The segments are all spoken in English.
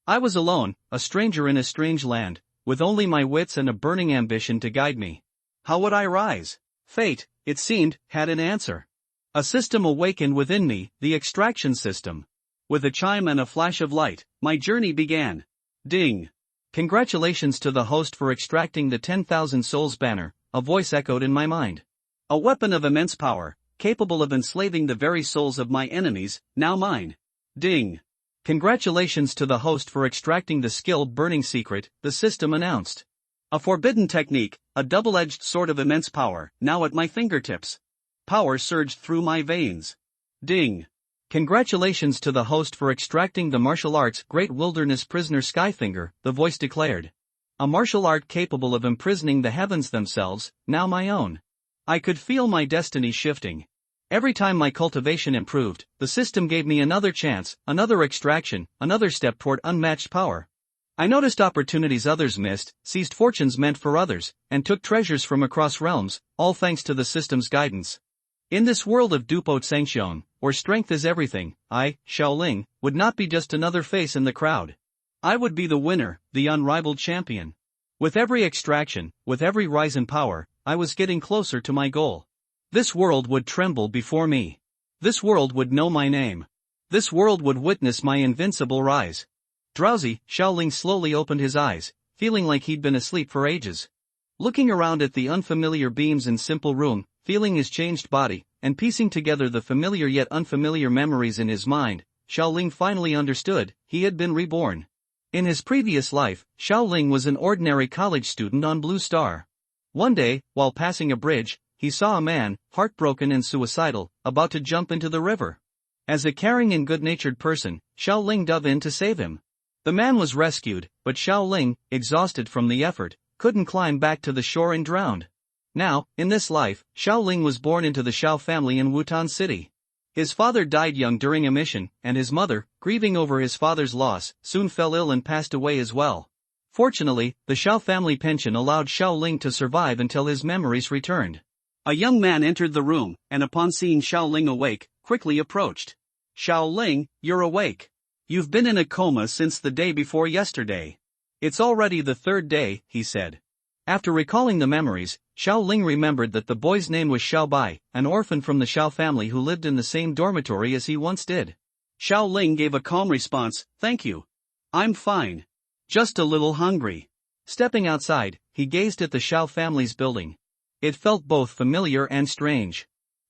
I was alone, a stranger in a strange land, with only my wits and a burning ambition to guide me. How would I rise? Fate, it seemed, had an answer. A system awakened within me, the extraction system. With a chime and a flash of light, my journey began. Ding! Congratulations to the host for extracting the 10,000 souls banner, a voice echoed in my mind. A weapon of immense power, capable of enslaving the very souls of my enemies, now mine. Ding! Congratulations to the host for extracting the skill burning secret, the system announced. A forbidden technique, a double-edged sword of immense power, now at my fingertips. Power surged through my veins. Ding! Congratulations to the host for extracting the martial arts great wilderness prisoner Skyfinger, the voice declared. A martial art capable of imprisoning the heavens themselves, now my own. I could feel my destiny shifting. Every time my cultivation improved, the system gave me another chance, another extraction, another step toward unmatched power. I noticed opportunities others missed, seized fortunes meant for others, and took treasures from across realms, all thanks to the system's guidance. In this world of Dupo Tsangxiong, where strength is everything, I, Xiaoling, would not be just another face in the crowd. I would be the winner, the unrivaled champion. With every extraction, with every rise in power, I was getting closer to my goal. This world would tremble before me. This world would know my name. This world would witness my invincible rise. Drowsy, Xiaoling slowly opened his eyes, feeling like he'd been asleep for ages. Looking around at the unfamiliar beams and simple room, feeling his changed body, and piecing together the familiar yet unfamiliar memories in his mind, Xiaoling finally understood, he had been reborn. In his previous life, Xiaoling was an ordinary college student on Blue Star. One day, while passing a bridge, he saw a man, heartbroken and suicidal, about to jump into the river. As a caring and good-natured person, Xiaoling dove in to save him. The man was rescued, but Xiaoling, exhausted from the effort, couldn't climb back to the shore and drowned. Now, in this life, Xiaoling was born into the Xiao family in Wutan City. His father died young during a mission, and his mother, grieving over his father's loss, soon fell ill and passed away as well. Fortunately, the Xiao family pension allowed Xiaoling to survive until his memories returned. A young man entered the room, and upon seeing Xiaoling awake, quickly approached. Xiaoling, you're awake. You've been in a coma since the day before yesterday. It's already the third day, he said. After recalling the memories, Xiaoling remembered that the boy's name was Xiaobai, an orphan from the Xiao family who lived in the same dormitory as he once did. Xiaoling gave a calm response, thank you. I'm fine. Just a little hungry. Stepping outside, he gazed at the Xiao family's building. It felt both familiar and strange.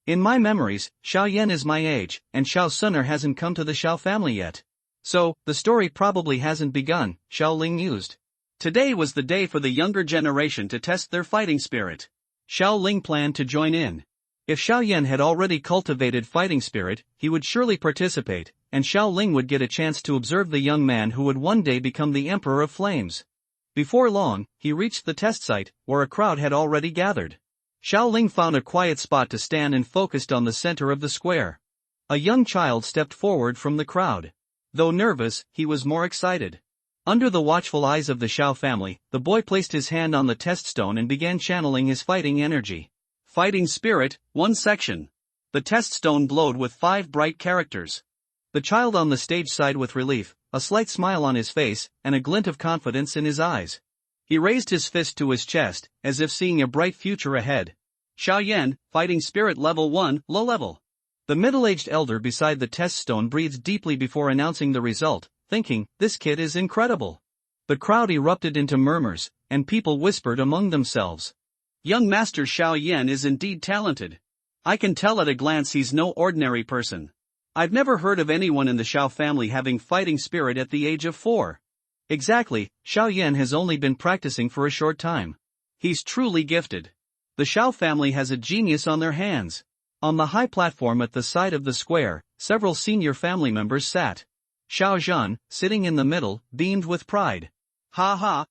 In my memories, Xiao Yan is my age, and Xiao Suner hasn't come to the Xiao family yet. So, the story probably hasn't begun, Xiaoling mused. Today was the day for the younger generation to test their fighting spirit. Xiaoling planned to join in. If Xiao Yan had already cultivated fighting spirit, he would surely participate, and Xiaoling would get a chance to observe the young man who would one day become the Emperor of Flames. Before long, he reached the test site, where a crowd had already gathered. Xiaoling found a quiet spot to stand and focused on the center of the square. A young child stepped forward from the crowd. Though nervous, he was more excited. Under the watchful eyes of the Xiao family, the boy placed his hand on the test stone and began channeling his fighting energy. Fighting Spirit, 1 section. The test stone glowed with 5 bright characters. The child on the stage sighed with relief, a slight smile on his face, and a glint of confidence in his eyes. He raised his fist to his chest, as if seeing a bright future ahead. Xiao Yan, Fighting Spirit Level 1, Low Level. The middle-aged elder beside the test stone breathed deeply before announcing the result, thinking, this kid is incredible. The crowd erupted into murmurs, and people whispered among themselves. Young Master Xiao Yan is indeed talented. I can tell at a glance he's no ordinary person. I've never heard of anyone in the Xiao family having fighting spirit at the age of 4. Exactly, Xiao Yan has only been practicing for a short time. He's truly gifted. The Xiao family has a genius on their hands. On the high platform at the side of the square, several senior family members sat. Xiao Zhan, sitting in the middle, beamed with pride. Ha ha!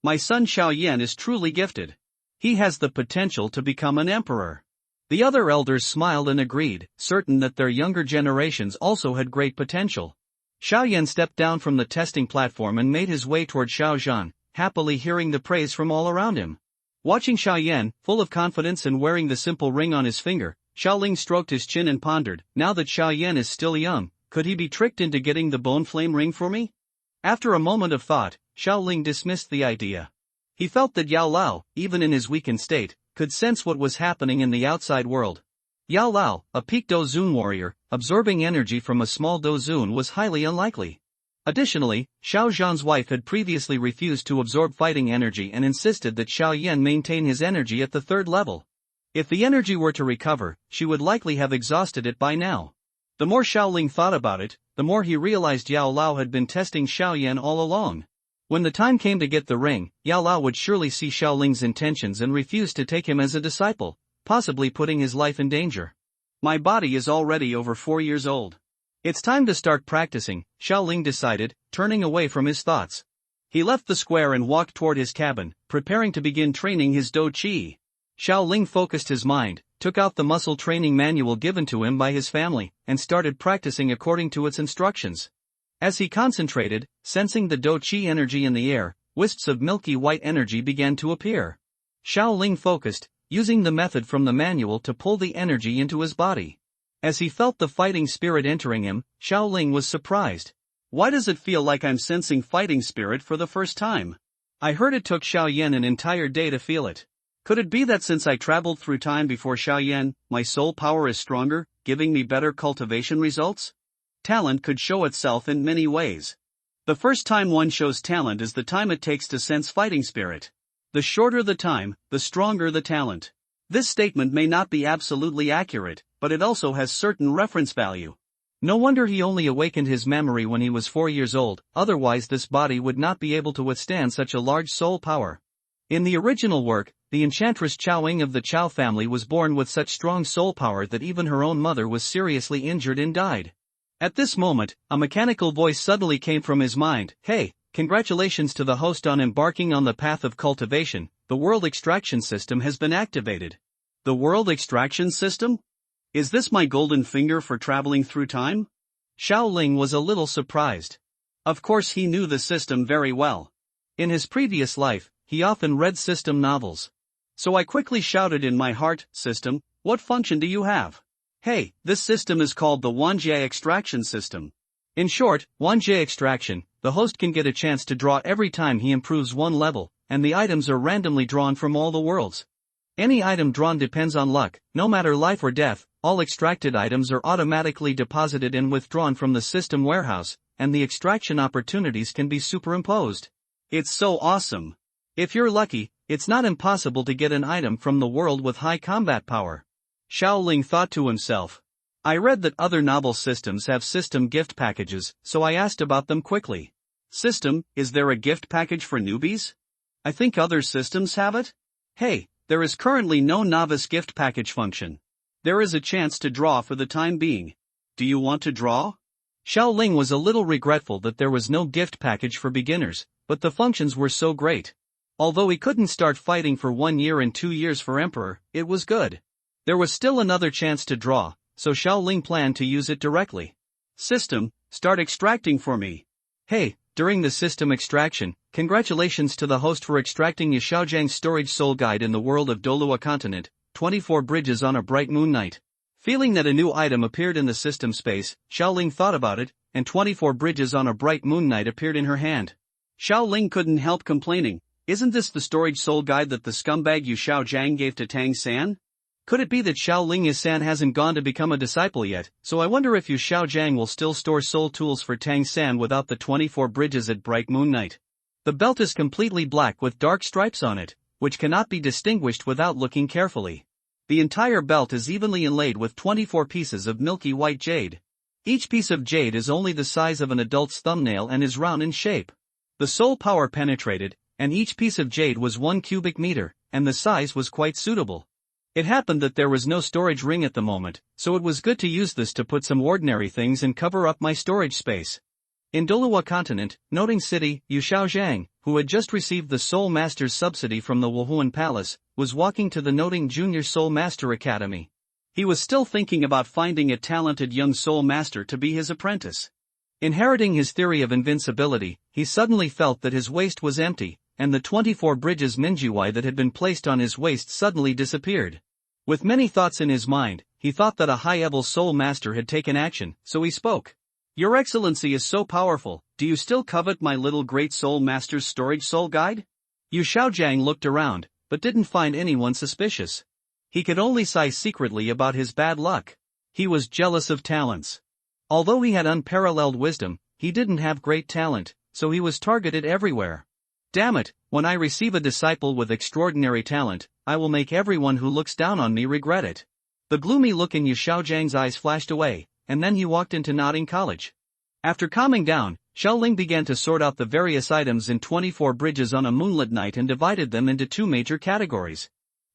My son Xiao Yan is truly gifted. He has the potential to become an emperor. The other elders smiled and agreed, certain that their younger generations also had great potential. Xiao Yan stepped down from the testing platform and made his way toward Xiao Zhan, happily hearing the praise from all around him. Watching Xiao Yan, full of confidence and wearing the simple ring on his finger, Xiaoling stroked his chin and pondered, now that Xiao Yan is still young, could he be tricked into getting the bone flame ring for me? After a moment of thought, Xiaoling dismissed the idea. He felt that Yao Lao, even in his weakened state, could sense what was happening in the outside world. Yao Lao, a peak Dozun warrior, absorbing energy from a small Dozun was highly unlikely. Additionally, Xiao Zhan's wife had previously refused to absorb fighting energy and insisted that Xiao Yan maintain his energy at the third level. If the energy were to recover, she would likely have exhausted it by now. The more Xiaoling thought about it, the more he realized Yao Lao had been testing Xiao Yan all along. When the time came to get the ring, Yao Lao would surely see Xiaoling's intentions and refuse to take him as a disciple, possibly putting his life in danger. My body is already over 4 years old. It's time to start practicing, Xiaoling decided, turning away from his thoughts. He left the square and walked toward his cabin, preparing to begin training his Do Qi. Xiaoling focused his mind, took out the muscle training manual given to him by his family, and started practicing according to its instructions. As he concentrated, sensing the Do Qi energy in the air, wisps of milky white energy began to appear. Xiaoling focused, using the method from the manual to pull the energy into his body. As he felt the fighting spirit entering him, Xiaoling was surprised. Why does it feel like I'm sensing fighting spirit for the first time? I heard it took Xiao Yan an entire day to feel it. Could it be that since I traveled through time before Xiao Yan, my soul power is stronger, giving me better cultivation results? Talent could show itself in many ways. The first time one shows talent is the time it takes to sense fighting spirit. The shorter the time, the stronger the talent. This statement may not be absolutely accurate, but it also has certain reference value. No wonder he only awakened his memory when he was 4 years old, otherwise this body would not be able to withstand such a large soul power. In the original work, the enchantress Chao Ying of the Chao family was born with such strong soul power that even her own mother was seriously injured and died. At this moment, a mechanical voice suddenly came from his mind. Hey, congratulations to the host on embarking on the path of cultivation, the world extraction system has been activated. The world extraction system? Is this my golden finger for traveling through time? Xiaoling was a little surprised. Of course he knew the system very well. In his previous life, he often read system novels. So I quickly shouted in my heart, System, what function do you have? Hey, this system is called the Wanjie extraction system. In short, Wanjie extraction, the host can get a chance to draw every time he improves one level, and the items are randomly drawn from all the worlds. Any item drawn depends on luck, no matter life or death, all extracted items are automatically deposited and withdrawn from the system warehouse, and the extraction opportunities can be superimposed. It's so awesome. If you're lucky, it's not impossible to get an item from the world with high combat power. Xiaoling thought to himself. I read that other novel systems have system gift packages, so I asked about them quickly. System, is there a gift package for newbies? I think other systems have it? Hey, there is currently no novice gift package function. There is a chance to draw for the time being. Do you want to draw? Xiaoling was a little regretful that there was no gift package for beginners, but the functions were so great. Although he couldn't start fighting for 1 year and 2 years for Emperor, it was good. There was still another chance to draw, so Xiaoling planned to use it directly. System, start extracting for me. Hey, during the system extraction, congratulations to the host for extracting Yishaozhang's storage soul guide in the world of Dolua continent, 24 bridges on a bright moon night. Feeling that a new item appeared in the system space, Xiaoling thought about it, and 24 bridges on a bright moon night appeared in her hand. Xiaoling couldn't help complaining. Isn't this the storage soul guide that the scumbag Yu Xiaozhang gave to Tang San? Could it be that Xiaoling San hasn't gone to become a disciple yet, so I wonder if Yu Xiaozhang will still store soul tools for Tang San without the 24 bridges at bright moon night. The belt is completely black with dark stripes on it, which cannot be distinguished without looking carefully. The entire belt is evenly inlaid with 24 pieces of milky white jade. Each piece of jade is only the size of an adult's thumbnail and is round in shape. The soul power penetrated, and each piece of jade was 1 cubic meter, and the size was quite suitable. It happened that there was no storage ring at the moment, so it was good to use this to put some ordinary things and cover up my storage space. In Dolua continent, Noting City, Yu Xiaozhang, who had just received the Soul Master's subsidy from the Wuhuan Palace, was walking to the Noting Junior Soul Master Academy. He was still thinking about finding a talented young Soul Master to be his apprentice. Inheriting his theory of invincibility, he suddenly felt that his waist was empty, and the 24 bridges Minjiwai that had been placed on his waist suddenly disappeared. With many thoughts in his mind, he thought that a high-level soul master had taken action, so he spoke. Your Excellency is so powerful, do you still covet my little Great Soul Master's storage soul guide? Yu Xiaojiang looked around, but didn't find anyone suspicious. He could only sigh secretly about his bad luck. He was jealous of talents. Although he had unparalleled wisdom, he didn't have great talent, so he was targeted everywhere. Damn it, when I receive a disciple with extraordinary talent, I will make everyone who looks down on me regret it. The gloomy look in Yu Xiaojiang's eyes flashed away, and then he walked into Nodding College. After calming down, Xiaoling began to sort out the various items in 24 bridges on a moonlit night and divided them into two major categories.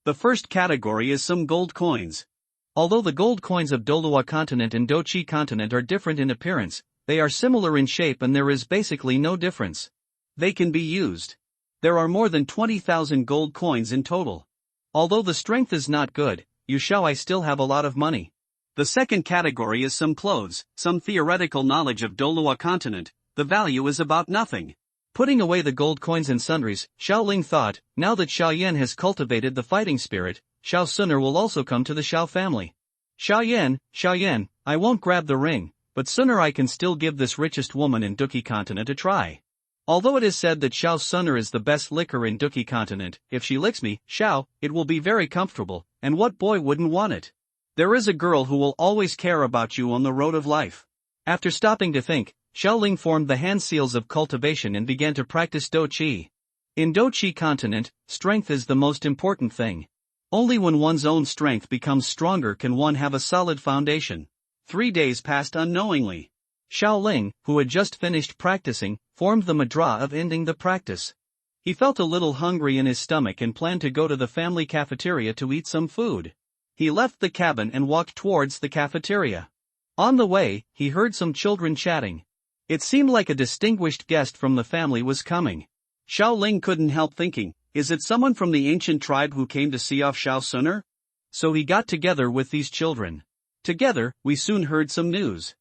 The first category is some gold coins. Although the gold coins of Dolua continent and Dochi continent are different in appearance, they are similar in shape and there is basically no difference. They can be used. There are more than 20,000 gold coins in total. Although the strength is not good, Yu Xiaoai still have a lot of money. The second category is some clothes, some theoretical knowledge of Dolua continent. The value is about nothing. Putting away the gold coins and sundries, Xiaoling thought, now that Xiaoyan has cultivated the fighting spirit, Xiao Suner will also come to the Xiao family. Xiaoyan, I won't grab the ring, but sooner I can still give this richest woman in Duki continent a try. Although it is said that Xiao Suner is the best licker in Duki continent, if she licks me, Xiao, it will be very comfortable, and what boy wouldn't want it? There is a girl who will always care about you on the road of life. After stopping to think, Xiaoling formed the hand seals of cultivation and began to practice Do Qi. In Do Qi continent, strength is the most important thing. Only when one's own strength becomes stronger can one have a solid foundation. 3 days passed unknowingly. Xiaoling, who had just finished practicing, formed the mantra of ending the practice. He felt a little hungry in his stomach and planned to go to the family cafeteria to eat some food. He left the cabin and walked towards the cafeteria. On the way, he heard some children chatting. It seemed like a distinguished guest from the family was coming. Xiaoling couldn't help thinking, is it someone from the ancient tribe who came to see off Xiao Suner? So he got together with these children. Together, we soon heard some news.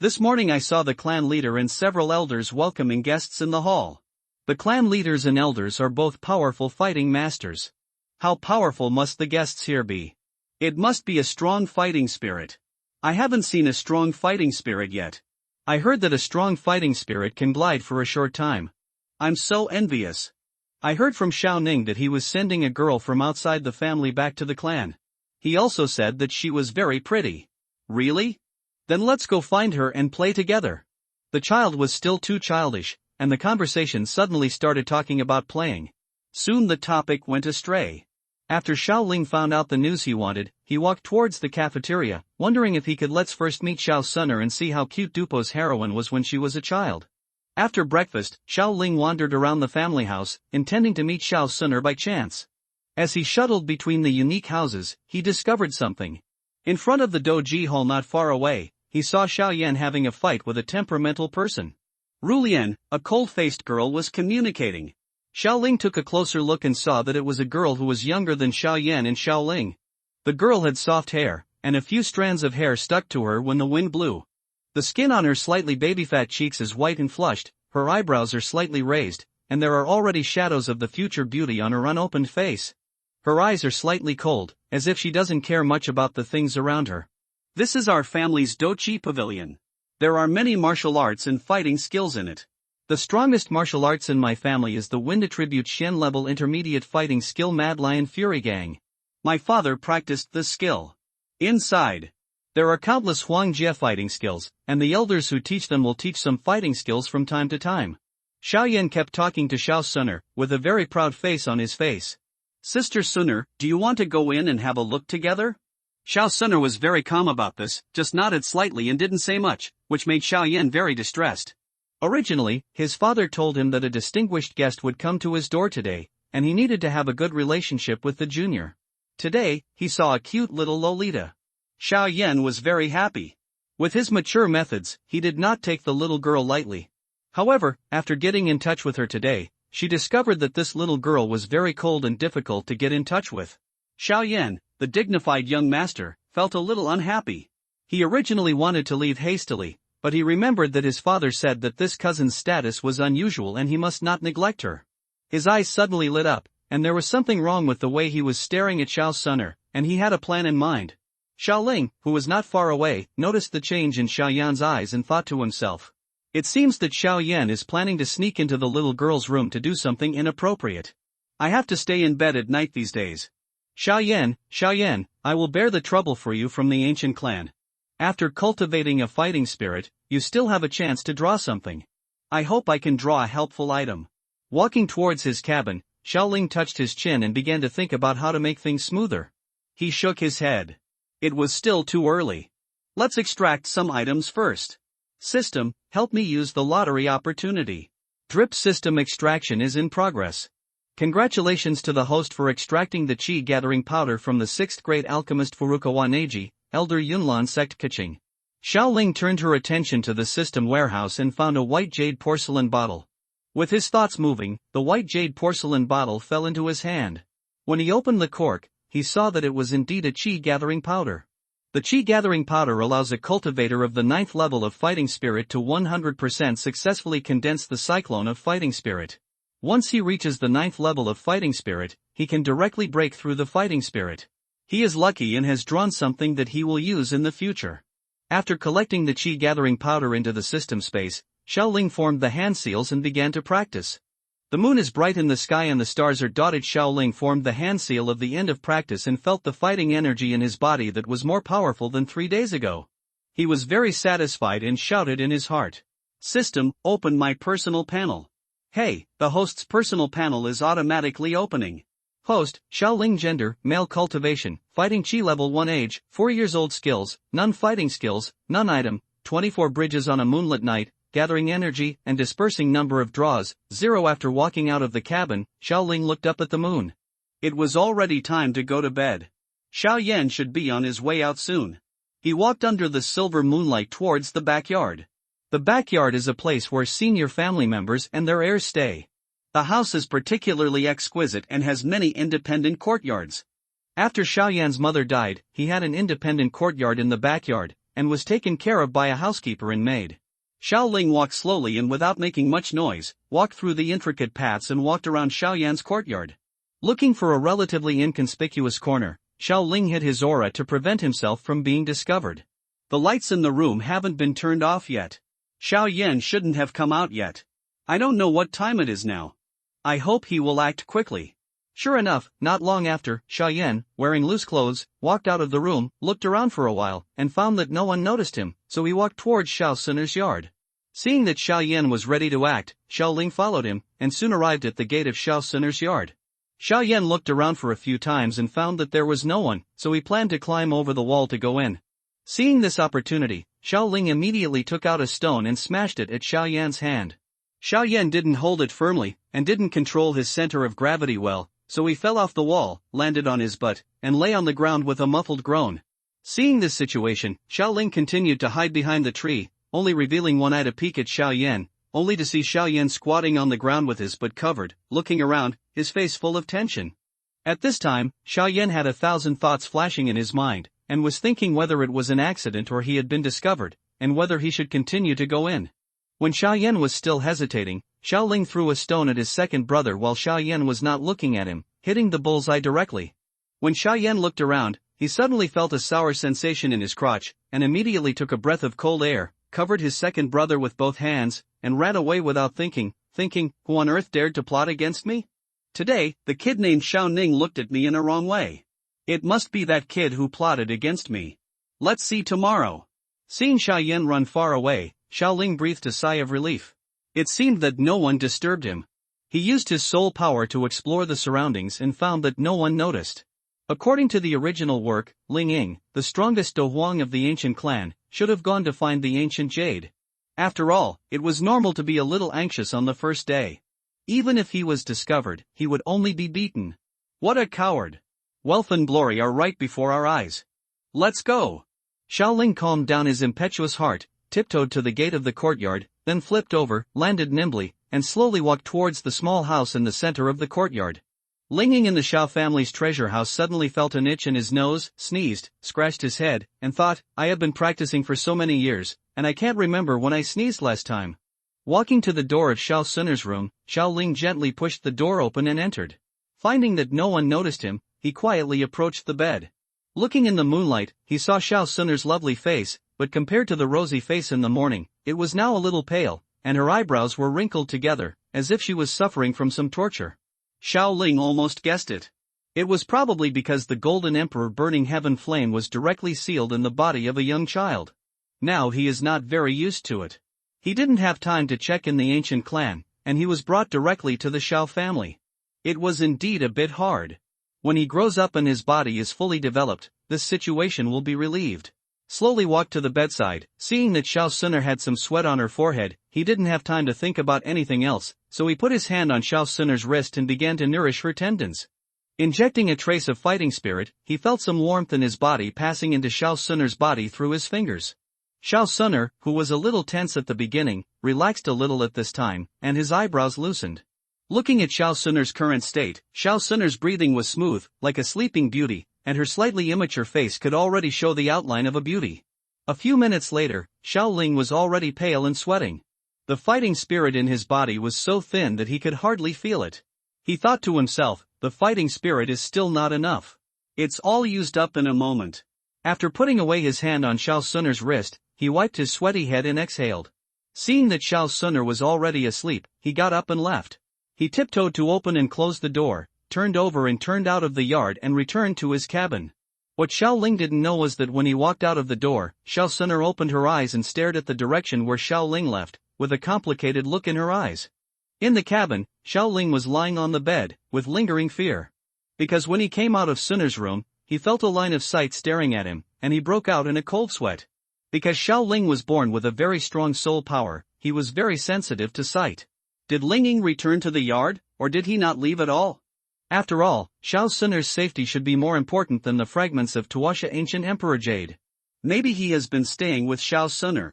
This morning I saw the clan leader and several elders welcoming guests in the hall. The clan leaders and elders are both powerful fighting masters. How powerful must the guests here be? It must be a strong fighting spirit. I haven't seen a strong fighting spirit yet. I heard that a strong fighting spirit can glide for a short time. I'm so envious. I heard from Xiao Ning that he was sending a girl from outside the family back to the clan. He also said that she was very pretty. Really? Then let's go find her and play together. The child was still too childish, and the conversation suddenly started talking about playing. Soon the topic went astray. After Xiao Ling found out the news he wanted, he walked towards the cafeteria, wondering if he could let's first meet Xiao Suner and see how cute Dupo's heroine was when she was a child. After breakfast, Xiao Ling wandered around the family house, intending to meet Xiao Suner by chance. As he shuttled between the unique houses, he discovered something. In front of the Doji hall not far away, he saw Xiao Yan having a fight with a temperamental person. Rulian, a cold-faced girl, was communicating. Xiao Ling took a closer look and saw that it was a girl who was younger than Xiao Yan and Xiao Ling. The girl had soft hair, and a few strands of hair stuck to her when the wind blew. The skin on her slightly baby-fat cheeks is white and flushed, her eyebrows are slightly raised, and there are already shadows of the future beauty on her unopened face. Her eyes are slightly cold, as if she doesn't care much about the things around her. This is our family's Dochi pavilion. There are many martial arts and fighting skills in it. The strongest martial arts in my family is the Wind Attribute Shen level intermediate fighting skill Mad Lion Fury Gang. My father practiced this skill. Inside, there are countless Huangjie fighting skills, and the elders who teach them will teach some fighting skills from time to time. Xiao Yan kept talking to Xiao Suner, with a very proud face on his face. Sister Suner, do you want to go in and have a look together? Xiao Suner was very calm about this, just nodded slightly and didn't say much, which made Xiao Yan very distressed. Originally, his father told him that a distinguished guest would come to his door today, and he needed to have a good relationship with the junior. Today, he saw a cute little Lolita. Xiao Yan was very happy. With his mature methods, he did not take the little girl lightly. However, after getting in touch with her today, she discovered that this little girl was very cold and difficult to get in touch with. Xiao Yan, the dignified young master, felt a little unhappy. He originally wanted to leave hastily, but he remembered that his father said that this cousin's status was unusual and he must not neglect her. His eyes suddenly lit up, and there was something wrong with the way he was staring at Xiao Suner, and he had a plan in mind. Xiaoling, who was not far away, noticed the change in Xiaoyan's eyes and thought to himself. It seems that Xiaoyan is planning to sneak into the little girl's room to do something inappropriate. I have to stay in bed at night these days. Xiaoyan, I will bear the trouble for you from the ancient clan. After cultivating a fighting spirit, you still have a chance to draw something. I hope I can draw a helpful item. Walking towards his cabin, Xiaoling touched his chin and began to think about how to make things smoother. He shook his head. It was still too early. Let's extract some items first. System, help me use the lottery opportunity. Drip system extraction is in progress. Congratulations to the host for extracting the Qi gathering powder from the 6th grade alchemist Furukawa Neji, Elder Yunlan sect Kaching. Xiaoling turned her attention to the system warehouse and found a white jade porcelain bottle. With his thoughts moving, the white jade porcelain bottle fell into his hand. When he opened the cork, he saw that it was indeed a Qi gathering powder. The Qi gathering powder allows a cultivator of the 9th level of fighting spirit to 100% successfully condense the cyclone of fighting spirit. Once he reaches the 9th level of fighting spirit, he can directly break through the fighting spirit. He is lucky and has drawn something that he will use in the future. After collecting the Qi gathering powder into the system space, Xiaoling formed the hand seals and began to practice. The moon is bright in the sky and the stars are dotted. Xiaoling formed the hand seal of the end of practice and felt the fighting energy in his body that was more powerful than 3 days ago. He was very satisfied and shouted in his heart. System, open my personal panel. Hey, the host's personal panel is automatically opening. Host, Xiaoling gender, male cultivation, fighting Qi level 1 age, 4 years old skills, none fighting skills, none item, 24 bridges on a moonlit night, gathering energy and dispersing number of draws, 0. After walking out of the cabin, Xiaoling looked up at the moon. It was already time to go to bed. Xiaoyan should be on his way out soon. He walked under the silver moonlight towards the backyard. The backyard is a place where senior family members and their heirs stay. The house is particularly exquisite and has many independent courtyards. After Xiaoyan's mother died, he had an independent courtyard in the backyard, and was taken care of by a housekeeper and maid. Xiaoling walked slowly and without making much noise, walked through the intricate paths and walked around Xiaoyan's courtyard. Looking for a relatively inconspicuous corner, Xiaoling hid his aura to prevent himself from being discovered. The lights in the room haven't been turned off yet. Xiaoyan shouldn't have come out yet. I don't know what time it is now. I hope he will act quickly. Sure enough, not long after, Xiaoyan, wearing loose clothes, walked out of the room, looked around for a while, and found that no one noticed him, so he walked towards Xiao Suner's yard. Seeing that Xiaoyan was ready to act, Xiaoling followed him, and soon arrived at the gate of Xiao Suner's yard. Xiaoyan looked around for a few times and found that there was no one, so he planned to climb over the wall to go in. Seeing this opportunity, Xiaoling immediately took out a stone and smashed it at Xiaoyan's hand. Xiaoyan didn't hold it firmly, and didn't control his center of gravity well, so he fell off the wall, landed on his butt, and lay on the ground with a muffled groan. Seeing this situation, Xiaoling continued to hide behind the tree, only revealing one eye to peek at Xiaoyan, only to see Xiaoyan squatting on the ground with his butt covered, looking around, his face full of tension. At this time, Xiaoyan had 1,000 thoughts flashing in his mind, and was thinking whether it was an accident or he had been discovered, and whether he should continue to go in. When Xiaoyan was still hesitating, Xiaoling threw a stone at his second brother while Xiaoyan was not looking at him, hitting the bullseye directly. When Xiaoyan looked around, he suddenly felt a sour sensation in his crotch, and immediately took a breath of cold air, covered his second brother with both hands, and ran away without thinking, who on earth dared to plot against me? Today, the kid named Xiao Ning looked at me in a wrong way. It must be that kid who plotted against me. Let's see tomorrow. Seeing Xiaoyan run far away, Xiaoling breathed a sigh of relief. It seemed that no one disturbed him. He used his soul power to explore the surroundings and found that no one noticed. According to the original work, Ling Ying, the strongest Do Huang of the ancient clan, should have gone to find the ancient jade. After all, it was normal to be a little anxious on the first day. Even if he was discovered, he would only be beaten. What a coward! Wealth and glory are right before our eyes. Let's go! Xiaoling calmed down his impetuous heart, tiptoed to the gate of the courtyard, then flipped over, landed nimbly, and slowly walked towards the small house in the center of the courtyard. Ling Ying in the Xiao family's treasure house suddenly felt an itch in his nose, sneezed, scratched his head, and thought, I have been practicing for so many years, and I can't remember when I sneezed last time. Walking to the door of Xiao Suner's room, Xiaoling gently pushed the door open and entered. Finding that no one noticed him, he quietly approached the bed. Looking in the moonlight, he saw Xiao Sunner's lovely face, but compared to the rosy face in the morning, it was now a little pale, and her eyebrows were wrinkled together, as if she was suffering from some torture. Xiao Ling almost guessed it. It was probably because the Golden Emperor burning heaven flame was directly sealed in the body of a young child. Now he is not very used to it. He didn't have time to check in the ancient clan, and he was brought directly to the Xiao family. It was indeed a bit hard. When he grows up and his body is fully developed, this situation will be relieved. Slowly walked to the bedside, seeing that Xiao Sunner had some sweat on her forehead. He didn't have time to think about anything else, so he put his hand on Xiao Sunner's wrist and began to nourish her tendons. Injecting a trace of fighting spirit, he felt some warmth in his body passing into Xiao Sunner's body through his fingers. Xiao Sunner, who was a little tense at the beginning, relaxed a little at this time, and his eyebrows loosened. Looking at Xiao Sunner's current state, Xiao Sunner's breathing was smooth, like a sleeping beauty, and her slightly immature face could already show the outline of a beauty. A few minutes later, Xiao Ling was already pale and sweating. The fighting spirit in his body was so thin that he could hardly feel it. He thought to himself, the fighting spirit is still not enough. It's all used up in a moment. After putting away his hand on Xiao Sunner's wrist, he wiped his sweaty head and exhaled. Seeing that Xiao Sunner was already asleep, he got up and left. He tiptoed to open and close the door, turned over and turned out of the yard and returned to his cabin. What Xiao Ling didn't know was that when he walked out of the door, Xiao Sunner opened her eyes and stared at the direction where Xiao Ling left, with a complicated look in her eyes. In the cabin, Xiao Ling was lying on the bed, with lingering fear. Because when he came out of Sunner's room, he felt a line of sight staring at him, and he broke out in a cold sweat. Because Xiao Ling was born with a very strong soul power, he was very sensitive to sight. Did Ling Ying return to the yard, or did he not leave at all? After all, Xiao Sunner's safety should be more important than the fragments of Tuasha ancient emperor jade. Maybe he has been staying with Xiao Sunner.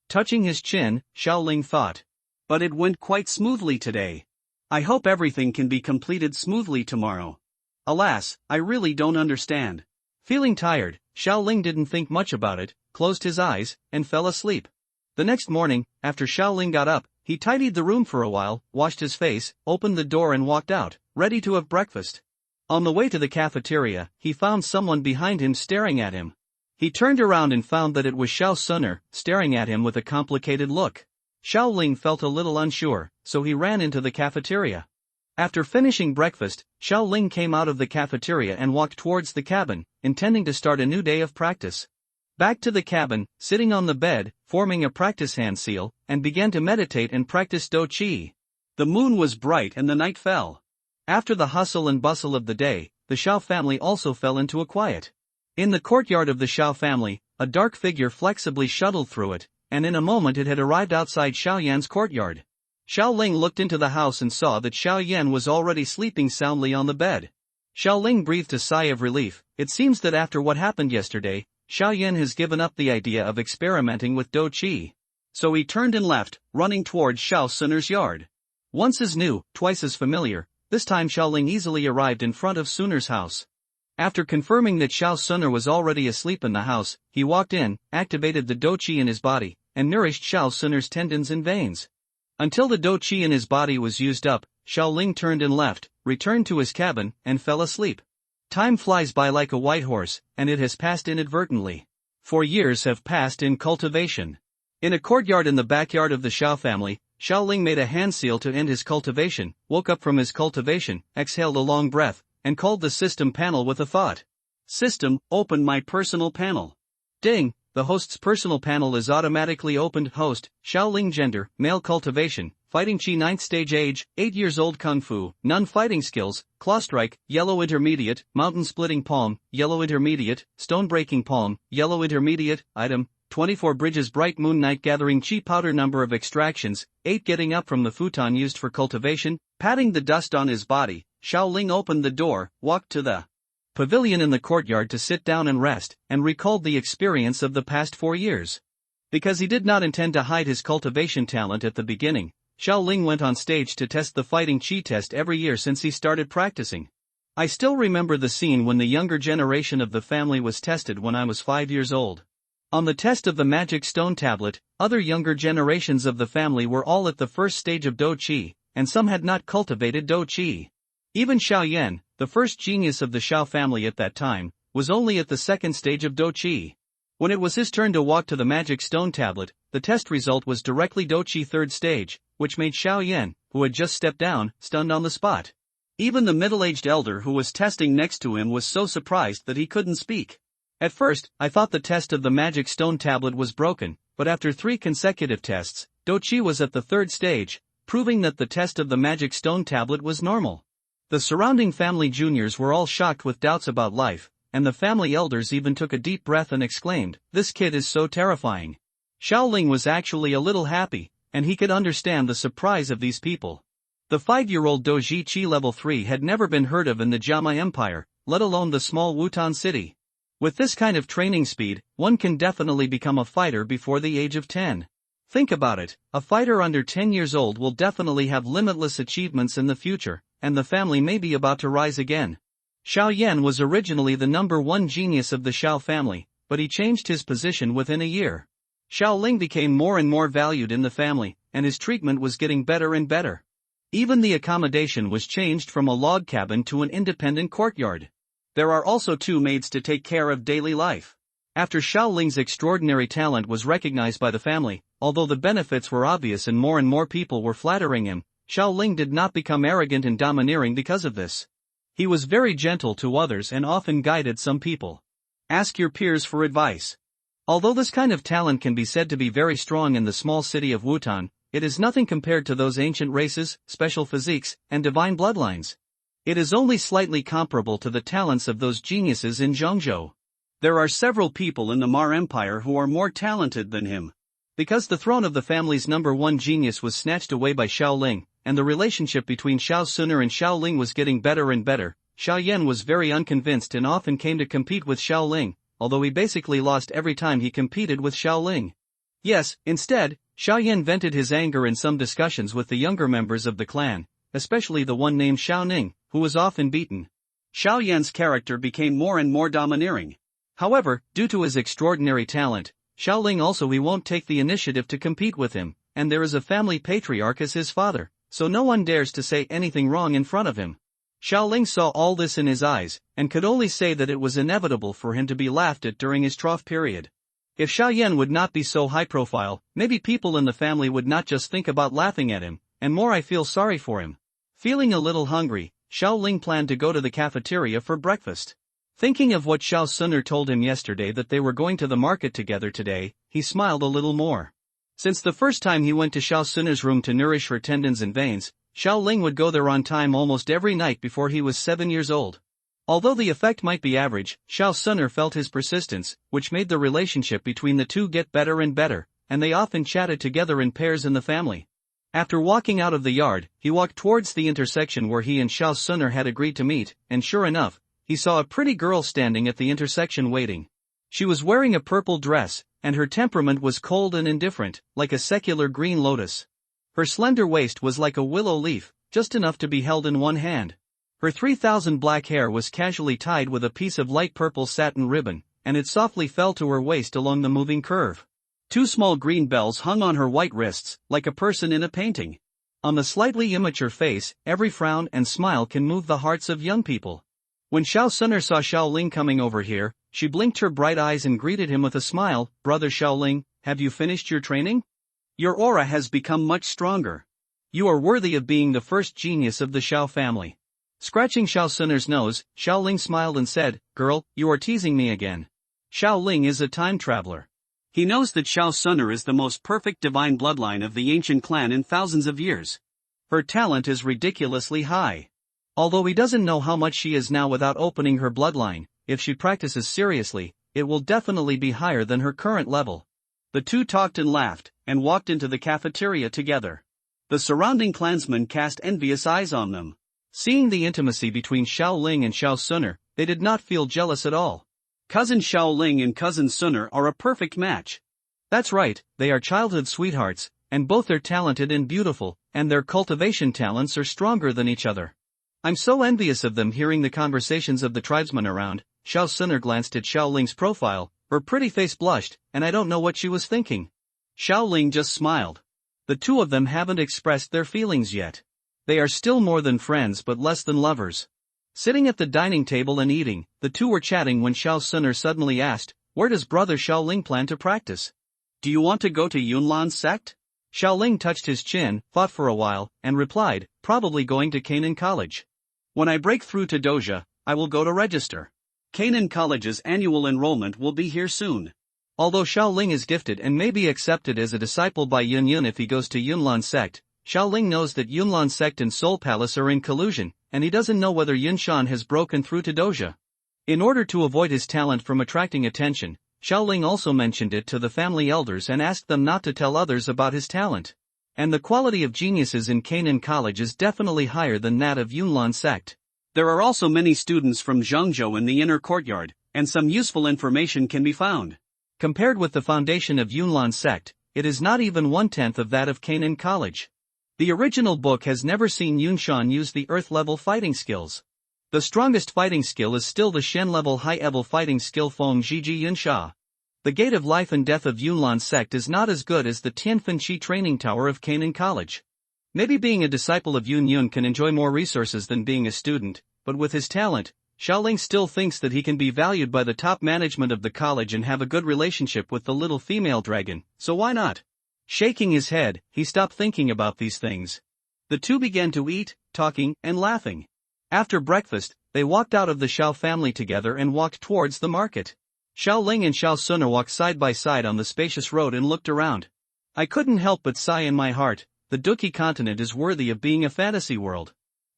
Touching his chin, Xiao Ling thought. But it went quite smoothly today. I hope everything can be completed smoothly tomorrow. Alas, I really don't understand. Feeling tired, Xiao Ling didn't think much about it, closed his eyes, and fell asleep. The next morning, after Xiao Ling got up, he tidied the room for a while, washed his face, opened the door and walked out, ready to have breakfast. On the way to the cafeteria, he found someone behind him staring at him. He turned around and found that it was Xiao Sunner, staring at him with a complicated look. Xiao Ling felt a little unsure, so he ran into the cafeteria. After finishing breakfast, Xiao Ling came out of the cafeteria and walked towards the cabin, intending to start a new day of practice. Back to the cabin, sitting on the bed, forming a practice hand seal, and began to meditate and practice Do Qi. The moon was bright and the night fell. After the hustle and bustle of the day, the Xiao family also fell into a quiet. In the courtyard of the Xiao family, a dark figure flexibly shuttled through it, and in a moment it had arrived outside Xiao Yan's courtyard. Xiao Ling looked into the house and saw that Xiao Yan was already sleeping soundly on the bed. Xiao Ling breathed a sigh of relief. It seems that after what happened yesterday, Xiao Yan has given up the idea of experimenting with Do Qi. So he turned and left, running towards Xiao Sunner's yard. Once as new, twice as familiar, this time Xiao Ling easily arrived in front of Sunner's house. After confirming that Xiao Sunner was already asleep in the house, he walked in, activated the Do Qi in his body, and nourished Xiao Sunner's tendons and veins. Until the Do Qi in his body was used up, Xiao Ling turned and left, returned to his cabin, and fell asleep. Time flies by like a white horse, and it has passed inadvertently. 4 years have passed in cultivation. In a courtyard in the backyard of the Xiao family, Xiao Ling made a hand seal to end his cultivation, woke up from his cultivation, exhaled a long breath, and called the system panel with a thought. System, open my personal panel. Ding, the host's personal panel is automatically opened. Host, Xiao Ling gender, male cultivation, fighting chi 9th stage age, 8 years old kung fu, none fighting skills, claw strike, yellow intermediate, mountain splitting palm, yellow intermediate, stone breaking palm, yellow intermediate, item, 24 bridges bright moon night gathering chi powder number of extractions, 8 getting up from the futon used for cultivation, patting the dust on his body, Xiao Ling opened the door, walked to the pavilion in the courtyard to sit down and rest, and recalled the experience of the past 4 years. Because he did not intend to hide his cultivation talent at the beginning, Xiao Ling went on stage to test the fighting chi test every year since he started practicing. I still remember the scene when the younger generation of the family was tested when I was 5 years old. On the test of the magic stone tablet, other younger generations of the family were all at the first stage of Do Qi, and some had not cultivated Do Qi. Even Xiao Yan, the first genius of the Xiao family at that time, was only at the second stage of Doqi. When it was his turn to walk to the magic stone tablet, the test result was directly Doqi third stage, which made Xiao Yan, who had just stepped down, stunned on the spot. Even the middle-aged elder who was testing next to him was so surprised that he couldn't speak. At first, I thought the test of the magic stone tablet was broken, but after 3 consecutive tests, Doqi was at the third stage, proving that the test of the magic stone tablet was normal. The surrounding family juniors were all shocked with doubts about life, and the family elders even took a deep breath and exclaimed, "This kid is so terrifying." Xiaoling was actually a little happy, and he could understand the surprise of these people. The 5-year-old Doji Qi level 3 had never been heard of in the Jiama Empire, let alone the small Wutan city. With this kind of training speed, one can definitely become a fighter before the age of 10. Think about it, a fighter under 10 years old will definitely have limitless achievements in the future, and the family may be about to rise again. Xiao Yan was originally the number 1 genius of the Xiao family, but he changed his position within a year. Xiao Ling became more and more valued in the family, and his treatment was getting better and better. Even the accommodation was changed from a log cabin to an independent courtyard. There are also 2 maids to take care of daily life. After Xiao Ling's extraordinary talent was recognized by the family, although the benefits were obvious and more people were flattering him, Xiao Ling did not become arrogant and domineering because of this. He was very gentle to others and often guided some people. Ask your peers for advice. Although this kind of talent can be said to be very strong in the small city of Wutan, it is nothing compared to those ancient races, special physiques, and divine bloodlines. It is only slightly comparable to the talents of those geniuses in Zhongzhou. There are several people in the Mar Empire who are more talented than him. Because the throne of the family's number 1 genius was snatched away by Xiao Ling, and the relationship between Xiao Suner and Xiao Ling was getting better and better, Xiao Yan was very unconvinced and often came to compete with Xiao Ling, although he basically lost every time he competed with Xiao Ling. Yes, instead, Xiao Yan vented his anger in some discussions with the younger members of the clan, especially the one named Xiao Ning, who was often beaten. Xiao Yan's character became more and more domineering. However, due to his extraordinary talent, Xiao Ling also won't take the initiative to compete with him, and there is a family patriarch as his father, so no one dares to say anything wrong in front of him. Xiao Ling saw all this in his eyes, and could only say that it was inevitable for him to be laughed at during his trough period. If Xiao Yan would not be so high profile, maybe people in the family would not just think about laughing at him, and more I feel sorry for him. Feeling a little hungry, Xiao Ling planned to go to the cafeteria for breakfast. Thinking of what Xiao Suner told him yesterday that they were going to the market together today, he smiled a little more. Since the first time he went to Xiao Suner's room to nourish her tendons and veins, Xiao Ling would go there on time almost every night before he was 7 years old. Although the effect might be average, Xiao Suner felt his persistence, which made the relationship between the two get better and better, and they often chatted together in pairs in the family. After walking out of the yard, he walked towards the intersection where he and Xiao Suner had agreed to meet, and sure enough, he saw a pretty girl standing at the intersection waiting. She was wearing a purple dress, and her temperament was cold and indifferent, like a secular green lotus. Her slender waist was like a willow leaf, just enough to be held in one hand. Her 3,000 black hair was casually tied with a piece of light purple satin ribbon, and it softly fell to her waist along the moving curve. 2 small green bells hung on her white wrists, like a person in a painting. On the slightly immature face, every frown and smile can move the hearts of young people. When Xiao Suner saw Xiao Ling coming over here, she blinked her bright eyes and greeted him with a smile. "Brother Xiao Ling, have you finished your training? Your aura has become much stronger. You are worthy of being the first genius of the Xiao family." Scratching Xiao Suner's nose, Xiao Ling smiled and said, "Girl, you are teasing me again." Xiao Ling is a time traveler. He knows that Xiao Suner is the most perfect divine bloodline of the ancient clan in thousands of years. Her talent is ridiculously high. Although he doesn't know how much she is now without opening her bloodline, if she practices seriously, it will definitely be higher than her current level. The two talked and laughed, and walked into the cafeteria together. The surrounding clansmen cast envious eyes on them. Seeing the intimacy between Xiao Ling and Xiao Suner, they did not feel jealous at all. Cousin Xiao Ling and cousin Suner are a perfect match. That's right, they are childhood sweethearts, and both are talented and beautiful, and their cultivation talents are stronger than each other. I'm so envious of them. Hearing the conversations of the tribesmen around, Xiao Suner glanced at Xiao Ling's profile, her pretty face blushed, and I don't know what she was thinking. Xiao Ling just smiled. The two of them haven't expressed their feelings yet. They are still more than friends but less than lovers. Sitting at the dining table and eating, the two were chatting when Xiao Suner suddenly asked, "Where does brother Xiaoling plan to practice? Do you want to go to Yunlan's sect?" Xiaoling touched his chin, thought for a while, and replied, "Probably going to Canaan College. When I break through to Doja, I will go to register. Canaan College's annual enrollment will be here soon." Although Xiaoling is gifted and may be accepted as a disciple by Yun Yun if he goes to Yunlan sect, Xiaoling knows that Yunlan sect and Soul Palace are in collusion, and he doesn't know whether Yunshan has broken through to Doja. In order to avoid his talent from attracting attention, Xiaoling also mentioned it to the family elders and asked them not to tell others about his talent. And the quality of geniuses in Canaan College is definitely higher than that of Yunlan sect. There are also many students from Zhengzhou in the inner courtyard, and some useful information can be found. Compared with the foundation of Yunlan sect, it is not even 1/10 of that of Canaan College. The original book has never seen Yunshan use the earth-level fighting skills. The strongest fighting skill is still the Shen-level high-level fighting skill Feng Zhiji Yunsha. The Gate of Life and Death of Yunlan sect is not as good as the Tianfen Chi training tower of Canaan College. Maybe being a disciple of Yun Yun can enjoy more resources than being a student, but with his talent, Xiaoling still thinks that he can be valued by the top management of the college and have a good relationship with the little female dragon, so why not? Shaking his head, he stopped thinking about these things. The two began to eat, talking, and laughing. After breakfast, they walked out of the Xiao family together and walked towards the market. Xiaoling and Xiao Suner walked side by side on the spacious road and looked around. "I couldn't help but sigh in my heart, the Duki continent is worthy of being a fantasy world.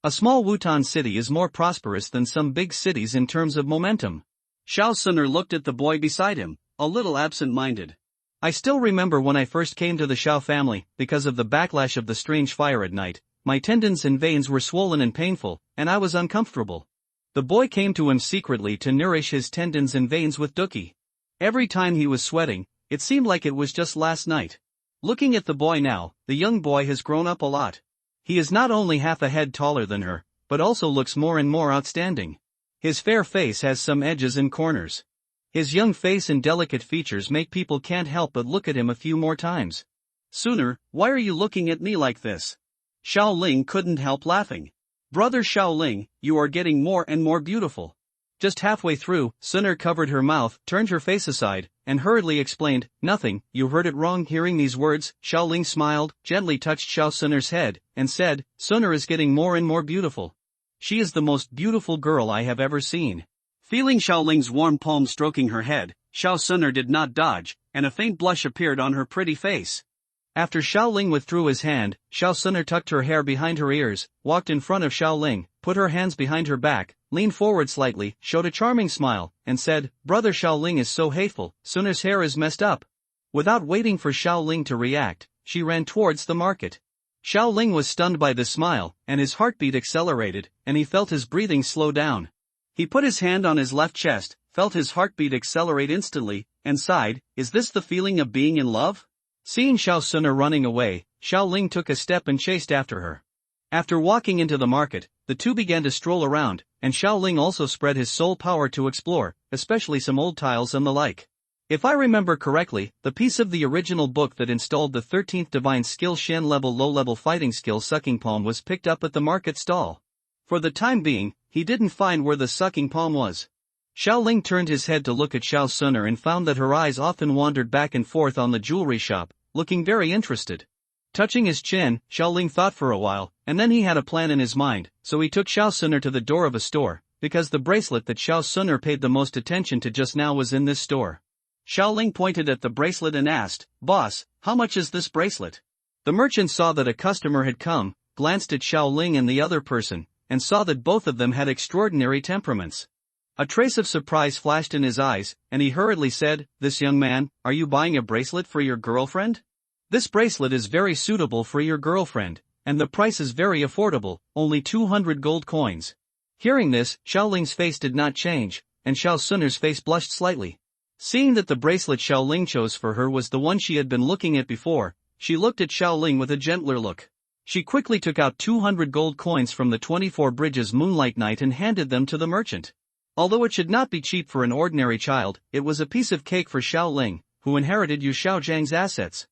A small Wutan city is more prosperous than some big cities in terms of momentum." Xiao Suner looked at the boy beside him, a little absent-minded. "I still remember when I first came to the Xiao family, because of the backlash of the strange fire at night, my tendons and veins were swollen and painful, and I was uncomfortable." The boy came to him secretly to nourish his tendons and veins with Duki. Every time he was sweating, it seemed like it was just last night. Looking at the boy now, the young boy has grown up a lot. He is not only half a head taller than her, but also looks more and more outstanding. His fair face has some edges and corners. His young face and delicate features make people can't help but look at him a few more times. "Suner, why are you looking at me like this?" Xiaoling couldn't help laughing. "Brother Xiaoling, you are getting more and more beautiful." Just halfway through, Suner covered her mouth, turned her face aside, and hurriedly explained, "Nothing, you heard it wrong." Hearing these words, Xiaoling smiled, gently touched Xiao Suner's head, and said, "Suner is getting more and more beautiful. She is the most beautiful girl I have ever seen." Feeling Xiaoling's warm palm stroking her head, Xiao Suner did not dodge, and a faint blush appeared on her pretty face. After Xiaoling withdrew his hand, Xiao Suner tucked her hair behind her ears, walked in front of Xiaoling, put her hands behind her back, leaned forward slightly, showed a charming smile, and said, "Brother Xiaoling is so hateful, Suner's hair is messed up." Without waiting for Xiaoling to react, she ran towards the market. Xiaoling was stunned by the smile, and his heartbeat accelerated, and he felt his breathing slow down. He put his hand on his left chest, felt his heartbeat accelerate instantly, and sighed, "Is this the feeling of being in love?" Seeing Xiao Suner running away, Xiaoling took a step and chased after her. After walking into the market, the two began to stroll around, and Xiaoling also spread his soul power to explore, especially some old tiles and the like. If I remember correctly, the piece of the original book that installed the 13th divine skill Shen level low-level fighting skill Sucking Palm was picked up at the market stall. For the time being, he didn't find where the Sucking Palm was. Xiaoling turned his head to look at Xiao Suner and found that her eyes often wandered back and forth on the jewelry shop, looking very interested. Touching his chin, Xiaoling thought for a while, and then he had a plan in his mind, so he took Xiao Suner to the door of a store, because the bracelet that Xiao Suner paid the most attention to just now was in this store. Xiaoling pointed at the bracelet and asked, "Boss, how much is this bracelet?" The merchant saw that a customer had come, glanced at Xiaoling and the other person, and saw that both of them had extraordinary temperaments. A trace of surprise flashed in his eyes, and he hurriedly said, "This young man, are you buying a bracelet for your girlfriend? This bracelet is very suitable for your girlfriend, and the price is very affordable, only 200 gold coins." Hearing this, Xiaoling's face did not change, and Xiao Suner's face blushed slightly. Seeing that the bracelet Xiaoling chose for her was the one she had been looking at before, she looked at Xiaoling with a gentler look. She quickly took out 200 gold coins from the 24 Bridges Moonlight Night and handed them to the merchant. Although it should not be cheap for an ordinary child, it was a piece of cake for Xiaoling, who inherited Yu Xiaozhang's assets.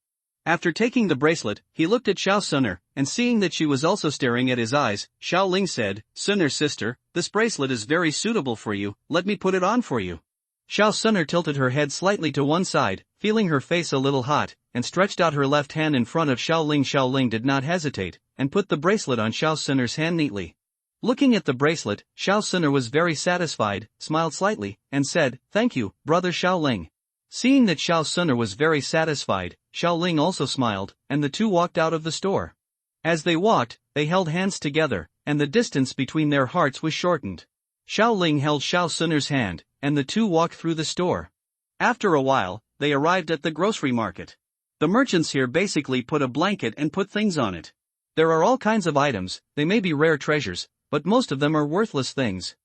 After taking the bracelet, he looked at Xiao Suner, and seeing that she was also staring at his eyes, Xiao Ling said, "Suner sister, this bracelet is very suitable for you, let me put it on for you." Xiao Suner tilted her head slightly to one side, feeling her face a little hot, and stretched out her left hand in front of Xiao Ling. Xiao Ling did not hesitate, and put the bracelet on Xiao Suner's hand neatly. Looking at the bracelet, Xiao Suner was very satisfied, smiled slightly, and said, "Thank you, brother Xiao Ling." Seeing that Xiao Suner was very satisfied, Xiao Ling also smiled, and the two walked out of the store. As they walked, they held hands together, and the distance between their hearts was shortened. Xiao Ling held Xiao Suner's hand, and the two walked through the store. After a while, they arrived at the grocery market. The merchants here basically put a blanket and put things on it. There are all kinds of items, they may be rare treasures, but most of them are worthless things.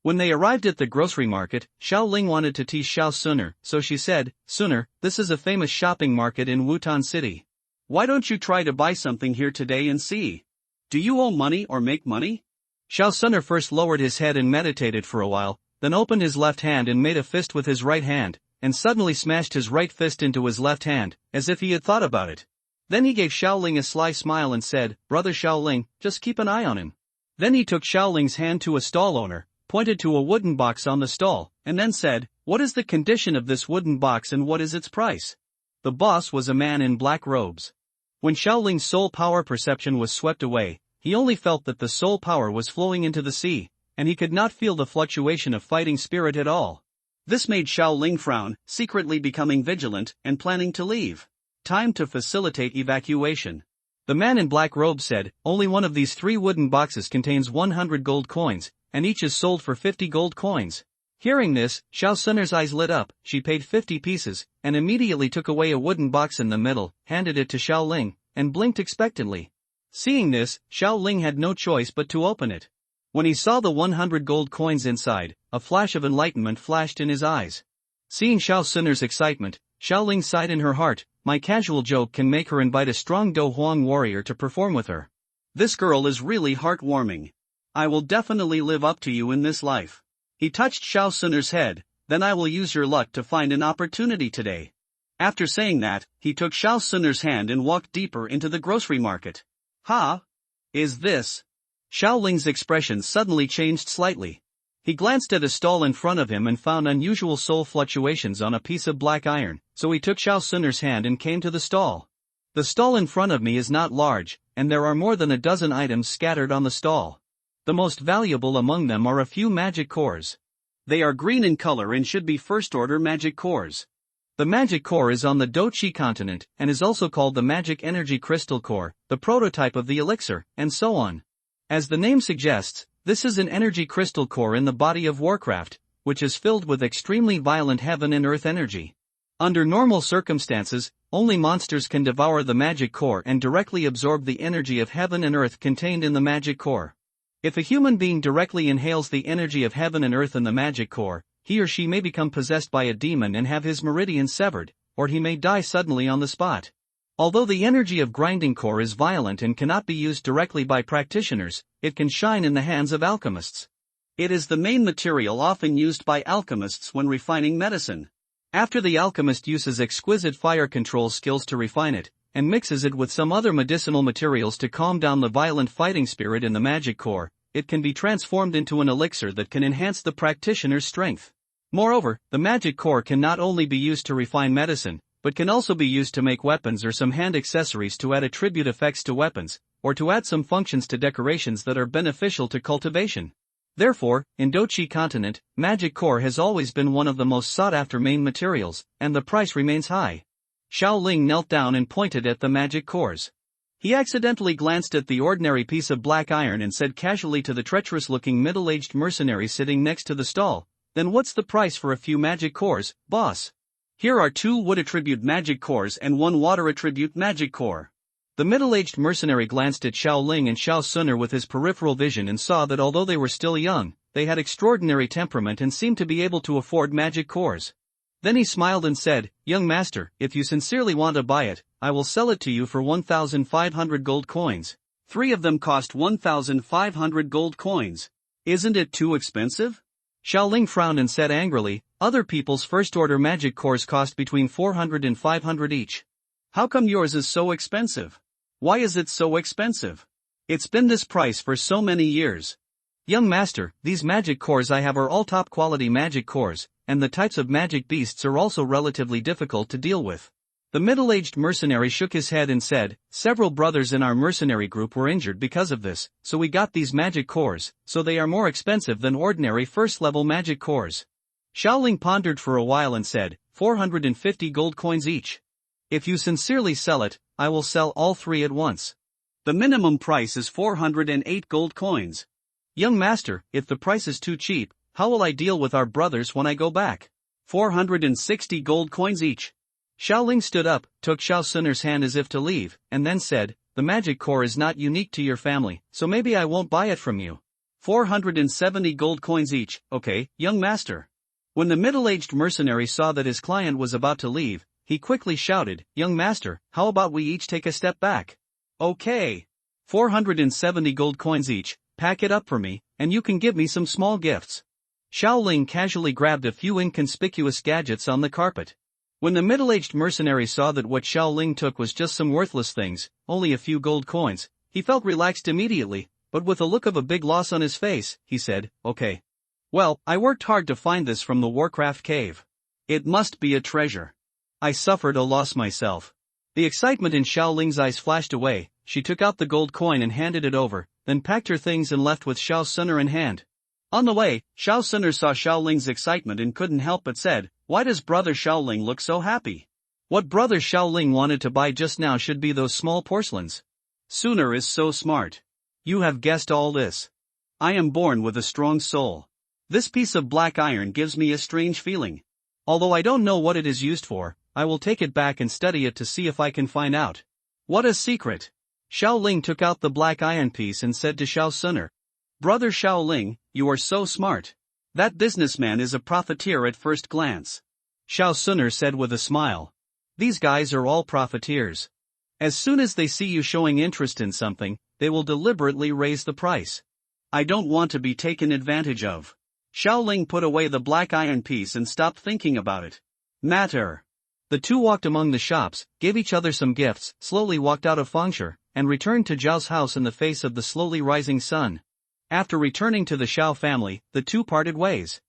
When they arrived at the grocery market, Xiao Ling wanted to tease Xiao Suner, so she said, "Suner, this is a famous shopping market in Wutan City. Why don't you try to buy something here today and see? Do you owe money or make money?" Xiao Suner first lowered his head and meditated for a while, then opened his left hand and made a fist with his right hand, and suddenly smashed his right fist into his left hand, as if he had thought about it. Then he gave Xiao Ling a sly smile and said, "Brother Xiao Ling, just keep an eye on him." Then he took Xiao Ling's hand to a stall owner, pointed to a wooden box on the stall, and then said, "What is the condition of this wooden box and what is its price?" The boss was a man in black robes. When Xiao Ling's soul power perception was swept away, he only felt that the soul power was flowing into the sea, and he could not feel the fluctuation of fighting spirit at all. This made Xiao Ling frown, secretly becoming vigilant and planning to leave. Time to facilitate evacuation. The man in black robe said, "Only one of these 3 wooden boxes contains 100 gold coins, and each is sold for 50 gold coins. Hearing this, Xiao Suner's eyes lit up, she paid 50 pieces, and immediately took away a wooden box in the middle, handed it to Xiao Ling, and blinked expectantly. Seeing this, Xiao Ling had no choice but to open it. When he saw the 100 gold coins inside, a flash of enlightenment flashed in his eyes. Seeing Xiao Suner's excitement, Xiao Ling sighed in her heart, "My casual joke can make her invite a strong Do Huang warrior to perform with her. This girl is really heartwarming. I will definitely live up to you in this life." He touched Xiao Suner's head, "Then I will use your luck to find an opportunity today." After saying that, he took Xiao Suner's hand and walked deeper into the grocery market. "Ha! Is this?" Xiao Ling's expression suddenly changed slightly. He glanced at a stall in front of him and found unusual soul fluctuations on a piece of black iron, so he took Xiao Suner's hand and came to the stall. "The stall in front of me is not large, and there are more than a dozen items scattered on the stall. The most valuable among them are a few magic cores. They are green in color and should be first-order magic cores. The magic core is on the Dochi continent, and is also called the magic energy crystal core, the prototype of the elixir, and so on. As the name suggests, this is an energy crystal core in the body of Warcraft, which is filled with extremely violent heaven and earth energy. Under normal circumstances, only monsters can devour the magic core and directly absorb the energy of heaven and earth contained in the magic core. If a human being directly inhales the energy of heaven and earth in the magic core, he or she may become possessed by a demon and have his meridian severed, or he may die suddenly on the spot. Although the energy of grinding core is violent and cannot be used directly by practitioners, it can shine in the hands of alchemists. It is the main material often used by alchemists when refining medicine. After the alchemist uses exquisite fire control skills to refine it, and mixes it with some other medicinal materials to calm down the violent fighting spirit in the magic core, it can be transformed into an elixir that can enhance the practitioner's strength. Moreover, the magic core can not only be used to refine medicine, but can also be used to make weapons or some hand accessories to add attribute effects to weapons, or to add some functions to decorations that are beneficial to cultivation. Therefore, in Dochi continent, magic core has always been one of the most sought-after main materials, and the price remains high. Xiao Ling knelt down and pointed at the magic cores. He accidentally glanced at the ordinary piece of black iron and said casually to the treacherous-looking middle-aged mercenary sitting next to the stall, "Then what's the price for a few magic cores, boss?" "Here are 2 wood attribute magic cores and 1 water attribute magic core." The middle-aged mercenary glanced at Xiao Ling and Xiao Suner with his peripheral vision and saw that although they were still young, they had extraordinary temperament and seemed to be able to afford magic cores. Then he smiled and said, "Young master, if you sincerely want to buy it, I will sell it to you for 1,500 gold coins. 3 of them cost 1,500 gold coins. Isn't it too expensive?" Xiao Ling frowned and said angrily, "Other people's first-order magic cores cost between 400 and 500 each. How come yours is so expensive? Why is it so expensive? It's been this price for so many years. Young master, these magic cores I have are all top quality magic cores, and the types of magic beasts are also relatively difficult to deal with. The middle-aged mercenary shook his head and said, several brothers in our mercenary group were injured because of this, so we got these magic cores, so they are more expensive than ordinary first-level magic cores. Xiaoling pondered for a while and said, 450 gold coins each. If you sincerely sell it, I will sell all 3 at once. The minimum price is 408 gold coins. Young master, if the price is too cheap, how will I deal with our brothers when I go back? 460 gold coins each. Xiaoling stood up, took Xiao Suner's hand as if to leave, and then said, the magic core is not unique to your family, so maybe I won't buy it from you. 470 gold coins each, okay, young master. When the middle-aged mercenary saw that his client was about to leave, he quickly shouted, young master, how about we each take a step back? Okay. 470 gold coins each. Pack it up for me, and you can give me some small gifts. Xiaoling casually grabbed a few inconspicuous gadgets on the carpet. When the middle-aged mercenary saw that what Xiaoling took was just some worthless things, only a few gold coins, he felt relaxed immediately, but with a look of a big loss on his face, he said, okay. Well, I worked hard to find this from the Warcraft cave. It must be a treasure. I suffered a loss myself. The excitement in Xiaoling's eyes flashed away. She took out the gold coin and handed it over, then packed her things and left with Xiao Suner in hand. On the way, Xiao Suner saw Xiaoling's excitement and couldn't help but said, why does brother Xiaoling look so happy? What brother Xiaoling wanted to buy just now should be those small porcelains. Suner is so smart. You have guessed all this. I am born with a strong soul. This piece of black iron gives me a strange feeling. Although I don't know what it is used for, I will take it back and study it to see if I can find out. What a secret! Xiaoling took out the black iron piece and said to Xiao Suner, brother Xiaoling, you are so smart. That businessman is a profiteer at first glance. Xiao Suner said with a smile. These guys are all profiteers. As soon as they see you showing interest in something, they will deliberately raise the price. I don't want to be taken advantage of. Xiaoling put away the black iron piece and stopped thinking about it. Matter. The two walked among the shops, gave each other some gifts, slowly walked out of Fengshe, and returned to Zhao's house in the face of the slowly rising sun. After returning to the Xiao family, the two parted ways.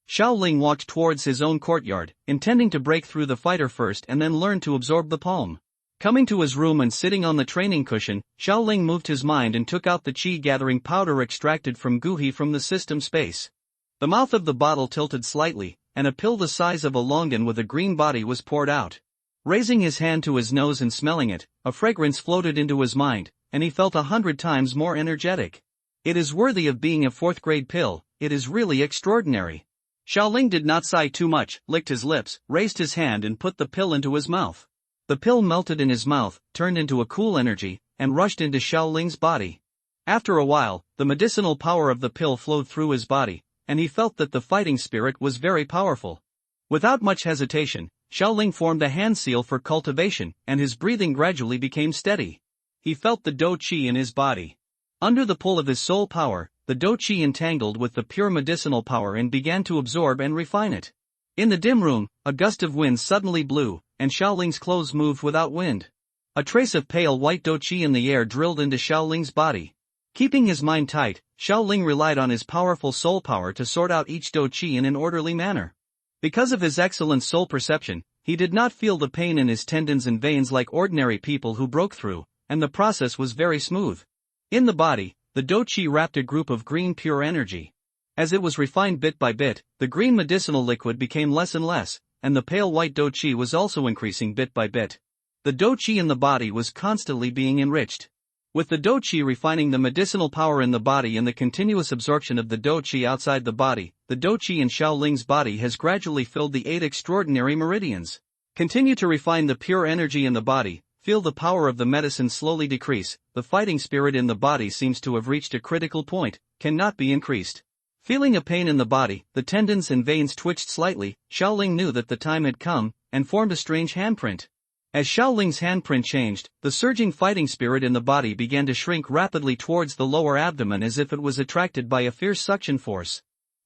Xiaoling walked towards his own courtyard, intending to break through the fighter first and then learn to absorb the palm. Coming to his room and sitting on the training cushion, Xiaoling moved his mind and took out the qi-gathering powder extracted from Guhi from the system space. The mouth of the bottle tilted slightly, and a pill the size of a longan with a green body was poured out. Raising his hand to his nose and smelling it, a fragrance floated into his mind, and he felt 100 times more energetic. It is worthy of being a 4th-grade pill, it is really extraordinary. Xiaoling did not sigh too much, licked his lips, raised his hand and put the pill into his mouth. The pill melted in his mouth, turned into a cool energy, and rushed into Xiaoling's body. After a while, the medicinal power of the pill flowed through his body, and he felt that the fighting spirit was very powerful. Without much hesitation, Xiaoling formed a hand seal for cultivation, and his breathing gradually became steady. He felt the dou qi in his body. Under the pull of his soul power, the dou qi entangled with the pure medicinal power and began to absorb and refine it. In the dim room, a gust of wind suddenly blew, and Xiaoling's clothes moved without wind. A trace of pale white dou qi in the air drilled into Xiaoling's body. Keeping his mind tight, Xiaoling relied on his powerful soul power to sort out each dou qi in an orderly manner. Because of his excellent soul perception, he did not feel the pain in his tendons and veins like ordinary people who broke through, and the process was very smooth. In the body, the dou qi wrapped a group of green pure energy. As it was refined bit by bit, the green medicinal liquid became less and less, and the pale white dou qi was also increasing bit by bit. The dou qi in the body was constantly being enriched. With the dou qi refining the medicinal power in the body and the continuous absorption of the dou qi outside the body, the dou qi in Xiaoling's body has gradually filled the 8 extraordinary meridians. Continue to refine the pure energy in the body, feel the power of the medicine slowly decrease, the fighting spirit in the body seems to have reached a critical point, cannot be increased. Feeling a pain in the body, the tendons and veins twitched slightly, Xiaoling knew that the time had come, and formed a strange handprint. As Xiaoling's handprint changed, the surging fighting spirit in the body began to shrink rapidly towards the lower abdomen as if it was attracted by a fierce suction force.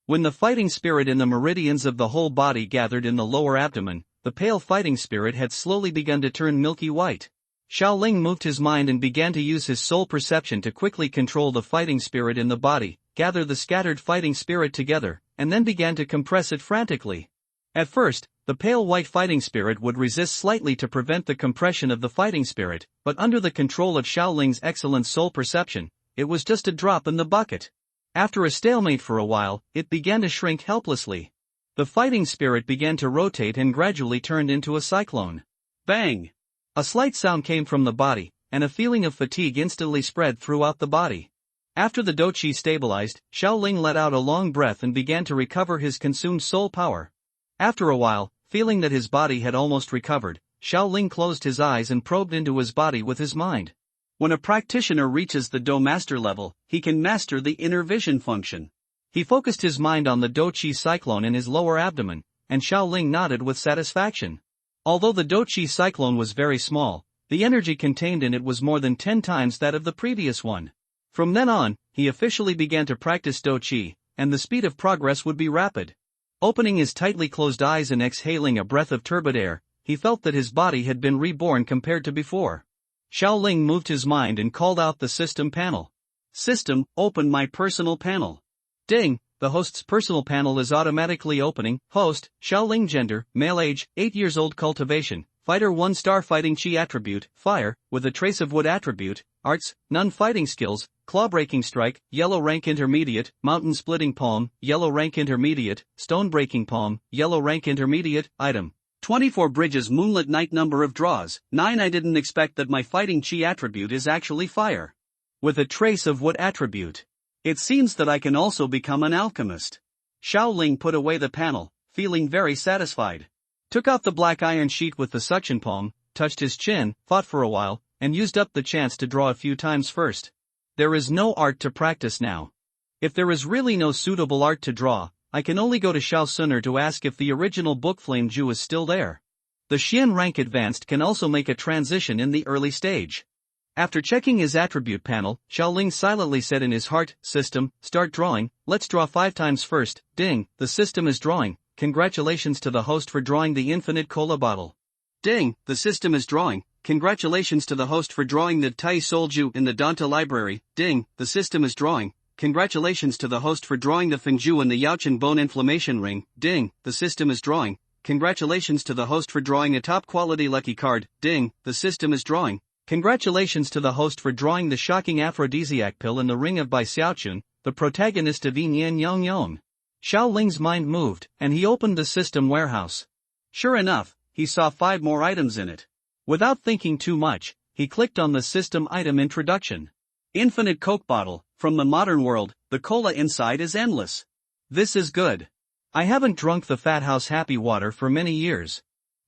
When the fighting spirit in the meridians of the whole body gathered in the lower abdomen, the pale fighting spirit had slowly begun to turn milky white. Xiaoling moved his mind and began to use his soul perception to quickly control the fighting spirit in the body, gather the scattered fighting spirit together, and then began to compress it frantically. At first, the pale white fighting spirit would resist slightly to prevent the compression of the fighting spirit, but under the control of Xiaoling's excellent soul perception, it was just a drop in the bucket. After a stalemate for a while, it began to shrink helplessly. The fighting spirit began to rotate and gradually turned into a cyclone. Bang! A slight sound came from the body, and a feeling of fatigue instantly spread throughout the body. After the douqi stabilized, Xiaoling let out a long breath and began to recover his consumed soul power. After a while, feeling that his body had almost recovered, Xiaoling closed his eyes and probed into his body with his mind. When a practitioner reaches the Do Master level, he can master the inner vision function. He focused his mind on the douqi cyclone in his lower abdomen, and Xiaoling nodded with satisfaction. Although the douqi cyclone was very small, the energy contained in it was more than 10 times that of the previous one. From then on, he officially began to practice douqi, and the speed of progress would be rapid. Opening his tightly closed eyes and exhaling a breath of turbid air, he felt that his body had been reborn compared to before. Xiaoling moved his mind and called out the system panel. System, open my personal panel. Ding, the host's personal panel is automatically opening. Host, Xiaoling gender, male age, 8 years old cultivation, fighter 1-star fighting chi attribute, fire, with a trace of wood attribute, arts, none fighting skills, claw-breaking strike, yellow rank intermediate, mountain splitting palm, yellow rank intermediate, stone breaking palm, yellow rank intermediate, item. 24 bridges moonlit night number of draws, 9 I didn't expect that my fighting chi attribute is actually fire. With a trace of wood attribute. It seems that I can also become an alchemist. Xiaoling put away the panel, feeling very satisfied. Took out the black iron sheet with the suction palm, touched his chin, thought for a while, and used up the chance to draw a few times first. There is no art to practice now. If there is really no suitable art to draw, I can only go to Xiao Suner to ask if the original book Flame Ju is still there. The Xian rank advanced can also make a transition in the early stage. After checking his attribute panel, Xiaoling silently said in his heart, System, start drawing, let's draw 5 times first. Ding, the system is drawing, congratulations to the host for drawing the infinite cola bottle. Ding, the system is drawing, congratulations to the host for drawing the Tai Solju in the Danta library. Ding, the system is drawing, congratulations to the host for drawing the Fengju and the Yaochen bone inflammation ring. Ding, the system is drawing, congratulations to the host for drawing a top quality lucky card. Ding, the system is drawing, congratulations to the host for drawing the shocking aphrodisiac pill in the ring of Bai Xiaochun, the protagonist of Yin Yan Yang Yong. Xiaoling's mind moved, and he opened the system warehouse. Sure enough, he saw 5 more items in it. Without thinking too much, he clicked on the system item introduction. Infinite Coke bottle, from the modern world, the cola inside is endless. This is good. I haven't drunk the Fat House Happy Water for many years.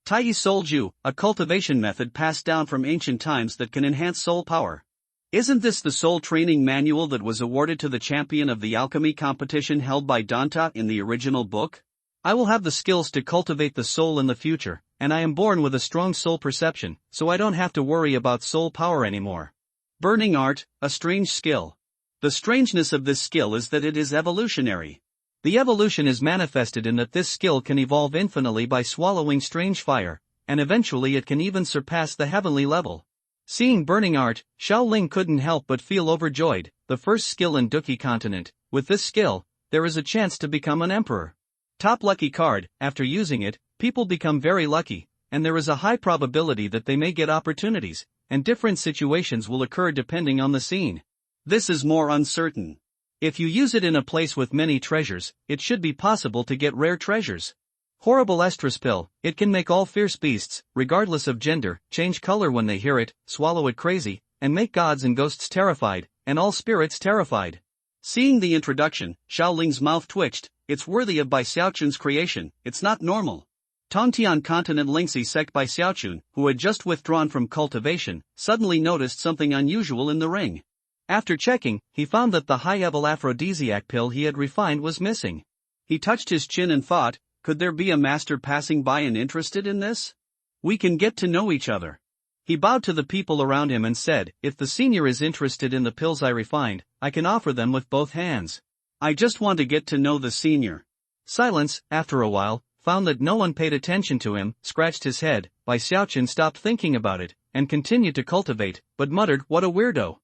Tai Solju, a cultivation method passed down from ancient times that can enhance soul power. Isn't this the soul training manual that was awarded to the champion of the alchemy competition held by Danta in the original book? I will have the skills to cultivate the soul in the future, and I am born with a strong soul perception, so I don't have to worry about soul power anymore. Burning art, a strange skill. The strangeness of this skill is that it is evolutionary. The evolution is manifested in that this skill can evolve infinitely by swallowing strange fire, and eventually it can even surpass the heavenly level. Seeing burning art, Xiaoling couldn't help but feel overjoyed. The first skill in Duqi continent. With this skill, there is a chance to become an emperor. Top lucky card, after using it, people become very lucky, and there is a high probability that they may get opportunities, and different situations will occur depending on the scene. This is more uncertain. If you use it in a place with many treasures, it should be possible to get rare treasures. Horrible estrus pill, it can make all fierce beasts, regardless of gender, change color when they hear it, swallow it crazy, and make gods and ghosts terrified, and all spirits terrified. Seeing the introduction, Xiaoling's mouth twitched. It's worthy of Bai Xiaochun's creation, it's not normal. Tongtian continent Lingxi sect Bai Xiaochun, who had just withdrawn from cultivation, suddenly noticed something unusual in the ring. After checking, he found that the high-level aphrodisiac pill he had refined was missing. He touched his chin and thought, could there be a master passing by and interested in this? We can get to know each other. He bowed to the people around him and said, if the senior is interested in the pills I refined, I can offer them with both hands. I just want to get to know the senior. Silence, after a while, found that no one paid attention to him, scratched his head. Bai Xiaochen stopped thinking about it, and continued to cultivate, but muttered, "What a weirdo."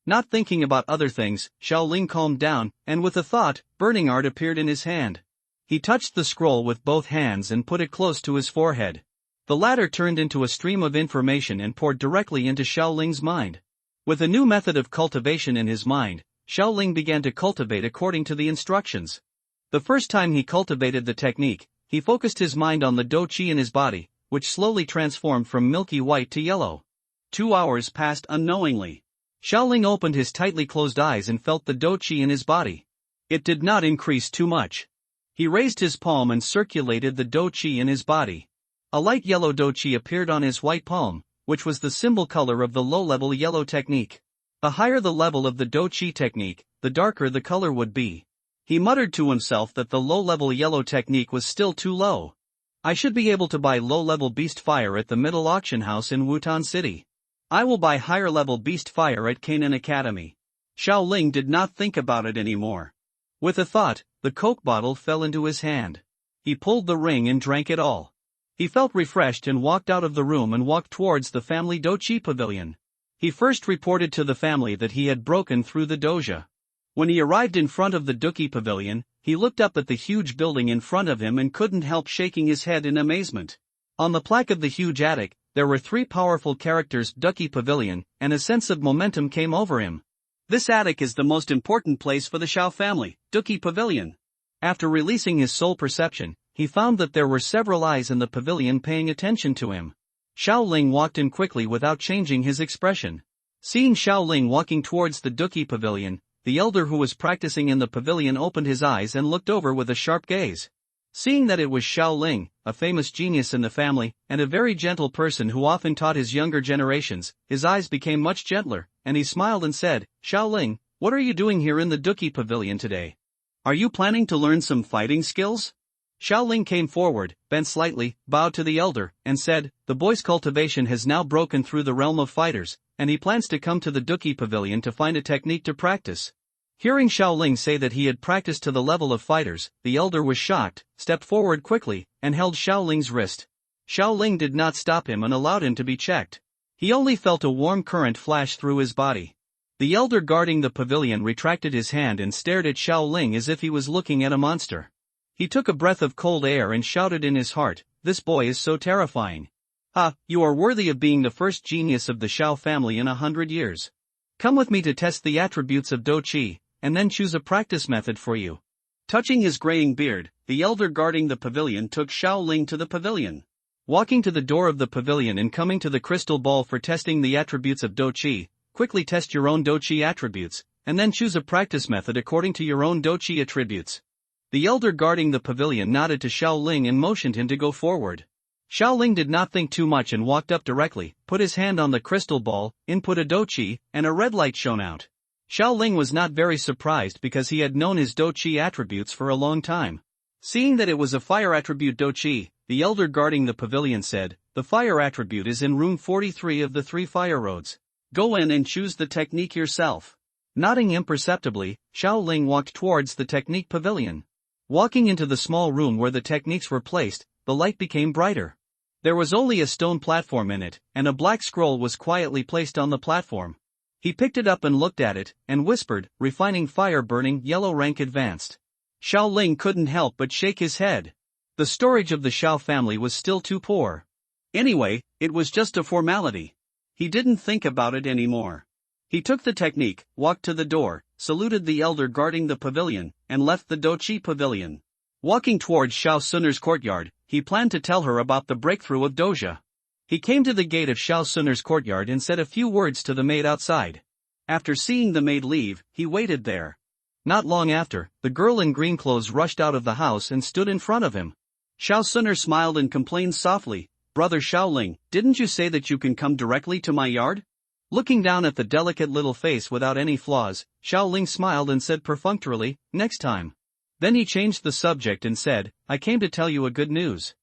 Not thinking about other things, Xiaoling calmed down, and with a thought, burning art appeared in his hand. He touched the scroll with both hands and put it close to his forehead. The latter turned into a stream of information and poured directly into Xiaoling's mind. With a new method of cultivation in his mind, Xiaoling began to cultivate according to the instructions. The first time he cultivated the technique, he focused his mind on the dou qi in his body, which slowly transformed from milky white to yellow. 2 hours passed unknowingly. Xiaoling opened his tightly closed eyes and felt the dou qi in his body. It did not increase too much. He raised his palm and circulated the dou qi in his body. A light yellow dou qi appeared on his white palm, which was the symbol color of the low-level yellow technique. The higher the level of the dou qi technique, the darker the color would be. He muttered to himself that the low-level yellow technique was still too low. I should be able to buy low-level beast fire at the middle auction house in Wutan City. I will buy higher-level beast fire at Canaan Academy. Xiaoling did not think about it anymore. With a thought, the Coke bottle fell into his hand. He pulled the ring and drank it all. He felt refreshed and walked out of the room and walked towards the family Douqi pavilion. He first reported to the family that he had broken through the doja. When he arrived in front of the Douqi pavilion, he looked up at the huge building in front of him and couldn't help shaking his head in amazement. On the plaque of the huge attic, there were 3 powerful characters Douqi pavilion, and a sense of momentum came over him. This attic is the most important place for the Xiao family, Douqi pavilion. After releasing his soul perception, he found that there were several eyes in the pavilion paying attention to him. Xiaoling walked in quickly without changing his expression. Seeing Xiaoling walking towards the Douqi pavilion, the elder who was practicing in the pavilion opened his eyes and looked over with a sharp gaze. Seeing that it was Xiaoling, a famous genius in the family, and a very gentle person who often taught his younger generations, his eyes became much gentler, and he smiled and said, "Xiaoling, what are you doing here in the Douqi pavilion today? Are you planning to learn some fighting skills?" Xiaoling came forward, bent slightly, bowed to the elder, and said, "The boy's cultivation has now broken through the realm of fighters, and he plans to come to the Douqi pavilion to find a technique to practice." Hearing Xiaoling say that he had practiced to the level of fighters, the elder was shocked, stepped forward quickly, and held Xiaoling's wrist. Xiaoling did not stop him and allowed him to be checked. He only felt a warm current flash through his body. The elder guarding the pavilion retracted his hand and stared at Xiaoling as if he was looking at a monster. He took a breath of cold air and shouted in his heart, "This boy is so terrifying. Ah, you are worthy of being the first genius of the Xiao family in 100 years. Come with me to test the attributes of Dou Qi, and then choose a practice method for you." Touching his graying beard, the elder guarding the pavilion took Xiaoling to the pavilion. Walking to the door of the pavilion and coming to the crystal ball for testing the attributes of Dou Qi, quickly test your own Dou Qi attributes, and then choose a practice method according to your own Dou Qi attributes. The elder guarding the pavilion nodded to Xiaoling and motioned him to go forward. Xiaoling did not think too much and walked up directly, put his hand on the crystal ball, input a Dou Qi, and a red light shone out. Xiaoling was not very surprised because he had known his Dou Qi attributes for a long time. Seeing that it was a fire attribute Dou Qi, the elder guarding the pavilion said, "The fire attribute is in room 43 of the 3 fire roads. Go in and choose the technique yourself." Nodding imperceptibly, Xiaoling walked towards the technique pavilion. Walking into the small room where the techniques were placed, the light became brighter. There was only a stone platform in it, and a black scroll was quietly placed on the platform. He picked it up and looked at it, and whispered, "Refining fire burning yellow rank advanced." Xiaoling couldn't help but shake his head. The storage of the Xiao family was still too poor. Anyway, it was just a formality. He didn't think about it anymore. He took the technique, walked to the door, saluted the elder guarding the pavilion, and left the Douqi pavilion. Walking towards Xiao Sunner's courtyard, he planned to tell her about the breakthrough of Doja. He came to the gate of Xiao Sunner's courtyard and said a few words to the maid outside. After seeing the maid leave, he waited there. Not long after, the girl in green clothes rushed out of the house and stood in front of him. Xiao Sunner smiled and complained softly, "Brother Xiaoling, didn't you say that you can come directly to my yard?" Looking down at the delicate little face without any flaws, Xiaoling smiled and said perfunctorily, "Next time." Then he changed the subject and said, "I came to tell you a good news.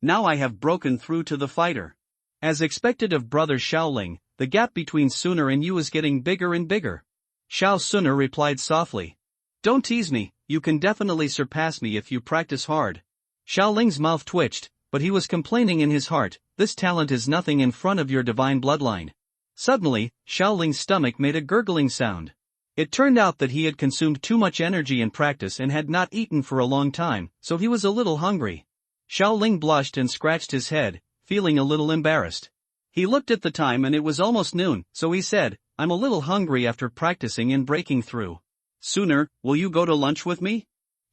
Now I have broken through to the fighter." As expected of brother Xiaoling, the gap between Sunner and you is getting bigger and bigger. Xiao Sunner replied softly, "Don't tease me, you can definitely surpass me if you practice hard." Xiaoling's mouth twitched, but he was complaining in his heart, this talent is nothing in front of your divine bloodline. Suddenly, Xiaoling's stomach made a gurgling sound. It turned out that he had consumed too much energy in practice and had not eaten for a long time, so he was a little hungry. Xiaoling blushed and scratched his head, feeling a little embarrassed. He looked at the time and it was almost noon, so he said, I'm a little hungry after practicing and breaking through. Sooner, will you go to lunch with me?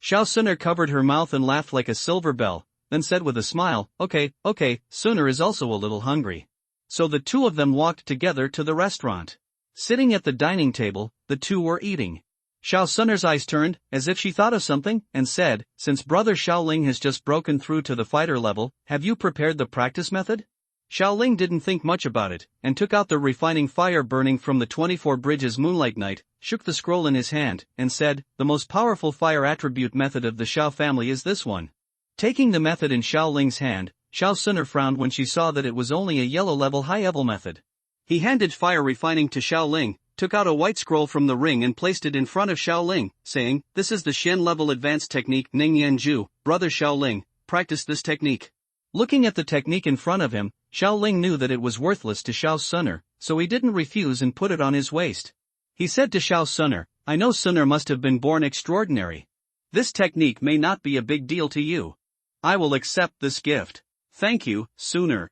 Xiao Suner covered her mouth and laughed like a silver bell, then said with a smile, okay, Sooner is also a little hungry. So the two of them walked together to the restaurant. Sitting at the dining table, the two were eating. Xiao Suner's eyes turned, as if she thought of something, and said, since brother Xiaoling has just broken through to the fighter level, have you prepared the practice method? Xiaoling didn't think much about it, and took out the refining fire burning from the 24 Bridges Moonlight Night, shook the scroll in his hand, and said, the most powerful fire attribute method of the Xiao family is this one. Taking the method in Xiaoling's hand, Xiao Suner frowned when she saw that it was only a yellow-level high-level method. He handed fire refining to Xiaoling, took out a white scroll from the ring and placed it in front of Xiaoling, saying, this is the Shen-level advanced technique Ning Yan Ju, brother Xiaoling, practice this technique. Looking at the technique in front of him, Xiaoling knew that it was worthless to Xiao Suner, so he didn't refuse and put it on his waist. He said to Xiao Suner, I know Suner must have been born extraordinary. This technique may not be a big deal to you. I will accept this gift. Thank you, Suner.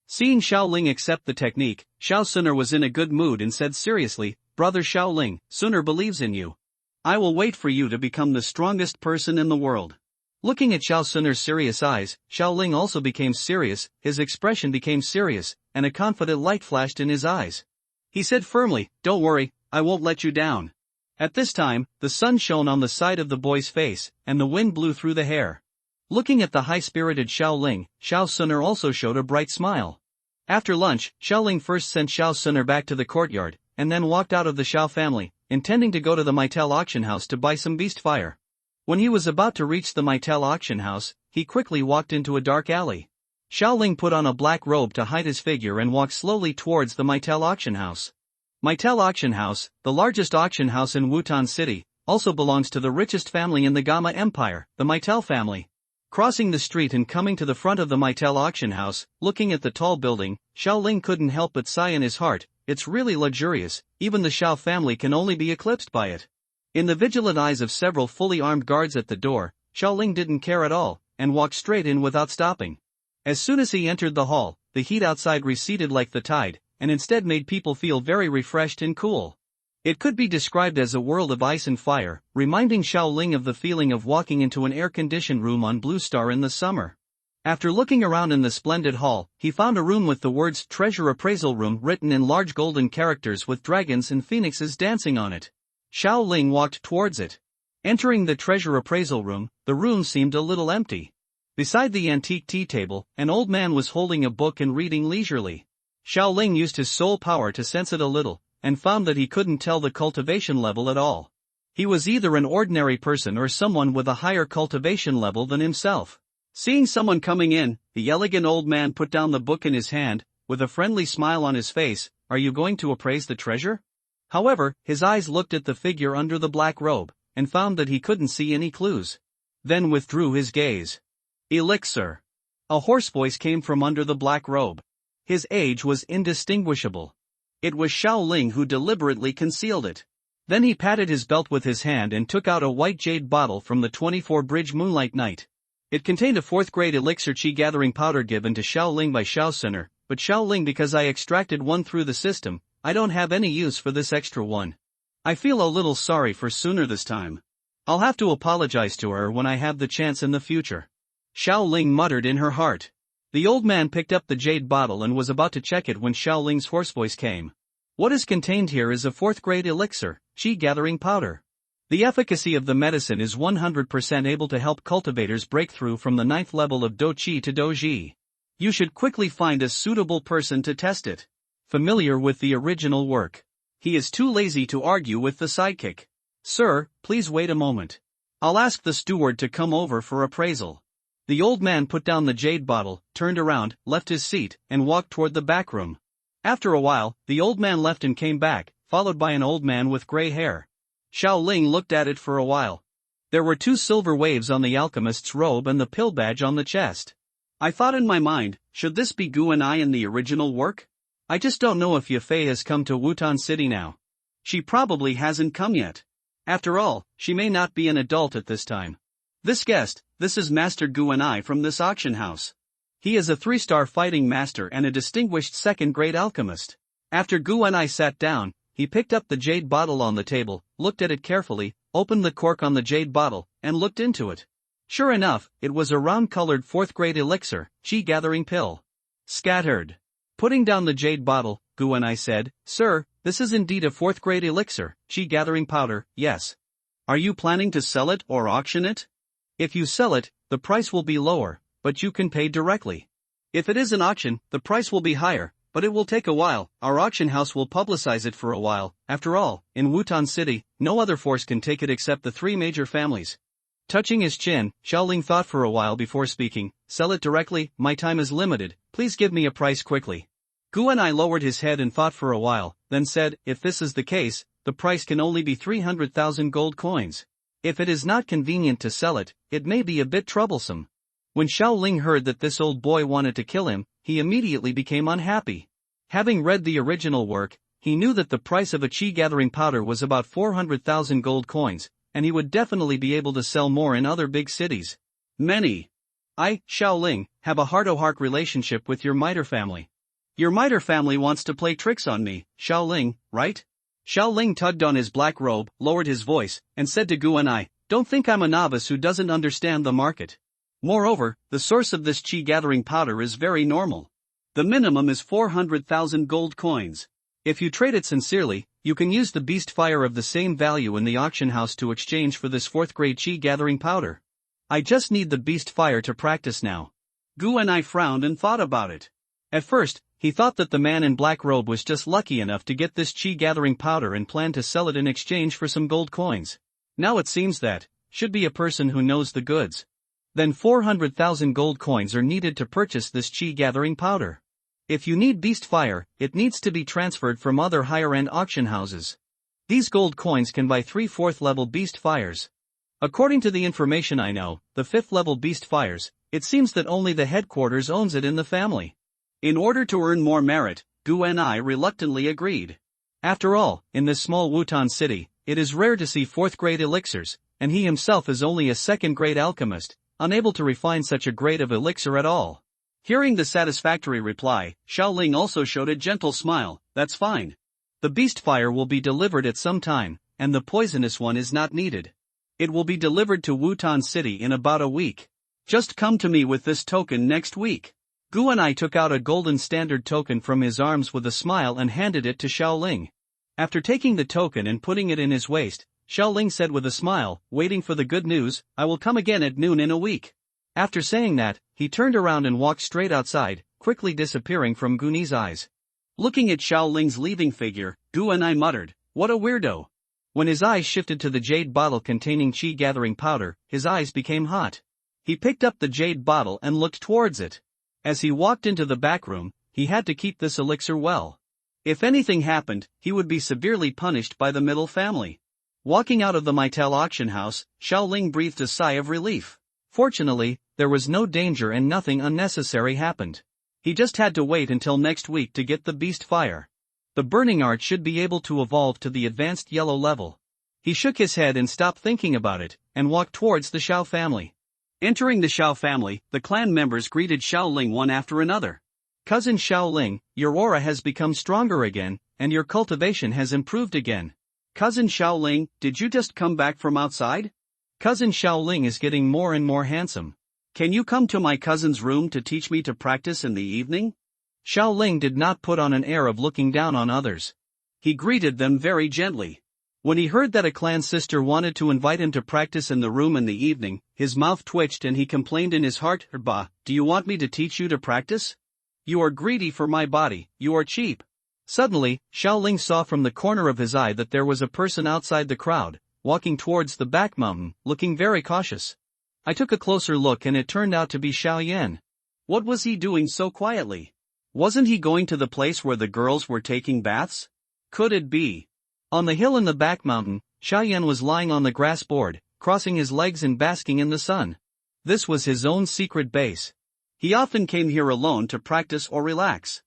Seeing Xiaoling accept the technique, Xiao Suner was in a good mood and said seriously, brother Xiaoling, Suner believes in you. I will wait for you to become the strongest person in the world. Looking at Xiao Suner's serious eyes, Xiaoling also became serious, his expression became serious, and a confident light flashed in his eyes. He said firmly, don't worry, I won't let you down. At this time, the sun shone on the side of the boy's face, and the wind blew through the hair. Looking at the high-spirited Xiaoling, Xiao Suner also showed a bright smile. After lunch, Xiaoling first sent Xiao Suner back to the courtyard, and then walked out of the Xiao family, intending to go to the Maitel auction house to buy some beast fire. When he was about to reach the Maitel auction house, he quickly walked into a dark alley. Xiaoling put on a black robe to hide his figure and walked slowly towards the Maitel auction house. Maitel auction house, the largest auction house in Wutan City, also belongs to the richest family in the Gamma Empire, the Maitel family. Crossing the street and coming to the front of the Maitel auction house, looking at the tall building, Xiaoling couldn't help but sigh in his heart, it's really luxurious, even the Xiao family can only be eclipsed by it. In the vigilant eyes of several fully armed guards at the door, Xiaoling didn't care at all, and walked straight in without stopping. As soon as he entered the hall, the heat outside receded like the tide, and instead made people feel very refreshed and cool. It could be described as a world of ice and fire, reminding Xiaoling of the feeling of walking into an air-conditioned room on Blue Star in the summer. After looking around in the splendid hall, he found a room with the words Treasure Appraisal Room written in large golden characters with dragons and phoenixes dancing on it. Xiaoling walked towards it. Entering the Treasure Appraisal Room, the room seemed a little empty. Beside the antique tea table, an old man was holding a book and reading leisurely. Xiaoling used his soul power to sense it a little, and found that he couldn't tell the cultivation level at all. He was either an ordinary person or someone with a higher cultivation level than himself. Seeing someone coming in, the elegant old man put down the book in his hand, with a friendly smile on his face, are you going to appraise the treasure? However, his eyes looked at the figure under the black robe, and found that he couldn't see any clues. Then withdrew his gaze. Elixir. A hoarse voice came from under the black robe. His age was indistinguishable. It was Xiaoling who deliberately concealed it. Then he patted his belt with his hand and took out a white jade bottle from the 24 Bridge Moonlight Night. It contained a 4th grade elixir chi gathering powder given to Xiaoling by Xiao Suner, but Xiaoling, because I extracted one through the system, I don't have any use for this extra one. I feel a little sorry for Suner this time. I'll have to apologize to her when I have the chance in the future. Xiaoling muttered in her heart. The old man picked up the jade bottle and was about to check it when Xiaoling's hoarse voice came. What is contained here is a 4th grade elixir, chi gathering powder. The efficacy of the medicine is 100% able to help cultivators break through from the 9th level of Do Chi to Do Ji. You should quickly find a suitable person to test it. Familiar with the original work. He is too lazy to argue with the sidekick. Sir, please wait a moment. I'll ask the steward to come over for appraisal. The old man put down the jade bottle, turned around, left his seat, and walked toward the back room. After a while, the old man left and came back, followed by an old man with gray hair. Xiaoling looked at it for a while. There were 2 silver waves on the alchemist's robe and the pill badge on the chest. I thought in my mind, should this be Gu and I in the original work? I just don't know if Yafei has come to Wutan City now. She probably hasn't come yet. After all, she may not be an adult at this time. This is Master Gu and I from this auction house. He is a 3-star fighting master and a distinguished second-grade alchemist. After Gu and I sat down, he picked up the jade bottle on the table, looked at it carefully, opened the cork on the jade bottle, and looked into it. Sure enough, it was a round-colored 4th-grade elixir, chi-gathering pill. Scattered. Putting down the jade bottle, Gu and I said, "Sir, this is indeed a 4th-grade elixir, chi-gathering powder, yes. Are you planning to sell it or auction it? If you sell it, the price will be lower, but you can pay directly. If it is an auction, the price will be higher, but it will take a while. Our auction house will publicize it for a while. After all, in Wutan City, no other force can take it except the 3 major families." Touching his chin, Xiaoling thought for a while before speaking. "Sell it directly, my time is limited, please give me a price quickly." Gu and I lowered his head and thought for a while, then said, "If this is the case, the price can only be 300,000 gold coins. If it is not convenient to sell it, it may be a bit troublesome." When Xiaoling heard that this old boy wanted to kill him, he immediately became unhappy. Having read the original work, he knew that the price of a chi-gathering powder was about 400,000 gold coins, and he would definitely be able to sell more in other big cities. I, Xiaoling, have a heart-to-heart relationship with your Miter family. Your Miter family wants to play tricks on me, Xiaoling, right? Xiaoling tugged on his black robe, lowered his voice, and said to Gu and I, "Don't think I'm a novice who doesn't understand the market. Moreover, the source of this chi-gathering powder is very normal. The minimum is 400,000 gold coins. If you trade it sincerely, you can use the beast fire of the same value in the auction house to exchange for this 4th-grade chi-gathering powder. I just need the beast fire to practice now." Gu and I frowned and thought about it. At first, he thought that the man in black robe was just lucky enough to get this chi-gathering powder and planned to sell it in exchange for some gold coins. Now it seems that, should be a person who knows the goods. Then 400,000 gold coins are needed to purchase this chi-gathering powder. If you need beast fire, it needs to be transferred from other higher-end auction houses. These gold coins can buy 3 4th-level beast fires. According to the information I know, the 5th-level beast fires, it seems that only the headquarters owns it in the family. In order to earn more merit, Gu and I reluctantly agreed. After all, in this small Wutan city, it is rare to see 4th-grade elixirs, and he himself is only a 2nd-grade alchemist, unable to refine such a grade of elixir at all. Hearing the satisfactory reply, Xiaoling also showed a gentle smile. "That's fine. The beast fire will be delivered at some time, and the poisonous one is not needed. It will be delivered to Wutan City in about a week. Just come to me with this token next week." Gu and I took out a golden standard token from his arms with a smile and handed it to Xiaoling. After taking the token and putting it in his waist, Xiaoling said with a smile, waiting for the good news, "I will come again at noon in a week." After saying that, he turned around and walked straight outside, quickly disappearing from Guni's eyes. Looking at Xiaoling's leaving figure, Gu and I muttered, "What a weirdo." When his eyes shifted to the jade bottle containing chi-gathering powder, his eyes became hot. He picked up the jade bottle and looked towards it. As he walked into the back room, he had to keep this elixir well. If anything happened, he would be severely punished by the middle family. Walking out of the Mitel auction house, Xiaoling breathed a sigh of relief. Fortunately, there was no danger and nothing unnecessary happened. He just had to wait until next week to get the beast fire. The burning art should be able to evolve to the advanced yellow level. He shook his head and stopped thinking about it, and walked towards the Xiao family. Entering the Xiao family, the clan members greeted Xiaoling one after another. "Cousin Xiaoling, your aura has become stronger again, and your cultivation has improved again. Cousin Xiaoling, did you just come back from outside? Cousin Xiaoling is getting more and more handsome. Can you come to my cousin's room to teach me to practice in the evening?" Xiaoling did not put on an air of looking down on others. He greeted them very gently. When he heard that a clan sister wanted to invite him to practice in the room in the evening, his mouth twitched and he complained in his heart, "Bah, do you want me to teach you to practice? You are greedy for my body, you are cheap." Suddenly, Xiaoling saw from the corner of his eye that there was a person outside the crowd, walking towards the back mountain, looking very cautious. I took a closer look and it turned out to be Xiaoyan. What was he doing so quietly? Wasn't he going to the place where the girls were taking baths? Could it be? On the hill in the back mountain, Xiaoyan was lying on the grass board, crossing his legs and basking in the sun. This was his own secret base. He often came here alone to practice or relax.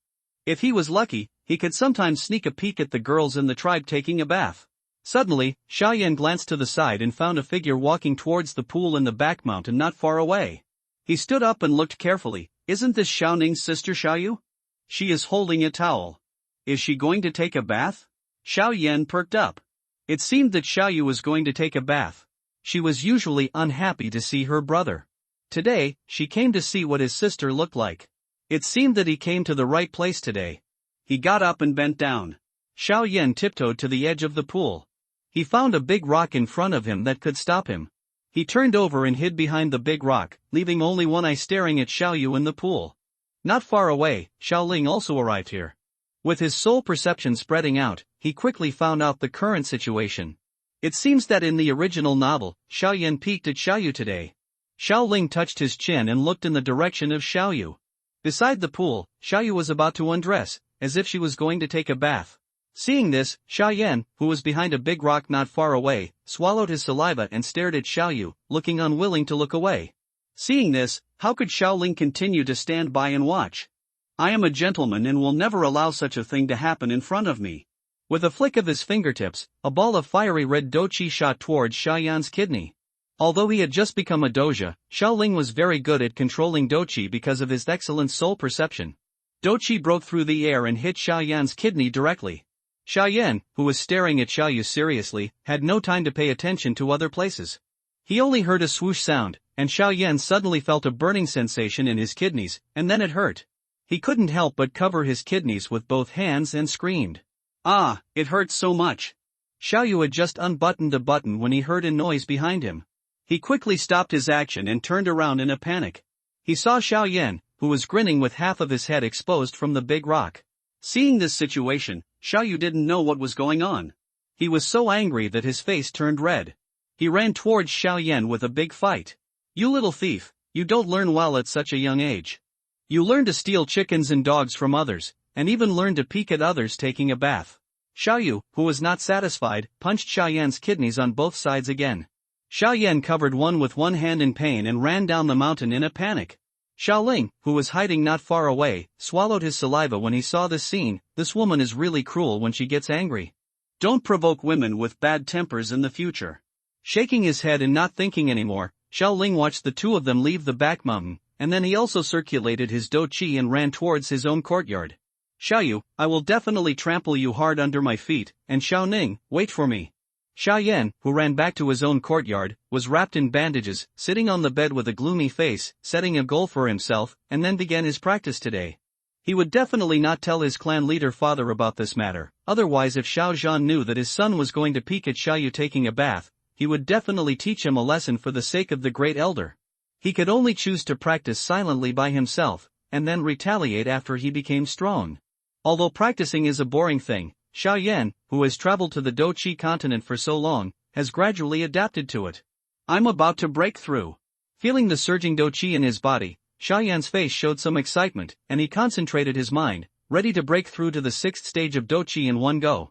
If he was lucky, he could sometimes sneak a peek at the girls in the tribe taking a bath. Suddenly, Xiaoyan glanced to the side and found a figure walking towards the pool in the back mountain not far away. He stood up and looked carefully. Isn't this Xiaoning's sister Xiaoyu? She is holding a towel. Is she going to take a bath? Xiaoyan perked up. It seemed that Xiaoyu was going to take a bath. She was usually unhappy to see her brother. Today, she came to see what his sister looked like. It seemed that he came to the right place today. He got up and bent down. Xiaoyan tiptoed to the edge of the pool. He found a big rock in front of him that could stop him. He turned over and hid behind the big rock, leaving only one eye staring at Xiaoyu in the pool. Not far away, Xiaoling also arrived here. With his soul perception spreading out, he quickly found out the current situation. It seems that in the original novel, Xiaoyan peeked at Xiaoyu today. Xiaoling touched his chin and looked in the direction of Xiaoyu. Beside the pool, Xiaoyu was about to undress, as if she was going to take a bath. Seeing this, Xiaoyan, who was behind a big rock not far away, swallowed his saliva and stared at Xiaoyu, looking unwilling to look away. Seeing this, how could Xiaoling continue to stand by and watch? I am a gentleman and will never allow such a thing to happen in front of me. With a flick of his fingertips, a ball of fiery red doqi shot towards Xiaoyan's kidney. Although he had just become a doja, Xiaoling was very good at controlling doqi because of his excellent soul perception. Doqi broke through the air and hit Xiaoyan's kidney directly. Xiaoyan, who was staring at Xiaoyu seriously, had no time to pay attention to other places. He only heard a swoosh sound, and Xiaoyan suddenly felt a burning sensation in his kidneys, and then it hurt. He couldn't help but cover his kidneys with both hands and screamed. Ah, it hurts so much. Xiaoyu had just unbuttoned a button when he heard a noise behind him. He quickly stopped his action and turned around in a panic. He saw Xiaoyan, who was grinning with half of his head exposed from the big rock. Seeing this situation, Xiaoyu didn't know what was going on. He was so angry that his face turned red. He ran towards Xiaoyan with a big fight. You little thief, you don't learn well at such a young age. You learn to steal chickens and dogs from others, and even learn to peek at others taking a bath. Xiaoyu, who was not satisfied, punched Xiaoyan's kidneys on both sides again. Xiaoyan covered one with one hand in pain and ran down the mountain in a panic. Xiaoling, who was hiding not far away, swallowed his saliva when he saw this scene. This woman is really cruel when she gets angry. Don't provoke women with bad tempers in the future. Shaking his head and not thinking anymore, Xiaoling watched the two of them leave the back mountain, and then he also circulated his doqi and ran towards his own courtyard. Xiaoyu, I will definitely trample you hard under my feet, and Xiaoning, wait for me. Xiaoyan, who ran back to his own courtyard, was wrapped in bandages, sitting on the bed with a gloomy face, setting a goal for himself, and then began his practice today. He would definitely not tell his clan leader father about this matter, otherwise if Xiao Zhan knew that his son was going to peek at Xiaoyu taking a bath, he would definitely teach him a lesson for the sake of the great elder. He could only choose to practice silently by himself, and then retaliate after he became strong. Although practicing is a boring thing, Xiaoyan, who has traveled to the doqi continent for so long, has gradually adapted to it. I'm about to break through. Feeling the surging doqi in his body, Xiaoyan's face showed some excitement, and he concentrated his mind, ready to break through to the 6th stage of doqi in one go.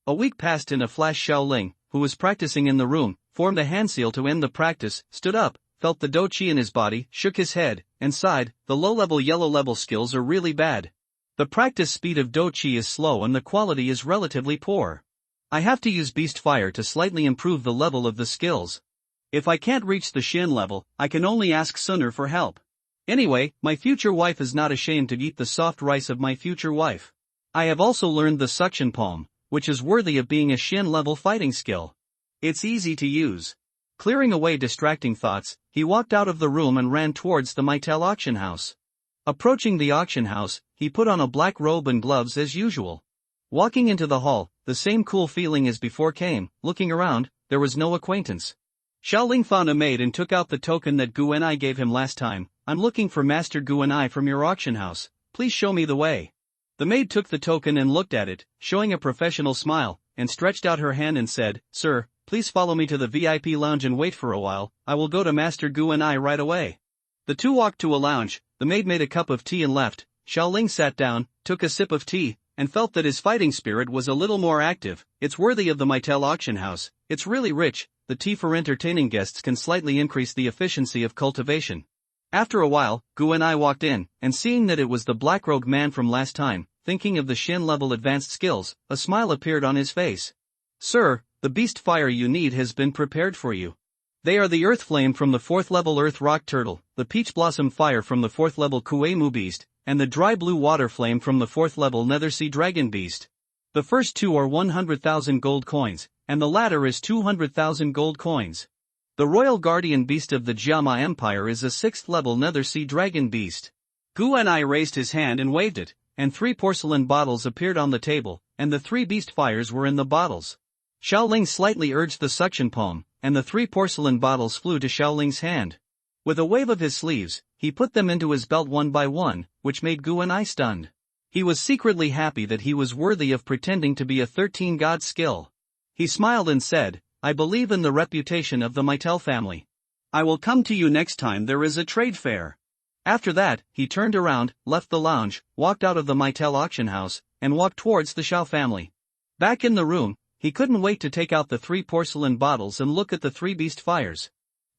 A week passed in a flash. Xiaoling, who was practicing in the room, formed a hand seal to end the practice, stood up, felt the doqi in his body, shook his head, and sighed. The low-level yellow-level skills are really bad. The practice speed of doqi is slow and the quality is relatively poor. I have to use beast fire to slightly improve the level of the skills. If I can't reach the Shin level, I can only ask Sunner for help. Anyway, my future wife is not ashamed to eat the soft rice of my future wife. I have also learned the suction palm, which is worthy of being a Shin level fighting skill. It's easy to use. Clearing away distracting thoughts, he walked out of the room and ran towards the Mytel auction house. Approaching the auction house, he put on a black robe and gloves as usual. Walking into the hall, the same cool feeling as before came. Looking around, there was no acquaintance. Xiaoling found a maid and took out the token that Gu and I gave him last time. I'm looking for Master Gu and I from your auction house. Please show me the way. The maid took the token and looked at it, showing a professional smile, and stretched out her hand and said, Sir, please follow me to the VIP lounge and wait for a while. I will go to Master Gu and I right away. The two walked to a lounge. The maid made a cup of tea and left. Xiaoling sat down, took a sip of tea, and felt that his fighting spirit was a little more active. It's worthy of the Mytel auction house. It's really rich. the tea for entertaining guests can slightly increase the efficiency of cultivation. After a while, Gu and I walked in, and seeing that it was the black rogue man from last time, thinking of the Shin level advanced skills, a smile appeared on his face. Sir, the beast fire you need has been prepared for you. They are the earth flame from the 4th level earth rock turtle, the peach blossom fire from the 4th level Kuei-mu beast, and the dry blue water flame from the 4th level nether sea dragon beast. The first two are 100,000 gold coins, and the latter is 200,000 gold coins. The royal guardian beast of the Jiama Empire is a 6th level nether sea dragon beast. Gu and I raised his hand and waved it, and 3 porcelain bottles appeared on the table, and the 3 beast fires were in the bottles. Xiaoling slightly urged the suction palm, and the 3 porcelain bottles flew to Xiaoling's hand. With a wave of his sleeves, he put them into his belt one by one, which made Gu and I stunned. He was secretly happy that he was worthy of pretending to be a 13-god skill. He smiled and said, I believe in the reputation of the Meitel family. I will come to you next time there is a trade fair. After that, he turned around, left the lounge, walked out of the Meitel auction house, and walked towards the Xiao family. Back in the room, he couldn't wait to take out the 3 porcelain bottles and look at the 3 beast fires.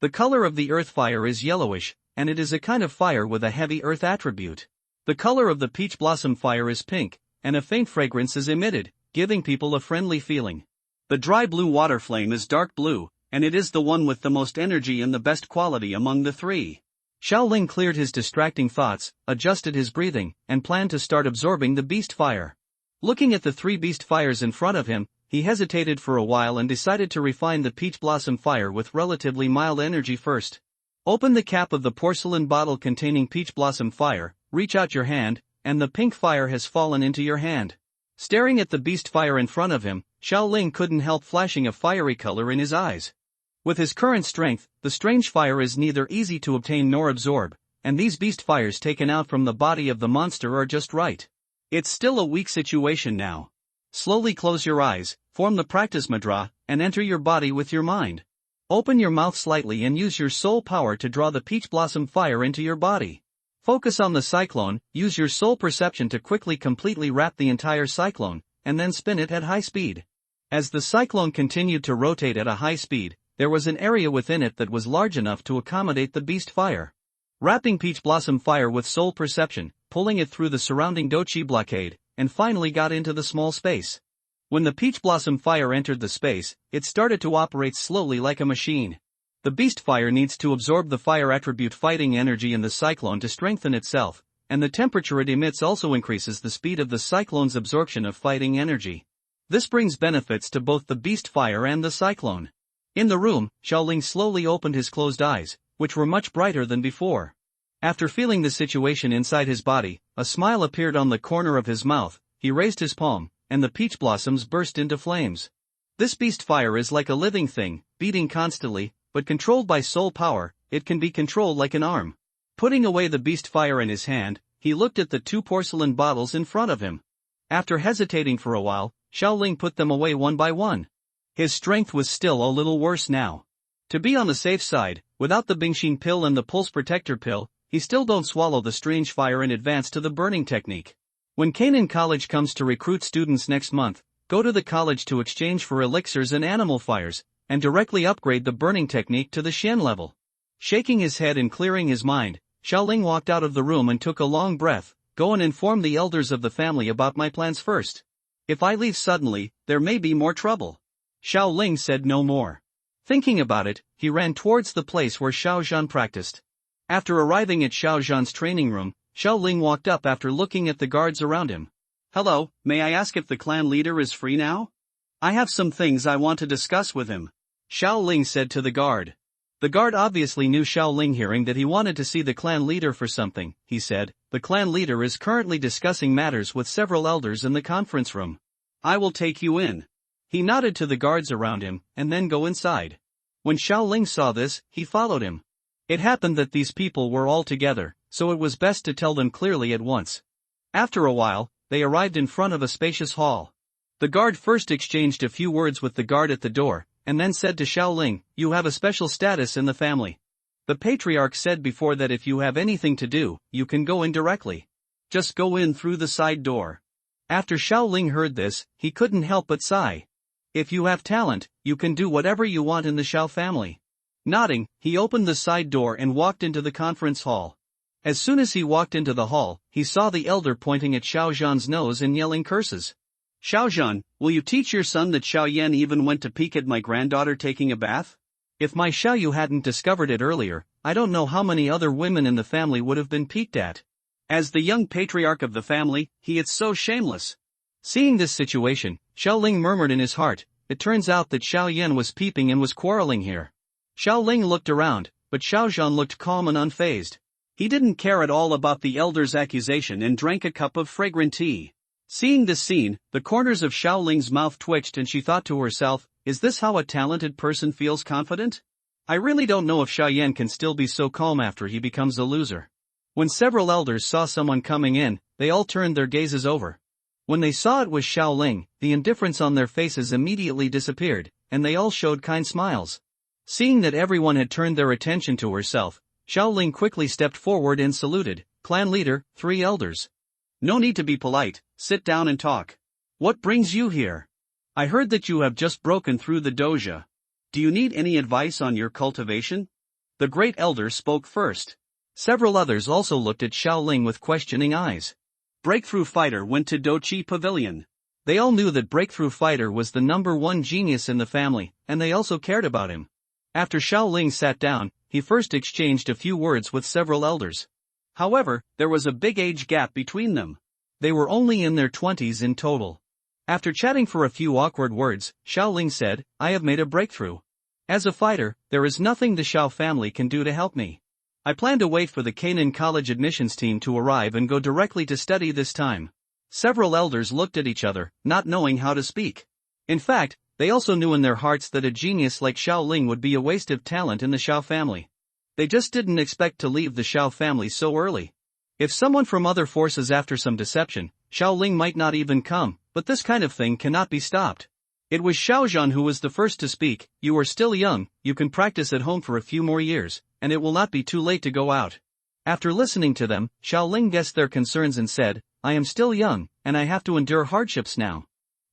The color of the earth fire is yellowish, and it is a kind of fire with a heavy earth attribute. The color of the peach blossom fire is pink, and a faint fragrance is emitted, giving people a friendly feeling. The dry blue water flame is dark blue, and it is the one with the most energy and the best quality among the 3. Xiaoling cleared his distracting thoughts, adjusted his breathing, and planned to start absorbing the beast fire. Looking at the 3 beast fires in front of him, he hesitated for a while and decided to refine the peach blossom fire with relatively mild energy first. Open the cap of the porcelain bottle containing peach blossom fire, reach out your hand, and the pink fire has fallen into your hand. Staring at the beast fire in front of him, Xiaoling couldn't help flashing a fiery color in his eyes. With his current strength, the strange fire is neither easy to obtain nor absorb, and these beast fires taken out from the body of the monster are just right. It's still a weak situation now. Slowly close your eyes, form the practice mudra, and enter your body with your mind. Open your mouth slightly and use your soul power to draw the peach blossom fire into your body. Focus on the cyclone, use your soul perception to completely wrap the entire cyclone, and then spin it at high speed. As the cyclone continued to rotate at a high speed, there was an area within it that was large enough to accommodate the beast fire. Wrapping peach blossom fire with soul perception, pulling it through the surrounding dochi blockade, and finally got into the small space. When the peach blossom fire entered the space, it started to operate slowly like a machine. The beast fire needs to absorb the fire attribute fighting energy in the cyclone to strengthen itself, and the temperature it emits also increases the speed of the cyclone's absorption of fighting energy. This brings benefits to both the beast fire and the cyclone. In the room, Xiaoling slowly opened his closed eyes, which were much brighter than before. After feeling the situation inside his body, a smile appeared on the corner of his mouth, he raised his palm, and the peach blossoms burst into flames. This beast fire is like a living thing, beating constantly, but controlled by soul power, it can be controlled like an arm. Putting away the beast fire in his hand, he looked at the 2 porcelain bottles in front of him. After hesitating for a while, Xiaoling put them away one by one. His strength was still a little worse now. To be on the safe side, without the Bingxin pill and the pulse protector pill, he still don't swallow the strange fire and advance to the burning technique. When Canaan College comes to recruit students next month, go to the college to exchange for elixirs and animal fires, and directly upgrade the burning technique to the Shen level. Shaking his head and clearing his mind, Xiaoling walked out of the room and took a long breath. Go and inform the elders of the family about my plans first. If I leave suddenly, there may be more trouble. Xiaoling said no more. Thinking about it, he ran towards the place where Xiao Zhan practiced. After arriving at Xiao Zhan's training room, Xiaoling walked up after looking at the guards around him. Hello, may I ask if the clan leader is free now? I have some things I want to discuss with him. Xiaoling said to the guard. The guard obviously knew Xiaoling hearing that he wanted to see the clan leader for something, he said. The clan leader is currently discussing matters with several elders in the conference room. I will take you in. He nodded to the guards around him, and then go inside. When Xiaoling saw this, he followed him. It happened that these people were all together, so it was best to tell them clearly at once. After a while, they arrived in front of a spacious hall. The guard first exchanged a few words with the guard at the door, and then said to Xiaoling, "You have a special status in the family. The patriarch said before that if you have anything to do, you can go in directly. Just go in through the side door." After Xiaoling heard this, he couldn't help but sigh. If you have talent, you can do whatever you want in the Xiao family. Nodding, he opened the side door and walked into the conference hall. As soon as he walked into the hall, he saw the elder pointing at Xiao Zhan's nose and yelling curses. Xiao Zhan, will you teach your son that Xiao Yan even went to peek at my granddaughter taking a bath? If my Xiao Yu hadn't discovered it earlier, I don't know how many other women in the family would have been peeked at. As the young patriarch of the family, he is so shameless. Seeing this situation, Xiao Ling murmured in his heart, it turns out that Xiao Yan was peeping and was quarreling here. Xiao Ling looked around, but Xiao Zhan looked calm and unfazed. He didn't care at all about the elder's accusation and drank a cup of fragrant tea. Seeing this scene, the corners of Xiao Ling's mouth twitched and she thought to herself, is this how a talented person feels confident? I really don't know if Xiao Yan can still be so calm after he becomes a loser. When several elders saw someone coming in, they all turned their gazes over. When they saw it was Xiao Ling, the indifference on their faces immediately disappeared, and they all showed kind smiles. Seeing that everyone had turned their attention to herself, Xiao Ling quickly stepped forward and saluted, clan leader, 3 elders. No need to be polite, sit down and talk. What brings you here? I heard that you have just broken through the doja. Do you need any advice on your cultivation? The great elder spoke first. Several others also looked at Xiao Ling with questioning eyes. Breakthrough Fighter went to Dochi Pavilion. They all knew that Breakthrough Fighter was the #1 genius in the family, and they also cared about him. After Xiao Ling sat down, he first exchanged a few words with several elders. However, there was a big age gap between them. They were only in their 20s in total. After chatting for a few awkward words, Xiao Ling said, I have made a breakthrough. As a fighter, there is nothing the Xiao family can do to help me. I plan to wait for the Canaan College admissions team to arrive and go directly to study this time. Several elders looked at each other, not knowing how to speak. In fact, they also knew in their hearts that a genius like Xiao Ling would be a waste of talent in the Xiao family. They just didn't expect to leave the Xiao family so early. If someone from other forces after some deception, Xiao Ling might not even come, but this kind of thing cannot be stopped. It was Xiao Zhan who was the first to speak, you are still young, you can practice at home for a few more years, and it will not be too late to go out. After listening to them, Xiao Ling guessed their concerns and said, I am still young, and I have to endure hardships now.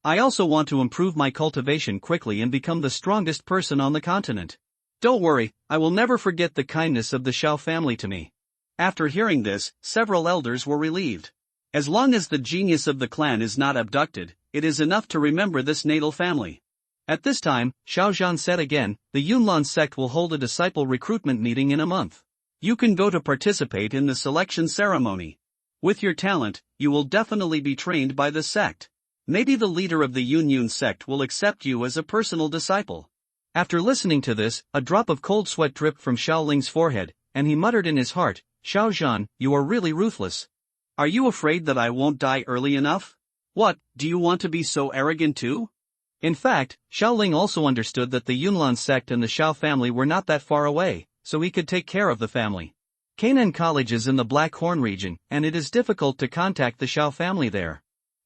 I also want to improve my cultivation quickly and become the strongest person on the continent. Don't worry, I will never forget the kindness of the Xiao family to me. After hearing this, several elders were relieved. As long as the genius of the clan is not abducted, it is enough to remember this natal family. At this time, Xiao Zhan said again, the Yunlan sect will hold a disciple recruitment meeting in a month. You can go to participate in the selection ceremony. With your talent, you will definitely be trained by the sect. Maybe the leader of the Yun sect will accept you as a personal disciple. After listening to this, a drop of cold sweat dripped from Xiao Ling's forehead, and he muttered in his heart, Xiao Zhan, you are really ruthless. Are you afraid that I won't die early enough? What, do you want to be so arrogant too? In fact, Xiao Ling also understood that the Yunlan sect and the Xiao family were not that far away, so he could take care of the family. Canaan College is in the Black Horn region, and it is difficult to contact the Xiao family there.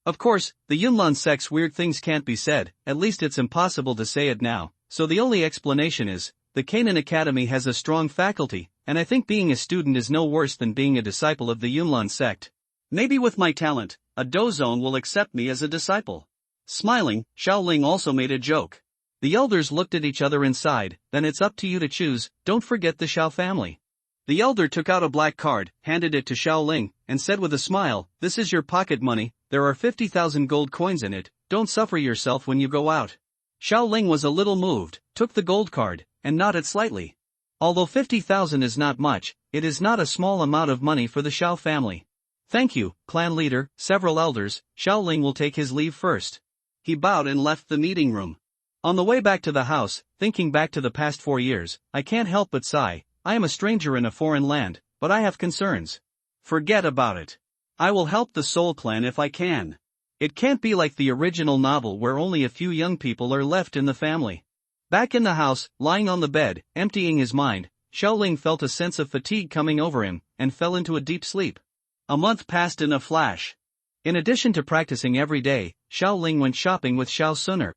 Of course, the Yunlan sect's weird things can't be said, at least it's impossible to say it now, so the only explanation is, the Canaan Academy has a strong faculty, and I think being a student is no worse than being a disciple of the Yunlan sect. Maybe with my talent, a dozone will accept me as a disciple. Smiling, Xiao Ling also made a joke. The elders looked at each other and sighed, then it's up to you to choose, don't forget the Xiao family. The elder took out a black card, handed it to Xiao Ling, and said with a smile, this is your pocket money, there are 50,000 gold coins in it, don't suffer yourself when you go out. Xiao Ling was a little moved, took the gold card, and nodded slightly. Although 50,000 is not much, it is not a small amount of money for the Xiao family. Thank you, clan leader, several elders, Xiao Ling will take his leave first. He bowed and left the meeting room. On the way back to the house, thinking back to the past 4 years, I can't help but sigh, I am a stranger in a foreign land, but I have concerns. Forget about it. I will help the Soul Clan if I can. It can't be like the original novel where only a few young people are left in the family. Back in the house, lying on the bed, emptying his mind, Xiao Ling felt a sense of fatigue coming over him, and fell into a deep sleep. A month passed in a flash. In addition to practicing every day, Xiao Ling went shopping with Xiao Suner.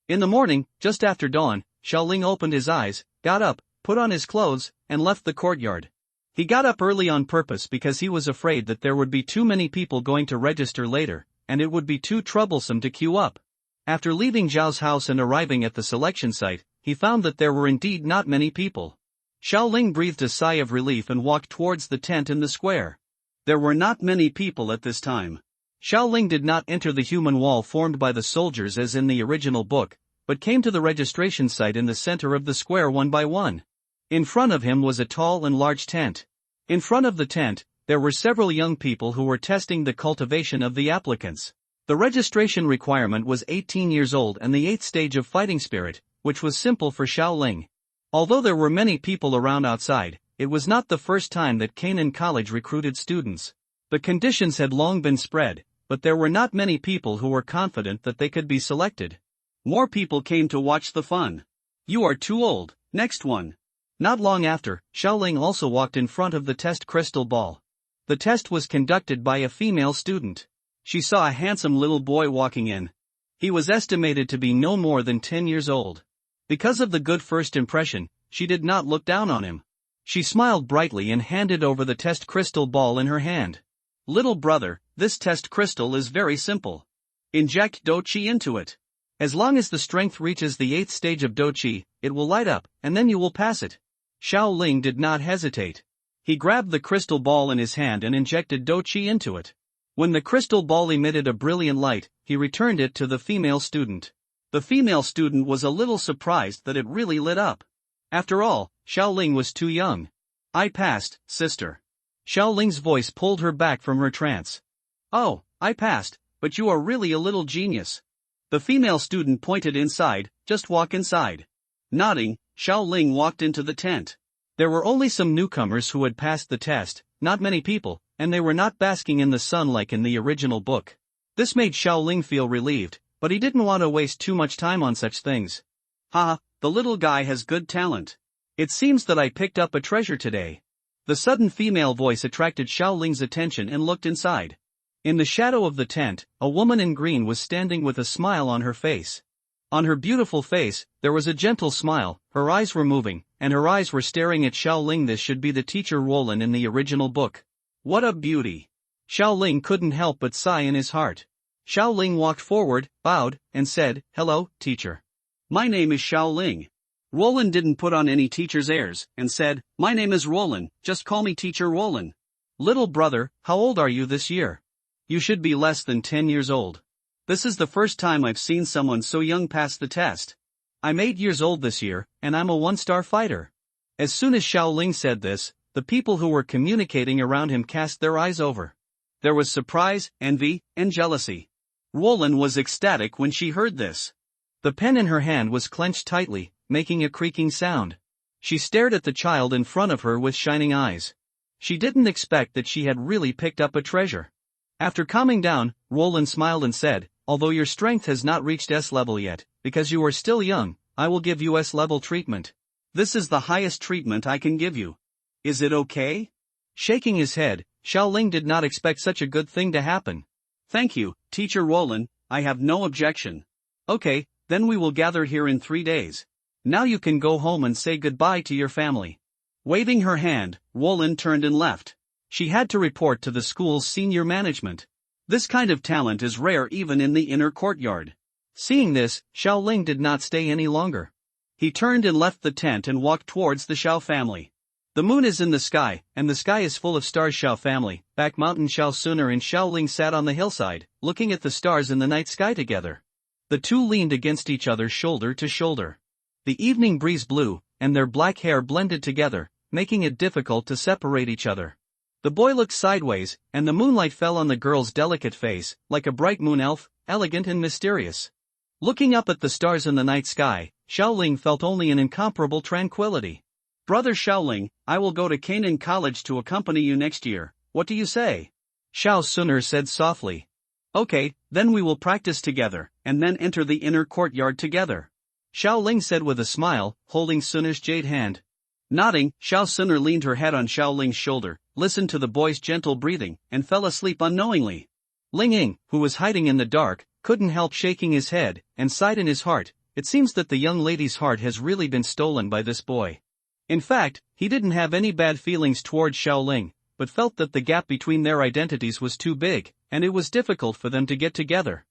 In the morning, just after dawn, Xiao Ling opened his eyes, got up, put on his clothes, and left the courtyard. He got up early on purpose because he was afraid that there would be too many people going to register later, and it would be too troublesome to queue up. After leaving Zhao's house and arriving at the selection site, he found that there were indeed not many people. Xiaoling breathed a sigh of relief and walked towards the tent in the square. There were not many people at this time. Xiaoling did not enter the human wall formed by the soldiers as in the original book, but came to the registration site in the center of the square one by one. In front of him was a tall and large tent. In front of the tent, there were several young people who were testing the cultivation of the applicants. The registration requirement was 18 years old and the 8th stage of fighting spirit, which was simple for Xiaoling. Although there were many people around outside, it was not the first time that Canaan College recruited students. The conditions had long been spread, but there were not many people who were confident that they could be selected. More people came to watch the fun. You are too old, next one. Not long after, Xiaoling also walked in front of the test crystal ball. The test was conducted by a female student. She saw a handsome little boy walking in. He was estimated to be no more than 10 years old. Because of the good first impression, she did not look down on him. She smiled brightly and handed over the test crystal ball in her hand. Little brother, this test crystal is very simple. Inject Do-Chi into it. As long as the strength reaches the 8th stage of Do-Chi, it will light up, and then you will pass it. Xiaoling did not hesitate. He grabbed the crystal ball in his hand and injected Do-Chi into it. When the crystal ball emitted a brilliant light, he returned it to the female student. The female student was a little surprised that it really lit up. After all, Xiaoling was too young. I passed, sister. Xiaoling's voice pulled her back from her trance. Oh, I passed, but you are really a little genius. The female student pointed inside, just walk inside. Nodding, Xiaoling walked into the tent. There were only some newcomers who had passed the test, not many people, and they were not basking in the sun like in the original book. This made Xiaoling feel relieved, but he didn't want to waste too much time on such things. Ha, the little guy has good talent. It seems that I picked up a treasure today. The sudden female voice attracted Xiaoling's attention and looked inside. In the shadow of the tent, a woman in green was standing with a smile on her face. On her beautiful face, there was a gentle smile, her eyes were moving, and her eyes were staring at Xiaoling. This should be the teacher Roland in the original book. What a beauty! Xiaoling couldn't help but sigh in his heart. Xiaoling walked forward, bowed, and said, Hello, teacher. My name is Xiaoling. Roland didn't put on any teacher's airs, and said, My name is Roland, just call me Teacher Roland. Little brother, how old are you this year? You should be less than 10 years old. This is the first time I've seen someone so young pass the test. I'm 8 years old this year, and I'm a 1-star fighter. As soon as Xiaoling said this, the people who were communicating around him cast their eyes over. There was surprise, envy, and jealousy. Roland was ecstatic when she heard this. The pen in her hand was clenched tightly, making a creaking sound. She stared at the child in front of her with shining eyes. She didn't expect that she had really picked up a treasure. After calming down, Roland smiled and said, Although your strength has not reached S level yet, because you are still young, I will give you S level treatment. This is the highest treatment I can give you. Is it okay? Shaking his head, Xiaoling did not expect such a good thing to happen. Thank you, Teacher Roland, I have no objection. Okay, then we will gather here in 3 days. Now you can go home and say goodbye to your family. Waving her hand, Roland turned and left. She had to report to the school's senior management. This kind of talent is rare even in the inner courtyard. Seeing this, Xiaoling did not stay any longer. He turned and left the tent and walked towards the Xiao family. The moon is in the sky, and the sky is full of stars. Xiao family, back mountain. Xiao Suner and Xiaoling sat on the hillside, looking at the stars in the night sky together. The two leaned against each other shoulder to shoulder. The evening breeze blew, and their black hair blended together, making it difficult to separate each other. The boy looked sideways, and the moonlight fell on the girl's delicate face, like a bright moon elf, elegant and mysterious. Looking up at the stars in the night sky, Xiaoling felt only an incomparable tranquility. Brother Xiaoling, I will go to Canaan College to accompany you next year, what do you say? Xiao Suner said softly. Okay, then we will practice together, and then enter the inner courtyard together. Xiaoling said with a smile, holding Suner's jade hand. Nodding, Xiao Suner leaned her head on Xiaoling's shoulder, listened to the boy's gentle breathing, and fell asleep unknowingly. Ling Ying, who was hiding in the dark, couldn't help shaking his head, and sighed in his heart. It seems that the young lady's heart has really been stolen by this boy. In fact, he didn't have any bad feelings towards Xiaoling, but felt that the gap between their identities was too big, and it was difficult for them to get together.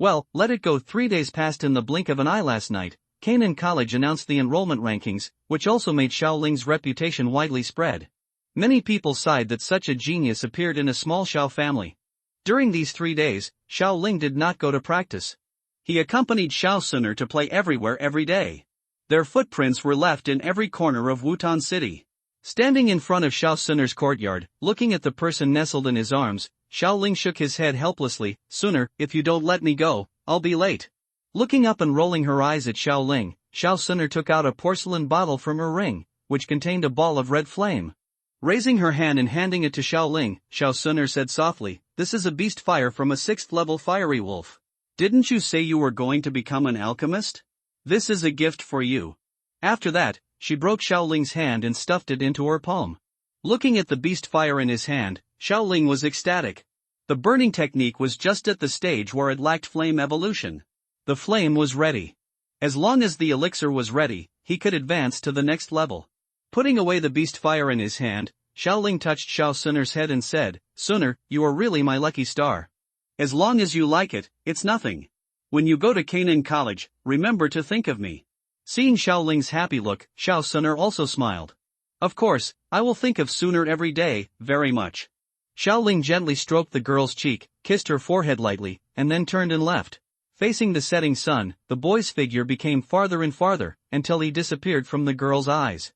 Well, let it go. 3 days passed in the blink of an eye. Last night, Canaan College announced the enrollment rankings, which also made Xiaoling's reputation widely spread. Many people sighed that such a genius appeared in a small Xiao family. During these 3 days, Xiaoling did not go to practice. He accompanied Xiao Suner to play everywhere every day. Their footprints were left in every corner of Wutan City. Standing in front of Xiao Suner's courtyard, looking at the person nestled in his arms, Xiaoling shook his head helplessly. Suner, if you don't let me go, I'll be late. Looking up and rolling her eyes at Xiaoling, Xiao Suner took out a porcelain bottle from her ring, which contained a ball of red flame. Raising her hand and handing it to Xiaoling, Xiao Suner said softly, "This is a beast fire from a 6th-level fiery wolf. Didn't you say you were going to become an alchemist? This is a gift for you." After that, she broke Xiaoling's hand and stuffed it into her palm. Looking at the beast fire in his hand, Xiaoling was ecstatic. The burning technique was just at the stage where it lacked flame evolution. The flame was ready. As long as the elixir was ready, he could advance to the next level. Putting away the beast fire in his hand, Xiaoling touched Xiao Suner's head and said, "Suner, you are really my lucky star. As long as you like it, it's nothing. When you go to Canaan College, remember to think of me." Seeing Xiaoling's happy look, Xiao Suner also smiled. "Of course, I will think of Suner every day, very much." Xiaoling gently stroked the girl's cheek, kissed her forehead lightly, and then turned and left. Facing the setting sun, the boy's figure became farther and farther, until he disappeared from the girl's eyes.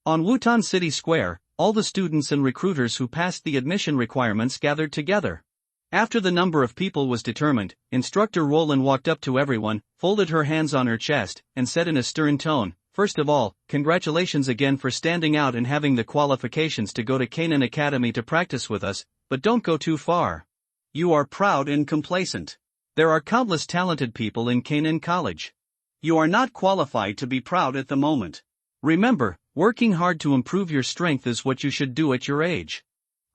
On Wutan City Square, all the students and recruiters who passed the admission requirements gathered together. After the number of people was determined, Instructor Roland walked up to everyone, folded her hands on her chest, and said in a stern tone, "First of all, congratulations again for standing out and having the qualifications to go to Canaan Academy to practice with us, but don't go too far. You are proud and complacent. There are countless talented people in Canaan College. You are not qualified to be proud at the moment. Remember, working hard to improve your strength is what you should do at your age.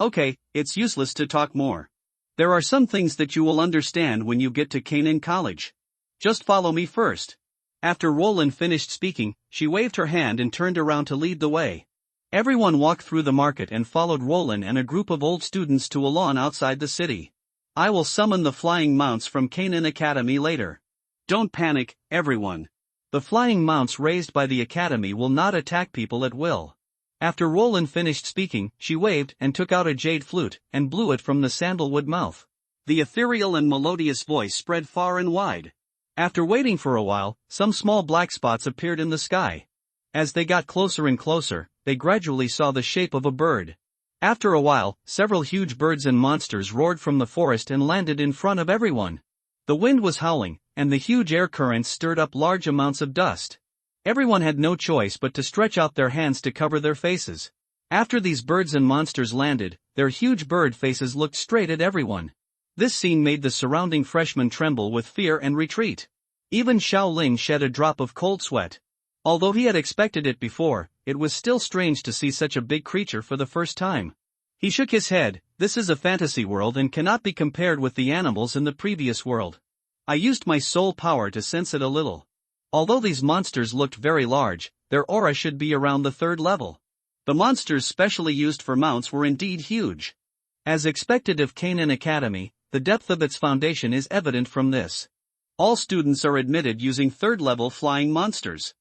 Okay, it's useless to talk more. There are some things that you will understand when you get to Canaan College. Just follow me first." After Roland finished speaking, she waved her hand and turned around to lead the way. Everyone walked through the market and followed Roland and a group of old students to a lawn outside the city. "I will summon the flying mounts from Canaan Academy later. Don't panic, everyone. The flying mounts raised by the Academy will not attack people at will." After Roland finished speaking, she waved and took out a jade flute and blew it from the sandalwood mouth. The ethereal and melodious voice spread far and wide. After waiting for a while, some small black spots appeared in the sky. As they got closer and closer, they gradually saw the shape of a bird. After a while, several huge birds and monsters roared from the forest and landed in front of everyone. The wind was howling, and the huge air currents stirred up large amounts of dust. Everyone had no choice but to stretch out their hands to cover their faces. After these birds and monsters landed, their huge bird faces looked straight at everyone. This scene made the surrounding freshmen tremble with fear and retreat. Even Xiaoling shed a drop of cold sweat. Although he had expected it before, it was still strange to see such a big creature for the first time. He shook his head. "This is a fantasy world and cannot be compared with the animals in the previous world. I used my soul power to sense it a little. Although these monsters looked very large, their aura should be around the 3rd level. The monsters specially used for mounts were indeed huge. As expected of Canaan Academy, the depth of its foundation is evident from this. All students are admitted using 3rd-level flying monsters.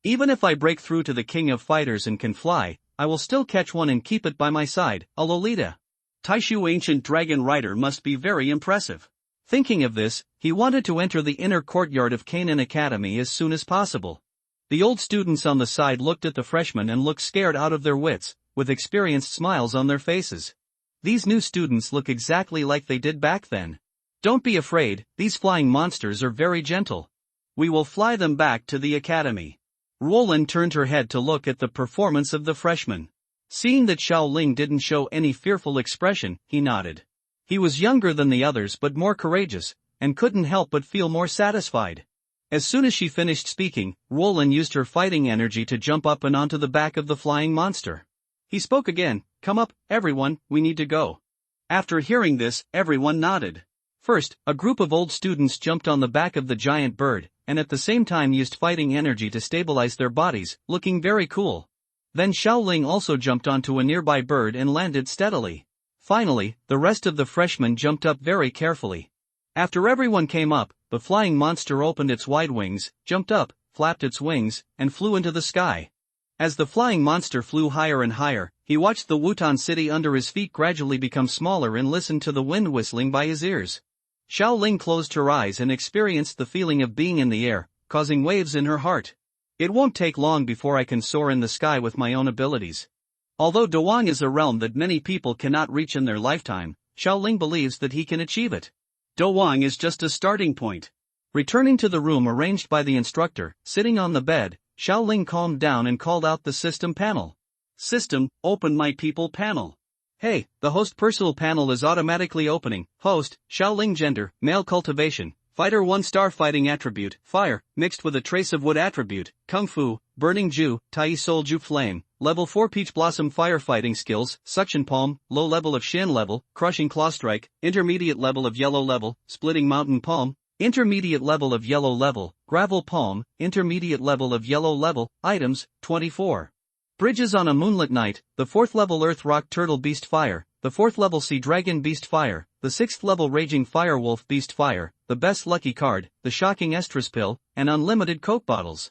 Even if I break through to the King of Fighters and can fly, I will still catch one and keep it by my side, a Lolita. Taishu Ancient Dragon Rider must be very impressive." Thinking of this, he wanted to enter the inner courtyard of Canaan Academy as soon as possible. The old students on the side looked at the freshmen and looked scared out of their wits, with experienced smiles on their faces. These new students look exactly like they did back then. "Don't be afraid, these flying monsters are very gentle. We will fly them back to the academy." Roland turned her head to look at the performance of the freshmen. Seeing that Xiaoling didn't show any fearful expression, he nodded. He was younger than the others but more courageous, and couldn't help but feel more satisfied. As soon as she finished speaking, Roland used her fighting energy to jump up and onto the back of the flying monster. He spoke again, "Come up, everyone, we need to go." After hearing this, everyone nodded. First, a group of old students jumped on the back of the giant bird, and at the same time used fighting energy to stabilize their bodies, looking very cool. Then Xiaoling also jumped onto a nearby bird and landed steadily. Finally, the rest of the freshmen jumped up very carefully. After everyone came up, the flying monster opened its wide wings, jumped up, flapped its wings, and flew into the sky. As the flying monster flew higher and higher, he watched the Wutan city under his feet gradually become smaller and listened to the wind whistling by his ears. Xiaoling closed her eyes and experienced the feeling of being in the air, causing waves in her heart. It won't take long before I can soar in the sky with my own abilities. Although Dawang is a realm that many people cannot reach in their lifetime, Xiaoling believes that he can achieve it. Dawang is just a starting point. Returning to the room arranged by the instructor, sitting on the bed, Xiaoling calmed down and called out the system panel. System, open my people panel. Hey, the host personal panel is automatically opening. Host, Xiaoling gender, male cultivation, fighter 1-star fighting attribute, fire, mixed with a trace of wood attribute, kung fu, burning ju, tai soul ju flame, level 4 peach blossom firefighting skills, suction palm, low level of shin level, crushing claw strike, intermediate level of yellow level, splitting mountain palm, intermediate level of yellow level, gravel palm, intermediate level of yellow level, items, 24. Bridges on a moonlit night, the 4th level earth rock turtle beast fire, the 4th level sea dragon beast fire, the 6th level raging fire wolf beast fire, the best lucky card, the shocking estrus pill, and unlimited coke bottles.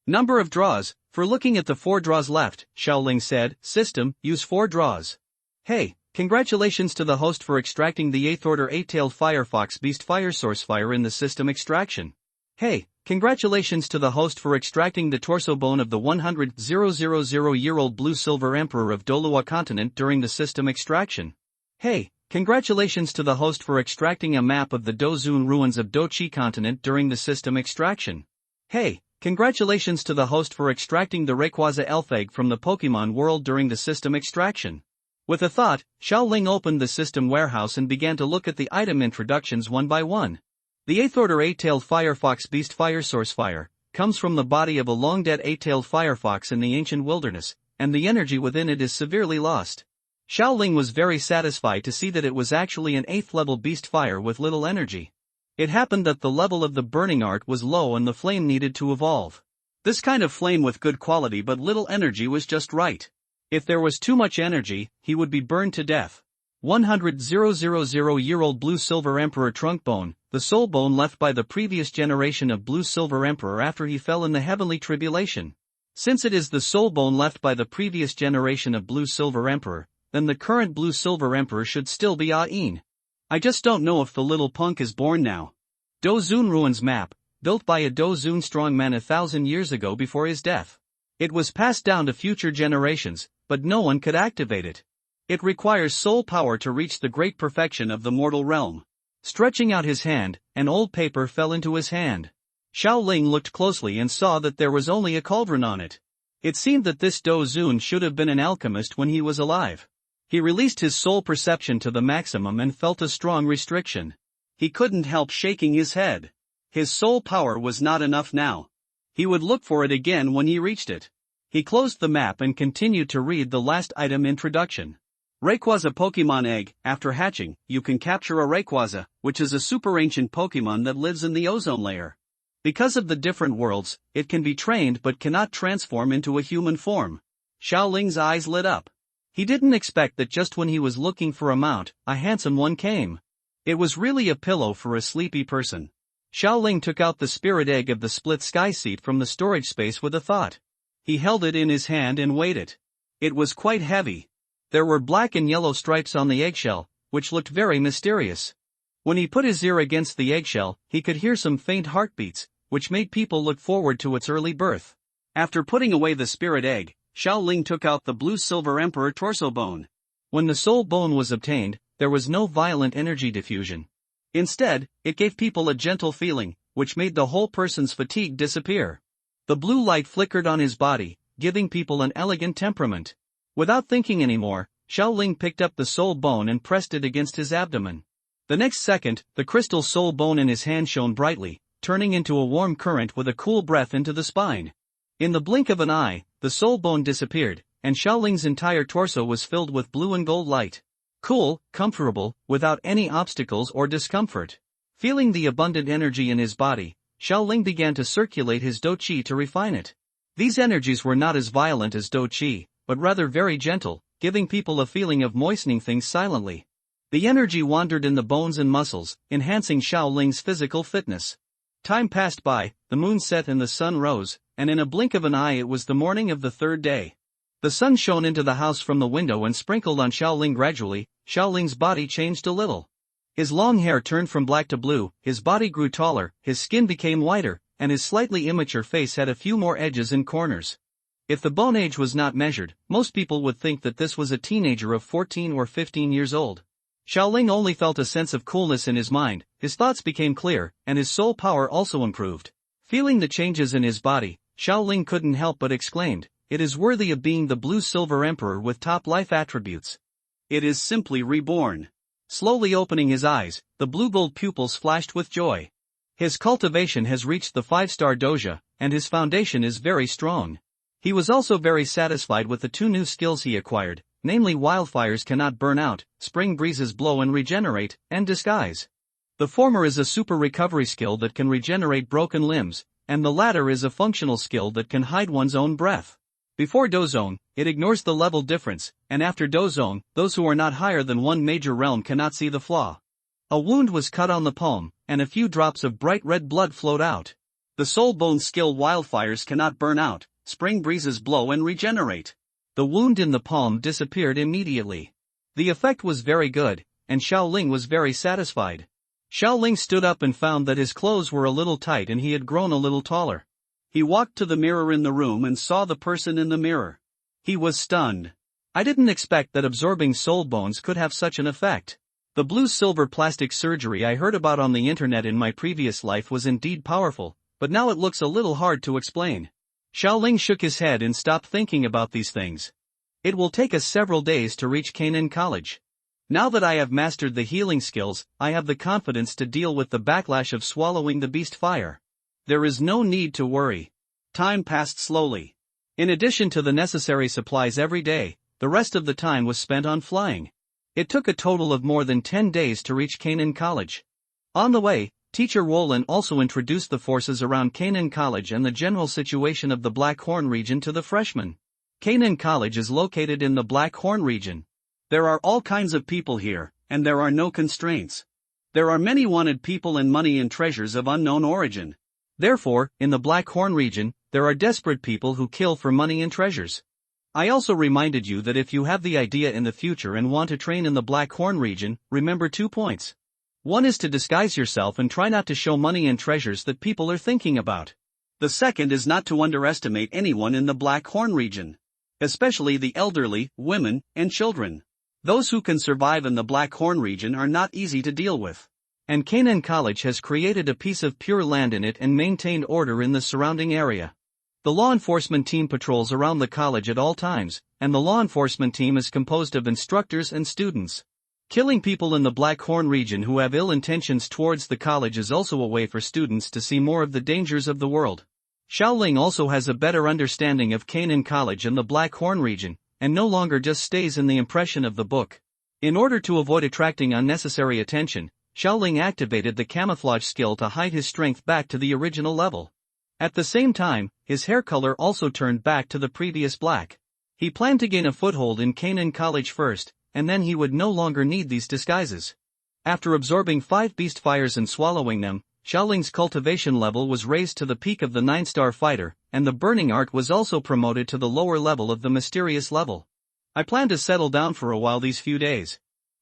Number of draws, for looking at the 4 draws left, Xiaoling said, system, use 4 draws. Hey, congratulations to the host for extracting the 8th order 8-tailed firefox beast fire source fire in the system extraction. Hey, congratulations to the host for extracting the torso bone of the 100,000-year-old blue silver emperor of Dolua continent during the system extraction. Hey, congratulations to the host for extracting a map of the Dozun ruins of Dochi continent during the system extraction. Hey, congratulations to the host for extracting the Rayquaza elf egg from the Pokemon world during the system extraction. With a thought, Xiaoling opened the system warehouse and began to look at the item introductions one by one. The 8th order 8-tailed firefox beast fire source fire comes from the body of a long-dead 8-tailed firefox in the ancient wilderness, and the energy within it is severely lost. Xiaoling was very satisfied to see that it was actually an 8th level beast fire with little energy. It happened that the level of the burning art was low and the flame needed to evolve. This kind of flame with good quality but little energy was just right. If there was too much energy, he would be burned to death. 100,000-year-old blue silver emperor trunk bone, the soul bone left by the previous generation of blue silver emperor after he fell in the heavenly tribulation. Since it is the soul bone left by the previous generation of blue silver emperor, then the current blue silver emperor should still be Ain. I just don't know if the little punk is born now. Dozun Ruins map, built by a Dozun strongman 1,000 years ago before his death. It was passed down to future generations, but no one could activate it. It requires soul power to reach the great perfection of the mortal realm. Stretching out his hand, an old paper fell into his hand. Xiaoling looked closely and saw that there was only a cauldron on it. It seemed that this Dozun should have been an alchemist when he was alive. He released his soul perception to the maximum and felt a strong restriction. He couldn't help shaking his head. His soul power was not enough now. He would look for it again when he reached it. He closed the map and continued to read the last item introduction. Rayquaza Pokemon Egg. After hatching, you can capture a Rayquaza, which is a super ancient Pokemon that lives in the ozone layer. Because of the different worlds, it can be trained but cannot transform into a human form. Xiaoling's eyes lit up. He didn't expect that just when he was looking for a mount, a handsome one came. It was really a pillow for a sleepy person. Xiaoling took out the spirit egg of the split sky seat from the storage space with a thought. He held it in his hand and weighed it. It was quite heavy. There were black and yellow stripes on the eggshell, which looked very mysterious. When he put his ear against the eggshell, he could hear some faint heartbeats, which made people look forward to its early birth. After putting away the spirit egg, Xiaoling took out the blue silver emperor torso bone. When the soul bone was obtained, there was no violent energy diffusion. Instead, it gave people a gentle feeling, which made the whole person's fatigue disappear. The blue light flickered on his body, giving people an elegant temperament. Without thinking anymore, Xiaoling picked up the soul bone and pressed it against his abdomen. The next second, the crystal soul bone in his hand shone brightly, turning into a warm current with a cool breath into the spine. In the blink of an eye, the soul bone disappeared, and Xiaoling's entire torso was filled with blue and gold light. Cool, comfortable, without any obstacles or discomfort. Feeling the abundant energy in his body, Xiaoling began to circulate his Do Qi to refine it. These energies were not as violent as Do Qi, but rather very gentle, giving people a feeling of moistening things silently. The energy wandered in the bones and muscles, enhancing Xiaoling's physical fitness. Time passed by, the moon set and the sun rose, and in a blink of an eye it was the morning of the third day. The sun shone into the house from the window and sprinkled on Xiaoling gradually. Xiaoling's body changed a little. His long hair turned from black to blue, his body grew taller, his skin became whiter, and his slightly immature face had a few more edges and corners. If the bone age was not measured, most people would think that this was a teenager of 14 or 15 years old. Xiaoling only felt a sense of coolness in his mind, his thoughts became clear, and his soul power also improved. Feeling the changes in his body, Xiaoling couldn't help but exclaimed, "It is worthy of being the blue-silver emperor with top life attributes. It is simply reborn." Slowly opening his eyes, the blue-gold pupils flashed with joy. His cultivation has reached the 5-star doja, and his foundation is very strong. He was also very satisfied with the 2 new skills he acquired, namely wildfires cannot burn out, spring breezes blow and regenerate, and disguise. The former is a super recovery skill that can regenerate broken limbs, and the latter is a functional skill that can hide one's own breath. Before Dozone, it ignores the level difference, and after Dozone, those who are not higher than one major realm cannot see the flaw. A wound was cut on the palm, and a few drops of bright red blood flowed out. The soul bone skill wildfires cannot burn out, spring breezes blow and regenerate. The wound in the palm disappeared immediately. The effect was very good, and Xiaoling was very satisfied. Xiaoling stood up and found that his clothes were a little tight and he had grown a little taller. He walked to the mirror in the room and saw the person in the mirror. He was stunned. I didn't expect that absorbing soul bones could have such an effect. The blue-silver plastic surgery I heard about on the internet in my previous life was indeed powerful, but now it looks a little hard to explain. Xiaoling shook his head and stopped thinking about these things. It will take us several days to reach Canaan College. Now that I have mastered the healing skills, I have the confidence to deal with the backlash of swallowing the beast fire. There is no need to worry. Time passed slowly. In addition to the necessary supplies every day, the rest of the time was spent on flying. It took a total of more than 10 days to reach Canaan College. On the way, Teacher Roland also introduced the forces around Canaan College and the general situation of the Black Horn region to the freshmen. Canaan College is located in the Black Horn region. There are all kinds of people here, and there are no constraints. There are many wanted people and money and treasures of unknown origin. Therefore, in the Black Horn region, there are desperate people who kill for money and treasures. I also reminded you that if you have the idea in the future and want to train in the Black Horn region, remember 2 points. One is to disguise yourself and try not to show money and treasures that people are thinking about. The second is not to underestimate anyone in the Black Horn region. Especially the elderly, women, and children. Those who can survive in the Black Horn region are not easy to deal with. And Canaan College has created a piece of pure land in it and maintained order in the surrounding area. The law enforcement team patrols around the college at all times, and the law enforcement team is composed of instructors and students. Killing people in the Black Horn region who have ill intentions towards the college is also a way for students to see more of the dangers of the world. Xiaoling also has a better understanding of Canaan College and the Black Horn region, and no longer just stays in the impression of the book. In order to avoid attracting unnecessary attention, Xiaoling activated the camouflage skill to hide his strength back to the original level. At the same time, his hair color also turned back to the previous black. He planned to gain a foothold in Canaan College first, and then he would no longer need these disguises. After absorbing 5 beast fires and swallowing them, Xiaoling's cultivation level was raised to the peak of the 9-star fighter, and the burning art was also promoted to the lower level of the mysterious level. I plan to settle down for a while these few days.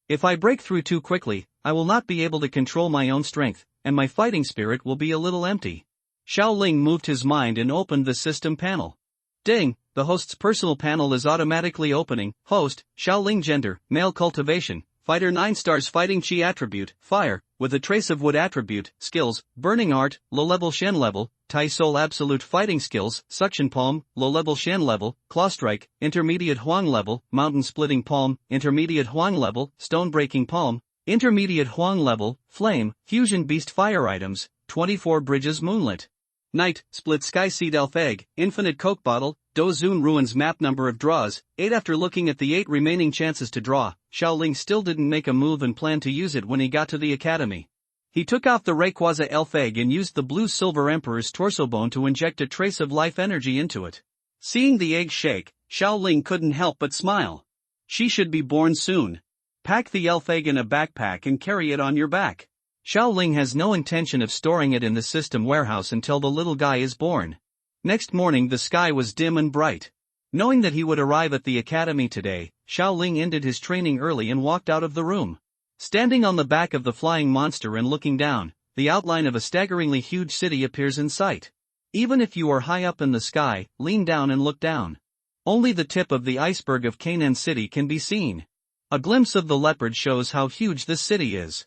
If I break through too quickly, I will not be able to control my own strength, and my fighting spirit will be a little empty. Xiaoling moved his mind and opened the system panel. Ding! The host's personal panel is automatically opening. Host, Xiaoling gender, male cultivation, fighter 9 stars fighting chi attribute, fire, with a trace of wood attribute, skills, burning art, low-level Shen level, Tai Soul absolute fighting skills, suction palm, low-level Shen level, claw strike, intermediate Huang level, mountain splitting palm, intermediate Huang level, stone breaking palm, intermediate Huang level, flame, fusion beast fire items, 24 bridges moonlit. Night, split sky seed elf egg, infinite coke bottle, Dozun ruins map number of draws, 8 after looking at the 8 remaining chances to draw, Xiaoling still didn't make a move and planned to use it when he got to the academy. He took off the Rayquaza elf egg and used the blue-silver emperor's torso bone to inject a trace of life energy into it. Seeing the egg shake, Xiaoling couldn't help but smile. She should be born soon. Pack the elf egg in a backpack and carry it on your back. Xiao Ling has no intention of storing it in the system warehouse until the little guy is born. Next morning the sky was dim and bright. Knowing that he would arrive at the academy today, Xiao Ling ended his training early and walked out of the room. Standing on the back of the flying monster and looking down, the outline of a staggeringly huge city appears in sight. Even if you are high up in the sky, lean down and look down. Only the tip of the iceberg of Canaan City can be seen. A glimpse of the leopard shows how huge this city is.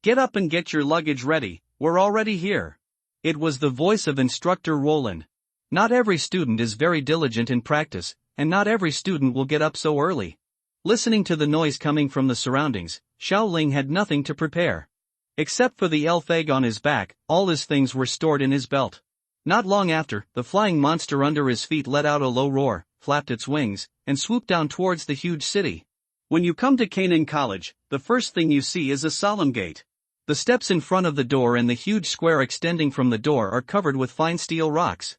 Get up and get your luggage ready, we're already here. It was the voice of instructor Roland. Not every student is very diligent in practice, and not every student will get up so early. Listening to the noise coming from the surroundings, Xiao Ling had nothing to prepare. Except for the elf egg on his back, all his things were stored in his belt. Not long after, the flying monster under his feet let out a low roar, flapped its wings, and swooped down towards the huge city. When you come to Canaan College, the first thing you see is a solemn gate. The steps in front of the door and the huge square extending from the door are covered with fine steel rocks.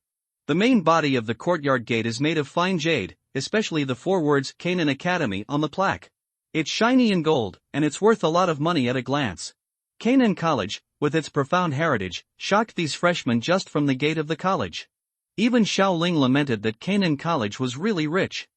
The main body of the courtyard gate is made of fine jade, especially the 4 words Canaan Academy on the plaque. It's shiny and gold, and it's worth a lot of money at a glance. Canaan College, with its profound heritage, shocked these freshmen just from the gate of the college. Even Xiao Ling lamented that Canaan College was really rich.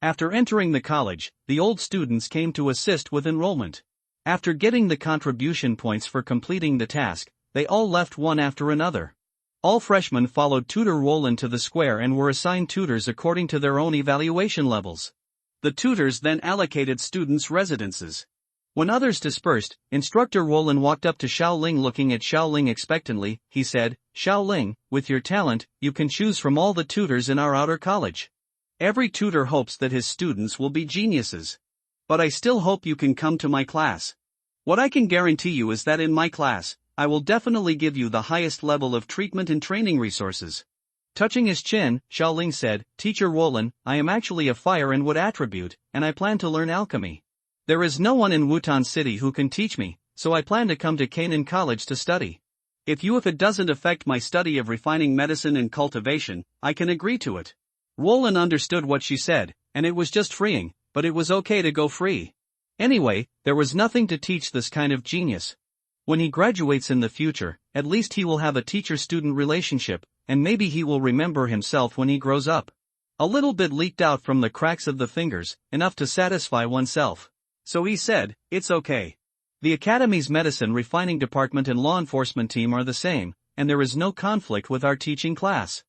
After entering the college, the old students came to assist with enrollment. After getting the contribution points for completing the task, they all left one after another. All freshmen followed tutor Roland to the square and were assigned tutors according to their own evaluation levels. The tutors then allocated students residences. When others dispersed, instructor Roland walked up to Xiao Ling. Looking at Xiao Ling expectantly, he said, "Xiao Ling, with your talent, you can choose from all the tutors in our outer college. Every tutor hopes that his students will be geniuses. But I still hope you can come to my class. What I can guarantee you is that in my class, I will definitely give you the highest level of treatment and training resources." Touching his chin, Xiao Ling said, "Teacher Roland, I am actually a fire and wood attribute, and I plan to learn alchemy. There is no one in Wutan City who can teach me, so I plan to come to Canaan College to study. If it doesn't affect my study of refining medicine and cultivation, I can agree to it." Roland understood what she said, and it was just freeing, but it was okay to go free. Anyway, there was nothing to teach this kind of genius. When he graduates in the future, at least he will have a teacher-student relationship, and maybe he will remember himself when he grows up. A little bit leaked out from the cracks of the fingers, enough to satisfy oneself. So he said, "It's okay. The Academy's medicine refining department and law enforcement team are the same, and there is no conflict with our teaching class.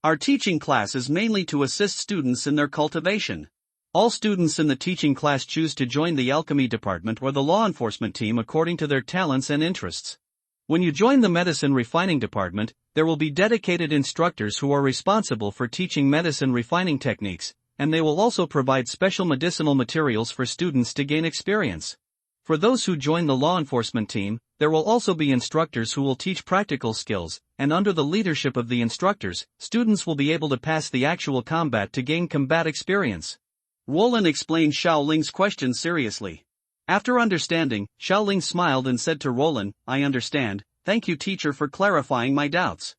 Our teaching class is mainly to assist students in their cultivation. All students in the teaching class choose to join the alchemy department or the law enforcement team according to their talents and interests. When you join the medicine refining department, there will be dedicated instructors who are responsible for teaching medicine refining techniques, and they will also provide special medicinal materials for students to gain experience. For those who join the law enforcement team, there will also be instructors who will teach practical skills, and under the leadership of the instructors, students will be able to pass the actual combat to gain combat experience." Roland explained Xiao Ling's question seriously. After understanding, Xiao Ling smiled and said to Roland, "I understand, thank you teacher for clarifying my doubts.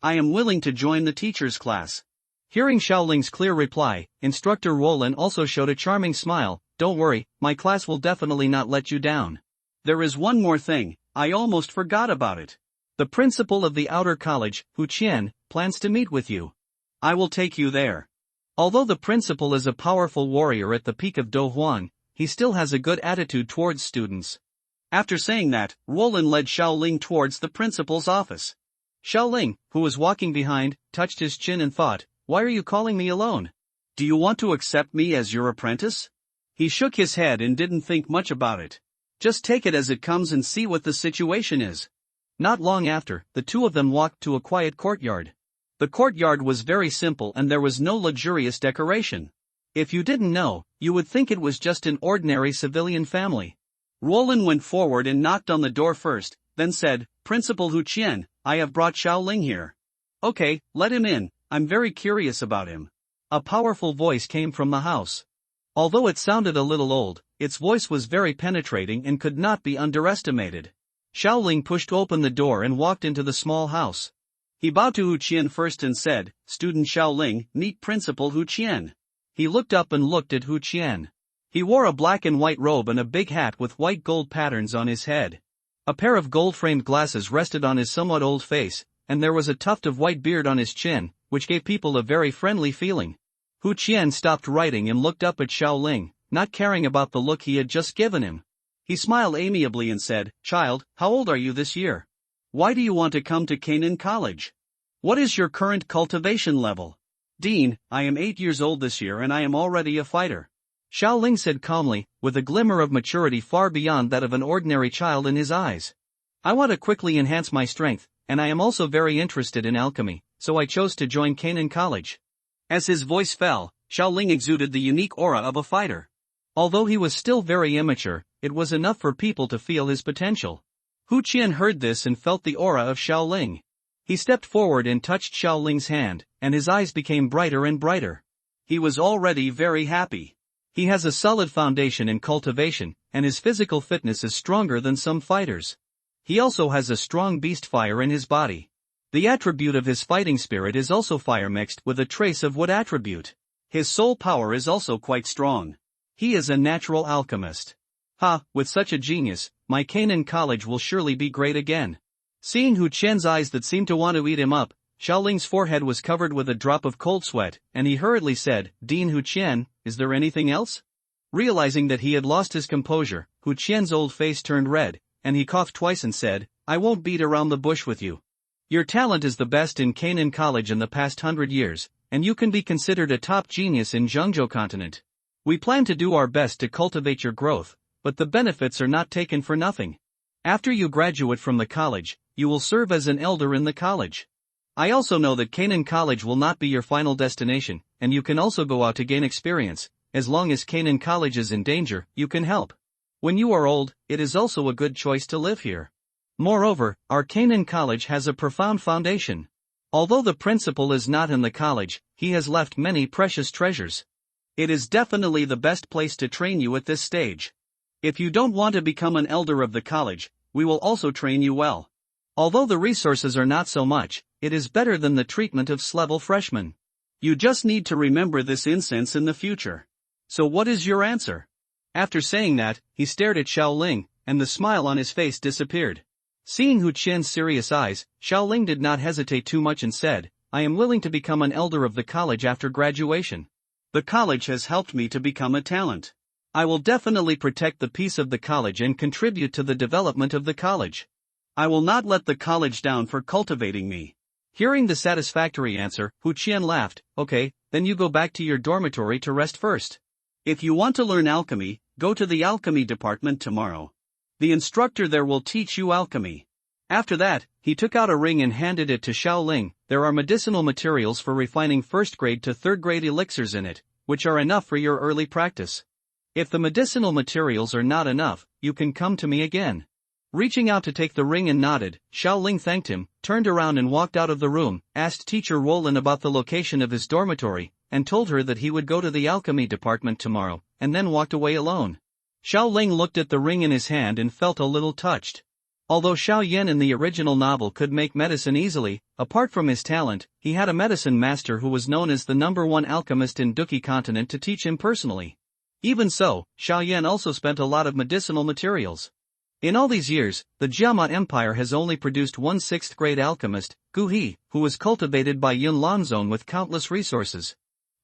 I am willing to join the teacher's class." Hearing Xiao Ling's clear reply, instructor Roland also showed a charming smile. "Don't worry, my class will definitely not let you down. There is one more thing, I almost forgot about it. The principal of the outer college, Hu Qian, plans to meet with you. I will take you there." Although the principal is a powerful warrior at the peak of Do Huang, he still has a good attitude towards students. After saying that, Roland led Xiao Ling towards the principal's office. Xiao Ling, who was walking behind, touched his chin and thought, "Why are you calling me alone? Do you want to accept me as your apprentice?" He shook his head and didn't think much about it. Just take it as it comes and see what the situation is. Not long after, the two of them walked to a quiet courtyard. The courtyard was very simple and there was no luxurious decoration. If you didn't know, you would think it was just an ordinary civilian family. Roland went forward and knocked on the door first, then said, "Principal Hu Qian, I have brought Xiao Ling here." "Okay, let him in, I'm very curious about him." A powerful voice came from the house. Although it sounded a little old, its voice was very penetrating and could not be underestimated. Xiao Ling pushed open the door and walked into the small house. He bowed to Hu Qian first and said, "Student Xiao Ling, meet Principal Hu Qian." He looked up and looked at Hu Qian. He wore a black and white robe and a big hat with white gold patterns on his head. A pair of gold-framed glasses rested on his somewhat old face, and there was a tuft of white beard on his chin, which gave people a very friendly feeling. Hu Qian stopped writing and looked up at Xiaoling, not caring about the look he had just given him. He smiled amiably and said, "Child, how old are you this year? Why do you want to come to Canaan College? What is your current cultivation level?" "Dean, I am 8 years old this year and I am already a fighter," Xiaoling said calmly, with a glimmer of maturity far beyond that of an ordinary child in his eyes. "I want to quickly enhance my strength, and I am also very interested in alchemy, so I chose to join Canaan College." As his voice fell, Xiaoling exuded the unique aura of a fighter. Although he was still very immature, it was enough for people to feel his potential. Hu Qian heard this and felt the aura of Xiaoling. He stepped forward and touched Xiaoling's hand, and his eyes became brighter and brighter. He was already very happy. He has a solid foundation in cultivation, and his physical fitness is stronger than some fighters. He also has a strong beast fire in his body. The attribute of his fighting spirit is also fire mixed with a trace of wood attribute. His soul power is also quite strong. He is a natural alchemist. With such a genius, my Canaan College will surely be great again. Seeing Hu Qian's eyes that seemed to want to eat him up, Xiaoling's forehead was covered with a drop of cold sweat, and he hurriedly said, "Dean Hu Qian, is there anything else?" Realizing that he had lost his composure, Hu Qian's old face turned red, and he coughed twice and said, "I won't beat around the bush with you. Your talent is the best in Canaan College in the past 100 years, and you can be considered a top genius in Zhengzhou continent. We plan to do our best to cultivate your growth, but the benefits are not taken for nothing. After you graduate from the college, you will serve as an elder in the college. I also know that Canaan College will not be your final destination, and you can also go out to gain experience. As long as Canaan College is in danger, you can help. When you are old, it is also a good choice to live here. Moreover, our Canaan College has a profound foundation. Although the principal is not in the college, he has left many precious treasures. It is definitely the best place to train you at this stage. If you don't want to become an elder of the college, we will also train you well. Although the resources are not so much, it is better than the treatment of S-level freshmen. You just need to remember this incense in the future. So what is your answer?" After saying that, he stared at Xiaoling, and the smile on his face disappeared. Seeing Hu Qian's serious eyes, Xiaoling did not hesitate too much and said, "I am willing to become an elder of the college after graduation. The college has helped me to become a talent. I will definitely protect the peace of the college and contribute to the development of the college. I will not let the college down for cultivating me." Hearing the satisfactory answer, Hu Qian laughed. "Okay, then you go back to your dormitory to rest first. If you want to learn alchemy, go to the alchemy department tomorrow. The instructor there will teach you alchemy." After that, he took out a ring and handed it to Xiaoling. "There are medicinal materials for refining first grade to third grade elixirs in it, which are enough for your early practice. If the medicinal materials are not enough, you can come to me again." Reaching out to take the ring and nodded, Xiaoling thanked him, turned around and walked out of the room, asked teacher Roland about the location of his dormitory, and told her that he would go to the alchemy department tomorrow, and then walked away alone. Xiaoling looked at the ring in his hand and felt a little touched. Although Xiao Yan in the original novel could make medicine easily, apart from his talent, he had a medicine master who was known as the #1 alchemist in Duki continent to teach him personally. Even so, Xiao Yan also spent a lot of medicinal materials. In all these years, the Jiama Empire has only produced one 6th grade alchemist, Gu He, who was cultivated by Yun Lanzong with countless resources.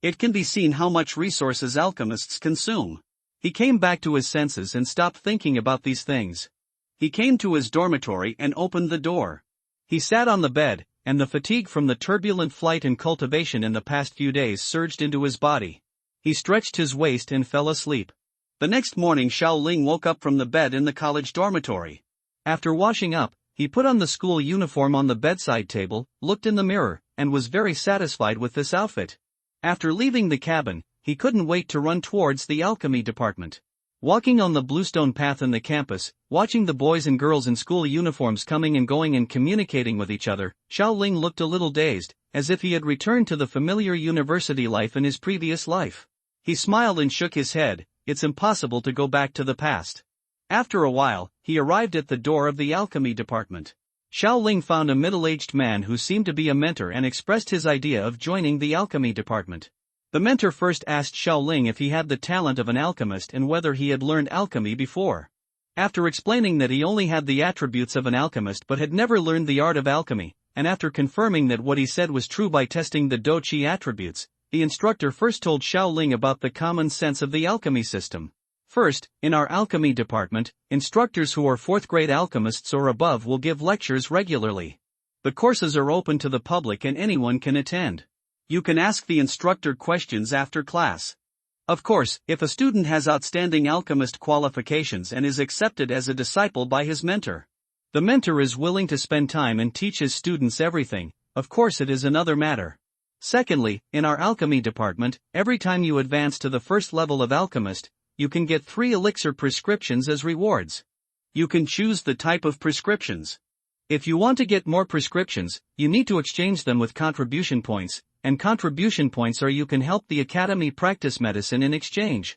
It can be seen how much resources alchemists consume. He came back to his senses and stopped thinking about these things. He came to his dormitory and opened the door. He sat on the bed, and the fatigue from the turbulent flight and cultivation in the past few days surged into his body. He stretched his waist and fell asleep. The next morning Xiaoling woke up from the bed in the college dormitory. After washing up, he put on the school uniform on the bedside table, looked in the mirror, and was very satisfied with this outfit. After leaving the cabin, he couldn't wait to run towards the alchemy department. Walking on the bluestone path in the campus, watching the boys and girls in school uniforms coming and going and communicating with each other, Xiaoling looked a little dazed, as if he had returned to the familiar university life in his previous life. He smiled and shook his head. It's impossible to go back to the past. After a while, he arrived at the door of the alchemy department. Xiaoling found a middle-aged man who seemed to be a mentor and expressed his idea of joining the alchemy department. The mentor first asked Xiaoling if he had the talent of an alchemist and whether he had learned alchemy before. After explaining that he only had the attributes of an alchemist but had never learned the art of alchemy, and after confirming that what he said was true by testing the Doqi attributes, the instructor first told Xiaoling about the common sense of the alchemy system. First, in our alchemy department, instructors who are 4th grade alchemists or above will give lectures regularly. The courses are open to the public and anyone can attend. You can ask the instructor questions after class. Of course, if a student has outstanding alchemist qualifications and is accepted as a disciple by his mentor, the mentor is willing to spend time and teach his students everything. Of course, it is another matter. Secondly, in our alchemy department, every time you advance to the first level of alchemist, you can get 3 elixir prescriptions as rewards. You can choose the type of prescriptions. If you want to get more prescriptions, you need to exchange them with contribution points, and contribution points are you can help the academy practice medicine in exchange.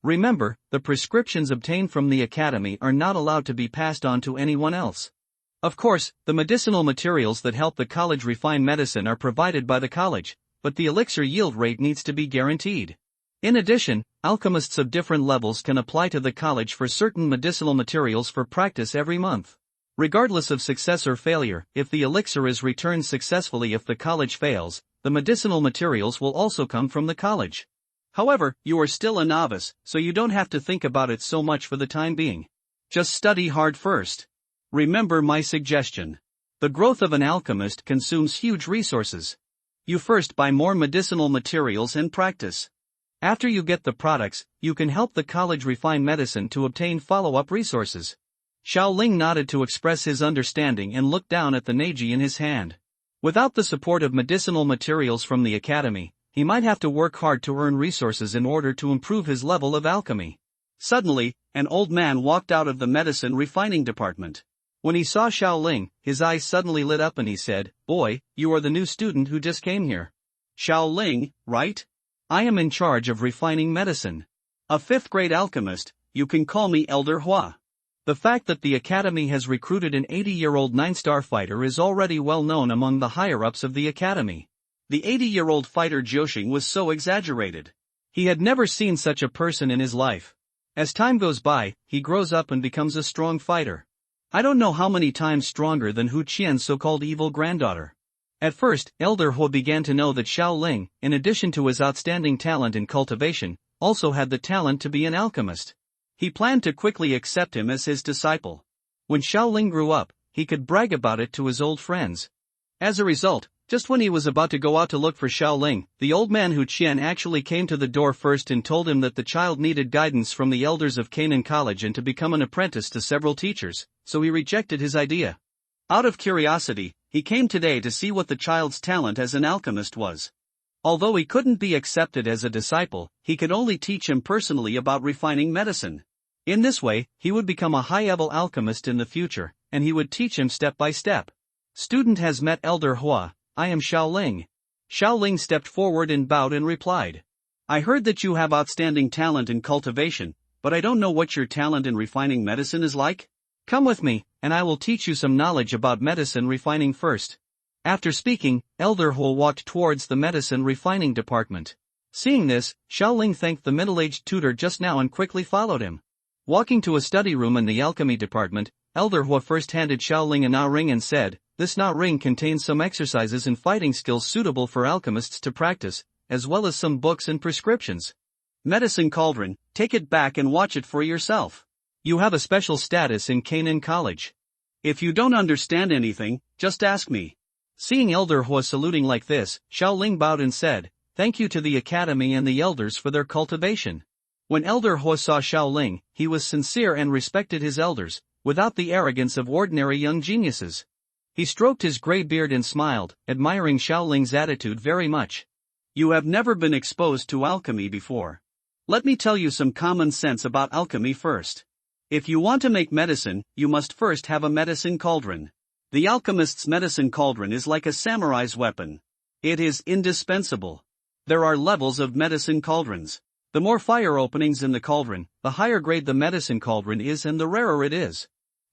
Remember, the prescriptions obtained from the academy are not allowed to be passed on to anyone else. Of course, the medicinal materials that help the college refine medicine are provided by the college, but the elixir yield rate needs to be guaranteed. In addition, alchemists of different levels can apply to the college for certain medicinal materials for practice every month. Regardless of success or failure, if the elixir is returned successfully if the college fails, the medicinal materials will also come from the college. However, you are still a novice, so you don't have to think about it so much for the time being. Just study hard first. Remember my suggestion. The growth of an alchemist consumes huge resources. You first buy more medicinal materials and practice. After you get the products, you can help the college refine medicine to obtain follow-up resources. Xiaoling nodded to express his understanding and looked down at the neji in his hand. Without the support of medicinal materials from the academy, he might have to work hard to earn resources in order to improve his level of alchemy. Suddenly, an old man walked out of the medicine refining department. When he saw Xiaoling, his eyes suddenly lit up and he said, "Boy, you are the new student who just came here." "Xiaoling, right? I am in charge of refining medicine. A 5th grade alchemist, you can call me Elder Hua." The fact that the academy has recruited an 80-year-old 9-star fighter is already well known among the higher-ups of the academy. The 80-year-old fighter Jiuxing was so exaggerated. He had never seen such a person in his life. As time goes by, he grows up and becomes a strong fighter. I don't know how many times stronger than Hu Qian's so-called evil granddaughter. At first, Elder Hua began to know that Xiaoling, in addition to his outstanding talent in cultivation, also had the talent to be an alchemist. He planned to quickly accept him as his disciple. When Xiaoling grew up, he could brag about it to his old friends. As a result, just when he was about to go out to look for Xiaoling, the old man Hu Qian actually came to the door first and told him that the child needed guidance from the elders of Canaan College and to become an apprentice to several teachers, so he rejected his idea. Out of curiosity, he came today to see what the child's talent as an alchemist was. Although he couldn't be accepted as a disciple, he could only teach him personally about refining medicine. In this way, he would become a high-level alchemist in the future, and he would teach him step by step. Student has met Elder Hua. I am Xiaoling. Xiaoling stepped forward and bowed and replied. I heard that you have outstanding talent in cultivation, but I don't know what your talent in refining medicine is like. Come with me, and I will teach you some knowledge about medicine refining first. After speaking, Elder Hua walked towards the medicine refining department. Seeing this, Xiaoling thanked the middle-aged tutor just now and quickly followed him. Walking to a study room in the alchemy department, Elder Hua first handed Xiaoling a Na ring and said, "This Na ring contains some exercises and fighting skills suitable for alchemists to practice, as well as some books and prescriptions. Medicine cauldron, take it back and watch it for yourself. You have a special status in Canaan College. If you don't understand anything, just ask me." Seeing Elder Hua saluting like this, Xiaoling bowed and said, "Thank you to the academy and the elders for their cultivation." When Elder Hua saw Xiaoling, he was sincere and respected his elders, without the arrogance of ordinary young geniuses. He stroked his gray beard and smiled, admiring Xiaoling's attitude very much. You have never been exposed to alchemy before. Let me tell you some common sense about alchemy first. If you want to make medicine, you must first have a medicine cauldron. The alchemist's medicine cauldron is like a samurai's weapon. It is indispensable. There are levels of medicine cauldrons. The more fire openings in the cauldron, the higher grade the medicine cauldron is and the rarer it is.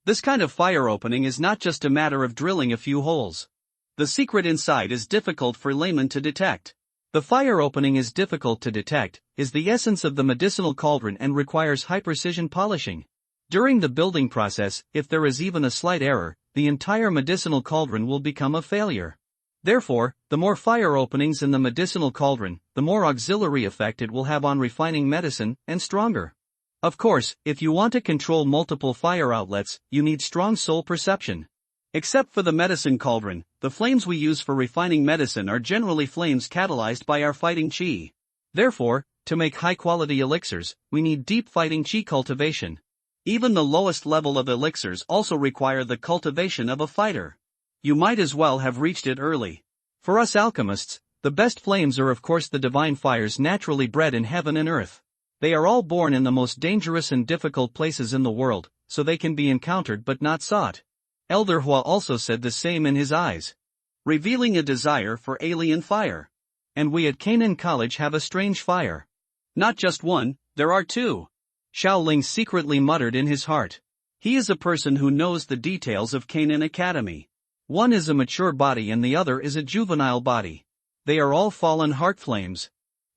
This kind of fire opening is not just a matter of drilling a few holes. The secret inside is difficult for laymen to detect. The fire opening is difficult to detect, is the essence of the medicinal cauldron and requires high-precision polishing. During the building process, if there is even a slight error, the entire medicinal cauldron will become a failure. Therefore, the more fire openings in the medicinal cauldron, the more auxiliary effect it will have on refining medicine, and stronger. Of course, if you want to control multiple fire outlets, you need strong soul perception. Except for the medicine cauldron, the flames we use for refining medicine are generally flames catalyzed by our fighting chi. Therefore, to make high-quality elixirs, we need deep fighting chi cultivation. Even the lowest level of elixirs also require the cultivation of a fighter. You might as well have reached it early. For us alchemists, the best flames are of course the divine fires naturally bred in heaven and earth. They are all born in the most dangerous and difficult places in the world, so they can be encountered but not sought. Elder Hua also said the same in his eyes, revealing a desire for alien fire. And we at Canaan College have a strange fire. Not just one, there are two. Xiaoling secretly muttered in his heart. He is a person who knows the details of Canaan Academy. One is a mature body and the other is a juvenile body. They are all fallen heart flames.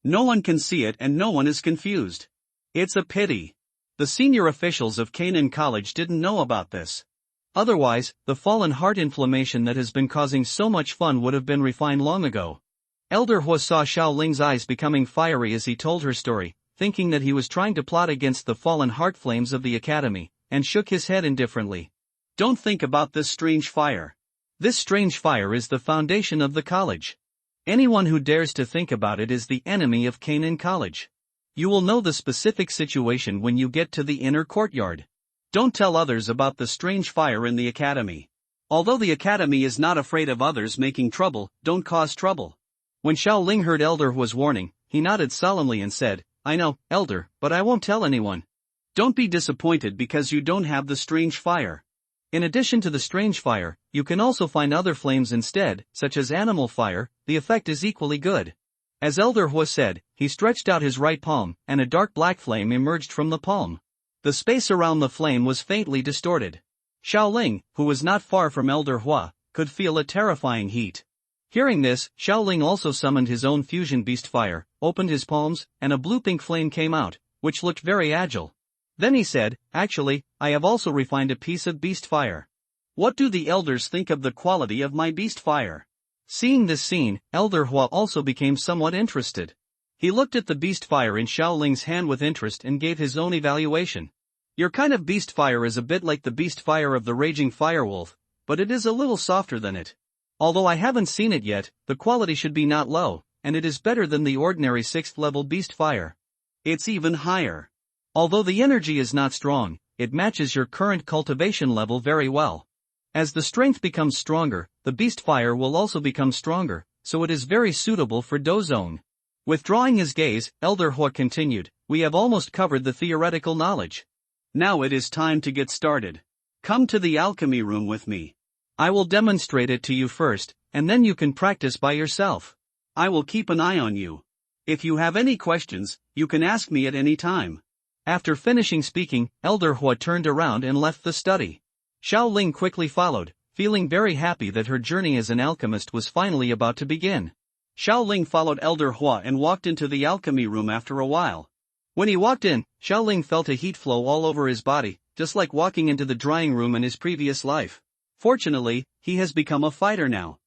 No one can see it and no one is confused. It's a pity. The senior officials of Canaan College didn't know about this. Otherwise, the fallen heart inflammation that has been causing so much fun would have been refined long ago. Elder Hua saw Xiaoling's eyes becoming fiery as he told her story, thinking that he was trying to plot against the fallen heart flames of the academy, and shook his head indifferently. Don't think about this strange fire. This strange fire is the foundation of the college. Anyone who dares to think about it is the enemy of Canaan College. You will know the specific situation when you get to the inner courtyard. Don't tell others about the strange fire in the academy. Although the academy is not afraid of others making trouble, don't cause trouble. When Xiaoling heard Elder Hua's warning, he nodded solemnly and said, I know, Elder, but I won't tell anyone. Don't be disappointed because you don't have the strange fire. In addition to the strange fire, you can also find other flames instead, such as animal fire. The effect is equally good. As Elder Hua said, he stretched out his right palm, and a dark black flame emerged from the palm. The space around the flame was faintly distorted. Xiaoling, who was not far from Elder Hua, could feel a terrifying heat. Hearing this, Xiaoling also summoned his own fusion beast fire, opened his palms, and a blue-pink flame came out, which looked very agile. Then he said, actually, I have also refined a piece of beast fire. What do the elders think of the quality of my beast fire? Seeing this scene, Elder Hua also became somewhat interested. He looked at the beast fire in Xiaoling's hand with interest and gave his own evaluation. Your kind of beast fire is a bit like the beast fire of the raging firewolf, but it is a little softer than it. Although I haven't seen it yet, the quality should be not low, and it is better than the ordinary 6th level beast fire. It's even higher. Although the energy is not strong, it matches your current cultivation level very well. As the strength becomes stronger, the beast fire will also become stronger, so it is very suitable for Dozone. Withdrawing his gaze, Elder Hua continued, we have almost covered the theoretical knowledge. Now it is time to get started. Come to the alchemy room with me. I will demonstrate it to you first, and then you can practice by yourself. I will keep an eye on you. If you have any questions, you can ask me at any time. After finishing speaking, Elder Hua turned around and left the study. Xiaoling quickly followed, feeling very happy that her journey as an alchemist was finally about to begin. Xiaoling followed Elder Hua and walked into the alchemy room after a while. When he walked in, Xiaoling felt a heat flow all over his body, just like walking into the drying room in his previous life. Fortunately, he has become a fighter now.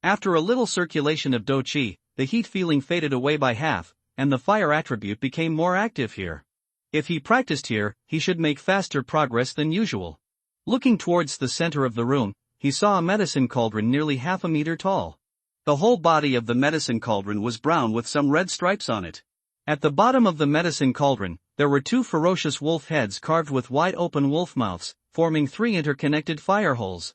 After a little circulation of Do Qi, the heat feeling faded away by half, and the fire attribute became more active here. If he practiced here, he should make faster progress than usual. Looking towards the center of the room, he saw a medicine cauldron nearly half a meter tall. The whole body of the medicine cauldron was brown with some red stripes on it. At the bottom of the medicine cauldron, there were 2 ferocious wolf heads carved with wide-open wolf mouths, forming 3 interconnected fire holes.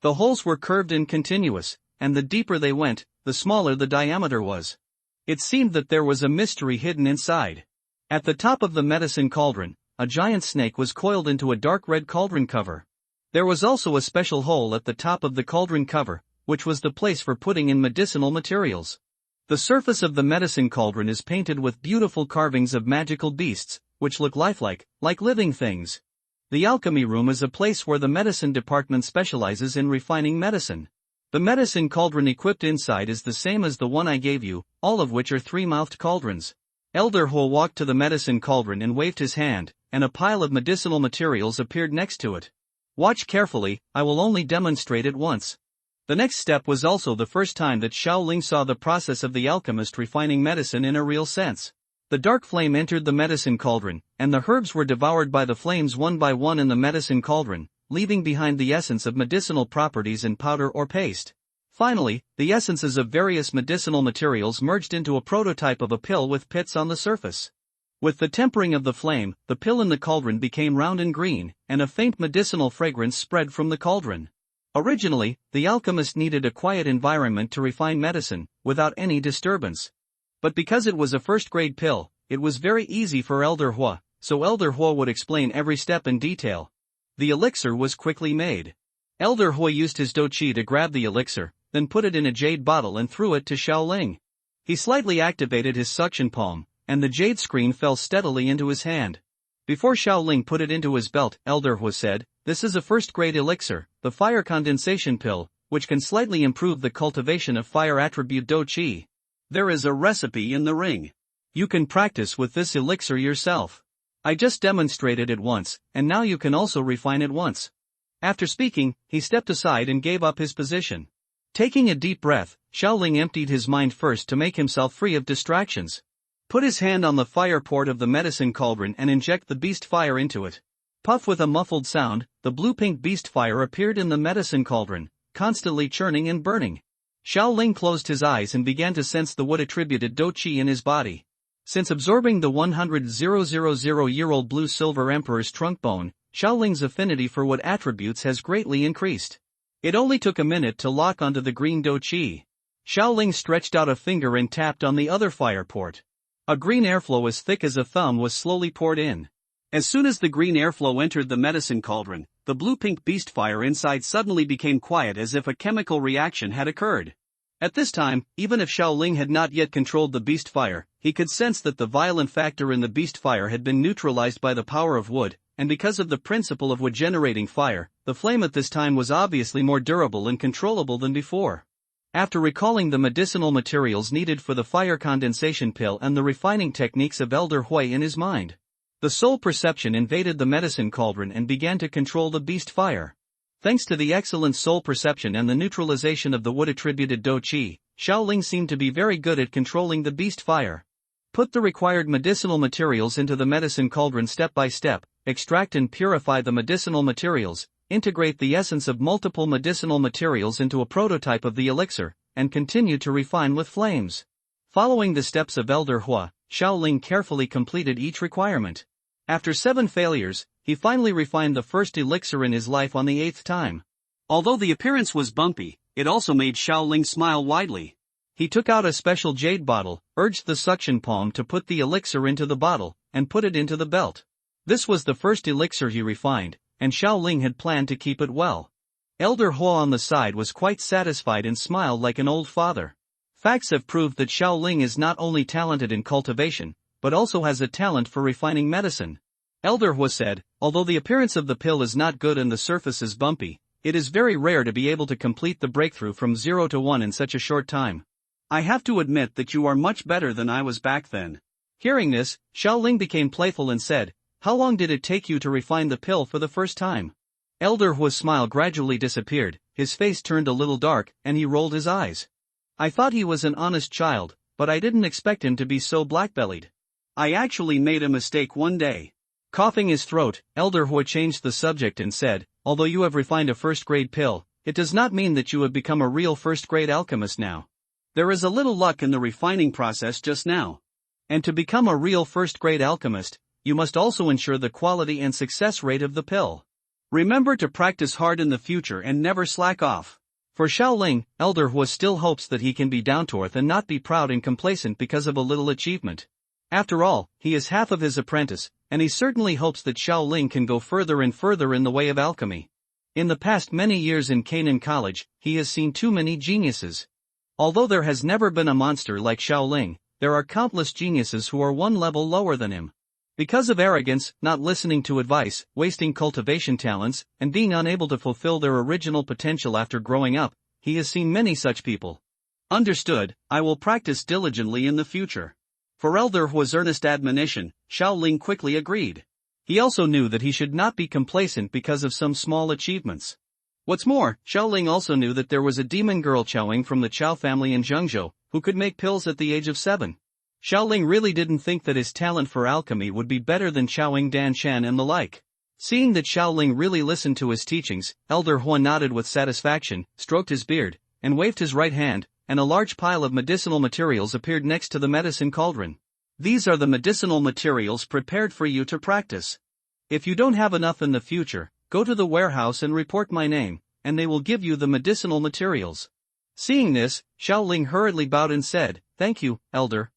The holes were curved and continuous, and the deeper they went, the smaller the diameter was. It seemed that there was a mystery hidden inside. At the top of the medicine cauldron, a giant snake was coiled into a dark red cauldron cover. There was also a special hole at the top of the cauldron cover, which was the place for putting in medicinal materials. The surface of the medicine cauldron is painted with beautiful carvings of magical beasts, which look lifelike, like living things. The alchemy room is a place where the medicine department specializes in refining medicine. The medicine cauldron equipped inside is the same as the one I gave you, all of which are 3-mouthed cauldrons. Elder Hua walked to the medicine cauldron and waved his hand, and a pile of medicinal materials appeared next to it. Watch carefully, I will only demonstrate it once. The next step was also the first time that Xiaoling saw the process of the alchemist refining medicine in a real sense. The dark flame entered the medicine cauldron, and the herbs were devoured by the flames one by one in the medicine cauldron, leaving behind the essence of medicinal properties in powder or paste. Finally, the essences of various medicinal materials merged into a prototype of a pill with pits on the surface. With the tempering of the flame, the pill in the cauldron became round and green, and a faint medicinal fragrance spread from the cauldron. Originally, the alchemist needed a quiet environment to refine medicine, without any disturbance. But because it was a first-grade pill, it was very easy for Elder Hua, so Elder Hua would explain every step in detail. The elixir was quickly made. Elder Hua used his douqi to grab the elixir, then put it in a jade bottle and threw it to Xiaoling. He slightly activated his suction palm, and the jade screen fell steadily into his hand. Before Xiaoling put it into his belt, Elder Hua said, "This is a first-grade elixir, the fire condensation pill, which can slightly improve the cultivation of fire attribute douqi. There is a recipe in the ring. You can practice with this elixir yourself. I just demonstrated it once, and now you can also refine it once." After speaking, he stepped aside and gave up his position. Taking a deep breath, Xiaoling emptied his mind first to make himself free of distractions. Put his hand on the fire port of the medicine cauldron and inject the beast fire into it. Puff with a muffled sound, the blue-pink beast fire appeared in the medicine cauldron, constantly churning and burning. Xiaoling closed his eyes and began to sense the wood-attributed douqi in his body. Since absorbing the 100,000-year-old blue-silver emperor's trunk bone, Xiaoling's affinity for wood attributes has greatly increased. It only took a minute to lock onto the green douqi. Xiaoling stretched out a finger and tapped on the other fire port. A green airflow as thick as a thumb was slowly poured in. As soon as the green airflow entered the medicine cauldron, the blue-pink beast fire inside suddenly became quiet as if a chemical reaction had occurred. At this time, even if Xiaoling had not yet controlled the beast fire, he could sense that the violent factor in the beast fire had been neutralized by the power of wood, and because of the principle of wood generating fire, the flame at this time was obviously more durable and controllable than before. After recalling the medicinal materials needed for the fire condensation pill and the refining techniques of Elder Hua in his mind, the soul perception invaded the medicine cauldron and began to control the beast fire. Thanks to the excellent soul perception and the neutralization of the wood-attributed douqi, Xiaoling seemed to be very good at controlling the beast fire. Put the required medicinal materials into the medicine cauldron step by step, extract and purify the medicinal materials, integrate the essence of multiple medicinal materials into a prototype of the elixir, and continue to refine with flames. Following the steps of Elder Hua, Xiaoling carefully completed each requirement. After 7 failures, he finally refined the first elixir in his life on the 8th time. Although the appearance was bumpy, it also made Xiaoling smile widely. He took out a special jade bottle, urged the suction palm to put the elixir into the bottle, and put it into the belt. This was the first elixir he refined, and Xiaoling had planned to keep it well. Elder Hua on the side was quite satisfied and smiled like an old father. Facts have proved that Xiaoling is not only talented in cultivation, but also has a talent for refining medicine. Elder Hua said, "Although the appearance of the pill is not good and the surface is bumpy, it is very rare to be able to complete the breakthrough from 0 to 1 in such a short time. I have to admit that you are much better than I was back then." Hearing this, Xiaoling became playful and said, "How long did it take you to refine the pill for the first time?" Elder Hua's smile gradually disappeared, his face turned a little dark, and he rolled his eyes. "I thought he was an honest child, but I didn't expect him to be so black-bellied. I actually made a mistake one day." Coughing his throat, Elder Hua changed the subject and said, "Although you have refined a first-grade pill, it does not mean that you have become a real first-grade alchemist now. There is a little luck in the refining process just now. And to become a real first-grade alchemist, you must also ensure the quality and success rate of the pill. Remember to practice hard in the future and never slack off." For Xiaoling, Elder Hua still hopes that he can be down-to-earth and not be proud and complacent because of a little achievement. After all, he is half of his apprentice, and he certainly hopes that Xiaoling can go further and further in the way of alchemy. In the past many years in Canaan College, he has seen too many geniuses. Although there has never been a monster like Xiaoling, there are countless geniuses who are one level lower than him. Because of arrogance, not listening to advice, wasting cultivation talents, and being unable to fulfill their original potential after growing up, he has seen many such people. Understood, I will practice diligently in the future. For Elder Hua's earnest admonition, Xiaoling quickly agreed. He also knew that he should not be complacent because of some small achievements. What's more, Xiaoling also knew that there was a demon girl Xiaoling from the Qiao family in Zhengzhou, who could make pills at the age of 7. Xiaoling really didn't think that his talent for alchemy would be better than Xiaoying Danshan and the like. Seeing that Xiaoling really listened to his teachings, Elder Huan nodded with satisfaction, stroked his beard, and waved his right hand, and a large pile of medicinal materials appeared next to the medicine cauldron. These are the medicinal materials prepared for you to practice. If you don't have enough in the future, go to the warehouse and report my name, and they will give you the medicinal materials. Seeing this, Xiaoling hurriedly bowed and said, "Thank you, Elder."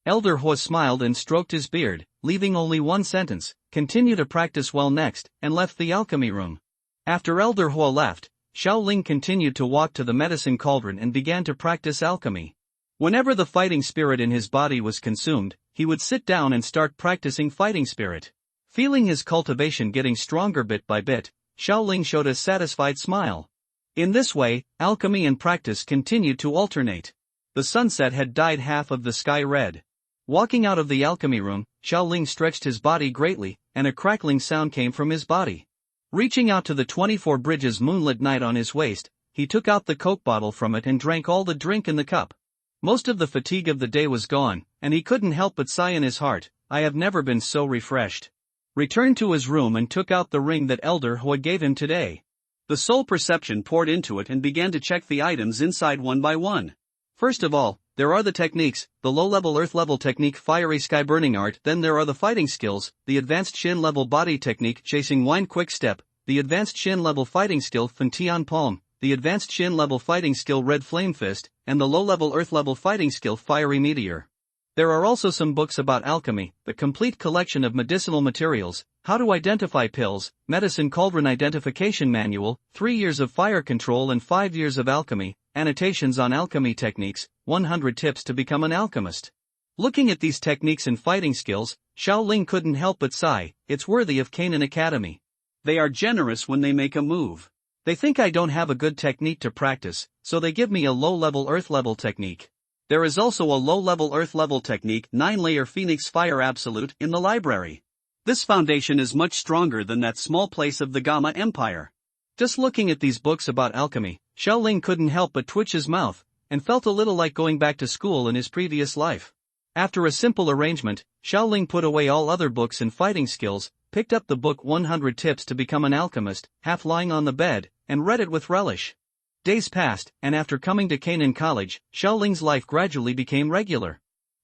Elder Hua smiled and stroked his beard, leaving only one sentence, "Continue to practice well next," and left the alchemy room. After Elder Hua left, Xiaoling continued to walk to the medicine cauldron and began to practice alchemy. Whenever the fighting spirit in his body was consumed, he would sit down and start practicing fighting spirit. Feeling his cultivation getting stronger bit by bit, Xiaoling showed a satisfied smile. In this way, alchemy and practice continued to alternate. The sunset had dyed half of the sky red. Walking out of the alchemy room, Xiaoling stretched his body greatly, and a crackling sound came from his body. Reaching out to the 24 bridges moonlit night on his waist, he took out the Coke bottle from it and drank all the drink in the cup. Most of the fatigue of the day was gone, and he couldn't help but sigh in his heart, "I have never been so refreshed." Returned to his room and took out the ring that Elder Hua gave him today. The soul perception poured into it and began to check the items inside one by one. First of all, there are the techniques, the low-level earth-level technique fiery sky burning art, then there are the fighting skills, the advanced Shin-level body technique chasing wine quick step, the advanced Shin-level fighting skill Fantian palm, the advanced Shin-level fighting skill red flame fist, and the low-level earth-level fighting skill fiery meteor. There are also some books about alchemy, the complete collection of medicinal materials, how to identify pills, medicine cauldron identification manual, 3 years of fire control and 5 years of alchemy, annotations on alchemy techniques, 100 tips to become an alchemist. Looking at these techniques and fighting skills, Xiaoling couldn't help but sigh, it's worthy of Canaan Academy. They are generous when they make a move. They think I don't have a good technique to practice, so they give me a low-level earth-level technique. There is also a low-level earth-level technique 9-layer Phoenix Fire Absolute in the library. This foundation is much stronger than that small place of the Gamma Empire. Just looking at these books about alchemy, Xiaoling couldn't help but twitch his mouth, and felt a little like going back to school in his previous life. After a simple arrangement, Xiaoling put away all other books and fighting skills, picked up the book 100 Tips to Become an Alchemist, half lying on the bed, and read it with relish. Days passed, and after coming to Canaan College, Xiaoling's life gradually became regular.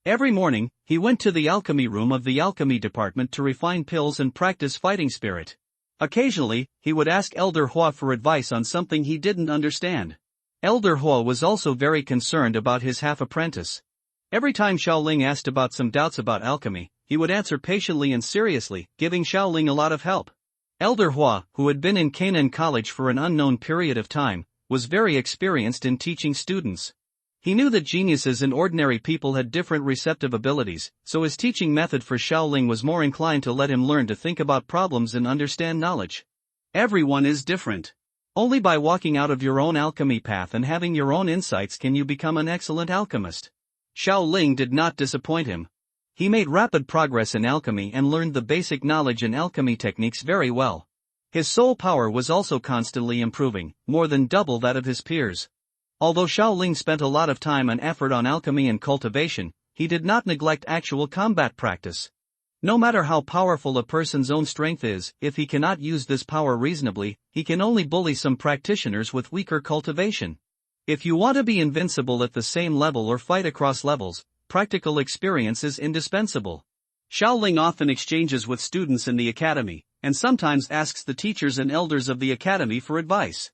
Every morning, he went to the alchemy room of the alchemy department to refine pills and practice fighting spirit. Occasionally, he would ask Elder Hua for advice on something he didn't understand. Elder Hua was also very concerned about his half-apprentice. Every time Xiaoling asked about some doubts about alchemy, he would answer patiently and seriously, giving Xiaoling a lot of help. Elder Hua, who had been in Canaan College for an unknown period of time, was very experienced in teaching students. He knew that geniuses and ordinary people had different receptive abilities, so his teaching method for Xiaoling was more inclined to let him learn to think about problems and understand knowledge. Everyone is different. Only by walking out of your own alchemy path and having your own insights can you become an excellent alchemist. Xiaoling did not disappoint him. He made rapid progress in alchemy and learned the basic knowledge and alchemy techniques very well. His soul power was also constantly improving, more than double that of his peers. Although Xiaoling spent a lot of time and effort on alchemy and cultivation, he did not neglect actual combat practice. No matter how powerful a person's own strength is, if he cannot use this power reasonably, he can only bully some practitioners with weaker cultivation. If you want to be invincible at the same level or fight across levels, practical experience is indispensable. Xiaoling often exchanges with students in the academy, and sometimes asks the teachers and elders of the academy for advice.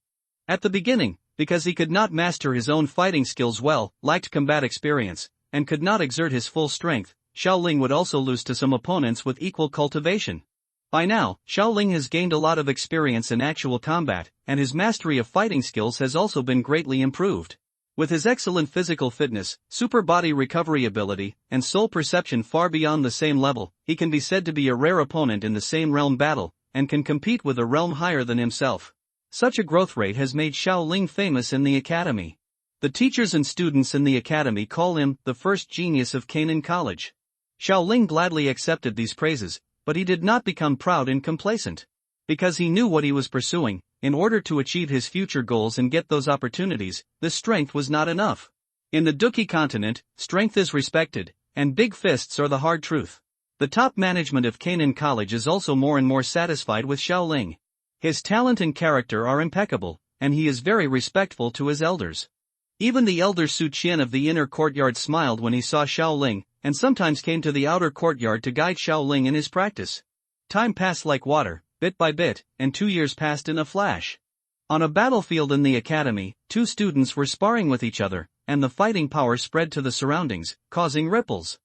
At the beginning, because he could not master his own fighting skills well, lacked combat experience, and could not exert his full strength, Xiaoling would also lose to some opponents with equal cultivation. By now, Xiaoling has gained a lot of experience in actual combat, and his mastery of fighting skills has also been greatly improved. With his excellent physical fitness, super body recovery ability, and soul perception far beyond the same level, he can be said to be a rare opponent in the same realm battle, and can compete with a realm higher than himself. Such a growth rate has made Xiaoling famous in the academy. The teachers and students in the academy call him the first genius of Canaan College. Xiaoling gladly accepted these praises, but he did not become proud and complacent. Because he knew what he was pursuing, in order to achieve his future goals and get those opportunities, this strength was not enough. In the Dookie continent, strength is respected, and big fists are the hard truth. The top management of Canaan College is also more and more satisfied with Xiaoling. His talent and character are impeccable, and he is very respectful to his elders. Even the elder Su Qian of the inner courtyard smiled when he saw Xiaoling, and sometimes came to the outer courtyard to guide Xiaoling in his practice. Time passed like water, bit by bit, and 2 years passed in a flash. On a battlefield in the academy, two students were sparring with each other, and the fighting power spread to the surroundings, causing ripples.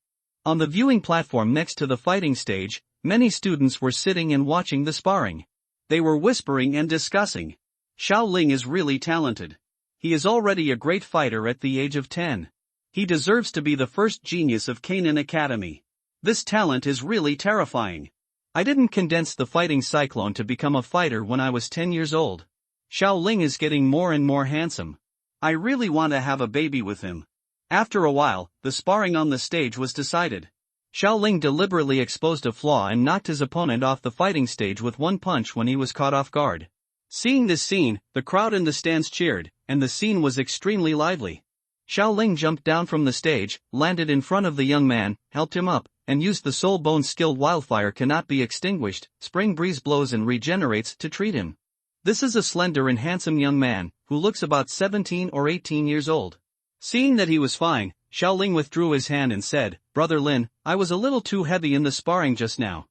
On the viewing platform next to the fighting stage, many students were sitting and watching the sparring. They were whispering and discussing. Xiaoling is really talented. He is already a great fighter at the age of 10. He deserves to be the first genius of Canaan Academy. This talent is really terrifying. I didn't condense the fighting cyclone to become a fighter when I was 10 years old. Xiaoling is getting more and more handsome. I really want to have a baby with him. After a while, the sparring on the stage was decided. Xiaoling deliberately exposed a flaw and knocked his opponent off the fighting stage with one punch when he was caught off guard. Seeing this scene, the crowd in the stands cheered, and the scene was extremely lively. Xiaoling jumped down from the stage, landed in front of the young man, helped him up, and used the soul bone skill wildfire cannot be extinguished, spring breeze blows and regenerates to treat him. This is a slender and handsome young man, who looks about 17 or 18 years old. Seeing that he was fine, Xiaoling withdrew his hand and said, "Brother Lin, I was a little too heavy in the sparring just now.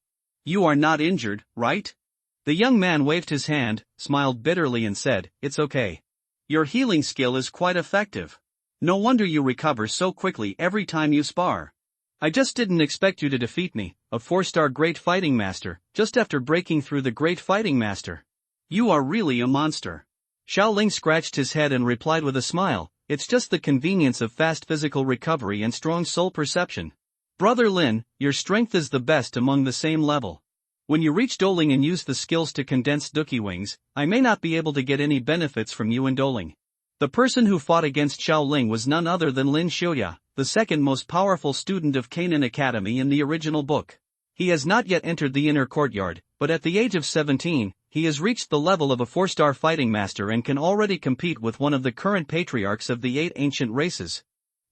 You are not injured, right?" The young man waved his hand, smiled bitterly and said, "It's okay. Your healing skill is quite effective. No wonder you recover so quickly every time you spar. I just didn't expect you to defeat me, a 4-star great fighting master, just after breaking through the great fighting master. You are really a monster." Xiaoling scratched his head and replied with a smile, "It's just the convenience of fast physical recovery and strong soul perception. Brother Lin, your strength is the best among the same level. When you reach doling and use the skills to condense Dookie wings, I may not be able to get any benefits from you in doling." The person who fought against Xiaoling was none other than Lin Xiuya, the second most powerful student of Canaan Academy in the original book. He has not yet entered the inner courtyard, but at the age of 17, he has reached the level of a 4-star fighting master and can already compete with one of the current patriarchs of the 8 ancient races.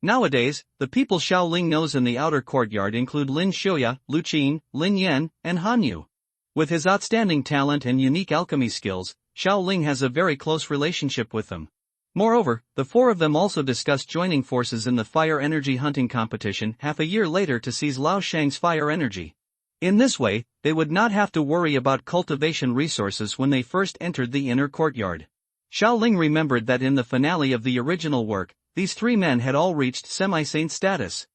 Nowadays, the people Xiaoling knows in the outer courtyard include Lin Xiuya, Lu Qin, Lin Yan, and Han Yu. With his outstanding talent and unique alchemy skills, Xiaoling has a very close relationship with them. Moreover, the four of them also discussed joining forces in the fire energy hunting competition half a year later to seize Lao Shang's fire energy. In this way, they would not have to worry about cultivation resources when they first entered the inner courtyard. Xiaoling remembered that in the finale of the original work, these three men had all reached semi-saint status.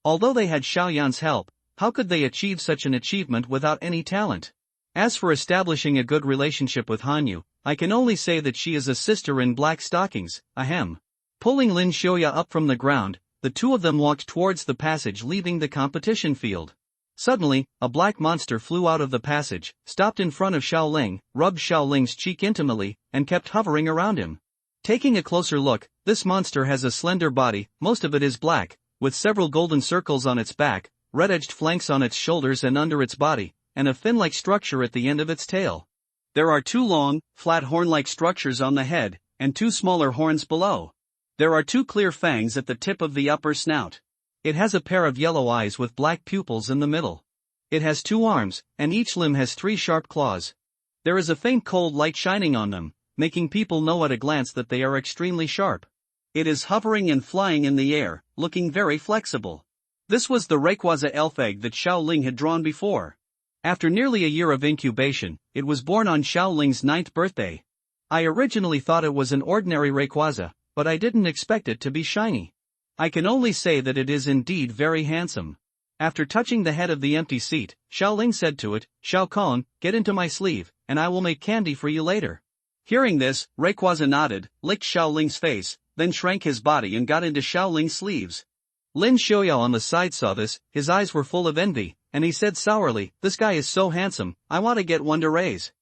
Although they had Xiaoyan's help, how could they achieve such an achievement without any talent? As for establishing a good relationship with Hanyu, I can only say that she is a sister in black stockings, ahem. Pulling Lin Xiuya up from the ground, the two of them walked towards the passage leaving the competition field. Suddenly, a black monster flew out of the passage, stopped in front of Xiaoling, rubbed Xiaoling's cheek intimately, and kept hovering around him. Taking a closer look, this monster has a slender body, most of it is black, with several golden circles on its back, red-edged flanks on its shoulders and under its body, and a fin-like structure at the end of its tail. There are two long, flat horn-like structures on the head, and two smaller horns below. There are two clear fangs at the tip of the upper snout. It has a pair of yellow eyes with black pupils in the middle. It has 2 arms, and each limb has 3 sharp claws. There is a faint cold light shining on them, making people know at a glance that they are extremely sharp. It is hovering and flying in the air, looking very flexible. This was the Rayquaza elf egg that Xiaoling had drawn before. After nearly a year of incubation, it was born on Xiaoling's 9th birthday. I originally thought it was an ordinary Rayquaza, but I didn't expect it to be shiny. I can only say that it is indeed very handsome. After touching the head of the empty seat, Xiaoling said to it, "Xiao Kong, get into my sleeve, and I will make candy for you later." Hearing this, Rayquaza nodded, licked Xiaoling's face, then shrank his body and got into Xiaoling's sleeves. Lin Xiuya on the side saw this, his eyes were full of envy, and he said sourly, "This guy is so handsome, I want to get one to raise."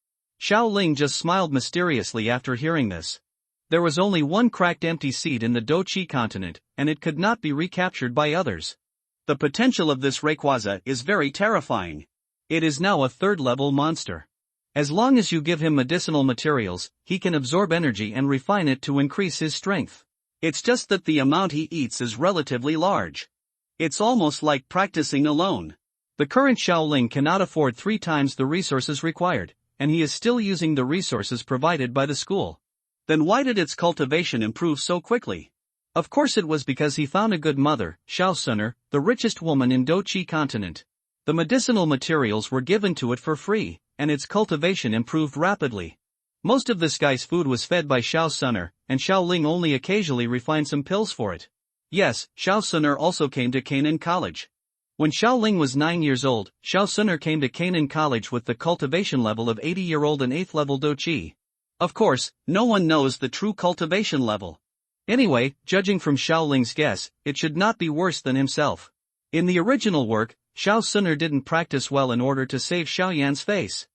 Xiaoling just smiled mysteriously after hearing this. There was only one cracked empty seat in the Doqi continent, and it could not be recaptured by others. The potential of this Rayquaza is very terrifying. It is now a third-level monster. As long as you give him medicinal materials, he can absorb energy and refine it to increase his strength. It's just that the amount he eats is relatively large. It's almost like practicing alone. The current Shaoling cannot afford 3 times the resources required, and he is still using the resources provided by the school. Then why did its cultivation improve so quickly? Of course it was because he found a good mother, Xiao Suner, the richest woman in Doqi continent. The medicinal materials were given to it for free, and its cultivation improved rapidly. Most of this guy's food was fed by Xiao Suner, and Shaoling only occasionally refined some pills for it. Yes, Xiao Suner also came to Canaan College. When Shaoling was 9 years old, Xiao Suner came to Canaan College with the cultivation level of 80-year-old and 8th level Doqi. Of course, no one knows the true cultivation level. Anyway, judging from Shaoling's guess, it should not be worse than himself. In the original work, Xiao Suner didn't practice well in order to save Xiao Yan's face.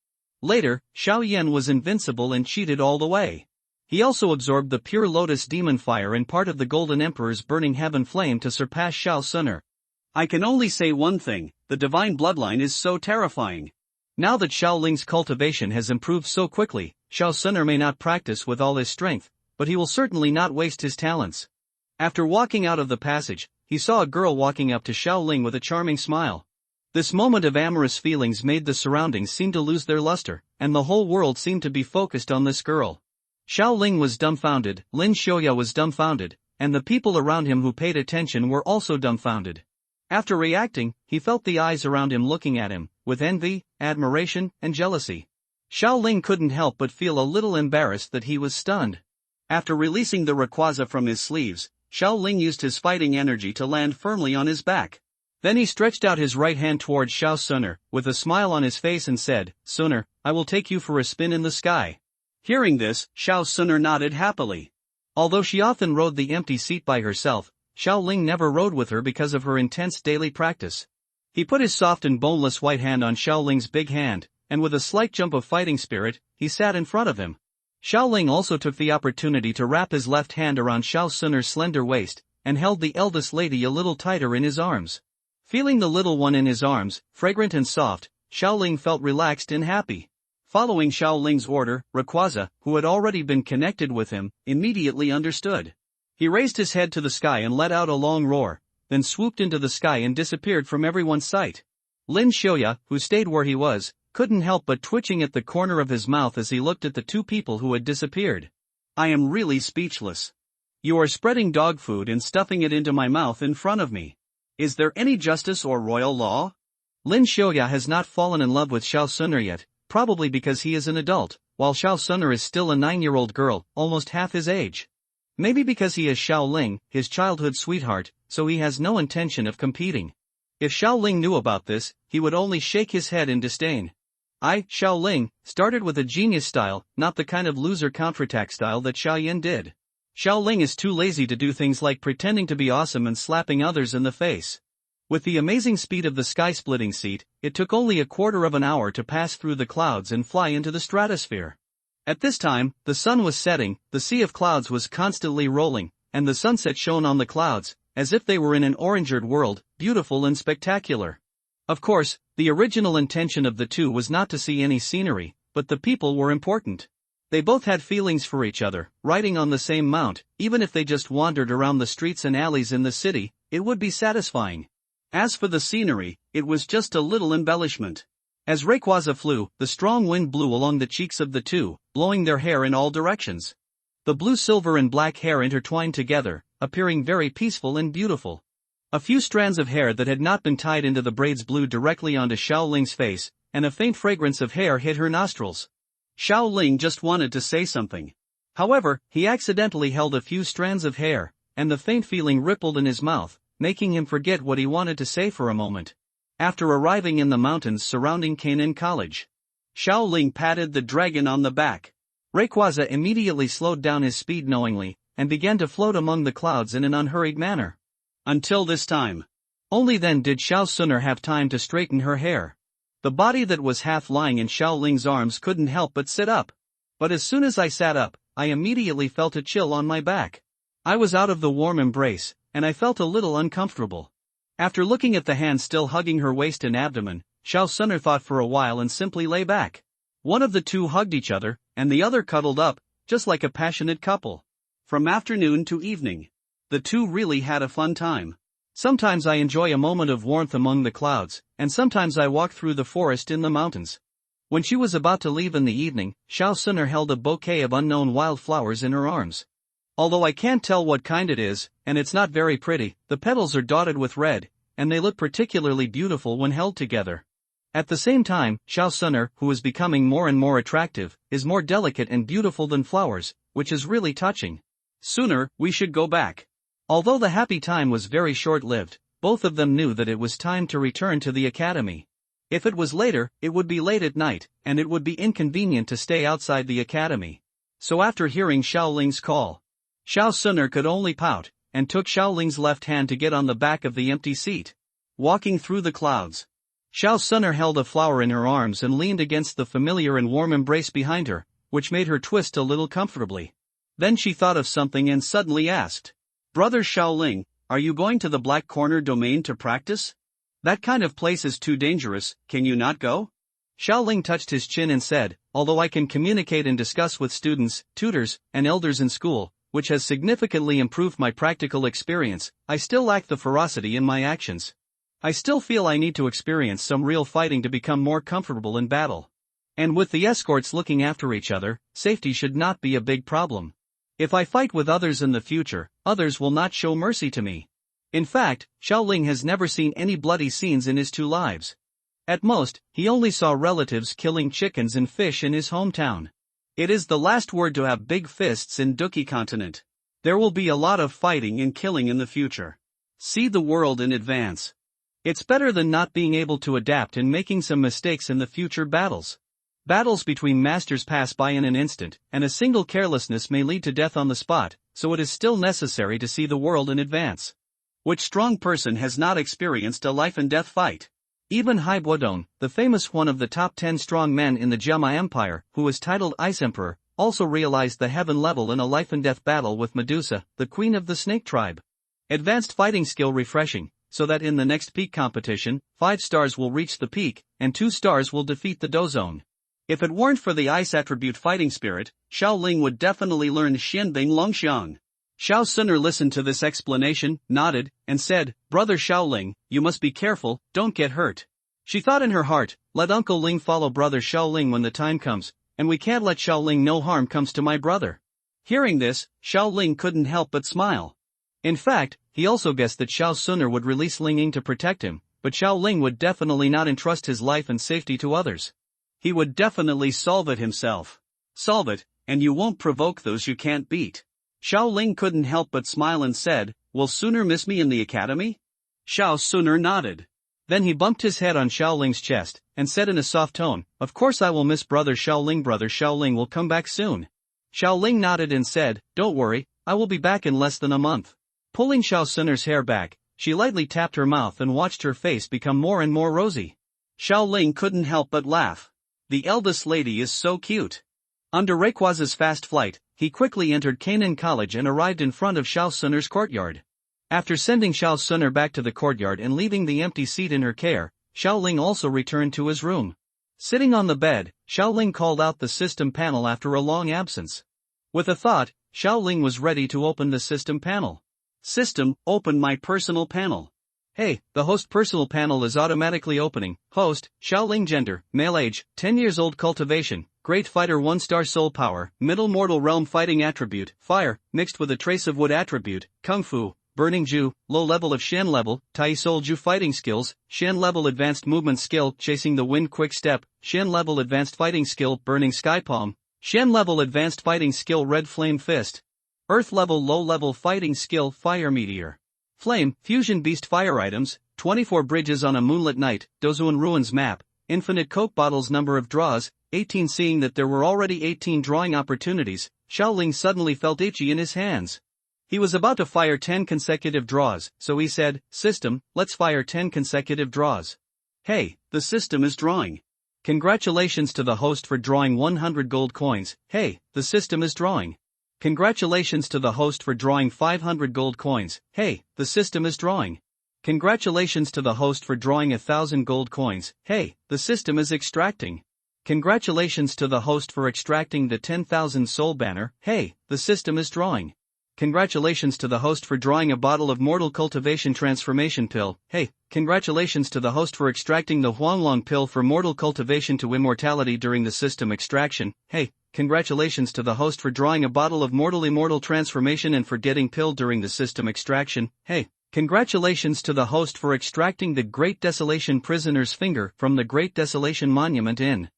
Later, Xiao Yan was invincible and cheated all the way. He also absorbed the pure lotus demon fire and part of the Golden Emperor's burning heaven flame to surpass Xiao Suner. I can only say one thing, the divine bloodline is so terrifying. Now that Shaoling's cultivation has improved so quickly, Xiao Suner may not practice with all his strength, but he will certainly not waste his talents. After walking out of the passage, he saw a girl walking up to Shaoling with a charming smile. This moment of amorous feelings made the surroundings seem to lose their luster, and the whole world seemed to be focused on this girl. Shaoling was dumbfounded, Lin Xiaoya was dumbfounded, and the people around him who paid attention were also dumbfounded. After reacting, he felt the eyes around him looking at him, with envy, admiration, and jealousy. Shaoling couldn't help but feel a little embarrassed that he was stunned. After releasing the Rayquaza from his sleeves, Shaoling used his fighting energy to land firmly on his back. Then he stretched out his right hand towards Xiao Suner, with a smile on his face and said, "Suner, I will take you for a spin in the sky." Hearing this, Xiao Suner nodded happily. Although she often rode the empty seat by herself, Shaoling never rode with her because of her intense daily practice. He put his soft and boneless white hand on Shaoling's big hand, and with a slight jump of fighting spirit, he sat in front of him. Shaoling also took the opportunity to wrap his left hand around Xiao Suner's slender waist, and held the eldest lady a little tighter in his arms. Feeling the little one in his arms, fragrant and soft, Shaoling felt relaxed and happy. Following Shaoling's order, Rayquaza, who had already been connected with him, immediately understood. He raised his head to the sky and let out a long roar, then swooped into the sky and disappeared from everyone's sight. Lin Xiaoya, who stayed where he was, couldn't help but twitching at the corner of his mouth as he looked at the 2 people who had disappeared. I am really speechless. You are spreading dog food and stuffing it into my mouth in front of me. Is there any justice or royal law? Lin Xiaoya has not fallen in love with Xiao Suner yet, probably because he is an adult, while Xiao Suner is still a 9-year-old girl, almost half his age. Maybe because he is Shaoling, his childhood sweetheart, so he has no intention of competing. If Shaoling knew about this, he would only shake his head in disdain. I, Shaoling, started with a genius style, not the kind of loser counterattack style that Xiaoyan did. Shaoling is too lazy to do things like pretending to be awesome and slapping others in the face. With the amazing speed of the sky-splitting seat, it took only a quarter of an hour to pass through the clouds and fly into the stratosphere. At this time, the sun was setting, the sea of clouds was constantly rolling, and the sunset shone on the clouds, as if they were in an orangered world, beautiful and spectacular. Of course, the original intention of the two was not to see any scenery, but the people were important. They both had feelings for each other, riding on the same mount, even if they just wandered around the streets and alleys in the city, it would be satisfying. As for the scenery, it was just a little embellishment. As Rayquaza flew, the strong wind blew along the cheeks of the two, blowing their hair in all directions. The blue, silver and black hair intertwined together, appearing very peaceful and beautiful. A few strands of hair that had not been tied into the braids blew directly onto Shaoling's face, and a faint fragrance of hair hit her nostrils. Shaoling just wanted to say something. However, he accidentally held a few strands of hair, and the faint feeling rippled in his mouth, making him forget what he wanted to say for a moment. After arriving in the mountains surrounding Canaan College, Shaoling patted the dragon on the back. Rayquaza immediately slowed down his speed knowingly, and began to float among the clouds in an unhurried manner. Until this time. Only then did Xiao Suner have time to straighten her hair. The body that was half lying in Shaoling's arms couldn't help but sit up. But as soon as I sat up, I immediately felt a chill on my back. I was out of the warm embrace, and I felt a little uncomfortable. After looking at the hand still hugging her waist and abdomen, Xiao Suner thought for a while and simply lay back. One of the two hugged each other, and the other cuddled up, just like a passionate couple. From afternoon to evening, the two really had a fun time. Sometimes I enjoy a moment of warmth among the clouds, and sometimes I walk through the forest in the mountains. When she was about to leave in the evening, Xiao Suner held a bouquet of unknown wildflowers in her arms. Although I can't tell what kind it is, and it's not very pretty, the petals are dotted with red, and they look particularly beautiful when held together. At the same time, Xiao Suner, who is becoming more and more attractive, is more delicate and beautiful than flowers, which is really touching. Sooner, we should go back. Although the happy time was very short-lived, both of them knew that it was time to return to the academy. If it was later, it would be late at night, and it would be inconvenient to stay outside the academy. So after hearing Xiao Ling's call, Xiao Suner could only pout, and took Xiao Ling's left hand to get on the back of the empty seat. Walking through the clouds, Xiao Suner held a flower in her arms and leaned against the familiar and warm embrace behind her, which made her twist a little comfortably. Then she thought of something and suddenly asked, "Brother Xiao Ling, are you going to the Black Corner domain to practice? That kind of place is too dangerous, can you not go?" Xiao Ling touched his chin and said, "Although I can communicate and discuss with students, tutors, and elders in school, which has significantly improved my practical experience, I still lack the ferocity in my actions. I still feel I need to experience some real fighting to become more comfortable in battle. And with the escorts looking after each other, safety should not be a big problem. If I fight with others in the future, others will not show mercy to me." In fact, Xiao Ling has never seen any bloody scenes in his 2 lives. At most, he only saw relatives killing chickens and fish in his hometown. It is the last word to have big fists in Duki continent. There will be a lot of fighting and killing in the future. See the world in advance. It's better than not being able to adapt and making some mistakes in the future battles. Battles between masters pass by in an instant, and a single carelessness may lead to death on the spot, so it is still necessary to see the world in advance. Which strong person has not experienced a life-and-death fight? Even Haibuodong, the famous one of the top 10 strong men in the Jama Empire, who was titled Ice Emperor, also realized the heaven level in a life-and-death battle with Medusa, the queen of the snake tribe. Advanced fighting skill refreshing, so that in the next peak competition, 5 stars will reach the peak, and 2 stars will defeat the Dozone. If it weren't for the ice attribute fighting spirit, Xiao Ling would definitely learn Xianbing Longxiang. Xiao Suner listened to this explanation, nodded, and said, "Brother Xiao Ling, you must be careful, don't get hurt." She thought in her heart, "Let Uncle Ling follow Brother Xiao Ling when the time comes, and we can't let Xiao Ling no harm comes to my brother." Hearing this, Xiao Ling couldn't help but smile. In fact, he also guessed that Xiao Suner would release Ling Ying to protect him, but Xiao Ling would definitely not entrust his life and safety to others. He would definitely solve it himself. Solve it, and you won't provoke those you can't beat. Xiao Ling couldn't help but smile and said, "Will Suner miss me in the academy?" Xiao Suner nodded. Then he bumped his head on Xiao Ling's chest, and said in a soft tone, "Of course I will miss Brother Xiao Ling. Brother Xiao Ling will come back soon." Xiao Ling nodded and said, "Don't worry, I will be back in less than a month." Pulling Xiao Suner's hair back, she lightly tapped her mouth and watched her face become more and more rosy. Xiao Ling couldn't help but laugh. The eldest lady is so cute. Under Rayquaz's fast flight, he quickly entered Canaan College and arrived in front of Xiao Suner's courtyard. After sending Xiao Suner back to the courtyard and leaving the empty seat in her care, Xiao Ling also returned to his room. Sitting on the bed, Xiao Ling called out the system panel after a long absence. With a thought, Xiao Ling was ready to open the system panel. "System, open my personal panel." "Hey, the host personal panel is automatically opening." Host, Xiao Ling. Gender, male. Age, 10 years old. Cultivation, great fighter. 1-star soul power, middle mortal realm. Fighting attribute, fire, mixed with a trace of wood attribute. Kung Fu, burning Ju, low level of Shan level. Tai Soul Ju. Fighting skills, Shan level advanced movement skill, chasing the wind. Quick step, Shan level advanced fighting skill. Burning sky palm, Shan level advanced fighting skill. Red flame fist. Earth level low level fighting skill. Fire meteor. Flame, fusion beast. Fire items, 24 bridges on a moonlit night. Dozuan ruins map, infinite Coke bottles. Number of draws, 18. Seeing that there were already 18 drawing opportunities, Xiao Ling suddenly felt itchy in his hands. He was about to fire 10 consecutive draws, so he said, "System, let's fire 10 consecutive draws." "Hey, the system is drawing." "Congratulations to the host for drawing 100 gold coins." "Hey, the system is drawing." "Congratulations to the host for drawing 500 gold coins." "Hey, the system is drawing." Congratulations to the host for drawing 1,000 gold coins. Hey, the system is extracting. Congratulations to the host for extracting the 10,000 soul banner. Hey, the system is drawing. Congratulations to the host for drawing a bottle of mortal cultivation transformation pill. Hey, congratulations to the host for extracting the Huanglong pill for mortal cultivation to immortality during the system extraction. Hey, congratulations to the host for drawing a bottle of mortal immortal transformation and forgetting pill during the system extraction. Hey, congratulations to the host for extracting the Great Desolation prisoner's finger from the Great Desolation monument in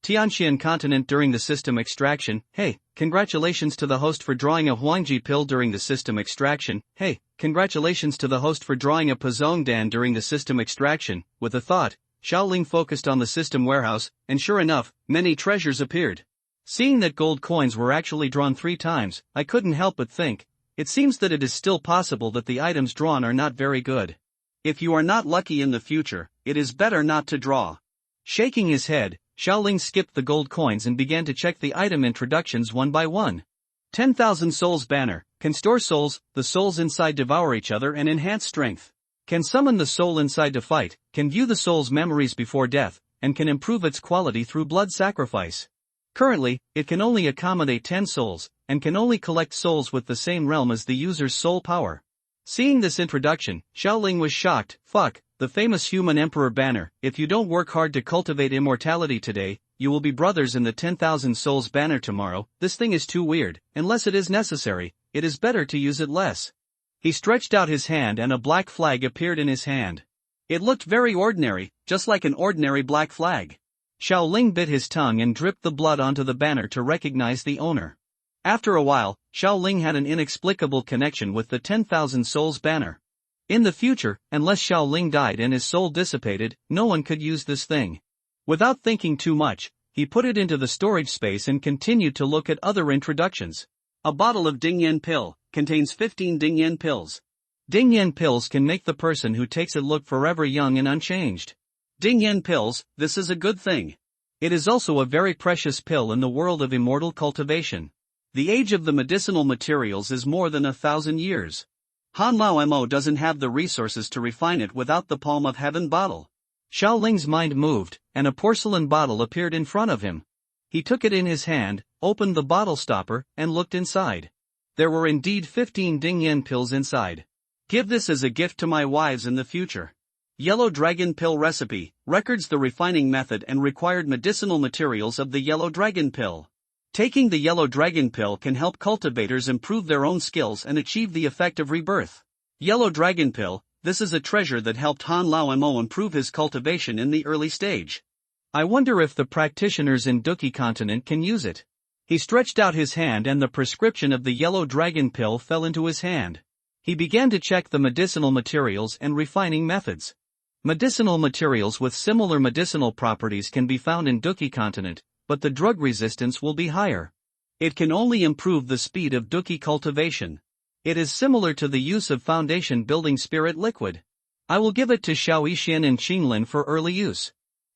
Tianxian continent during the system extraction. Hey, congratulations to the host for drawing a Huangji pill during the system extraction. Hey, congratulations to the host for drawing a Pazongdan during the system extraction. With a thought, Xiaoling focused on the system warehouse, and sure enough, many treasures appeared. Seeing that gold coins were actually drawn 3 times, I couldn't help but think, it seems that it is still possible that the items drawn are not very good. If you are not lucky in the future, it is better not to draw. Shaking his head, Xiaoling skipped the gold coins and began to check the item introductions one by one. 10,000 souls banner, can store souls, the souls inside devour each other and enhance strength. Can summon the soul inside to fight, can view the soul's memories before death, and can improve its quality through blood sacrifice. Currently, it can only accommodate 10 souls, and can only collect souls with the same realm as the user's soul power. Seeing this introduction, Xiaoling was shocked. Fuck, the famous human emperor banner. If you don't work hard to cultivate immortality today, you will be brothers in the 10,000 souls banner tomorrow. This thing is too weird. Unless it is necessary, it is better to use it less. He stretched out his hand and a black flag appeared in his hand. It looked very ordinary, just like an ordinary black flag. Xiaoling bit his tongue and dripped the blood onto the banner to recognize the owner. After a while, Xiaoling had an inexplicable connection with the 10,000 souls banner. In the future, unless Xiaoling died and his soul dissipated, no one could use this thing. Without thinking too much, he put it into the storage space and continued to look at other introductions. A bottle of Dingyan pill, contains 15 Dingyan pills. Dingyan pills can make the person who takes it look forever young and unchanged. Dingyan pills, this is a good thing. It is also a very precious pill in the world of immortal cultivation. The age of the medicinal materials is more than 1,000 years. Han Lao Mo doesn't have the resources to refine it without the palm of heaven bottle. Xiaoling's mind moved, and a porcelain bottle appeared in front of him. He took it in his hand, opened the bottle stopper, and looked inside. There were indeed 15 Dingyan pills inside. Give this as a gift to my wives in the future. Yellow Dragon Pill Recipe, records the refining method and required medicinal materials of the Yellow Dragon Pill. Taking the Yellow Dragon Pill can help cultivators improve their own skills and achieve the effect of rebirth. Yellow Dragon Pill, this is a treasure that helped Han Lao Mo improve his cultivation in the early stage. I wonder if the practitioners in Duki continent can use it. He stretched out his hand and the prescription of the Yellow Dragon Pill fell into his hand. He began to check the medicinal materials and refining methods. Medicinal materials with similar medicinal properties can be found in Duki continent, but the drug resistance will be higher. It can only improve the speed of Duki cultivation. It is similar to the use of foundation building spirit liquid. I will give it to Xiao Yixian and Qinglin for early use.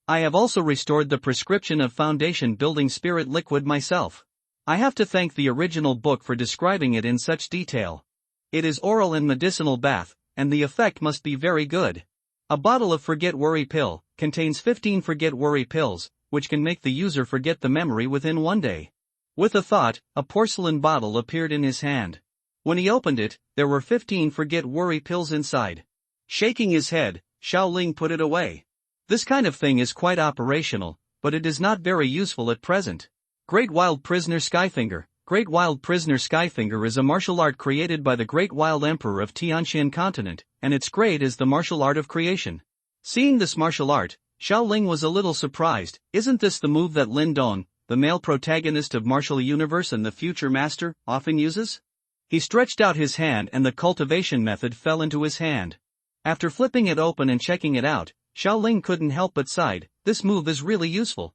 I have also restored the prescription of foundation building spirit liquid myself. I have to thank the original book for describing it in such detail. It is oral and medicinal bath, and the effect must be very good. A bottle of Forget Worry Pill contains 15 Forget Worry pills, which can make the user forget the memory within 1 day. With a thought, a porcelain bottle appeared in his hand. When he opened it, there were 15 Forget Worry pills inside. Shaking his head, Xiaoling put it away. This kind of thing is quite operational, but it is not very useful at present. Great Wild Prisoner Skyfinger. Great Wild Prisoner Skyfinger is a martial art created by the Great Wild Emperor of Tianxian continent, and its grade is the martial art of creation. Seeing this martial art, Xiaoling was a little surprised. Isn't this the move that Lin Dong, the male protagonist of Martial Universe and the future master, often uses? He stretched out his hand and the cultivation method fell into his hand. After flipping it open and checking it out, Xiaoling couldn't help but sighed. This move is really useful.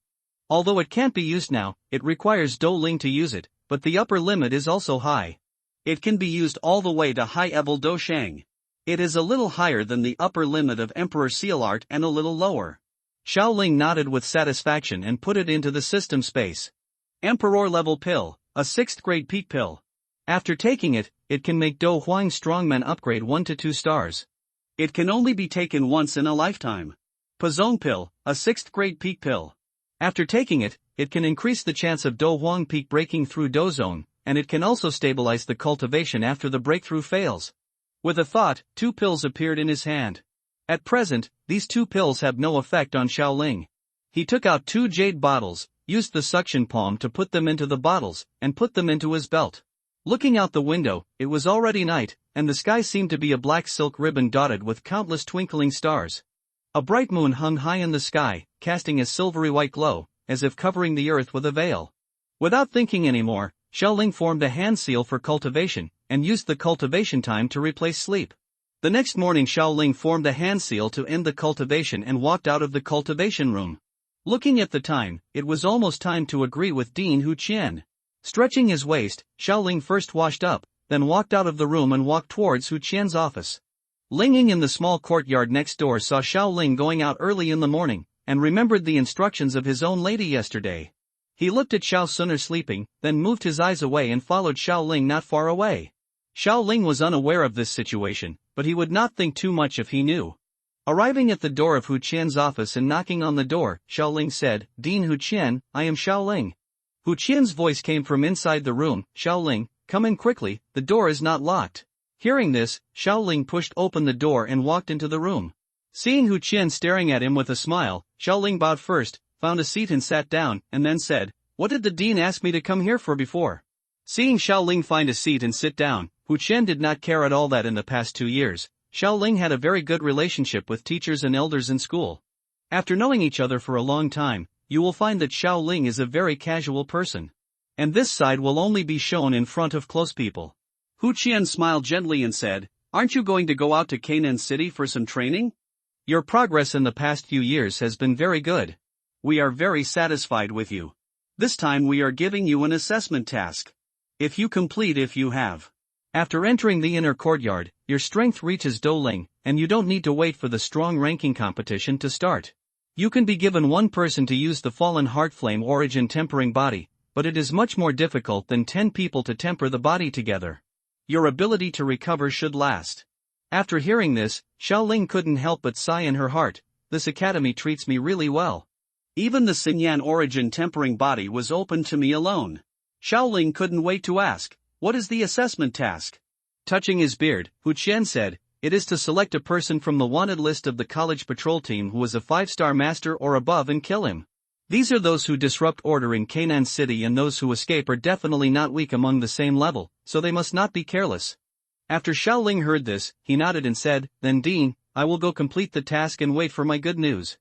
Although it can't be used now, it requires Do Ling to use it, but the upper limit is also high. It can be used all the way to high level Do Shang. It is a little higher than the upper limit of Emperor Seal Art and a little lower. Xiaoling nodded with satisfaction and put it into the system space. Emperor Level Pill, a 6th grade peak pill. After taking it, it can make Do Huang Strongman upgrade 1 to 2 stars. It can only be taken once in a lifetime. Pazong pill, a 6th grade peak pill. After taking it, it can increase the chance of Do Huang peak breaking through Do zone, and it can also stabilize the cultivation after the breakthrough fails. With a thought, 2 pills appeared in his hand. At present, these 2 pills have no effect on Xiaoling. He took out 2 jade bottles, used the suction palm to put them into the bottles, and put them into his belt. Looking out the window, it was already night, and the sky seemed to be a black silk ribbon dotted with countless twinkling stars. A bright moon hung high in the sky, casting a silvery white glow, as if covering the earth with a veil. Without thinking anymore, Xiaoling formed a hand seal for cultivation, and used the cultivation time to replace sleep. The next morning Xiaoling formed a hand seal to end the cultivation and walked out of the cultivation room. Looking at the time, it was almost time to agree with Dean Hu Qian. Stretching his waist, Xiaoling first washed up, then walked out of the room and walked towards Hu Qian's office. Linging in the small courtyard next door saw Xiaoling going out early in the morning, and remembered the instructions of his own lady yesterday. He looked at Xiao Suner sleeping, then moved his eyes away and followed Xiaoling not far away. Xiaoling was unaware of this situation, but he would not think too much if he knew. Arriving at the door of Hu Qian's office and knocking on the door, Xiaoling said, "Dean Hu Qian, I am Xiaoling." Hu Qian's voice came from inside the room, "Xiaoling, come in quickly, the door is not locked." Hearing this, Xiaoling pushed open the door and walked into the room. Seeing Hu Qian staring at him with a smile, Xiaoling bowed first, found a seat and sat down, and then said, "What did the dean ask me to come here for before?" Seeing Xiaoling find a seat and sit down, Hu Qian did not care at all that in the past 2 years, Xiaoling had a very good relationship with teachers and elders in school. After knowing each other for a long time, you will find that Xiaoling is a very casual person. And this side will only be shown in front of close people. Hu Qian smiled gently and said, "Aren't you going to go out to Canaan City for some training? Your progress in the past few years has been very good. We are very satisfied with you. This time we are giving you an assessment task. If you have. After entering the inner courtyard, your strength reaches Douling, and you don't need to wait for the strong ranking competition to start. You can be given 1 person to use the Fallen Heart Flame Origin tempering body, but it is much more difficult than 10 people to temper the body together. Your ability to recover should last." After hearing this, Xiaoling couldn't help but sigh in her heart, "This academy treats me really well. Even the Xingyan Origin tempering body was open to me alone." Xiaoling couldn't wait to ask, "What is the assessment task?" Touching his beard, Hu Qian said, "It is to select a person from the wanted list of the college patrol team who is a 5-star master or above and kill him. These are those who disrupt order in Canaan City, and those who escape are definitely not weak among the same level, so they must not be careless." After Xiaoling heard this, he nodded and said, "Then Dean, I will go complete the task and wait for my good news."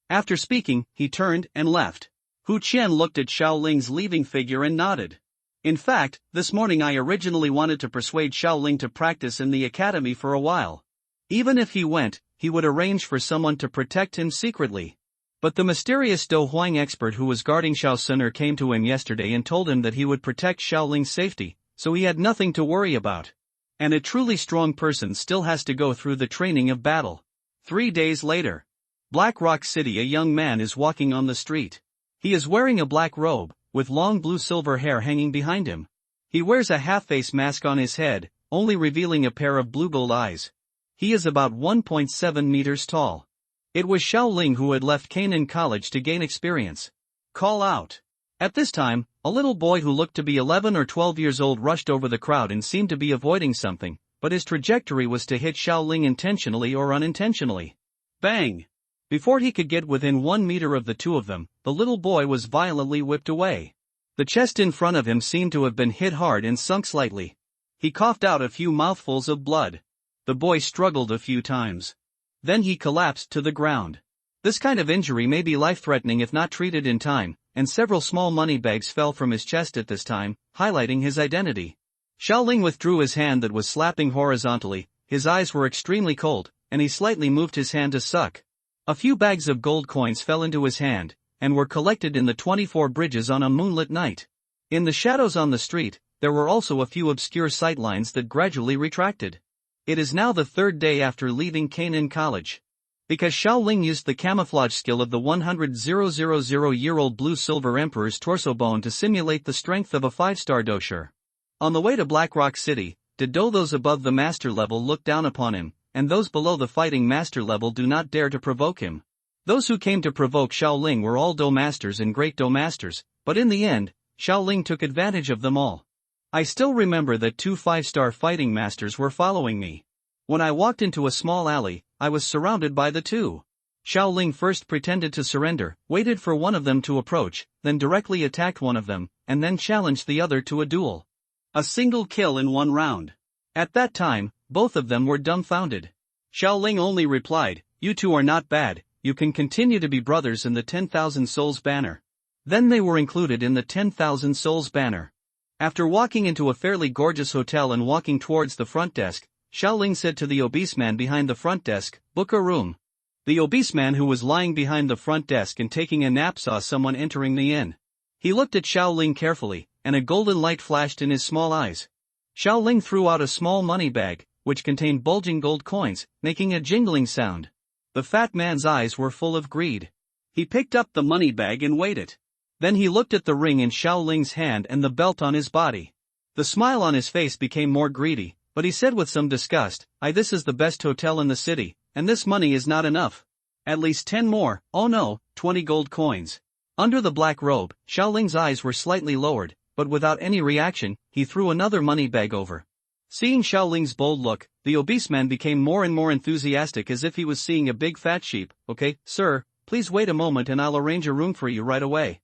After speaking, he turned and left. Hu Qian looked at Xiaoling's leaving figure and nodded. "In fact, this morning I originally wanted to persuade Xiaoling to practice in the academy for a while. Even if he went, he would arrange for someone to protect him secretly. But the mysterious Do Huang expert who was guarding Xiao Suner came to him yesterday and told him that he would protect Xiaoling's safety, so he had nothing to worry about. And a truly strong person still has to go through the training of battle." 3 days later. Black Rock City. A young man is walking on the street. He is wearing a black robe, with long blue-silver hair hanging behind him. He wears a half-face mask on his head, only revealing a pair of blue-gold eyes. He is about 1.7 meters tall. It was Xiaoling who had left Canaan College to gain experience. Call out. At this time, a little boy who looked to be 11 or 12 years old rushed over the crowd and seemed to be avoiding something, but his trajectory was to hit Xiaoling intentionally or unintentionally. Bang! Before he could get within 1 meter of the two of them, the little boy was violently whipped away. The chest in front of him seemed to have been hit hard and sunk slightly. He coughed out a few mouthfuls of blood. The boy struggled a few times. Then he collapsed to the ground. This kind of injury may be life-threatening if not treated in time, and several small money bags fell from his chest at this time, highlighting his identity. Xiaoling withdrew his hand that was slapping horizontally, his eyes were extremely cold, and he slightly moved his hand to suck. A few bags of gold coins fell into his hand, and were collected in the 24 bridges on a moonlit night. In the shadows on the street, there were also a few obscure sightlines that gradually retracted. It is now the 3rd day after leaving Canaan College. Because Xiaoling used the camouflage skill of the 100,000-year-old blue-silver emperor's torso bone to simulate the strength of a 5-star dosher. On the way to Black Rock City, did those above the master level look down upon him, and those below the fighting master level do not dare to provoke him. Those who came to provoke Xiaoling were all Do masters and great Do masters, but in the end, Xiaoling took advantage of them all. I still remember that 2 5-star fighting masters were following me. When I walked into a small alley, I was surrounded by the two. Xiaoling first pretended to surrender, waited for one of them to approach, then directly attacked one of them, and then challenged the other to a duel. A single kill in one round. At that time, both of them were dumbfounded. Xiaoling only replied, "You two are not bad, you can continue to be brothers in the 10,000 souls banner." Then they were included in the 10,000 souls banner. After walking into a fairly gorgeous hotel and walking towards the front desk, Xiaoling said to the obese man behind the front desk, "Book a room." The obese man who was lying behind the front desk and taking a nap saw someone entering the inn. He looked at Xiaoling carefully, and a golden light flashed in his small eyes. Xiaoling threw out a small money bag, which contained bulging gold coins, making a jingling sound. The fat man's eyes were full of greed. He picked up the money bag and weighed it. Then he looked at the ring in Xiaoling's hand and the belt on his body. The smile on his face became more greedy, but he said with some disgust, "This is the best hotel in the city, and this money is not enough. At least 10 more, oh no, 20 gold coins." Under the black robe, Xiaoling's eyes were slightly lowered, but without any reaction, he threw another money bag over. Seeing Xiaoling's bold look, the obese man became more and more enthusiastic as if he was seeing a big fat sheep. "Okay, sir, please wait a moment and I'll arrange a room for you right away."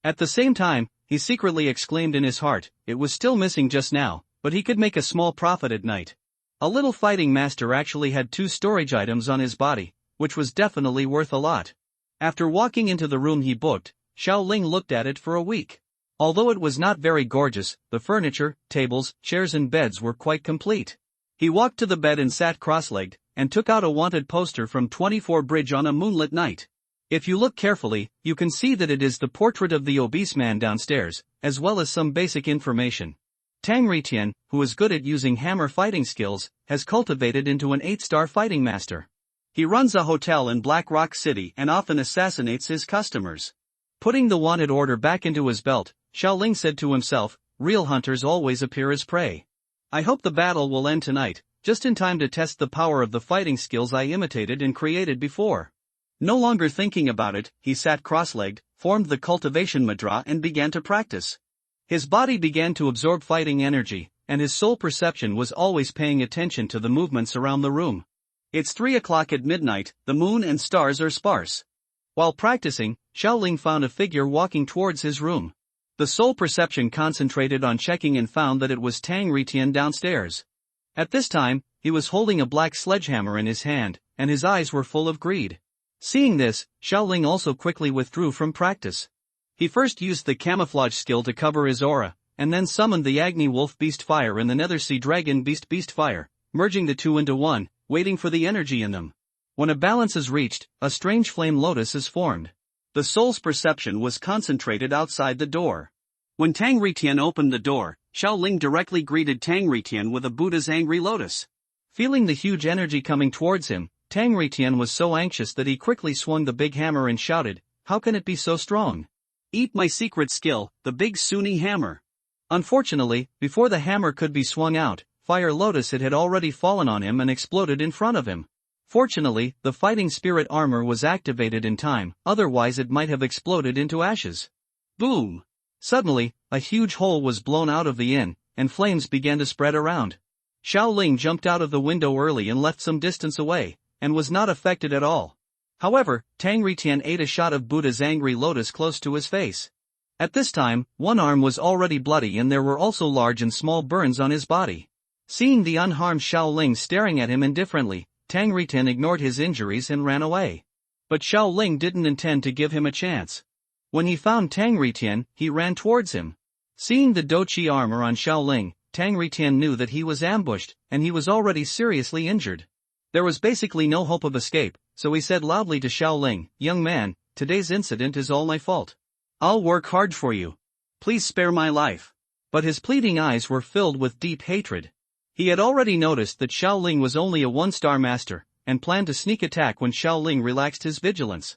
At the same time, he secretly exclaimed in his heart, it was still missing just now, but he could make a small profit at night. A little fighting master actually had 2 storage items on his body, which was definitely worth a lot. After walking into the room he booked, Xiaoling looked at it for a week. Although it was not very gorgeous, the furniture, tables, chairs and beds were quite complete. He walked to the bed and sat cross-legged, and took out a wanted poster from 24 Bridge on a moonlit night. If you look carefully, you can see that it is the portrait of the obese man downstairs, as well as some basic information. Tang Ritian, who is good at using hammer fighting skills, has cultivated into an 8-star fighting master. He runs a hotel in Black Rock City and often assassinates his customers. Putting the wanted order back into his belt, Xiaoling said to himself, "Real hunters always appear as prey. I hope the battle will end tonight, just in time to test the power of the fighting skills I imitated and created before." No longer thinking about it, he sat cross-legged, formed the cultivation mudra and began to practice. His body began to absorb fighting energy, and his soul perception was always paying attention to the movements around the room. It's 3 o'clock at midnight, the moon and stars are sparse. While practicing, Xiaoling found a figure walking towards his room. The soul perception concentrated on checking and found that it was Tang Ritian downstairs. At this time, he was holding a black sledgehammer in his hand, and his eyes were full of greed. Seeing this, Xiaoling also quickly withdrew from practice. He first used the camouflage skill to cover his aura, and then summoned the Agni Wolf Beast Fire and the Nether Sea Dragon Beast Fire, merging the two into one, waiting for the energy in them. When a balance is reached, a strange flame lotus is formed. The soul's perception was concentrated outside the door. When Tang Ritian opened the door, Xiaoling directly greeted Tang Ritian with a Buddha's angry lotus. Feeling the huge energy coming towards him, Tang Ritian was so anxious that he quickly swung the big hammer and shouted, "How can it be so strong? Eat my secret skill, the big Sunni hammer." Unfortunately, before the hammer could be swung out, Fire Lotus had already fallen on him and exploded in front of him. Fortunately, the fighting spirit armor was activated in time, otherwise it might have exploded into ashes. Boom! Suddenly, a huge hole was blown out of the inn, and flames began to spread around. Xiaoling jumped out of the window early and left some distance away, and was not affected at all. However, Tang Ritian ate a shot of Buddha's angry lotus close to his face. At this time, one arm was already bloody and there were also large and small burns on his body. Seeing the unharmed Xiaoling staring at him indifferently, Tang Ritian ignored his injuries and ran away. But Xiaoling didn't intend to give him a chance. When he found Tang Ritian, he ran towards him. Seeing the Doqi armor on Xiaoling, Tang Ritian knew that he was ambushed, and he was already seriously injured. There was basically no hope of escape, so he said loudly to Xiaoling, "Young man, today's incident is all my fault. I'll work hard for you. Please spare my life." But his pleading eyes were filled with deep hatred. He had already noticed that Xiaoling was only a 1-star master, and planned to sneak attack when Xiaoling relaxed his vigilance.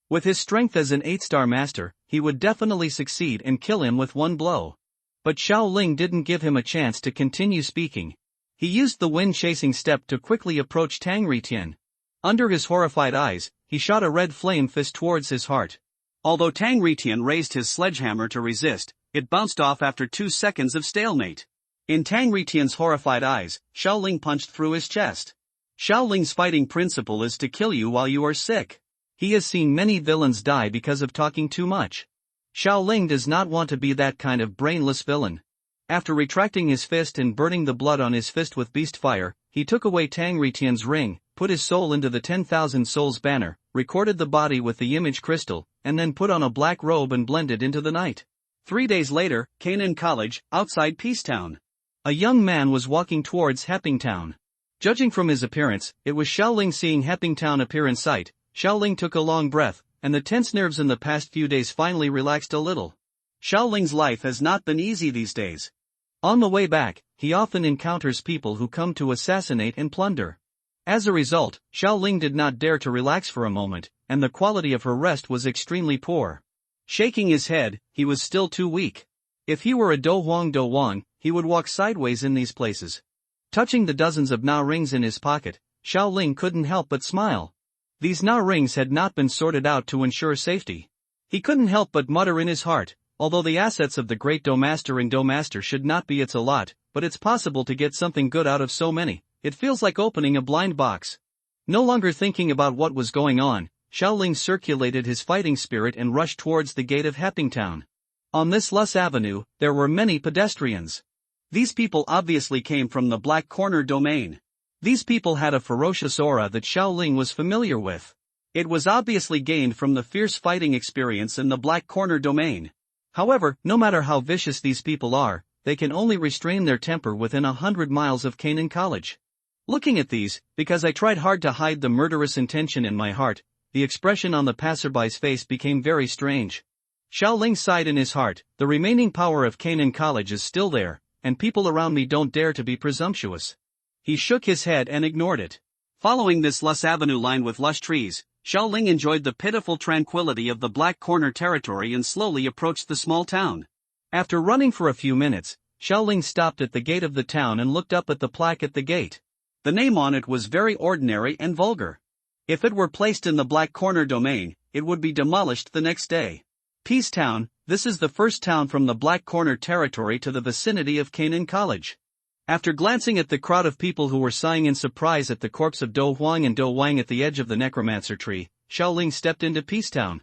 With his strength as an 8-star master, he would definitely succeed and kill him with one blow. But Xiaoling didn't give him a chance to continue speaking. He used the wind-chasing step to quickly approach Tang Ritian. Under his horrified eyes, he shot a red flame fist towards his heart. Although Tang Ritian raised his sledgehammer to resist, it bounced off after 2 seconds of stalemate. In Tang Ritian's horrified eyes, Xiaoling punched through his chest. Xiaoling's fighting principle is to kill you while you are sick. He has seen many villains die because of talking too much. Xiaoling does not want to be that kind of brainless villain. After retracting his fist and burning the blood on his fist with beast fire, he took away Tang Ritian's ring, put his soul into the 10,000 souls banner, recorded the body with the image crystal, and then put on a black robe and blended into the night. 3 days later, Canaan College, outside Peacetown. A young man was walking towards Heppingtown. Judging from his appearance, it was Xiaoling. Seeing Heppingtown appear in sight, Xiaoling took a long breath, and the tense nerves in the past few days finally relaxed a little. Xiaoling's life has not been easy these days. On the way back, he often encounters people who come to assassinate and plunder. As a result, Xiaoling did not dare to relax for a moment, and the quality of her rest was extremely poor. Shaking his head, he was still too weak. If he were a Do Huang, he would walk sideways in these places. Touching the dozens of Na rings in his pocket, Xiaoling couldn't help but smile. These Na rings had not been sorted out to ensure safety. He couldn't help but mutter in his heart, although the assets of the great Do Master should not be its a lot, but it's possible to get something good out of so many. It feels like opening a blind box. No longer thinking about what was going on, Xiaoling circulated his fighting spirit and rushed towards the gate of Heppingtown. On this Lus Avenue, there were many pedestrians. These people obviously came from the Black Corner domain. These people had a ferocious aura that Xiaoling was familiar with. It was obviously gained from the fierce fighting experience in the Black Corner domain. However, no matter how vicious these people are, they can only restrain their temper within 100 miles of Canaan College. Looking at these, because I tried hard to hide the murderous intention in my heart, the expression on the passerby's face became very strange. Xiaoling sighed in his heart, the remaining power of Canaan College is still there, and people around me don't dare to be presumptuous. He shook his head and ignored it. Following this Lus Avenue line with lush trees, Xiaoling enjoyed the pitiful tranquility of the Black Corner territory and slowly approached the small town. After running for a few minutes, Xiaoling stopped at the gate of the town and looked up at the plaque at the gate. The name on it was very ordinary and vulgar. If it were placed in the Black Corner domain, it would be demolished the next day. Peacetown, this is the first town from the Black Corner territory to the vicinity of Canaan College. After glancing at the crowd of people who were sighing in surprise at the corpse of Do Huang and Do Wang at the edge of the necromancer tree, Xiaoling stepped into Peacetown.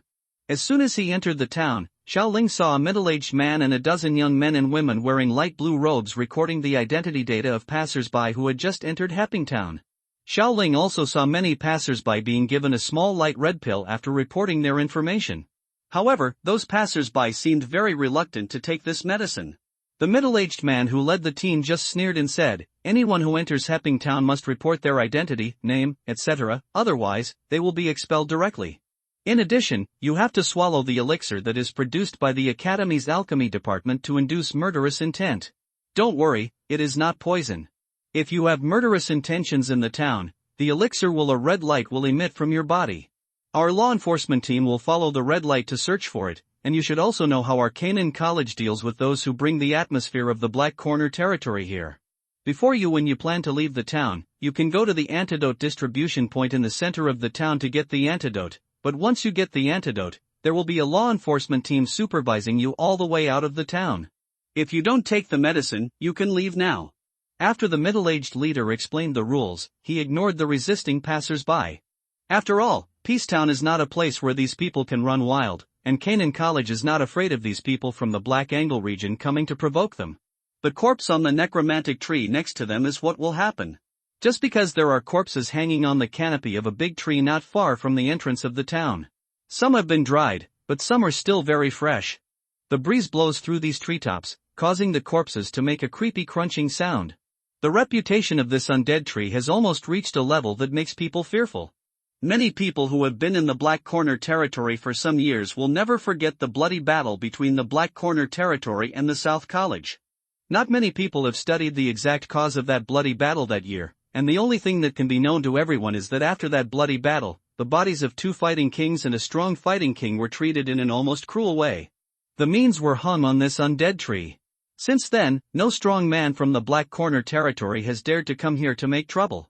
As soon as he entered the town, Xiaoling saw a middle-aged man and a dozen young men and women wearing light blue robes recording the identity data of passers-by who had just entered Heppingtown. Xiaoling also saw many passers-by being given a small light red pill after reporting their information. However, those passers-by seemed very reluctant to take this medicine. The middle-aged man who led the team just sneered and said, "Anyone who enters Heppingtown must report their identity, name, etc., otherwise, they will be expelled directly. In addition, you have to swallow the elixir that is produced by the Academy's alchemy department to induce murderous intent. Don't worry, it is not poison. If you have murderous intentions in the town, the elixir a red light will emit from your body. Our law enforcement team will follow the red light to search for it, and you should also know how our Canaan College deals with those who bring the atmosphere of the Black Corner territory here. When you plan to leave the town, you can go to the antidote distribution point in the center of the town to get the antidote, but once you get the antidote, there will be a law enforcement team supervising you all the way out of the town. If you don't take the medicine, you can leave now." After the middle-aged leader explained the rules, he ignored the resisting passers-by. After all, Peacetown is not a place where these people can run wild, and Canaan College is not afraid of these people from the Black Angle region coming to provoke them. The corpse on the necromantic tree next to them is what will happen. Just because there are corpses hanging on the canopy of a big tree not far from the entrance of the town. Some have been dried, but some are still very fresh. The breeze blows through these treetops, causing the corpses to make a creepy crunching sound. The reputation of this undead tree has almost reached a level that makes people fearful. Many people who have been in the Black Corner territory for some years will never forget the bloody battle between the Black Corner territory and the South College. Not many people have studied the exact cause of that bloody battle that year, and the only thing that can be known to everyone is that after that bloody battle, the bodies of 2 fighting kings and a strong fighting king were treated in an almost cruel way. The means were hung on this undead tree. Since then, no strong man from the Black Corner territory has dared to come here to make trouble.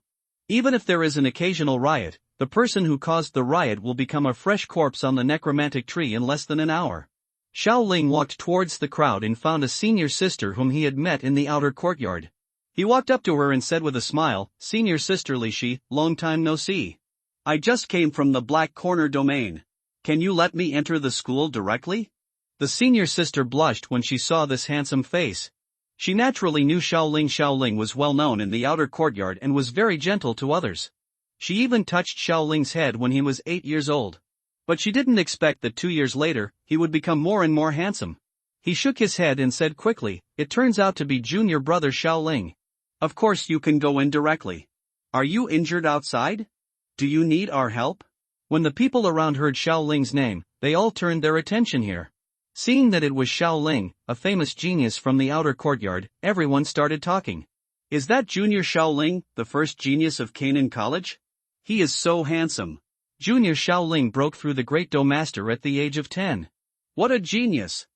Even if there is an occasional riot, the person who caused the riot will become a fresh corpse on the necromantic tree in less than an hour. Xiao Ling walked towards the crowd and found a senior sister whom he had met in the outer courtyard. He walked up to her and said with a smile, "Senior sister Li Shi, long time no see. I just came from the Black Corner domain. Can you let me enter the school directly?" The senior sister blushed when she saw this handsome face. She naturally knew Xiao Ling. Xiao Ling was well known in the outer courtyard and was very gentle to others. She even touched Xiao Ling's head when he was 8 years old. But she didn't expect that 2 years later, he would become more and more handsome. He shook his head and said quickly, "It turns out to be junior brother Xiao Ling. Of course you can go in directly. Are you injured outside? Do you need our help?" When the people around heard Xiao Ling's name, they all turned their attention here. Seeing that it was Xiao Ling, a famous genius from the outer courtyard, everyone started talking. "Is that Junior Xiao Ling, the first genius of Canaan College? He is so handsome." Junior Xiao Ling broke through the Great Doe Master at the age of 10. What a genius!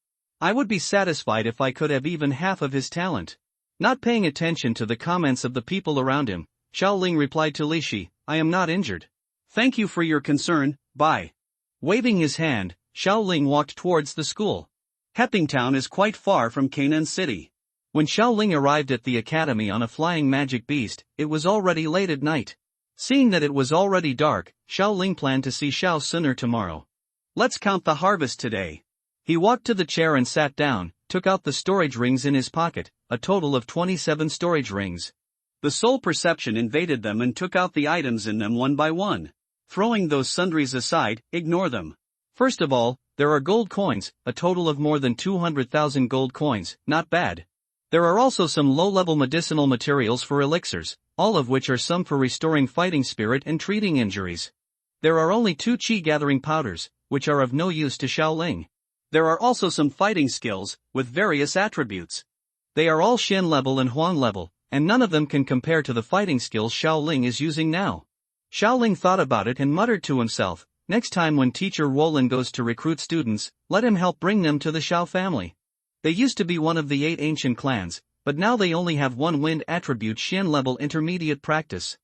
I would be satisfied if I could have even half of his talent. Not paying attention to the comments of the people around him, Xiao Ling replied to Li Shi, "I am not injured. Thank you for your concern, bye." Waving his hand, Xiao Ling walked towards the school. Hepping Town is quite far from Canaan City. When Xiao Ling arrived at the academy on a flying magic beast, it was already late at night. Seeing that it was already dark, Xiao Ling planned to see Xiao sooner tomorrow. "Let's count the harvest today." He walked to the chair and sat down, took out the storage rings in his pocket, a total of 27 storage rings. The soul perception invaded them and took out the items in them one by one. Throwing those sundries aside, ignore them. First of all, there are gold coins, a total of more than 200,000 gold coins, not bad. There are also some low-level medicinal materials for elixirs, all of which are some for restoring fighting spirit and treating injuries. There are only 2 chi-gathering powders, which are of no use to Xiao Ling. There are also some fighting skills, with various attributes. They are all Shen level and Huang level, and none of them can compare to the fighting skills Xiao Ling is using now. Xiao Ling thought about it and muttered to himself, "Next time when teacher Roland goes to recruit students, let him help bring them to the Xiao family." They used to be one of the 8 ancient clans, but now they only have 1 wind attribute Shen level intermediate practice.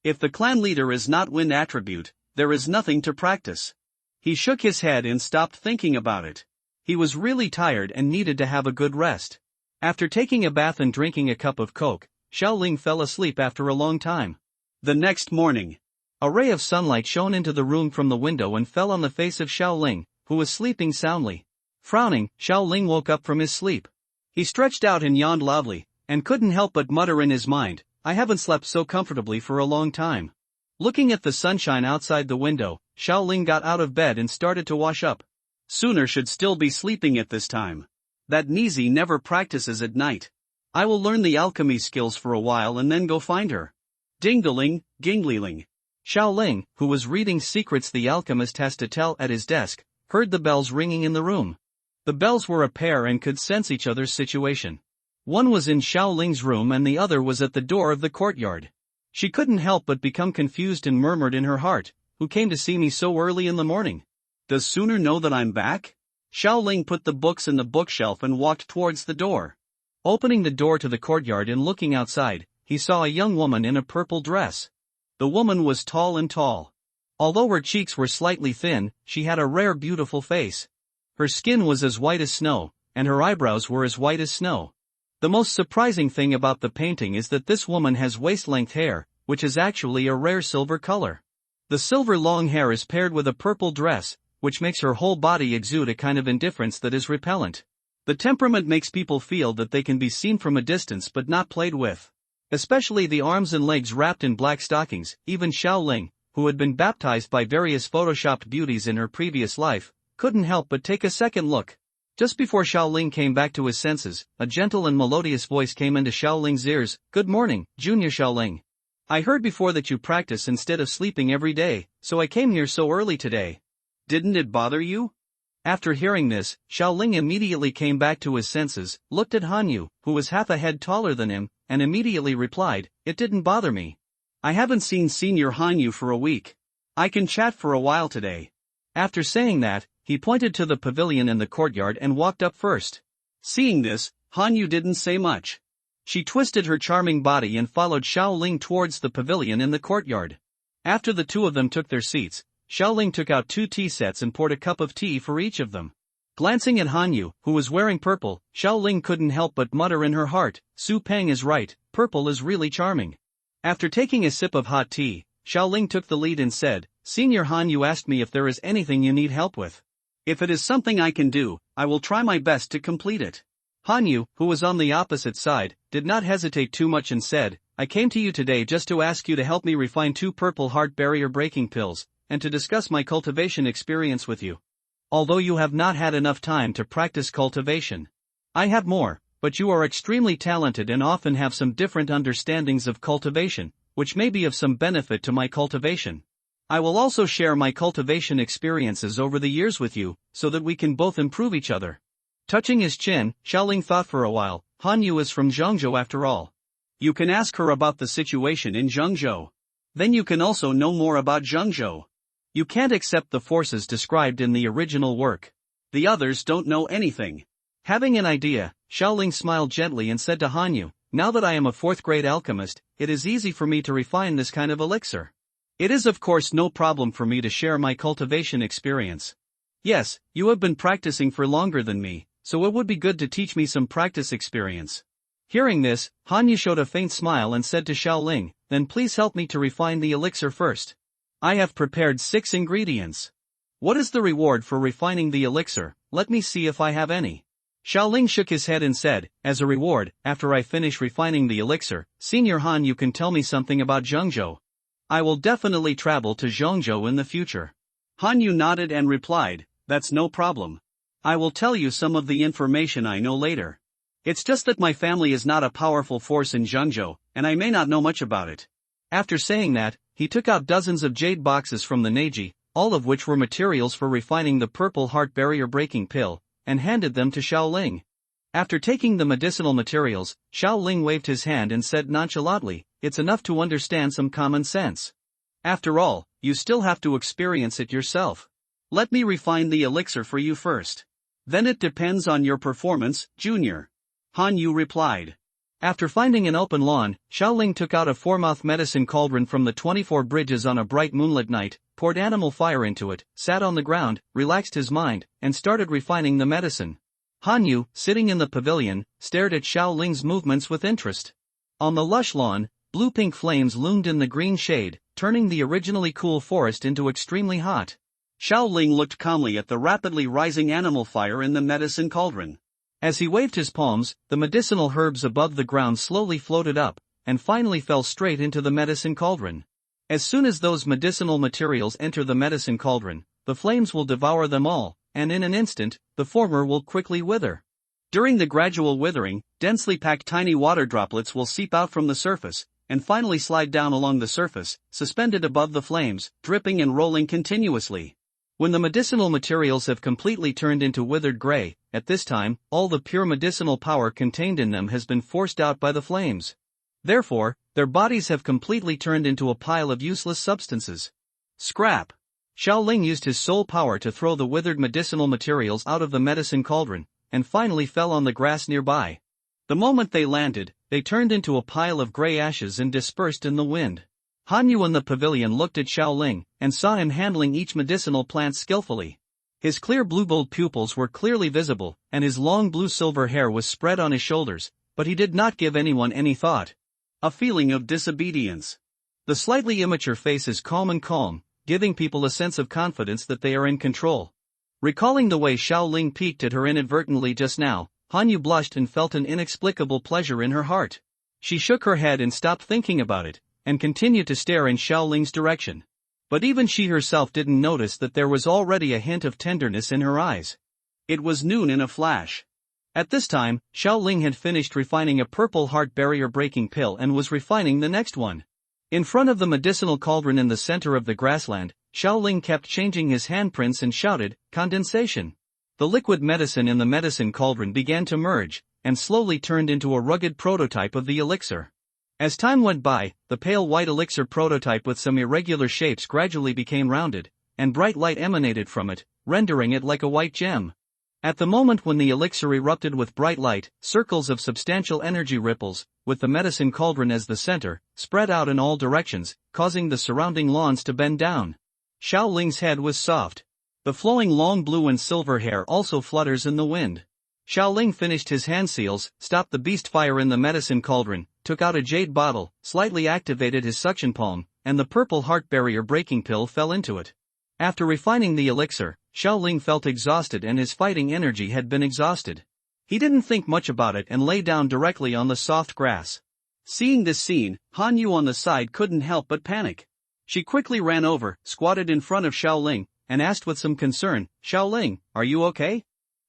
If the clan leader is not wind attribute, there is nothing to practice. He shook his head and stopped thinking about it. He was really tired and needed to have a good rest. After taking a bath and drinking a cup of coke, Xiao Ling fell asleep after a long time. The next morning, a ray of sunlight shone into the room from the window and fell on the face of Xiao Ling, who was sleeping soundly. Frowning, Xiao Ling woke up from his sleep. He stretched out and yawned loudly, and couldn't help but mutter in his mind, "I haven't slept so comfortably for a long time." Looking at the sunshine outside the window, Xiao Ling got out of bed and started to wash up. Sooner should still be sleeping at this time. That Nizi never practices at night. I will learn the alchemy skills for a while and then go find her. Ding-a-ling, ging-ling. Xiao Ling, who was reading Secrets the Alchemist Has to Tell at his desk, heard the bells ringing in the room. The bells were a pair and could sense each other's situation. One was in Xiao Ling's room and the other was at the door of the courtyard. She couldn't help but become confused and murmured in her heart, "Who came to see me so early in the morning? Does Sooner know that I'm back?" Xiao Ling put the books in the bookshelf and walked towards the door. Opening the door to the courtyard and looking outside, he saw a young woman in a purple dress. The woman was tall and tall. Although her cheeks were slightly thin, she had a rare beautiful face. Her skin was as white as snow, and her eyebrows were as white as snow. The most surprising thing about the painting is that this woman has waist-length hair, which is actually a rare silver color. The silver long hair is paired with a purple dress, which makes her whole body exude a kind of indifference that is repellent. The temperament makes people feel that they can be seen from a distance but not played with. Especially the arms and legs wrapped in black stockings. Even Xiao Ling, who had been baptized by various photoshopped beauties in her previous life, couldn't help but take a second look. Just before Xiao Ling came back to his senses, a gentle and melodious voice came into Xiao Ling's ears. "Good morning, Junior Xiao Ling. I heard before that you practice instead of sleeping every day, so I came here so early today. Didn't it bother you?" After hearing this, Xiao Ling immediately came back to his senses, looked at Hanyu, who was half a head taller than him, and immediately replied, "It didn't bother me. I haven't seen Senior Hanyu for a week. I can chat for a while today." After saying that, he pointed to the pavilion in the courtyard and walked up first. Seeing this, Hanyu didn't say much. She twisted her charming body and followed Xiaoling towards the pavilion in the courtyard. After the two of them took their seats, Xiaoling took out 2 tea sets and poured a cup of tea for each of them. Glancing at Hanyu, who was wearing purple, Xiaoling couldn't help but mutter in her heart, Su Peng is right, purple is really charming. After taking a sip of hot tea, Xiaoling took the lead and said, Senior Hanyu asked me if there is anything you need help with. If it is something I can do, I will try my best to complete it. Hanyu, who was on the opposite side, did not hesitate too much and said, I came to you today just to ask you to help me refine 2 purple heart barrier breaking pills, and to discuss my cultivation experience with you. Although you have not had enough time to practice cultivation, I have more, but you are extremely talented and often have some different understandings of cultivation, which may be of some benefit to my cultivation. I will also share my cultivation experiences over the years with you, so that we can both improve each other. Touching his chin, Xiaoling thought for a while, Hanyu is from Zhengzhou after all. You can ask her about the situation in Zhengzhou. Then you can also know more about Zhengzhou. You can't accept the forces described in the original work. The others don't know anything. Having an idea, Xiaoling smiled gently and said to Hanyu, now that I am a 4th-grade alchemist, it is easy for me to refine this kind of elixir. It is of course no problem for me to share my cultivation experience. Yes, you have been practicing for longer than me, so it would be good to teach me some practice experience. Hearing this, Hanyu showed a faint smile and said to Xiaoling, then please help me to refine the elixir first. I have prepared 6 ingredients. What is the reward for refining the elixir? Let me see if I have any. Xiaoling shook his head and said, as a reward, after I finish refining the elixir, Senior Han, you can tell me something about Zhengzhou. I will definitely travel to Zhengzhou in the future. Hanyu nodded and replied, that's no problem. I will tell you some of the information I know later. It's just that my family is not a powerful force in Zhengzhou, and I may not know much about it. After saying that, he took out dozens of jade boxes from the Neji, all of which were materials for refining the purple heart barrier breaking pill, and handed them to Xiaoling. After taking the medicinal materials, Xiaoling waved his hand and said nonchalantly, it's enough to understand some common sense. After all, you still have to experience it yourself. Let me refine the elixir for you first. Then it depends on your performance, Junior. Hanyu replied. After finding an open lawn, Xiaoling took out a 4-mouth medicine cauldron from the 24 bridges on a bright moonlit night, poured animal fire into it, sat on the ground, relaxed his mind, and started refining the medicine. Hanyu, sitting in the pavilion, stared at Xiaoling's movements with interest. On the lush lawn, blue-pink flames loomed in the green shade, turning the originally cool forest into extremely hot. Xiaoling looked calmly at the rapidly rising animal fire in the medicine cauldron. As he waved his palms, the medicinal herbs above the ground slowly floated up, and finally fell straight into the medicine cauldron. As soon as those medicinal materials enter the medicine cauldron, the flames will devour them all, and in an instant, the former will quickly wither. During the gradual withering, densely packed tiny water droplets will seep out from the surface, and finally slide down along the surface, suspended above the flames, dripping and rolling continuously. When the medicinal materials have completely turned into withered gray, at this time, all the pure medicinal power contained in them has been forced out by the flames. Therefore, their bodies have completely turned into a pile of useless substances. Scrap. Xiaoling used his soul power to throw the withered medicinal materials out of the medicine cauldron, and finally fell on the grass nearby. The moment they landed, they turned into a pile of gray ashes and dispersed in the wind. Hanyu in the pavilion looked at Xiaoling, and saw him handling each medicinal plant skillfully. His clear blue-gold pupils were clearly visible, and his long blue-silver hair was spread on his shoulders, but he did not give anyone any thought. A feeling of disobedience. The slightly immature face is calm and calm, giving people a sense of confidence that they are in control. Recalling the way Xiaoling peeked at her inadvertently just now, Hanyu blushed and felt an inexplicable pleasure in her heart. She shook her head and stopped thinking about it, and continued to stare in Xiaoling's direction. But even she herself didn't notice that there was already a hint of tenderness in her eyes. It was noon in a flash. At this time, Xiaoling had finished refining a purple heart barrier breaking pill and was refining the next one. In front of the medicinal cauldron in the center of the grassland, Xiaoling kept changing his handprints and shouted, condensation. The liquid medicine in the medicine cauldron began to merge, and slowly turned into a rugged prototype of the elixir. As time went by, the pale white elixir prototype with some irregular shapes gradually became rounded, and bright light emanated from it, rendering it like a white gem. At the moment when the elixir erupted with bright light, circles of substantial energy ripples, with the medicine cauldron as the center, spread out in all directions, causing the surrounding lawns to bend down. Xiao Ling's head was soft. The flowing long blue and silver hair also flutters in the wind. Xiao Ling finished his hand seals, stopped the beast fire in the medicine cauldron, took out a jade bottle, slightly activated his suction palm, and the purple heart barrier breaking pill fell into it. After refining the elixir, Xiao Ling felt exhausted and his fighting energy had been exhausted. He didn't think much about it and lay down directly on the soft grass. Seeing this scene, Han Yu on the side couldn't help but panic. She quickly ran over, squatted in front of Xiao Ling, and asked with some concern, "Xiao Ling, are you okay?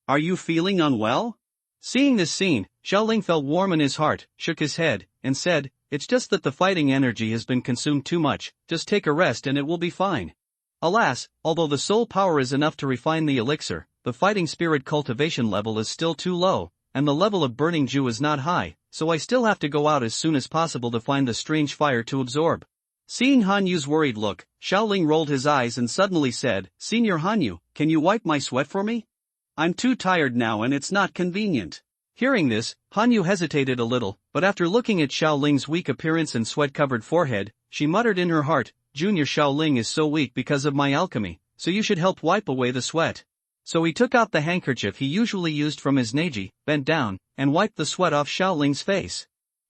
Are you feeling unwell?" Seeing this scene, Xiao Ling felt warm in his heart, shook his head, and said, "It's just that the fighting energy has been consumed too much, just take a rest and it will be fine." Alas, although the soul power is enough to refine the elixir, the fighting spirit cultivation level is still too low, and the level of burning Ju is not high, so I still have to go out as soon as possible to find the strange fire to absorb. Seeing Han Yu's worried look, Xiao Ling rolled his eyes and suddenly said, "Senior Han Yu, can you wipe my sweat for me? I'm too tired now and it's not convenient." Hearing this, Han Yu hesitated a little, but after looking at Xiao Ling's weak appearance and sweat-covered forehead, she muttered in her heart, "Junior Xiao Ling is so weak because of my alchemy, so you should help wipe away the sweat." So he took out the handkerchief he usually used from his neji, bent down, and wiped the sweat off Xiao Ling's face.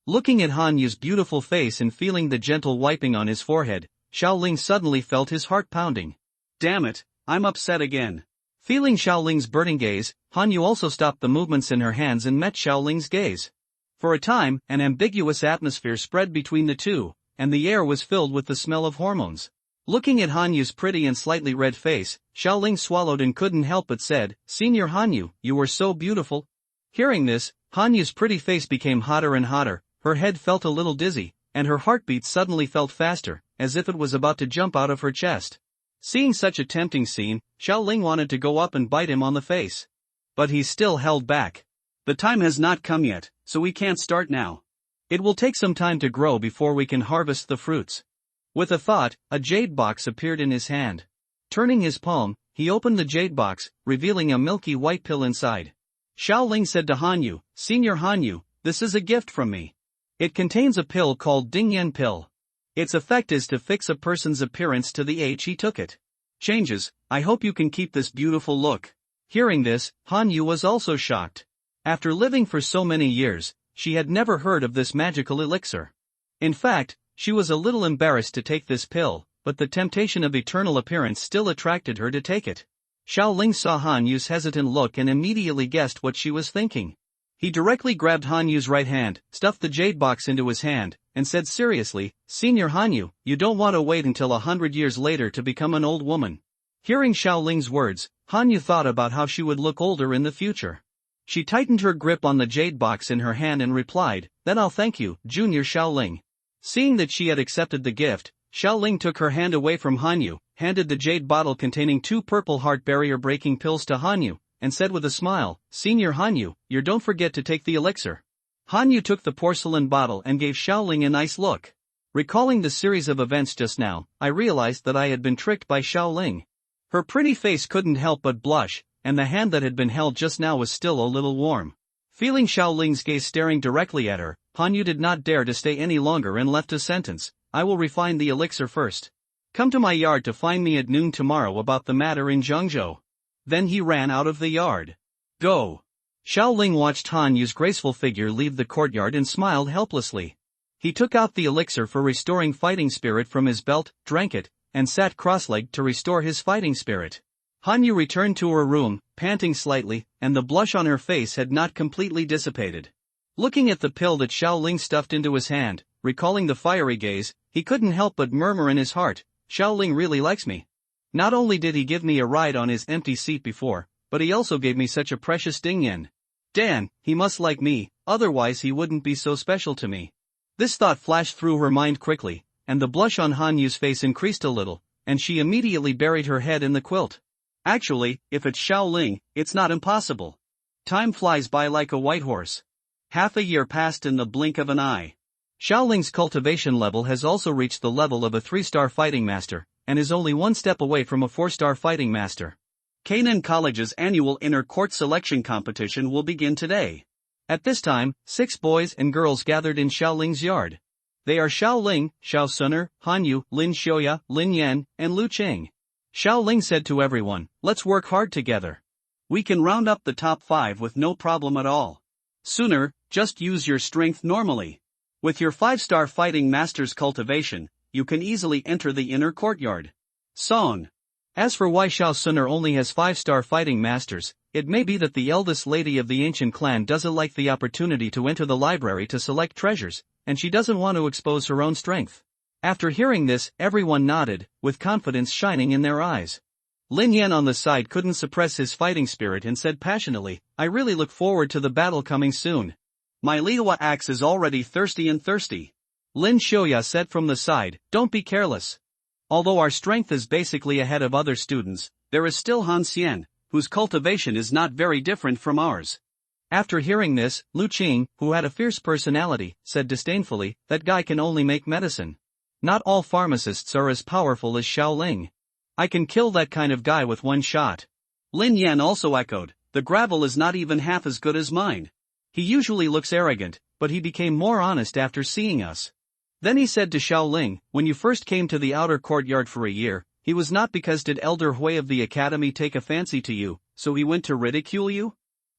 Looking at Han Yu's beautiful face and feeling the gentle wiping on his forehead, Xiao Ling suddenly felt his heart pounding. "Damn it, I'm upset again." Feeling Xiao Ling's burning gaze, Han Yu also stopped the movements in her hands and met Xiao Ling's gaze. For a time, an ambiguous atmosphere spread between the two, and the air was filled with the smell of hormones. Looking at Han Yu's pretty and slightly red face, Xiao Ling swallowed and couldn't help but said, "Senior Han Yu, you were so beautiful." Hearing this, Han Yu's pretty face became hotter and hotter, her head felt a little dizzy, and her heartbeat suddenly felt faster, as if it was about to jump out of her chest. Seeing such a tempting scene, Xiao Ling wanted to go up and bite him on the face. But he still held back. "The time has not come yet, so we can't start now. It will take some time to grow before we can harvest the fruits." With a thought, a jade box appeared in his hand. Turning his palm, he opened the jade box, revealing a milky white pill inside. Xiao Ling said to Han Yu, "Senior Han Yu, this is a gift from me. It contains a pill called Dingyan pill. Its effect is to fix a person's appearance to the age he took it. Changes, I hope you can keep this beautiful look." Hearing this, Han Yu was also shocked. After living for so many years, she had never heard of this magical elixir. In fact, she was a little embarrassed to take this pill, but the temptation of eternal appearance still attracted her to take it. Xiao Ling saw Han Yu's hesitant look and immediately guessed what she was thinking. He directly grabbed Han Yu's right hand, stuffed the jade box into his hand, and said seriously, "Senior Han Yu, you don't want to wait until 100 years later to become an old woman." Hearing Xiao Ling's words, Han Yu thought about how she would look older in the future. She tightened her grip on the jade box in her hand and replied, "Then I'll thank you, Junior Xiao Ling." Seeing that she had accepted the gift, Xiao Ling took her hand away from Han Yu, handed the jade bottle containing 2 purple heart barrier breaking pills to Han Yu, and said with a smile, "Senior Han Yu, you don't forget to take the elixir." Han Yu took the porcelain bottle and gave Xiao Ling a nice look. Recalling the series of events just now, I realized that I had been tricked by Xiao Ling. Her pretty face couldn't help but blush, and the hand that had been held just now was still a little warm. Feeling Xiao Ling's gaze staring directly at her, Han Yu did not dare to stay any longer and left a sentence, "I will refine the elixir first. Come to my yard to find me at noon tomorrow about the matter in Zhengzhou." Then he ran out of the yard. "Go." Xiao Ling watched Han Yu's graceful figure leave the courtyard and smiled helplessly. He took out the elixir for restoring fighting spirit from his belt, drank it, and sat cross-legged to restore his fighting spirit. Han Yu returned to her room, panting slightly, and the blush on her face had not completely dissipated. Looking at the pill that Xiao Ling stuffed into his hand, recalling the fiery gaze, he couldn't help but murmur in his heart, "Xiao Ling really likes me. Not only did he give me a ride on his empty seat before, but he also gave me such a precious dingyan. Dan, he must like me, otherwise he wouldn't be so special to me." This thought flashed through her mind quickly, and the blush on Han Yu's face increased a little, and she immediately buried her head in the quilt. Actually, if it's Xiao Ling, it's not impossible. Time flies by like a white horse. Half a year passed in the blink of an eye. Xiao Ling's cultivation level has also reached the level of a 3-star fighting master, and is only 1 step away from a 4-star fighting master. Canaan College's annual inner court selection competition will begin today. At this time, 6 boys and girls gathered in Xiaoling's yard. They are Xiaoling, Xiaosuner, Hanyu, Lin Xiaoya, Lin Yan, and Lu Qing. Xiaoling said to everyone, "Let's work hard together. We can round up the top 5 with no problem at all. Sooner, just use your strength normally. With your 5-star fighting master's cultivation, you can easily enter the inner courtyard." Song. As for why Xiaosuner only has 5-star fighting masters, it may be that the eldest lady of the ancient clan doesn't like the opportunity to enter the library to select treasures, and she doesn't want to expose her own strength. After hearing this, everyone nodded, with confidence shining in their eyes. Lin Yan on the side couldn't suppress his fighting spirit and said passionately, "I really look forward to the battle coming soon. My Liwa axe is already thirsty. Lin Xiaoya said from the side, "Don't be careless. Although our strength is basically ahead of other students, there is still Han Xian, whose cultivation is not very different from ours." After hearing this, Lu Qing, who had a fierce personality, said disdainfully, "That guy can only make medicine. Not all pharmacists are as powerful as Xiaoling. I can kill that kind of guy with one shot." Lin Yan also echoed, "The gravel is not even half as good as mine. He usually looks arrogant, but he became more honest after seeing us." Then he said to Xiaoling, "When you first came to the outer courtyard for a year, he was not because did Elder Hui of the academy take a fancy to you, so he went to ridicule you?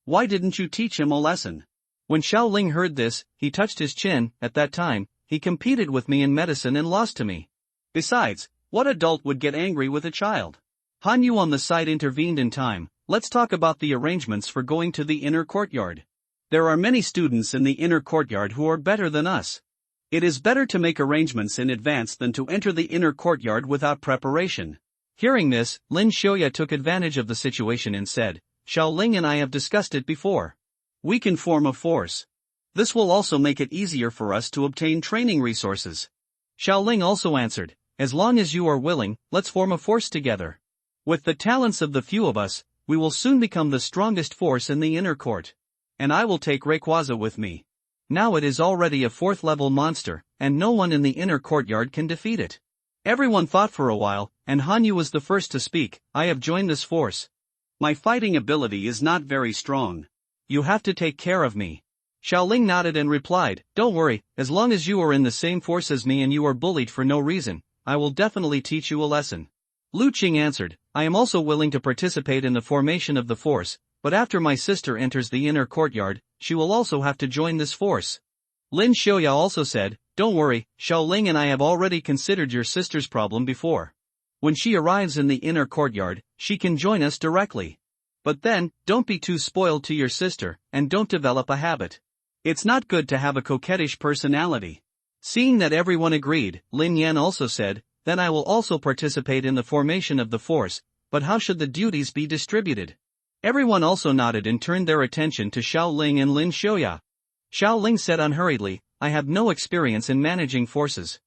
Why didn't you teach him a lesson?" When Xiaoling heard this, he touched his chin. "At that time, he competed with me in medicine and lost to me. Besides, what adult would get angry with a child?" Han Yu on the side intervened in time. "Let's talk about the arrangements for going to the inner courtyard. There are many students in the inner courtyard who are better than us. It is better to make arrangements in advance than to enter the inner courtyard without preparation." Hearing this, Lin Xiaoya took advantage of the situation and said, "Xiaoling and I have discussed it before. We can form a force. This will also make it easier for us to obtain training resources." Xiaoling also answered, "As long as you are willing, let's form a force together. With the talents of the few of us, we will soon become the strongest force in the inner court. And I will take Rayquaza with me. Now it is already a 4th-level monster, and no one in the inner courtyard can defeat it." Everyone thought for a while, and Hanyu was the first to speak. "I have joined this force. My fighting ability is not very strong. You have to take care of me." Xiaoling nodded and replied, "Don't worry, as long as you are in the same force as me and you are bullied for no reason, I will definitely teach you a lesson." Lu Qing answered, "I am also willing to participate in the formation of the force, but after my sister enters the inner courtyard, she will also have to join this force." Lin Xiaoya also said, "Don't worry, Xiaoling and I have already considered your sister's problem before. When she arrives in the inner courtyard, she can join us directly. But then, don't be too spoiled to your sister, and don't develop a habit. It's not good to have a coquettish personality." Seeing that everyone agreed, Lin Yan also said, "Then I will also participate in the formation of the force, but how should the duties be distributed?" Everyone also nodded and turned their attention to Xiaoling and Lin Xiaoya. Xiaoling said unhurriedly, "I have no experience in managing forces.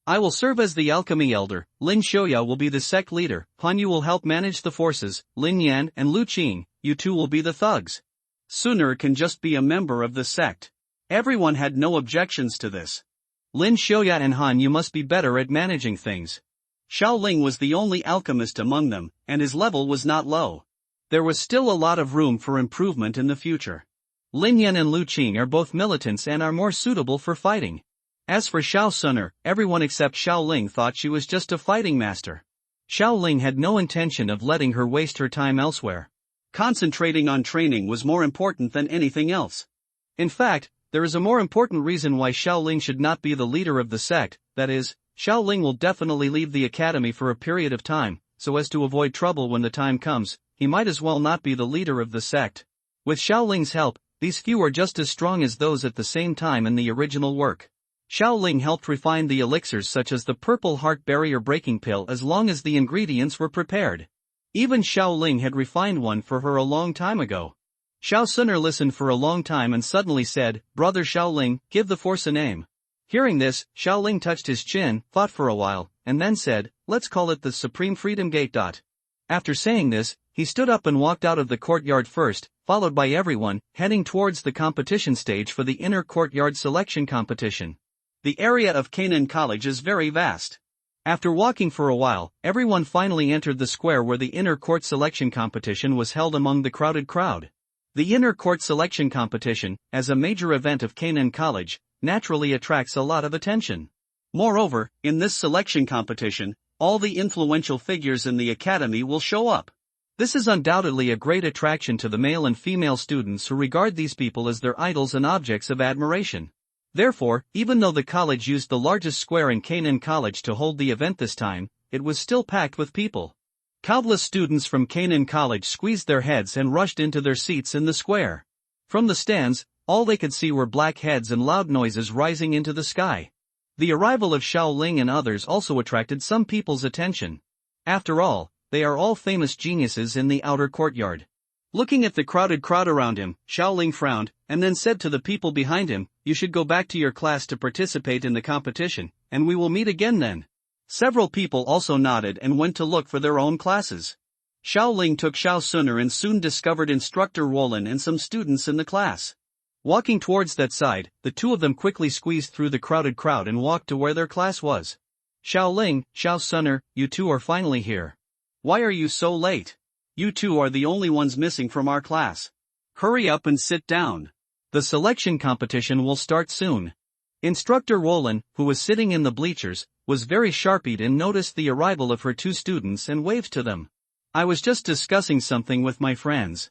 I will serve as the alchemy elder, Lin Xiaoya will be the sect leader, Hanyu will help manage the forces, Lin Yan and Lu Qing, you two will be the thugs. Sooner can just be a member of the sect." Everyone had no objections to this. Lin Xiaoya and Hanyu must be better at managing things. Xiaoling was the only alchemist among them, and his level was not low. There was still a lot of room for improvement in the future. Lin Yan and Lu Qing are both militants and are more suitable for fighting. As for Xiaosuner, everyone except Xiaoling thought she was just a fighting master. Xiaoling had no intention of letting her waste her time elsewhere. Concentrating on training was more important than anything else. In fact, there is a more important reason why Xiaoling should not be the leader of the sect, that is, Xiaoling will definitely leave the academy for a period of time, so as to avoid trouble when the time comes, he might as well not be the leader of the sect. With Xiaoling's help, these few are just as strong as those at the same time in the original work. Xiaoling helped refine the elixirs such as the purple heart barrier breaking pill as long as the ingredients were prepared. Even Xiaoling had refined one for her a long time ago. Xiaosuner listened for a long time and suddenly said, "Brother Xiaoling, give the force a name." Hearing this, Xiaoling touched his chin, thought for a while, and then said, "Let's call it the Supreme Freedom Gate. After saying this, he stood up and walked out of the courtyard first, followed by everyone, heading towards the competition stage for the inner courtyard selection competition. The area of Canaan College is very vast. After walking for a while, everyone finally entered the square where the inner court selection competition was held among the crowded crowd. The inner court selection competition, as a major event of Canaan College, naturally attracts a lot of attention. Moreover, in this selection competition, all the influential figures in the academy will show up. This is undoubtedly a great attraction to the male and female students who regard these people as their idols and objects of admiration. Therefore, even though the college used the largest square in Canaan College to hold the event this time, it was still packed with people. Countless students from Canaan College squeezed their heads and rushed into their seats in the square. From the stands, all they could see were black heads and loud noises rising into the sky. The arrival of Xiao Ling and others also attracted some people's attention. After all, they are all famous geniuses in the outer courtyard. Looking at the crowded crowd around him, Xiao Ling frowned, and then said to the people behind him, "You should go back to your class to participate in the competition, and we will meet again then." Several people also nodded and went to look for their own classes. Xiao Ling took Xiao Suner and soon discovered Instructor Roland and some students in the class. Walking towards that side, the two of them quickly squeezed through the crowded crowd and walked to where their class was. "Xiao Ling, Xiao Suner, you two are finally here. Why are you so late? You two are the only ones missing from our class. Hurry up and sit down. The selection competition will start soon." Instructor Roland, who was sitting in the bleachers, was very sharp-eyed and noticed the arrival of her two students and waved to them. "I was just discussing something with my friends.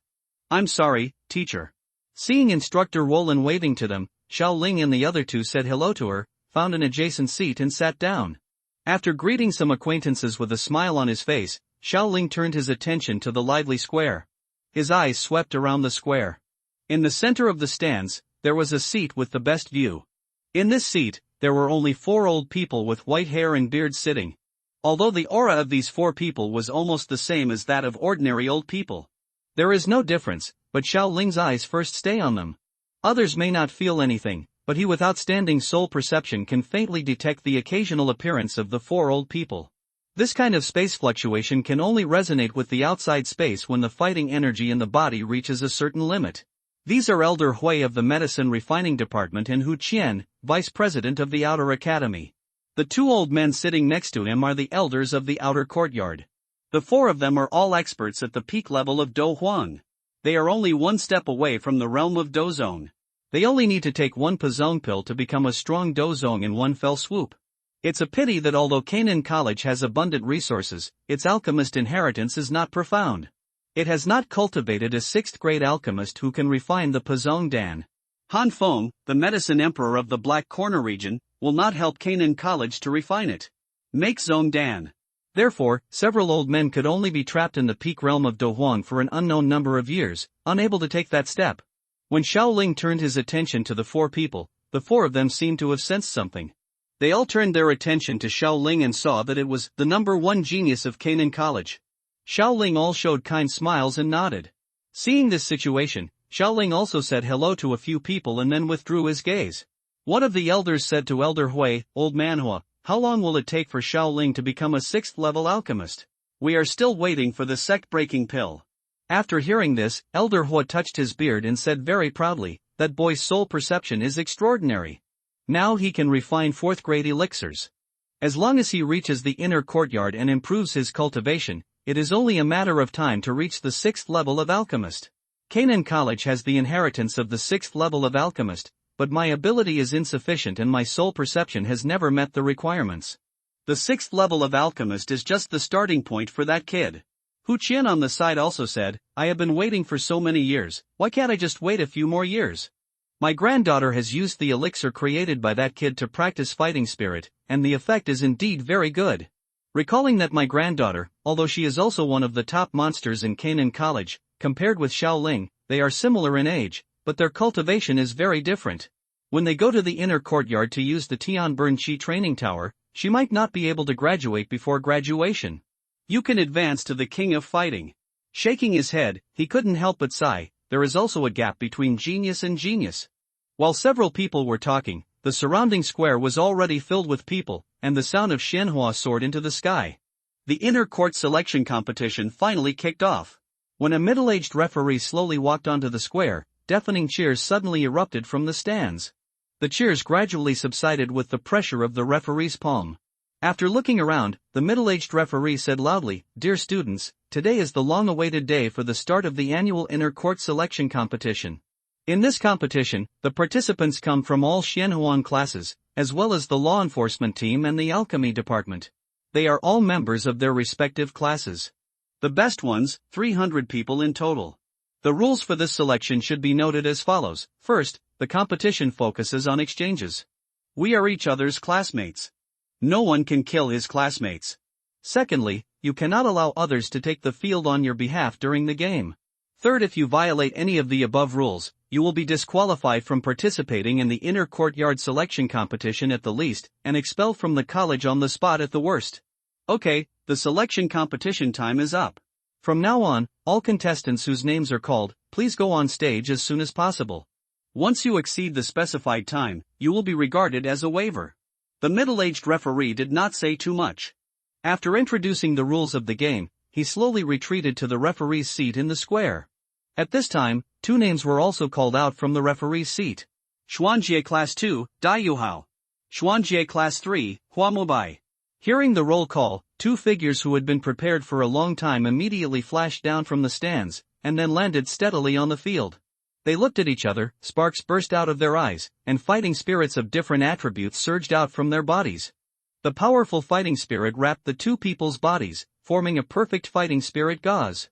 I'm sorry, teacher." Seeing Instructor Roland waving to them, Xiao Ling and the other two said hello to her, found an adjacent seat and sat down. After greeting some acquaintances with a smile on his face, Xiao Ling turned his attention to the lively square. His eyes swept around the square. In the center of the stands, there was a seat with the best view. In this seat, there were only 4 old people with white hair and beards sitting. Although the aura of these 4 people was almost the same as that of ordinary old people. There is no difference, but Xiao Ling's eyes first stay on them. Others may not feel anything, but he with outstanding soul perception can faintly detect the occasional appearance of the 4 old people. This kind of space fluctuation can only resonate with the outside space when the fighting energy in the body reaches a certain limit. These are Elder Hui of the Medicine Refining Department and Hu Qian, Vice President of the Outer Academy. The 2 old men sitting next to him are the elders of the outer courtyard. The 4 of them are all experts at the peak level of Do Huang. They are only 1 step away from the realm of Dozong. They only need to take 1 Pazong pill to become a strong Dozong in 1 fell swoop. It's a pity that although Canaan College has abundant resources, its alchemist inheritance is not profound. It has not cultivated a 6th-grade alchemist who can refine the Pazong Dan. Han Feng, the medicine emperor of the Black Corner region, will not help Canaan College to refine it. Make Zong Dan. Therefore, several old men could only be trapped in the peak realm of Do Huang for an unknown number of years, unable to take that step. When Xiao Ling turned his attention to the 4 people, the 4 of them seemed to have sensed something. They all turned their attention to Xiao Ling and saw that it was the number 1 genius of Canaan College. Xiao Ling all showed kind smiles and nodded. Seeing this situation, Xiao Ling also said hello to a few people and then withdrew his gaze. One of the elders said to Elder Hui, "Old man Hua, how long will it take for Xiao Ling to become a 6th-level alchemist? We are still waiting for the sect-breaking pill." After hearing this, Elder Hua touched his beard and said very proudly, "That boy's soul perception is extraordinary. Now he can refine 4th-grade elixirs. As long as he reaches the inner courtyard and improves his cultivation, it is only a matter of time to reach the 6th level of alchemist. Canaan College has the inheritance of the 6th level of alchemist, but my ability is insufficient and my soul perception has never met the requirements. The 6th level of alchemist is just the starting point for that kid." Hu Qian on the side also said, "I have been waiting for so many years, why can't I just wait a few more years? My granddaughter has used the elixir created by that kid to practice fighting spirit, and the effect is indeed very good." Recalling that my granddaughter, although she is also one of the top monsters in Canaan College, compared with Xiao Ling, they are similar in age, but their cultivation is very different. When they go to the inner courtyard to use the Tianburn Chi training tower, she might not be able to graduate before graduation. "You can advance to the king of fighting." Shaking his head, he couldn't help but sigh. There is also a gap between genius and genius. While several people were talking, the surrounding square was already filled with people, and the sound of Xianhua soared into the sky. The inner court selection competition finally kicked off. When a middle-aged referee slowly walked onto the square, deafening cheers suddenly erupted from the stands. The cheers gradually subsided with the pressure of the referee's palm. After looking around, the middle-aged referee said loudly, "Dear students, today is the long-awaited day for the start of the annual inner court selection competition. In this competition, the participants come from all Xianhuan classes, as well as the law enforcement team and the alchemy department. They are all members of their respective classes. The best ones, 300 people in total. The rules for this selection should be noted as follows. First, the competition focuses on exchanges. We are each other's classmates. No one can kill his classmates. Secondly, you cannot allow others to take the field on your behalf during the game. Third, if you violate any of the above rules, you will be disqualified from participating in the inner courtyard selection competition at the least, and expelled from the college on the spot at the worst. Okay, the selection competition time is up. From now on, all contestants whose names are called, please go on stage as soon as possible. Once you exceed the specified time, you will be regarded as a waiver." The middle-aged referee did not say too much. After introducing the rules of the game, he slowly retreated to the referee's seat in the square. At this time, two names were also called out from the referee's seat. Xuanjie Class 2, Dai Yuhao. Xuanjie Class 3, Hua Mobai. Hearing the roll call, two figures who had been prepared for a long time immediately flashed down from the stands, and then landed steadily on the field. They looked at each other, sparks burst out of their eyes, and fighting spirits of different attributes surged out from their bodies. The powerful fighting spirit wrapped the two people's bodies, forming a perfect fighting spirit gauze.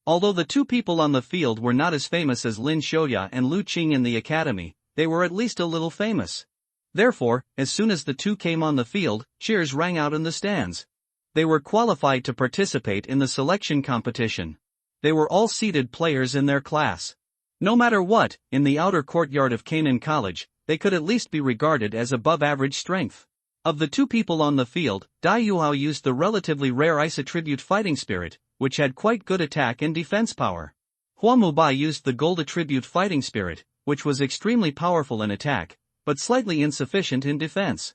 Although the two people on the field were not as famous as Lin Xiaoya and Lu Qing in the academy, they were at least a little famous. Therefore, as soon as the two came on the field, cheers rang out in the stands. They were qualified to participate in the selection competition. They were all seeded players in their class. No matter what, in the outer courtyard of Canaan College, they could at least be regarded as above-average strength. Of the two people on the field, Dai Yuhao used the relatively rare ice attribute fighting spirit, which had quite good attack and defense power. Hua Mubai used the gold attribute fighting spirit, which was extremely powerful in attack, but slightly insufficient in defense.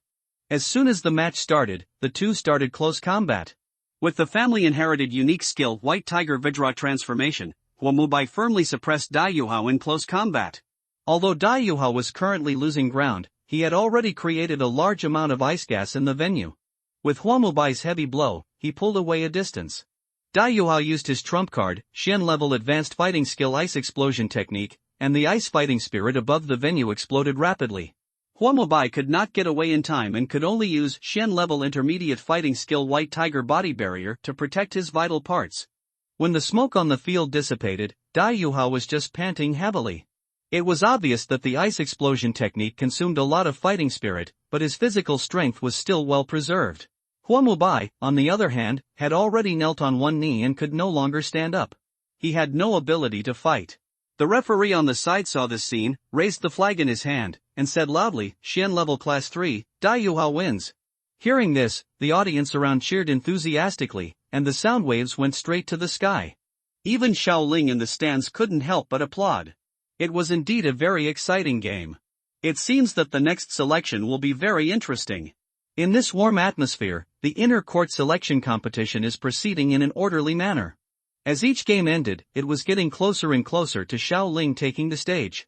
As soon as the match started, the two started close combat. With the family-inherited unique skill White Tiger Vajra Transformation, Hua Mubai firmly suppressed Dai Yuhao in close combat. Although Dai Yuhao was currently losing ground, he had already created a large amount of ice gas in the venue. With Hua Mubai's heavy blow, he pulled away a distance. Dai Yuhao used his trump card, Xian-level advanced fighting skill ice explosion technique, and the ice fighting spirit above the venue exploded rapidly. Hua Mubai could not get away in time and could only use Xian-level intermediate fighting skill White Tiger body barrier to protect his vital parts. When the smoke on the field dissipated, Dai Yuhao was just panting heavily. It was obvious that the ice explosion technique consumed a lot of fighting spirit, but his physical strength was still well preserved. Hua Mubai, on the other hand, had already knelt on one knee and could no longer stand up. He had no ability to fight. The referee on the side saw this scene, raised the flag in his hand, and said loudly, "Xian level class 3, Dai Yuhao wins." Hearing this, the audience around cheered enthusiastically, and the sound waves went straight to the sky. Even Xiao Ling in the stands couldn't help but applaud. It was indeed a very exciting game. It seems that the next selection will be very interesting. In this warm atmosphere, the inner court selection competition is proceeding in an orderly manner. As each game ended, it was getting closer and closer to Xiao Ling taking the stage.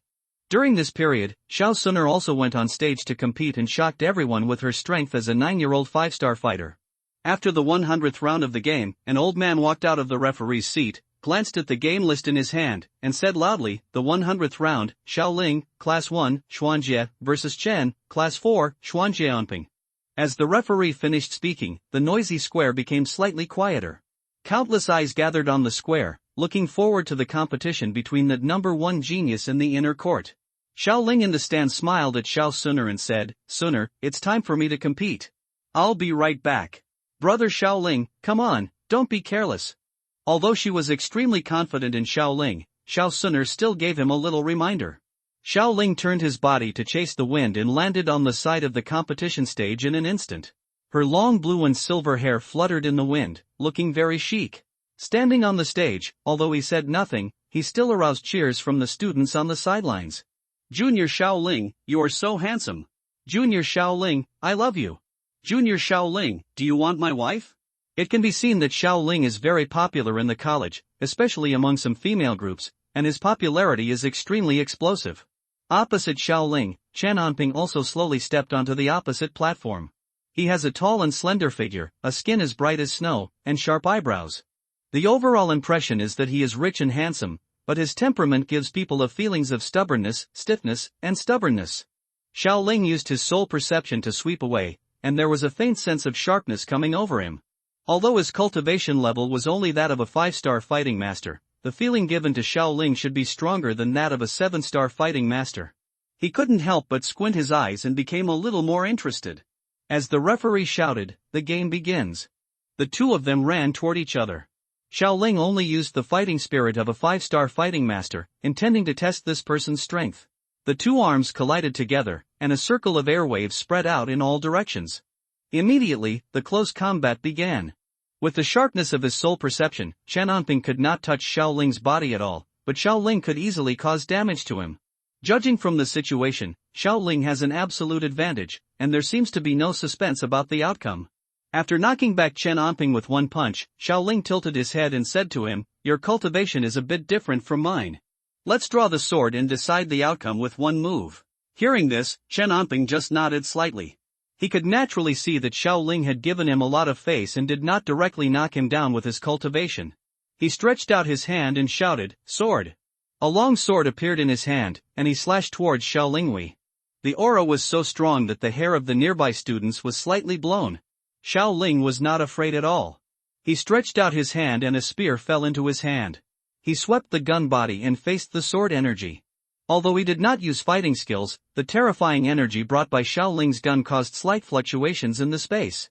During this period, Xiao Suner also went on stage to compete and shocked everyone with her strength as a 9-year-old 5-star fighter. After the 100th round of the game, an old man walked out of the referee's seat, glanced at the game list in his hand, and said loudly, "The 100th round, Xiao Ling, Class 1, Xuanjie, versus Chen, Class 4, Xuanjie Anping." As the referee finished speaking, the noisy square became slightly quieter. Countless eyes gathered on the square, looking forward to the competition between the number one genius in the inner court. Xiao Ling in the stand smiled at Xiao Suner and said, "Suner, it's time for me to compete. I'll be right back. Brother Xiao Ling, come on, don't be careless." Although she was extremely confident in Xiao Ling, Xiao Suner still gave him a little reminder. Xiao Ling turned his body to chase the wind and landed on the side of the competition stage in an instant. Her long blue and silver hair fluttered in the wind, looking very chic. Standing on the stage, although he said nothing, he still aroused cheers from the students on the sidelines. "Junior Xiao Ling, you are so handsome. Junior Xiao Ling, I love you. Junior Xiao Ling, do you want my wife?" It can be seen that Xiao Ling is very popular in the college, especially among some female groups, and his popularity is extremely explosive. Opposite Xiao Ling, Chen Anping also slowly stepped onto the opposite platform. He has a tall and slender figure, a skin as bright as snow, and sharp eyebrows. The overall impression is that he is rich and handsome, but his temperament gives people a feelings of stubbornness, stiffness, and stubbornness. Xiaoling used his soul perception to sweep away, and there was a faint sense of sharpness coming over him. Although his cultivation level was only that of a 5-star fighting master, the feeling given to Xiaoling should be stronger than that of a 7-star fighting master. He couldn't help but squint his eyes and became a little more interested. As the referee shouted, "The game begins." The two of them ran toward each other. Xiaoling only used the fighting spirit of a 5-star fighting master, intending to test this person's strength. The two arms collided together, and a circle of airwaves spread out in all directions. Immediately, the close combat began. With the sharpness of his soul perception, Chen Anping could not touch Xiaoling's body at all, but Xiaoling could easily cause damage to him. Judging from the situation, Xiaoling has an absolute advantage, and there seems to be no suspense about the outcome. After knocking back Chen Anping with one punch, Xiaoling tilted his head and said to him, "Your cultivation is a bit different from mine. Let's draw the sword and decide the outcome with one move." Hearing this, Chen Anping just nodded slightly. He could naturally see that Xiaoling had given him a lot of face and did not directly knock him down with his cultivation. He stretched out his hand and shouted, "Sword!" A long sword appeared in his hand, and he slashed towards Xiaolingwei. The aura was so strong that the hair of the nearby students was slightly blown. Xiaoling was not afraid at all. He stretched out his hand and a spear fell into his hand. He swept the gun body and faced the sword energy. Although he did not use fighting skills, the terrifying energy brought by Xiaoling's gun caused slight fluctuations in the space.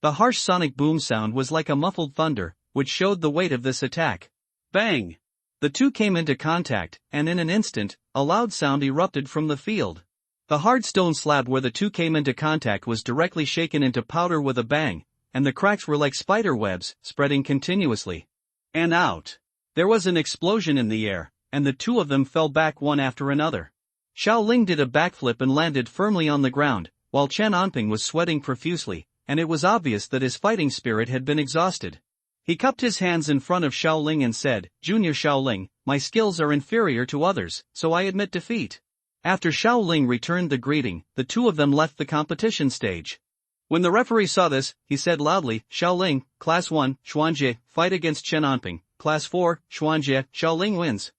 The harsh sonic boom sound was like a muffled thunder, which showed the weight of this attack. Bang! The two came into contact, and in an instant, a loud sound erupted from the field. The hard stone slab where the two came into contact was directly shaken into powder with a bang, and the cracks were like spider webs, spreading continuously. And out. There was an explosion in the air, and the two of them fell back one after another. Xiaoling did a backflip and landed firmly on the ground, while Chen Anping was sweating profusely, and it was obvious that his fighting spirit had been exhausted. He cupped his hands in front of Xiaoling and said, "Junior Xiaoling, my skills are inferior to others, so I admit defeat." After Xiaoling returned the greeting, the two of them left the competition stage. When the referee saw this, he said loudly, "Xiaoling, Class 1, Xuanjie, fight against Chen Anping, Class 4, Xuanjie, Xiaoling wins."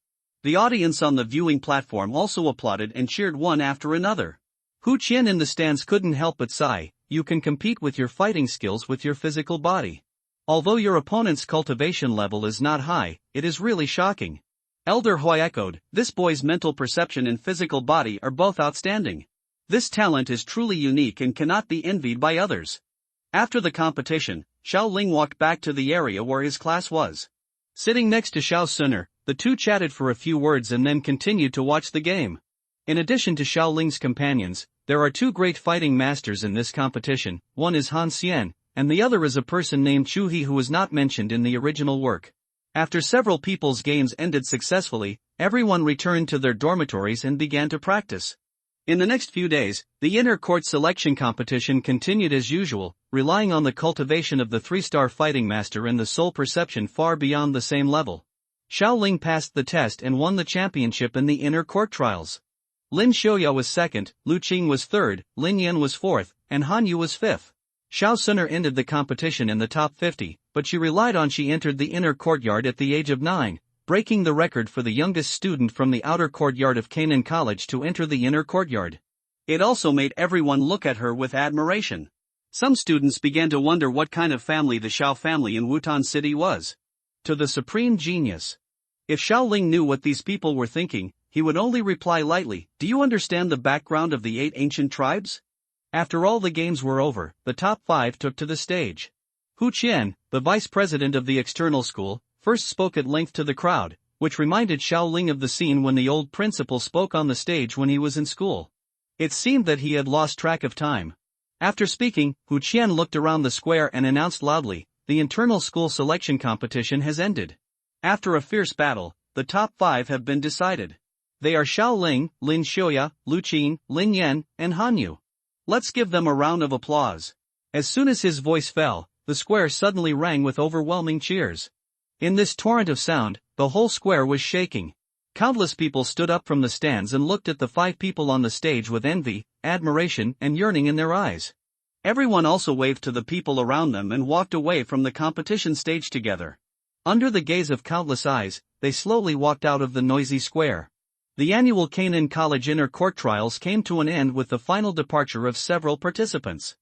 The audience on the viewing platform also applauded and cheered one after another. Hu Qian in the stands couldn't help but sigh, "You can compete with your fighting skills with your physical body. Although your opponent's cultivation level is not high, it is really shocking." Elder Hui echoed, "This boy's mental perception and physical body are both outstanding. This talent is truly unique and cannot be envied by others." After the competition, Xiaoling walked back to the area where his class was. Sitting next to Xiao Suner, the two chatted for a few words and then continued to watch the game. In addition to Xiaoling's companions, there are two great fighting masters in this competition. One is Han Xian, and the other is a person named Chu He who was not mentioned in the original work. After several people's games ended successfully, everyone returned to their dormitories and began to practice. In the next few days, the inter-court selection competition continued as usual, relying on the cultivation of the 3-star fighting master and the soul perception far beyond the same level. Xiaoling passed the test and won the championship in the inter-court trials. Lin Xiaoya was second, Lu Qing was third, Lin Yan was fourth, and Han Yu was fifth. Xiao Suner ended the competition in the top 50, but she entered the inner courtyard at the age of 9, breaking the record for the youngest student from the outer courtyard of Canaan College to enter the inner courtyard. It also made everyone look at her with admiration. Some students began to wonder what kind of family the Xiao family in Wutan City was. To the supreme genius. If Xiaoling knew what these people were thinking, he would only reply lightly, "Do you understand the background of the 8 ancient tribes?" After all the games were over, the top 5 took to the stage. Hu Qian, the vice president of the external school, first spoke at length to the crowd, which reminded Xiaoling of the scene when the old principal spoke on the stage when he was in school. It seemed that he had lost track of time. After speaking, Hu Qian looked around the square and announced loudly, "The internal school selection competition has ended. After a fierce battle, the top 5 have been decided. They are Xiaoling, Lin Xiaoya, Lu Qing, Lin Yan, and Han Yu. Let's give them a round of applause." As soon as his voice fell, the square suddenly rang with overwhelming cheers. In this torrent of sound, the whole square was shaking. Countless people stood up from the stands and looked at the 5 people on the stage with envy, admiration, and yearning in their eyes. Everyone also waved to the people around them and walked away from the competition stage together. Under the gaze of countless eyes, they slowly walked out of the noisy square. The annual Canaan College Inner Court Trials came to an end with the final departure of several participants.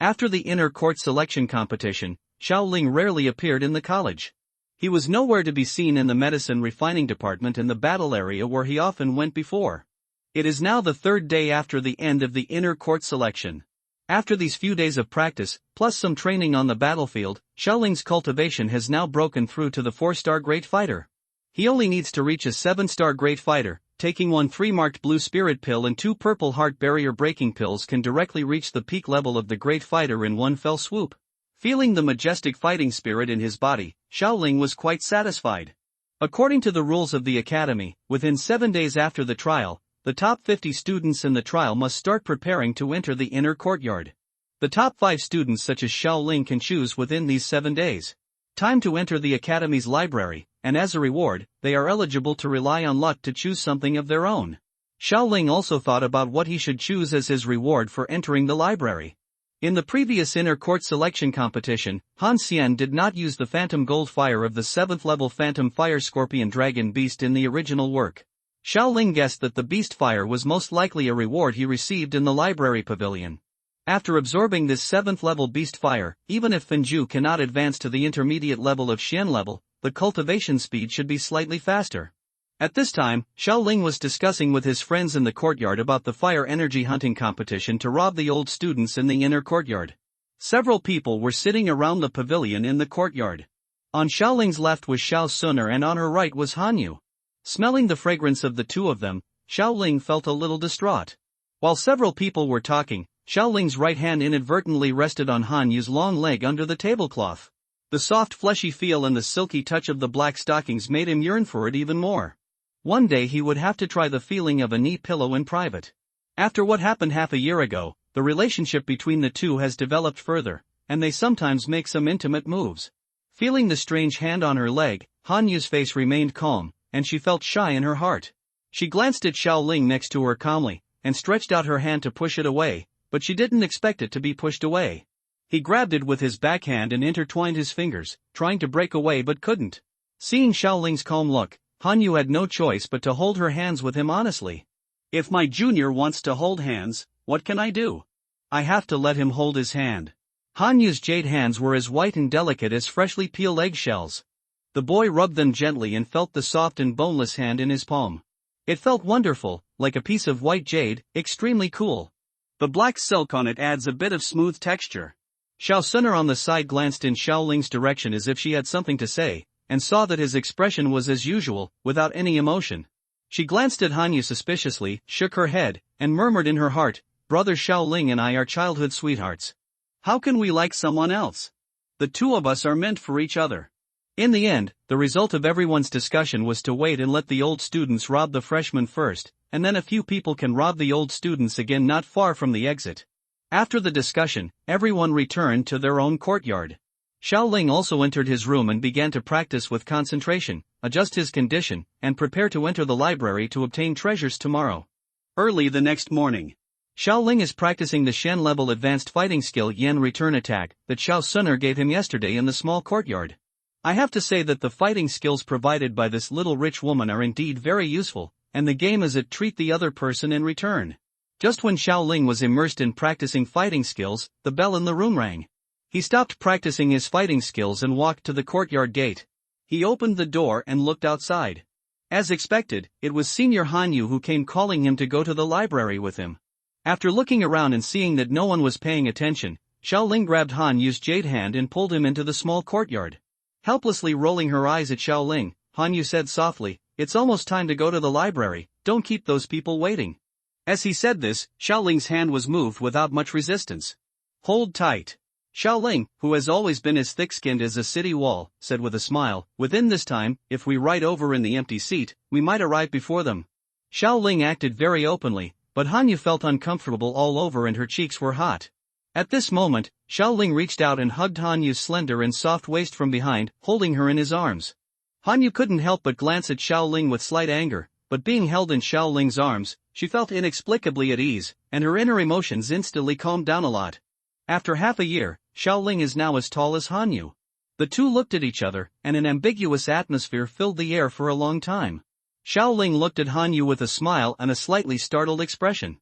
After the inner court selection competition, Xiaoling rarely appeared in the college. He was nowhere to be seen in the medicine refining department in the battle area where he often went before. It is now the third day after the end of the inner court selection. After these few days of practice, plus some training on the battlefield, Xiaoling's cultivation has now broken through to the 4-star Great Fighter. He only needs to reach a 7-star Great Fighter. Taking 1 3-marked blue spirit pill and 2 purple heart barrier breaking pills can directly reach the peak level of the Great Fighter in one fell swoop. Feeling the majestic fighting spirit in his body, Xiaoling was quite satisfied. According to the rules of the academy, within 7 days after the trial, the top 50 students in the trial must start preparing to enter the inner courtyard. The top 5 students such as Xiaoling can choose within these 7 days. Time to enter the academy's library, and as a reward, they are eligible to rely on luck to choose something of their own. Xiaoling also thought about what he should choose as his reward for entering the library. In the previous inner court selection competition, Han Xian did not use the Phantom Gold Fire of the 7th level Phantom Fire Scorpion Dragon Beast in the original work. Xiaoling guessed that the Beast Fire was most likely a reward he received in the library pavilion. After absorbing this 7th level Beast Fire, even if Fenju cannot advance to the intermediate level of Xian level, the cultivation speed should be slightly faster. At this time, Xiaoling was discussing with his friends in the courtyard about the fire energy hunting competition to rob the old students in the inner courtyard. Several people were sitting around the pavilion in the courtyard. On Xiaoling's left was Xiao Suner and on her right was Hanyu. Smelling the fragrance of the two of them, Xiaoling felt a little distraught. While several people were talking, Xiaoling's right hand inadvertently rested on Hanyu's long leg under the tablecloth. The soft fleshy feel and the silky touch of the black stockings made him yearn for it even more. One day he would have to try the feeling of a knee pillow in private. After what happened half a year ago, the relationship between the two has developed further, and they sometimes make some intimate moves. Feeling the strange hand on her leg, Hanyu's face remained calm, and she felt shy in her heart. She glanced at Xiaoling next to her calmly, and stretched out her hand to push it away, but she didn't expect it to be pushed away. He grabbed it with his backhand and intertwined his fingers, trying to break away but couldn't. Seeing Xiaoling's calm look, Hanyu had no choice but to hold her hands with him honestly. If my junior wants to hold hands, what can I do? I have to let him hold his hand. Hanyu's jade hands were as white and delicate as freshly peeled eggshells. The boy rubbed them gently and felt the soft and boneless hand in his palm. It felt wonderful, like a piece of white jade, extremely cool. The black silk on it adds a bit of smooth texture. Xiao Suner on the side glanced in Xiaoling's direction as if she had something to say, and saw that his expression was as usual, without any emotion. She glanced at Hanyu suspiciously, shook her head, and murmured in her heart, "Brother Xiaoling and I are childhood sweethearts. How can we like someone else? The two of us are meant for each other." In the end, the result of everyone's discussion was to wait and let the old students rob the freshmen first, and then a few people can rob the old students again not far from the exit. After the discussion, everyone returned to their own courtyard. Xiaoling also entered his room and began to practice with concentration, adjust his condition, and prepare to enter the library to obtain treasures tomorrow. Early the next morning, Xiaoling is practicing the Shen level advanced fighting skill Yen return attack that Xiao Suner gave him yesterday in the small courtyard. I have to say that the fighting skills provided by this little rich woman are indeed very useful, and the game is it treat the other person in return. Just when Xiaoling was immersed in practicing fighting skills, the bell in the room rang. He stopped practicing his fighting skills and walked to the courtyard gate. He opened the door and looked outside. As expected, it was Senior Hanyu who came calling him to go to the library with him. After looking around and seeing that no one was paying attention, Xiaoling grabbed Hanyu's jade hand and pulled him into the small courtyard. Helplessly rolling her eyes at Xiaoling, Hanyu said softly, "It's almost time to go to the library, don't keep those people waiting." As he said this, Xiaoling's hand was moved without much resistance. "Hold tight." Xiaoling, who has always been as thick-skinned as a city wall, said with a smile, "Within this time, if we ride over in the empty seat, we might arrive before them." Xiaoling acted very openly, but Hanyu felt uncomfortable all over and her cheeks were hot. At this moment, Xiaoling reached out and hugged Hanyu's slender and soft waist from behind, holding her in his arms. Hanyu couldn't help but glance at Xiaoling with slight anger, but being held in Xiaoling's arms, she felt inexplicably at ease, and her inner emotions instantly calmed down a lot. After half a year, Xiaoling is now as tall as Hanyu. The two looked at each other, and an ambiguous atmosphere filled the air for a long time. Xiaoling looked at Hanyu with a smile and a slightly startled expression.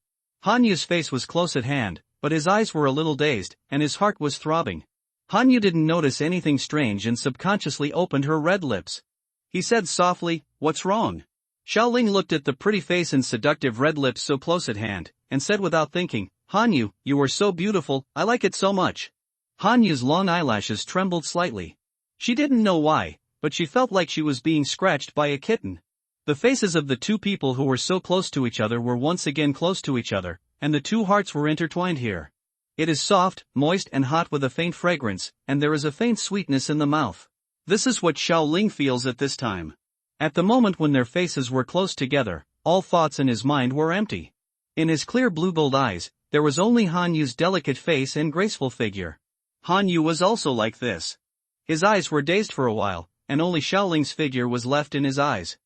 Hanyu's face was close at hand, but his eyes were a little dazed, and his heart was throbbing. Hanyu didn't notice anything strange and subconsciously opened her red lips. He said softly, "What's wrong?" Xiaoling looked at the pretty face and seductive red lips so close at hand, and said without thinking, "Hanyu, you are so beautiful, I like it so much." Hanyu's long eyelashes trembled slightly. She didn't know why, but she felt like she was being scratched by a kitten. The faces of the two people who were so close to each other were once again close to each other, and the two hearts were intertwined here. It is soft, moist and hot with a faint fragrance, and there is a faint sweetness in the mouth. This is what Xiaoling feels at this time. At the moment when their faces were close together, all thoughts in his mind were empty. In his clear blue-gold eyes, there was only Hanyu's delicate face and graceful figure. Hanyu was also like this. His eyes were dazed for a while, and only Xiaoling's figure was left in his eyes.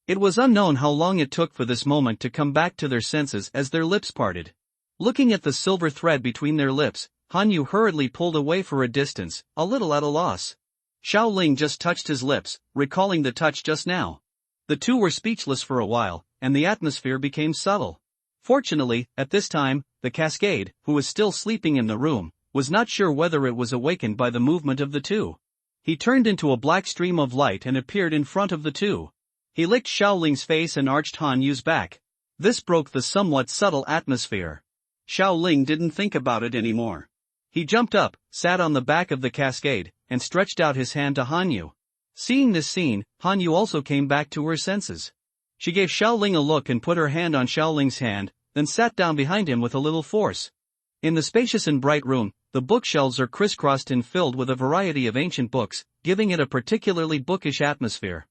It was unknown how long it took for this moment to come back to their senses as their lips parted. Looking at the silver thread between their lips, Hanyu hurriedly pulled away for a distance, a little at a loss. Xiaoling just touched his lips, recalling the touch just now. The two were speechless for a while, and the atmosphere became subtle. Fortunately, at this time, the cascade, who was still sleeping in the room, was not sure whether it was awakened by the movement of the two. He turned into a black stream of light and appeared in front of the two. He licked Xiaoling's face and arched Hanyu's back. This broke the somewhat subtle atmosphere. Xiaoling didn't think about it anymore. He jumped up, sat on the back of the cascade, and stretched out his hand to Hanyu. Seeing this scene, Hanyu also came back to her senses. She gave Xiaoling a look and put her hand on Xiaoling's hand, then sat down behind him with a little force. In the spacious and bright room, the bookshelves are crisscrossed and filled with a variety of ancient books, giving it a particularly bookish atmosphere.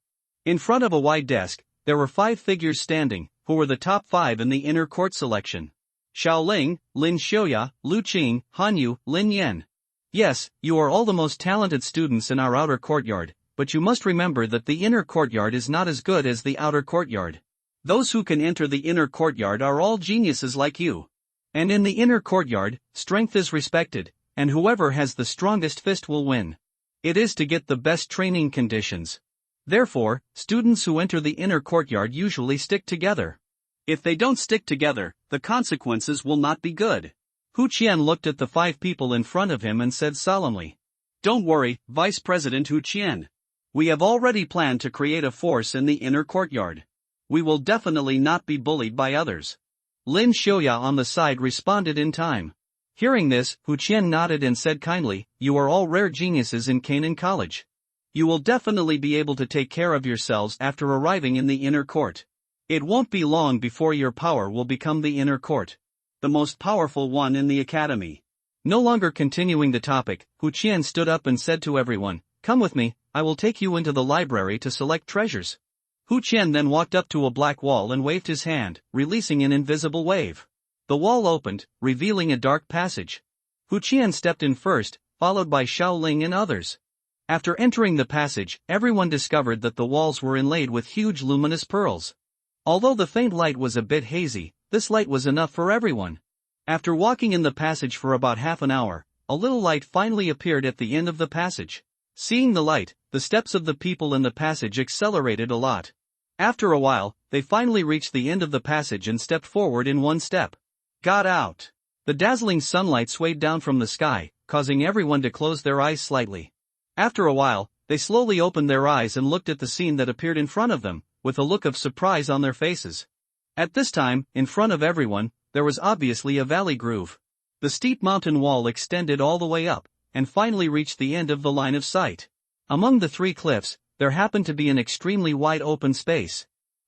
In front of a wide desk, there were 5 figures standing, who were the top 5 in the inner court selection. Xiaoling, Lin Xiaoya, Lu Qing, Hanyu, Lin Yan. Yes, you are all the most talented students in our outer courtyard, but you must remember that the inner courtyard is not as good as the outer courtyard. Those who can enter the inner courtyard are all geniuses like you. And in the inner courtyard, strength is respected, and whoever has the strongest fist will win. It is to get the best training conditions. Therefore, students who enter the inner courtyard usually stick together. If they don't stick together, the consequences will not be good. Hu Qian looked at the 5 people in front of him and said solemnly, "Don't worry, Vice President Hu Qian. We have already planned to create a force in the inner courtyard. We will definitely not be bullied by others." Lin Xiaoya on the side responded in time. Hearing this, Hu Qian nodded and said kindly, "You are all rare geniuses in Canaan College. You will definitely be able to take care of yourselves after arriving in the inner court. It won't be long before your power will become the inner court, the most powerful one in the academy." No longer continuing the topic, Hu Qian stood up and said to everyone, "Come with me, I will take you into the library to select treasures." Hu Qian then walked up to a black wall and waved his hand, releasing an invisible wave. The wall opened, revealing a dark passage. Hu Qian stepped in first, followed by Xiaoling and others. After entering the passage, everyone discovered that the walls were inlaid with huge luminous pearls. Although the faint light was a bit hazy, this light was enough for everyone. After walking in the passage for about half an hour, a little light finally appeared at the end of the passage. Seeing the light, the steps of the people in the passage accelerated a lot. After a while, they finally reached the end of the passage and stepped forward in one step. Got out. The dazzling sunlight swayed down from the sky, causing everyone to close their eyes slightly. After a while, they slowly opened their eyes and looked at the scene that appeared in front of them, with a look of surprise on their faces. At this time, in front of everyone, there was obviously a valley groove. The steep mountain wall extended all the way up, and finally reached the end of the line of sight. Among the 3 cliffs, there happened to be an extremely wide open space.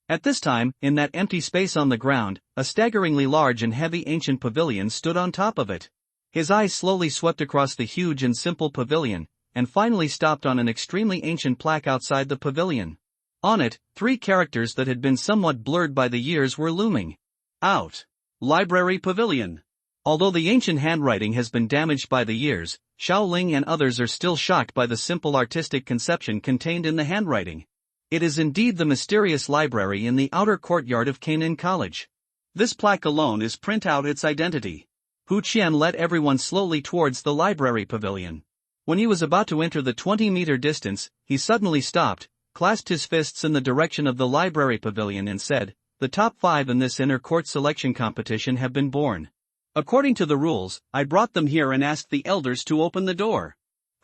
At this time, in that empty space on the ground, a staggeringly large and heavy ancient pavilion stood on top of it. His eyes slowly swept across the huge and simple pavilion, and finally stopped on an extremely ancient plaque outside the pavilion. On it, 3 characters that had been somewhat blurred by the years were looming out. Library Pavilion. Although the ancient handwriting has been damaged by the years, Xiaoling and others are still shocked by the simple artistic conception contained in the handwriting. It is indeed the mysterious library in the outer courtyard of Canaan College. This plaque alone is print out its identity. Hu Qian led everyone slowly towards the library pavilion. When he was about to enter the 20-meter distance, he suddenly stopped, clasped his fists in the direction of the library pavilion and said, "The top 5 in this inner court selection competition have been born. According to the rules, I brought them here and asked the elders to open the door."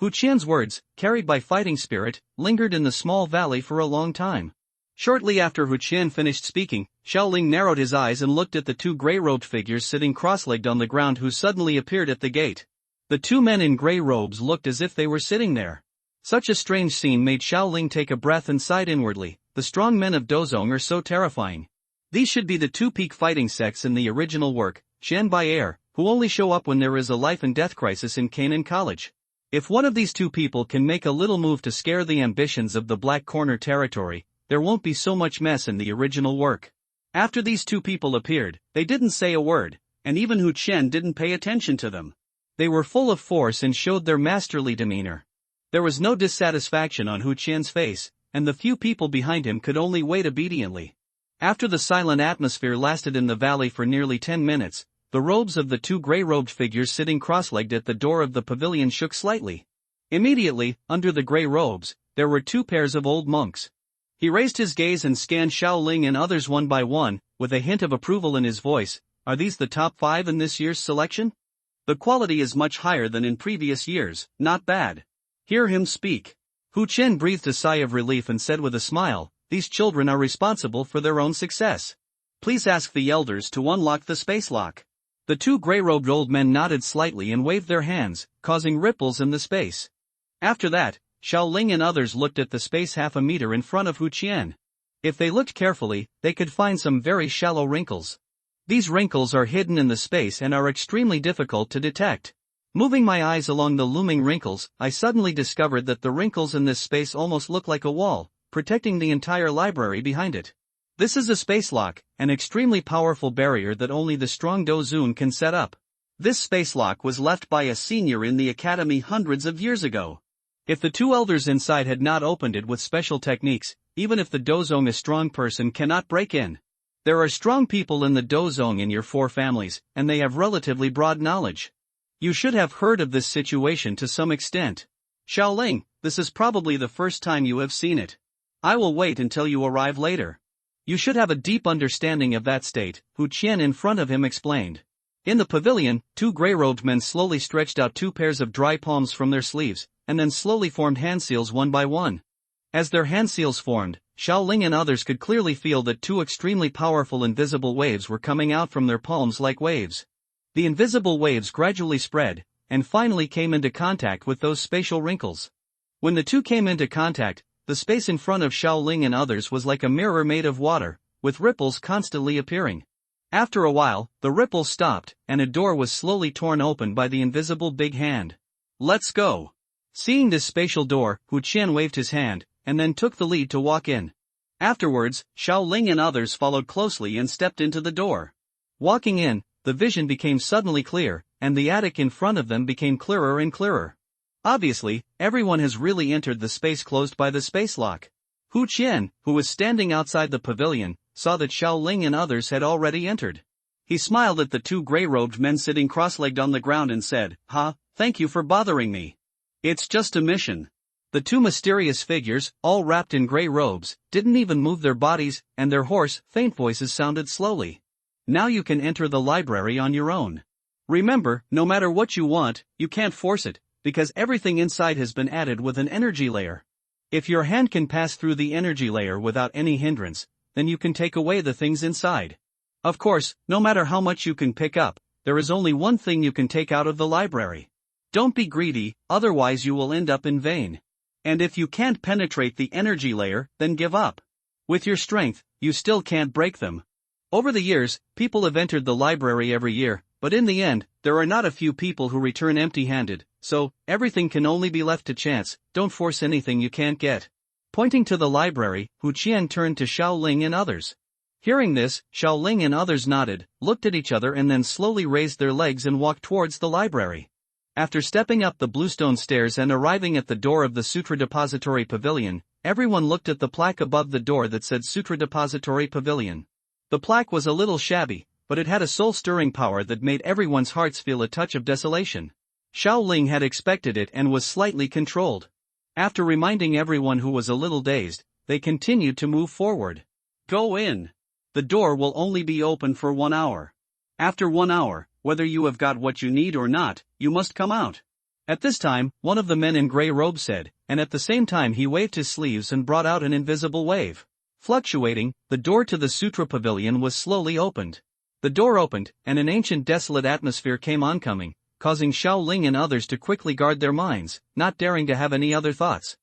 Hu Qian's words, carried by fighting spirit, lingered in the small valley for a long time. Shortly after Hu Qian finished speaking, Xiaoling narrowed his eyes and looked at the 2 gray-robed figures sitting cross-legged on the ground who suddenly appeared at the gate. The 2 men in gray robes looked as if they were sitting there. Such a strange scene made Xiaoling take a breath and sighed inwardly. The strong men of Dozong are so terrifying. These should be the 2 peak fighting sects in the original work, Shan by Air, who only show up when there is a life and death crisis in Canaan College. If one of these 2 people can make a little move to scare the ambitions of the Black Corner territory, there won't be so much mess in the original work. After these 2 people appeared, they didn't say a word, and even Hu Qian didn't pay attention to them. They were full of force and showed their masterly demeanor. There was no dissatisfaction on Hu Qian's face, and the few people behind him could only wait obediently. After the silent atmosphere lasted in the valley for nearly 10 minutes, the robes of the 2 gray-robed figures sitting cross-legged at the door of the pavilion shook slightly. Immediately, under the gray robes, there were 2 pairs of old monks. He raised his gaze and scanned Xiaoling and others one by one, with a hint of approval in his voice. "Are these the top 5 in this year's selection? The quality is much higher than in previous years, not bad. Hear him speak." Hu Qian breathed a sigh of relief and said with a smile, "These children are responsible for their own success. Please ask the elders to unlock the space lock." The 2 gray-robed old men nodded slightly and waved their hands, causing ripples in the space. After that, Xiaoling and others looked at the space half a meter in front of Hu Qian. If they looked carefully, they could find some very shallow wrinkles. These wrinkles are hidden in the space and are extremely difficult to detect. Moving my eyes along the looming wrinkles, I suddenly discovered that the wrinkles in this space almost look like a wall, protecting the entire library behind it. This is a space lock, an extremely powerful barrier that only the strong Dozun can set up. This space lock was left by a senior in the academy hundreds of years ago. If the 2 elders inside had not opened it with special techniques, even if the Dozong a strong person cannot break in. There are strong people in the Dozong in your 4 families, and they have relatively broad knowledge. You should have heard of this situation to some extent. Xiaoling, this is probably the first time you have seen it. I will wait until you arrive later. You should have a deep understanding of that state, Hu Qian in front of him explained. In the pavilion, 2 gray-robed men slowly stretched out 2 pairs of dry palms from their sleeves, and then slowly formed hand seals one by one. As their hand seals formed, Xiaoling and others could clearly feel that 2 extremely powerful invisible waves were coming out from their palms like waves. The invisible waves gradually spread, and finally came into contact with those spatial wrinkles. When the 2 came into contact, the space in front of Xiaoling and others was like a mirror made of water, with ripples constantly appearing. After a while, the ripples stopped, and a door was slowly torn open by the invisible big hand. "Let's go." Seeing this spatial door, Hu Qian waved his hand, and then took the lead to walk in. Afterwards, Xiaoling and others followed closely and stepped into the door. Walking in, the vision became suddenly clear, and the attic in front of them became clearer and clearer. Obviously, everyone has really entered the space closed by the space lock. Hu Qian, who was standing outside the pavilion, saw that Xiaoling and others had already entered. He smiled at the 2 gray-robed men sitting cross-legged on the ground and said, "Thank you for bothering me. It's just a mission." The 2 mysterious figures, all wrapped in gray robes, didn't even move their bodies, and their hoarse, faint voices sounded slowly. "Now you can enter the library on your own. Remember, no matter what you want, you can't force it, because everything inside has been added with an energy layer. If your hand can pass through the energy layer without any hindrance, then you can take away the things inside. Of course, no matter how much you can pick up, there is only one thing you can take out of the library. Don't be greedy, otherwise you will end up in vain. And if you can't penetrate the energy layer, then give up. With your strength, you still can't break them." Over the years, people have entered the library every year, but in the end, there are not a few people who return empty-handed, so, everything can only be left to chance. Don't force anything you can't get. Pointing to the library, Hu Qian turned to Xiaoling and others. Hearing this, Xiaoling and others nodded, looked at each other and then slowly raised their legs and walked towards the library. After stepping up the bluestone stairs and arriving at the door of the Sutra Depository Pavilion, everyone looked at the plaque above the door that said Sutra Depository Pavilion. The plaque was a little shabby, but it had a soul-stirring power that made everyone's hearts feel a touch of desolation. Xiao Ling had expected it and was slightly controlled. After reminding everyone who was a little dazed, they continued to move forward. Go in. The door will only be open for 1 hour. After 1 hour, whether you have got what you need or not, you must come out. At this time, one of the men in grey robe said, and at the same time he waved his sleeves and brought out an invisible wave. Fluctuating, the door to the Sutra Pavilion was slowly opened. The door opened, and an ancient desolate atmosphere came oncoming, causing Xiao Ling and others to quickly guard their minds, not daring to have any other thoughts.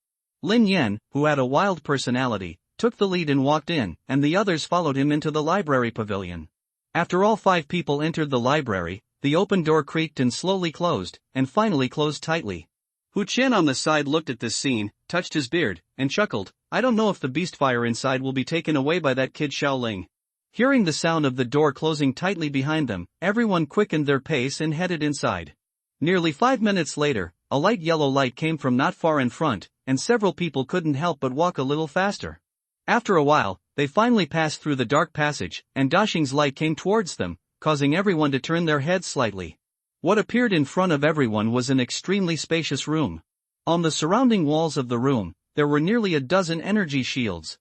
Lin Yan, who had a wild personality, took the lead and walked in, and the others followed him into the library pavilion. After all 5 people entered the library, the open door creaked and slowly closed, and finally closed tightly. Hu Qian on the side looked at this scene, touched his beard, and chuckled. I don't know if the beast fire inside will be taken away by that kid Xiao Ling. Hearing the sound of the door closing tightly behind them, everyone quickened their pace and headed inside. Nearly 5 minutes later, a light yellow light came from not far in front, and several people couldn't help but walk a little faster. After a while, they finally passed through the dark passage, and Daxing's light came towards them, causing everyone to turn their heads slightly. What appeared in front of everyone was an extremely spacious room. On the surrounding walls of the room, there were nearly a dozen energy shields.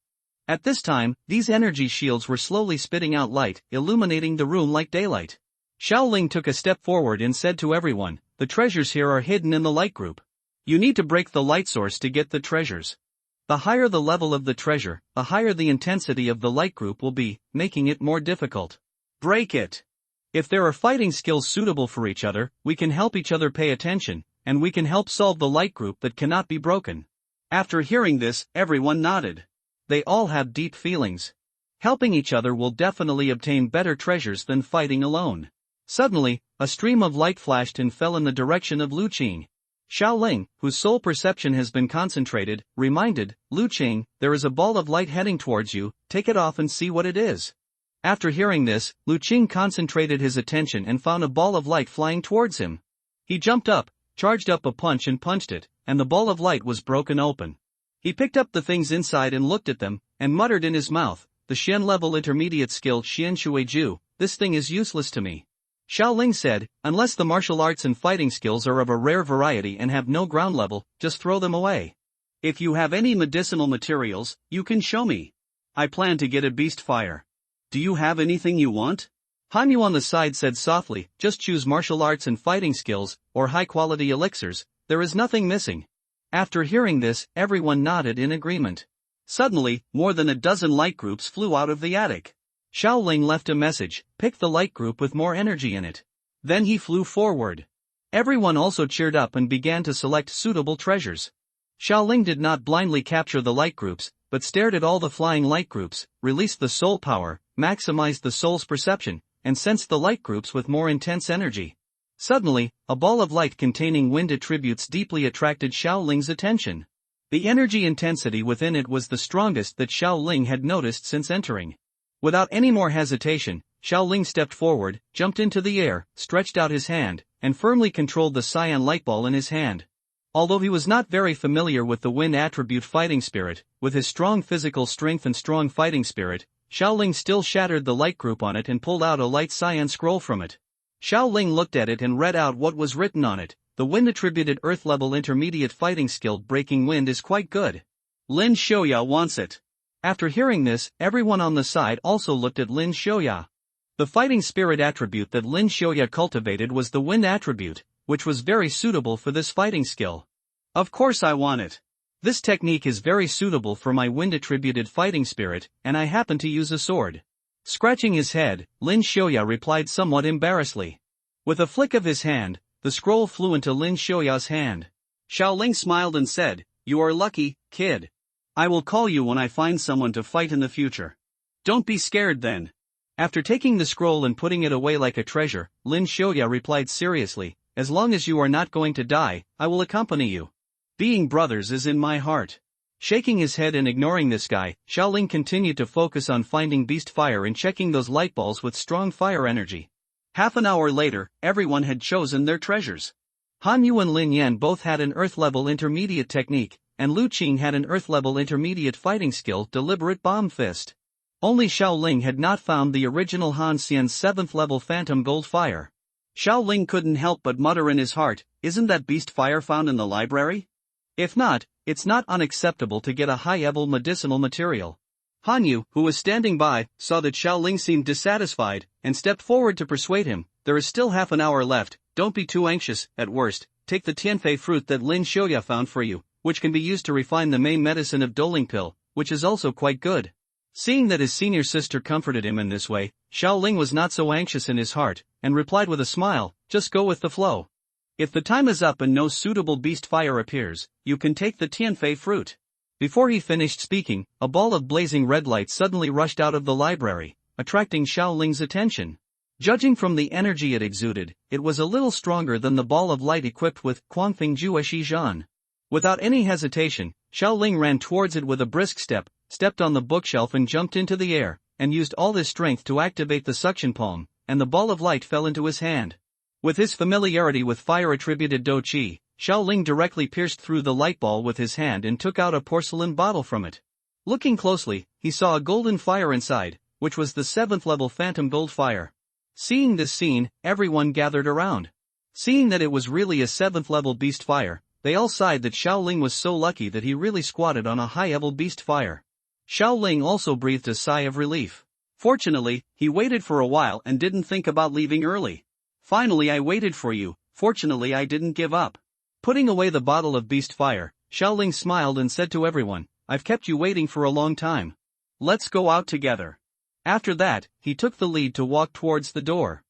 At this time, these energy shields were slowly spitting out light, illuminating the room like daylight. Xiao Ling took a step forward and said to everyone, the treasures here are hidden in the light group. You need to break the light source to get the treasures. The higher the level of the treasure, the higher the intensity of the light group will be, making it more difficult. Break it. If there are fighting skills suitable for each other, we can help each other pay attention, and we can help solve the light group that cannot be broken. After hearing this, everyone nodded. They all have deep feelings. Helping each other will definitely obtain better treasures than fighting alone. Suddenly, a stream of light flashed and fell in the direction of Lu Qing. Xiao Ling, whose soul perception has been concentrated, reminded, Lu Qing, there is a ball of light heading towards you, take it off and see what it is. After hearing this, Lu Qing concentrated his attention and found a ball of light flying towards him. He jumped up, charged up a punch and punched it, and the ball of light was broken open. He picked up the things inside and looked at them, and muttered in his mouth, the Xian level intermediate skill Xian Shui Ju, this thing is useless to me. Xiao Ling said, unless the martial arts and fighting skills are of a rare variety and have no ground level, just throw them away. If you have any medicinal materials, you can show me. I plan to get a beast fire. Do you have anything you want? Han Yu on the side said softly, just choose martial arts and fighting skills, or high-quality elixirs, there is nothing missing. After hearing this, everyone nodded in agreement. Suddenly, more than a dozen light groups flew out of the attic. Xiao Ling left a message, pick the light group with more energy in it. Then he flew forward. Everyone also cheered up and began to select suitable treasures. Xiao Ling did not blindly capture the light groups, but stared at all the flying light groups, released the soul power, maximized the soul's perception, and sensed the light groups with more intense energy. Suddenly, a ball of light containing wind attributes deeply attracted Xiao Ling's attention. The energy intensity within it was the strongest that Xiao Ling had noticed since entering. Without any more hesitation, Xiao Ling stepped forward, jumped into the air, stretched out his hand, and firmly controlled the cyan light ball in his hand. Although he was not very familiar with the wind attribute fighting spirit, with his strong physical strength and strong fighting spirit, Xiao Ling still shattered the light group on it and pulled out a light cyan scroll from it. Xiao Ling looked at it and read out what was written on it. The wind-attributed Earth-level intermediate fighting skill Breaking Wind is quite good. Lin Xiaoya wants it. After hearing this, everyone on the side also looked at Lin Xiaoya. The fighting spirit attribute that Lin Xiaoya cultivated was the wind attribute, which was very suitable for this fighting skill. Of course I want it. This technique is very suitable for my wind-attributed fighting spirit, and I happen to use a sword. Scratching his head, Lin Xiaoya replied somewhat embarrassedly. With a flick of his hand, the scroll flew into Lin Xiaoya's hand. Xiao Ling smiled and said, "You are lucky, kid. I will call you when I find someone to fight in the future. Don't be scared then." After taking the scroll and putting it away like a treasure, Lin Xiaoya replied seriously, "As long as you are not going to die, I will accompany you. Being brothers is in my heart." Shaking his head and ignoring this guy, Xiao Ling continued to focus on finding beast fire and checking those light balls with strong fire energy. Half an hour later, everyone had chosen their treasures. Han Yu and Lin Yan both had an Earth-level intermediate technique, and Lu Qing had an Earth-level intermediate fighting skill Deliberate Bomb Fist. Only Xiao Ling had not found the original Han Xian's 7th level phantom gold fire. Xiao Ling couldn't help but mutter in his heart, isn't that beast fire found in the library? If not, it's not unacceptable to get a high-level medicinal material. Han Yu, who was standing by, saw that Xiao Ling seemed dissatisfied, and stepped forward to persuade him, there is still half an hour left, don't be too anxious, at worst, take the Tianfei fruit that Lin Xiuya found for you, which can be used to refine the main medicine of Doling pill, which is also quite good. Seeing that his senior sister comforted him in this way, Xiao Ling was not so anxious in his heart, and replied with a smile, just go with the flow. If the time is up and no suitable beast fire appears, you can take the Tianfei fruit. Before he finished speaking, a ball of blazing red light suddenly rushed out of the library, attracting Xiao Ling's attention. Judging from the energy it exuded, it was a little stronger than the ball of light equipped with Quangfeng Jueshi Zhan. Without any hesitation, Xiao Ling ran towards it with a brisk step, stepped on the bookshelf and jumped into the air, and used all his strength to activate the suction palm, and the ball of light fell into his hand. With his familiarity with fire-attributed Do Qi, Xiao Ling directly pierced through the light ball with his hand and took out a porcelain bottle from it. Looking closely, he saw a golden fire inside, which was the 7th level phantom gold fire. Seeing this scene, everyone gathered around. Seeing that it was really a 7th level beast fire, they all sighed that Xiao Ling was so lucky that he really squatted on a high-level beast fire. Xiao Ling also breathed a sigh of relief. Fortunately, he waited for a while and didn't think about leaving early. Finally I waited for you, fortunately I didn't give up. Putting away the bottle of beast fire, Xiao Ling smiled and said to everyone, I've kept you waiting for a long time. Let's go out together. After that, he took the lead to walk towards the door.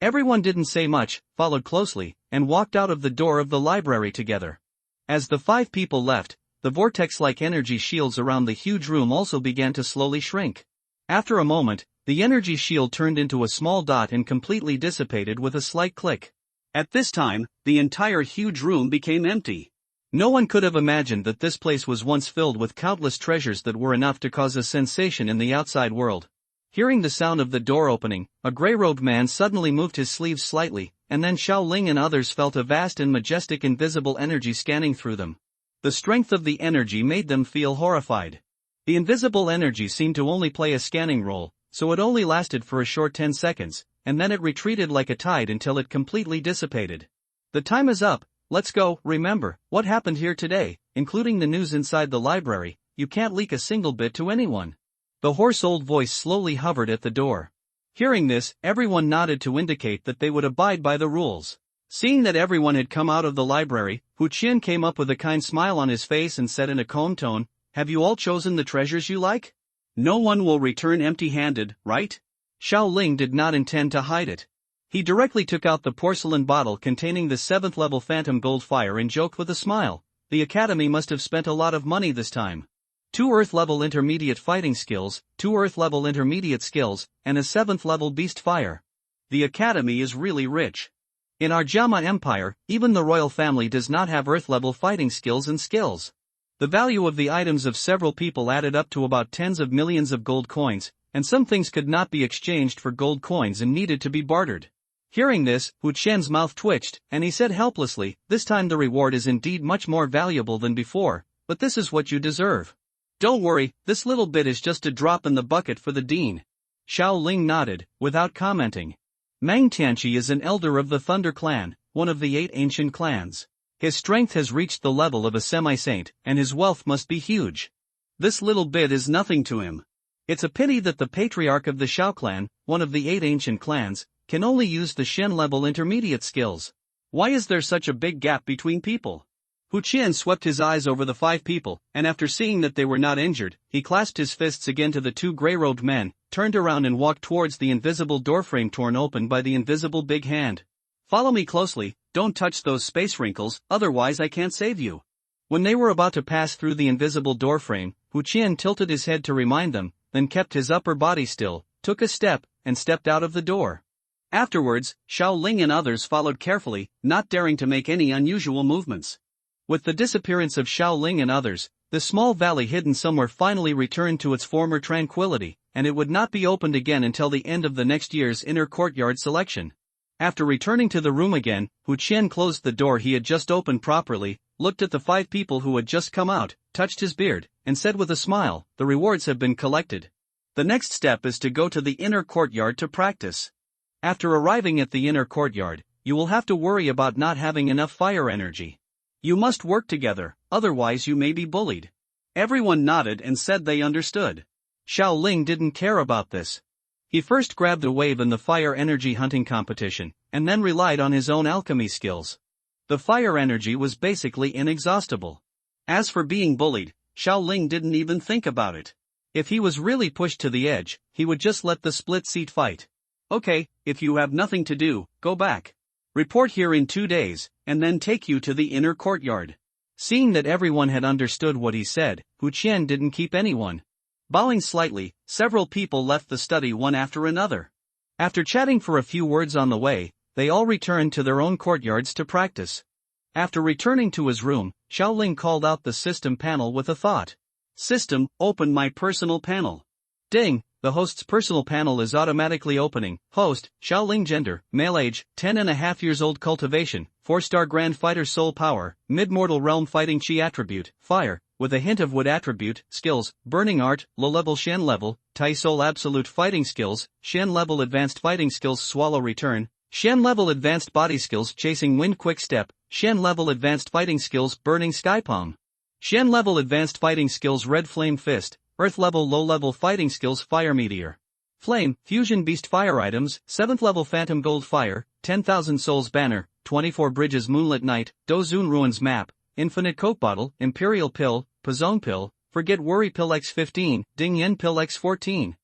Everyone didn't say much, followed closely, and walked out of the door of the library together. As the 5 people left, the vortex-like energy shields around the huge room also began to slowly shrink. After a moment, the energy shield turned into a small dot and completely dissipated with a slight click. At this time, the entire huge room became empty. No one could have imagined that this place was once filled with countless treasures that were enough to cause a sensation in the outside world. Hearing the sound of the door opening, a grey-robed man suddenly moved his sleeves slightly, and then Xiao Ling and others felt a vast and majestic invisible energy scanning through them. The strength of the energy made them feel horrified. The invisible energy seemed to only play a scanning role, so it only lasted for a short 10 seconds, and then it retreated like a tide until it completely dissipated. The time is up, let's go. Remember, what happened here today, including the news inside the library, you can't leak a single bit to anyone. The hoarse old voice slowly hovered at the door. Hearing this, everyone nodded to indicate that they would abide by the rules. Seeing that everyone had come out of the library, Hu Qian came up with a kind smile on his face and said in a calm tone, have you all chosen the treasures you like? No one will return empty-handed, right? Xiao Ling did not intend to hide it. He directly took out the porcelain bottle containing the 7th level phantom gold fire and joked with a smile, the academy must have spent a lot of money this time. 2 Earth-level intermediate fighting skills, 2 Earth-level intermediate skills, and a 7th level beast fire. The academy is really rich. In our Jama Empire, even the royal family does not have Earth-level fighting skills and skills. The value of the items of several people added up to about tens of millions of gold coins, and some things could not be exchanged for gold coins and needed to be bartered. Hearing this, Hu Qian's mouth twitched, and he said helplessly, this time the reward is indeed much more valuable than before, but this is what you deserve. Don't worry, this little bit is just a drop in the bucket for the dean. Xiao Ling nodded, without commenting. Meng Tianqi is an elder of the Thunder clan, one of the 8 ancient clans. His strength has reached the level of a semi-saint, and his wealth must be huge. This little bit is nothing to him. It's a pity that the patriarch of the Xiao clan, one of the 8 ancient clans, can only use the Shen-level intermediate skills. Why is there such a big gap between people? Hu Qian swept his eyes over the 5 people, and after seeing that they were not injured, he clasped his fists again to the 2 grey-robed men, turned around and walked towards the invisible doorframe torn open by the invisible big hand. Follow me closely, don't touch those space wrinkles, otherwise I can't save you. When they were about to pass through the invisible doorframe, Hu Qian tilted his head to remind them, then kept his upper body still, took a step, and stepped out of the door. Afterwards, Xiao Ling and others followed carefully, not daring to make any unusual movements. With the disappearance of Xiao Ling and others, the small valley hidden somewhere finally returned to its former tranquility, and it would not be opened again until the end of the next year's inner courtyard selection. After returning to the room again, Hu Qian closed the door he had just opened properly, looked at the 5 people who had just come out, touched his beard, and said with a smile, the rewards have been collected. The next step is to go to the inner courtyard to practice. After arriving at the inner courtyard, you will have to worry about not having enough fire energy. You must work together, otherwise you may be bullied. Everyone nodded and said they understood. Xiao Ling didn't care about this. He first grabbed a wave in the fire energy hunting competition, and then relied on his own alchemy skills. The fire energy was basically inexhaustible. As for being bullied, Xiao Ling didn't even think about it. If he was really pushed to the edge, he would just let the split seat fight. Okay, if you have nothing to do, go back. Report here in 2 days, and then take you to the inner courtyard. Seeing that everyone had understood what he said, Hu Qian didn't keep anyone. Bowing slightly, several people left the study one after another. After chatting for a few words on the way, they all returned to their own courtyards to practice. After returning to his room, Xiao Ling called out the system panel with a thought. System, open my personal panel. Ding, the host's personal panel is automatically opening. Host, Xiao Ling gender, male age, 10.5 years old cultivation, 4-star Grand Fighter soul power, mid-mortal realm fighting chi attribute, fire, with a hint of wood attribute, skills, burning art, low-level Shen level, Tai soul absolute fighting skills, Shen level advanced fighting skills swallow return, Shen level advanced body skills chasing wind quick step, Shen level advanced fighting skills burning sky palm. Shen level advanced fighting skills red flame fist, earth level low level fighting skills fire meteor. Flame, fusion beast fire items, 7th level phantom gold fire, 10,000 souls banner, 24 bridges moonlit night, Dozun ruins map, infinite coke bottle, imperial pill, Pazone pill, forget worry pill x15, ding yen pill x14.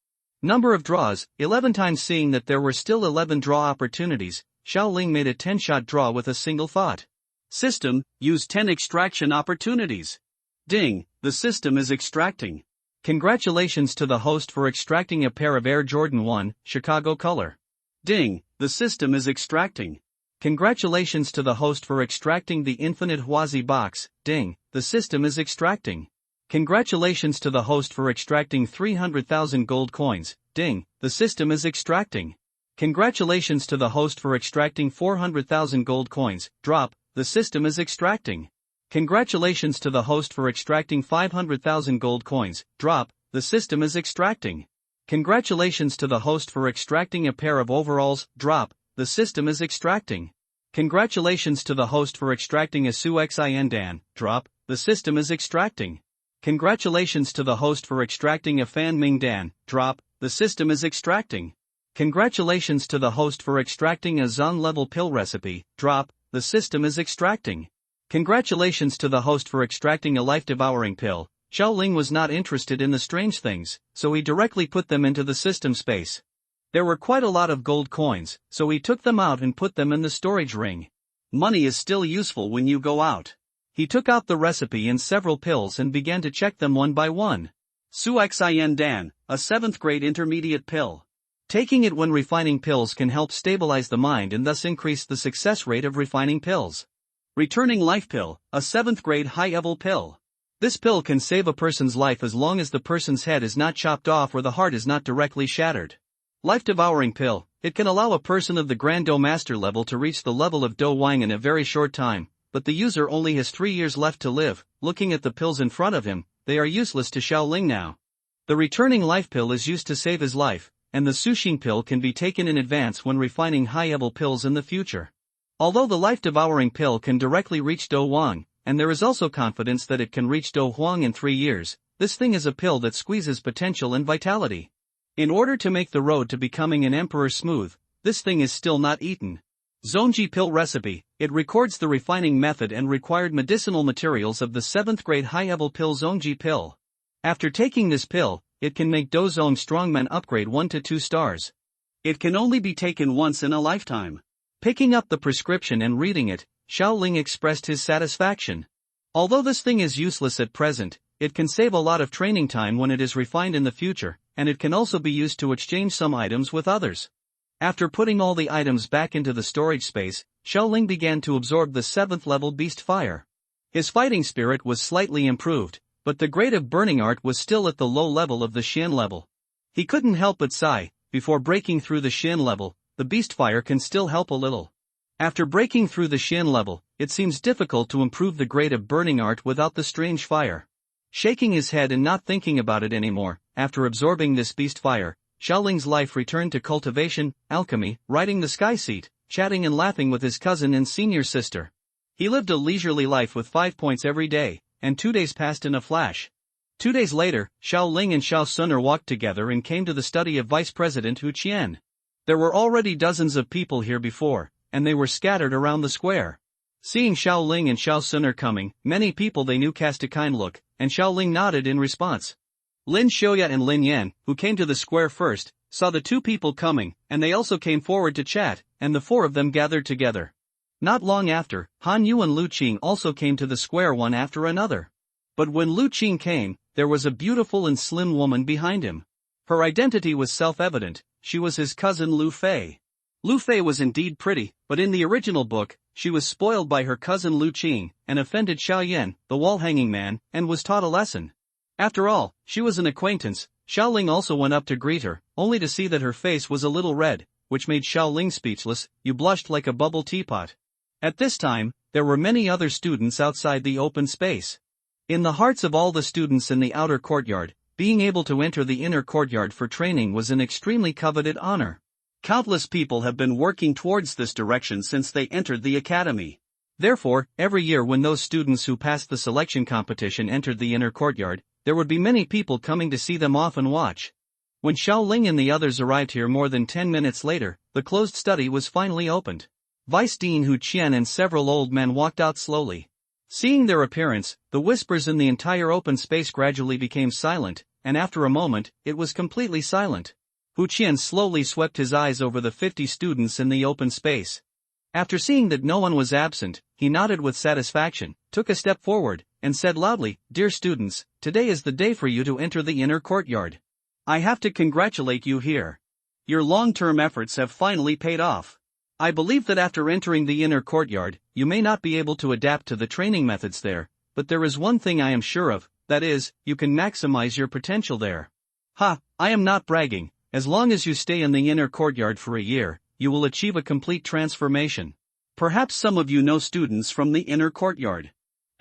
Number of draws, 11 times. Seeing that there were still 11 draw opportunities, Xiao Ling made a 10-shot draw with a single thought. System, use 10 extraction opportunities. Ding, the system is extracting. Congratulations to the host for extracting a pair of Air Jordan 1, Chicago color. Ding, the system is extracting. Congratulations to the host for extracting the infinite Huazi box. Ding, the system is extracting. Congratulations to the host for extracting 300,000 gold coins. Ding, the system is extracting. Congratulations to the host for extracting 400,000 gold coins. Drop, the system is extracting. Congratulations to the host for extracting 500,000 gold coins. Drop, the system is extracting. Congratulations to the host for extracting a pair of overalls. Drop, the system is extracting. Congratulations to the host for extracting a Su Xin Dan. Drop, the system is extracting. Congratulations to the host for extracting a Fan Ming Dan. Drop, the system is extracting. Congratulations to the host for extracting a Zun level pill recipe. Drop, the system is extracting. Congratulations to the host for extracting a life-devouring pill. Xiao Ling was not interested in the strange things, so he directly put them into the system space. There were quite a lot of gold coins, so he took them out and put them in the storage ring. Money is still useful when you go out. He took out the recipe and several pills and began to check them one by one. Su Xin Dan, a 7th grade intermediate pill. Taking it when refining pills can help stabilize the mind and thus increase the success rate of refining pills. Returning life pill, a 7th grade high-level pill. This pill can save a person's life as long as the person's head is not chopped off or the heart is not directly shattered. Life-devouring pill, it can allow a person of the Grand Do Master level to reach the level of Do Wang in a very short time, but the user only has 3 years left to live. Looking at the pills in front of him, they are useless to Xiao Ling now. The returning life pill is used to save his life, and the Suxing pill can be taken in advance when refining high-level pills in the future. Although the life-devouring pill can directly reach Do Wang, and there is also confidence that it can reach Do Huang in 3 years, this thing is a pill that squeezes potential and vitality. In order to make the road to becoming an emperor smooth, this thing is still not eaten. Zongji pill recipe, it records the refining method and required medicinal materials of the 7th grade high-level pill Zongji pill. After taking this pill, it can make Do Zong strongman upgrade 1 to 2 stars. It can only be taken once in a lifetime. Picking up the prescription and reading it, Xiao Ling expressed his satisfaction. Although this thing is useless at present, it can save a lot of training time when it is refined in the future, and it can also be used to exchange some items with others. After putting all the items back into the storage space, Xiao Ling began to absorb the 7th level beast fire. His fighting spirit was slightly improved, but the grade of burning art was still at the low level of the Shen level. He couldn't help but sigh. Before breaking through the Shen level, the beast fire can still help a little. After breaking through the Shen level, it seems difficult to improve the grade of burning art without the strange fire. Shaking his head and not thinking about it anymore, after absorbing this beast fire, Xiaoling's life returned to cultivation, alchemy, riding the sky seat, chatting and laughing with his cousin and senior sister. He lived a leisurely life with 5 points every day, and 2 days passed in a flash. 2 days later, Xiaoling and Xiao Suner walked together and came to the study of Vice President Hu Qian. There were already dozens of people here before, and they were scattered around the square. Seeing Xiaoling and Xiao Suner coming, many people they knew cast a kind look, and Xiaoling nodded in response. Lin Xiaoya and Lin Yan, who came to the square first, saw the two people coming, and they also came forward to chat, and the four of them gathered together. Not long after, Han Yu and Lu Qing also came to the square one after another. But when Lu Qing came, there was a beautiful and slim woman behind him. Her identity was self-evident, she was his cousin Lu Fei. Lu Fei was indeed pretty, but in the original book, she was spoiled by her cousin Lu Qing, and offended Xiao Yan, the wall-hanging man, and was taught a lesson. After all, she was an acquaintance. Xiaoling also went up to greet her, only to see that her face was a little red, which made Xiaoling speechless. You blushed like a bubble teapot. At this time, there were many other students outside the open space. In the hearts of all the students in the outer courtyard, being able to enter the inner courtyard for training was an extremely coveted honor. Countless people have been working towards this direction since they entered the academy. Therefore, every year when those students who passed the selection competition entered the inner courtyard, there would be many people coming to see them off and watch. When Xiaoling and the others arrived here more than 10 minutes later, the closed study was finally opened. Vice Dean Hu Qian and several old men walked out slowly. Seeing their appearance, the whispers in the entire open space gradually became silent, and after a moment, it was completely silent. Hu Qian slowly swept his eyes over the 50 students in the open space. After seeing that no one was absent, he nodded with satisfaction, took a step forward, and said loudly, "Dear students, today is the day for you to enter the inner courtyard. I have to congratulate you here. Your long-term efforts have finally paid off. I believe that after entering the inner courtyard, you may not be able to adapt to the training methods there, but there is one thing I am sure of, that is, you can maximize your potential there. Ha, I am not bragging, as long as you stay in the inner courtyard for a year, you will achieve a complete transformation. Perhaps some of you know students from the inner courtyard.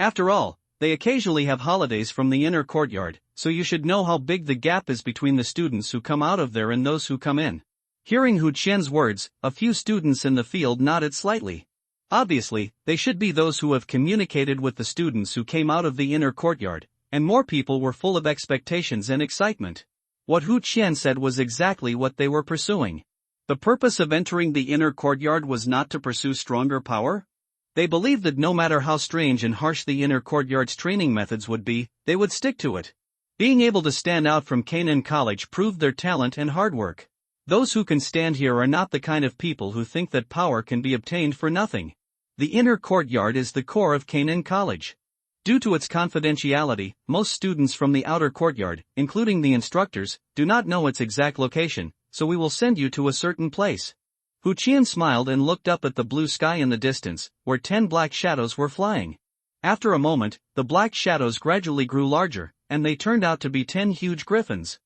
After all, they occasionally have holidays from the inner courtyard, so you should know how big the gap is between the students who come out of there and those who come in." Hearing Hu Qian's words, a few students in the field nodded slightly. Obviously, they should be those who have communicated with the students who came out of the inner courtyard, and more people were full of expectations and excitement. What Hu Qian said was exactly what they were pursuing. The purpose of entering the inner courtyard was not to pursue stronger power? They believed that no matter how strange and harsh the inner courtyard's training methods would be, they would stick to it. Being able to stand out from Canaan College proved their talent and hard work. Those who can stand here are not the kind of people who think that power can be obtained for nothing. The inner courtyard is the core of Canaan College. Due to its confidentiality, most students from the outer courtyard, including the instructors, do not know its exact location, so we will send you to a certain place. Hu Qian smiled and looked up at the blue sky in the distance, where 10 black shadows were flying. After a moment, the black shadows gradually grew larger, and they turned out to be 10 huge griffins.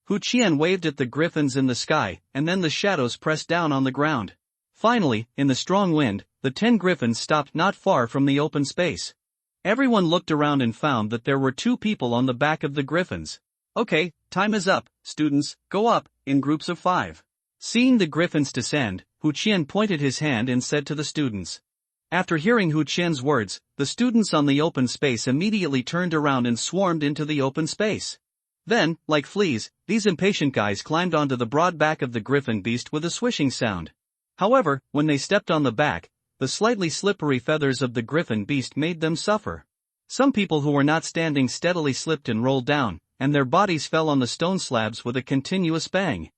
Hu Qian waved at the griffins in the sky, and then the shadows pressed down on the ground. Finally, in the strong wind, the 10 griffins stopped not far from the open space. Everyone looked around and found that there were 2 people on the back of the griffins. "Okay, time is up, students, go up, in groups of 5. Seeing the griffins descend, Hu Qian pointed his hand and said to the students. After hearing Hu Qian's words, the students on the open space immediately turned around and swarmed into the open space. Then, like fleas, these impatient guys climbed onto the broad back of the griffin beast with a swishing sound. However, when they stepped on the back, the slightly slippery feathers of the griffin beast made them suffer. Some people who were not standing steadily slipped and rolled down, and their bodies fell on the stone slabs with a continuous bang.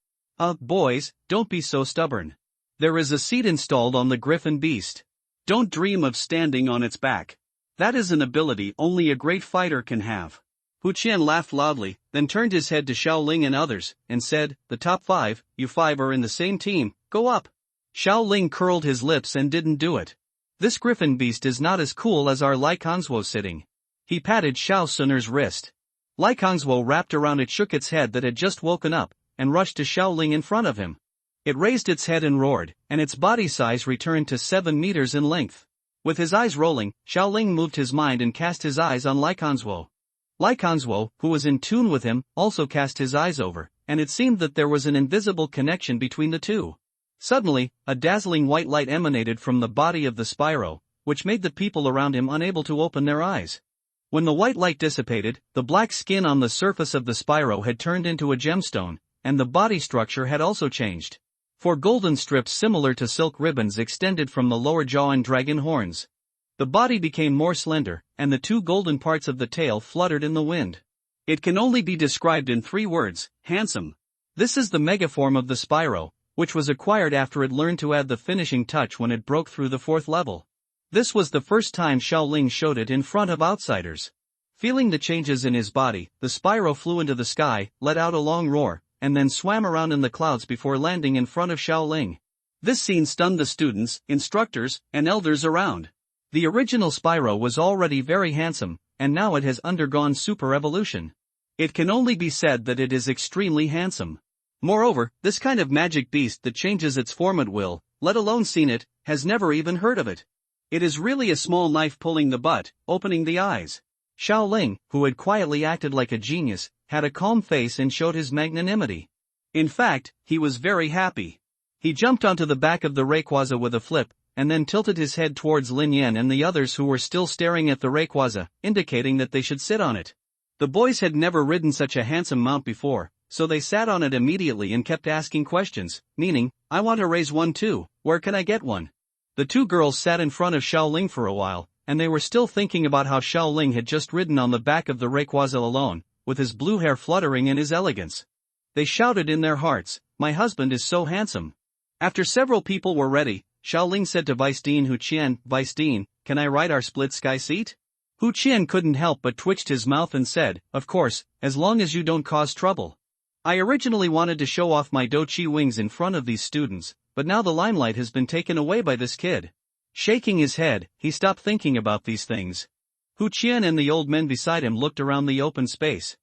Boys, don't be so stubborn. There is a seat installed on the griffin beast. Don't dream of standing on its back. That is an ability only a great fighter can have." Hu Qian laughed loudly, then turned his head to Xiaoling and others, and said, "The top 5, you 5 are in the same team, go up." Xiaoling curled his lips and didn't do it. This griffin beast is not as cool as our Lai Kongzuo sitting. He patted Xiao Suner's wrist. Lai Kongzuo wrapped around it, shook its head that had just woken up, and rushed to Xiaoling in front of him. It raised its head and roared, and its body size returned to 7 meters in length. With his eyes rolling, Xiaoling moved his mind and cast his eyes on Lai Kongzuo. Li Kangzuo, who was in tune with him, also cast his eyes over, and it seemed that there was an invisible connection between the two. Suddenly, a dazzling white light emanated from the body of the Spyro, which made the people around him unable to open their eyes. When the white light dissipated, the black skin on the surface of the Spyro had turned into a gemstone, and the body structure had also changed. 4 golden strips similar to silk ribbons extended from the lower jaw and dragon horns. The body became more slender, and the 2 golden parts of the tail fluttered in the wind. It can only be described in 3 words: handsome. This is the megaform of the Spyro, which was acquired after it learned to add the finishing touch when it broke through the 4th level. This was the first time Xiaoling showed it in front of outsiders. Feeling the changes in his body, the Spyro flew into the sky, let out a long roar, and then swam around in the clouds before landing in front of Xiaoling. This scene stunned the students, instructors, and elders around. The original Spyro was already very handsome, and now it has undergone super evolution. It can only be said that it is extremely handsome. Moreover, this kind of magic beast that changes its form at will, let alone seen it, has never even heard of it. It is really a small knife pulling the butt, opening the eyes. Xiaoling, who had quietly acted like a genius, had a calm face and showed his magnanimity. In fact, he was very happy. He jumped onto the back of the Rayquaza with a flip, and then tilted his head towards Lin Yan and the others who were still staring at the Rayquaza, indicating that they should sit on it. The boys had never ridden such a handsome mount before, so they sat on it immediately and kept asking questions, meaning, I want to raise one too, where can I get one? The 2 girls sat in front of Xiaoling for a while, and they were still thinking about how Xiaoling had just ridden on the back of the Rayquaza alone, with his blue hair fluttering and his elegance. They shouted in their hearts, my husband is so handsome. After several people were ready, Xiaoling said to Vice Dean Hu Qian, Vice Dean, can I ride our split sky seat? Hu Qian couldn't help but twitched his mouth and said, of course, as long as you don't cause trouble. I originally wanted to show off my Doqi wings in front of these students, but now the limelight has been taken away by this kid. Shaking his head, he stopped thinking about these things. Hu Qian and the old men beside him looked around the open space.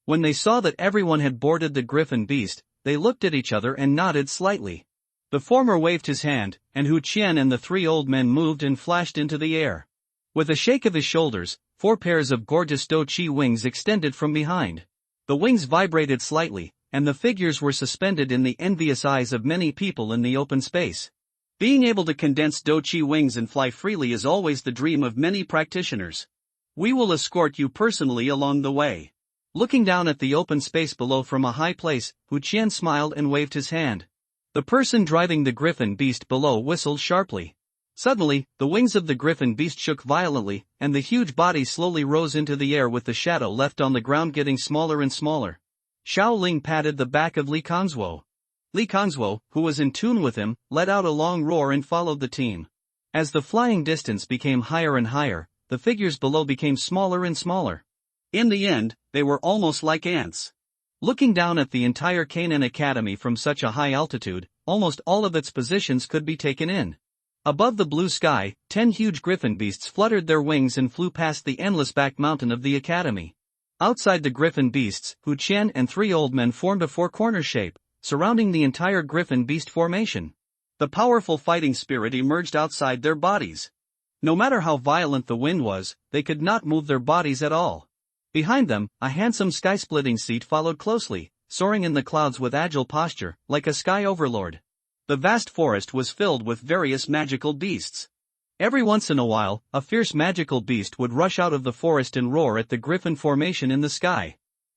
When they saw that everyone had boarded the griffin beast, they looked at each other and nodded slightly. The former waved his hand, and Hu Qian and the 3 old men moved and flashed into the air. With a shake of his shoulders, 4 pairs of gorgeous Doqi wings extended from behind. The wings vibrated slightly, and the figures were suspended in the envious eyes of many people in the open space. Being able to condense Doqi wings and fly freely is always the dream of many practitioners. We will escort you personally along the way. Looking down at the open space below from a high place, Hu Qian smiled and waved his hand. The person driving the griffin beast below whistled sharply. Suddenly, the wings of the griffin beast shook violently, and the huge body slowly rose into the air with the shadow left on the ground getting smaller and smaller. Xiaoling patted the back of Li Kangzuo. Li Kangzuo, who was in tune with him, let out a long roar and followed the team. As the flying distance became higher and higher, the figures below became smaller and smaller. In the end, they were almost like ants. Looking down at the entire Canaan Academy from such a high altitude, almost all of its positions could be taken in. Above the blue sky, 10 huge griffin beasts fluttered their wings and flew past the endless back mountain of the academy. Outside the griffin beasts, Hu Qian and 3 old men formed a 4-corner shape, surrounding the entire griffin beast formation. The powerful fighting spirit emerged outside their bodies. No matter how violent the wind was, they could not move their bodies at all. Behind them, a handsome sky-splitting seat followed closely, soaring in the clouds with agile posture, like a sky overlord. The vast forest was filled with various magical beasts. Every once in a while, a fierce magical beast would rush out of the forest and roar at the griffin formation in the sky.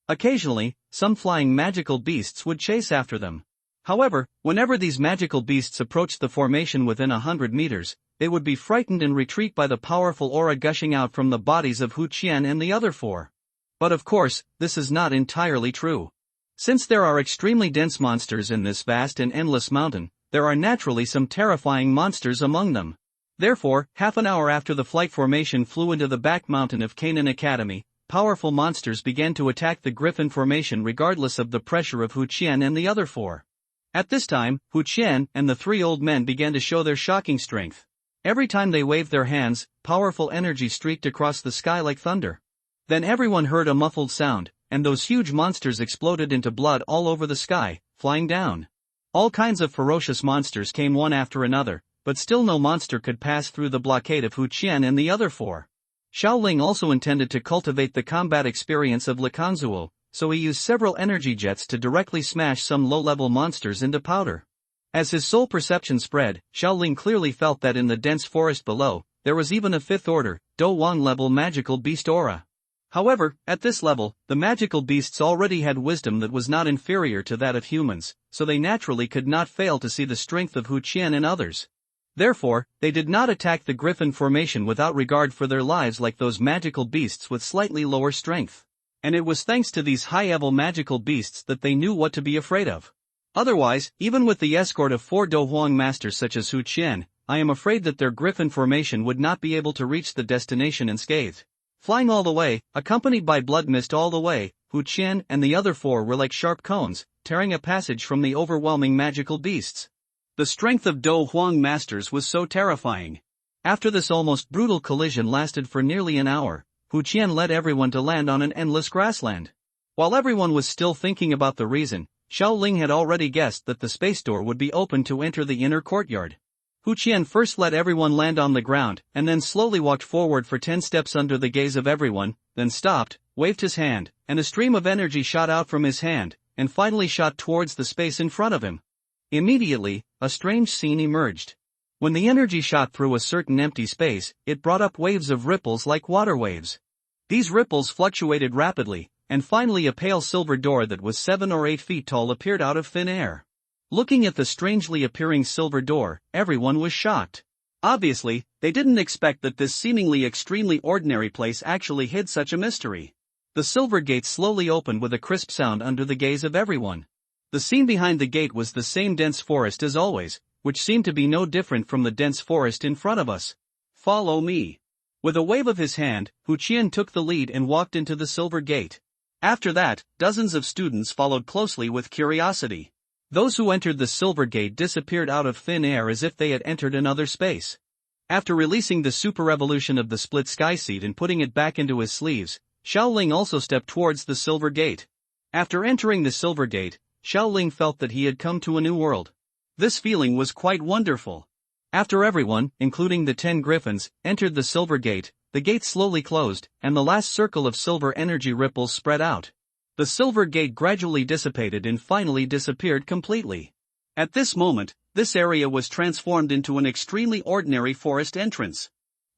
Occasionally, some flying magical beasts would chase after them. However, whenever these magical beasts approached the formation within 100 meters, they would be frightened and retreat by the powerful aura gushing out from the bodies of Hu Qian and the other 4. But of course, this is not entirely true. Since there are extremely dense monsters in this vast and endless mountain, there are naturally some terrifying monsters among them. Therefore, half an hour after the flight formation flew into the back mountain of Canaan Academy, powerful monsters began to attack the griffin formation regardless of the pressure of Hu Qian and the other 4. At this time, Hu Qian and the 3 old men began to show their shocking strength. Every time they waved their hands, powerful energy streaked across the sky like thunder. Then everyone heard a muffled sound, and those huge monsters exploded into blood all over the sky, flying down. All kinds of ferocious monsters came one after another, but still no monster could pass through the blockade of Hu Qian and the other 4. Xiaoling also intended to cultivate the combat experience of Likanzuo, so he used several energy jets to directly smash some low-level monsters into powder. As his soul perception spread, Xiaoling clearly felt that in the dense forest below, there was even a fifth-order, Do Wang level magical beast aura. However, at this level, the magical beasts already had wisdom that was not inferior to that of humans, so they naturally could not fail to see the strength of Hu Qian and others. Therefore, they did not attack the griffin formation without regard for their lives like those magical beasts with slightly lower strength. And it was thanks to these high-level magical beasts that they knew what to be afraid of. Otherwise, even with the escort of 4 Do Huang masters such as Hu Qian, I am afraid that their griffin formation would not be able to reach the destination unscathed. Flying all the way, accompanied by blood mist all the way, Hu Qian and the other 4 were like sharp cones, tearing a passage from the overwhelming magical beasts. The strength of Do Huang masters was so terrifying. After this almost brutal collision lasted for nearly an hour, Hu Qian led everyone to land on an endless grassland. While everyone was still thinking about the reason, Xiaoling had already guessed that the space door would be open to enter the inner courtyard. Hu Qian first let everyone land on the ground and then slowly walked forward for 10 steps under the gaze of everyone, then stopped, waved his hand, and a stream of energy shot out from his hand, and finally shot towards the space in front of him. Immediately, a strange scene emerged. When the energy shot through a certain empty space, it brought up waves of ripples like water waves. These ripples fluctuated rapidly, and finally a pale silver door that was 7 or 8 feet tall appeared out of thin air. Looking at the strangely appearing silver door, everyone was shocked. Obviously, they didn't expect that this seemingly extremely ordinary place actually hid such a mystery. The silver gate slowly opened with a crisp sound under the gaze of everyone. The scene behind the gate was the same dense forest as always, which seemed to be no different from the dense forest in front of us. Follow me. With a wave of his hand, Hu Qian took the lead and walked into the silver gate. After that, dozens of students followed closely with curiosity. Those who entered the silver gate disappeared out of thin air as if they had entered another space. After releasing the super evolution of the split sky seed and putting it back into his sleeves, Xiaoling also stepped towards the silver gate. After entering the silver gate, Xiaoling felt that he had come to a new world. This feeling was quite wonderful. After everyone, including the 10 griffins, entered the silver gate, the gate slowly closed, and the last circle of silver energy ripples spread out. The silver gate gradually dissipated and finally disappeared completely. At this moment, this area was transformed into an extremely ordinary forest entrance.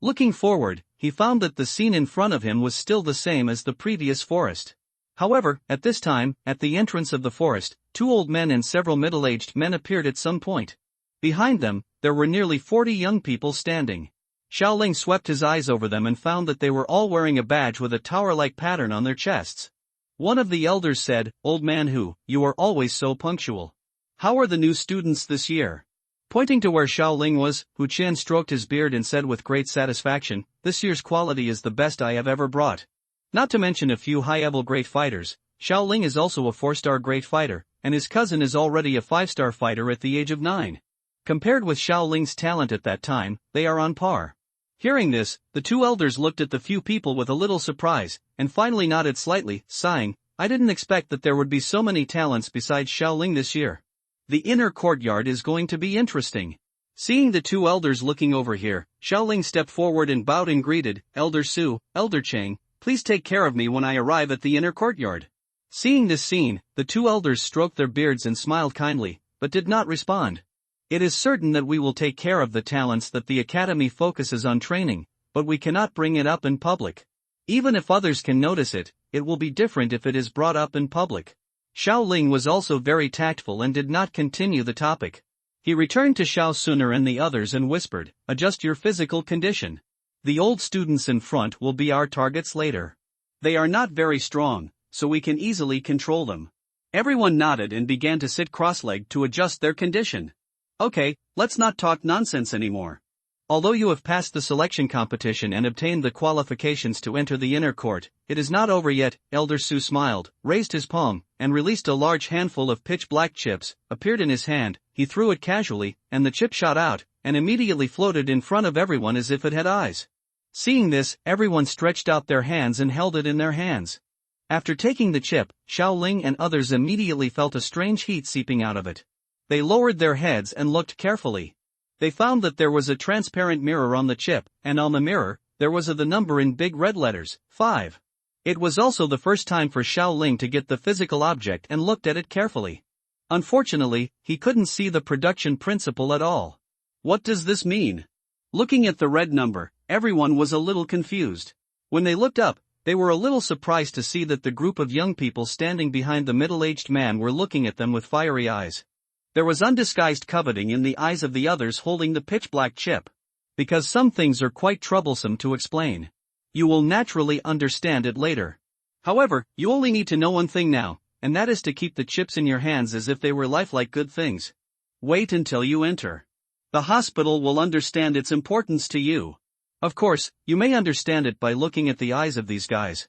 Looking forward, he found that the scene in front of him was still the same as the previous forest. However, at this time, at the entrance of the forest, 2 old men and several middle-aged men appeared at some point. Behind them, there were nearly 40 young people standing. Xiaoling swept his eyes over them and found that they were all wearing a badge with a tower-like pattern on their chests. One of the elders said, "Old man Hu, you are always so punctual. How are the new students this year?" Pointing to where Xiaoling was, Hu Qian stroked his beard and said with great satisfaction, "This year's quality is the best I have ever brought. Not to mention a few high-level great fighters. Xiaoling is also a 4-star great fighter, and his cousin is already a 5-star fighter at the age of 9. Compared with Xiaoling's talent at that time, they are on par." Hearing this, the 2 elders looked at the few people with a little surprise, and finally nodded slightly, sighing, "I didn't expect that there would be so many talents besides Xiaoling this year. The inner courtyard is going to be interesting." Seeing the 2 elders looking over here, Xiaoling stepped forward and bowed and greeted, "Elder Su, Elder Chang, please take care of me when I arrive at the inner courtyard." Seeing this scene, the 2 elders stroked their beards and smiled kindly, but did not respond. "It is certain that we will take care of the talents that the academy focuses on training, but we cannot bring it up in public. Even if others can notice it, it will be different if it is brought up in public." Xiaoling was also very tactful and did not continue the topic. He returned to Xiao Suner and the others and whispered, "Adjust your physical condition. The old students in front will be our targets later. They are not very strong, so we can easily control them." Everyone nodded and began to sit cross-legged to adjust their condition. "Okay, let's not talk nonsense anymore. Although you have passed the selection competition and obtained the qualifications to enter the inner court, it is not over yet." Elder Su smiled, raised his palm, and released a large handful of pitch-black chips, appeared in his hand. He threw it casually, and the chip shot out, and immediately floated in front of everyone as if it had eyes. Seeing this, everyone stretched out their hands and held it in their hands. After taking the chip, Xiaoling and others immediately felt a strange heat seeping out of it. They lowered their heads and looked carefully. They found that there was a transparent mirror on the chip, and on the mirror, there was the number in big red letters, 5. It was also the first time for Xiao Ling to get the physical object and looked at it carefully. Unfortunately, he couldn't see the production principle at all. What does this mean? Looking at the red number, everyone was a little confused. When they looked up, they were a little surprised to see that the group of young people standing behind the middle-aged man were looking at them with fiery eyes. There was undisguised coveting in the eyes of the others holding the pitch-black chip. Because some things are quite troublesome to explain. You will naturally understand it later. However, you only need to know one thing now, and that is to keep the chips in your hands as if they were lifelike good things. Wait until you enter. The hospital will understand its importance to you. Of course, you may understand it by looking at the eyes of these guys.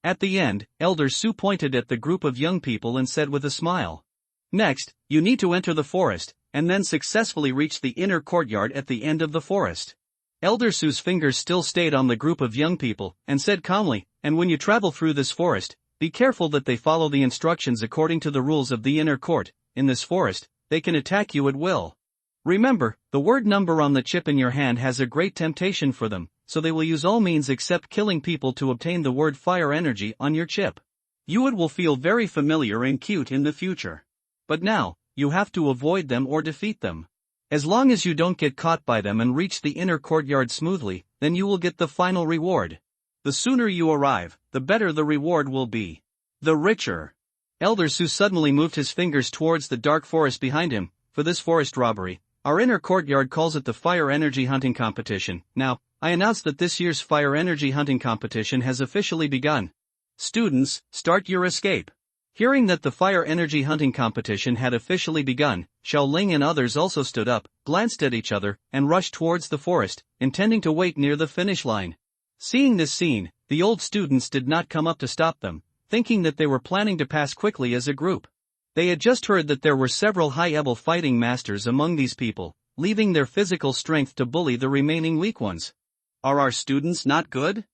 At the end, Elder Su pointed at the group of young people and said with a smile. Next, you need to enter the forest, and then successfully reach the inner courtyard at the end of the forest. Elder Su's fingers still stayed on the group of young people, and said calmly, and when you travel through this forest, be careful that they follow the instructions according to the rules of the inner court. In this forest, they can attack you at will. Remember, the word number on the chip in your hand has a great temptation for them, so they will use all means except killing people to obtain the word fire energy on your chip. You will feel very familiar and cute in the future. But now, you have to avoid them or defeat them. As long as you don't get caught by them and reach the inner courtyard smoothly, then you will get the final reward. The sooner you arrive, the better the reward will be. The richer. Elder Su suddenly moved his fingers towards the dark forest behind him. For this forest robbery, our inner courtyard calls it the Fire Energy Hunting Competition. Now, I announce that this year's Fire Energy Hunting Competition has officially begun. Students, start your escape. Hearing that the Fire Energy Hunting Competition had officially begun, Xiao Ling and others also stood up, glanced at each other, and rushed towards the forest, intending to wait near the finish line. Seeing this scene, the old students did not come up to stop them, thinking that they were planning to pass quickly as a group. They had just heard that there were several high-level fighting masters among these people, leaving their physical strength to bully the remaining weak ones. Are our students not good?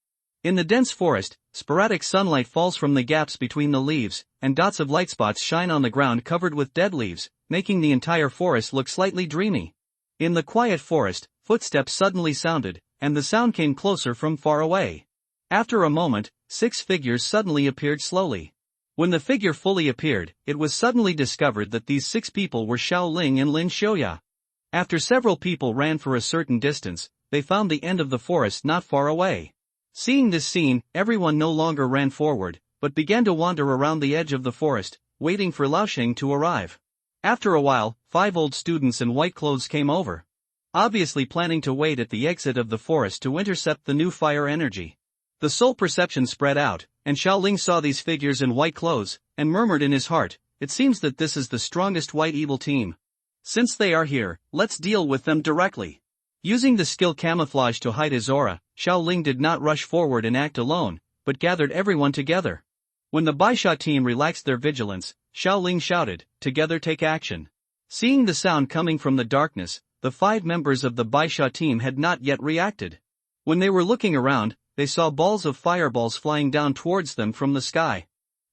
In the dense forest, sporadic sunlight falls from the gaps between the leaves, and dots of light spots shine on the ground covered with dead leaves, making the entire forest look slightly dreamy. In the quiet forest, footsteps suddenly sounded, and the sound came closer from far away. After a moment, 6 figures suddenly appeared slowly. When the figure fully appeared, it was suddenly discovered that these 6 people were Xiao Ling and Lin Xiuya. After several people ran for a certain distance, they found the end of the forest not far away. Seeing this scene, everyone no longer ran forward, but began to wander around the edge of the forest, waiting for Lao Sheng to arrive. After a while, 5 old students in white clothes came over. Obviously planning to wait at the exit of the forest to intercept the new fire energy. The soul perception spread out, and Xiao Ling saw these figures in white clothes, and murmured in his heart, it seems that this is the strongest white evil team. Since they are here, let's deal with them directly. Using the skill camouflage to hide his aura, Xiao Ling did not rush forward and act alone, but gathered everyone together. When the Baisha team relaxed their vigilance, Xiao Ling shouted, "Together take action." Seeing the sound coming from the darkness, the 5 members of the Baisha team had not yet reacted. When they were looking around, they saw balls of fireballs flying down towards them from the sky.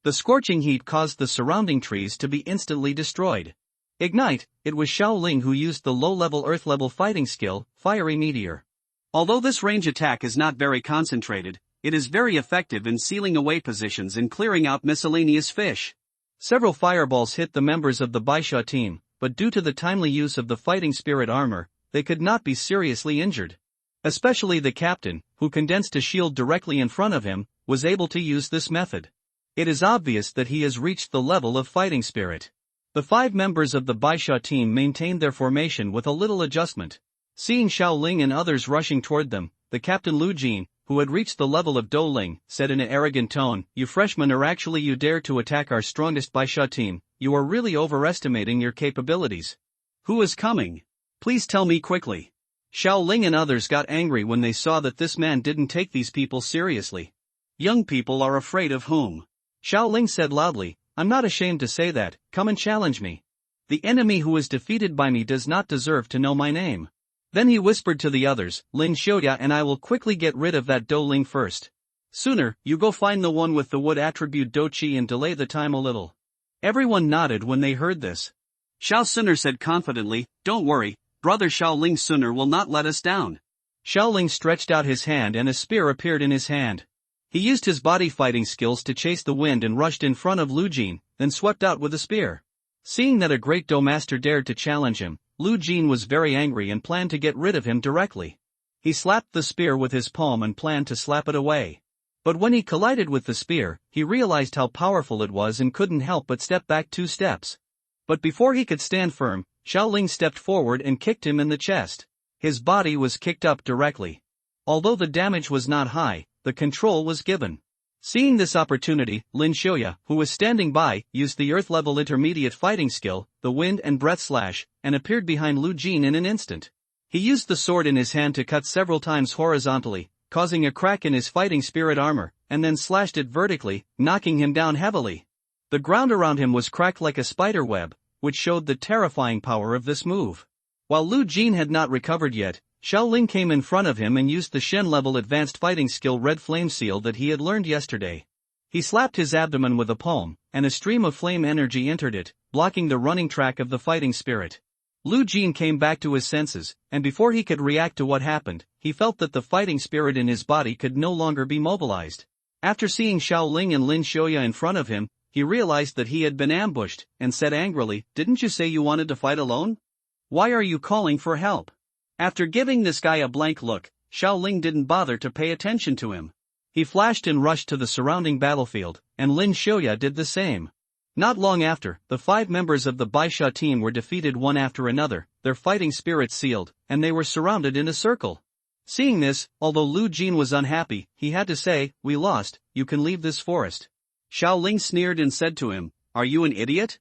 The scorching heat caused the surrounding trees to be instantly destroyed. Ignite, it was Xiao Ling who used the low-level earth-level fighting skill, Fiery Meteor. Although this range attack is not very concentrated, it is very effective in sealing away positions and clearing out miscellaneous fish. Several fireballs hit the members of the Baisha team, but due to the timely use of the fighting spirit armor, they could not be seriously injured. Especially the captain, who condensed a shield directly in front of him, was able to use this method. It is obvious that he has reached the level of fighting spirit. The 5 members of the Baisha team maintained their formation with a little adjustment. Seeing Xiao Ling and others rushing toward them, the captain Lu Jin, who had reached the level of Dou Ling, said in an arrogant tone, "You freshmen are actually you dare to attack our strongest Baisha team, you are really overestimating your capabilities. Who is coming? Please tell me quickly." Xiao Ling and others got angry when they saw that this man didn't take these people seriously. Young people are afraid of whom? Xiao Ling said loudly, "I'm not ashamed to say that, come and challenge me. The enemy who is defeated by me does not deserve to know my name." Then he whispered to the others, "Lin Xiuya and I will quickly get rid of that Dou Ling first. Sooner, you go find the one with the wood attribute Dou Qi and delay the time a little." Everyone nodded when they heard this. Xiao Sooner said confidently, "Don't worry, brother Xiao Ling Sooner will not let us down." Xiaoling stretched out his hand and a spear appeared in his hand. He used his body fighting skills to chase the wind and rushed in front of Lu Jin, then swept out with a spear. Seeing that a great Do master dared to challenge him, Lu Jin was very angry and planned to get rid of him directly. He slapped the spear with his palm and planned to slap it away. But when he collided with the spear, he realized how powerful it was and couldn't help but step back 2 steps. But before he could stand firm, Xiaoling stepped forward and kicked him in the chest. His body was kicked up directly. Although the damage was not high, the control was given. Seeing this opportunity, Lin Xiaoya, who was standing by, used the earth-level intermediate fighting skill, the wind and breath slash, and appeared behind Lu Jin in an instant. He used the sword in his hand to cut several times horizontally, causing a crack in his fighting spirit armor, and then slashed it vertically, knocking him down heavily. The ground around him was cracked like a spider web, which showed the terrifying power of this move. While Lu Jin had not recovered yet, Xiaoling came in front of him and used the Shen-level advanced fighting skill Red Flame Seal that he had learned yesterday. He slapped his abdomen with a palm, and a stream of flame energy entered it, blocking the running track of the fighting spirit. Lu Jin came back to his senses, and before he could react to what happened, he felt that the fighting spirit in his body could no longer be mobilized. After seeing Xiaoling and Lin Xiaoya in front of him, he realized that he had been ambushed, and said angrily, "Didn't you say you wanted to fight alone? Why are you calling for help?" After giving this guy a blank look, Xiaoling didn't bother to pay attention to him. He flashed and rushed to the surrounding battlefield, and Lin Xiaoya did the same. Not long after, the 5 members of the Baisha team were defeated one after another, their fighting spirits sealed, and they were surrounded in a circle. Seeing this, although Lu Jin was unhappy, he had to say, "We lost, you can leave this forest." Xiaoling sneered and said to him, "Are you an idiot?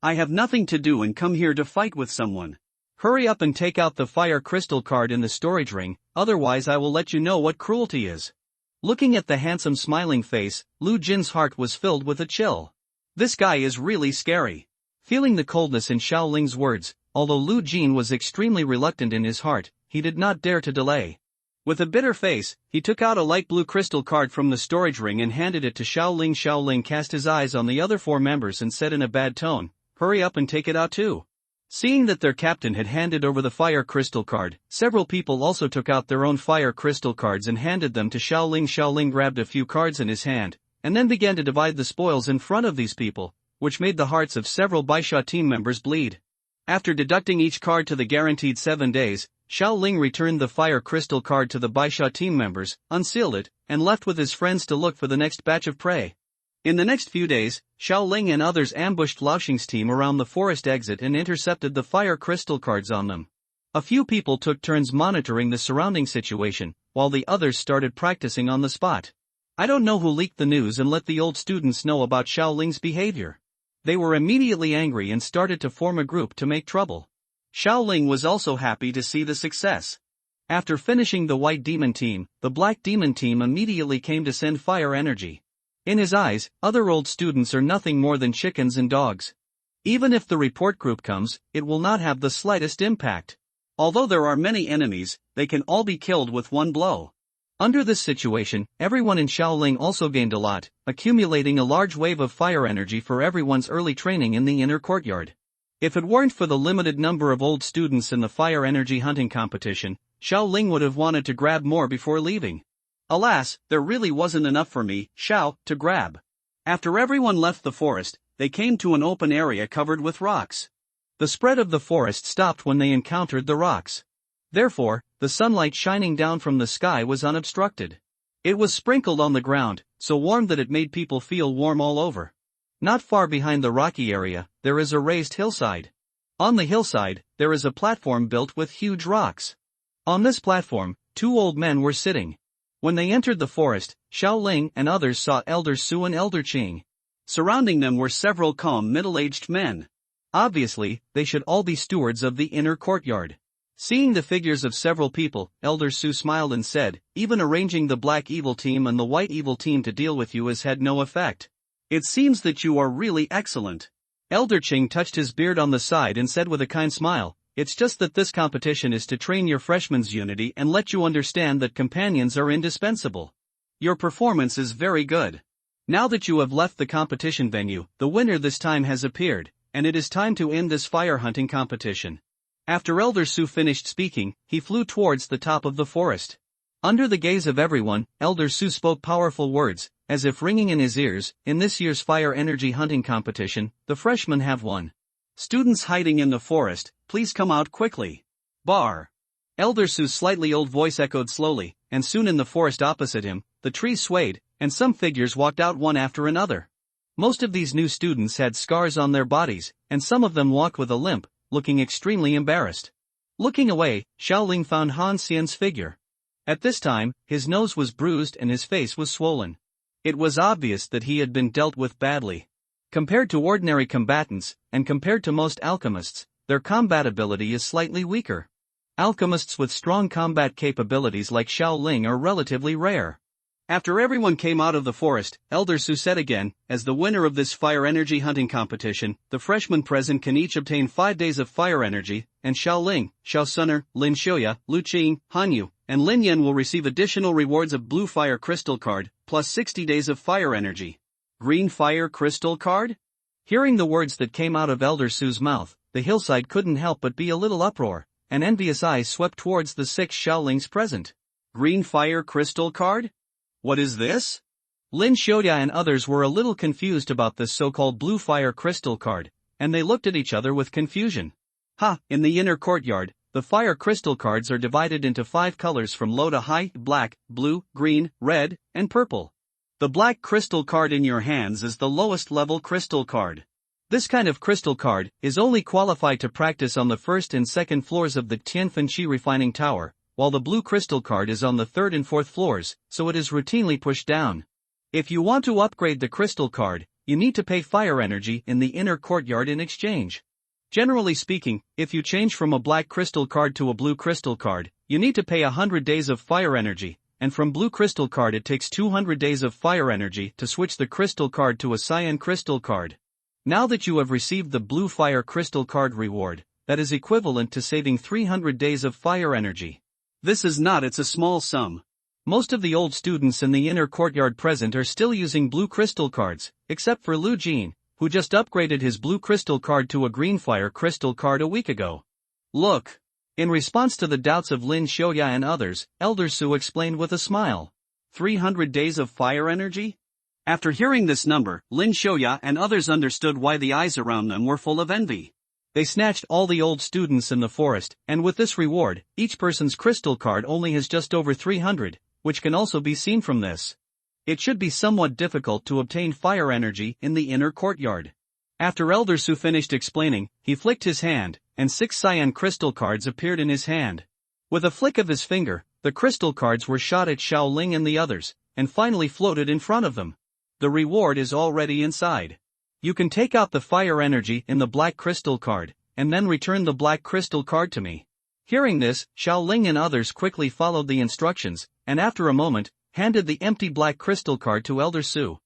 I have nothing to do and come here to fight with someone. Hurry up and take out the fire crystal card in the storage ring, otherwise I will let you know what cruelty is." Looking at the handsome smiling face, Lu Jin's heart was filled with a chill. This guy is really scary. Feeling the coldness in Xiaoling's words, although Lu Jin was extremely reluctant in his heart, he did not dare to delay. With a bitter face, he took out a light blue crystal card from the storage ring and handed it to Xiaoling. Xiaoling cast his eyes on the other 4 members and said in a bad tone, "Hurry up and take it out too." Seeing that their captain had handed over the fire crystal card, several people also took out their own fire crystal cards and handed them to Xiaoling. Xiaoling grabbed a few cards in his hand, and then began to divide the spoils in front of these people, which made the hearts of several Baisha team members bleed. After deducting each card to the guaranteed 7 days, Xiaoling returned the fire crystal card to the Baisha team members, unsealed it, and left with his friends to look for the next batch of prey. In the next few days, Xiaoling and others ambushed Laoxing's team around the forest exit and intercepted the fire crystal cards on them. A few people took turns monitoring the surrounding situation, while the others started practicing on the spot. I don't know who leaked the news and let the old students know about Xiaoling's behavior. They were immediately angry and started to form a group to make trouble. Xiaoling was also happy to see the success. After finishing the white demon team, the black demon team immediately came to send fire energy. In his eyes, other old students are nothing more than chickens and dogs. Even if the report group comes, it will not have the slightest impact. Although there are many enemies, they can all be killed with one blow. Under this situation, everyone in Xiaoling also gained a lot, accumulating a large wave of fire energy for everyone's early training in the inner courtyard. If it weren't for the limited number of old students in the fire energy hunting competition, Xiaoling would have wanted to grab more before leaving. Alas, there really wasn't enough for me, Xiao, to grab. After everyone left the forest, they came to an open area covered with rocks. The spread of the forest stopped when they encountered the rocks. Therefore, the sunlight shining down from the sky was unobstructed. It was sprinkled on the ground, so warm that it made people feel warm all over. Not far behind the rocky area, there is a raised hillside. On the hillside, there is a platform built with huge rocks. On this platform, 2 old men were sitting. When they entered the forest, Xiaoling and others saw Elder Su and Elder Qing. Surrounding them were several calm middle-aged men. Obviously, they should all be stewards of the inner courtyard. Seeing the figures of several people, Elder Su smiled and said, "Even arranging the black evil team and the white evil team to deal with you has had no effect. It seems that you are really excellent." Elder Qing touched his beard on the side and said with a kind smile, "It's just that this competition is to train your freshmen's unity and let you understand that companions are indispensable. Your performance is very good. Now that you have left the competition venue, the winner this time has appeared, and it is time to end this fire hunting competition." After Elder Su finished speaking, he flew towards the top of the forest. Under the gaze of everyone, Elder Su spoke powerful words, as if ringing in his ears. In this year's fire energy hunting competition, the freshmen have won. Students hiding in the forest, please come out quickly. Bar. Elder Su's slightly old voice echoed slowly, and soon in the forest opposite him, the trees swayed, and some figures walked out one after another. Most of these new students had scars on their bodies, and some of them walked with a limp, looking extremely embarrassed. Looking away, Xiaoling found Han Xian's figure. At this time, his nose was bruised and his face was swollen. It was obvious that he had been dealt with badly. Compared to ordinary combatants, and compared to most alchemists, their combat ability is slightly weaker. Alchemists with strong combat capabilities like Xiaoling are relatively rare. After everyone came out of the forest, Elder Su said again, as the winner of this fire energy hunting competition, the freshmen present can each obtain 5 days of fire energy, and Xiaoling, Xiao Suner, Lin Xiuya, Lu Qing, Han Yu, and Lin Yan will receive additional rewards of blue fire crystal card, plus 60 days of fire energy. Green fire crystal card? Hearing the words that came out of Elder Su's mouth, the hillside couldn't help but be a little uproar, and envious eyes swept towards the 6 Xiaolings present. Green fire crystal card? What is this? Lin Xiuya and others were a little confused about this so-called blue fire crystal card, and they looked at each other with confusion. In the inner courtyard, the fire crystal cards are divided into 5 colors from low to high: black, blue, green, red, and purple. The black crystal card in your hands is the lowest level crystal card. This kind of crystal card is only qualified to practice on the first and second floors of the Tianfenqi refining tower, while the blue crystal card is on the third and fourth floors, so it is routinely pushed down. If you want to upgrade the crystal card, you need to pay fire energy in the inner courtyard in exchange. Generally speaking, if you change from a black crystal card to a blue crystal card, you need to pay 100 days of fire energy, and from blue crystal card it takes 200 days of fire energy to switch the crystal card to a cyan crystal card. Now that you have received the blue fire crystal card reward, that is equivalent to saving 300 days of fire energy. It's a small sum. Most of the old students in the inner courtyard present are still using blue crystal cards, except for Lu Jin, who just upgraded his blue crystal card to a green fire crystal card a week ago. Look. In response to the doubts of Lin Xiuya and others, Elder Su explained with a smile. 300 days of fire energy? After hearing this number, Lin Xiuya and others understood why the eyes around them were full of envy. They snatched all the old students in the forest, and with this reward, each person's crystal card only has just over 300, which can also be seen from this. It should be somewhat difficult to obtain fire energy in the inner courtyard. After Elder Su finished explaining, he flicked his hand, and 6 cyan crystal cards appeared in his hand. With a flick of his finger, the crystal cards were shot at Xiaoling and the others, and finally floated in front of them. The reward is already inside. You can take out the fire energy in the black crystal card, and then return the black crystal card to me. Hearing this, Xiaoling and others quickly followed the instructions, and after a moment, handed the empty black crystal card to Elder Su.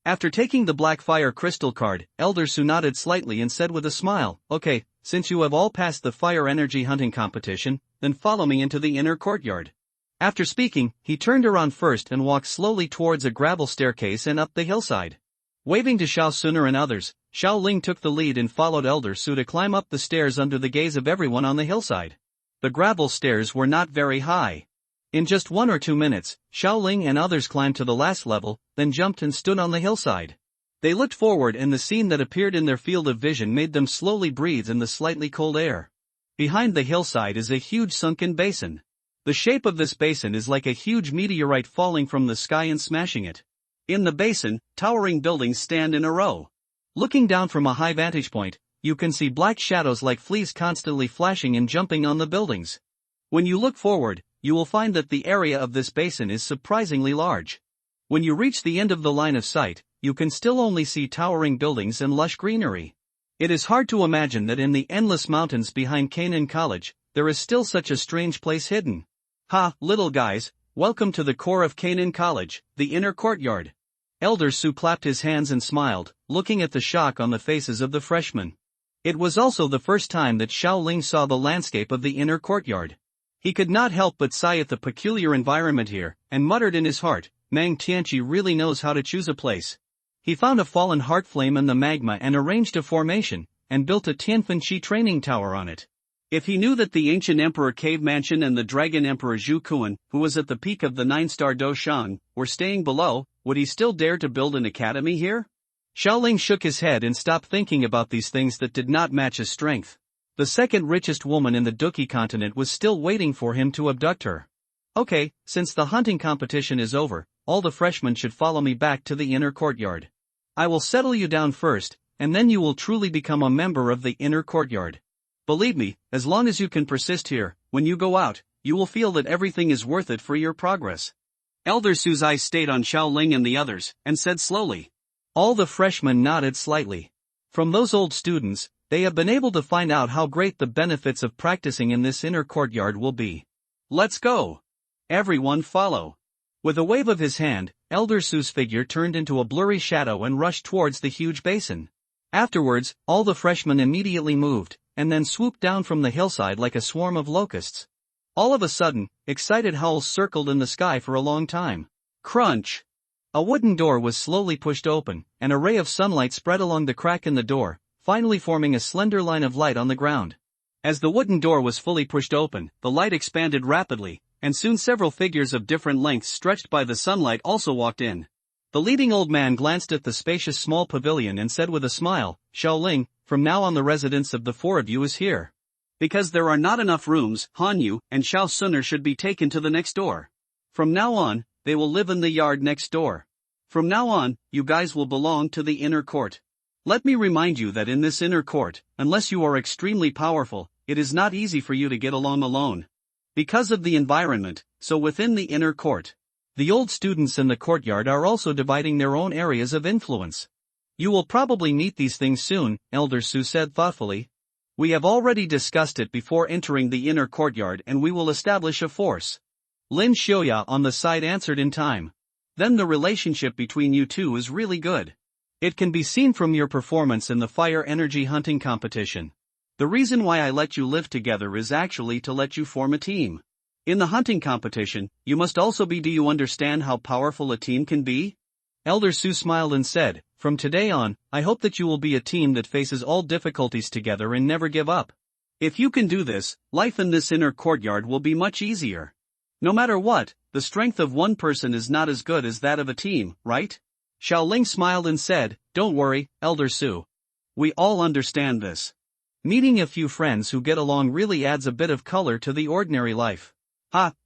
After taking the black fire crystal card, Elder Su nodded slightly and said with a smile, "Okay, since you have all passed the fire energy hunting competition, then follow me into the inner courtyard." After speaking, he turned around first and walked slowly towards a gravel staircase and up the hillside. Waving to Xiao Suner and others, Xiaoling took the lead and followed Elder Su to climb up the stairs under the gaze of everyone on the hillside. The gravel stairs were not very high. In just 1 or 2 minutes, Xiaoling and others climbed to the last level, then jumped and stood on the hillside. They looked forward and the scene that appeared in their field of vision made them slowly breathe in the slightly cold air. Behind the hillside is a huge sunken basin. The shape of this basin is like a huge meteorite falling from the sky and smashing it. In the basin, towering buildings stand in a row. Looking down from a high vantage point, you can see black shadows like fleas constantly flashing and jumping on the buildings. When you look forward, you will find that the area of this basin is surprisingly large. When you reach the end of the line of sight, you can still only see towering buildings and lush greenery. It is hard to imagine that in the endless mountains behind Canaan College, there is still such a strange place hidden. Little guys, welcome to the core of Canaan College, the inner courtyard. Elder Su clapped his hands and smiled, looking at the shock on the faces of the freshmen. It was also the first time that Xiaoling saw the landscape of the inner courtyard. He could not help but sigh at the peculiar environment here, and muttered in his heart, Mang Tianqi really knows how to choose a place. He found a fallen heart flame in the magma and arranged a formation, and built a Tianfenqi training tower on it. If he knew that the ancient Emperor Cave Mansion and the Dragon Emperor Zhu Kuan, who was at the peak of the 9-star Do Shang, were staying below, would he still dare to build an academy here? Xiaoling shook his head and stopped thinking about these things that did not match his strength. The second richest woman in the Duki continent was still waiting for him to abduct her. Okay, since the hunting competition is over, all the freshmen should follow me back to the inner courtyard. I will settle you down first, and then you will truly become a member of the inner courtyard. Believe me, as long as you can persist here, when you go out, you will feel that everything is worth it for your progress. Elder Su's eyes stayed on Xiaoling and the others, and said slowly. All the freshmen nodded slightly. From those old students, they have been able to find out how great the benefits of practicing in this inner courtyard will be. Let's go! Everyone follow. With a wave of his hand, Elder Su's figure turned into a blurry shadow and rushed towards the huge basin. Afterwards, all the freshmen immediately moved, and then swooped down from the hillside like a swarm of locusts. All of a sudden, excited howls circled in the sky for a long time. Crunch! A wooden door was slowly pushed open, and a ray of sunlight spread along the crack in the door, finally forming a slender line of light on the ground. As the wooden door was fully pushed open, the light expanded rapidly, and soon several figures of different lengths stretched by the sunlight also walked in. The leading old man glanced at the spacious small pavilion and said with a smile, Xiaoling, from now on the residence of the four of you is here. Because there are not enough rooms, Han Yu and Xiao Suner should be taken to the next door. From now on, they will live in the yard next door. From now on, you guys will belong to the inner court. Let me remind you that in this inner court, unless you are extremely powerful, it is not easy for you to get along alone. Because of the environment, so within the inner court, the old students in the courtyard are also dividing their own areas of influence. You will probably meet these things soon, Elder Su said thoughtfully. We have already discussed it before entering the inner courtyard and we will establish a force. Lin Xiaoya on the side answered in time. Then the relationship between you two is really good. It can be seen from your performance in the fire energy hunting competition. The reason why I let you live together is actually to let you form a team. In the hunting competition, you must also be. Do you understand how powerful a team can be? Elder Su smiled and said, from today on, I hope that you will be a team that faces all difficulties together and never give up. If you can do this, life in this inner courtyard will be much easier. No matter what, the strength of one person is not as good as that of a team, right? Xiaoling smiled and said, don't worry, Elder Su. We all understand this. Meeting a few friends who get along really adds a bit of color to the ordinary life.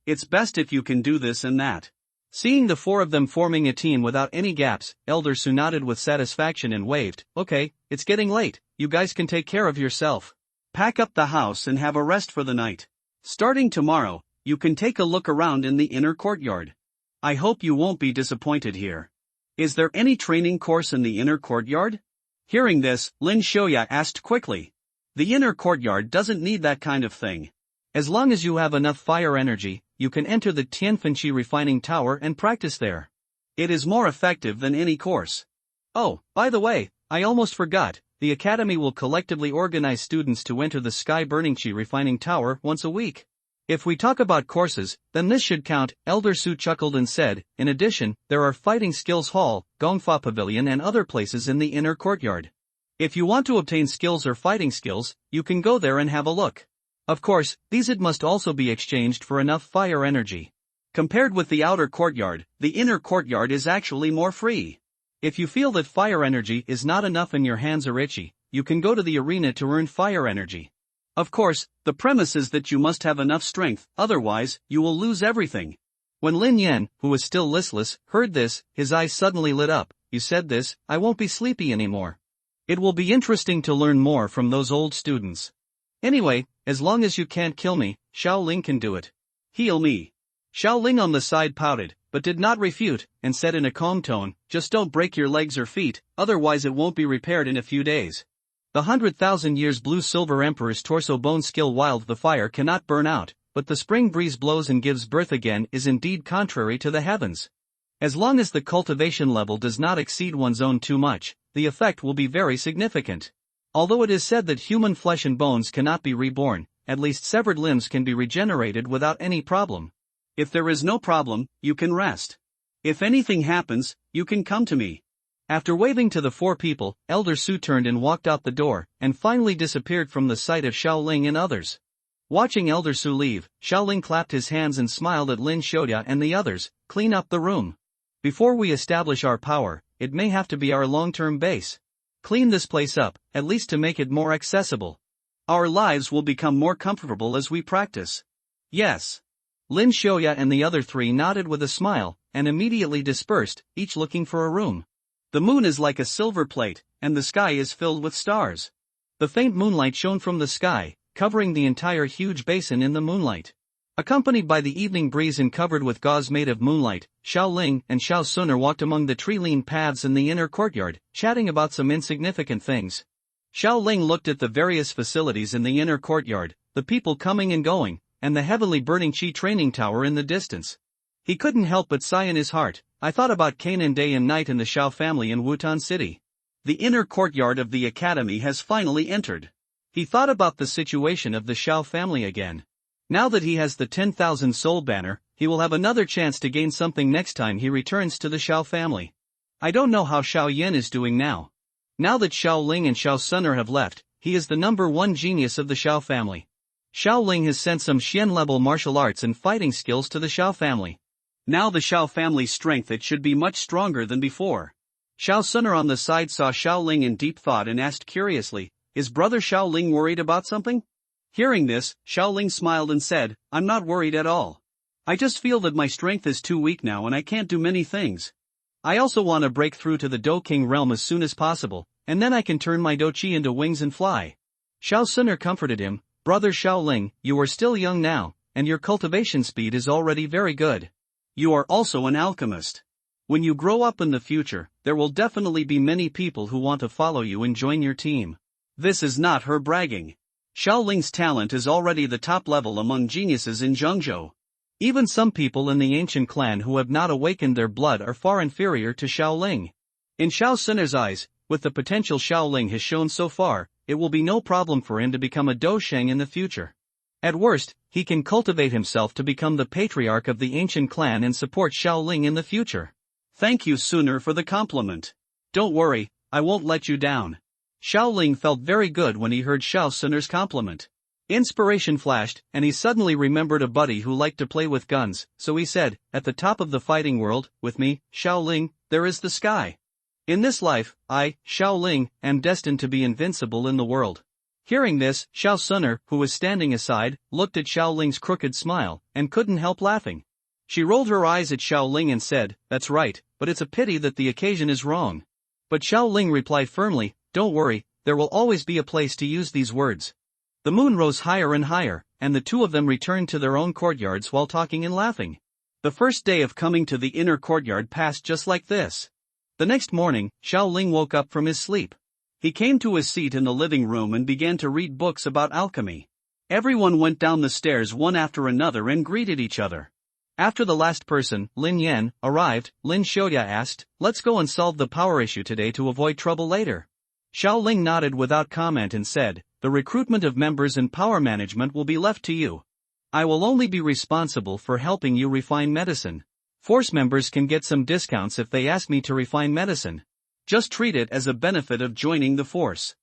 It's best if you can do this and that. Seeing the four of them forming a team without any gaps, Elder Su nodded with satisfaction and waved, okay, it's getting late, you guys can take care of yourself. Pack up the house and have a rest for the night. Starting tomorrow, you can take a look around in the inner courtyard. I hope you won't be disappointed here. Is there any training course in the inner courtyard? Hearing this, Lin Xiaoya asked quickly. The inner courtyard doesn't need that kind of thing. As long as you have enough fire energy, you can enter the Tianfenqi refining tower and practice there. It is more effective than any course. Oh, by the way, I almost forgot, the academy will collectively organize students to enter the Sky Burning Qi refining tower once a week. If we talk about courses, then this should count, Elder Su chuckled and said, in addition, there are Fighting Skills Hall, Gongfa Pavilion and other places in the inner courtyard. If you want to obtain skills or fighting skills, you can go there and have a look. Of course, these it must also be exchanged for enough fire energy. Compared with the outer courtyard, the inner courtyard is actually more free. If you feel that fire energy is not enough and your hands are itchy, you can go to the arena to earn fire energy. Of course, the premise is that you must have enough strength, otherwise, you will lose everything. When Lin Yan, who was still listless, heard this, his eyes suddenly lit up. You said this, I won't be sleepy anymore. It will be interesting to learn more from those old students. Anyway, as long as you can't kill me, Xiaoling can do it. Heal me. Xiaoling on the side pouted, but did not refute, and said in a calm tone, just don't break your legs or feet, otherwise it won't be repaired in a few days. The 100,000 years blue-silver emperor's torso bone skill wild the fire cannot burn out, but the spring breeze blows and gives birth again is indeed contrary to the heavens. As long as the cultivation level does not exceed one's own too much, the effect will be very significant. Although it is said that human flesh and bones cannot be reborn, at least severed limbs can be regenerated without any problem. If there is no problem, you can rest. If anything happens, you can come to me. After waving to the four people, Elder Su turned and walked out the door, and finally disappeared from the sight of Xiaoling and others. Watching Elder Su leave, Xiaoling clapped his hands and smiled at Lin Xiaoya and the others. Clean up the room. Before we establish our power, it may have to be our long-term base. Clean this place up, at least to make it more accessible. Our lives will become more comfortable as we practice. Yes. Lin Xiaoya and the other three nodded with a smile, and immediately dispersed, each looking for a room. The moon is like a silver plate, and the sky is filled with stars. The faint moonlight shone from the sky, covering the entire huge basin in the moonlight. Accompanied by the evening breeze and covered with gauze made of moonlight, Xiaoling and Xiao Suner walked among the tree-lean paths in the inner courtyard, chatting about some insignificant things. Xiaoling looked at the various facilities in the inner courtyard, the people coming and going, and the heavily burning Qi training tower in the distance. He couldn't help but sigh in his heart. I thought about Canaan day and night in the Xiao family in Wutan City. The inner courtyard of the academy has finally entered. He thought about the situation of the Xiao family again. Now that he has the 10,000 soul banner, he will have another chance to gain something next time he returns to the Xiao family. I don't know how Xiao Yan is doing now. Now that Xiaoling and Xiao Suner have left, he is the #1 genius of the Xiao family. Xiaoling has sent some Xian-level martial arts and fighting skills to the Xiao family. Now the Xiao family's strength it should be much stronger than before. Xiao Suner on the side saw Xiaoling in deep thought and asked curiously, is brother Xiaoling worried about something? Hearing this, Xiaoling smiled and said, I'm not worried at all. I just feel that my strength is too weak now and I can't do many things. I also want to break through to the Do King realm as soon as possible, and then I can turn my Do Qi into wings and fly. Xiao Suner comforted him, brother Xiaoling, you are still young now, and your cultivation speed is already very good. You are also an alchemist. When you grow up in the future, there will definitely be many people who want to follow you and join your team. This is not her bragging. Xiaoling's talent is already the top level among geniuses in Zhengzhou. Even some people in the ancient clan who have not awakened their blood are far inferior to Xiaoling. In Xiao Suner's eyes, with the potential Xiaoling has shown so far, it will be no problem for him to become a Dosheng in the future. At worst, he can cultivate himself to become the patriarch of the ancient clan and support Xiaoling in the future. Thank you Suner for the compliment. Don't worry, I won't let you down. Xiaoling felt very good when he heard Xiao Suner's compliment. Inspiration flashed, and he suddenly remembered a buddy who liked to play with guns, so he said, at the top of the fighting world, with me, Xiaoling, there is the sky. In this life, I, Xiaoling, am destined to be invincible in the world. Hearing this, Xiao Suner, who was standing aside, looked at Xiaoling's crooked smile, and couldn't help laughing. She rolled her eyes at Xiaoling and said, that's right, but it's a pity that the occasion is wrong. But Xiaoling replied firmly, don't worry, there will always be a place to use these words. The moon rose higher and higher, and the two of them returned to their own courtyards while talking and laughing. The first day of coming to the inner courtyard passed just like this. The next morning, Xiaoling woke up from his sleep. He came to his seat in the living room and began to read books about alchemy. Everyone went down the stairs one after another and greeted each other. After the last person, Lin Yan, arrived, Lin Xiaoya asked, let's go and solve the power issue today to avoid trouble later. Xiaoling nodded without comment and said, the recruitment of members and power management will be left to you. I will only be responsible for helping you refine medicine. Force members can get some discounts if they ask me to refine medicine. Just treat it as a benefit of joining the force.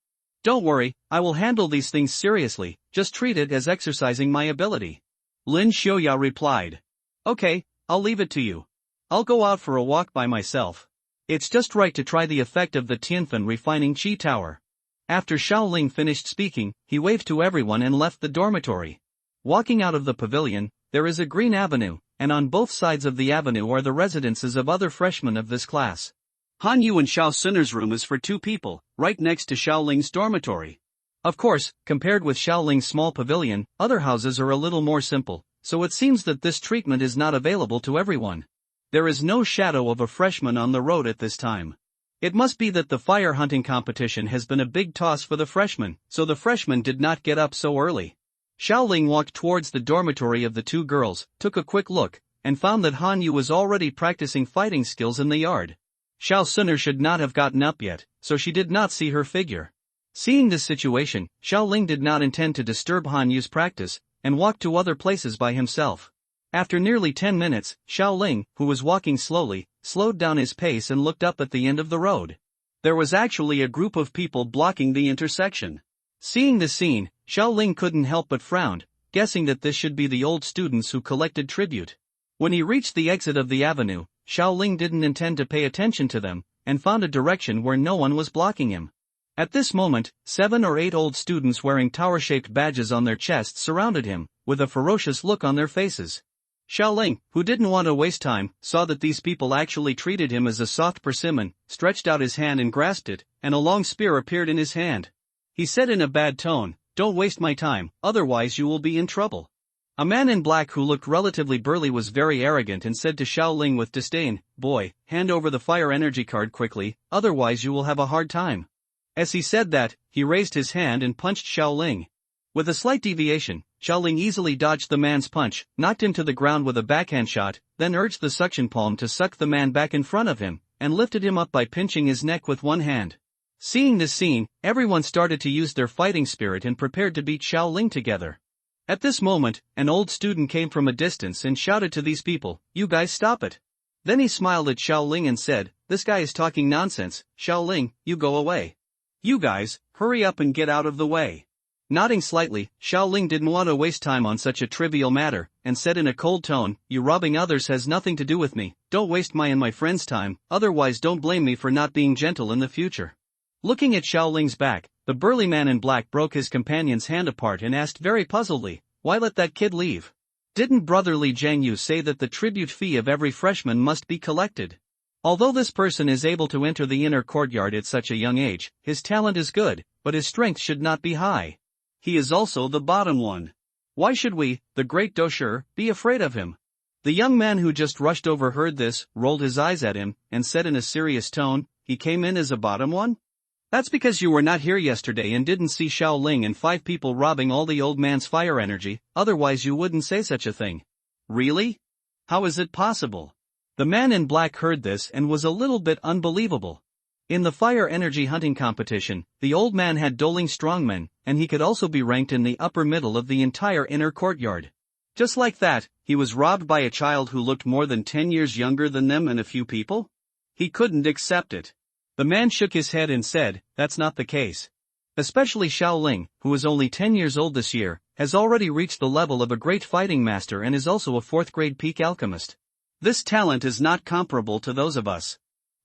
Don't worry, I will handle these things seriously, just treat it as exercising my ability. Lin Xiaoya replied. Okay, I'll leave it to you. I'll go out for a walk by myself. It's just right to try the effect of the Tianfen refining Qi tower. After Xiaoling finished speaking, he waved to everyone and left the dormitory. Walking out of the pavilion, there is a green avenue, and on both sides of the avenue are the residences of other freshmen of this class. Han Yu and Xiao Suner's room is for 2 people, right next to Xiaoling's dormitory. Of course, compared with Xiaoling's small pavilion, other houses are a little more simple, so it seems that this treatment is not available to everyone. There is no shadow of a freshman on the road at this time. It must be that the fire hunting competition has been a big toss for the freshmen, so the freshmen did not get up so early. Xiaoling walked towards the dormitory of the 2 girls, took a quick look, and found that Han Yu was already practicing fighting skills in the yard. Xiao Suner should not have gotten up yet, so she did not see her figure. Seeing this situation, Xiaoling did not intend to disturb Han Yu's practice, and walked to other places by himself. After nearly 10 minutes, Xiaoling, who was walking slowly, slowed down his pace and looked up at the end of the road. There was actually a group of people blocking the intersection. Seeing the scene, Xiaoling couldn't help but frown, guessing that this should be the old students who collected tribute. When he reached the exit of the avenue, Xiaoling didn't intend to pay attention to them, and found a direction where no one was blocking him. At this moment, 7 or 8 old students wearing tower-shaped badges on their chests surrounded him, with a ferocious look on their faces. Xiaoling, who didn't want to waste time, saw that these people actually treated him as a soft persimmon, stretched out his hand and grasped it, and a long spear appeared in his hand. He said in a bad tone, "Don't waste my time, otherwise you will be in trouble." A man in black who looked relatively burly was very arrogant and said to Xiaoling with disdain, "Boy, hand over the fire energy card quickly, otherwise you will have a hard time." As he said that, he raised his hand and punched Xiaoling. With a slight deviation, Xiaoling easily dodged the man's punch, knocked him to the ground with a backhand shot, then urged the suction palm to suck the man back in front of him, and lifted him up by pinching his neck with one hand. Seeing this scene, everyone started to use their fighting spirit and prepared to beat Xiaoling together. At this moment, an old student came from a distance and shouted to these people, "You guys stop it." Then he smiled at Xiaoling and said, "This guy is talking nonsense, Xiaoling, you go away. You guys, hurry up and get out of the way." Nodding slightly, Xiaoling didn't want to waste time on such a trivial matter, and said in a cold tone, "You robbing others has nothing to do with me, don't waste my and my friends' time, otherwise don't blame me for not being gentle in the future." Looking at Xiaoling's back, the burly man in black broke his companion's hand apart and asked very puzzledly, "Why let that kid leave? Didn't brotherly Zhang Yu say that the tribute fee of every freshman must be collected? Although this person is able to enter the inner courtyard at such a young age, his talent is good, but his strength should not be high. He is also the bottom one. Why should we, the great dosher, be afraid of him?" The young man who just rushed over heard this, rolled his eyes at him, and said in a serious tone, "He came in as a bottom one? That's because you were not here yesterday and didn't see Xiaoling and 5 people robbing all the old man's fire energy, otherwise you wouldn't say such a thing." "Really? How is it possible?" The man in black heard this and was a little bit unbelievable. In the fire energy hunting competition, the old man had dueling strongmen, and he could also be ranked in the upper middle of the entire inner courtyard. Just like that, he was robbed by a child who looked more than 10 years younger than them and a few people? He couldn't accept it. The man shook his head and said, "That's not the case. Especially Xiaoling, who is only 10 years old this year, has already reached the level of a great fighting master and is also a 4th grade peak alchemist. This talent is not comparable to those of us.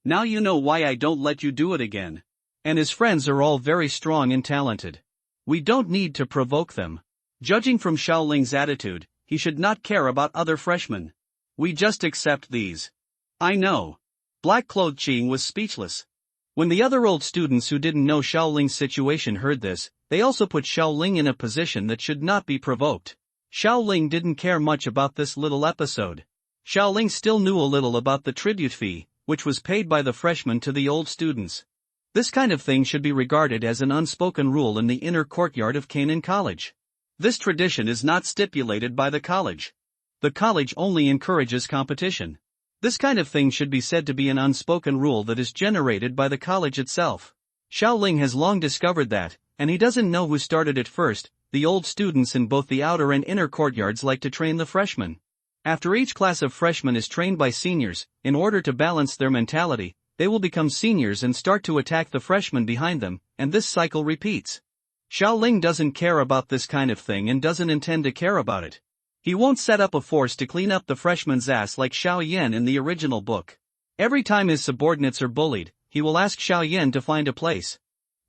Now you know why I don't let you do it again." And his friends are all very strong and talented. We don't need to provoke them. Judging from Xiaoling's attitude, he should not care about other freshmen. We just accept these. I know. Black-clothed Qing was speechless. When the other old students who didn't know Xiaoling's situation heard this, they also put Xiaoling in a position that should not be provoked. Xiaoling didn't care much about this little episode. Xiaoling still knew a little about the tribute fee, which was paid by the freshmen to the old students. This kind of thing should be regarded as an unspoken rule in the inner courtyard of Canaan College. This tradition is not stipulated by the college. The college only encourages competition. This kind of thing should be said to be an unspoken rule that is generated by the college itself. Xiaoling has long discovered that, and he doesn't know who started it first. The old students in both the outer and inner courtyards like to train the freshmen. After each class of freshmen is trained by seniors, in order to balance their mentality, they will become seniors and start to attack the freshmen behind them, and this cycle repeats. Xiaoling doesn't care about this kind of thing and doesn't intend to care about it. He won't set up a force to clean up the freshman's ass like Xiao Yan in the original book. Every time his subordinates are bullied, he will ask Xiao Yan to find a place.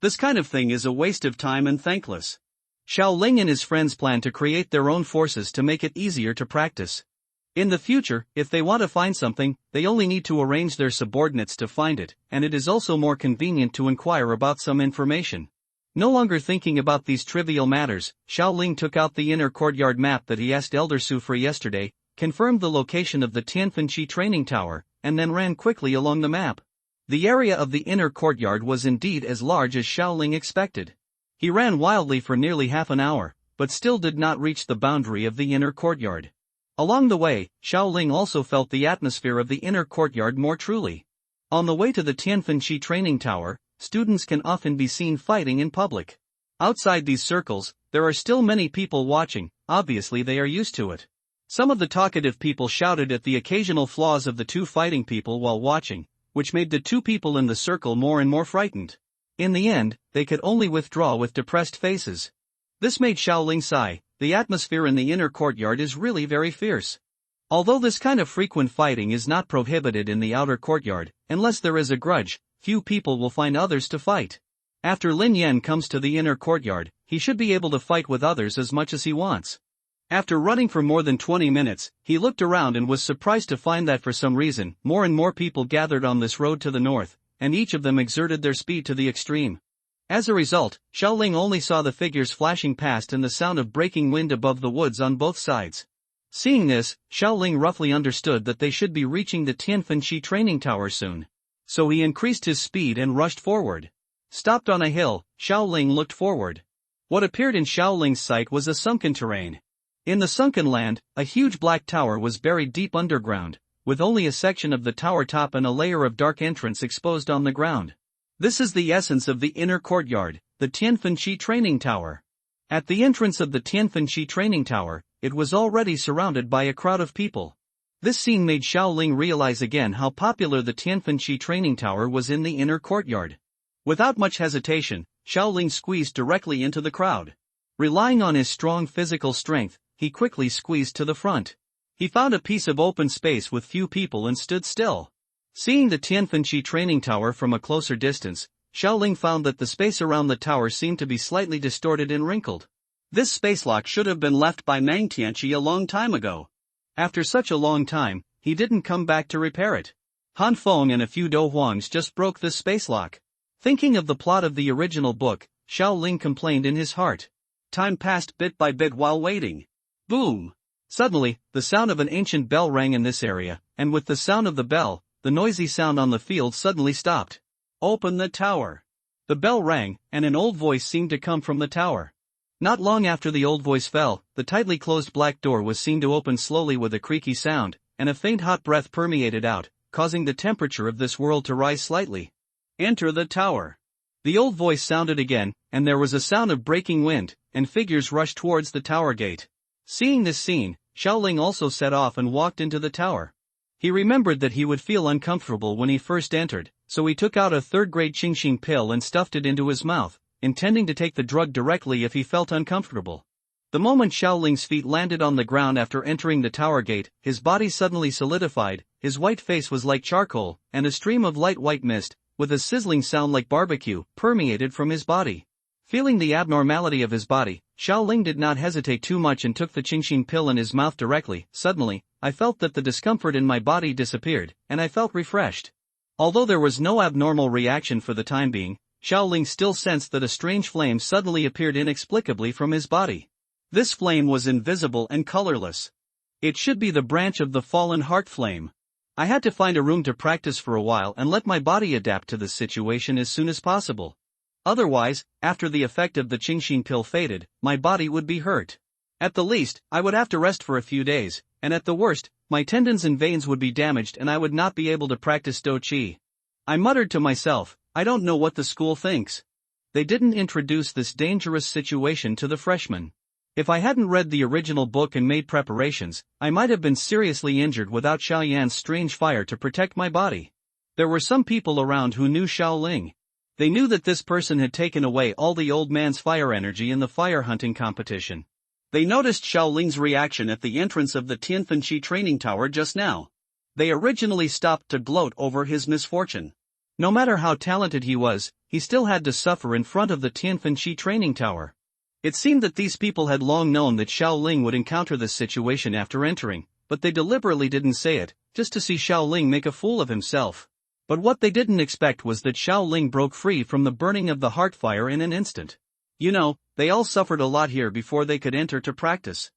This kind of thing is a waste of time and thankless. Xiaoling and his friends plan to create their own forces to make it easier to practice. In the future, if they want to find something, they only need to arrange their subordinates to find it, and it is also more convenient to inquire about some information. No longer thinking about these trivial matters, Xiaoling took out the inner courtyard map that he asked Elder Su for yesterday, confirmed the location of the Tianfenqi training tower, and then ran quickly along the map. The area of the inner courtyard was indeed as large as Xiaoling expected. He ran wildly for nearly half an hour, but still did not reach the boundary of the inner courtyard. Along the way, Xiaoling also felt the atmosphere of the inner courtyard more truly. On the way to the Tianfenqi training tower, students can often be seen fighting in public. Outside these circles, there are still many people watching. Obviously they are used to it. Some of the talkative people shouted at the occasional flaws of the two fighting people while watching, which made the two people in the circle more and more frightened. In the end, they could only withdraw with depressed faces. This made Xiaoling sigh, the atmosphere in the inner courtyard is really very fierce. Although this kind of frequent fighting is not prohibited in the outer courtyard, unless there is a grudge, few people will find others to fight. After Lin Yan comes to the inner courtyard, he should be able to fight with others as much as he wants. After running for more than 20 minutes, he looked around and was surprised to find that for some reason, more and more people gathered on this road to the north, and each of them exerted their speed to the extreme. As a result, Xiaoling only saw the figures flashing past and the sound of breaking wind above the woods on both sides. Seeing this, Xiaoling roughly understood that they should be reaching the Tianfenshi training tower soon. So he increased his speed and rushed forward. Stopped on a hill, Xiaoling looked forward. What appeared in Xiaoling's sight was a sunken terrain. In the sunken land, a huge black tower was buried deep underground, with only a section of the tower top and a layer of dark entrance exposed on the ground. This is the essence of the inner courtyard, the Tianfenshi training tower. At the entrance of the Tianfenshi training tower, it was already surrounded by a crowd of people. This scene made Xiaoling realize again how popular the Tianfenshi training tower was in the inner courtyard. Without much hesitation, Xiaoling squeezed directly into the crowd. Relying on his strong physical strength, he quickly squeezed to the front. He found a piece of open space with few people and stood still. Seeing the Tianfenshi training tower from a closer distance, Xiaoling found that the space around the tower seemed to be slightly distorted and wrinkled. This space lock should have been left by Mang Tianqi a long time ago. After such a long time, he didn't come back to repair it. Han Feng and a few Do Huangs just broke this space lock. Thinking of the plot of the original book, Xiaoling complained in his heart. Time passed bit by bit while waiting. Boom! Suddenly, the sound of an ancient bell rang in this area, and with the sound of the bell, the noisy sound on the field suddenly stopped. Open the tower. The bell rang, and an old voice seemed to come from the tower. Not long after the old voice fell, the tightly closed black door was seen to open slowly with a creaky sound, and a faint hot breath permeated out, causing the temperature of this world to rise slightly. Enter the tower. The old voice sounded again, and there was a sound of breaking wind, and figures rushed towards the tower gate. Seeing this scene, Xiaoling also set off and walked into the tower. He remembered that he would feel uncomfortable when he first entered, so he took out a third-grade Qingxing pill and stuffed it into his mouth, intending to take the drug directly if he felt uncomfortable. The moment Xiaoling's feet landed on the ground after entering the tower gate, his body suddenly solidified, his white face was like charcoal, and a stream of light white mist, with a sizzling sound like barbecue, permeated from his body. Feeling the abnormality of his body, Xiaoling did not hesitate too much and took the Qingxing pill in his mouth directly. Suddenly, I felt that the discomfort in my body disappeared, and I felt refreshed. Although there was no abnormal reaction for the time being, Xiaoling still sensed that a strange flame suddenly appeared inexplicably from his body. This flame was invisible and colorless. It should be the branch of the fallen heart flame. I had to find a room to practice for a while and let my body adapt to this situation as soon as possible. Otherwise, after the effect of the Qingxing pill faded, my body would be hurt. At the least, I would have to rest for a few days, and at the worst, my tendons and veins would be damaged and I would not be able to practice Do Qi. I muttered to myself, I don't know what the school thinks. They didn't introduce this dangerous situation to the freshmen. If I hadn't read the original book and made preparations, I might have been seriously injured without Xiaoyan's strange fire to protect my body. There were some people around who knew Xiaoling. They knew that this person had taken away all the old man's fire energy in the fire hunting competition. They noticed Xiaoling's reaction at the entrance of the Tianfenshi training tower just now. They originally stopped to gloat over his misfortune. No matter how talented he was, he still had to suffer in front of the Tianfenshi training tower. It seemed that these people had long known that Xiaoling would encounter this situation after entering, but they deliberately didn't say it, just to see Xiaoling make a fool of himself. But what they didn't expect was that Xiaoling broke free from the burning of the heart fire in an instant. You know, they all suffered a lot here before they could enter to practice.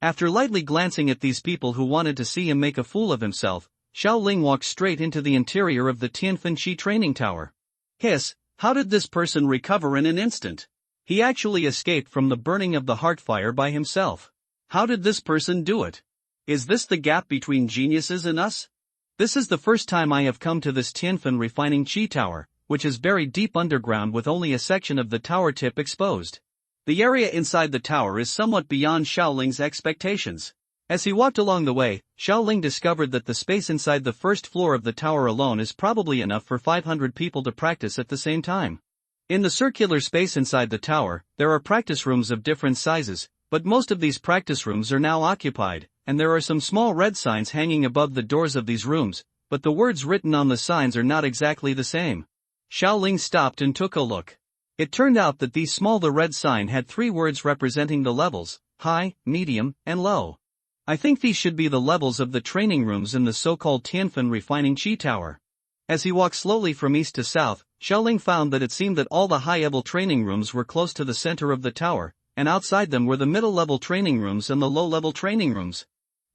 After lightly glancing at these people who wanted to see him make a fool of himself, Xiaoling walked straight into the interior of the Tianfenshi training tower. Hiss, how did this person recover in an instant? He actually escaped from the burning of the heart fire by himself. How did this person do it? Is this the gap between geniuses and us? This is the first time I have come to this Tianfen refining Qi tower, which is buried deep underground with only a section of the tower tip exposed. The area inside the tower is somewhat beyond Xiaoling's expectations. As he walked along the way, Xiaoling discovered that the space inside the first floor of the tower alone is probably enough for 500 people to practice at the same time. In the circular space inside the tower, there are practice rooms of different sizes, But most of these practice rooms are now occupied, and there are some small red signs hanging above the doors of these rooms, but the words written on the signs are not exactly the same. Xiaoling stopped and took a look. It turned out that these the red sign had 3 words representing the levels: high, medium, and low. I think these should be the levels of the training rooms in the so-called Tianfen refining Qi Tower. As he walked slowly from east to south, Xiaoling found that it seemed that all the high-level training rooms were close to the center of the tower, and outside them were the middle-level training rooms and the low-level training rooms.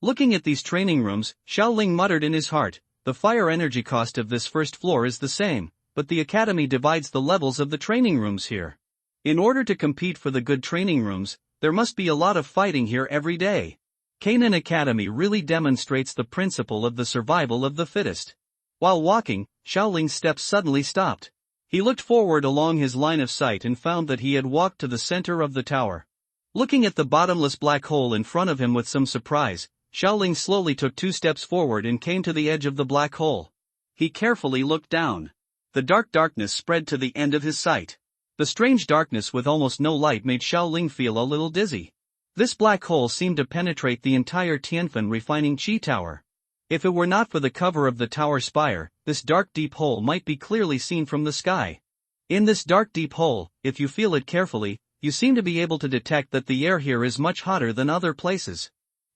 Looking at these training rooms, Xiaoling muttered in his heart, the fire energy cost of this first floor is the same, but the academy divides the levels of the training rooms here. In order to compete for the good training rooms, there must be a lot of fighting here every day. Canaan Academy really demonstrates the principle of the survival of the fittest. While walking, Xiaoling's steps suddenly stopped. He looked forward along his line of sight and found that he had walked to the center of the tower. Looking at the bottomless black hole in front of him with some surprise, Xiaoling slowly took 2 steps forward and came to the edge of the black hole. He carefully looked down. The darkness spread to the end of his sight. The strange darkness with almost no light made Xiaoling feel a little dizzy. This black hole seemed to penetrate the entire Tianfen refining Qi Tower. If it were not for the cover of the tower spire, this dark deep hole might be clearly seen from the sky. In this dark deep hole, if you feel it carefully, you seem to be able to detect that the air here is much hotter than other places.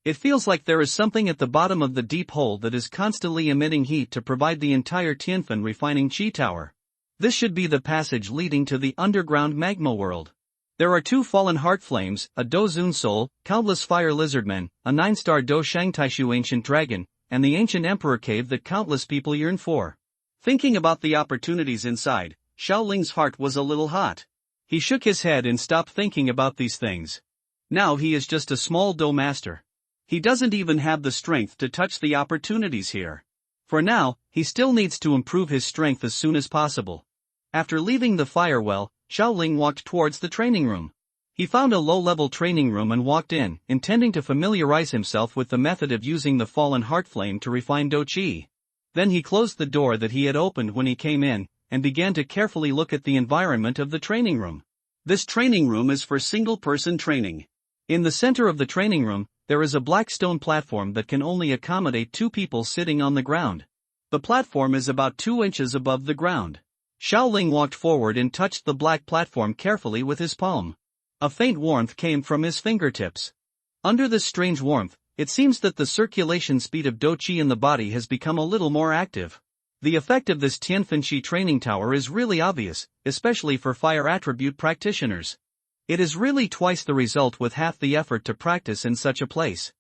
It feels like there is something at the bottom of the deep hole that is constantly emitting heat to provide the entire Tianfen refining Qi Tower. This should be the passage leading to the underground magma world. There are 2 fallen heart flames, a Dozun soul, countless fire lizardmen, a 9-star Do Shangtaishu ancient dragon, and the ancient emperor cave that countless people yearn for. Thinking about the opportunities inside, Xiaoling's heart was a little hot. He shook his head and stopped thinking about these things. Now he is just a small Do master. He doesn't even have the strength to touch the opportunities here. For now, he still needs to improve his strength as soon as possible. After leaving the fire well, Xiaoling walked towards the training room. He found a low-level training room and walked in, intending to familiarize himself with the method of using the fallen heart flame to refine Do Qi. Then he closed the door that he had opened when he came in, and began to carefully look at the environment of the training room. This training room is for single-person training. In the center of the training room, there is a black stone platform that can only accommodate 2 people sitting on the ground. The platform is about 2 inches above the ground. Xiaoling walked forward and touched the black platform carefully with his palm. A faint warmth came from his fingertips. Under this strange warmth, it seems that the circulation speed of Do Qi in the body has become a little more active. The effect of this Tianfen Qi training tower is really obvious, especially for fire attribute practitioners. It is really twice the result with half the effort to practice in such a place.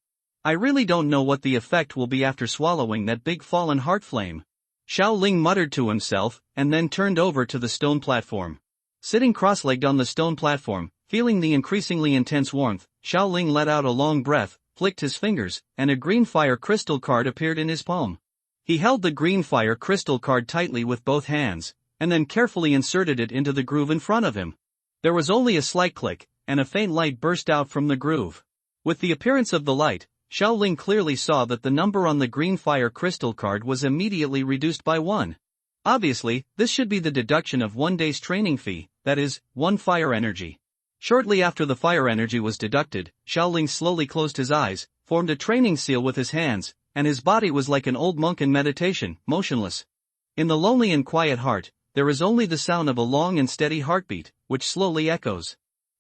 I really don't know what the effect will be after swallowing that big fallen heart flame. Xiaoling muttered to himself, and then turned over to the stone platform. Sitting cross-legged on the stone platform, feeling the increasingly intense warmth, Xiaoling let out a long breath, flicked his fingers, and a green fire crystal card appeared in his palm. He held the green fire crystal card tightly with both hands, and then carefully inserted it into the groove in front of him. There was only a slight click, and a faint light burst out from the groove. With the appearance of the light, Xiaoling clearly saw that the number on the green fire crystal card was immediately reduced by 1. Obviously, this should be the deduction of 1 day's training fee, that is, 1 fire energy. Shortly after the fire energy was deducted, Xiaoling slowly closed his eyes, formed a training seal with his hands, and his body was like an old monk in meditation, motionless. In the lonely and quiet heart, there is only the sound of a long and steady heartbeat, which slowly echoes.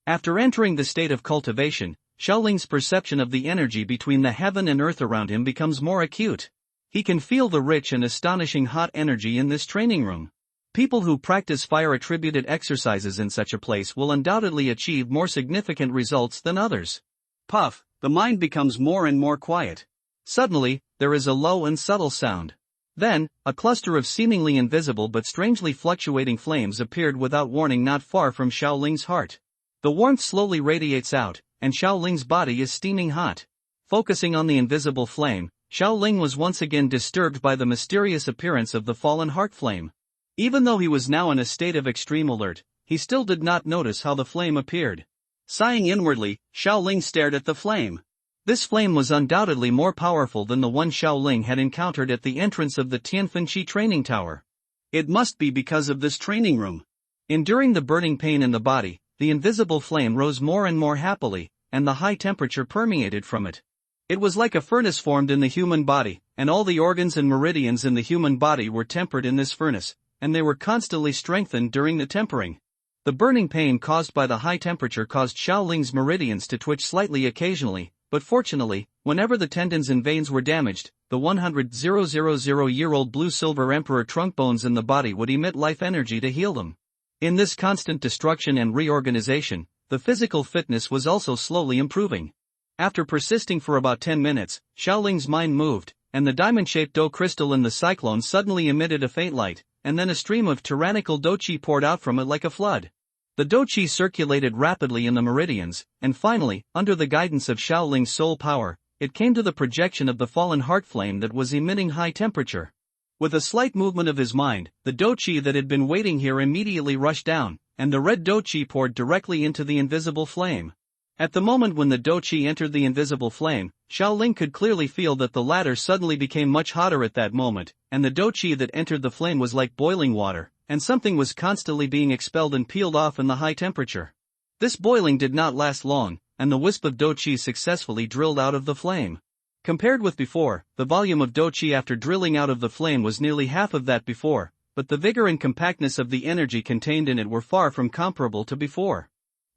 After entering the state of cultivation, Xiaoling's perception of the energy between the heaven and earth around him becomes more acute. He can feel the rich and astonishing hot energy in this training room. People who practice fire-attributed exercises in such a place will undoubtedly achieve more significant results than others. Puff, the mind becomes more and more quiet. Suddenly, there is a low and subtle sound. Then, a cluster of seemingly invisible but strangely fluctuating flames appeared without warning not far from Xiaoling's heart. The warmth slowly radiates out, and Xiaoling's body is steaming hot. Focusing on the invisible flame, Xiaoling was once again disturbed by the mysterious appearance of the fallen heart flame. Even though he was now in a state of extreme alert, he still did not notice how the flame appeared. Sighing inwardly, Xiaoling stared at the flame. This flame was undoubtedly more powerful than the one Xiaoling had encountered at the entrance of the Tianfen Qi training tower. It must be because of this training room. Enduring the burning pain in the body, the invisible flame rose more and more happily, and the high temperature permeated from it. It was like a furnace formed in the human body, and all the organs and meridians in the human body were tempered in this furnace, and they were constantly strengthened during the tempering. The burning pain caused by the high temperature caused Xiaoling's meridians to twitch slightly occasionally, but fortunately, whenever the tendons and veins were damaged, the 100,000-year-old blue-silver emperor trunk bones in the body would emit life energy to heal them. In this constant destruction and reorganization, the physical fitness was also slowly improving. After persisting for about 10 minutes, Xiaoling's mind moved, and the diamond-shaped dough crystal in the cyclone suddenly emitted a faint light, and then a stream of tyrannical dough-chi poured out from it like a flood. The dough-chi circulated rapidly in the meridians, and finally, under the guidance of Xiaoling's soul power, it came to the projection of the fallen heart flame that was emitting high temperature. With a slight movement of his mind, the dough-chi that had been waiting here immediately rushed down, and the red dough-chi poured directly into the invisible flame. At the moment when the dough-chi entered the invisible flame, Xiaoling could clearly feel that the latter suddenly became much hotter at that moment, and the dough-chi that entered the flame was like boiling water, and something was constantly being expelled and peeled off in the high temperature. This boiling did not last long, and the wisp of dough-chi successfully drilled out of the flame. Compared with before, the volume of dough-chi after drilling out of the flame was nearly half of that before, but the vigor and compactness of the energy contained in it were far from comparable to before.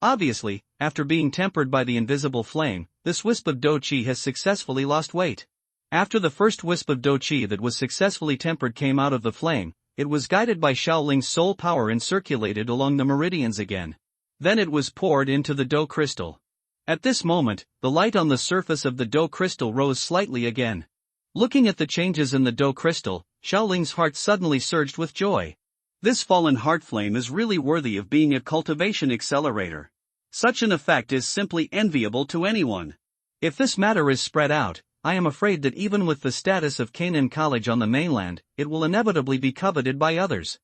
Obviously, after being tempered by the invisible flame, this wisp of dough-chi has successfully lost weight. After the first wisp of dough-chi that was successfully tempered came out of the flame, it was guided by Xiaoling's soul power and circulated along the meridians again. Then it was poured into the dough crystal. At this moment, the light on the surface of the dough crystal rose slightly again. Looking at the changes in the dough crystal, Xiaoling's heart suddenly surged with joy. This fallen heart flame is really worthy of being a cultivation accelerator. Such an effect is simply enviable to anyone. If this matter is spread out, I am afraid that even with the status of Canaan College on the mainland, it will inevitably be coveted by others.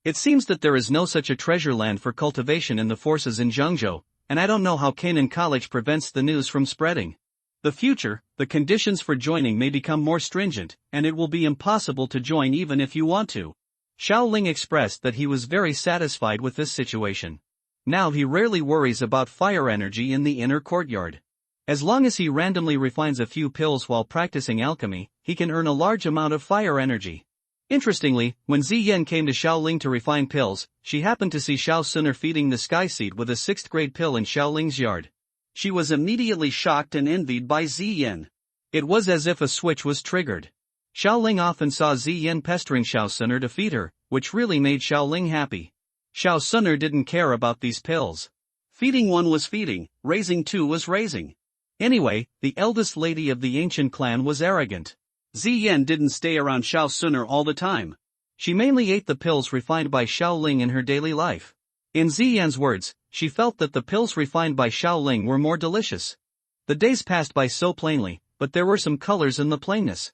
It seems that there is no such a treasure land for cultivation in the forces in Zhengzhou, and I don't know how Canaan College prevents the news from spreading. The future, the conditions for joining may become more stringent, and it will be impossible to join even if you want to. Xiaoling expressed that he was very satisfied with this situation. Now he rarely worries about fire energy in the inner courtyard. As long as he randomly refines a few pills while practicing alchemy, he can earn a large amount of fire energy. Interestingly, when Ziyan came to Xiaoling to refine pills, she happened to see Xiao Suner feeding the sky seed with a 6th grade pill in Xiaoling's yard. She was immediately shocked and envied by Ziyan. It was as if a switch was triggered. Xiaoling often saw Ziyan pestering Xiao Suner to feed her, which really made Xiaoling happy. Xiao Suner didn't care about these pills. Feeding one was feeding, raising two was raising. Anyway, the eldest lady of the ancient clan was arrogant. Ziyan didn't stay around Xiao Suner all the time. She mainly ate the pills refined by Xiaoling in her daily life. In Ziyan's words, she felt that the pills refined by Xiaoling were more delicious. The days passed by so plainly, but there were some colors in the plainness.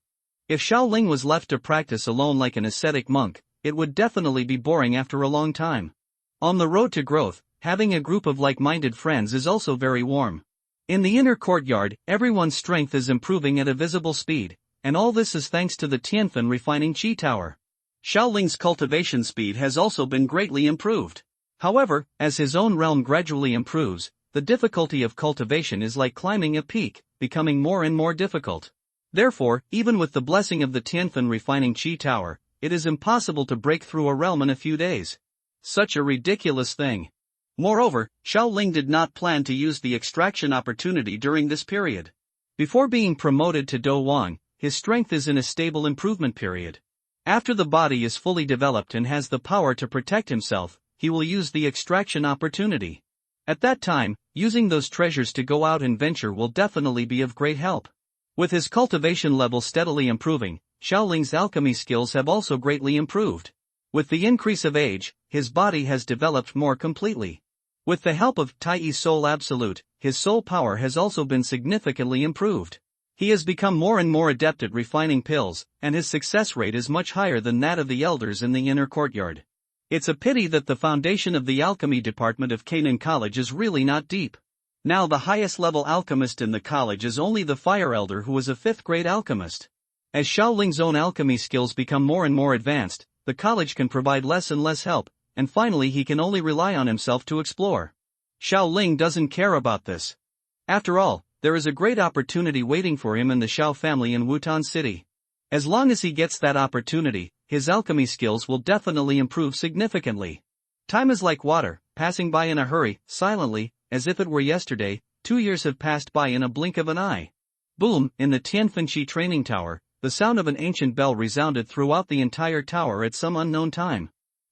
If Xiaoling was left to practice alone like an ascetic monk, it would definitely be boring after a long time. On the road to growth, having a group of like-minded friends is also very warm. In the inner courtyard, everyone's strength is improving at a visible speed, and all this is thanks to the Tianfen refining Qi Tower. Xiaoling's cultivation speed has also been greatly improved. However, as his own realm gradually improves, the difficulty of cultivation is like climbing a peak, becoming more and more difficult. Therefore, even with the blessing of the Tianfen refining Qi Tower, it is impossible to break through a realm in a few days. Such a ridiculous thing. Moreover, Xiaoling did not plan to use the extraction opportunity during this period. Before being promoted to Do Wang, his strength is in a stable improvement period. After the body is fully developed and has the power to protect himself, he will use the extraction opportunity. At that time, using those treasures to go out and venture will definitely be of great help. With his cultivation level steadily improving, Xiaoling's alchemy skills have also greatly improved. With the increase of age, his body has developed more completely. With the help of Tai Soul Absolute, his soul power has also been significantly improved. He has become more and more adept at refining pills, and his success rate is much higher than that of the elders in the inner courtyard. It's a pity that the foundation of the alchemy department of Canaan College is really not deep. Now the highest level alchemist in the college is only the fire elder who is a 5th grade alchemist. As Xiaoling's own alchemy skills become more and more advanced, the college can provide less and less help, and finally he can only rely on himself to explore. Xiaoling doesn't care about this. After all, there is a great opportunity waiting for him in the Xiao family in Wutan City. As long as he gets that opportunity, his alchemy skills will definitely improve significantly. Time is like water, passing by in a hurry, silently, as if it were yesterday. 2 years have passed by in a blink of an eye. Boom, in the Tianfenqi training tower, the sound of an ancient bell resounded throughout the entire tower at some unknown time.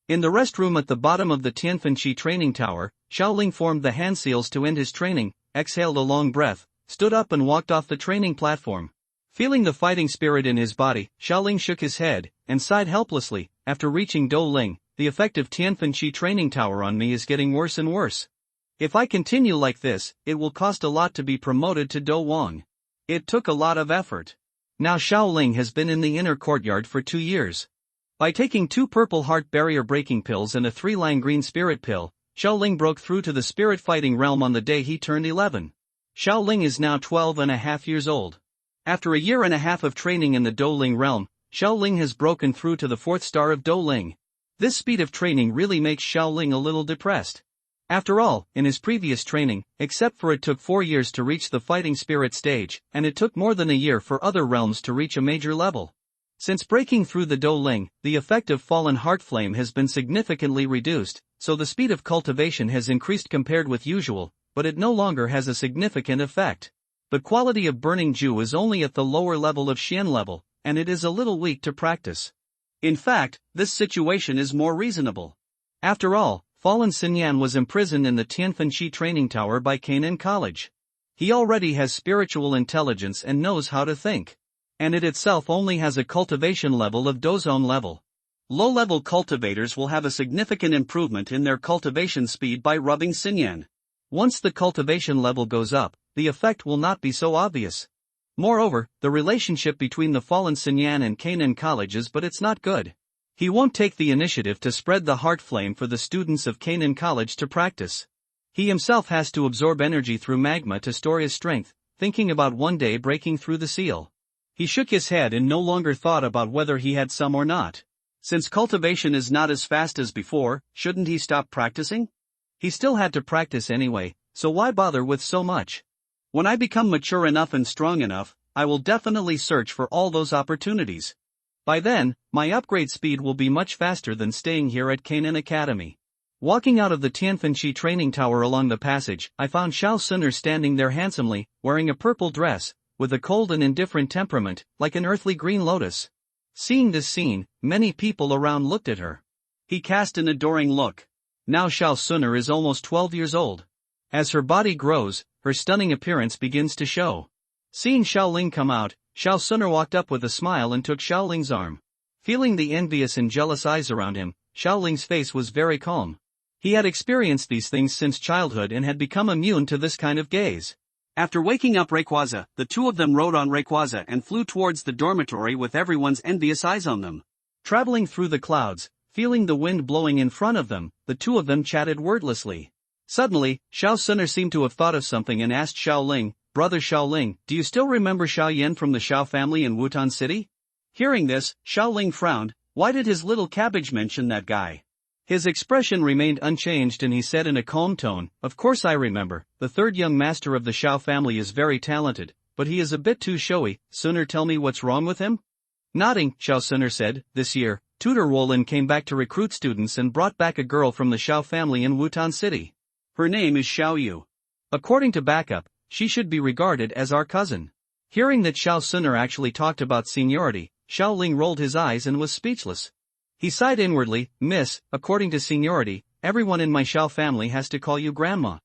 In the restroom at the bottom of the Tianfenqi training tower, Xiaoling formed the hand seals to end his training, exhaled a long breath, stood up and walked off the training platform. Feeling the fighting spirit in his body, Xiaoling shook his head, and sighed helplessly. After reaching Douling, the effect of Tianfenqi training tower on me is getting worse and worse. If I continue like this, it will cost a lot to be promoted to Do Wang. It took a lot of effort. Now Xiaoling has been in the inner courtyard for 2 years. By taking 2 purple heart barrier breaking pills and a 3-line green spirit pill, Xiaoling broke through to the spirit fighting realm on the day he turned 11. Xiaoling is now 12.5 years old. After a year and a half of training in the Douling realm, Xiaoling has broken through to the 4th star of Douling. This speed of training really makes Xiaoling a little depressed. After all, in his previous training, except for it took 4 years to reach the fighting spirit stage, and it took more than a year for other realms to reach a major level. Since breaking through the Douling, the effect of fallen heart flame has been significantly reduced, so the speed of cultivation has increased compared with usual, but it no longer has a significant effect. The quality of burning Ju is only at the lower level of Xian level, and it is a little weak to practice. In fact, this situation is more reasonable. After all, Fallen Xinyan was imprisoned in the Tianfenqi training tower by Canaan College. He already has spiritual intelligence and knows how to think. And it itself only has a cultivation level of Dozone level. Low-level cultivators will have a significant improvement in their cultivation speed by rubbing Xinyan. Once the cultivation level goes up, the effect will not be so obvious. Moreover, the relationship between the Fallen Xinyan and Canaan College is but it's not good. He won't take the initiative to spread the heart flame for the students of Canaan College to practice. He himself has to absorb energy through magma to store his strength, thinking about one day breaking through the seal. He shook his head and no longer thought about whether he had some or not. Since cultivation is not as fast as before, shouldn't he stop practicing? He still had to practice anyway, so why bother with so much? When I become mature enough and strong enough, I will definitely search for all those opportunities. By then, my upgrade speed will be much faster than staying here at Canaan Academy. Walking out of the Tianfenqi training tower along the passage, I found Xiao Suner standing there handsomely, wearing a purple dress, with a cold and indifferent temperament, like an earthly green lotus. Seeing this scene, many people around looked at her. He cast an adoring look. Now Xiao Suner is almost 12 years old. As her body grows, her stunning appearance begins to show. Seeing Xiaoling come out, Xiao Suner walked up with a smile and took Xiaoling's arm. Feeling the envious and jealous eyes around him, Xiaoling's face was very calm. He had experienced these things since childhood and had become immune to this kind of gaze. After waking up Rayquaza, the two of them rode on Rayquaza and flew towards the dormitory with everyone's envious eyes on them. Traveling through the clouds, feeling the wind blowing in front of them, the two of them chatted wordlessly. Suddenly, Xiao Suner seemed to have thought of something and asked Xiaoling, "Brother Xiaoling, do you still remember Xiao Yan from the Xiao family in Wutan City?" Hearing this, Xiaoling frowned. Why did his little cabbage mention that guy? His expression remained unchanged and he said in a calm tone, "Of course I remember, the third young master of the Xiao family is very talented, but he is a bit too showy. Suner, tell me what's wrong with him?" Nodding, Xiao Suner said, "This year, Tutor Wolin came back to recruit students and brought back a girl from the Xiao family in Wutan City. Her name is Xiao Yu. According to backup, she should be regarded as our cousin." Hearing that Xiao Suner actually talked about seniority, Xiaoling rolled his eyes and was speechless. He sighed inwardly, "Miss, according to seniority, everyone in my Xiao family has to call you grandma.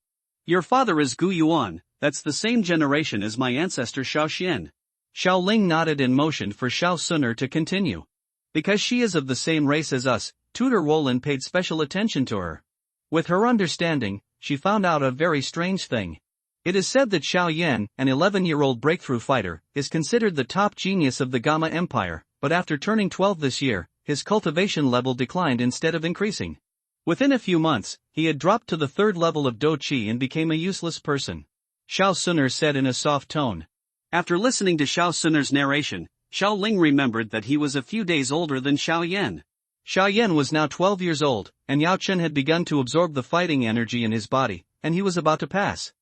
Your father is Gu Yuan, that's the same generation as my ancestor Xiao Xian." Xiaoling nodded and motioned for Xiao Suner to continue. "Because she is of the same race as us, Tutor Wolin paid special attention to her. With her understanding, she found out a very strange thing. It is said that Xiao Yan, an 11-year-old breakthrough fighter, is considered the top genius of the Gamma Empire, but after turning 12 this year, his cultivation level declined instead of increasing. Within a few months, he had dropped to the 3rd level of Do Qi and became a useless person," Xiao Suner said in a soft tone. After listening to Xiao Suner's narration, Xiaoling remembered that he was a few days older than Xiao Yan. Xiao Yan was now 12 years old, and Yao Chen had begun to absorb the fighting energy in his body, and he was about to pass.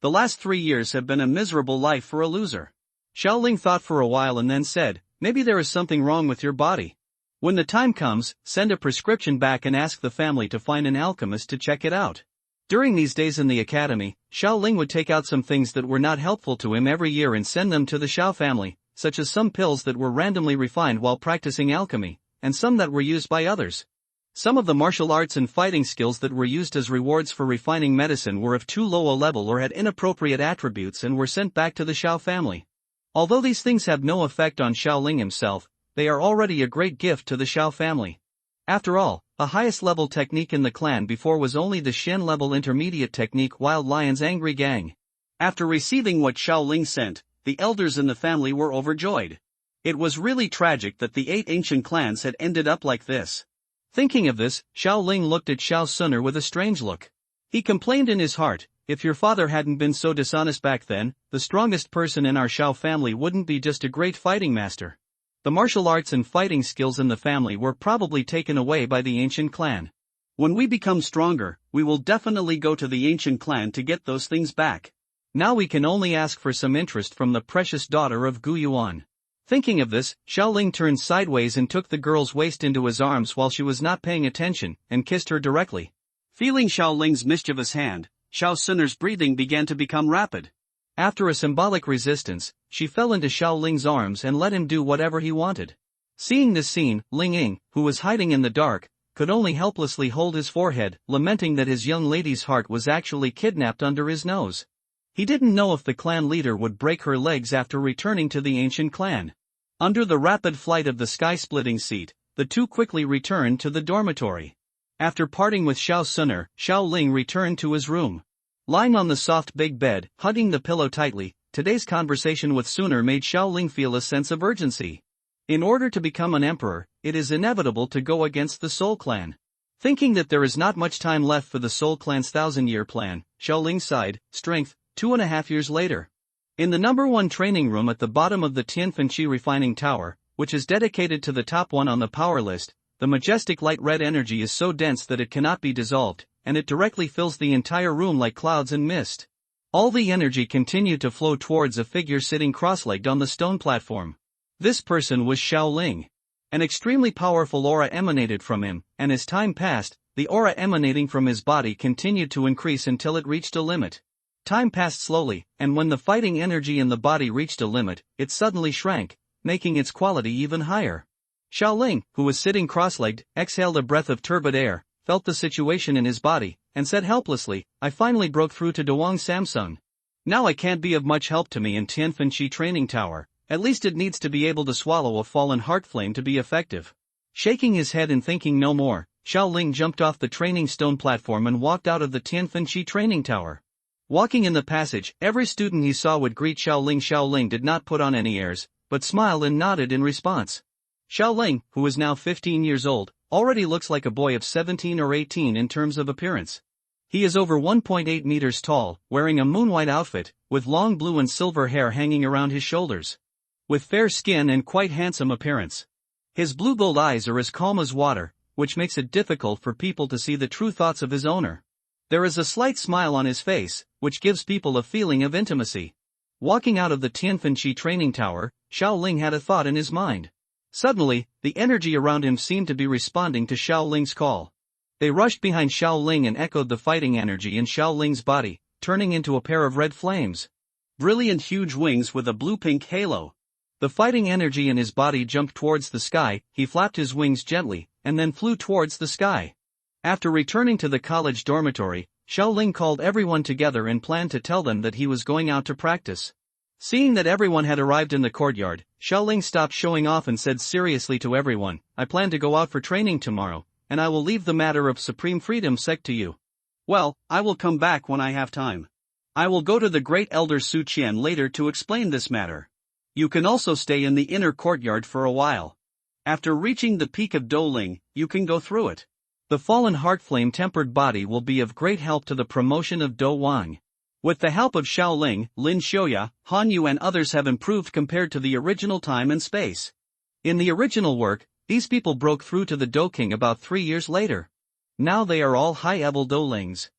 The last 3 years have been a miserable life for a loser. Xiaoling thought for a while and then said, maybe there is something wrong with your body. When the time comes, send a prescription back and ask the family to find an alchemist to check it out. During these days in the academy, Xiaoling would take out some things that were not helpful to him every year and send them to the Xiao family, such as some pills that were randomly refined while practicing alchemy, and some that were used by others. Some of the martial arts and fighting skills that were used as rewards for refining medicine were of too low a level or had inappropriate attributes and were sent back to the Xiao family. Although these things have no effect on Xiaoling himself, they are already a great gift to the Xiao family. After all, the highest level technique in the clan before was only the Shen level intermediate technique Wild Lion's Angry Gang. After receiving what Xiaoling sent, the elders in the family were overjoyed. It was really tragic that the 8 ancient clans had ended up like this. Thinking of this, Xiaoling looked at Xiao Suner with a strange look. He complained in his heart, if your father hadn't been so dishonest back then, the strongest person in our Xiao family wouldn't be just a great fighting master. The martial arts and fighting skills in the family were probably taken away by the ancient clan. When we become stronger, we will definitely go to the ancient clan to get those things back. Now we can only ask for some interest from the precious daughter of Gu Yuan. Thinking of this, Xiaoling turned sideways and took the girl's waist into his arms while she was not paying attention, and kissed her directly. Feeling Xiaoling's mischievous hand, Xiao Suner's breathing began to become rapid. After a symbolic resistance, she fell into Xiaoling's arms and let him do whatever he wanted. Seeing this scene, Ling Ying, who was hiding in the dark, could only helplessly hold his forehead, lamenting that his young lady's heart was actually kidnapped under his nose. He didn't know if the clan leader would break her legs after returning to the ancient clan. Under the rapid flight of the sky-splitting seat, the two quickly returned to the dormitory. After parting with Xiao Suner, Xiaoling returned to his room. Lying on the soft big bed, hugging the pillow tightly, today's conversation with Suner made Xiaoling feel a sense of urgency. In order to become an emperor, it is inevitable to go against the Soul Clan. Thinking that there is not much time left for the Soul Clan's 1,000-year plan, Xiaoling sighed, strength, 2.5 years later. In the number 1 training room at the bottom of the Tianfenqi refining tower, which is dedicated to the top 1 on the power list, the majestic light red energy is so dense that it cannot be dissolved, and it directly fills the entire room like clouds and mist. All the energy continued to flow towards a figure sitting cross-legged on the stone platform. This person was Xiaoling. An extremely powerful aura emanated from him, and as time passed, the aura emanating from his body continued to increase until it reached a limit. Time passed slowly, and when the fighting energy in the body reached a limit, it suddenly shrank, making its quality even higher. Xiaoling, who was sitting cross-legged, exhaled a breath of turbid air, felt the situation in his body, and said helplessly, I finally broke through to Dawang Samsung. Now I can't be of much help to me in Tianfenqi training tower, at least it needs to be able to swallow a fallen heart flame to be effective. Shaking his head and thinking no more, Xiaoling jumped off the training stone platform and walked out of the Tianfenqi training tower. Walking in the passage, every student he saw would greet Xiaoling. Xiaoling did not put on any airs, but smiled and nodded in response. Xiaoling, who is now 15 years old, already looks like a boy of 17 or 18 in terms of appearance. He is over 1.8 meters tall, wearing a moon-white outfit, with long blue and silver hair hanging around his shoulders. With fair skin and quite handsome appearance. His blue-gold eyes are as calm as water, which makes it difficult for people to see the true thoughts of his owner. There is a slight smile on his face, which gives people a feeling of intimacy. Walking out of the Tianfenqi training tower, Xiaoling had a thought in his mind. Suddenly, the energy around him seemed to be responding to Xiaoling's call. They rushed behind Xiaoling and echoed the fighting energy in Xiaoling's body, turning into a pair of red flames. Brilliant huge wings with a blue-pink halo. The fighting energy in his body jumped towards the sky, he flapped his wings gently, and then flew towards the sky. After returning to the college dormitory, Xiaoling called everyone together and planned to tell them that he was going out to practice. Seeing that everyone had arrived in the courtyard, Xiaoling stopped showing off and said seriously to everyone, I plan to go out for training tomorrow, and I will leave the matter of Supreme Freedom Sect to you. Well, I will come back when I have time. I will go to the great elder Su Qian later to explain this matter. You can also stay in the inner courtyard for a while. After reaching the peak of Douling, you can go through it. The fallen heart flame tempered body will be of great help to the promotion of Do Wang. With the help of Xiaoling, Lin Xiuya, Han Yu and others have improved compared to the original time and space. In the original work, these people broke through to the Do King about 3 years later. Now they are all high-level Doulings.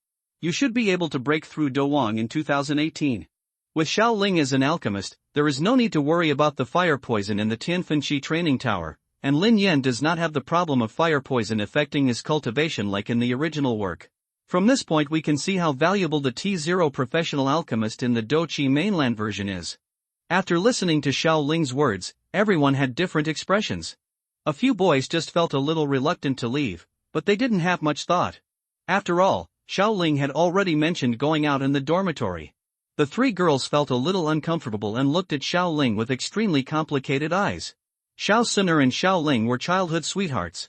You should be able to break through Dowang in 2018. With Xiao Ling as an alchemist, there is no need to worry about the fire poison in the Tianfenqi training tower, and Lin Yan does not have the problem of fire poison affecting his cultivation like in the original work. From this point we can see how valuable the T0 professional alchemist in the Douqi mainland version is. After listening to Xiao Ling's words, everyone had different expressions. A few boys just felt a little reluctant to leave, but they didn't have much thought. After all, Xiao Ling had already mentioned going out in the dormitory. The three girls felt a little uncomfortable and looked at Xiao Ling with extremely complicated eyes. Xiao Suner and Xiao Ling were childhood sweethearts.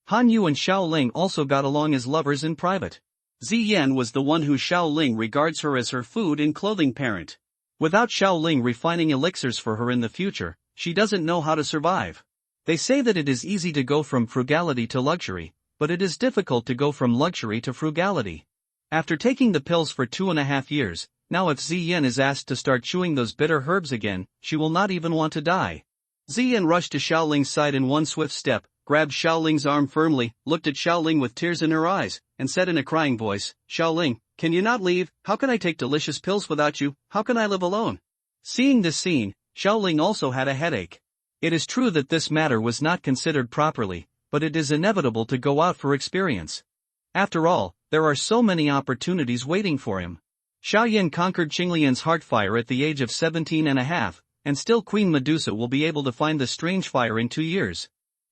Han Yu and Xiao Ling also got along as lovers in private. Ziyan was the one who Xiao Ling regards her as her food and clothing parent. Without Xiao Ling refining elixirs for her in the future, she doesn't know how to survive. They say that it is easy to go from frugality to luxury, but it is difficult to go from luxury to frugality. After taking the pills for 2.5 years, now if Ziyan is asked to start chewing those bitter herbs again, she will not even want to die. Ziyan rushed to Xiao Ling's side in one swift step, grabbed Xiao Ling's arm firmly, looked at Xiao Ling with tears in her eyes, and said in a crying voice, "Xiao Ling, can you not leave? How can I take delicious pills without you? How can I live alone?" Seeing this scene, Xiao Ling also had a headache. It is true that this matter was not considered properly, but it is inevitable to go out for experience. After all, there are so many opportunities waiting for him. Xiao Yin conquered Qinglian's heart fire at the age of 17.5, and still Queen Medusa will be able to find the strange fire in 2 years.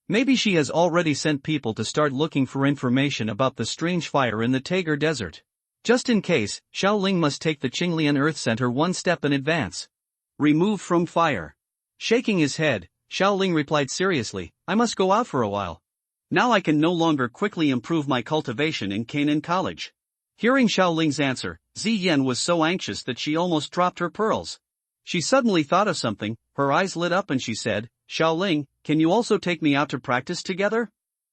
Maybe she has already sent people to start looking for information about the strange fire in the Tager Desert. Just in case, Xiao Ling must take the Qinglian Earth Center one step in advance. Remove from fire. Shaking his head, Xiao Ling replied seriously, "I must go out for a while. Now I can no longer quickly improve my cultivation in Canaan College." Hearing Xiao Ling's answer, Ziyan was so anxious that she almost dropped her pearls. She suddenly thought of something, her eyes lit up and she said, "Xiao Ling, can you also take me out to practice together?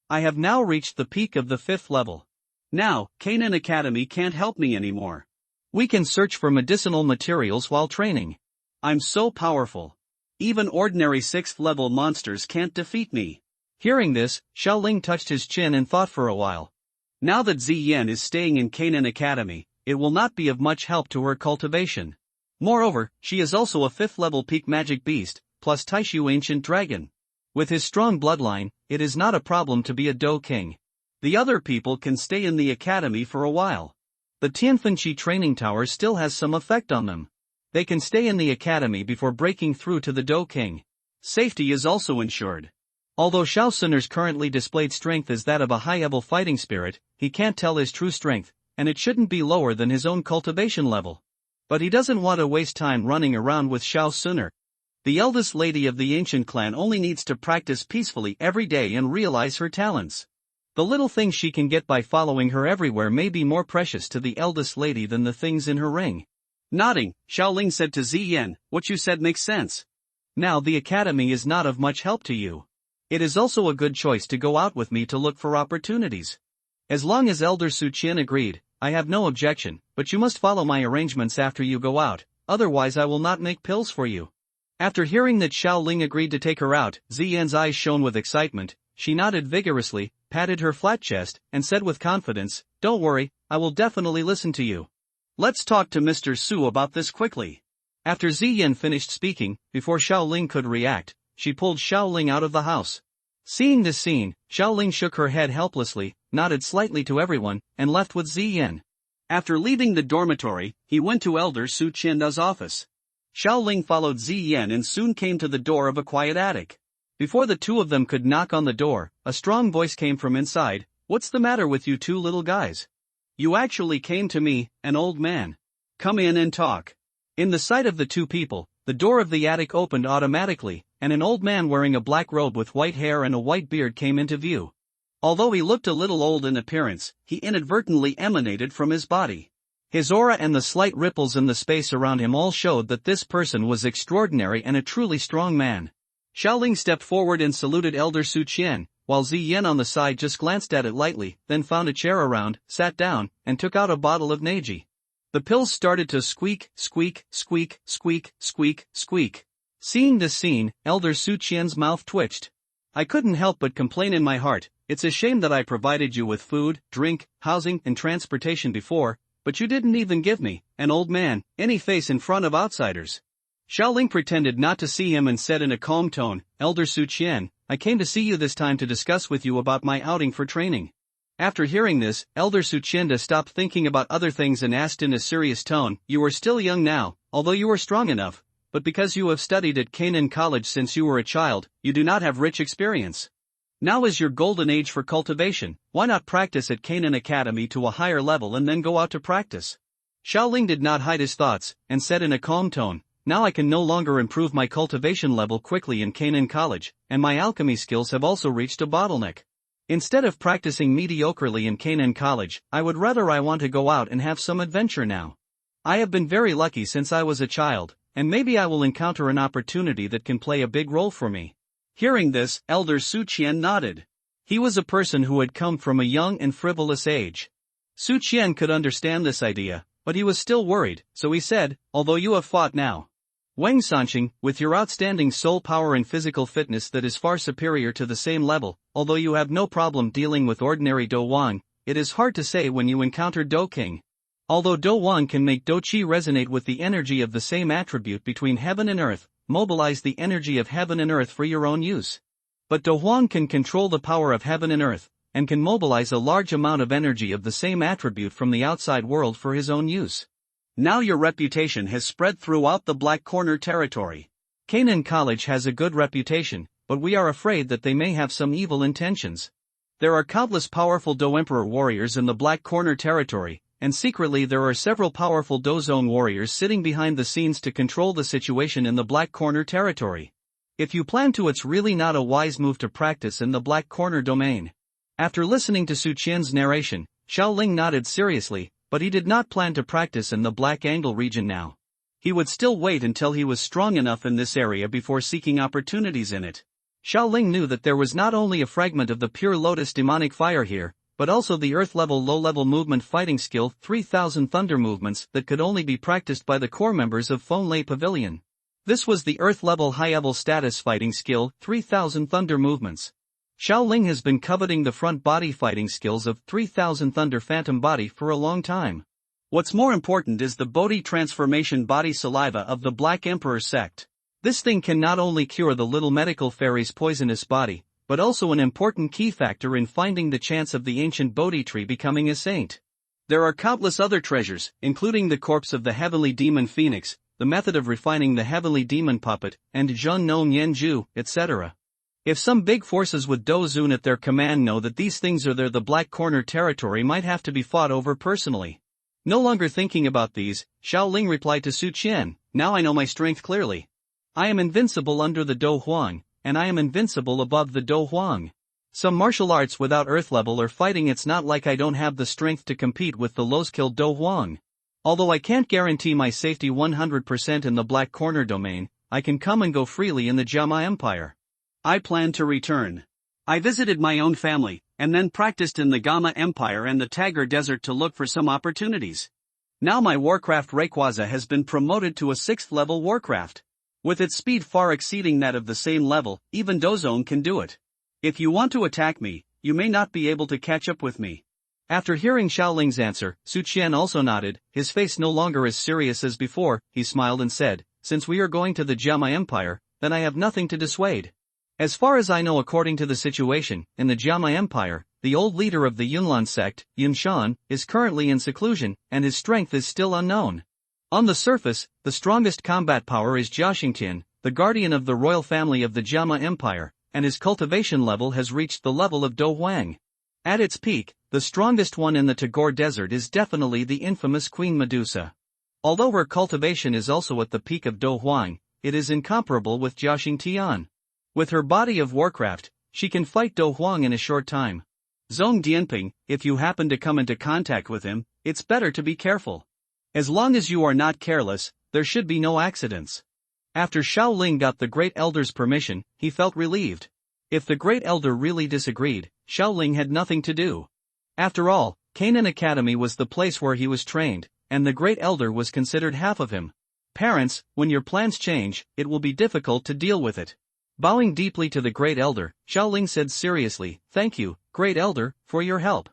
I have now reached the peak of the 5th level. Now, Canaan Academy can't help me anymore. We can search for medicinal materials while training. I'm so powerful. Even ordinary 6th level monsters can't defeat me." Hearing this, Xiao Ling touched his chin and thought for a while. Now that Ziyan is staying in Canaan Academy, it will not be of much help to her cultivation. Moreover, she is also a 5th level peak magic beast, plus Taishu ancient dragon. With his strong bloodline, it is not a problem to be a Dou king. The other people can stay in the academy for a while. The Tianfenqi training tower still has some effect on them. They can stay in the academy before breaking through to the Dou king. Safety is also ensured. Although Xiao Suner's currently displayed strength is that of a high-level fighting spirit, he can't tell his true strength, and it shouldn't be lower than his own cultivation level. But he doesn't want to waste time running around with Xiao Suner. The eldest lady of the ancient clan only needs to practice peacefully every day and realize her talents. The little things she can get by following her everywhere may be more precious to the eldest lady than the things in her ring. Nodding, Xiao Ling said to Ziyan, "What you said makes sense. Now the academy is not of much help to you. It is also a good choice to go out with me to look for opportunities. As long as Elder Su Qian agreed, I have no objection, but you must follow my arrangements after you go out, otherwise I will not make pills for you." After hearing that Xiao Ling agreed to take her out, Ziyan's eyes shone with excitement. She nodded vigorously, patted her flat chest, and said with confidence, "Don't worry, I will definitely listen to you. Let's talk to Mr. Su about this quickly." After Ziyan finished speaking, before Xiao Ling could react, she pulled Xiao Ling out of the house. Seeing this scene, Xiao Ling shook her head helplessly, nodded slightly to everyone, and left with Ziyan. After leaving the dormitory, he went to Elder Su Qian's office. Xiao Ling followed Ziyan and soon came to the door of a quiet attic. Before the two of them could knock on the door, a strong voice came from inside. "What's the matter with you two little guys? You actually came to me, an old man. Come in and talk." In the sight of the two people, the door of the attic opened automatically, and an old man wearing a black robe with white hair and a white beard came into view. Although he looked a little old in appearance, he inadvertently emanated from his body. His aura and the slight ripples in the space around him all showed that this person was extraordinary and a truly strong man. Xiao Ling stepped forward and saluted Elder Su Qian, while Ziyan on the side just glanced at it lightly, then found a chair around, sat down, and took out a bottle of Neji. The pills started to squeak, squeak, squeak, squeak, squeak, squeak. Seeing this scene, Elder Su Qian's mouth twitched. "I couldn't help but complain in my heart, it's a shame that I provided you with food, drink, housing, and transportation before, but you didn't even give me, an old man, any face in front of outsiders. Xiaoling pretended not to see him and said in a calm tone, Elder Su Qian, I came to see you this time to discuss with you about my outing for training. After hearing this, Elder Su Qian stopped thinking about other things and asked in a serious tone, you are still young now, although you are strong enough, but because you have studied at Canaan College since you were a child, you do not have rich experience. Now is your golden age for cultivation, why not practice at Canaan Academy to a higher level and then go out to practice? Xiaoling did not hide his thoughts, and said in a calm tone, now I can no longer improve my cultivation level quickly in Canaan College, and my alchemy skills have also reached a bottleneck. Instead of practicing mediocrely in Canaan College, I want to go out and have some adventure now. I have been very lucky since I was a child, and maybe I will encounter an opportunity that can play a big role for me. Hearing this, Elder Su Qian nodded. He was a person who had come from a young and frivolous age. Su Qian could understand this idea, but he was still worried, so he said, although you have fought now, Wang Sanqing, with your outstanding soul power and physical fitness that is far superior to the same level, although you have no problem dealing with ordinary Do Wang, it is hard to say when you encounter Do King. Although Do Wang can make Do Qi resonate with the energy of the same attribute between heaven and earth, mobilize the energy of heaven and earth for your own use. But Do Wang can control the power of heaven and earth, and can mobilize a large amount of energy of the same attribute from the outside world for his own use. Now your reputation has spread throughout the Black Corner territory. Canaan College has a good reputation, but we are afraid that they may have some evil intentions. There are countless powerful Do Emperor warriors in the Black Corner territory, and secretly there are several powerful Do Zone warriors sitting behind the scenes to control the situation in the Black Corner territory. If you plan to, it's really not a wise move to practice in the Black Corner domain. After listening to Su Qian's narration, Xiaoling nodded seriously, but he did not plan to practice in the Black Angle region now. He would still wait until he was strong enough in this area before seeking opportunities in it. Xiaoling knew that there was not only a fragment of the pure lotus demonic fire here, but also the earth-level low-level movement fighting skill 3000 thunder movements that could only be practiced by the core members of Feng Lei Pavilion. This was the earth-level high-level status fighting skill 3000 thunder movements. Xiaoling has been coveting the front body fighting skills of 3000 Thunder Phantom Body for a long time. What's more important is the Bodhi Transformation Body Saliva of the Black Emperor sect. This thing can not only cure the little medical fairy's poisonous body, but also an important key factor in finding the chance of the ancient Bodhi tree becoming a saint. There are countless other treasures, including the corpse of the heavenly demon Phoenix, the method of refining the heavenly demon puppet, and Zhen Nong Yanju, etc. If some big forces with Do Zun at their command know that these things are there, the Black Corner territory might have to be fought over personally. No longer thinking about these, Xiaoling replied to Su Qian, now I know my strength clearly. I am invincible under the Do Huang, and I am invincible above the Do Huang. Some martial arts without earth level or fighting, it's not like I don't have the strength to compete with the low-skilled Do Huang. Although I can't guarantee my safety 100% in the Black Corner domain, I can come and go freely in the Jama Empire. I plan to return. I visited my own family, and then practiced in the Gama Empire and the Tagar Desert to look for some opportunities. Now my Warcraft Rayquaza has been promoted to a 6th level Warcraft. With its speed far exceeding that of the same level, even Dozone can do it. If you want to attack me, you may not be able to catch up with me. After hearing Xiaoling's answer, Su Qian also nodded, his face no longer as serious as before. He smiled and said, since we are going to the Jama Empire, then I have nothing to dissuade. As far as I know, according to the situation, in the Jama Empire, the old leader of the Yunlan sect, Yun Shan, is currently in seclusion, and his strength is still unknown. On the surface, the strongest combat power is Jia Xingtian, the guardian of the royal family of the Jama Empire, and his cultivation level has reached the level of Do Huang. At its peak, the strongest one in the Tagore Desert is definitely the infamous Queen Medusa. Although her cultivation is also at the peak of Do Huang, it is incomparable with Jia Xingtian. With her body of Warcraft, she can fight Do Huang in a short time. Zhong Dianping, if you happen to come into contact with him, it's better to be careful. As long as you are not careless, there should be no accidents. After Xiaoling got the Great Elder's permission, he felt relieved. If the Great Elder really disagreed, Xiaoling had nothing to do. After all, Canaan Academy was the place where he was trained, and the Great Elder was considered half of him. Parents, when your plans change, it will be difficult to deal with it. Bowing deeply to the Great Elder, Xiaoling said seriously, thank you, Great Elder, for your help.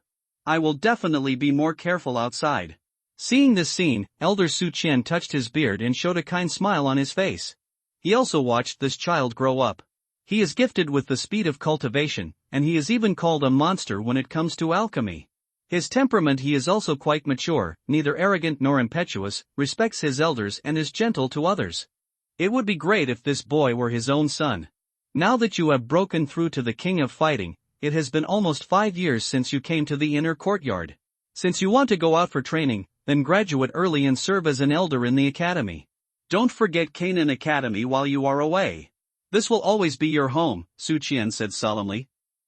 I will definitely be more careful outside. Seeing this scene, Elder Su Qian touched his beard and showed a kind smile on his face. He also watched this child grow up. He is gifted with the speed of cultivation, and he is even called a monster when it comes to alchemy. His temperament, he is also quite mature, neither arrogant nor impetuous, respects his elders and is gentle to others. It would be great if this boy were his own son. Now that you have broken through to the king of fighting, it has been almost 5 years since you came to the inner courtyard. Since you want to go out for training, then graduate early and serve as an elder in the academy. Don't forget Canaan Academy while you are away. This will always be your home, Su Qian said solemnly.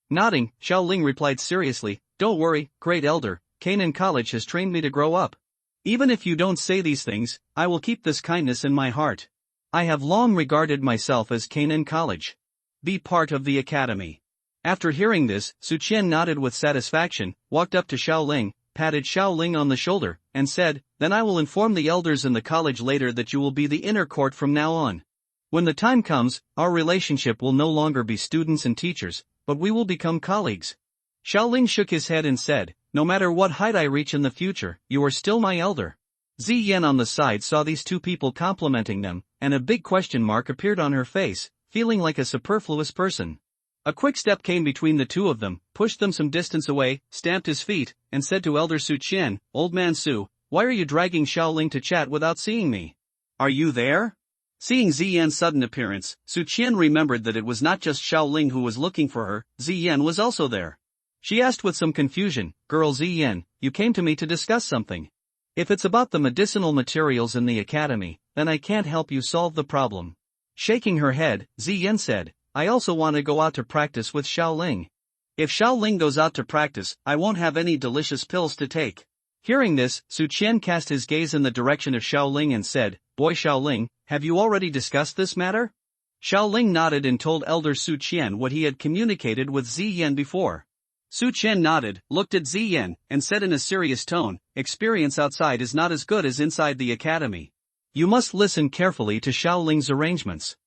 Nodding, Xiaoling replied seriously, don't worry, great elder, Canaan College has trained me to grow up. Even if you don't say these things, I will keep this kindness in my heart. I have long regarded myself as Canaan College. Be part of the academy. After hearing this, Su Qian nodded with satisfaction, walked up to Xiaoling, patted Xiaoling on the shoulder, and said, then I will inform the elders in the college later that you will be the inner court from now on. When the time comes, our relationship will no longer be students and teachers, but we will become colleagues. Xiaoling shook his head and said, no matter what height I reach in the future, you are still my elder. Ziyan on the side saw these two people complimenting them, and a big question mark appeared on her face, feeling like a superfluous person. A quick step came between the two of them, pushed them some distance away, stamped his feet, and said to Elder Su Qian, Old man Su, why are you dragging Xiaoling to chat without seeing me? Are you there? Seeing Ziyan's sudden appearance, Su Qian remembered that it was not just Xiaoling who was looking for her, Ziyan was also there. She asked with some confusion, Girl Ziyan, you came to me to discuss something. If it's about the medicinal materials in the academy, then I can't help you solve the problem. Shaking her head, Ziyan said, I also want to go out to practice with Xiaoling. If Xiaoling goes out to practice, I won't have any delicious pills to take. Hearing this, Su Qian cast his gaze in the direction of Xiaoling and said, Boy Xiaoling, have you already discussed this matter? Xiaoling nodded and told Elder Su Qian what he had communicated with Ziyan before. Su Qian nodded, looked at Ziyan, and said in a serious tone, experience outside is not as good as inside the academy. You must listen carefully to Xiaoling's arrangements.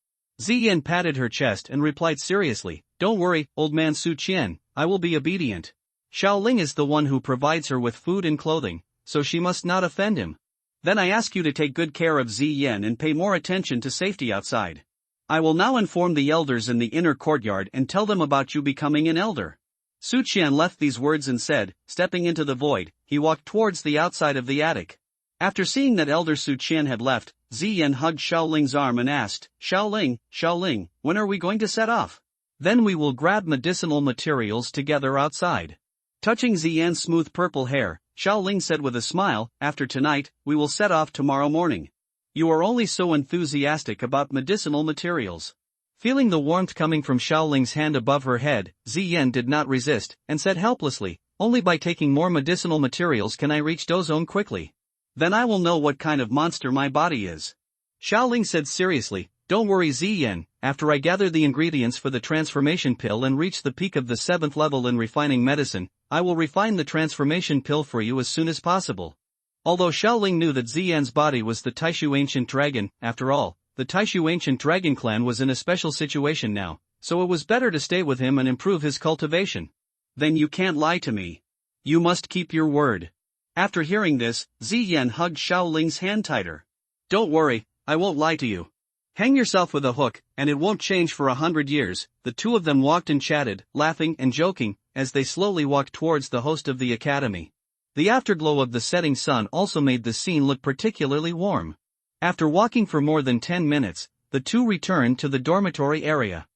Ziyan patted her chest and replied seriously, don't worry, old man Su Qian, I will be obedient. Xiaoling is the one who provides her with food and clothing, so she must not offend him. Then I ask you to take good care of Ziyan and pay more attention to safety outside. I will now inform the elders in the inner courtyard and tell them about you becoming an elder. Su Qian left these words and said, stepping into the void, he walked towards the outside of the attic. After seeing that Elder Su Qian had left, Ziyan hugged Xiaoling's arm and asked, Xiaoling, when are we going to set off? Then we will grab medicinal materials together outside. Touching Ziyan's smooth purple hair, Xiaoling said with a smile, after tonight, we will set off tomorrow morning. You are only so enthusiastic about medicinal materials. Feeling the warmth coming from Xiaoling's hand above her head, Ziyan did not resist, and said helplessly, only by taking more medicinal materials can I reach Dozone quickly. Then I will know what kind of monster my body is. Xiaoling said seriously, don't worry Ziyan, after I gather the ingredients for the transformation pill and reach the peak of the 7th level in refining medicine, I will refine the transformation pill for you as soon as possible. Although Xiaoling knew that Ziyan's body was the Taishu Ancient Dragon, after all, the Taishu Ancient Dragon clan was in a special situation now, so it was better to stay with him and improve his cultivation. Then you can't lie to me. You must keep your word. After hearing this, Ziyan hugged Xiaoling's hand tighter. Don't worry, I won't lie to you. Hang yourself with a hook, and it won't change for 100 years. The two of them walked and chatted, laughing and joking, as they slowly walked towards the host of the academy. The afterglow of the setting sun also made the scene look particularly warm. After walking for more than 10 minutes, the two returned to the dormitory area.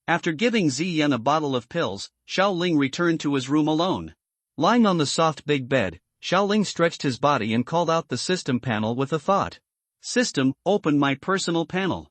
After giving Ziyan a bottle of pills, Xiaoling returned to his room alone. Lying on the soft big bed, Xiaoling stretched his body and called out the system panel with a thought. System, open my personal panel.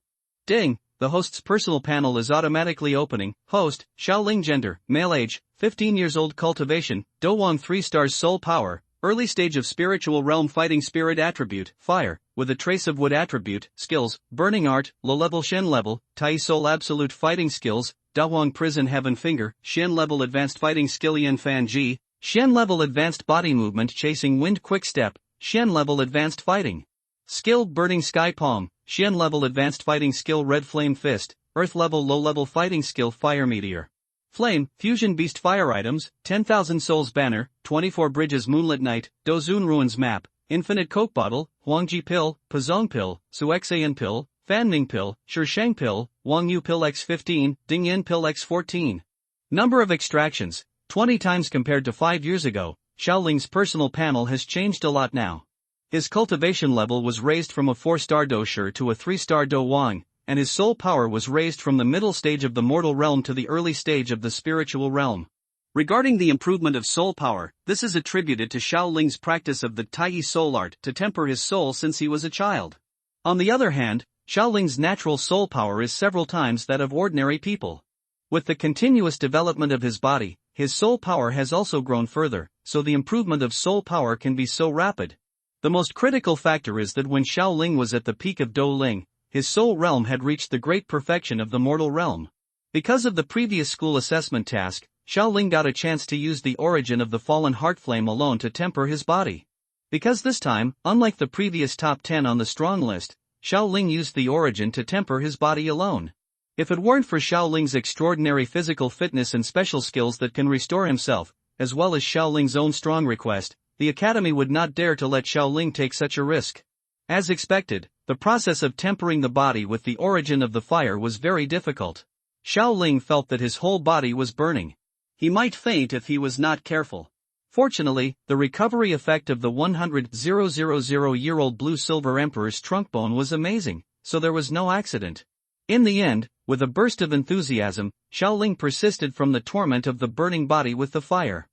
Ding, the host's personal panel is automatically opening. Host, Xiaoling gender, male age, 15 years old cultivation, Dowang 3 stars soul power, early stage of spiritual realm fighting spirit attribute, fire, with a trace of wood attribute, skills, burning art, low level Shen level, Tai soul absolute fighting skills, Dawang prison heaven finger, Shen level advanced fighting skill Yan fan ji, Shen level advanced body movement chasing wind quick step, Shen level advanced fighting skill burning sky palm, Shen level advanced fighting skill red flame fist, earth level low level fighting skill fire meteor. Flame, Fusion Beast Fire Items, 10,000 Souls Banner, 24 Bridges Moonlit Night, Dozun Ruins Map, Infinite Coke Bottle, Huangji Pill, Pazong Pill, Suexayan Pill, Fanming Pill, Shisheng Pill, Wangyu Pill X15, Dingyan Pill X14. Number of extractions, 20 times compared to 5 years ago. Xiaoling's personal panel has changed a lot now. His cultivation level was raised from a 4-star Do Shi to a 3-star Do Wang, and his soul power was raised from the middle stage of the mortal realm to the early stage of the spiritual realm. Regarding the improvement of soul power, this is attributed to Xiaoling's practice of the Taiyi soul art to temper his soul since he was a child. On the other hand, Xiaoling's natural soul power is several times that of ordinary people. With the continuous development of his body, his soul power has also grown further, so the improvement of soul power can be so rapid. The most critical factor is that when Xiaoling was at the peak of Do Ling, his soul realm had reached the great perfection of the mortal realm. Because of the previous school assessment task, Xiaoling got a chance to use the origin of the fallen heart flame alone to temper his body. Because this time, unlike the previous top 10 on the strong list, Xiaoling used the origin to temper his body alone. If it weren't for Xiaoling's extraordinary physical fitness and special skills that can restore himself, as well as Xiaoling's own strong request, the academy would not dare to let Xiaoling take such a risk. As expected, the process of tempering the body with the origin of the fire was very difficult. Xiaoling felt that his whole body was burning. He might faint if he was not careful. Fortunately, the recovery effect of the 100,000-year-old blue-silver emperor's trunk bone was amazing, so there was no accident. In the end, with a burst of enthusiasm, Xiaoling persisted from the torment of the burning body with the fire.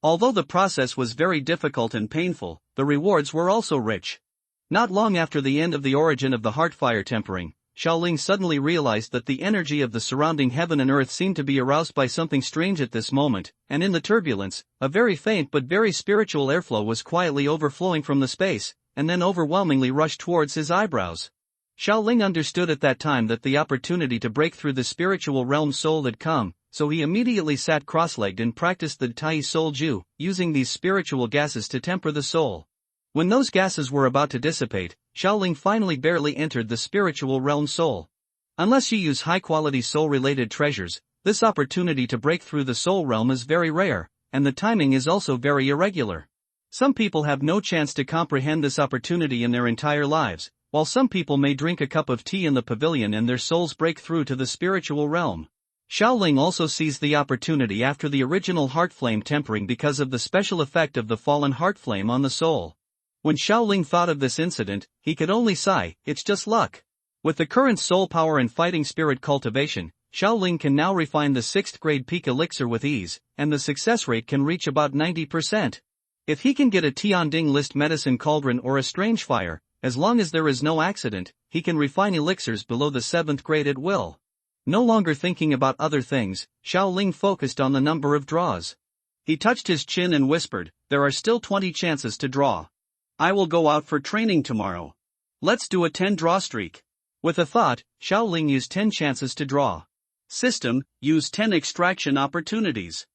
Although the process was very difficult and painful, the rewards were also rich. Not long after the end of the origin of the heart fire tempering, Xiaoling suddenly realized that the energy of the surrounding heaven and earth seemed to be aroused by something strange at this moment, and in the turbulence, a very faint but very spiritual airflow was quietly overflowing from the space, and then overwhelmingly rushed towards his eyebrows. Xiaoling understood at that time that the opportunity to break through the spiritual realm soul had come, so he immediately sat cross-legged and practiced the Taiyi Soul Ju, using these spiritual gases to temper the soul. When those gases were about to dissipate, Xiaoling finally barely entered the spiritual realm soul. Unless you use high-quality soul-related treasures, this opportunity to break through the soul realm is very rare, and the timing is also very irregular. Some people have no chance to comprehend this opportunity in their entire lives, while some people may drink a cup of tea in the pavilion and their souls break through to the spiritual realm. Xiaoling also seized the opportunity after the original heart flame tempering because of the special effect of the fallen heart flame on the soul. When Xiaoling thought of this incident, he could only sigh, it's just luck. With the current soul power and fighting spirit cultivation, Xiaoling can now refine the 6th grade peak elixir with ease, and the success rate can reach about 90%. If he can get a Tianding list medicine cauldron or a strange fire, as long as there is no accident, he can refine elixirs below the 7th grade at will. No longer thinking about other things, Xiaoling focused on the number of draws. He touched his chin and whispered, there are still 20 chances to draw. I will go out for training tomorrow. Let's do a 10-draw streak. With a thought, Xiaoling used 10 chances to draw. System, use 10 extraction opportunities.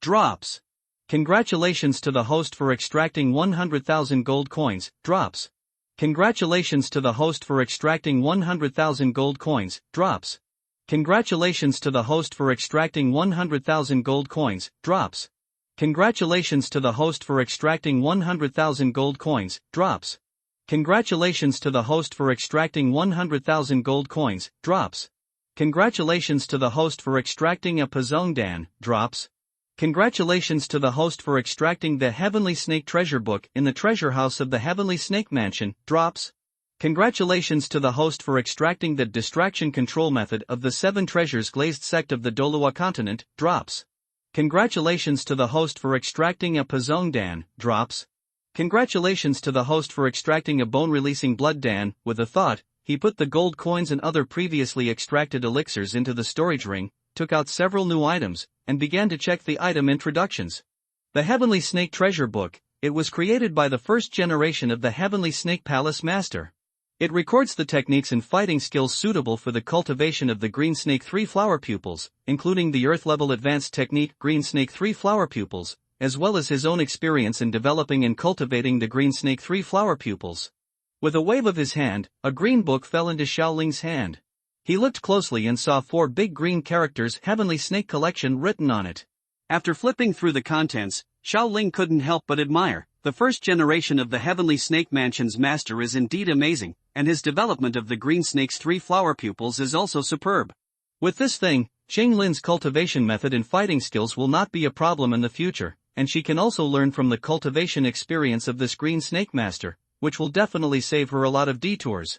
Drops. Congratulations to the host for extracting 100,000 gold coins. Drops. Congratulations to the host for extracting 100,000 gold coins. Drops. Congratulations to the host for extracting 100,000 gold coins. Drops. Congratulations to the host for extracting 100,000 gold coins. Drops. Congratulations to the host for extracting 100,000 gold coins. Drops. Congratulations to the host for extracting a Pazong Dan. Drops. Congratulations to the host for extracting the Heavenly Snake Treasure Book in the treasure house of the Heavenly Snake Mansion. Drops. Congratulations to the host for extracting the distraction control method of the 7 treasures glazed sect of the Dolua continent. Drops. Congratulations to the host for extracting a Pazong Dan. Drops. Congratulations to the host for extracting a bone-releasing blood Dan. With a thought, he put the gold coins and other previously extracted elixirs into the storage ring, took out several new items, and began to check the item introductions. The Heavenly Snake Treasure Book, it was created by the first generation of the Heavenly Snake Palace Master. It records the techniques and fighting skills suitable for the cultivation of the Green Snake 3 flower pupils, including the Earth-level advanced technique Green Snake 3 flower pupils, as well as his own experience in developing and cultivating the Green Snake 3 flower pupils. With a wave of his hand, a green book fell into Xiaoling's hand. He looked closely and saw 4 big green characters Heavenly Snake Collection written on it. After flipping through the contents, Xiaoling couldn't help but admire, The first generation of the Heavenly Snake Mansion's master is indeed amazing, and his development of the green snake's 3 flower pupils is also superb. With this thing, Qing Lin's cultivation method and fighting skills will not be a problem in the future, and she can also learn from the cultivation experience of this green snake master, which will definitely save her a lot of detours.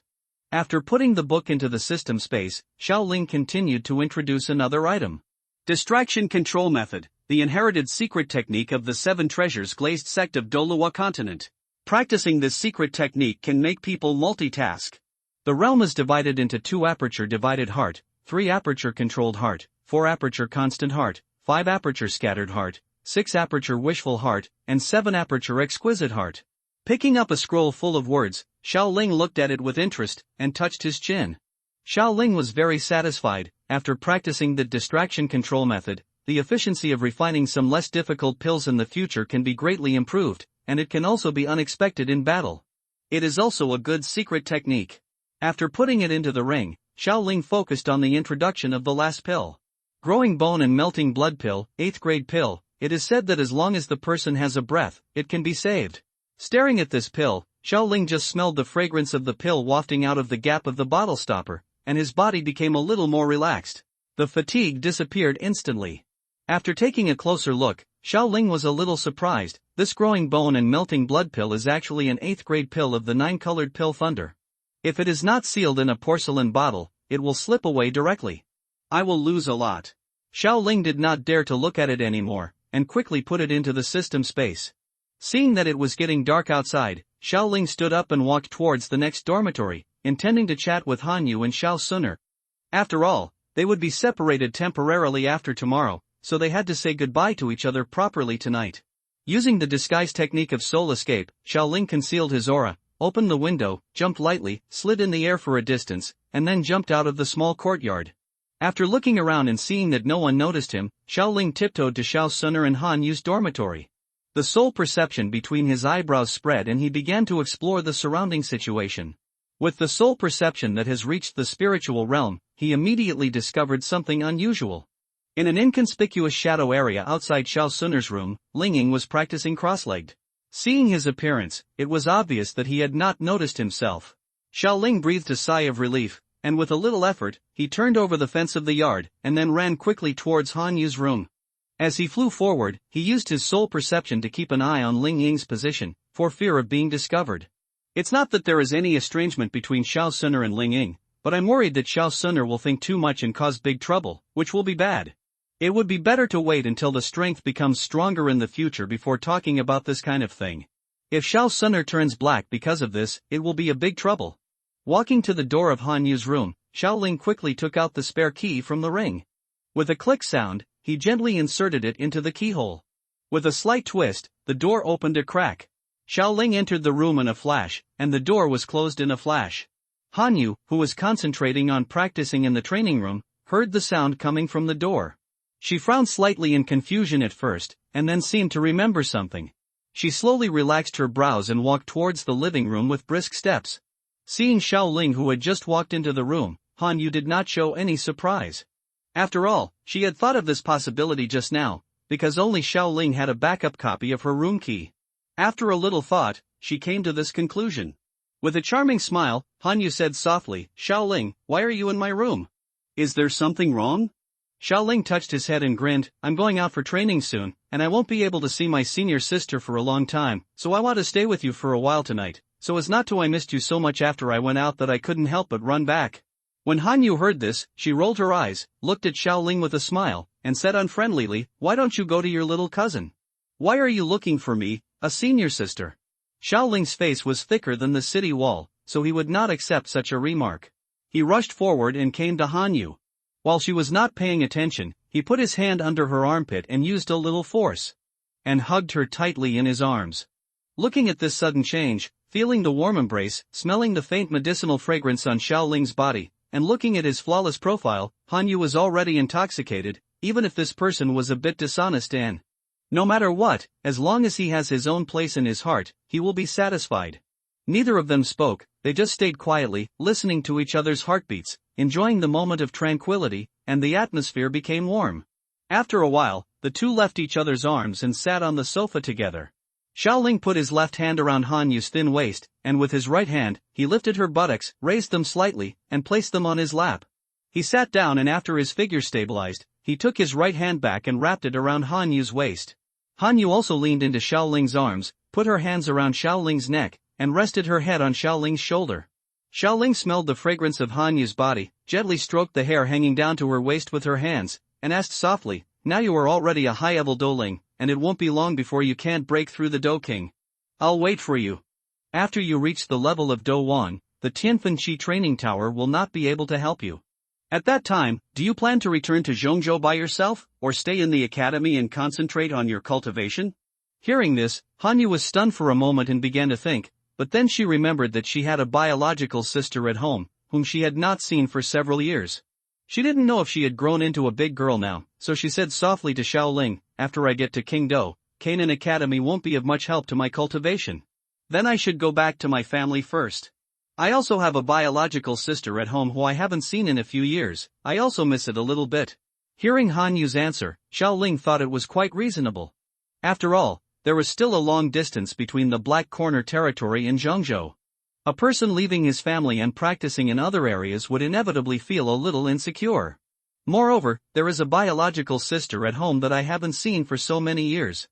After putting the book into the system space, Xiaoling continued to introduce another item. Distraction Control Method, the inherited secret technique of the 7 treasures glazed sect of Doluwa continent. Practicing this secret technique can make people multitask. The realm is divided into 2 aperture divided heart, 3 aperture controlled heart, 4 aperture constant heart, 5 aperture scattered heart, 6 aperture wishful heart, and 7 aperture exquisite heart. Picking up a scroll full of words, Xiaoling looked at it with interest, and touched his chin. Xiaoling was very satisfied. After practicing the distraction control method, the efficiency of refining some less difficult pills in the future can be greatly improved, and it can also be unexpected in battle. It is also a good secret technique. After putting it into the ring, Xiaoling focused on the introduction of the last pill. Growing Bone and Melting Blood Pill, 8th grade pill. It is said that as long as the person has a breath, it can be saved. Staring at this pill, Xiaoling just smelled the fragrance of the pill wafting out of the gap of the bottle stopper, and his body became a little more relaxed. The fatigue disappeared instantly. After taking a closer look, Xiaoling was a little surprised. This Growing Bone and Melting Blood Pill is actually an 8th grade pill of the 9-colored pill Thunder. If it is not sealed in a porcelain bottle, it will slip away directly. I will lose a lot. Xiaoling did not dare to look at it anymore, and quickly put it into the system space. Seeing that it was getting dark outside, Xiaoling stood up and walked towards the next dormitory, intending to chat with Hanyu and Xiao Suner. After all, they would be separated temporarily after tomorrow, so they had to say goodbye to each other properly tonight. Using the disguise technique of soul escape, Xiaoling concealed his aura, opened the window, jumped lightly, slid in the air for a distance, and then jumped out of the small courtyard. After looking around and seeing that no one noticed him, Xiaoling tiptoed to Xiao Suner and Hanyu's dormitory. The soul perception between his eyebrows spread and he began to explore the surrounding situation. With the soul perception that has reached the spiritual realm, he immediately discovered something unusual. In an inconspicuous shadow area outside Xiao Suner's room, Lingying was practicing cross-legged. Seeing his appearance, it was obvious that he had not noticed himself. Xiaoling breathed a sigh of relief, and with a little effort, he turned over the fence of the yard, and then ran quickly towards Hanyu's room. As he flew forward, he used his soul perception to keep an eye on Lingying's position, for fear of being discovered. It's not that there is any estrangement between Xiao Suner and Lingying, but I'm worried that Xiao Suner will think too much and cause big trouble, which will be bad. It would be better to wait until the strength becomes stronger in the future before talking about this kind of thing. If Xiao Suner turns black because of this, it will be a big trouble. Walking to the door of Hanyu's room, Xiaoling quickly took out the spare key from the ring. With a click sound, he gently inserted it into the keyhole. With a slight twist, the door opened a crack. Xiaoling entered the room in a flash, and the door was closed in a flash. Hanyu, who was concentrating on practicing in the training room, heard the sound coming from the door. She frowned slightly in confusion at first, and then seemed to remember something. She slowly relaxed her brows and walked towards the living room with brisk steps. Seeing Xiaoling, who had just walked into the room, Hanyu did not show any surprise. After all, she had thought of this possibility just now, because only Xiaoling had a backup copy of her room key. After a little thought, she came to this conclusion. With a charming smile, Hanyu said softly, "Xiaoling, why are you in my room? Is there something wrong?" Xiaoling touched his head and grinned, "I'm going out for training soon, and I won't be able to see my senior sister for a long time, so I want to stay with you for a while tonight, so as not to I missed you so much after I went out that I couldn't help but run back." When Hanyu heard this, she rolled her eyes, looked at Xiaoling with a smile, and said unfriendlily, "Why don't you go to your little cousin? Why are you looking for me, a senior sister?" Xiaoling's face was thicker than the city wall, so he would not accept such a remark. He rushed forward and came to Hanyu. While she was not paying attention, he put his hand under her armpit and used a little force, and hugged her tightly in his arms. Looking at this sudden change, feeling the warm embrace, smelling the faint medicinal fragrance on Xiaoling's body, and looking at his flawless profile, Hanyu was already intoxicated, even if this person was a bit dishonest and no matter what, as long as he has his own place in his heart, he will be satisfied. Neither of them spoke, they just stayed quietly, listening to each other's heartbeats, enjoying the moment of tranquility, and the atmosphere became warm. After a while, the two left each other's arms and sat on the sofa together. Xiaoling put his left hand around Han Yu's thin waist, and with his right hand, he lifted her buttocks, raised them slightly, and placed them on his lap. He sat down, and after his figure stabilized, he took his right hand back and wrapped it around Han Yu's waist. Han Yu also leaned into Xiaoling's arms, put her hands around Xiaoling's neck, and rested her head on Xiaoling's shoulder. Xiaoling smelled the fragrance of Han Yu's body, gently stroked the hair hanging down to her waist with her hands, and asked softly, "Now you are already a high-level Douling, and it won't be long before you can't break through the Dou King. I'll wait for you. After you reach the level of Dou Wan, the Tianfen Qi training tower will not be able to help you. At that time, do you plan to return to Zhongzhou by yourself, or stay in the academy and concentrate on your cultivation?" Hearing this, Han Yu was stunned for a moment and began to think, but then she remembered that she had a biological sister at home, whom she had not seen for several years. She didn't know if she had grown into a big girl now, so she said softly to Xiaoling, "After I get to Qingdou, Canaan Academy won't be of much help to my cultivation. Then I should go back to my family first. I also have a biological sister at home who I haven't seen in a few years, I also miss it a little bit." Hearing Han Yu's answer, Xiaoling thought it was quite reasonable. After all, there was still a long distance between the Black Corner territory and Zhongzhou. A person leaving his family and practicing in other areas would inevitably feel a little insecure. Moreover, there is a biological sister at home that I haven't seen for so many years.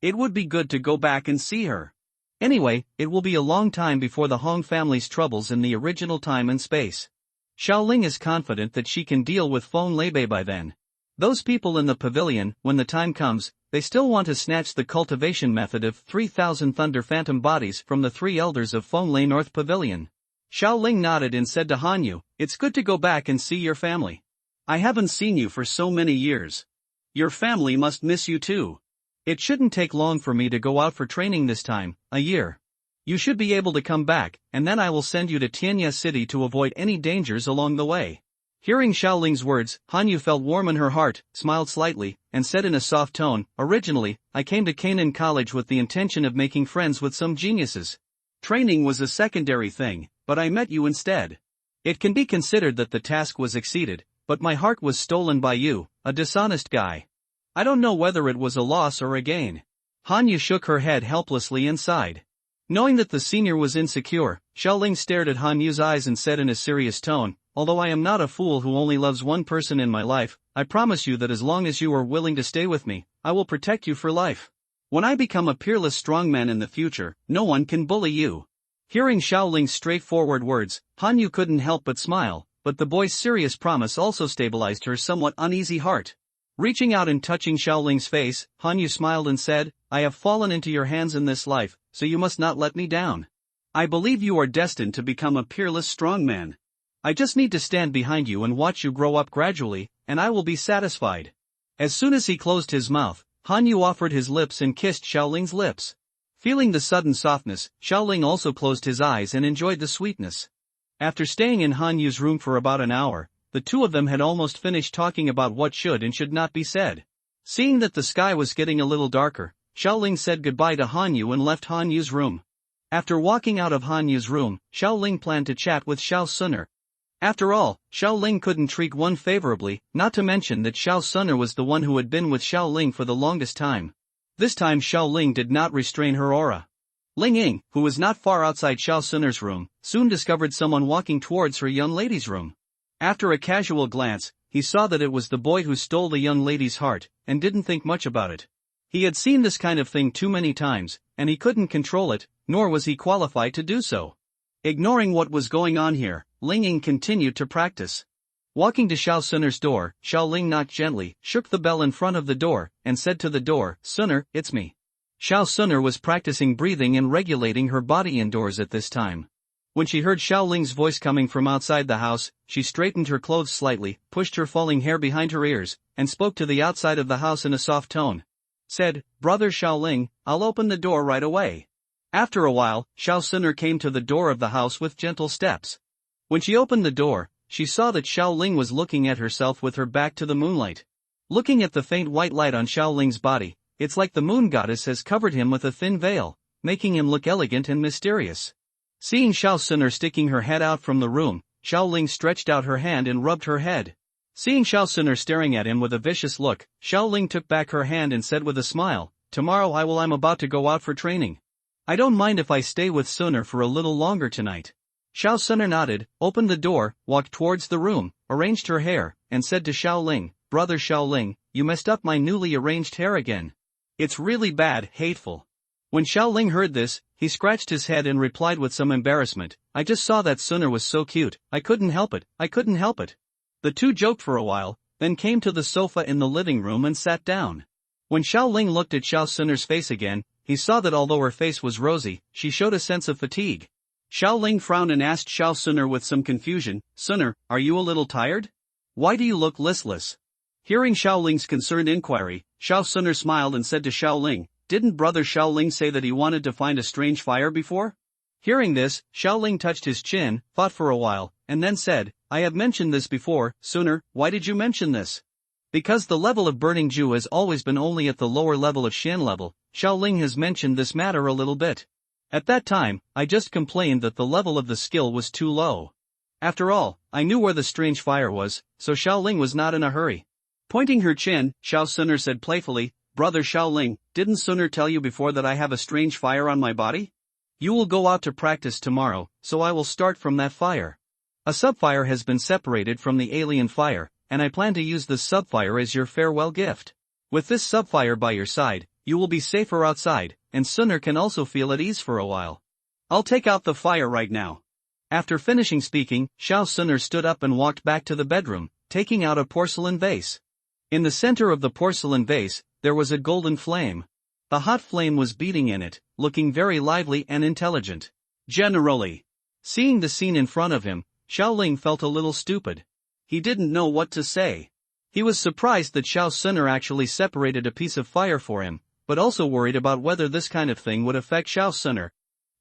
It would be good to go back and see her. Anyway, it will be a long time before the Hong family's troubles in the original time and space. Xiaoling is confident that she can deal with Feng Leibei by then. Those people in the pavilion, when the time comes, they still want to snatch the cultivation method of 3,000 Thunder Phantom bodies from the three elders of Feng Lei North Pavilion. Xiaoling nodded and said to Han Yu, "It's good to go back and see your family. I haven't seen you for so many years. Your family must miss you too. It shouldn't take long for me to go out for training this time, a year. You should be able to come back, and then I will send you to Tianya City to avoid any dangers along the way." Hearing Xiaoling's words, Han Yu felt warm in her heart, smiled slightly, and said in a soft tone, "Originally, I came to Canaan College with the intention of making friends with some geniuses. Training was a secondary thing, but I met you instead. It can be considered that the task was exceeded, but my heart was stolen by you, a dishonest guy. I don't know whether it was a loss or a gain." Han Yu shook her head helplessly and sighed. Knowing that the senior was insecure, Xiaoling stared at Han Yu's eyes and said in a serious tone, "Although I am not a fool who only loves one person in my life, I promise you that as long as you are willing to stay with me, I will protect you for life. When I become a peerless strongman in the future, no one can bully you." Hearing Xiaoling's straightforward words, Han Yu couldn't help but smile, but the boy's serious promise also stabilized her somewhat uneasy heart. Reaching out and touching Xiaoling's face, Han Yu smiled and said, "I have fallen into your hands in this life, so you must not let me down. I believe you are destined to become a peerless strongman. I just need to stand behind you and watch you grow up gradually, and I will be satisfied." As soon as he closed his mouth, Han Yu offered his lips and kissed Xiaoling's lips. Feeling the sudden softness, Xiaoling also closed his eyes and enjoyed the sweetness. After staying in Han Yu's room for about an hour, the two of them had almost finished talking about what should and should not be said. Seeing that the sky was getting a little darker, Xiaoling said goodbye to Han Yu and left Han Yu's room. After walking out of Han Yu's room, Xiaoling planned to chat with Xiao Suner. After all, Xiaoling couldn't treat one favorably, not to mention that Xiao Suner was the one who had been with Xiaoling for the longest time. This time Xiaoling did not restrain her aura. Ling Ying, who was not far outside Xiao Suner's room, soon discovered someone walking towards her young lady's room. After a casual glance, he saw that it was the boy who stole the young lady's heart, and didn't think much about it. He had seen this kind of thing too many times, and he couldn't control it, nor was he qualified to do so. Ignoring what was going on here, Ling Ying continued to practice. Walking to Xiao Suner's door, Xiaoling knocked gently, shook the bell in front of the door, and said to the door, "Suner, it's me." Xiao Suner was practicing breathing and regulating her body indoors at this time. When she heard Xiaoling's voice coming from outside the house, she straightened her clothes slightly, pushed her falling hair behind her ears, and spoke to the outside of the house in a soft tone. Said, "Brother Xiaoling, I'll open the door right away." After a while, Xiao Suner came to the door of the house with gentle steps. When she opened the door, she saw that Xiaoling was looking at herself with her back to the moonlight. Looking at the faint white light on Xiaoling's body, it's like the moon goddess has covered him with a thin veil, making him look elegant and mysterious. Seeing Xiao Suner sticking her head out from the room, Xiaoling stretched out her hand and rubbed her head. Seeing Xiao Suner staring at him with a vicious look, Xiaoling took back her hand and said with a smile, tomorrow I'm about to go out for training. I don't mind if I stay with Suner for a little longer tonight. Xiao Suner nodded, opened the door, walked towards the room, arranged her hair, and said to Xiao Ling, Brother Xiao Ling, you messed up my newly arranged hair again. It's really bad, hateful. When Xiao Ling heard this, he scratched his head and replied with some embarrassment, I just saw that Suner was so cute, I couldn't help it. The two joked for a while, then came to the sofa in the living room and sat down. When Xiao Ling looked at Xiao Suner's face again, he saw that although her face was rosy, she showed a sense of fatigue. Xiao Ling frowned and asked Xiao Suner with some confusion, Suner, are you a little tired? Why do you look listless? Hearing Xiao Ling's concerned inquiry, Xiao Suner smiled and said to Xiao Ling, didn't Brother Xiao Ling say that he wanted to find a strange fire before? Hearing this, Xiao Ling touched his chin, thought for a while, and then said, I have mentioned this before, Suner, why did you mention this? Because the level of burning Ju has always been only at the lower level of Xian level, Xiao Ling has mentioned this matter a little bit. At that time, I just complained that the level of the skill was too low. After all, I knew where the strange fire was, so Xiao Ling was not in a hurry. Pointing her chin, Xiao Suner said playfully, Brother Xiao Ling, didn't Suner tell you before that I have a strange fire on my body? You will go out to practice tomorrow, so I will start from that fire. A subfire has been separated from the alien fire, and I plan to use this subfire as your farewell gift. With this subfire by your side, you will be safer outside, and Suner can also feel at ease for a while. I'll take out the fire right now. After finishing speaking, Xiao Suner stood up and walked back to the bedroom, taking out a porcelain vase. In the center of the porcelain vase, there was a golden flame. The hot flame was beating in it, looking very lively and intelligent. Generally, seeing the scene in front of him, Xiao Ling felt a little stupid. He didn't know what to say. He was surprised that Xiao Suner actually separated a piece of fire for him, but also worried about whether this kind of thing would affect Xiao Suner.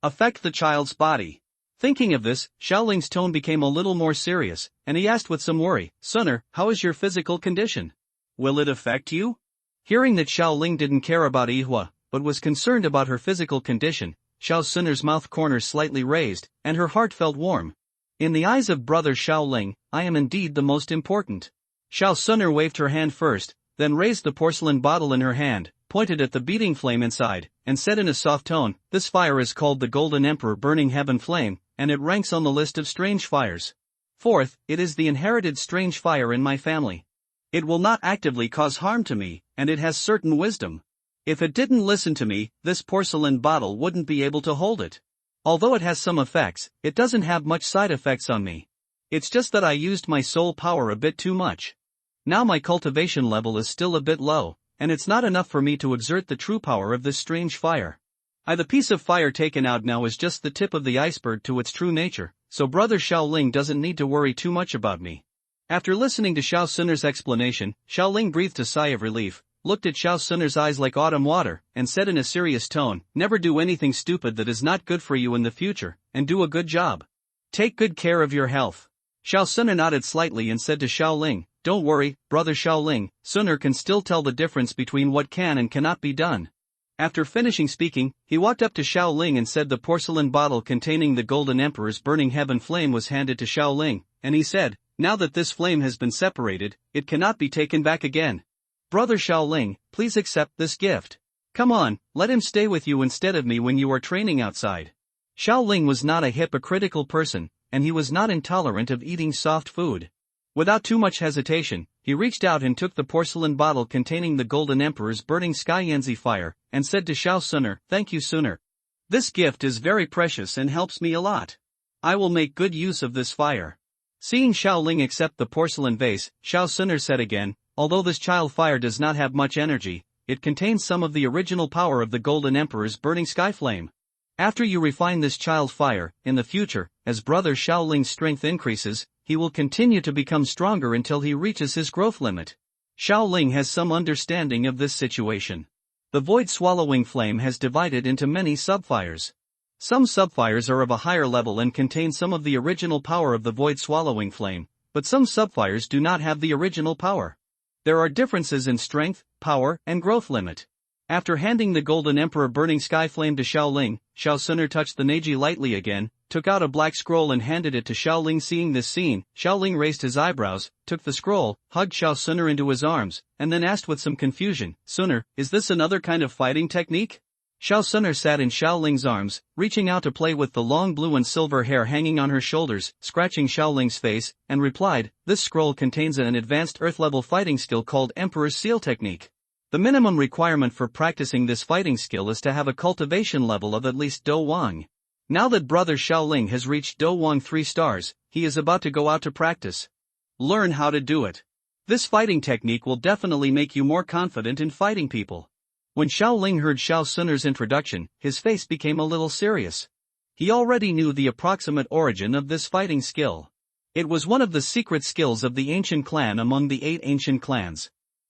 Affect the child's body. Thinking of this, Xiao Ling's tone became a little more serious, and he asked with some worry, Suner, how is your physical condition? Will it affect you? Hearing that Xiao Ling didn't care about Yihua, but was concerned about her physical condition, Xiao Suner's mouth corners slightly raised, and her heart felt warm. In the eyes of Brother Xiao Ling, I am indeed the most important. Xiao Suner waved her hand first, then raised the porcelain bottle in her hand, pointed at the beating flame inside, and said in a soft tone, this fire is called the Golden Emperor Burning Heaven Flame, and it ranks on the list of strange fires. Fourth, it is the inherited strange fire in my family. It will not actively cause harm to me, and it has certain wisdom. If it didn't listen to me, this porcelain bottle wouldn't be able to hold it. Although it has some effects, it doesn't have much side effects on me. It's just that I used my soul power a bit too much. Now my cultivation level is still a bit low, and it's not enough for me to exert the true power of this strange fire. The piece of fire taken out now is just the tip of the iceberg to its true nature, so Brother Xiao Ling doesn't need to worry too much about me. After listening to Xiao Suner's explanation, Xiao Ling breathed a sigh of relief, looked at Xiao Suner's eyes like autumn water, and said in a serious tone, never do anything stupid that is not good for you in the future, and do a good job. Take good care of your health. Xiao Suner nodded slightly and said to Xiao Ling, don't worry, Brother Xiao Ling, Suner can still tell the difference between what can and cannot be done. After finishing speaking, he walked up to Xiao Ling and said the porcelain bottle containing the Golden Emperor's Burning Heaven Flame was handed to Xiao Ling, and he said, now that this flame has been separated, it cannot be taken back again. Brother Xiao Ling, please accept this gift. Come on, let him stay with you instead of me when you are training outside. Xiao Ling was not a hypocritical person, and he was not intolerant of eating soft food. Without too much hesitation, he reached out and took the porcelain bottle containing the Golden Emperor's burning Sky Yanzi fire, and said to Xiao Suner, thank you Suner. This gift is very precious and helps me a lot. I will make good use of this fire. Seeing Xiao Ling accept the porcelain vase, Xiao Suner said again, although this child fire does not have much energy, it contains some of the original power of the Golden Emperor's burning sky flame. After you refine this child fire, in the future, as Brother Xiao Ling's strength increases, he will continue to become stronger until he reaches his growth limit. Xiao Ling has some understanding of this situation. The void swallowing flame has divided into many subfires. Some subfires are of a higher level and contain some of the original power of the void swallowing flame, but some subfires do not have the original power. There are differences in strength, power, and growth limit. After handing the Golden Emperor Burning Sky Flame to Xiaoling, Xiao Suner touched the Neji lightly again, took out a black scroll and handed it to Xiaoling. Seeing this scene, Xiaoling raised his eyebrows, took the scroll, hugged Xiao Suner into his arms, and then asked with some confusion, "Suner, is this another kind of fighting technique?" Xiao Suner sat in Xiaoling's arms, reaching out to play with the long blue and silver hair hanging on her shoulders, scratching Xiaoling's face, and replied, "This scroll contains an advanced earth-level fighting skill called Emperor's Seal Technique. The minimum requirement for practicing this fighting skill is to have a cultivation level of at least Do Wang. Now that brother Xiaoling has reached Do Wang 3 stars, he is about to go out to practice. Learn how to do it. This fighting technique will definitely make you more confident in fighting people." When Xiaoling heard Xiao Suner's introduction, his face became a little serious. He already knew the approximate origin of this fighting skill. It was one of the secret skills of the ancient clan among the 8 ancient clans.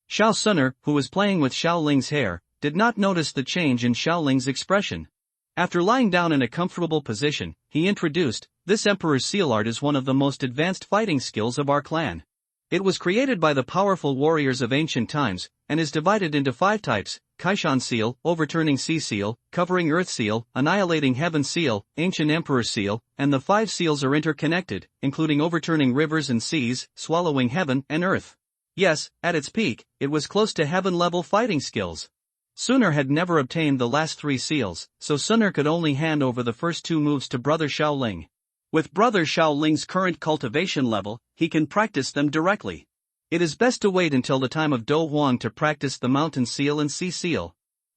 Xiao Suner, who was playing with Xiaoling's hair, did not notice the change in Xiaoling's expression. After lying down in a comfortable position, he introduced, "This Emperor's Seal art is one of the most advanced fighting skills of our clan. It was created by the powerful warriors of ancient times, and is divided into 5 types, Kaishan Seal, Overturning Sea Seal, Covering Earth Seal, Annihilating Heaven Seal, Ancient Emperor Seal, and the 5 seals are interconnected, including overturning rivers and seas, swallowing heaven and earth." Yes, at its peak, it was close to heaven-level fighting skills. Suner had never obtained the last 3 seals, so Suner could only hand over the first 2 moves to brother Xiaoling. With brother Xiaoling's current cultivation level, he can practice them directly. It is best to wait until the time of Do Huang to practice the Mountain Seal and Sea Seal.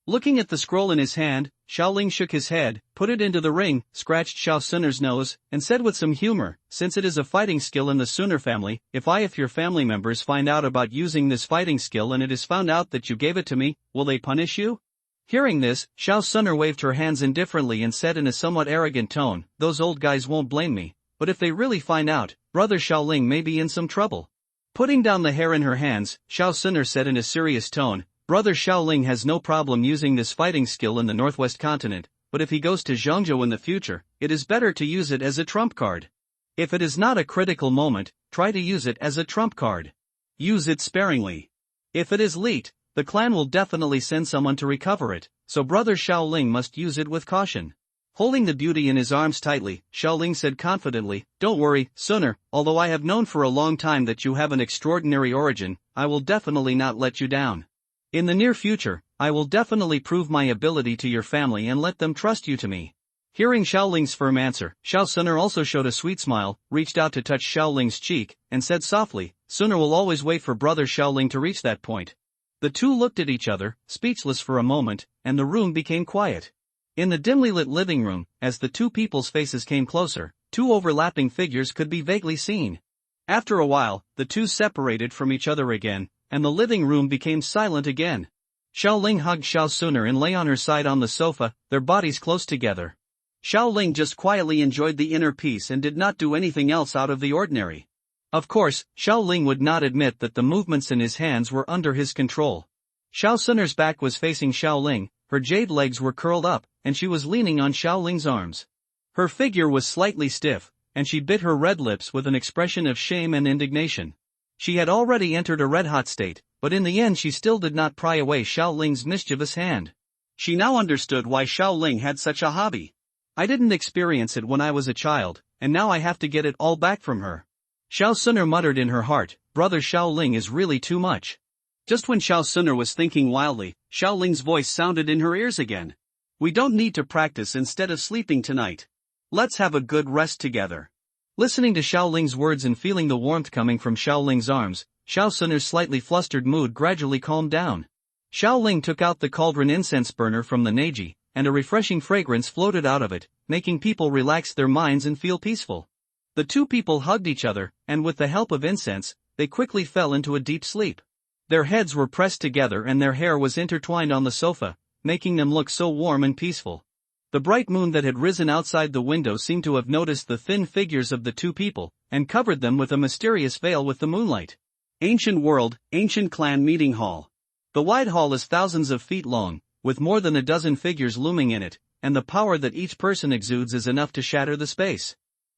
Looking at the scroll in his hand, Xiaoling shook his head, put it into the ring, scratched Xiao Suner's nose, and said with some humor, "Since it is a fighting skill in the Suner family, if your family members find out about using this fighting skill and it is found out that you gave it to me, will they punish you?" Hearing this, Xiao Suner waved her hands indifferently and said in a somewhat arrogant tone, "Those old guys won't blame me, but if they really find out, brother Xiaoling may be in some trouble." Putting down the hair in her hands, Xiao Suner said in a serious tone, "Brother Xiaoling has no problem using this fighting skill in the Northwest continent, but if he goes to Zhangzhou in the future, it is better to use it as a trump card. If it is not a critical moment, try to use it as a trump card. Use it sparingly. If it is leaked, the clan will definitely send someone to recover it, so brother Xiaoling must use it with caution." Holding the beauty in his arms tightly, Xiaoling said confidently, "Don't worry, Suner, although I have known for a long time that you have an extraordinary origin, I will definitely not let you down. In the near future, I will definitely prove my ability to your family and let them trust you to me." Hearing Xiaoling's firm answer, Xiao Suner also showed a sweet smile, reached out to touch Xiaoling's cheek, and said softly, "Suner will always wait for brother Xiaoling to reach that point." The two looked at each other, speechless for a moment, and the room became quiet. In the dimly lit living room, as the 2 people's faces came closer, 2 overlapping figures could be vaguely seen. After a while, the 2 separated from each other again, and the living room became silent again. Xiaoling hugged Xiao Suner and lay on her side on the sofa, their bodies close together. Xiaoling just quietly enjoyed the inner peace and did not do anything else out of the ordinary. Of course, Xiaoling would not admit that the movements in his hands were under his control. Xiao Suner's back was facing Xiaoling, her jade legs were curled up, and she was leaning on Xiaoling's arms. Her figure was slightly stiff, and she bit her red lips with an expression of shame and indignation. She had already entered a red-hot state, but in the end she still did not pry away Xiaoling's mischievous hand. She now understood why Xiaoling had such a hobby. "I didn't experience it when I was a child, and now I have to get it all back from her." Xiao Suner muttered in her heart, "Brother Xiaoling is really too much." Just when Xiao Suner was thinking wildly, Xiaoling's voice sounded in her ears again. "We don't need to practice instead of sleeping tonight. Let's have a good rest together." Listening to Xiaoling's words and feeling the warmth coming from Xiaoling's arms, Xiao Suner's slightly flustered mood gradually calmed down. Xiaoling took out the cauldron incense burner from the Neji, and a refreshing fragrance floated out of it, making people relax their minds and feel peaceful. The 2 people hugged each other, and with the help of incense, they quickly fell into a deep sleep. Their heads were pressed together and their hair was intertwined on the sofa, making them look so warm and peaceful. The bright moon that had risen outside the window seemed to have noticed the thin figures of the 2 people, and covered them with a mysterious veil with the moonlight. Ancient World, Ancient Clan Meeting Hall. The wide hall is thousands of feet long, with more than a dozen figures looming in it, and the power that each person exudes is enough to shatter the space.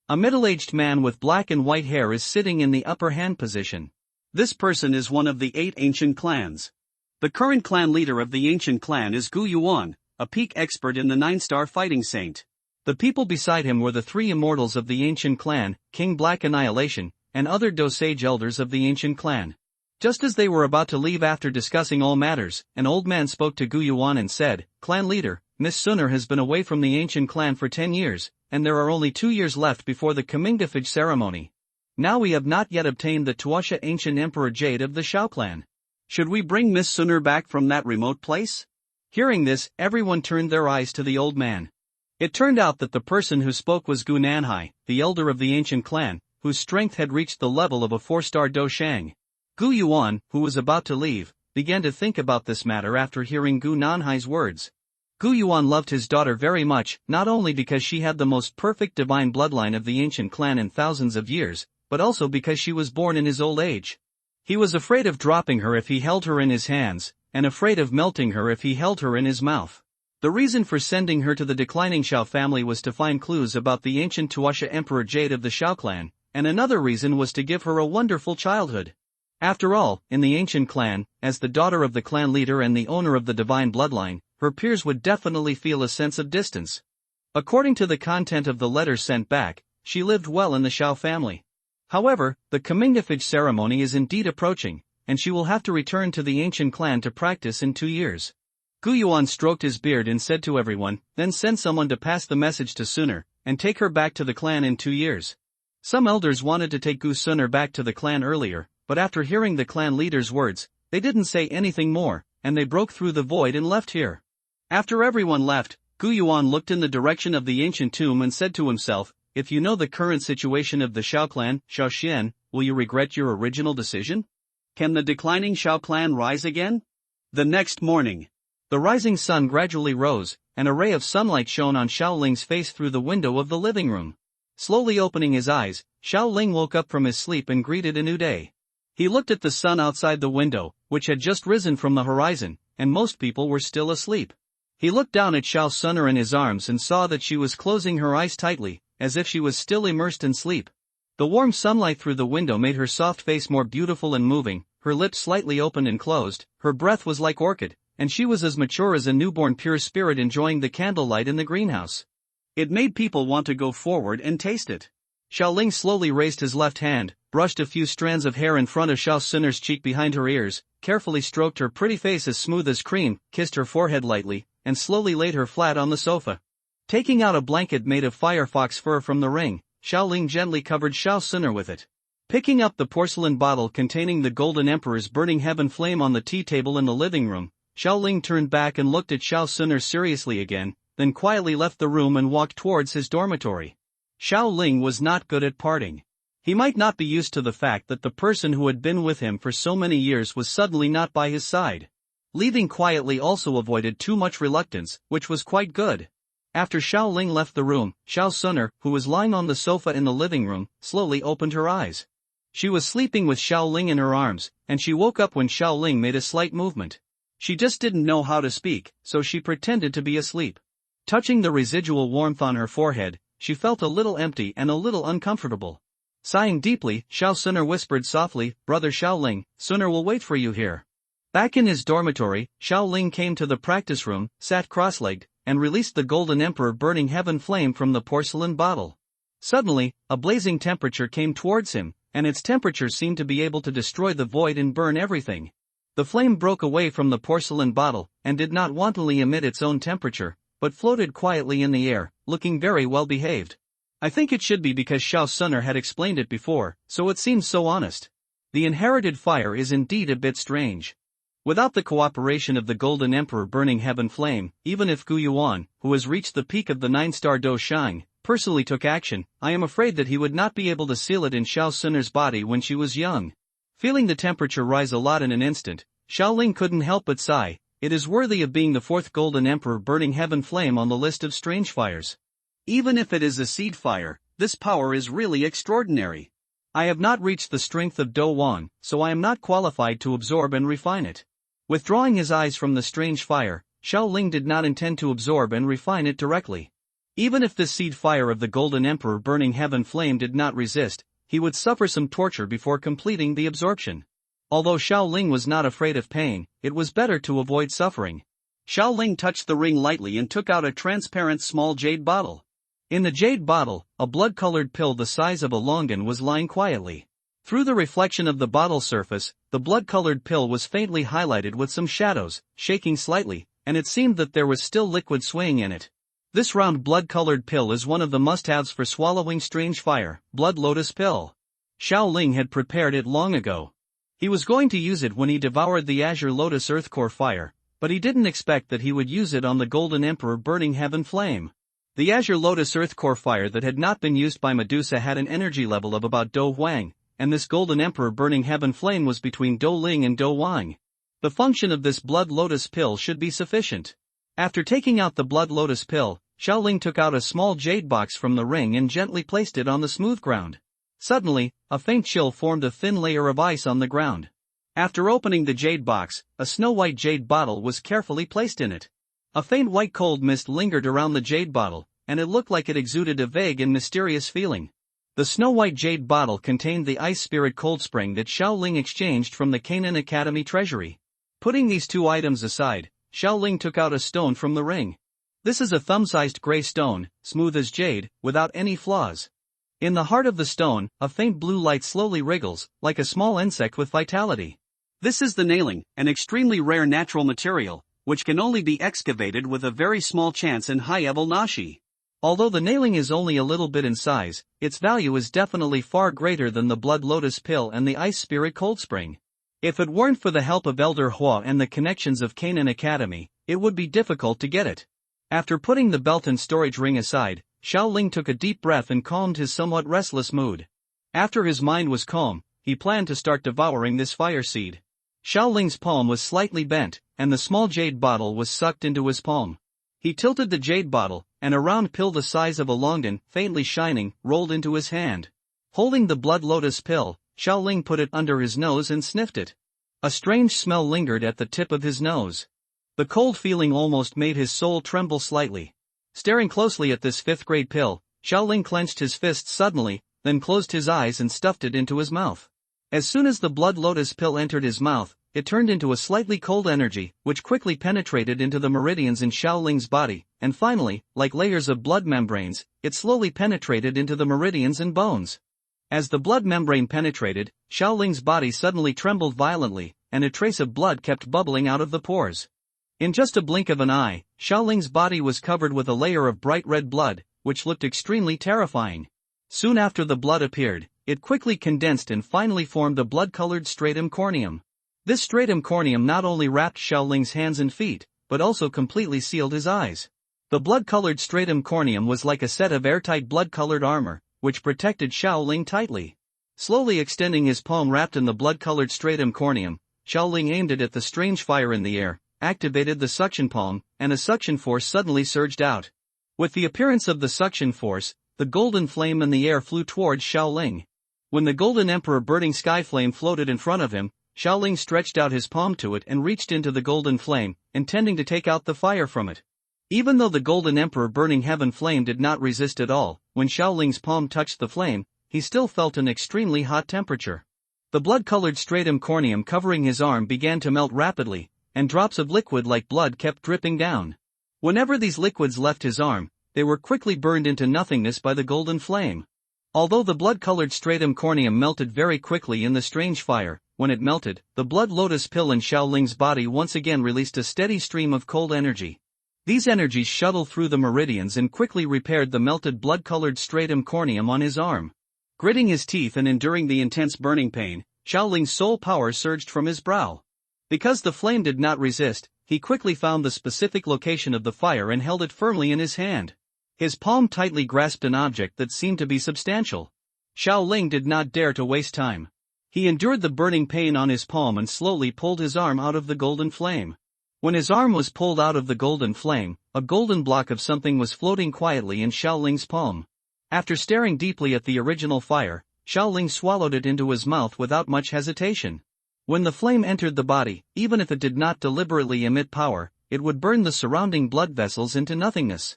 A middle-aged man with black and white hair is sitting in the upper hand position. This person is one of the 8 ancient clans. The current clan leader of the ancient clan is Gu Yuan, a peak expert in the 9-star fighting saint. The people beside him were the three immortals of the ancient clan, King Black Annihilation, and other Dosage elders of the ancient clan. Just as they were about to leave after discussing all matters, an old man spoke to Gu Yuan and said, "Clan leader, Miss Sunner has been away from the ancient clan for 10 years, and there are only 2 years left before the Comingafage ceremony. Now we have not yet obtained the Tuasha ancient emperor jade of the Shao clan. Should we bring Miss Sunner back from that remote place?" Hearing this, everyone turned their eyes to the old man. It turned out that the person who spoke was Gu Nanhai, the elder of the ancient clan, whose strength had reached the level of a 4-star Do Shang. Gu Yuan, who was about to leave, began to think about this matter after hearing Gu Nanhai's words. Gu Yuan loved his daughter very much, not only because she had the most perfect divine bloodline of the ancient clan in thousands of years, but also because she was born in his old age. He was afraid of dropping her if he held her in his hands, and afraid of melting her if he held her in his mouth. The reason for sending her to the declining Shao family was to find clues about the ancient Tuasha emperor jade of the Shao clan, and another reason was to give her a wonderful childhood. After all, in the ancient clan, as the daughter of the clan leader and the owner of the divine bloodline, her peers would definitely feel a sense of distance. According to the content of the letter sent back, she lived well in the Shao family. However, the Comingafage ceremony is indeed approaching, and she will have to return to the ancient clan to practice in 2 years. Gu Yuan stroked his beard and said to everyone, "Then send someone to pass the message to Sunner, and take her back to the clan in 2 years. Some elders wanted to take Gu Sunner back to the clan earlier, but after hearing the clan leader's words, they didn't say anything more, and they broke through the void and left here." After everyone left, Gu Yuan looked in the direction of the ancient tomb and said to himself, "If you know the current situation of the Shao clan, Shao Xian, will you regret your original decision? Can the declining Shao clan rise again?" The next morning, the rising sun gradually rose, and a ray of sunlight shone on Xiaoling's face through the window of the living room. Slowly opening his eyes, Xiaoling woke up from his sleep and greeted a new day. He looked at the sun outside the window, which had just risen from the horizon, and most people were still asleep. He looked down at Xiao Sunner in his arms and saw that she was closing her eyes tightly, as if she was still immersed in sleep. The warm sunlight through the window made her soft face more beautiful and moving, her lips slightly opened and closed, her breath was like orchid, and she was as mature as a newborn pure spirit enjoying the candlelight in the greenhouse. It made people want to go forward and taste it. Xiaoling slowly raised his left hand, brushed a few strands of hair in front of Xiao Sunner's cheek behind her ears, carefully stroked her pretty face as smooth as cream, kissed her forehead lightly, and slowly laid her flat on the sofa. Taking out a blanket made of firefox fur from the ring, Xiaoling gently covered Xiao Sunner with it. Picking up the porcelain bottle containing the Golden Emperor's burning heaven flame on the tea table in the living room, Xiaoling turned back and looked at Xiao Sunner seriously again, then quietly left the room and walked towards his dormitory. Xiaoling was not good at parting. He might not be used to the fact that the person who had been with him for so many years was suddenly not by his side. Leaving quietly also avoided too much reluctance, which was quite good. After Xiaoling left the room, Xiao Sunner, who was lying on the sofa in the living room, slowly opened her eyes. She was sleeping with Xiaoling in her arms, and she woke up when Xiaoling made a slight movement. She just didn't know how to speak, so she pretended to be asleep. Touching the residual warmth on her forehead, she felt a little empty and a little uncomfortable. Sighing deeply, Xiao Sunner whispered softly, "Brother Xiaoling, Sunner will wait for you here." Back in his dormitory, Xiaoling came to the practice room, sat cross-legged, and released the Golden Emperor burning heaven flame from the porcelain bottle. Suddenly, a blazing temperature came towards him, and its temperature seemed to be able to destroy the void and burn everything. The flame broke away from the porcelain bottle, and did not wantonly emit its own temperature, but floated quietly in the air, looking very well behaved. I think it should be because Xiao Sunner had explained it before, so it seems so honest. The inherited fire is indeed a bit strange. Without the cooperation of the Golden Emperor burning heaven flame, even if Gu Yuan, who has reached the peak of the 9-star Do Shang, personally took action, I am afraid that he would not be able to seal it in Xiao Sunner's body when she was young. Feeling the temperature rise a lot in an instant, Xiaoling couldn't help but sigh. It is worthy of being the 4th Golden Emperor burning heaven flame on the list of strange fires. Even if it is a seed fire, this power is really extraordinary. I have not reached the strength of Do Wan, so I am not qualified to absorb and refine it. Withdrawing his eyes from the strange fire, Xiaoling did not intend to absorb and refine it directly. Even if this seed fire of the Golden Emperor burning heaven flame did not resist, he would suffer some torture before completing the absorption. Although Xiaoling was not afraid of pain, it was better to avoid suffering. Xiaoling touched the ring lightly and took out a transparent small jade bottle. In the jade bottle, a blood-colored pill the size of a longan was lying quietly. Through the reflection of the bottle surface, the blood-colored pill was faintly highlighted with some shadows, shaking slightly, and it seemed that there was still liquid swaying in it. This round blood-colored pill is one of the must-haves for swallowing strange fire, blood lotus pill. Xiaoling had prepared it long ago. He was going to use it when he devoured the azure lotus earth core fire, but he didn't expect that he would use it on the golden emperor burning heaven flame. The azure lotus earth core fire that had not been used by Medusa had an energy level of about Do Huang, and this golden emperor burning heaven flame was between Do Ling and Do Wang. The function of this blood lotus pill should be sufficient. After taking out the blood lotus pill, Xiaoling took out a small jade box from the ring and gently placed it on the smooth ground. Suddenly, a faint chill formed a thin layer of ice on the ground. After opening the jade box, a snow-white jade bottle was carefully placed in it. A faint white cold mist lingered around the jade bottle, and it looked like it exuded a vague and mysterious feeling. The snow-white jade bottle contained the ice spirit cold spring that Xiaoling exchanged from the Canaan Academy treasury. Putting these two items aside, Xiaoling took out a stone from the ring. This is a thumb-sized gray stone, smooth as jade, without any flaws. In the heart of the stone, a faint blue light slowly wriggles, like a small insect with vitality. This is the nailing, an extremely rare natural material, which can only be excavated with a very small chance in high-level nashi. Although the nailing is only a little bit in size, its value is definitely far greater than the blood lotus pill and the ice spirit cold spring. If it weren't for the help of Elder Hua and the connections of Canaan Academy, it would be difficult to get it. After putting the belt and storage ring aside, Xiaoling took a deep breath and calmed his somewhat restless mood. After his mind was calm, he planned to start devouring this fire seed. Xiaoling's palm was slightly bent, and the small jade bottle was sucked into his palm. He tilted the jade bottle, and a round pill the size of a longan, faintly shining, rolled into his hand. Holding the blood lotus pill, Xiaoling put it under his nose and sniffed it. A strange smell lingered at the tip of his nose. The cold feeling almost made his soul tremble slightly. Staring closely at this fifth-grade pill, Xiaoling clenched his fists suddenly, then closed his eyes and stuffed it into his mouth. As soon as the blood lotus pill entered his mouth, it turned into a slightly cold energy, which quickly penetrated into the meridians in Xiaoling's body, and finally, like layers of blood membranes, it slowly penetrated into the meridians and bones. As the blood membrane penetrated, Xiaoling's body suddenly trembled violently, and a trace of blood kept bubbling out of the pores. In just a blink of an eye, Xiaoling's body was covered with a layer of bright red blood, which looked extremely terrifying. Soon after the blood appeared, it quickly condensed and finally formed the blood-colored stratum corneum. This stratum corneum not only wrapped Xiaoling's hands and feet, but also completely sealed his eyes. The blood-colored stratum corneum was like a set of airtight blood-colored armor, which protected Xiaoling tightly. Slowly extending his palm wrapped in the blood-colored stratum corneum, Xiaoling aimed it at the strange fire in the air, activated the suction palm, and a suction force suddenly surged out. With the appearance of the suction force, the golden flame in the air flew towards Xiaoling. When the golden emperor burning sky flame floated in front of him, Xiaoling stretched out his palm to it and reached into the golden flame, intending to take out the fire from it. Even though the golden emperor burning heaven flame did not resist at all, when Xiaoling's palm touched the flame, he still felt an extremely hot temperature. The blood-colored stratum corneum covering his arm began to melt rapidly, and drops of liquid like blood kept dripping down. Whenever these liquids left his arm, they were quickly burned into nothingness by the golden flame. Although the blood-colored stratum corneum melted very quickly in the strange fire, when it melted, the blood lotus pill in Xiaoling's body once again released a steady stream of cold energy. These energies shuttled through the meridians and quickly repaired the melted blood-colored stratum corneum on his arm. Gritting his teeth and enduring the intense burning pain, Xiaoling's soul power surged from his brow. Because the flame did not resist, he quickly found the specific location of the fire and held it firmly in his hand. His palm tightly grasped an object that seemed to be substantial. Xiaoling did not dare to waste time. He endured the burning pain on his palm and slowly pulled his arm out of the golden flame. When his arm was pulled out of the golden flame, a golden block of something was floating quietly in Xiaoling's palm. After staring deeply at the original fire, Xiaoling swallowed it into his mouth without much hesitation. When the flame entered the body, even if it did not deliberately emit power, it would burn the surrounding blood vessels into nothingness.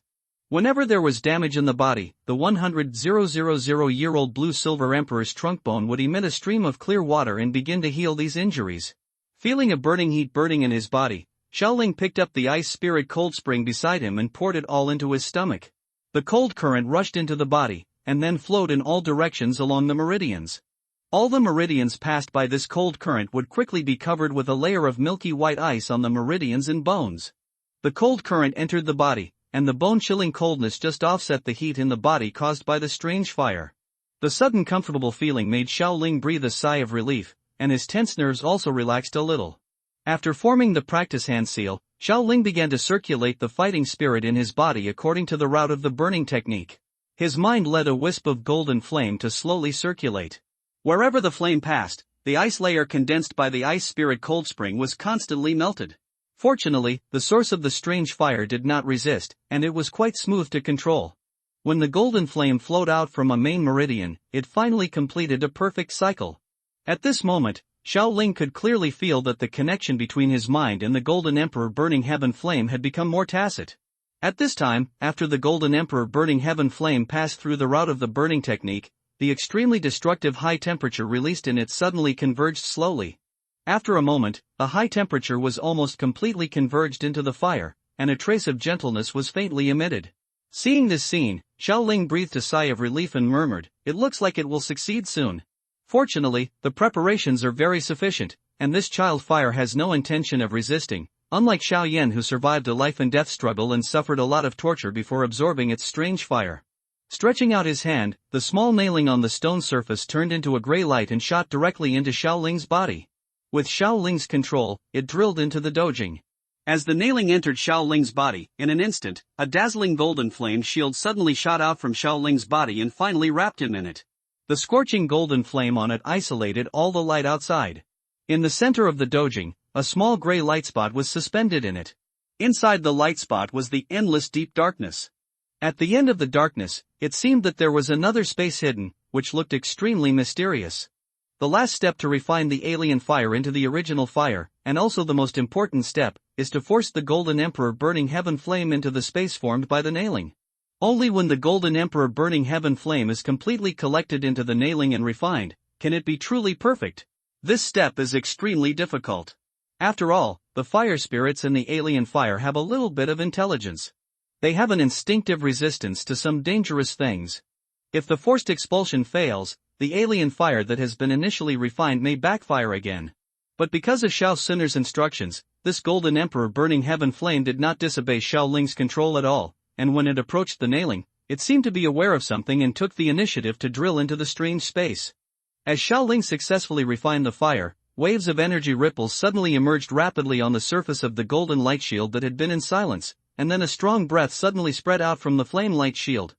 Whenever there was damage in the body, the 100,000-year-old blue-silver emperor's trunk bone would emit a stream of clear water and begin to heal these injuries. Feeling a burning heat burning in his body, Xiaoling picked up the ice spirit cold spring beside him and poured it all into his stomach. The cold current rushed into the body, and then flowed in all directions along the meridians. All the meridians passed by this cold current would quickly be covered with a layer of milky white ice on the meridians and bones. The cold current entered the body, and the bone-chilling coldness just offset the heat in the body caused by the strange fire. The sudden comfortable feeling made Xiaoling breathe a sigh of relief, and his tense nerves also relaxed a little. After forming the practice hand seal, Xiaoling began to circulate the fighting spirit in his body according to the route of the burning technique. His mind led a wisp of golden flame to slowly circulate. Wherever the flame passed, the ice layer condensed by the ice spirit cold spring was constantly melted. Fortunately, the source of the strange fire did not resist, and it was quite smooth to control. When the golden flame flowed out from a main meridian, it finally completed a perfect cycle. At this moment, Xiaoling could clearly feel that the connection between his mind and the Golden Emperor Burning Heaven Flame had become more tacit. At this time, after the Golden Emperor Burning Heaven Flame passed through the route of the burning technique, the extremely destructive high temperature released in it suddenly converged slowly. After a moment, the high temperature was almost completely converged into the fire, and a trace of gentleness was faintly emitted. Seeing this scene, Xiaoling breathed a sigh of relief and murmured, "It looks like it will succeed soon." Fortunately, the preparations are very sufficient, and this child fire has no intention of resisting, unlike Xiao Yan who survived a life-and-death struggle and suffered a lot of torture before absorbing its strange fire. Stretching out his hand, the small nailing on the stone surface turned into a gray light and shot directly into Xiaoling's body. With Xiaoling's control, it drilled into the dojing. As the nailing entered Xiaoling's body, in an instant, a dazzling golden flame shield suddenly shot out from Xiaoling's body and finally wrapped him in it. The scorching golden flame on it isolated all the light outside. In the center of the dojing, a small gray light spot was suspended in it. Inside the light spot was the endless deep darkness. At the end of the darkness, it seemed that there was another space hidden, which looked extremely mysterious. The last step to refine the alien fire into the original fire, and also the most important step, is to force the Golden Emperor Burning Heaven Flame into the space formed by the nailing. Only when the Golden Emperor Burning Heaven Flame is completely collected into the nailing and refined, can it be truly perfect. This step is extremely difficult. After all, the fire spirits in the alien fire have a little bit of intelligence. They have an instinctive resistance to some dangerous things. If the forced expulsion fails, the alien fire that has been initially refined may backfire again. But because of Xiao Sinner's instructions, this Golden Emperor Burning Heaven Flame did not disobey Xiaoling's control at all, and when it approached the nailing, it seemed to be aware of something and took the initiative to drill into the strange space. As Xiaoling successfully refined the fire, waves of energy ripples suddenly emerged rapidly on the surface of the golden light shield that had been in silence, and then a strong breath suddenly spread out from the flame light shield.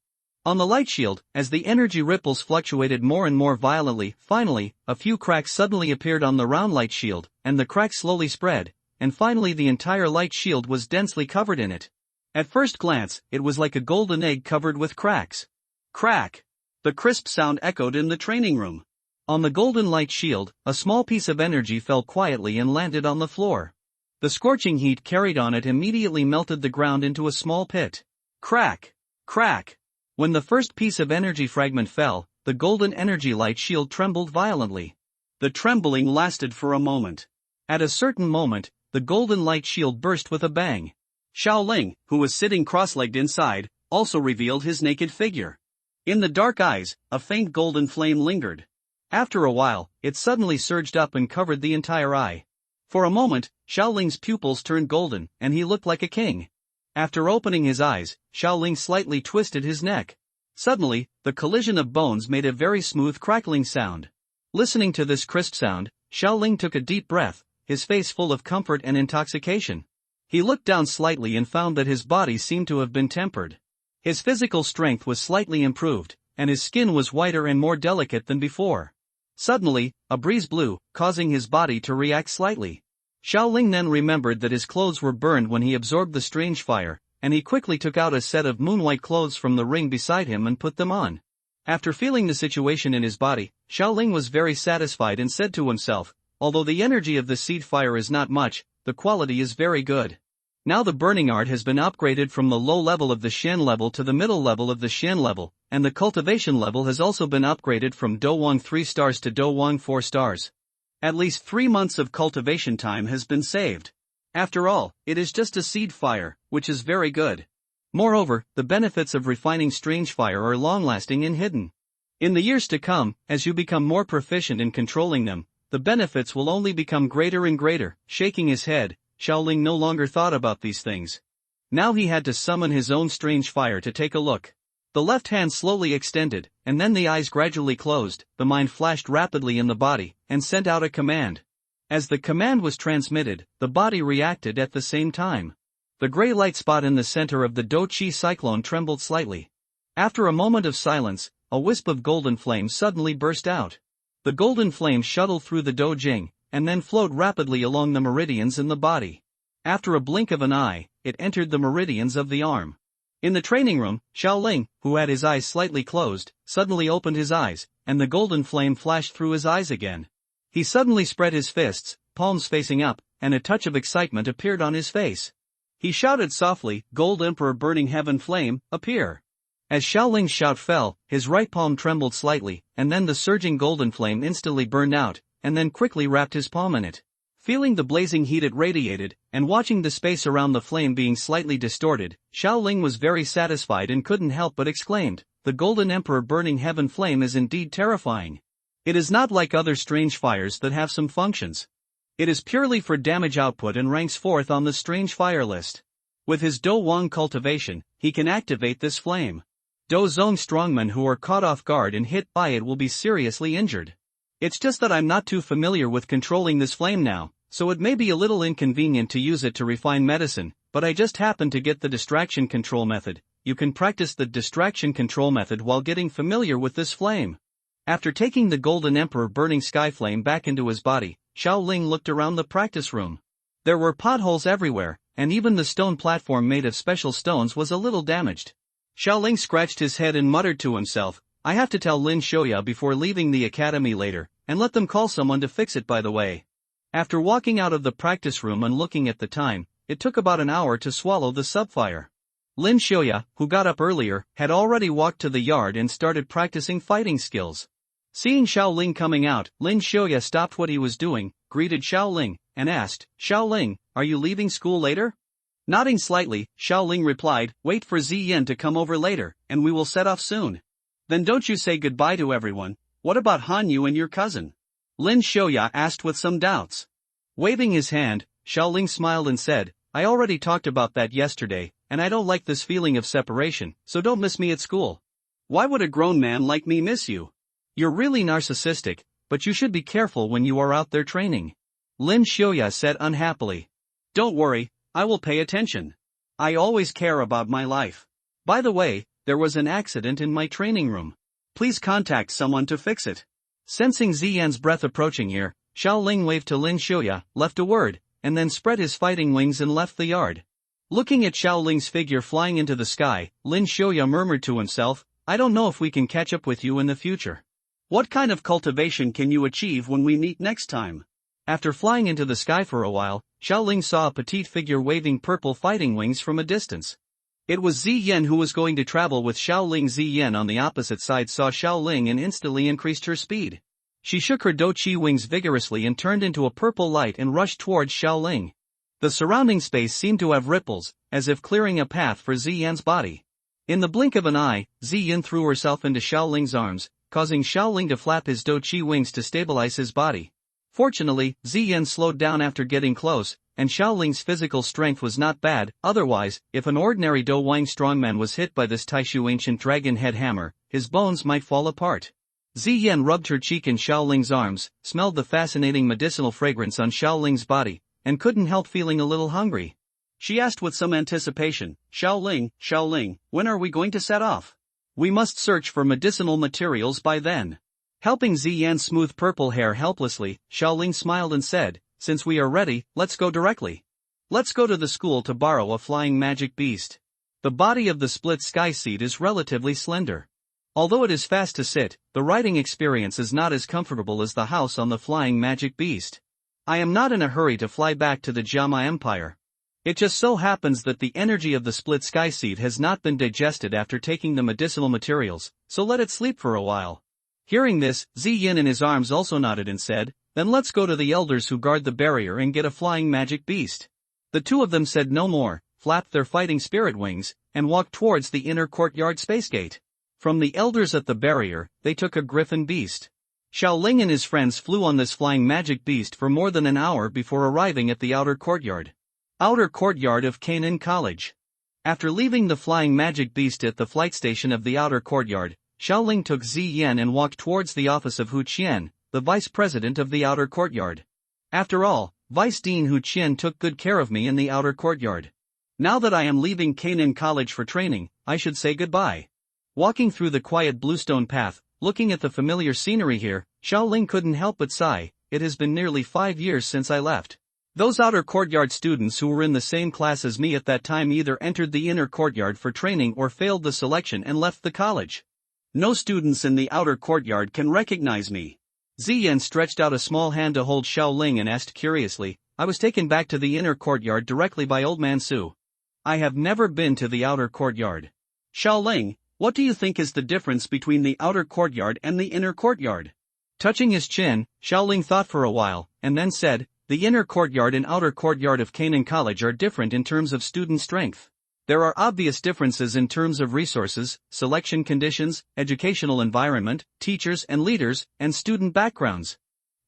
On the light shield, as the energy ripples fluctuated more and more violently, finally, a few cracks suddenly appeared on the round light shield, and the cracks slowly spread, and finally the entire light shield was densely covered in it. At first glance, it was like a golden egg covered with cracks. Crack! The crisp sound echoed in the training room. On the golden light shield, a small piece of energy fell quietly and landed on the floor. The scorching heat carried on it immediately melted the ground into a small pit. Crack! Crack! When the first piece of energy fragment fell, the golden energy light shield trembled violently. The trembling lasted for a moment. At a certain moment, the golden light shield burst with a bang. Xiaoling, who was sitting cross-legged inside, also revealed his naked figure. In the dark eyes, a faint golden flame lingered. After a while, it suddenly surged up and covered the entire eye. For a moment, Xiaoling's pupils turned golden, and he looked like a king. After opening his eyes, Xiaoling slightly twisted his neck. Suddenly, the collision of bones made a very smooth crackling sound. Listening to this crisp sound, Xiaoling took a deep breath, his face full of comfort and intoxication. He looked down slightly and found that his body seemed to have been tempered. His physical strength was slightly improved, and his skin was whiter and more delicate than before. Suddenly, a breeze blew, causing his body to react slightly. Xiaoling then remembered that his clothes were burned when he absorbed the strange fire, and he quickly took out a set of moonwhite clothes from the ring beside him and put them on. After feeling the situation in his body, Xiaoling was very satisfied and said to himself, although the energy of the seed fire is not much, the quality is very good. Now the burning art has been upgraded from the low level of the Shen level to the middle level of the Shen level, and the cultivation level has also been upgraded from Dowang 3 stars to Dowang 4 stars. At least 3 months of cultivation time has been saved. After all, it is just a seed fire, which is very good. Moreover, the benefits of refining strange fire are long-lasting and hidden. In the years to come, as you become more proficient in controlling them, the benefits will only become greater and greater. Shaking his head, Xiaoling no longer thought about these things. Now he had to summon his own strange fire to take a look. The left hand slowly extended, and then the eyes gradually closed. The mind flashed rapidly in the body, and sent out a command. As the command was transmitted, the body reacted at the same time. The gray light spot in the center of the Do Chi cyclone trembled slightly. After a moment of silence, a wisp of golden flame suddenly burst out. The golden flame shuttled through the Do Jing, and then flowed rapidly along the meridians in the body. After a blink of an eye, it entered the meridians of the arm. In the training room, Xiaoling, who had his eyes slightly closed, suddenly opened his eyes, and the golden flame flashed through his eyes again. He suddenly spread his fists, palms facing up, and a touch of excitement appeared on his face. He shouted softly, "Gold Emperor Burning Heaven Flame, appear!" As Xiaoling's shout fell, his right palm trembled slightly, and then the surging golden flame instantly burned out, and then quickly wrapped his palm in it. Feeling the blazing heat it radiated, and watching the space around the flame being slightly distorted, Xiaoling was very satisfied and couldn't help but exclaimed, "The Golden Emperor Burning Heaven Flame is indeed terrifying. It is not like other strange fires that have some functions. It is purely for damage output and ranks 4th on the strange fire list. With his Do Wang cultivation, he can activate this flame. Do Zong strongmen who are caught off guard and hit by it will be seriously injured. It's just that I'm not too familiar with controlling this flame now, so it may be a little inconvenient to use it to refine medicine, but I just happened to get the distraction control method. You can practice the distraction control method while getting familiar with this flame." After taking the Golden Emperor Burning Sky Flame back into his body, Xiaoling looked around the practice room. There were potholes everywhere, and even the stone platform made of special stones was a little damaged. Xiaoling scratched his head and muttered to himself, "I have to tell Lin Xiaoya before leaving the academy later, and let them call someone to fix it by the way." After walking out of the practice room and looking at the time, it took about an hour to swallow the subfire. Lin Xiaoya, who got up earlier, had already walked to the yard and started practicing fighting skills. Seeing Xiaoling coming out, Lin Xiaoya stopped what he was doing, greeted Xiaoling, and asked, "Xiaoling, are you leaving school later?" Nodding slightly, Xiaoling replied, "Wait for Ziyan to come over later, and we will set off soon." "Then don't you say goodbye to everyone? What about Han Yu and your cousin?" Lin Xiaoya asked with some doubts. Waving his hand, Xiaoling smiled and said, "I already talked about that yesterday, and I don't like this feeling of separation, so don't miss me at school." "Why would a grown man like me miss you? You're really narcissistic, but you should be careful when you are out there training," Lin Xiaoya said unhappily. "Don't worry, I will pay attention. I always care about my life. By the way, there was an accident in my training room. Please contact someone to fix it." Sensing Ziyan's breath approaching here, Xiaoling waved to Lin Xiaoya, left a word, and then spread his fighting wings and left the yard. Looking at Xiaoling's figure flying into the sky, Lin Xiaoya murmured to himself, "I don't know if we can catch up with you in the future. What kind of cultivation can you achieve when we meet next time?" After flying into the sky for a while, Xiaoling saw a petite figure waving purple fighting wings from a distance. It was Ziyan who was going to travel with Xiaoling. Ziyan on the opposite side saw Xiaoling and instantly increased her speed. She shook her Do Chi wings vigorously and turned into a purple light and rushed towards Xiaoling. The surrounding space seemed to have ripples, as if clearing a path for Ziyan's body. In the blink of an eye, Ziyan threw herself into Xiaoling's arms, causing Xiaoling to flap his Do Chi wings to stabilize his body. Fortunately, Ziyan slowed down after getting close, and Xiaoling's physical strength was not bad. Otherwise, if an ordinary Do Wang strongman was hit by this Taishu ancient dragon head hammer, his bones might fall apart. Ziyan rubbed her cheek in Xiaoling's arms, smelled the fascinating medicinal fragrance on Xiaoling's body, and couldn't help feeling a little hungry. She asked with some anticipation, Xiaoling, when are we going to set off? We must search for medicinal materials by then." Helping Ziyan's smooth purple hair helplessly, Xiaoling smiled and said, "Since we are ready, let's go directly. Let's go to the school to borrow a flying magic beast." The body of the split sky seed is relatively slender. Although it is fast to sit, the riding experience is not as comfortable as the house on the flying magic beast. I am not in a hurry to fly back to the Jiama Empire. It just so happens that the energy of the split sky seed has not been digested after taking the medicinal materials, so let it sleep for a while. Hearing this, Ziyin in his arms also nodded and said, then let's go to the elders who guard the barrier and get a flying magic beast. The two of them said no more, flapped their fighting spirit wings, and walked towards the inner courtyard space gate. From the elders at the barrier, they took a griffin beast. Xiaoling and his friends flew on this flying magic beast for more than an hour before arriving at the outer courtyard. Outer courtyard of Canaan College. After leaving the flying magic beast at the flight station of the outer courtyard, Xiaoling took Ziyan and walked towards the office of Hu Qian, the vice president of the outer courtyard. After all, Vice Dean Hu Qian took good care of me in the outer courtyard. Now that I am leaving Canaan College for training, I should say goodbye. Walking through the quiet bluestone path, looking at the familiar scenery here, Xiaoling couldn't help but sigh. It has been nearly 5 years since I left. Those outer courtyard students who were in the same class as me at that time either entered the inner courtyard for training or failed the selection and left the college. No students in the outer courtyard can recognize me. Ziyan stretched out a small hand to hold Xiaoling and asked curiously, I was taken back to the inner courtyard directly by Old Man Su. I have never been to the outer courtyard. Xiaoling, what do you think is the difference between the outer courtyard and the inner courtyard? Touching his chin, Xiaoling thought for a while, and then said, the inner courtyard and outer courtyard of Canaan College are different in terms of student strength. There are obvious differences in terms of resources, selection conditions, educational environment, teachers and leaders, and student backgrounds.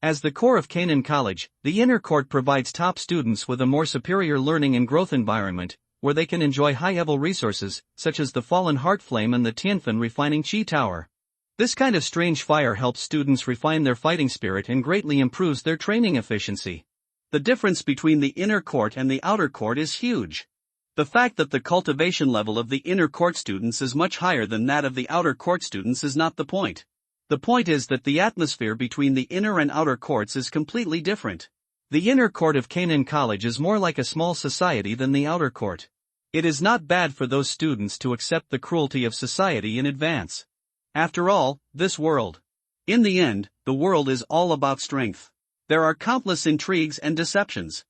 As the core of Canaan College, the inner court provides top students with a more superior learning and growth environment, where they can enjoy high-level resources, such as the Fallen Heart Flame and the Tianfen Refining Chi Tower. This kind of strange fire helps students refine their fighting spirit and greatly improves their training efficiency. The difference between the inner court and the outer court is huge. The fact that the cultivation level of the inner court students is much higher than that of the outer court students is not the point. The point is that the atmosphere between the inner and outer courts is completely different. The inner court of Canaan College is more like a small society than the outer court. It is not bad for those students to accept the cruelty of society in advance. After all, this world. In the end, the world is all about strength. There are countless intrigues and deceptions.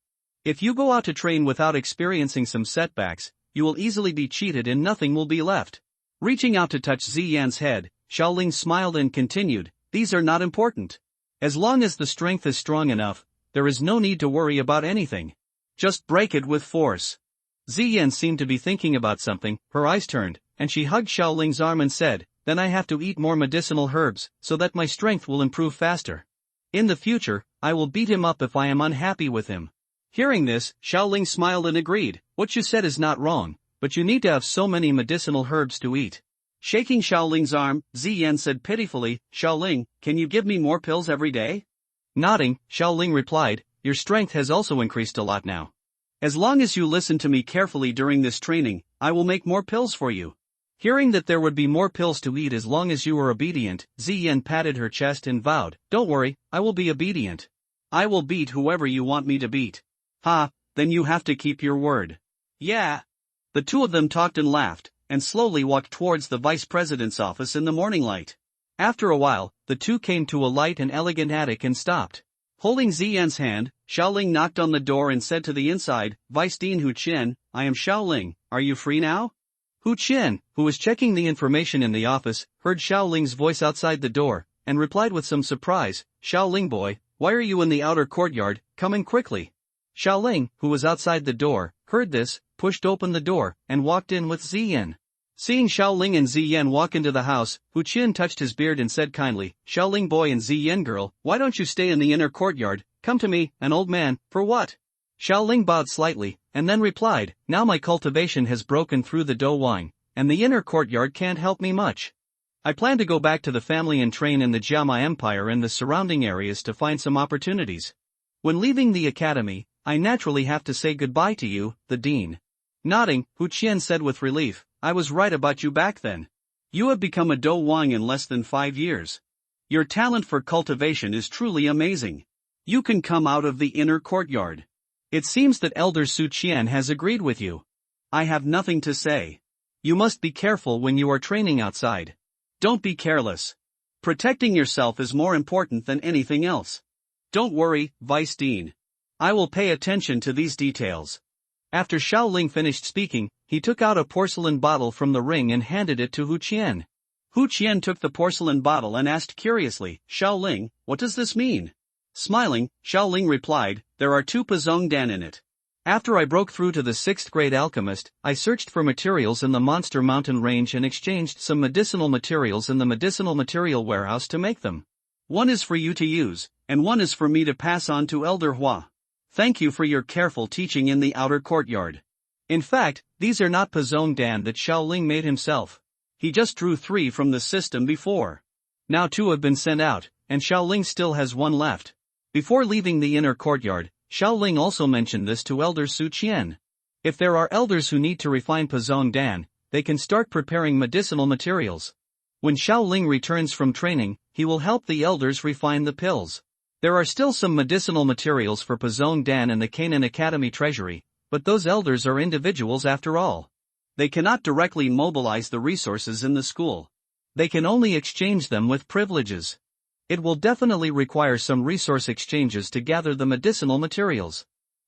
If you go out to train without experiencing some setbacks, you will easily be cheated and nothing will be left. Reaching out to touch Ziyan's head, Xiaoling smiled and continued, these are not important. As long as the strength is strong enough, there is no need to worry about anything. Just break it with force. Ziyan seemed to be thinking about something, her eyes turned, and she hugged Xiaoling's arm and said, then I have to eat more medicinal herbs, so that my strength will improve faster. In the future, I will beat him up if I am unhappy with him. Hearing this, Xiaoling smiled and agreed, what you said is not wrong, but you need to have so many medicinal herbs to eat. Shaking Xiaoling's arm, Ziyan said pitifully, Xiaoling, can you give me more pills every day? Nodding, Xiaoling replied, your strength has also increased a lot now. As long as you listen to me carefully during this training, I will make more pills for you. Hearing that there would be more pills to eat as long as you were obedient, Ziyan patted her chest and vowed, don't worry, I will be obedient. I will beat whoever you want me to beat. Ha, then you have to keep your word. Yeah. The two of them talked and laughed, and slowly walked towards the vice president's office in the morning light. After a while, the two came to a light and elegant attic and stopped. Holding Ziyan's hand, Xiaoling knocked on the door and said to the inside, Vice Dean Hu Qian, I am Xiaoling, are you free now? Hu Qian, who was checking the information in the office, heard Xiaoling's voice outside the door, and replied with some surprise, Xiaoling boy, why are you in the outer courtyard, come in quickly. Xiaoling, who was outside the door, heard this, pushed open the door, and walked in with Ziyan. Seeing Xiaoling and Ziyan walk into the house, Hu Qian touched his beard and said kindly, Xiaoling boy and Ziyan girl, why don't you stay in the inner courtyard, come to me, an old man, for what? Xiaoling bowed slightly, and then replied, now my cultivation has broken through the dough wine, and the inner courtyard can't help me much. I plan to go back to the family and train in the Jiama Empire and the surrounding areas to find some opportunities. When leaving the academy, I naturally have to say goodbye to you, the dean. Nodding, Hu Qian said with relief, I was right about you back then. You have become a Do Wang in less than 5 years. Your talent for cultivation is truly amazing. You can come out of the inner courtyard. It seems that Elder Su Qian has agreed with you. I have nothing to say. You must be careful when you are training outside. Don't be careless. Protecting yourself is more important than anything else. Don't worry, Vice Dean. I will pay attention to these details. After Xiao Ling finished speaking, he took out a porcelain bottle from the ring and handed it to Hu Qian. Hu Qian took the porcelain bottle and asked curiously, Xiao Ling, what does this mean? Smiling, Xiao Ling replied, there are 2 Pazong Dan in it. After I broke through to the 6th grade alchemist, I searched for materials in the Monster Mountain range and exchanged some medicinal materials in the medicinal material warehouse to make them. One is for you to use, and one is for me to pass on to Elder Hua. Thank you for your careful teaching in the outer courtyard. In fact, these are not Pazong Dan that Xiao Ling made himself. He just drew 3 from the system before. Now 2 have been sent out, and Xiao Ling still has 1 left. Before leaving the inner courtyard, Xiao Ling also mentioned this to Elder Su Qian. If there are elders who need to refine Pazong Dan, they can start preparing medicinal materials. When Xiao Ling returns from training, he will help the elders refine the pills. There are still some medicinal materials for Pazong Dan in the Canaan Academy treasury, but those elders are individuals after all. They cannot directly mobilize the resources in the school. They can only exchange them with privileges. It will definitely require some resource exchanges to gather the medicinal materials.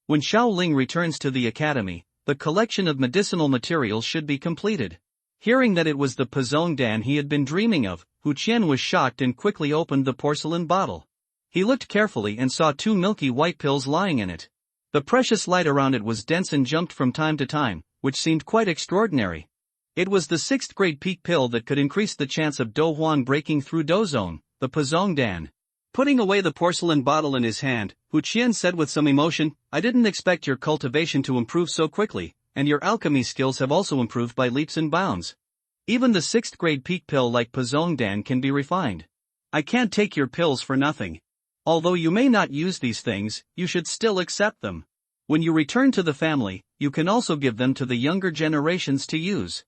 When Xiao Ling returns to the academy, the collection of medicinal materials should be completed. Hearing that it was the Pazong Dan he had been dreaming of, Hu Qian was shocked and quickly opened the porcelain bottle. He looked carefully and saw 2 milky white pills lying in it. The precious light around it was dense and jumped from time to time, which seemed quite extraordinary. It was the 6th grade peak pill that could increase the chance of Do Huan breaking through Do Zone, the Pazong Dan. Putting away the porcelain bottle in his hand, Hu Qian said with some emotion, I didn't expect your cultivation to improve so quickly, and your alchemy skills have also improved by leaps and bounds. Even the 6th grade peak pill like Pazong Dan can be refined. I can't take your pills for nothing. Although you may not use these things, you should still accept them. When you return to the family, you can also give them to the younger generations to use.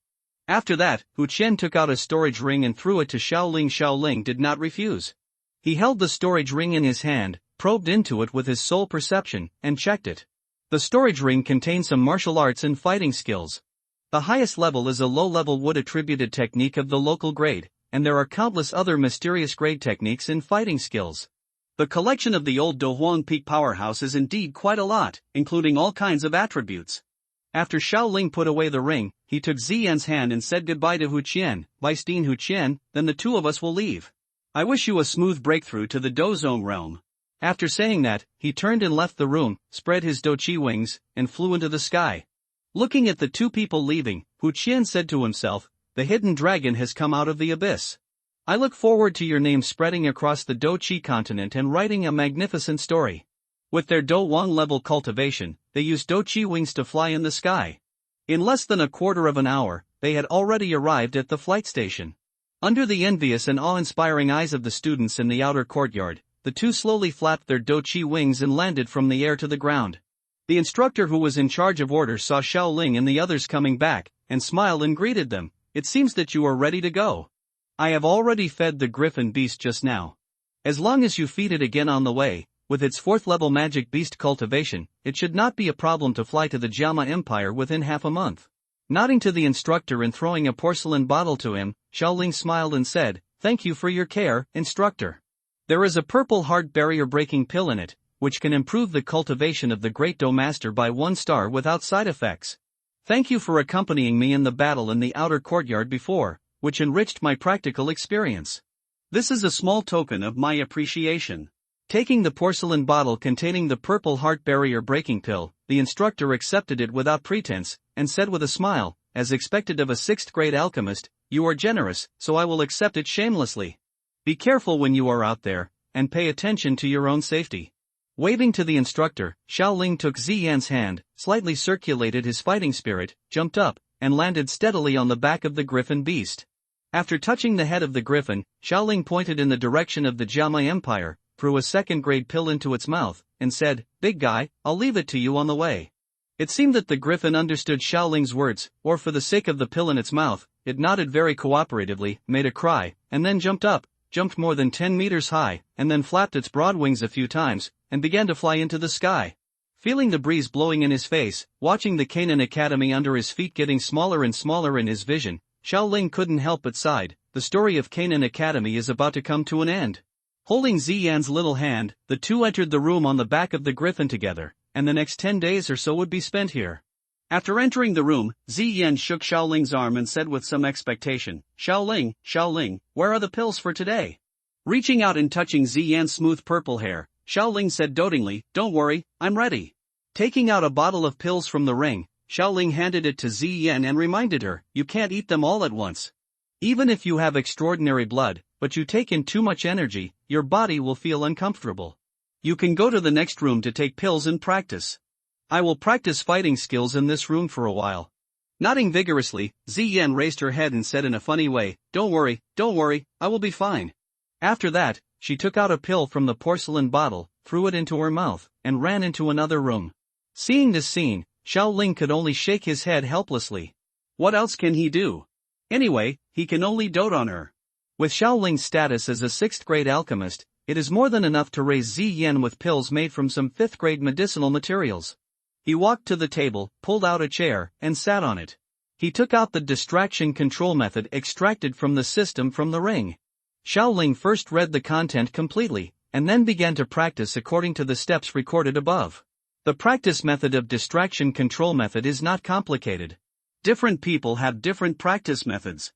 After that, Hu Qian took out a storage ring and threw it to Xiao Ling. Xiao Ling did not refuse. He held the storage ring in his hand, probed into it with his soul perception, and checked it. The storage ring contained some martial arts and fighting skills. The highest level is a low-level wood-attributed technique of the local grade, and there are countless other mysterious grade techniques in fighting skills. The collection of the old Do Huan Peak powerhouse is indeed quite a lot, including all kinds of attributes. After Xiao Ling put away the ring, he took Ziyan's hand and said goodbye to Hu Qian. Vice Dean Hu Qian, then the 2 of us will leave. I wish you a smooth breakthrough to the Do Zone realm. After saying that, he turned and left the room, spread his Do Chi wings, and flew into the sky. Looking at the 2 people leaving, Hu Qian said to himself, the hidden dragon has come out of the abyss. I look forward to your name spreading across the Do Chi continent and writing a magnificent story. With their Do Wang level cultivation, they used Do Chi wings to fly in the sky. In less than a quarter of an hour, they had already arrived at the flight station. Under the envious and awe-inspiring eyes of the students in the outer courtyard, the 2 slowly flapped their Do Chi wings and landed from the air to the ground. The instructor who was in charge of orders saw Xiao Ling and the others coming back, and smiled and greeted them. It seems that you are ready to go. I have already fed the griffin beast just now. As long as you feed it again on the way, with its 4th level magic beast cultivation, it should not be a problem to fly to the Jiama Empire within half a month. Nodding to the instructor and throwing a porcelain bottle to him, Xiao Ling smiled and said, thank you for your care, instructor. There is a purple heart barrier breaking pill in it, which can improve the cultivation of the Great Do Master by 1 star without side effects. Thank you for accompanying me in the battle in the outer courtyard before, which enriched my practical experience. This is a small token of my appreciation. Taking the porcelain bottle containing the purple heart barrier breaking pill, the instructor accepted it without pretense, and said with a smile, as expected of a 6th grade alchemist, you are generous, so I will accept it shamelessly. Be careful when you are out there, and pay attention to your own safety. Waving to the instructor, Xiao Ling took Ziyan's hand, slightly circulated his fighting spirit, jumped up, and landed steadily on the back of the griffin beast. After touching the head of the griffin, Xiao Ling pointed in the direction of the Jiama Empire, threw a 2nd grade pill into its mouth, and said, big guy, I'll leave it to you on the way. It seemed that the griffin understood Xiao Ling's words, or for the sake of the pill in its mouth, it nodded very cooperatively, made a cry, and then jumped up, jumped more than 10 meters high, and then flapped its broad wings a few times, and began to fly into the sky. Feeling the breeze blowing in his face, watching the Canaan Academy under his feet getting smaller and smaller in his vision, Xiao Ling couldn't help but sighed. The story of Canaan Academy is about to come to an end. Holding Ziyan's little hand, the 2 entered the room on the back of the griffin together, and the next 10 days or so would be spent here. After entering the room, Ziyan shook Xiaoling's arm and said with some expectation, Xiaoling, where are the pills for today? Reaching out and touching Ziyan's smooth purple hair, Xiaoling said dotingly, don't worry, I'm ready. Taking out a bottle of pills from the ring, Xiaoling handed it to Ziyan and reminded her, you can't eat them all at once. Even if you have extraordinary blood, but you take in too much energy, your body will feel uncomfortable. You can go to the next room to take pills and practice. I will practice fighting skills in this room for a while. Nodding vigorously, Ziyan raised her head and said in a funny way, don't worry, I will be fine. After that, she took out a pill from the porcelain bottle, threw it into her mouth, and ran into another room. Seeing this scene, Xiaoling could only shake his head helplessly. What else can he do? Anyway, he can only dote on her. With Xiaoling's status as a 6th grade alchemist, it is more than enough to raise Ziyan with pills made from some 5th grade medicinal materials. He walked to the table, pulled out a chair, and sat on it. He took out the distraction control method extracted from the system from the ring. Xiaoling first read the content completely, and then began to practice according to the steps recorded above. The practice method of distraction control method is not complicated. Different people have different practice methods.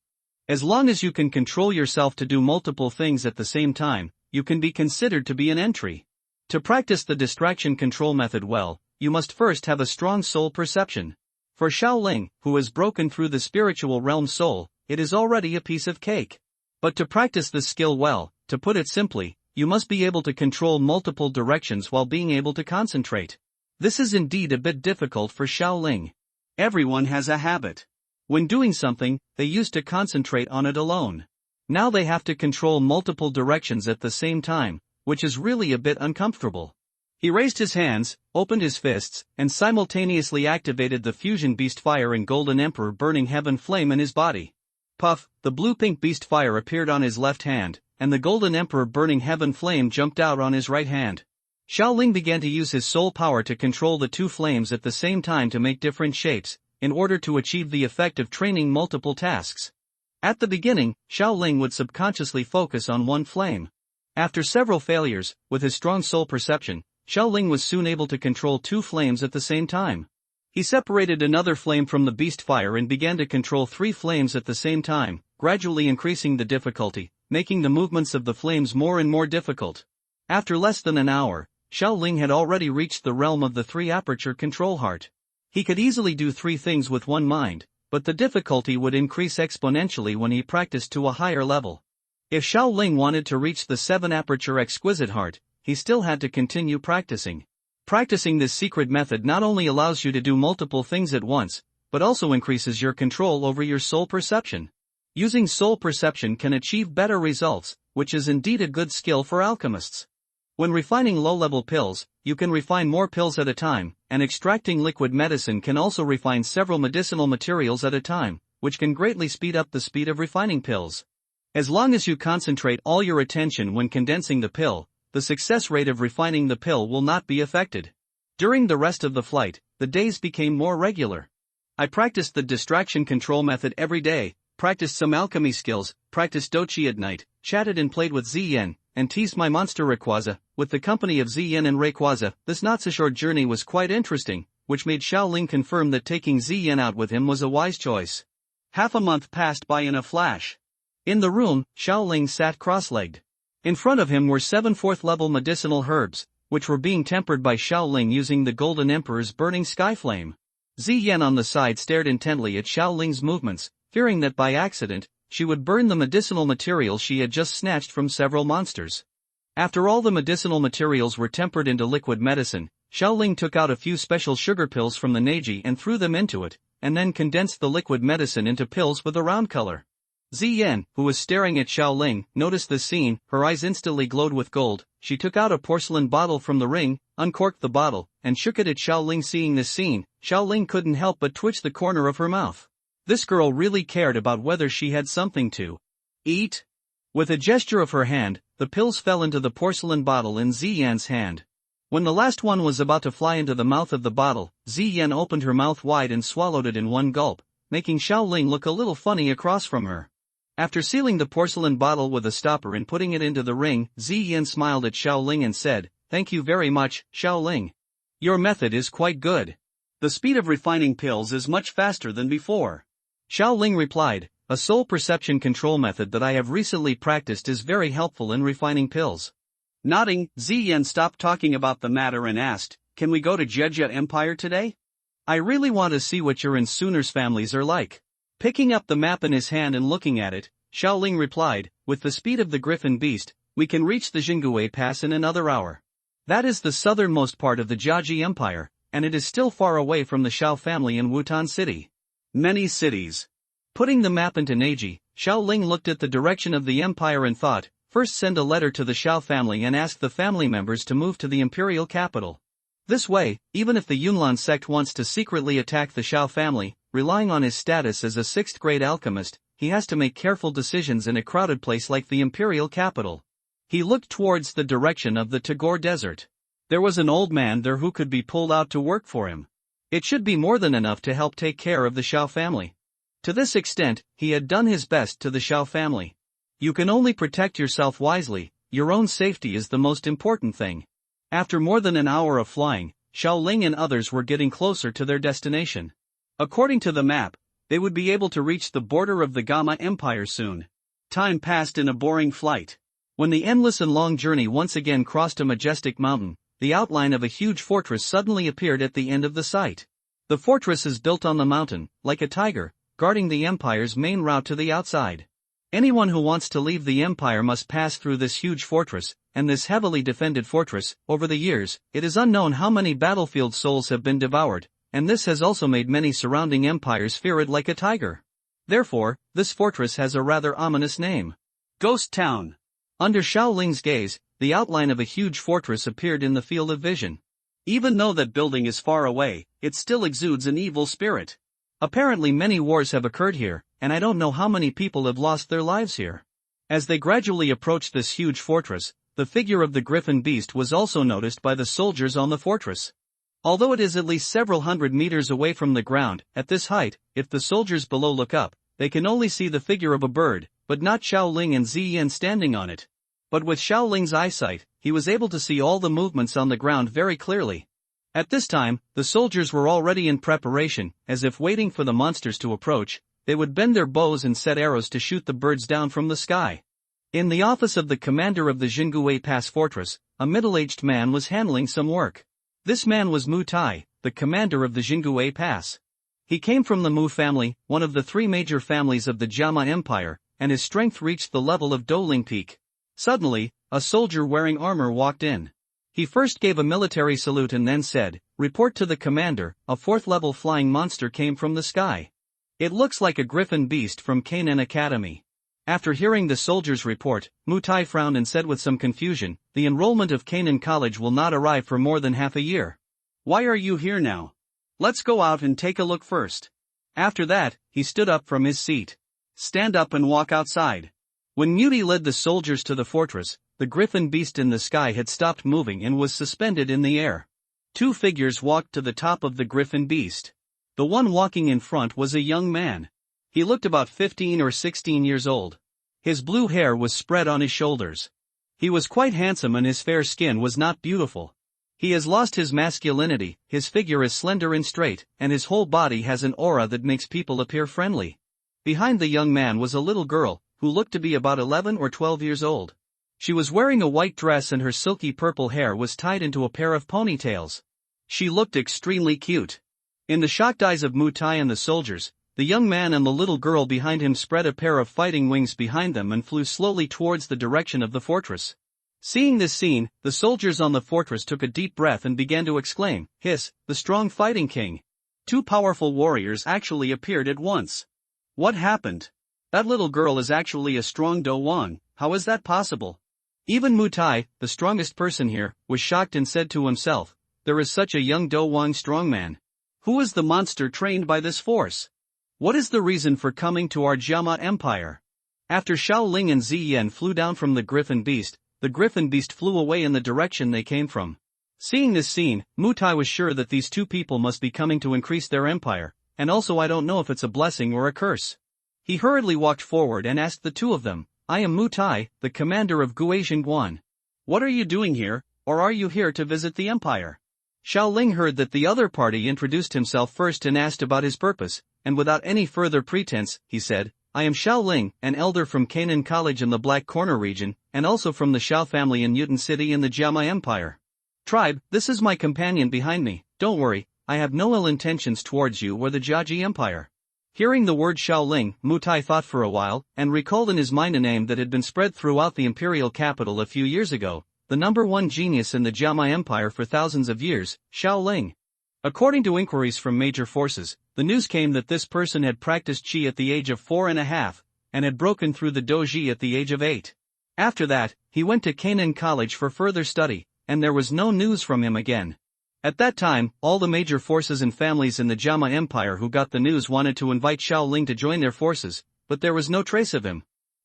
As long as you can control yourself to do multiple things at the same time, you can be considered to be an entry. To practice the distraction control method well, you must first have a strong soul perception. For Xiaoling, who has broken through the spiritual realm soul, it is already a piece of cake. But to practice this skill well, to put it simply, you must be able to control multiple directions while being able to concentrate. This is indeed a bit difficult for Xiaoling. Everyone has a habit. When doing something, they used to concentrate on it alone. Now they have to control multiple directions at the same time, which is really a bit uncomfortable. He raised his hands, opened his fists, and simultaneously activated the fusion beast fire and golden emperor burning heaven flame in his body. Puff, the blue-pink beast fire appeared on his left hand, and the golden emperor burning heaven flame jumped out on his right hand. Xiaoling began to use his soul power to control the two flames at the same time to make different shapes, in order to achieve the effect of training multiple tasks. At the beginning, Xiaoling would subconsciously focus on one flame. After several failures, with his strong soul perception, Xiaoling was soon able to control two flames at the same time. He separated another flame from the beast fire and began to control 3 flames at the same time, gradually increasing the difficulty, making the movements of the flames more and more difficult. After less than an hour, Xiaoling had already reached the realm of the 3-aperture control heart. He could easily do 3 things with one mind, but the difficulty would increase exponentially when he practiced to a higher level. If Xiaoling wanted to reach the 7-aperture exquisite heart, he still had to continue practicing. Practicing this secret method not only allows you to do multiple things at once, but also increases your control over your soul perception. Using soul perception can achieve better results, which is indeed a good skill for alchemists. When refining low-level pills, you can refine more pills at a time, and extracting liquid medicine can also refine several medicinal materials at a time, which can greatly speed up the speed of refining pills. As long as you concentrate all your attention when condensing the pill, the success rate of refining the pill will not be affected. During the rest of the flight, the days became more regular. I practiced the distraction control method every day, practiced some alchemy skills, practiced dochi at night, chatted and played with Ziyan, and teased my monster Rayquaza. With the company of Ziyan and Rayquaza, this not-so-short journey was quite interesting, which made Xiaoling confirm that taking Ziyan out with him was a wise choice. Half a month passed by in a flash. In the room, Xiaoling sat cross-legged. In front of him were 7 4th-level medicinal herbs, which were being tempered by Xiaoling using the Golden Emperor's burning sky flame. Ziyan on the side stared intently at Xiaoling's movements, fearing that by accident, she would burn the medicinal materials she had just snatched from several monsters. After all the medicinal materials were tempered into liquid medicine, Xiaoling took out a few special sugar pills from the Neji and threw them into it, and then condensed the liquid medicine into pills with a round color. Ziyan, who was staring at Xiaoling, noticed this scene. Her eyes instantly glowed with gold. She took out a porcelain bottle from the ring, uncorked the bottle, and shook it at Xiaoling. Seeing this scene, Xiaoling couldn't help but twitch the corner of her mouth. This girl really cared about whether she had something to eat. With a gesture of her hand, the pills fell into the porcelain bottle in Ziyan's hand. When the last one was about to fly into the mouth of the bottle, Ziyan opened her mouth wide and swallowed it in one gulp, making Xiaoling look a little funny across from her. After sealing the porcelain bottle with a stopper and putting it into the ring, Ziyan smiled at Xiaoling and said, "Thank you very much, Xiaoling. Your method is quite good. The speed of refining pills is much faster than before. Xiao Ling replied, a soul perception control method that I have recently practiced is very helpful in refining pills. Nodding, Ziyan stopped talking about the matter and asked, can we go to Jeja Empire today? I really want to see what your and Sooners families are like. Picking up the map in his hand and looking at it, Xiao Ling replied, with the speed of the griffin beast, we can reach the Jingguei Pass in another hour. That is the southernmost part of the Jiaji Empire, and it is still far away from the Xiao family in Wutan City. Many cities. Putting the map into Neji, Xiao Ling looked at the direction of the empire and thought, first send a letter to the Xiao family and ask the family members to move to the imperial capital. This way, even if the Yunlan sect wants to secretly attack the Xiao family, relying on his status as a 6th-grade alchemist, he has to make careful decisions in a crowded place like the imperial capital. He looked towards the direction of the Tagore Desert. There was an old man there who could be pulled out to work for him. It should be more than enough to help take care of the Xiao family. To this extent, he had done his best to the Xiao family. You can only protect yourself wisely, your own safety is the most important thing. After more than an hour of flying, Xiao Ling and others were getting closer to their destination. According to the map, they would be able to reach the border of the Gama Empire soon. Time passed in a boring flight. When the endless and long journey once again crossed a majestic mountain, the outline of a huge fortress suddenly appeared at the end of the sight. The fortress is built on the mountain, like a tiger, guarding the empire's main route to the outside. Anyone who wants to leave the empire must pass through this huge fortress, and this heavily defended fortress. Over the years, it is unknown how many battlefield souls have been devoured, and this has also made many surrounding empires fear it like a tiger. Therefore, this fortress has a rather ominous name. Ghost Town. Under Xiao Ling's gaze, the outline of a huge fortress appeared in the field of vision. Even though that building is far away, it still exudes an evil spirit. Apparently many wars have occurred here, and I don't know how many people have lost their lives here. As they gradually approached this huge fortress, the figure of the griffin beast was also noticed by the soldiers on the fortress. Although it is at least several hundred meters away from the ground, at this height, if the soldiers below look up, they can only see the figure of a bird, but not Xiao Ling and Ziyan standing on it. But with Xiao Ling's eyesight, he was able to see all the movements on the ground very clearly. At this time, the soldiers were already in preparation, as if waiting for the monsters to approach. They would bend their bows and set arrows to shoot the birds down from the sky. In the office of the commander of the Jingguei Pass fortress, a middle-aged man was handling some work. This man was Mu Tai, the commander of the Jingguei Pass. He came from the Mu family, one of the 3 major families of the Jama Empire, and his strength reached the level of Douling Peak. Suddenly, a soldier wearing armor walked in. He first gave a military salute and then said, "Report to the commander, a 4th-level flying monster came from the sky. It looks like a griffin beast from Canaan Academy." After hearing the soldier's report, Mu Tai frowned and said with some confusion, "The enrollment of Canaan College will not arrive for more than half a year. Why are you here now? Let's go out and take a look first." After that, he stood up from his seat. "Stand up and walk outside." When Muti led the soldiers to the fortress, the griffin beast in the sky had stopped moving and was suspended in the air. 2 figures walked to the top of the griffin beast. The one walking in front was a young man. He looked about 15 or 16 years old. His blue hair was spread on his shoulders. He was quite handsome and his fair skin was not beautiful. He has lost his masculinity, his figure is slender and straight, and his whole body has an aura that makes people appear friendly. Behind the young man was a little girl, who looked to be about 11 or 12 years old. She was wearing a white dress and her silky purple hair was tied into a pair of ponytails. She looked extremely cute. In the shocked eyes of Mu Tai and the soldiers, the young man and the little girl behind him spread a pair of fighting wings behind them and flew slowly towards the direction of the fortress. Seeing this scene, the soldiers on the fortress took a deep breath and began to exclaim, "Hiss, the strong fighting king." 2 powerful warriors actually appeared at once. What happened? That little girl is actually a strong Do Wang, how is that possible? Even Mu Tai, the strongest person here, was shocked and said to himself, "There is such a young Do Wang strongman. Who is the monster trained by this force? What is the reason for coming to our Jama Empire?" After Xiao Ling and Ziyan flew down from the griffin beast flew away in the direction they came from. Seeing this scene, Mu Tai was sure that these 2 people must be coming to increase their empire, and also I don't know if it's a blessing or a curse. He hurriedly walked forward and asked the 2 of them, "I am Mu Tai, the commander of Guizhongguan. What are you doing here, or are you here to visit the empire?" Xiao Ling heard that the other party introduced himself first and asked about his purpose, and without any further pretense, he said, I am Xiao Ling, an elder from Canaan College in the Black Corner region, and also from the Xiao family in Newton City in the Jiama Empire. Tribe, this is my companion behind me, don't worry, I have no ill intentions towards you or the Jiaji Empire. Hearing the word Xiao Ling, Mu Tai thought for a while, and recalled in his mind a name that had been spread throughout the imperial capital a few years ago, the number one genius in the Jiama Empire for thousands of years, Xiao Ling. According to inquiries from major forces, the news came that this person had practiced Qi at the age of 4.5, and had broken through the Doji at the age of 8. After that, he went to Canaan College for further study, and there was no news from him again. At that time, all the major forces and families in the Jiama Empire who got the news wanted to invite Xiao Ling to join their forces, but there was no trace of him.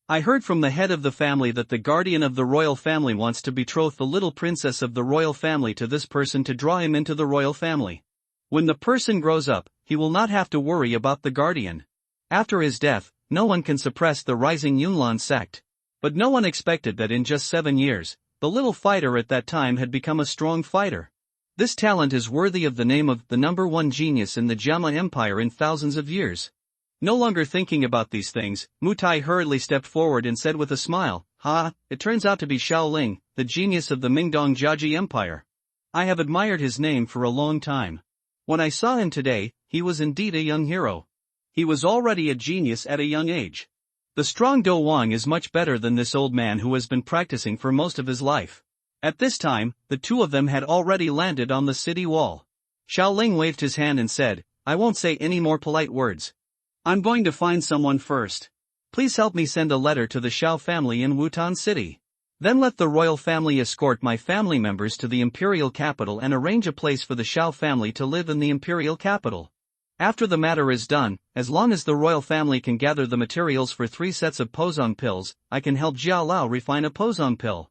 I heard from the head of the family that the guardian of the royal family wants to betroth the little princess of the royal family to this person to draw him into the royal family. When the person grows up, he will not have to worry about the guardian. After his death, no one can suppress the rising Yunlan sect. But no one expected that in just 7 years, the little fighter at that time had become a strong fighter. This talent is worthy of the name of the number one genius in the Jiama Empire in thousands of years. No longer thinking about these things, Mu Tai hurriedly stepped forward and said with a smile, it turns out to be Xiao Ling, the genius of the Mingdong Jiaji Empire. I have admired his name for a long time. When I saw him today, he was indeed a young hero. He was already a genius at a young age. The strong Do Wang is much better than this old man who has been practicing for most of his life. At this time, the two of them had already landed on the city wall. Xiao Ling waved his hand and said, I won't say any more polite words. I'm going to find someone first. Please help me send a letter to the Xiao family in Wutan City. Then let the royal family escort my family members to the imperial capital and arrange a place for the Xiao family to live in the imperial capital. After the matter is done, as long as the royal family can gather the materials for 3 sets of Pozong pills, I can help Jiao Lao refine a Pozong pill.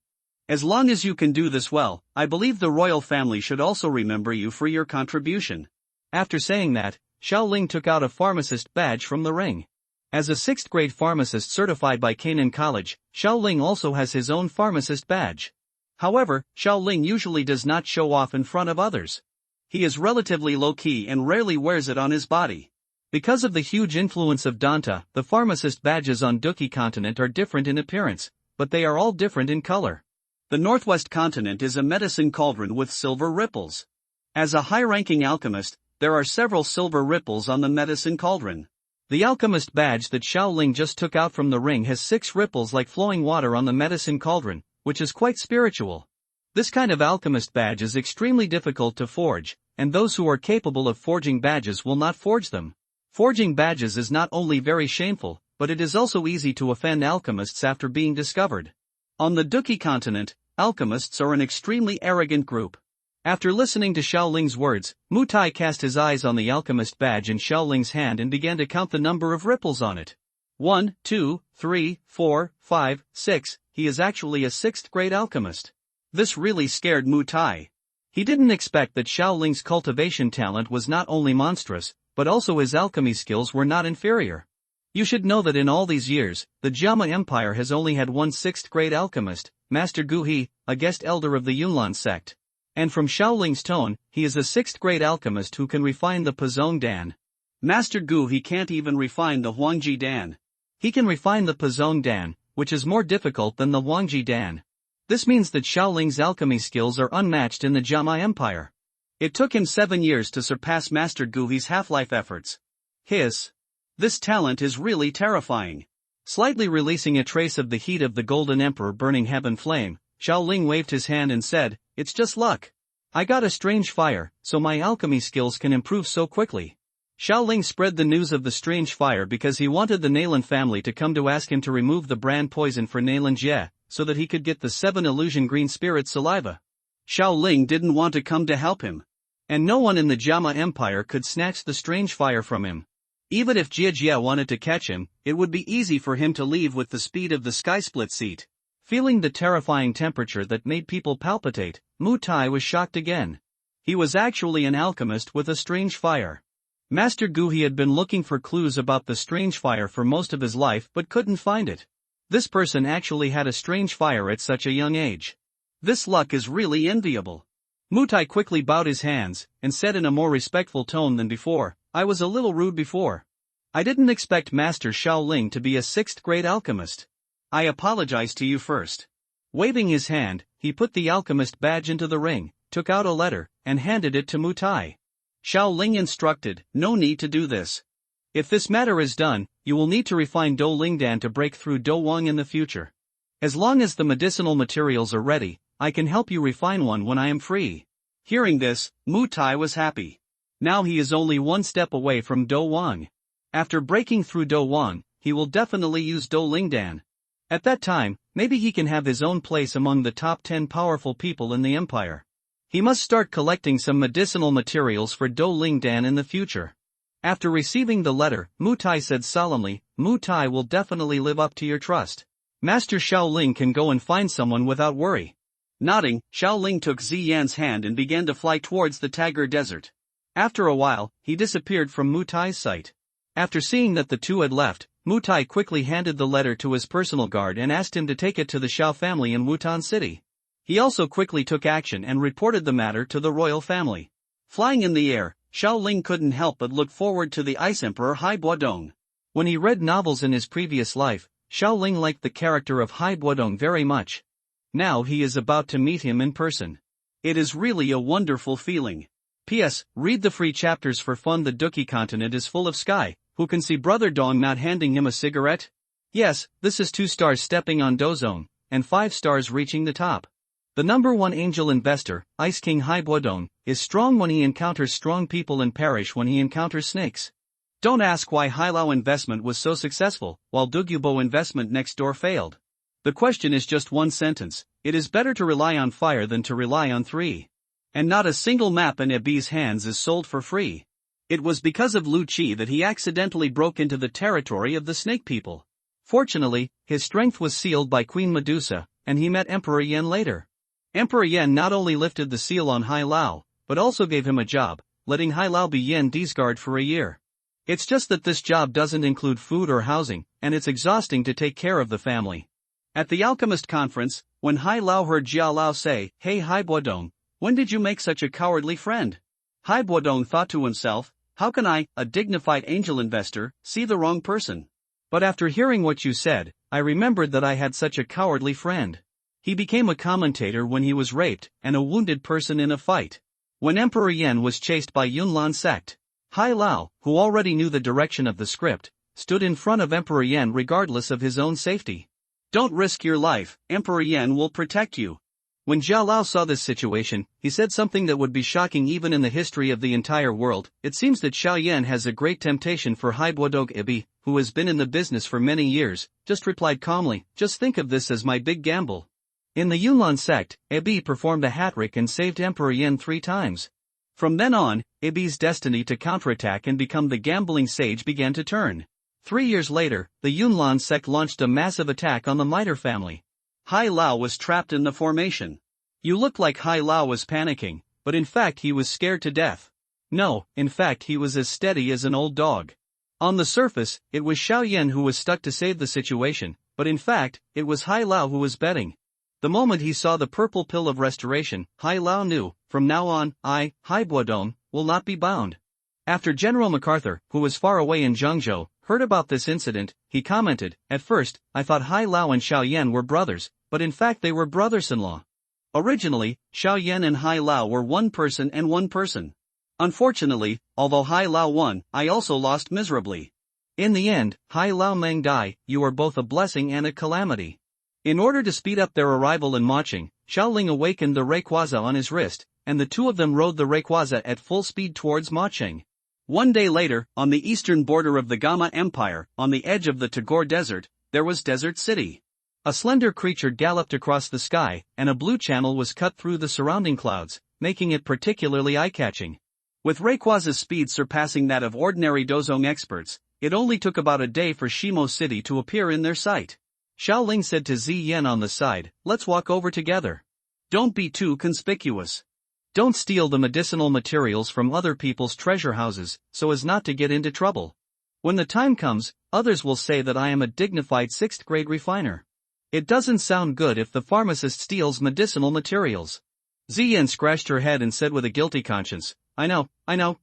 As long as you can do this well, I believe the royal family should also remember you for your contribution. After saying that, Xiao Ling took out a pharmacist badge from the ring. As a 6th grade pharmacist certified by Canaan College, Xiao Ling also has his own pharmacist badge. However, Xiao Ling usually does not show off in front of others. He is relatively low-key and rarely wears it on his body. Because of the huge influence of Danta, the pharmacist badges on Duki continent are different in appearance, but they are all different in color. The Northwest continent is a medicine cauldron with silver ripples. As a high-ranking alchemist, there are several silver ripples on the medicine cauldron. The alchemist badge that Xiao Ling just took out from the ring has 6 ripples like flowing water on the medicine cauldron, which is quite spiritual. This kind of alchemist badge is extremely difficult to forge, and those who are capable of forging badges will not forge them. Forging badges is not only very shameful, but it is also easy to offend alchemists after being discovered. On the Duki continent, alchemists are an extremely arrogant group. After listening to Xiao Ling's words, Mu Tai cast his eyes on the alchemist badge in Xiao Ling's hand and began to count the number of ripples on it. 1, 2, 3, 4, 5, 6, he is actually a 6th grade alchemist. This really scared Mu Tai. He didn't expect that Xiao Ling's cultivation talent was not only monstrous, but also his alchemy skills were not inferior. You should know that in all these years, the Jiama Empire has only had one 6th grade alchemist, Master Gu He, a guest elder of the Yunlan sect. And from Xiao Ling's tone, he is a 6th grade alchemist who can refine the Pozong Dan. Master Gu He can't even refine the Huangji Dan. He can refine the Pozong Dan, which is more difficult than the Huangji Dan. This means that Xiao Ling's alchemy skills are unmatched in the Jiama Empire. It took him 7 years to surpass Master Gu He's half-life efforts. This talent is really terrifying. Slightly releasing a trace of the heat of the Golden Emperor burning heaven flame, Xiao Ling waved his hand and said, it's just luck. I got a strange fire, so my alchemy skills can improve so quickly. Xiao Ling spread the news of the strange fire because he wanted the Nalan family to come to ask him to remove the brand poison for Nalan Jie, so that he could get the 7 illusion green spirit saliva. Xiao Ling didn't want to come to help him. And no one in the Jiama Empire could snatch the strange fire from him. Even if Jie Jie wanted to catch him, it would be easy for him to leave with the speed of the sky split seat. Feeling the terrifying temperature that made people palpitate, Mu Tai was shocked again. He was actually an alchemist with a strange fire. Master Gu He had been looking for clues about the strange fire for most of his life but couldn't find it. This person actually had a strange fire at such a young age. This luck is really enviable. Mutai quickly bowed his hands, and said in a more respectful tone than before, I was a little rude before. I didn't expect Master Shaoling to be a 6th grade alchemist. I apologize to you first. Waving his hand, he put the alchemist badge into the ring, took out a letter, and handed it to Mutai. Shaoling instructed, no need to do this. If this matter is done, you will need to refine Do Lingdan to break through Do Wang in the future. As long as the medicinal materials are ready, I can help you refine one when I am free. Hearing this, Mutai was happy. Now he is only one step away from Do Wang. After breaking through Do Wang, he will definitely use Do Lingdan. At that time, maybe he can have his own place among the top 10 powerful people in the empire. He must start collecting some medicinal materials for Do Lingdan in the future. After receiving the letter, Mutai said solemnly, Mutai will definitely live up to your trust. Master Shaoling can go and find someone without worry. Nodding, Shaoling took Ziyan's hand and began to fly towards the Tagar Desert. After a while, he disappeared from Mutai's sight. After seeing that the two had left, Mutai quickly handed the letter to his personal guard and asked him to take it to the Shao family in Wutan City. He also quickly took action and reported the matter to the royal family. Flying in the air, Shaoling couldn't help but look forward to the Ice Emperor Hai Buodong. When he read novels in his previous life, Shaoling liked the character of Hai Buodong very much. Now he is about to meet him in person. It is really a wonderful feeling. P.S. Read the free chapters for fun. The Duki continent is full of sky. Who can see Brother Dong not handing him a cigarette? Yes, this is 2 stars stepping on Dozone, and 5 stars reaching the top. The number 1 angel investor, Ice King Hai Buodong, is strong when he encounters strong people and perish when he encounters snakes. Don't ask why Hai Lao investment was so successful, while Dugyubo investment next door failed. The question is just one sentence, it is better to rely on fire than to rely on 3. And not a single map in Ebi's hands is sold for free. It was because of Lu Qi that he accidentally broke into the territory of the snake people. Fortunately, his strength was sealed by Queen Medusa, and he met Emperor Yen later. Emperor Yen not only lifted the seal on Hai Lao, but also gave him a job, letting Hai Lao be Yen D's guard for a year. It's just that this job doesn't include food or housing, and it's exhausting to take care of the family. At the alchemist conference, when Hai Lao heard Jia Lao say, Hey Hai Buodong, when did you make such a cowardly friend? Hai Buodong thought to himself, how can I, a dignified angel investor, see the wrong person? But after hearing what you said, I remembered that I had such a cowardly friend. He became a commentator when he was raped, and a wounded person in a fight. When Emperor Yen was chased by Yunlan sect, Hai Lao, who already knew the direction of the script, stood in front of Emperor Yen regardless of his own safety. Don't risk your life, Emperor Yen will protect you. When Jia Lao saw this situation, he said something that would be shocking even in the history of the entire world. It seems that Xiao Yan has a great temptation for Hai Buodong. Ebi, who has been in the business for many years, just replied calmly, just think of this as my big gamble. In the Yunlan sect, Ebi performed a hat-trick and saved Emperor Yen 3 times. From then on, Ebi's destiny to counterattack and become the gambling sage began to turn. 3 years later, the Yunlan sect launched a massive attack on the Mitre family. Hai Lao was trapped in the formation. You look like Hai Lao was panicking, but in fact he was scared to death. No, in fact he was as steady as an old dog. On the surface, it was Xiao Yan who was stuck to save the situation, but in fact, it was Hai Lao who was betting. The moment he saw the purple pill of restoration, Hai Lao knew, from now on, I, Hai Buodong, will not be bound. After General MacArthur, who was far away in Zhengzhou, heard about this incident, he commented, at first, I thought Hai Lao and Xiao Yan were brothers, but in fact they were brothers-in-law. Originally, Xiao Yan and Hai Lao were one person and one person. Unfortunately, although Hai Lao won, I also lost miserably. In the end, Hai Lao Meng Dai, you are both a blessing and a calamity. In order to speed up their arrival in Maching, Shaoling awakened the Rayquaza on his wrist, and the two of them rode the Rayquaza at full speed towards Maching. One day later, on the eastern border of the Gama Empire, on the edge of the Tagore Desert, there was Desert City. A slender creature galloped across the sky, and a blue channel was cut through the surrounding clouds, making it particularly eye-catching. With Rayquaza's speed surpassing that of ordinary Dozong experts, it only took about a day for Shimo City to appear in their sight. Shaoling said to Ziyan on the side, let's walk over together. Don't be too conspicuous. Don't steal the medicinal materials from other people's treasure houses, so as not to get into trouble. When the time comes, others will say that I am a dignified 6th grade refiner. It doesn't sound good if the pharmacist steals medicinal materials. Ziyan scratched her head and said with a guilty conscience, I know,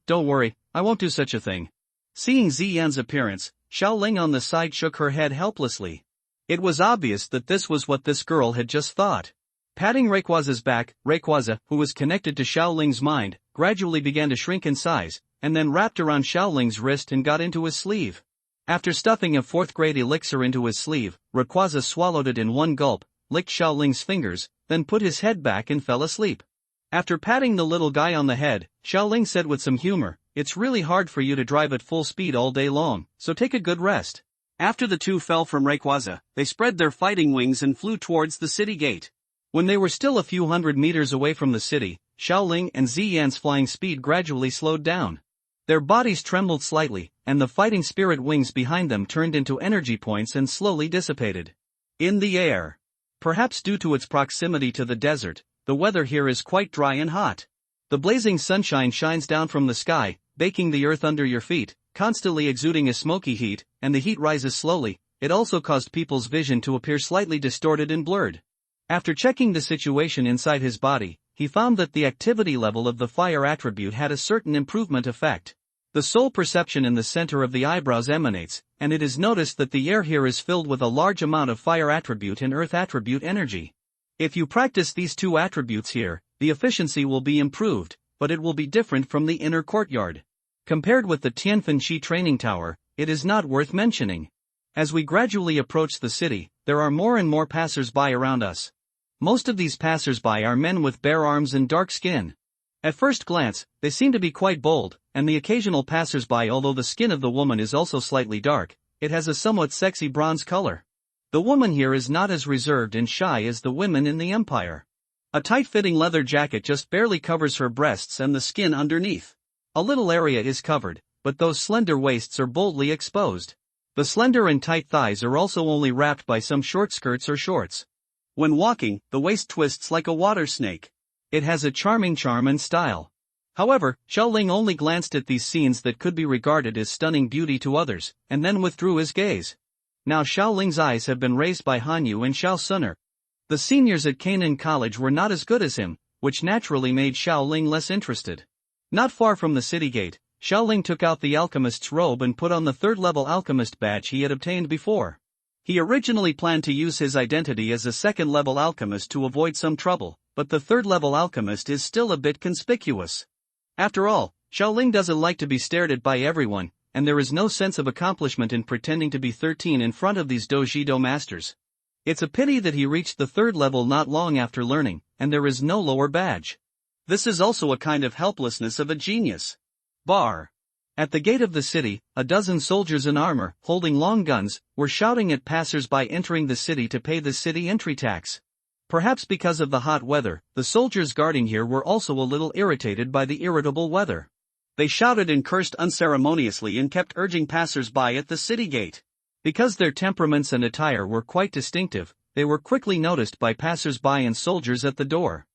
don't worry, I won't do such a thing. Seeing Ziyan's appearance, Xiaoling on the side shook her head helplessly. It was obvious that this was what this girl had just thought. Patting Rayquaza's back, Rayquaza, who was connected to Xiaoling's mind, gradually began to shrink in size, and then wrapped around Xiaoling's wrist and got into his sleeve. After stuffing a 4th grade elixir into his sleeve, Rayquaza swallowed it in one gulp, licked Xiaoling's fingers, then put his head back and fell asleep. After patting the little guy on the head, Xiaoling said with some humor, It's really hard for you to drive at full speed all day long, so take a good rest. After the two fell from Rayquaza, they spread their fighting wings and flew towards the city gate. When they were still a few hundred meters away from the city, Xiaoling and Ziyan's flying speed gradually slowed down. Their bodies trembled slightly, and the fighting spirit wings behind them turned into energy points and slowly dissipated. In the air. Perhaps due to its proximity to the desert, the weather here is quite dry and hot. The blazing sunshine shines down from the sky, baking the earth under your feet, constantly exuding a smoky heat, and the heat rises slowly. It also caused people's vision to appear slightly distorted and blurred. After checking the situation inside his body, he found that the activity level of the fire attribute had a certain improvement effect. The soul perception in the center of the eyebrows emanates, and it is noticed that the air here is filled with a large amount of fire attribute and earth attribute energy. If you practice these two attributes here, the efficiency will be improved, but it will be different from the inner courtyard. Compared with the Tianfenqi training tower, it is not worth mentioning. As we gradually approach the city, there are more and more passers-by around us. Most of these passers-by are men with bare arms and dark skin. At first glance, they seem to be quite bold, and the occasional passers-by, although the skin of the woman is also slightly dark, it has a somewhat sexy bronze color. The woman here is not as reserved and shy as the women in the empire. A tight-fitting leather jacket just barely covers her breasts and the skin underneath. A little area is covered, but those slender waists are boldly exposed. The slender and tight thighs are also only wrapped by some short skirts or shorts. When walking, the waist twists like a water snake. It has a charming charm and style. However, Xiaoling only glanced at these scenes that could be regarded as stunning beauty to others, and then withdrew his gaze. Now Xiaoling's eyes have been raised by Hanyu and Xiao Suner. The seniors at Canaan College were not as good as him, which naturally made Xiaoling less interested. Not far from the city gate, Xiaoling took out the alchemist's robe and put on the 3rd-level alchemist badge he had obtained before. He originally planned to use his identity as a 2nd-level alchemist to avoid some trouble, but the 3rd-level alchemist is still a bit conspicuous. After all, Xiaoling doesn't like to be stared at by everyone, and there is no sense of accomplishment in pretending to be 13 in front of these dojido masters. It's a pity that he reached the 3rd level not long after learning, and there is no lower badge. This is also a kind of helplessness of a genius. Bar. At the gate of the city, a dozen soldiers in armor, holding long guns, were shouting at passers-by entering the city to pay the city entry tax. Perhaps because of the hot weather, the soldiers guarding here were also a little irritated by the irritable weather. They shouted and cursed unceremoniously and kept urging passers-by at the city gate. Because their temperaments and attire were quite distinctive, they were quickly noticed by passers-by and soldiers at the door.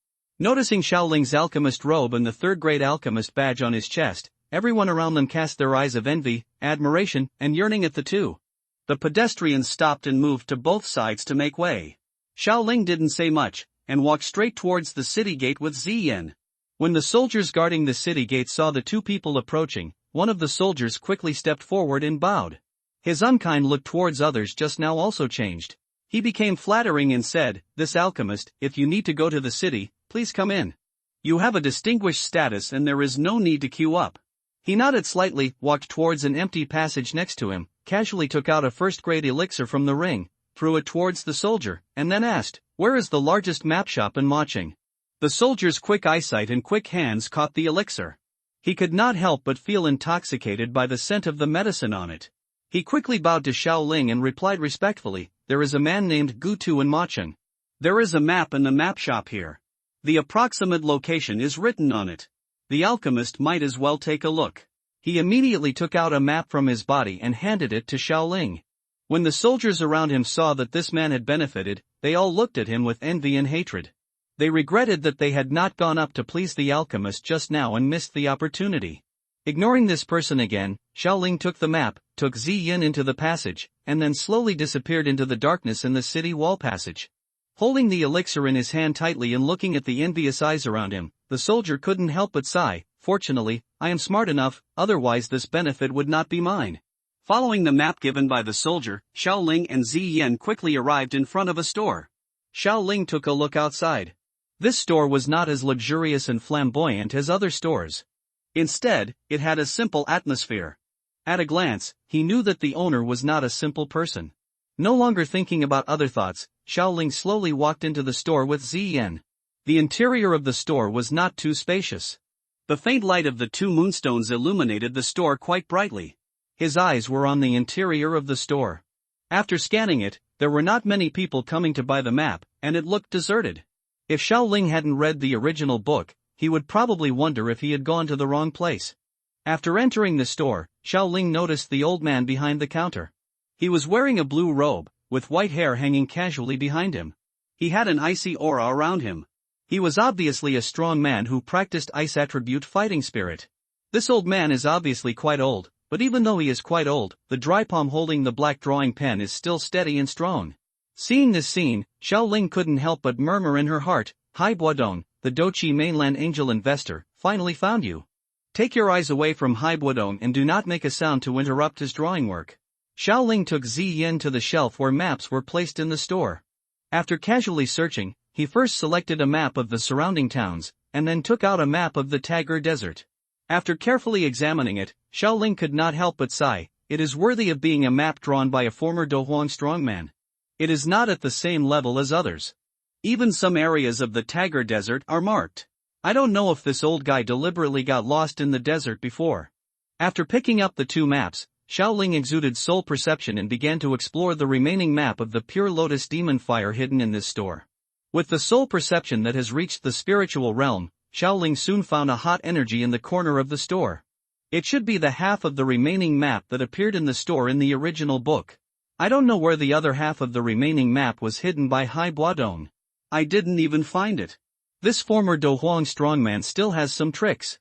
Noticing Xiaoling's alchemist robe and the 3rd-grade alchemist badge on his chest, everyone around them cast their eyes of envy, admiration, and yearning at the two. The pedestrians stopped and moved to both sides to make way. Xiaoling didn't say much, and walked straight towards the city gate with Ziyan. When the soldiers guarding the city gate saw the two people approaching, one of the soldiers quickly stepped forward and bowed. His unkind look towards others just now also changed. He became flattering and said, "This alchemist, if you need to go to the city, please come in. You have a distinguished status and there is no need to queue up." He nodded slightly, walked towards an empty passage next to him, casually took out a 1st-grade elixir from the ring, threw it towards the soldier, and then asked, "Where is the largest map shop in Maching?" The soldier's quick eyesight and quick hands caught the elixir. He could not help but feel intoxicated by the scent of the medicine on it. He quickly bowed to Xiaoling and replied respectfully, "There is a man named Gutu in Maching. There is a map in the map shop here. The approximate location is written on it. The alchemist might as well take a look." He immediately took out a map from his body and handed it to Xiaoling. When the soldiers around him saw that this man had benefited, they all looked at him with envy and hatred. They regretted that they had not gone up to please the alchemist just now and missed the opportunity. Ignoring this person again, Xiaoling took the map, took Ziyan into the passage, and then slowly disappeared into the darkness in the city wall passage. Holding the elixir in his hand tightly and looking at the envious eyes around him, the soldier couldn't help but sigh. Fortunately, I am smart enough, otherwise this benefit would not be mine. Following the map given by the soldier, Xiao Ling and Ziyan quickly arrived in front of a store. Xiao Ling took a look outside. This store was not as luxurious and flamboyant as other stores. Instead, it had a simple atmosphere. At a glance, he knew that the owner was not a simple person. No longer thinking about other thoughts, Xiao Ling slowly walked into the store with Ziyan. The interior of the store was not too spacious. The faint light of the 2 moonstones illuminated the store quite brightly. His eyes were on the interior of the store. After scanning it, there were not many people coming to buy the map, and it looked deserted. If Xiao Ling hadn't read the original book, he would probably wonder if he had gone to the wrong place. After entering the store, Xiao Ling noticed the old man behind the counter. He was wearing a blue robe, with white hair hanging casually behind him. He had an icy aura around him. He was obviously a strong man who practiced ice attribute fighting spirit. This old man is obviously quite old, but even though he is quite old, the dry palm holding the black drawing pen is still steady and strong. Seeing this scene, Xiao Ling couldn't help but murmur in her heart, "Hai Buodong, the Dochi mainland angel investor, finally found you. Take your eyes away from Hai Buodong and do not make a sound to interrupt his drawing work." Xiao Ling took Ziyan to the shelf where maps were placed in the store. After casually searching, he first selected a map of the surrounding towns, and then took out a map of the Tagur Desert. After carefully examining it, Xiao Ling could not help but sigh, it is worthy of being a map drawn by a former Dohuang strongman. It is not at the same level as others. Even some areas of the Tagur Desert are marked. I don't know if this old guy deliberately got lost in the desert before. After picking up the 2 maps, Xiao Ling exuded soul perception and began to explore the remaining map of the pure lotus demon fire hidden in this store. With the soul perception that has reached the spiritual realm, Xiao Ling soon found a hot energy in the corner of the store. It should be the half of the remaining map that appeared in the store in the original book. I don't know where the other half of the remaining map was hidden by Hai Buodong. I didn't even find it. This former Dohuang strongman still has some tricks.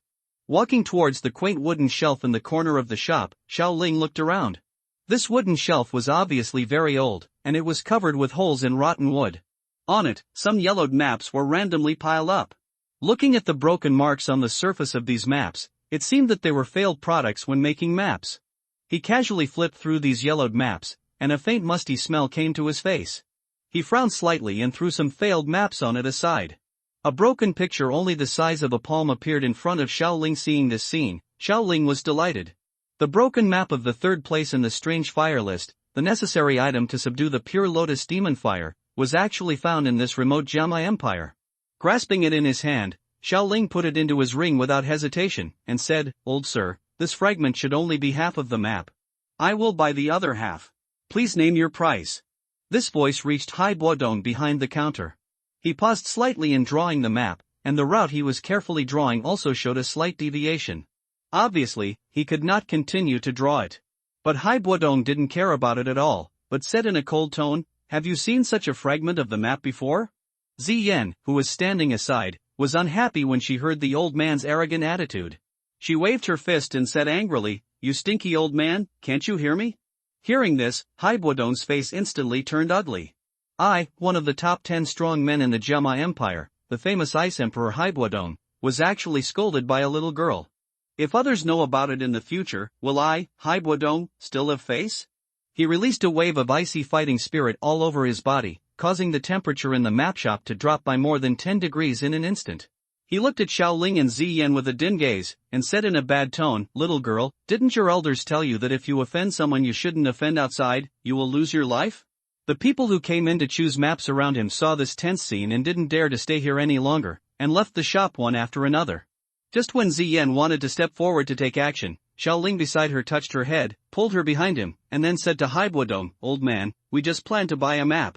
Walking towards the quaint wooden shelf in the corner of the shop, Xiao Ling looked around. This wooden shelf was obviously very old, and it was covered with holes in rotten wood. On it, some yellowed maps were randomly piled up. Looking at the broken marks on the surface of these maps, it seemed that they were failed products when making maps. He casually flipped through these yellowed maps, and a faint musty smell came to his face. He frowned slightly and threw some failed maps on it aside. A broken picture only the size of a palm appeared in front of Xiao Ling. Seeing this scene, Xiao Ling was delighted. The broken map of the 3rd place in the strange fire list, the necessary item to subdue the pure lotus demon fire, was actually found in this remote Jiama Empire. Grasping it in his hand, Xiao Ling put it into his ring without hesitation, and said, "Old sir, this fragment should only be half of the map. I will buy the other half. Please name your price." This voice reached Hai Buodong behind the counter. He paused slightly in drawing the map, and the route he was carefully drawing also showed a slight deviation. Obviously, he could not continue to draw it. But Hai Buodong didn't care about it at all, but said in a cold tone, "Have you seen such a fragment of the map before?" Ziyan, who was standing aside, was unhappy when she heard the old man's arrogant attitude. She waved her fist and said angrily, "You stinky old man, can't you hear me?" Hearing this, Hai Buodong's face instantly turned ugly. I, one of the top 10 strong men in the Jiama Empire, the famous Ice Emperor Hai Buodong, was actually scolded by a little girl. If others know about it in the future, will I, Hai Buodong, still have face? He released a wave of icy fighting spirit all over his body, causing the temperature in the map shop to drop by more than 10 degrees in an instant. He looked at Xiao Ling and Ziyan with a dim gaze, and said in a bad tone, "Little girl, didn't your elders tell you that if you offend someone you shouldn't offend outside, you will lose your life?" The people who came in to choose maps around him saw this tense scene and didn't dare to stay here any longer, and left the shop one after another. Just when Ziyan wanted to step forward to take action, Xiao Ling beside her touched her head, pulled her behind him, and then said to Hai Buodong, "Old man, we just planned to buy a map.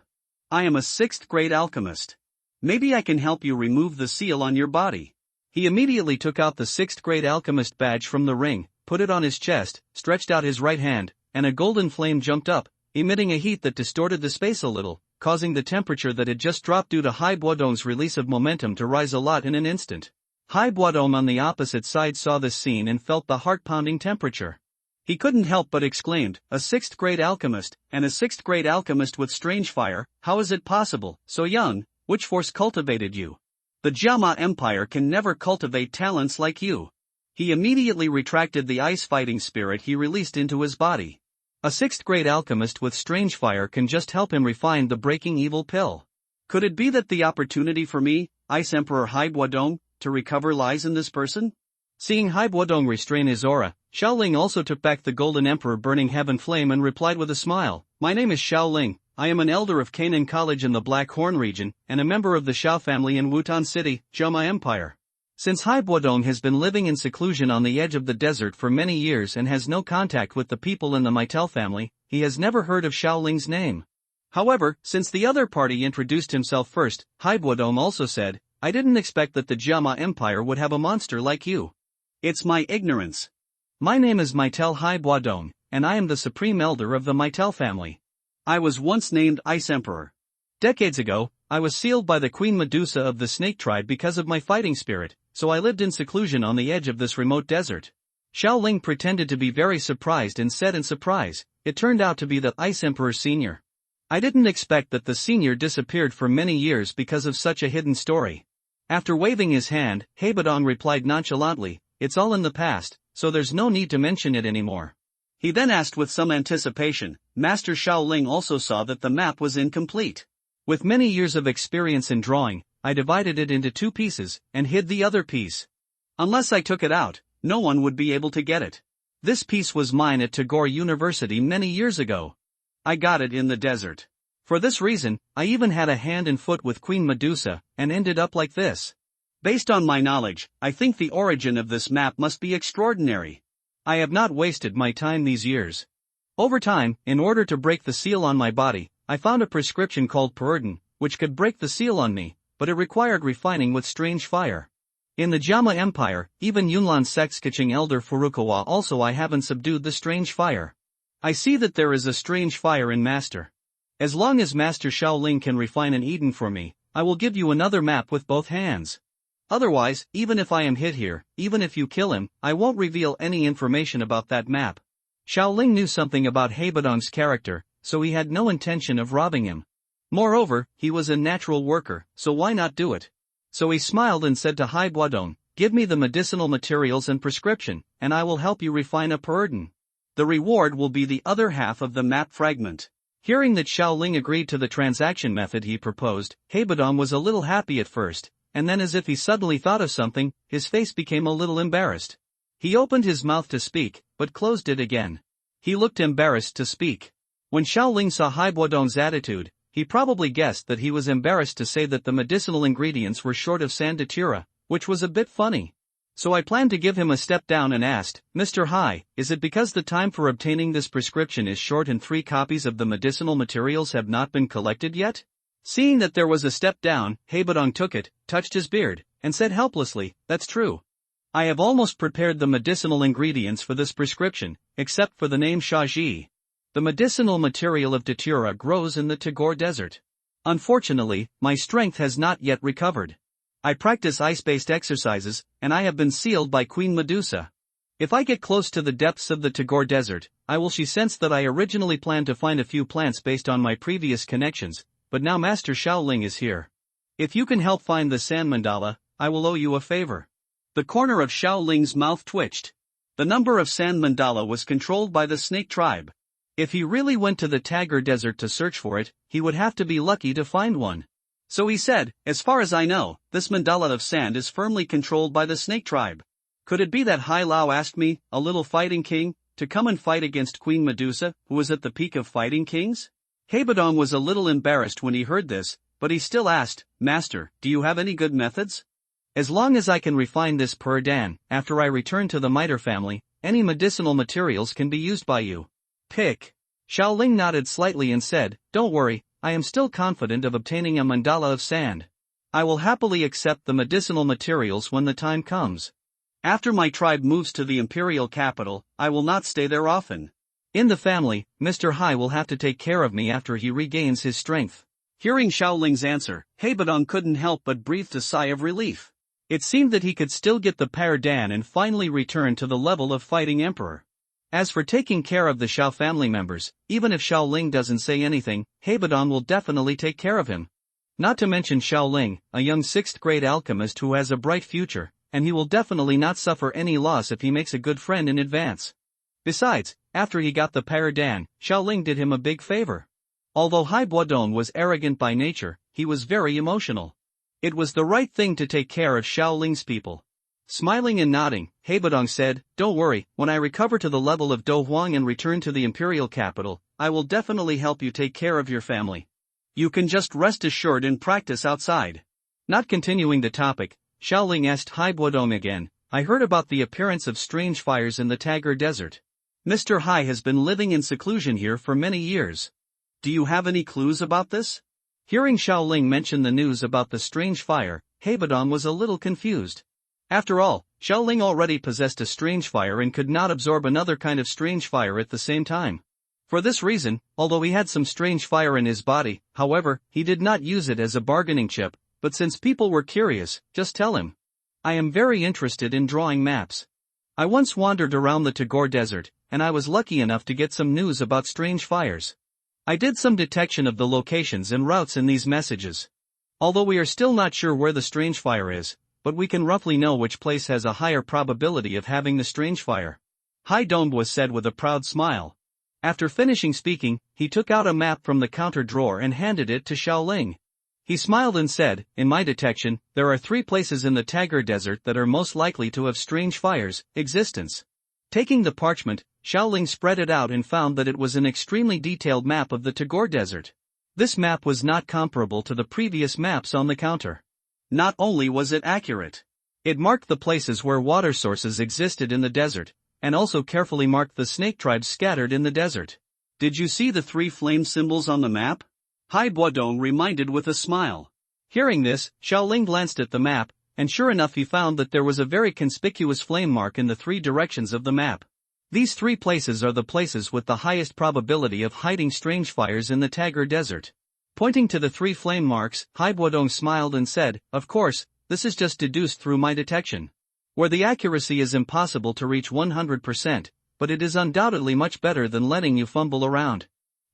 I am a 6th grade alchemist. Maybe I can help you remove the seal on your body." He immediately took out the 6th grade alchemist badge from the ring, put it on his chest, stretched out his right hand, and a golden flame jumped up, emitting a heat that distorted the space a little, causing the temperature that had just dropped due to Hai Buodong's release of momentum to rise a lot in an instant. Hai Buodong on the opposite side saw this scene and felt the heart-pounding temperature. He couldn't help but exclaimed, "A sixth-grade alchemist, and a sixth-grade alchemist with strange fire, how is it possible, so young? Which force cultivated you? The Jama Empire can never cultivate talents like you." He immediately retracted the ice-fighting spirit he released into his body. A sixth-grade alchemist with strange fire can just help him refine the breaking evil pill. Could it be that the opportunity for me, Ice Emperor Haibuodong, to recover lies in this person? Seeing Haibuodong restrain his aura, Xiaoling also took back the Golden Emperor Burning Heaven Flame and replied with a smile, "My name is Xiaoling, I am an elder of Canaan College in the Black Horn region, and a member of the Xiao family in Wutan City, Jama Empire." Since Haibuodong has been living in seclusion on the edge of the desert for many years and has no contact with the people in the Maitel family, he has never heard of Xiaoling's name. However, since the other party introduced himself first, Haibuodong also said, "I didn't expect that the Jama Empire would have a monster like you. It's my ignorance. My name is Maitel Haibuodong, and I am the supreme elder of the Maitel family. I was once named Ice Emperor. Decades ago, I was sealed by the Queen Medusa of the Snake Tribe because of my fighting spirit, so I lived in seclusion on the edge of this remote desert." Xiaoling pretended to be very surprised and said in surprise, "It turned out to be the Ice Emperor Senior. I didn't expect that the Senior disappeared for many years because of such a hidden story." After waving his hand, Haibuodong replied nonchalantly, "It's all in the past, so there's no need to mention it anymore." He then asked with some anticipation, "Master Xiaoling also saw that the map was incomplete. With many years of experience in drawing, I divided it into two pieces, and hid the other piece. Unless I took it out, no one would be able to get it. This piece was mine at Tagore University many years ago. I got it in the desert. For this reason, I even had a hand and foot with Queen Medusa, and ended up like this. Based on my knowledge, I think the origin of this map must be extraordinary. I have not wasted my time these years. Over time, in order to break the seal on my body, I found a prescription called Perurden, which could break the seal on me, but it required refining with strange fire. In the Jama Empire, even Yunlan Sexkaching Elder Furukawa also I haven't subdued the strange fire. I see that there is a strange fire in Master. As long as Master Xiaoling can refine an Eden for me, I will give you another map with both hands. Otherwise, even if I am hid here, even if you kill him, I won't reveal any information about that map." Xiaoling knew something about Haibuodong's character, so he had no intention of robbing him. Moreover, he was a natural worker, so why not do it? So he smiled and said to Haibuodong, "Give me the medicinal materials and prescription, and I will help you refine a Perurden. The reward will be the other half of the map fragment." Hearing that Xiaoling agreed to the transaction method he proposed, Haibuodong was a little happy at first, and then as if he suddenly thought of something, his face became a little embarrassed. He opened his mouth to speak, but closed it again. He looked embarrassed to speak. When Xiaoling saw Haibuodong's attitude, he probably guessed that he was embarrassed to say that the medicinal ingredients were short of sand datura, which was a bit funny. So I planned to give him a step down and asked, "Mr. Hai, is it because the time for obtaining this prescription is short and 3 copies of the medicinal materials have not been collected yet?" Seeing that there was a step down, Haibuodong took it, touched his beard, and said helplessly, "That's true. I have almost prepared the medicinal ingredients for this prescription, except for the name Shaji. The medicinal material of Datura grows in the Tagore Desert. Unfortunately, my strength has not yet recovered. I practice ice-based exercises, and I have been sealed by Queen Medusa. If I get close to the depths of the Tagore Desert, I will she sense that I originally planned to find a few plants based on my previous connections, but now Master Xiaoling is here. If you can help find the sand mandala, I will owe you a favor." The corner of Xiaoling's mouth twitched. The number of sand mandala was controlled by the Snake Tribe. If he really went to the Tagore Desert to search for it, he would have to be lucky to find one. So he said, "As far as I know, this mandala of sand is firmly controlled by the Snake Tribe. Could it be that Hai Lao asked me, a little fighting king, to come and fight against Queen Medusa, who is at the peak of fighting kings?" Haibuodong was a little embarrassed when he heard this, but he still asked, "Master, do you have any good methods? As long as I can refine this Perurden, after I return to the Miter family, any medicinal materials can be used by you." Pick. Xiaoling nodded slightly and said, "Don't worry, I am still confident of obtaining a mandala of sand. I will happily accept the medicinal materials when the time comes. After my tribe moves to the imperial capital, I will not stay there often. In the family, Mr. Hai will have to take care of me after he regains his strength." Hearing Xiaoling's answer, Haibuodong couldn't help but breathe a sigh of relief. It seemed that he could still get the Perurden and finally return to the level of fighting emperor. As for taking care of the Xiao family members, even if Xiao Ling doesn't say anything, Haibadong will definitely take care of him. Not to mention Xiao Ling, a young 6th grade alchemist who has a bright future, and he will definitely not suffer any loss if he makes a good friend in advance. Besides, after he got the paradan, Xiao Ling did him a big favor. Although Haibadong was arrogant by nature, he was very emotional. It was the right thing to take care of Xiao Ling's people. Smiling and nodding, Haibadong said, "Don't worry, when I recover to the level of Do Huang and return to the imperial capital, I will definitely help you take care of your family. You can just rest assured and practice outside." Not continuing the topic, Xiao Ling asked Haibadong again, "I heard about the appearance of strange fires in the Tagar Desert. Mr. Hai has been living in seclusion here for many years. Do you have any clues about this?" Hearing Xiao Ling mention the news about the strange fire, Haibadong was a little confused. After all, Xiao Ling already possessed a strange fire and could not absorb another kind of strange fire at the same time. For this reason, although he had some strange fire in his body, however, he did not use it as a bargaining chip, but since people were curious, just tell him. "I am very interested in drawing maps. I once wandered around the Tagore Desert, and I was lucky enough to get some news about strange fires. I did some detection of the locations and routes in these messages. Although we are still not sure where the strange fire is, but we can roughly know which place has a higher probability of having the strange fire." Hai Dongbo said with a proud smile. After finishing speaking, he took out a map from the counter drawer and handed it to Xiao Ling. He smiled and said, "In my detection, there are 3 places in the Tagar Desert that are most likely to have strange fires' existence." Taking the parchment, Xiao Ling spread it out and found that it was an extremely detailed map of the Tagore Desert. This map was not comparable to the previous maps on the counter. Not only was it accurate, it marked the places where water sources existed in the desert, and also carefully marked the snake tribes scattered in the desert. "Did you see the 3 flame symbols on the map?" Haibadong reminded with a smile. Hearing this, Xiao Ling glanced at the map, and sure enough he found that there was a very conspicuous flame mark in the 3 directions of the map. These 3 places are the places with the highest probability of hiding strange fires in the Tagar Desert. Pointing to the 3 flame marks, Haibadong smiled and said, "Of course, this is just deduced through my detection. Where the accuracy is impossible to reach 100%, but it is undoubtedly much better than letting you fumble around."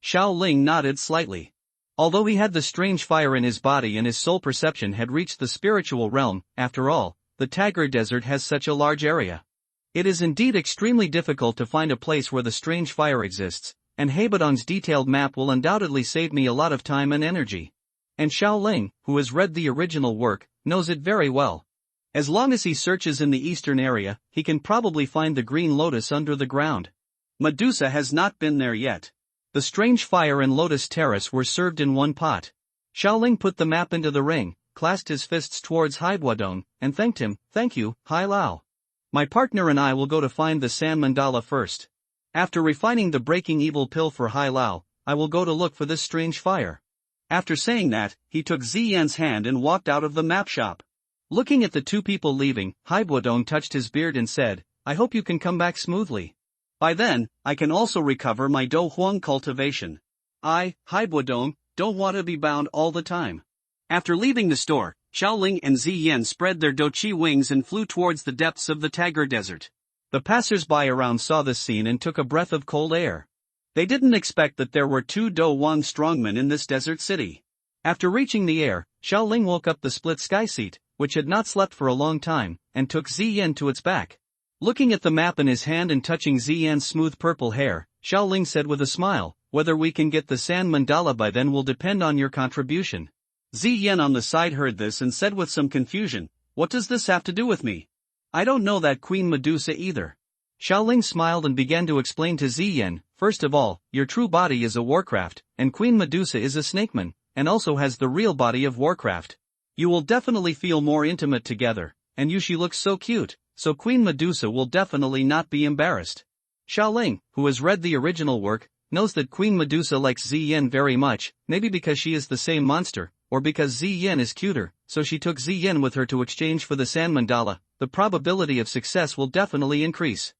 Xiao Ling nodded slightly. Although he had the strange fire in his body and his soul perception had reached the spiritual realm, after all, the Tagar Desert has such a large area. It is indeed extremely difficult to find a place where the strange fire exists, and Haibadong's detailed map will undoubtedly save me a lot of time and energy. And Xiao Ling, who has read the original work, knows it very well. As long as he searches in the eastern area, he can probably find the green lotus under the ground. Medusa has not been there yet. The strange fire and lotus terrace were served in one pot. Xiao Ling put the map into the ring, clasped his fists towards Haibadong, and thanked him. "Thank you, Hai Lao. My partner and I will go to find the sand mandala first. After refining the breaking evil pill for Hai Lao, I will go to look for this strange fire." After saying that, he took Ziyan's hand and walked out of the map shop. Looking at the 2 people leaving, Haibadong touched his beard and said, "I hope you can come back smoothly. By then, I can also recover my Do Huang cultivation. I, Haibadong, don't want to be bound all the time." After leaving the store, Xiao Ling and Ziyan spread their doqi wings and flew towards the depths of the Tagar Desert. The passers-by around saw this scene and took a breath of cold air. They didn't expect that there were 2 Do Huang strongmen in this desert city. After reaching the air, Xiao Ling woke up the split sky seat, which had not slept for a long time, and took Ziyan to its back. Looking at the map in his hand and touching Ziyan's smooth purple hair, Xiao Ling said with a smile, "Whether we can get the sand mandala by then will depend on your contribution." Ziyan on the side heard this and said with some confusion, "What does this have to do with me? I don't know that Queen Medusa either." Xiao Ling smiled and began to explain to Ziyan, "First of all, your true body is a Warcraft, and Queen Medusa is a snakeman, and also has the real body of Warcraft. You will definitely feel more intimate together, and she looks so cute, so Queen Medusa will definitely not be embarrassed." Xiao Ling, who has read the original work, knows that Queen Medusa likes Ziyan very much, maybe because she is the same monster, or because Ziyan is cuter, so she took Ziyan with her to exchange for the sand mandala. The probability of success will definitely increase.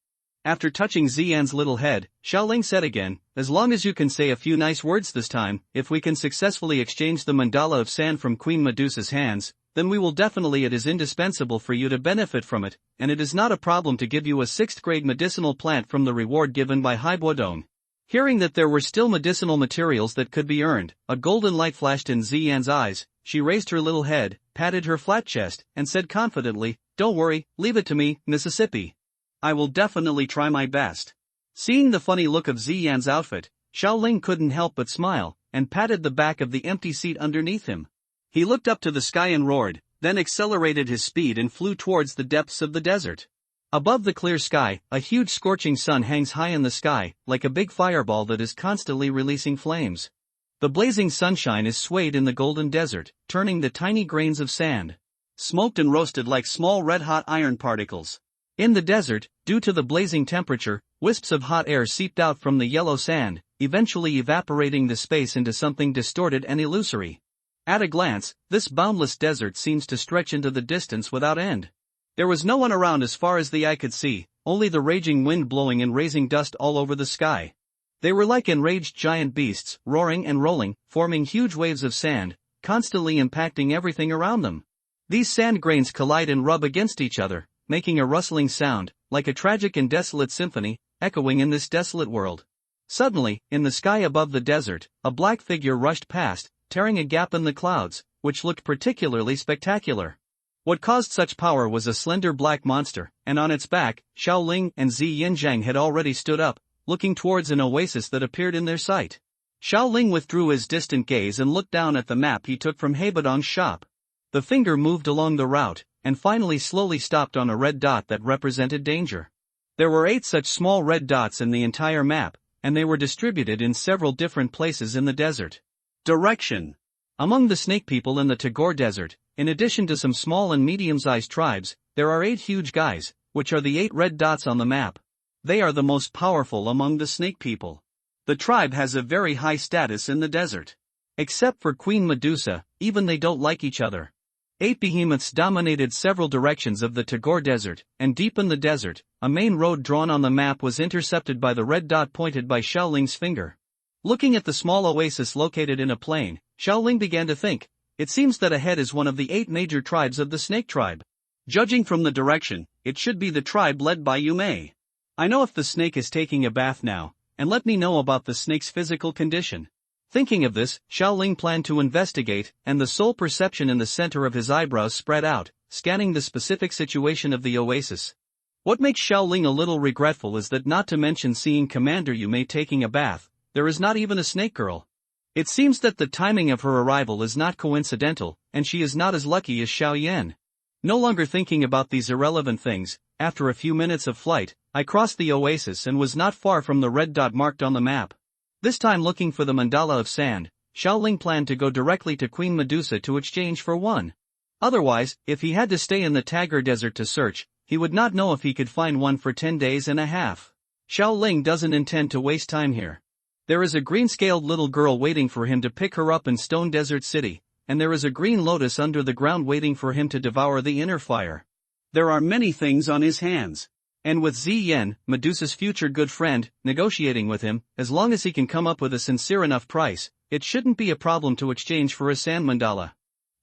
After touching Ziyan's little head, Xiao Ling said again, "As long as you can say a few nice words this time, if we can successfully exchange the mandala of sand from Queen Medusa's hands, then we will definitely. It is indispensable for you to benefit from it, and it is not a problem to give you a 6th grade medicinal plant from the reward given by Haibodong. Hearing that there were still medicinal materials that could be earned, a golden light flashed in Ziyan's eyes. She raised her little head, patted her flat chest, and said confidently, "Don't worry, leave it to me, Mississippi. I will definitely try my best." Seeing the funny look of Ziyan's outfit, Xiaoling couldn't help but smile, and patted the back of the empty seat underneath him. He looked up to the sky and roared, then accelerated his speed and flew towards the depths of the desert. Above the clear sky, a huge scorching sun hangs high in the sky, like a big fireball that is constantly releasing flames. The blazing sunshine is swayed in the golden desert, turning the tiny grains of sand, smoked and roasted like small red-hot iron particles. In the desert, due to the blazing temperature, wisps of hot air seeped out from the yellow sand, eventually evaporating the space into something distorted and illusory. At a glance, this boundless desert seems to stretch into the distance without end. There was no one around as far as the eye could see, only the raging wind blowing and raising dust all over the sky. They were like enraged giant beasts, roaring and rolling, forming huge waves of sand, constantly impacting everything around them. These sand grains collide and rub against each other, making a rustling sound, like a tragic and desolate symphony, echoing in this desolate world. Suddenly, in the sky above the desert, a black figure rushed past, tearing a gap in the clouds, which looked particularly spectacular. What caused such power was a slender black monster, and on its back, Xiaoling and Ziyinzhang had already stood up, looking towards an oasis that appeared in their sight. Xiaoling withdrew his distant gaze and looked down at the map he took from Haibodong's shop. The finger moved along the route, and finally slowly stopped on a red dot that represented danger. There were 8 such small red dots in the entire map, and they were distributed in several different places in the desert. Direction. Among the snake people in the Tagore Desert, in addition to some small and medium-sized tribes, there are 8 huge guys, which are the 8 red dots on the map. They are the most powerful among the snake people. The tribe has a very high status in the desert. Except for Queen Medusa, even they don't like each other. 8 behemoths dominated several directions of the Tagore Desert, and deep in the desert, a main road drawn on the map was intercepted by the red dot pointed by Xiaoling's finger. Looking at the small oasis located in a plain, Xiaoling began to think, it seems that ahead is one of the 8 major tribes of the snake tribe. Judging from the direction, it should be the tribe led by Yume. I know if the snake is taking a bath now, and let me know about the snake's physical condition. Thinking of this, Xiaoling planned to investigate, and the sole perception in the center of his eyebrows spread out, scanning the specific situation of the oasis. What makes Xiaoling a little regretful is that not to mention seeing Commander Yume taking a bath, there is not even a snake girl. It seems that the timing of her arrival is not coincidental, and she is not as lucky as Xiao Yan. No longer thinking about these irrelevant things, after a few minutes of flight, I crossed the oasis and was not far from the red dot marked on the map. This time looking for the mandala of sand, Xiaoling planned to go directly to Queen Medusa to exchange for one. Otherwise, if he had to stay in the Tagore Desert to search, he would not know if he could find one for 10 days and a half. Xiaoling doesn't intend to waste time here. There is a green-scaled little girl waiting for him to pick her up in Stone Desert City, and there is a green lotus under the ground waiting for him to devour the inner fire. There are many things on his hands. And with Ziyan, Medusa's future good friend, negotiating with him, as long as he can come up with a sincere enough price, it shouldn't be a problem to exchange for a sand mandala.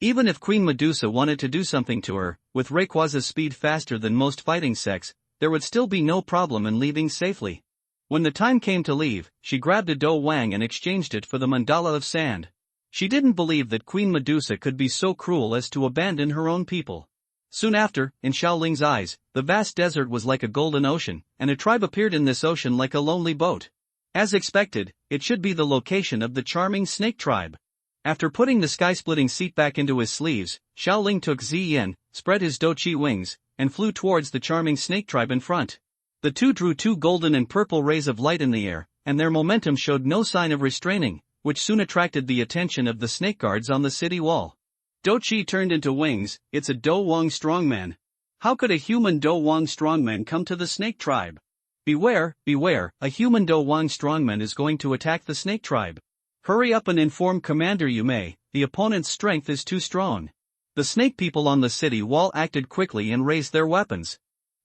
Even if Queen Medusa wanted to do something to her, with Rayquaza's speed faster than most fighting sex, there would still be no problem in leaving safely. When the time came to leave, she grabbed a Do Wang and exchanged it for the mandala of sand. She didn't believe that Queen Medusa could be so cruel as to abandon her own people. Soon after, in Xiaoling's eyes, the vast desert was like a golden ocean, and a tribe appeared in this ocean like a lonely boat. As expected, it should be the location of the charming snake tribe. After putting the sky-splitting seat back into his sleeves, Xiaoling took Ziyan, spread his dochi wings, and flew towards the charming snake tribe in front. The two drew 2 golden and purple rays of light in the air, and their momentum showed no sign of restraining, which soon attracted the attention of the snake guards on the city wall. Dochi turned into wings. It's a Do Wang strongman. How could a human Do Wang strongman come to the snake tribe? Beware, beware, a human Do Wang strongman is going to attack the snake tribe. Hurry up and inform Commander Yume, the opponent's strength is too strong. The snake people on the city wall acted quickly and raised their weapons.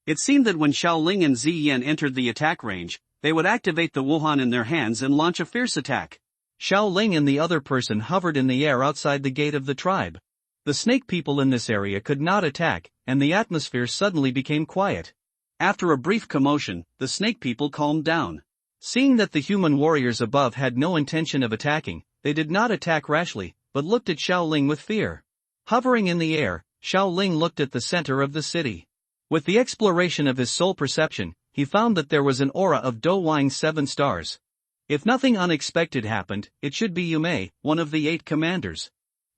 It seemed that when Xiaoling and Ziyan entered the attack range, they would activate the Wuhan in their hands and launch a fierce attack. Xiaoling and the other person hovered in the air outside the gate of the tribe. The snake people in this area could not attack, and the atmosphere suddenly became quiet. After a brief commotion, the snake people calmed down. Seeing that the human warriors above had no intention of attacking, they did not attack rashly, but looked at Xiaoling with fear. Hovering in the air, Xiaoling looked at the center of the city. With the exploration of his soul perception, he found that there was an aura of Douwang 7 stars. If nothing unexpected happened, it should be Yume, one of the 8 commanders.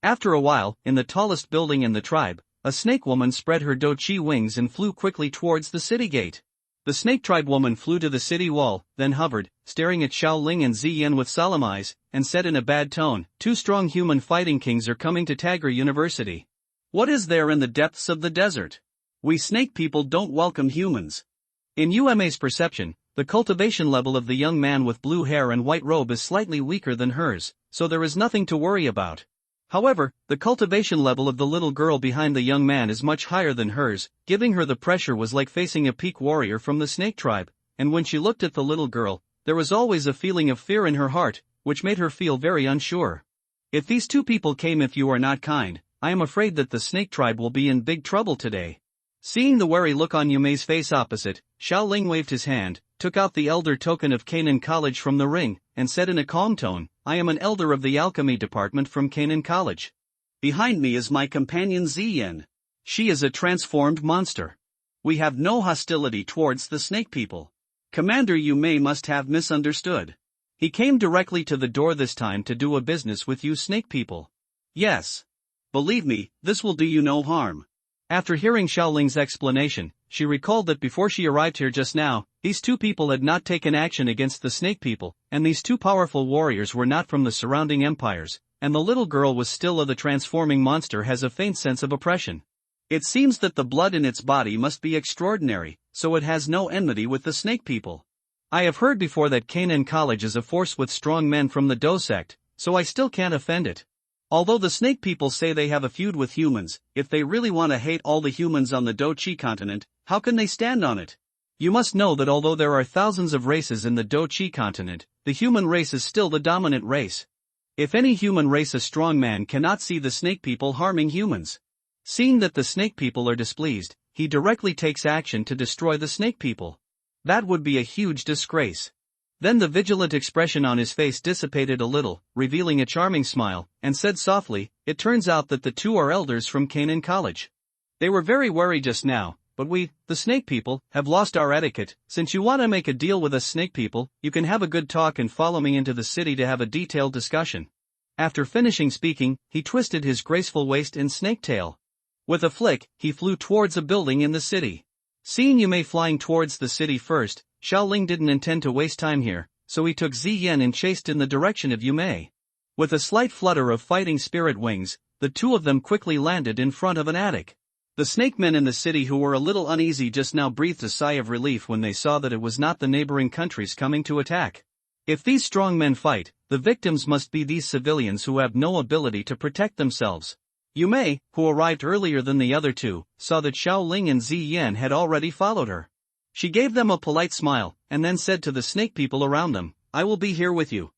After a while, in the tallest building in the tribe, a snake woman spread her Douqi wings and flew quickly towards the city gate. The snake tribe woman flew to the city wall, then hovered, staring at Xiaoling and Ziyan with solemn eyes, and said in a bad tone, "Two strong human fighting kings are coming to Tagra University. What is there in the depths of the desert? We snake people don't welcome humans." In Yume's perception, the cultivation level of the young man with blue hair and white robe is slightly weaker than hers, so there is nothing to worry about. However, the cultivation level of the little girl behind the young man is much higher than hers. Giving her the pressure was like facing a peak warrior from the snake tribe, and when she looked at the little girl, there was always a feeling of fear in her heart, which made her feel very unsure. If these two people came, if you are not kind, I am afraid that the snake tribe will be in big trouble today. Seeing the wary look on Yume's face opposite, Xiaoling waved his hand, took out the elder token of Canaan College from the ring, and said in a calm tone, "I am an elder of the alchemy department from Canaan College. Behind me is my companion Ziyan. She is a transformed monster. We have no hostility towards the snake people. Commander Yume must have misunderstood. He came directly to the door this time to do a business with you snake people." "Yes. Believe me, this will do you no harm." After hearing Xiaoling's explanation, she recalled that before she arrived here just now, these two people had not taken action against the snake people, and these two powerful warriors were not from the surrounding empires, and the little girl was still of the transforming monster has a faint sense of oppression. It seems that the blood in its body must be extraordinary, so it has no enmity with the snake people. I have heard before that Canaan College is a force with strong men from the Do sect, so I still can't offend it. Although the snake people say they have a feud with humans, if they really want to hate all the humans on the Do-Chi continent, how can they stand on it? You must know that although there are thousands of races in the Do-Chi continent, the human race is still the dominant race. If any human race, a strong man cannot see the snake people harming humans. Seeing that the snake people are displeased, he directly takes action to destroy the snake people. That would be a huge disgrace. Then the vigilant expression on his face dissipated a little, revealing a charming smile, and said softly, "It turns out that the two are elders from Canaan College. They were very worried just now, but we, the snake people, have lost our etiquette. Since you want to make a deal with us snake people, you can have a good talk and follow me into the city to have a detailed discussion." After finishing speaking, he twisted his graceful waist in snake tail. With a flick, he flew towards a building in the city. Seeing Yume flying towards the city first, Xiaoling didn't intend to waste time here, so he took Ziyan and chased in the direction of Yume. With a slight flutter of fighting spirit wings, the two of them quickly landed in front of an attic. The snake men in the city who were a little uneasy just now breathed a sigh of relief when they saw that it was not the neighboring countries coming to attack. If these strong men fight, the victims must be these civilians who have no ability to protect themselves. Yume, who arrived earlier than the other two, saw that Xiaoling and Ziyan had already followed her. She gave them a polite smile, and then said to the snake people around them, "I will be here with you.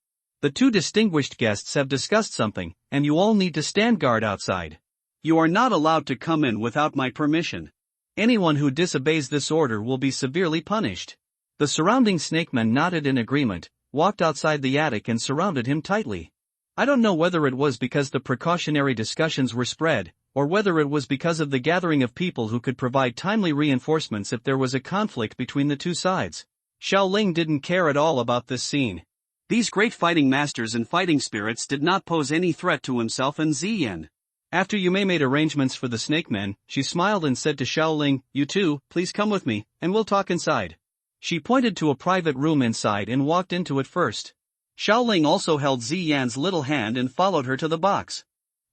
The two distinguished guests have discussed something, and you all need to stand guard outside. You are not allowed to come in without my permission. Anyone who disobeys this order will be severely punished." The surrounding snake men nodded in agreement, walked outside the attic and surrounded him tightly. I don't know whether it was because the precautionary discussions were spread, or whether it was because of the gathering of people who could provide timely reinforcements if there was a conflict between the two sides. Xiaoling didn't care at all about this scene. These great fighting masters and fighting spirits did not pose any threat to himself and Ziyan. After Yume made arrangements for the snake men, she smiled and said to Xiaoling, "You two, please come with me, and we'll talk inside." She pointed to a private room inside and walked into it first. Xiaoling also held Ziyan's little hand and followed her to the box.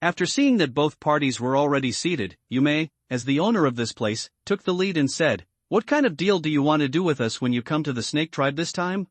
After seeing that both parties were already seated, Yume, as the owner of this place, took the lead and said, "What kind of deal do you want to do with us when you come to the snake tribe this time?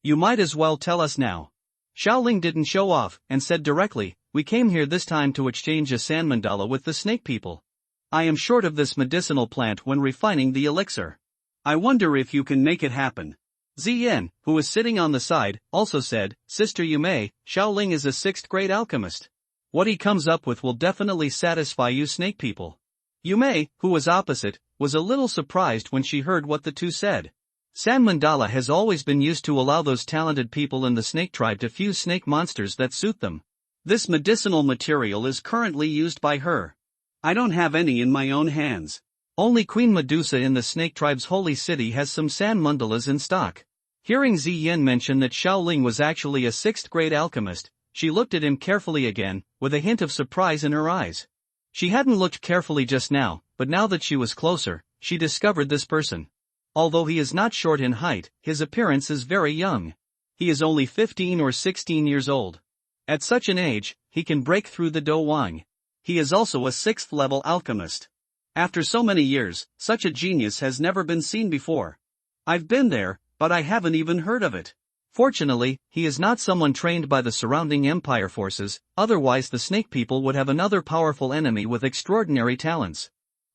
You might as well tell us now." Xiaoling didn't show off, and said directly, "We came here this time to exchange a sand mandala with the snake people. I am short of this medicinal plant when refining the elixir. I wonder if you can make it happen." Ziyan, who was sitting on the side, also said, "Sister Yume, Xiaoling is a 6th grade alchemist. What he comes up with will definitely satisfy you snake people. Yume, who was opposite, was a little surprised when she heard what the two said. San Mandala has always been used to allow those talented people in the snake tribe to fuse snake monsters that suit them. This medicinal material is currently used by her. I don't have any in my own hands. Only Queen Medusa in the snake tribe's holy city has some sand mandalas in stock. Hearing Ziyin mention that Xiaoling was actually a 6th grade alchemist, she looked at him carefully again, with a hint of surprise in her eyes. She hadn't looked carefully just now, but now that she was closer, she discovered this person. Although he is not short in height, his appearance is very young. He is only 15 or 16 years old. At such an age, he can break through the Do Wang. He is also a 6th level alchemist. After so many years, such a genius has never been seen before. I've been there, but I haven't even heard of it. Fortunately, he is not someone trained by the surrounding empire forces, otherwise the snake people would have another powerful enemy with extraordinary talents.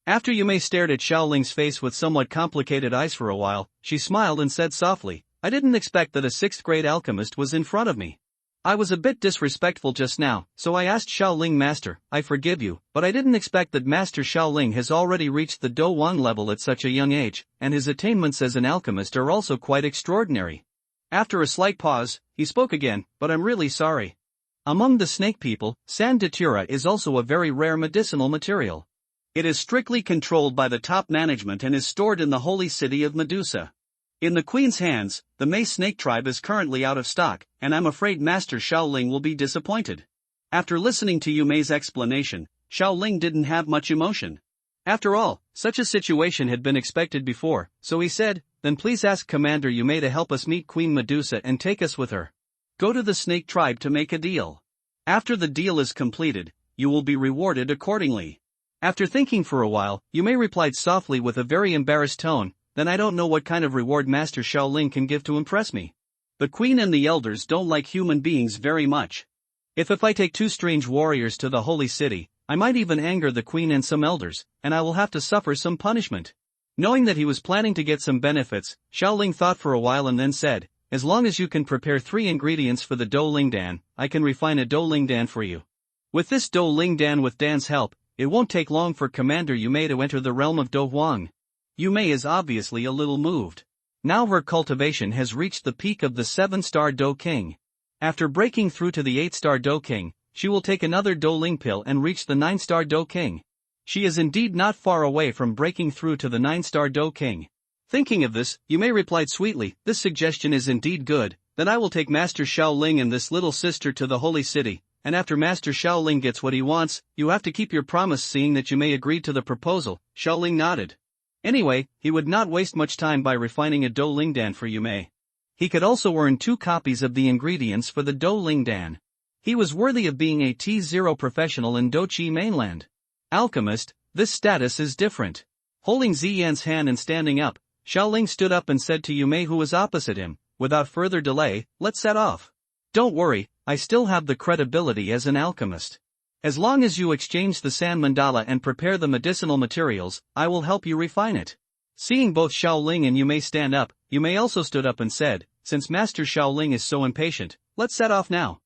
After Yume stared at Xiaoling's face with somewhat complicated eyes for a while, she smiled and said softly, I didn't expect that a 6th grade alchemist was in front of me. I was a bit disrespectful just now, so I asked Xiaoling Master, I forgive you, but I didn't expect that Master Xiaoling has already reached the Do Wang level at such a young age, and his attainments as an alchemist are also quite extraordinary. After a slight pause, he spoke again, but I'm really sorry. Among the snake people, Sand Datura is also a very rare medicinal material. It is strictly controlled by the top management and is stored in the holy city of Medusa. In the Queen's hands, the Mei snake tribe is currently out of stock, and I'm afraid Master Xiaoling will be disappointed. After listening to Yumei's explanation, Xiaoling didn't have much emotion. After all, such a situation had been expected before, so he said, then please ask Commander Yumei to help us meet Queen Medusa and take us with her. Go to the snake tribe to make a deal. After the deal is completed, you will be rewarded accordingly. After thinking for a while, Yumei replied softly with a very embarrassed tone, then I don't know what kind of reward Master Xiaoling can give to impress me. The Queen and the elders don't like human beings very much. If I take 2 strange warriors to the holy city, I might even anger the Queen and some elders, and I will have to suffer some punishment. Knowing that he was planning to get some benefits, Xiaoling thought for a while and then said, as long as you can prepare 3 ingredients for the Do Ling Dan, I can refine a Do Ling Dan for you. With this Do Ling Dan with Dan's help, it won't take long for Commander Yumei to enter the realm of Do Huang. Yumei is obviously a little moved. Now her cultivation has reached the peak of the 7-star Do King. After breaking through to the 8-star Do King, she will take another Do Ling pill and reach the 9-star Do King. She is indeed not far away from breaking through to the 9-star Do King. Thinking of this, Yumei replied sweetly, this suggestion is indeed good, then I will take Master Xiaoling and this little sister to the holy city. And after Master Xiaoling gets what he wants, you have to keep your promise. Seeing that Yumei agreed to the proposal, Xiaoling nodded. Anyway, he would not waste much time by refining a Do Ling Dan for Yumei. He could also earn 2 copies of the ingredients for the Do Ling Dan. He was worthy of being a T0 professional in Dochi mainland. Alchemist, this status is different. Holding Ziyan's hand and standing up, Xiaoling stood up and said to Yumei who was opposite him, without further delay, let's set off. Don't worry, I still have the credibility as an alchemist. As long as you exchange the sand mandala and prepare the medicinal materials, I will help you refine it. Seeing both Xiaoling and Yumei stand up, Yumei also stood up and said, since Master Xiaoling is so impatient, let's set off now.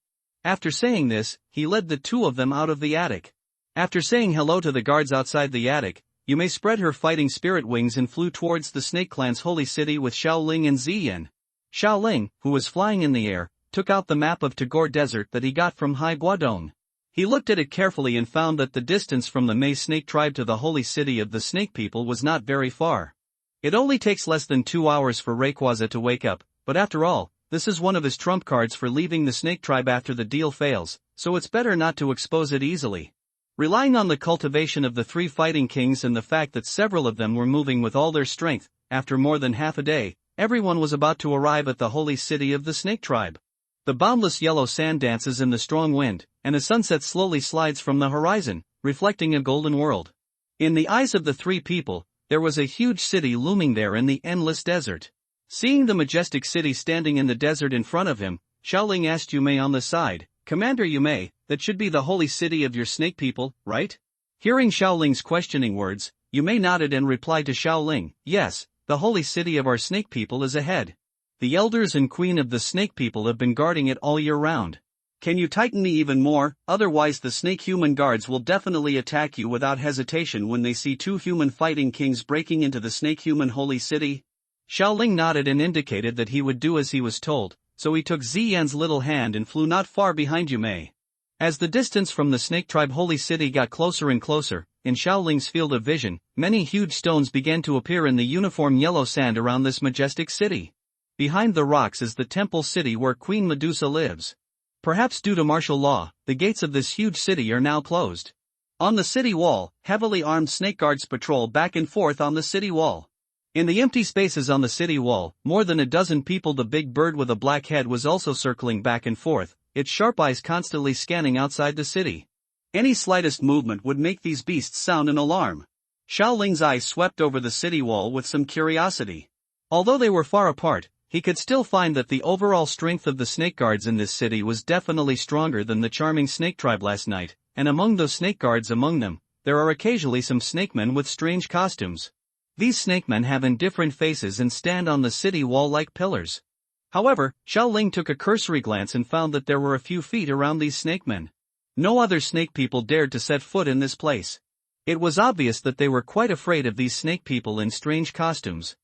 After saying this, he led the 2 of them out of the attic. After saying hello to the guards outside the attic, Yumei spread her fighting spirit wings and flew towards the Snake Clan's holy city with Xiaoling and Ziyan. Xiaoling, who was flying in the air, took out the map of Tagore Desert that he got from Hai Guodong. He looked at it carefully and found that the distance from the Mei snake tribe to the holy city of the snake people was not very far. It only takes less than 2 hours for Rayquaza to wake up, but after all, this is one of his trump cards for leaving the snake tribe after the deal fails, so it's better not to expose it easily. Relying on the cultivation of the 3 fighting kings and the fact that several of them were moving with all their strength, after more than half a day, everyone was about to arrive at the holy city of the snake tribe. The boundless yellow sand dances in the strong wind, and a sunset slowly slides from the horizon, reflecting a golden world. In the eyes of the 3 people, there was a huge city looming there in the endless desert. Seeing the majestic city standing in the desert in front of him, Xiaoling asked Yumei on the side, Commander Yumei, that should be the holy city of your snake people, right? Hearing Xiaoling's questioning words, Yumei nodded and replied to Xiaoling, yes, the holy city of our snake people is ahead. The elders and queen of the snake people have been guarding it all year round. Can you tighten me even more, otherwise the snake-human guards will definitely attack you without hesitation when they see two human fighting kings breaking into the snake-human holy city? Xiaoling nodded and indicated that he would do as he was told, so he took Ziyan's little hand and flew not far behind Yumei. As the distance from the snake tribe holy city got closer and closer, in Xiaoling's field of vision, many huge stones began to appear in the uniform yellow sand around this majestic city. Behind the rocks is the temple city where Queen Medusa lives. Perhaps due to martial law, the gates of this huge city are now closed. On the city wall, heavily armed snake guards patrol back and forth on the city wall. In the empty spaces on the city wall, more than a dozen people. The big bird with a black head was also circling back and forth, its sharp eyes constantly scanning outside the city. Any slightest movement would make these beasts sound an alarm. Xiaoling's eyes swept over the city wall with some curiosity. Although they were far apart, he could still find that the overall strength of the snake guards in this city was definitely stronger than the charming snake tribe last night, and among those snake guards there are occasionally some snakemen with strange costumes. These snakemen have indifferent faces and stand on the city wall like pillars. However, Xiaoling took a cursory glance and found that there were a few feet around these snakemen. No other snake people dared to set foot in this place. It was obvious that they were quite afraid of these snake people in strange costumes.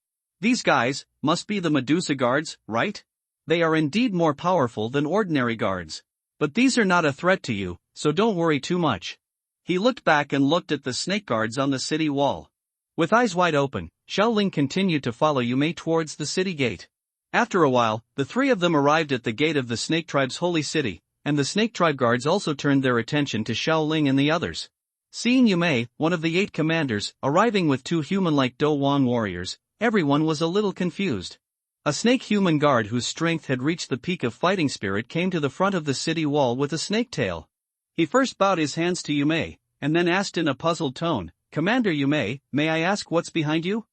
These guys must be the Medusa guards, right? They are indeed more powerful than ordinary guards. But these are not a threat to you, so don't worry too much. He looked back and looked at the snake guards on the city wall. With eyes wide open, Xiaoling continued to follow Yumei towards the city gate. After a while, the three of them arrived at the gate of the snake tribe's holy city, and the snake tribe guards also turned their attention to Xiaoling and the others. Seeing Yumei, one of the 8 commanders, arriving with 2 human-like Do Wang warriors, everyone was a little confused. A snake human guard whose strength had reached the peak of fighting spirit came to the front of the city wall with a snake tail. He first bowed his hands to Yumei, and then asked in a puzzled tone, "Commander Yumei, may I ask what's behind you?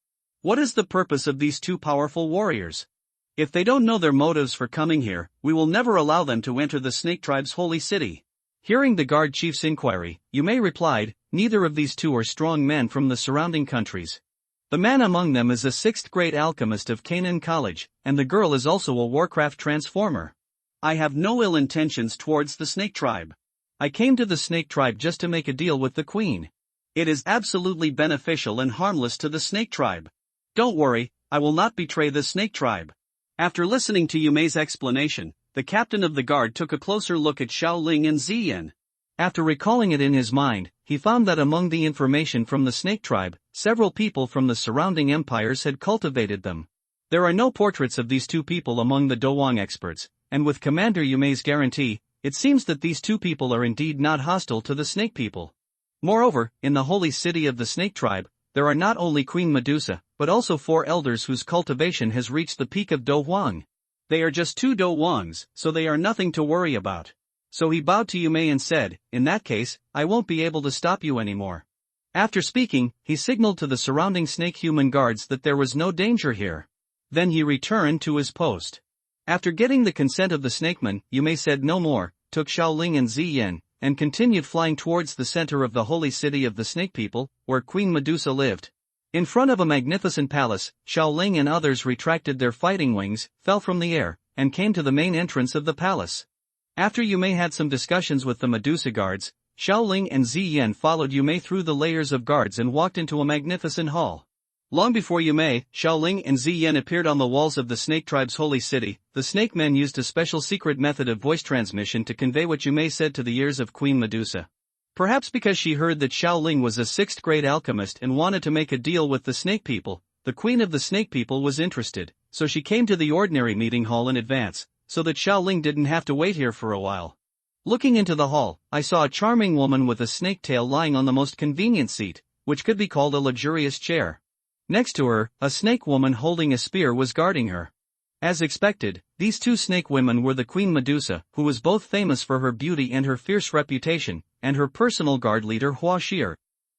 What is the purpose of these 2 powerful warriors? If they don't know their motives for coming here, we will never allow them to enter the snake tribe's holy city." Hearing the guard chief's inquiry, Yumei replied, "Neither of these 2 are strong men from the surrounding countries. The man among them is a 6th grade alchemist of Canaan College, and the girl is also a Warcraft transformer. I have no ill intentions towards the snake tribe. I came to the snake tribe just to make a deal with the queen. It is absolutely beneficial and harmless to the snake tribe. Don't worry, I will not betray the snake tribe." After listening to Yumei's explanation, the captain of the guard took a closer look at Xiaoling and Ziyan. After recalling it in his mind, he found that among the information from the snake tribe, several people from the surrounding empires had cultivated them. There are no portraits of these 2 people among the Dowang experts, and with Commander Yumei's guarantee, it seems that these 2 people are indeed not hostile to the snake people. Moreover, in the holy city of the snake tribe, there are not only Queen Medusa, but also 4 elders whose cultivation has reached the peak of Dowang. They are just 2 Dowangs, so they are nothing to worry about. So he bowed to Yumei and said, "In that case, I won't be able to stop you anymore." After speaking, he signaled to the surrounding snake human guards that there was no danger here. Then he returned to his post. After getting the consent of the snakeman, Yumei said no more, took Xiaoling and Ziyan, and continued flying towards the center of the holy city of the snake people, where Queen Medusa lived. In front of a magnificent palace, Xiaoling and others retracted their fighting wings, fell from the air, and came to the main entrance of the palace. After Yumei had some discussions with the Medusa guards, Xiaoling and Ziyan followed Yumei through the layers of guards and walked into a magnificent hall. Long before Yumei, Xiaoling and Ziyan appeared on the walls of the snake tribe's holy city. The snake men used a special secret method of voice transmission to convey what Yumei said to the ears of Queen Medusa. Perhaps because she heard that Xiaoling was a 6th grade alchemist and wanted to make a deal with the snake people, the queen of the snake people was interested, so she came to the ordinary meeting hall in advance, so that Xiaoling didn't have to wait here for a while. Looking into the hall, I saw a charming woman with a snake tail lying on the most convenient seat, which could be called a luxurious chair. Next to her, a snake woman holding a spear was guarding her. As expected, these 2 snake women were the Queen Medusa, who was both famous for her beauty and her fierce reputation, and her personal guard leader Hua Shir.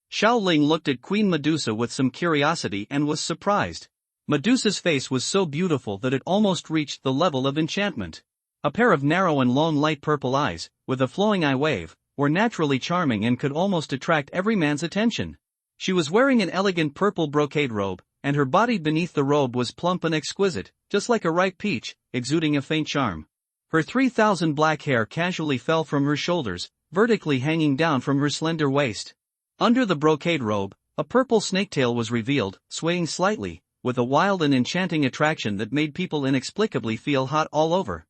Xiaoling looked at Queen Medusa with some curiosity and was surprised. Medusa's face was so beautiful that it almost reached the level of enchantment. A pair of narrow and long light purple eyes, with a flowing eye wave, were naturally charming and could almost attract every man's attention. She was wearing an elegant purple brocade robe, and her body beneath the robe was plump and exquisite, just like a ripe peach, exuding a faint charm. Her 3,000 black hair casually fell from her shoulders, vertically hanging down from her slender waist. Under the brocade robe, a purple snaketail was revealed, swaying slightly, with a wild and enchanting attraction that made people inexplicably feel hot all over.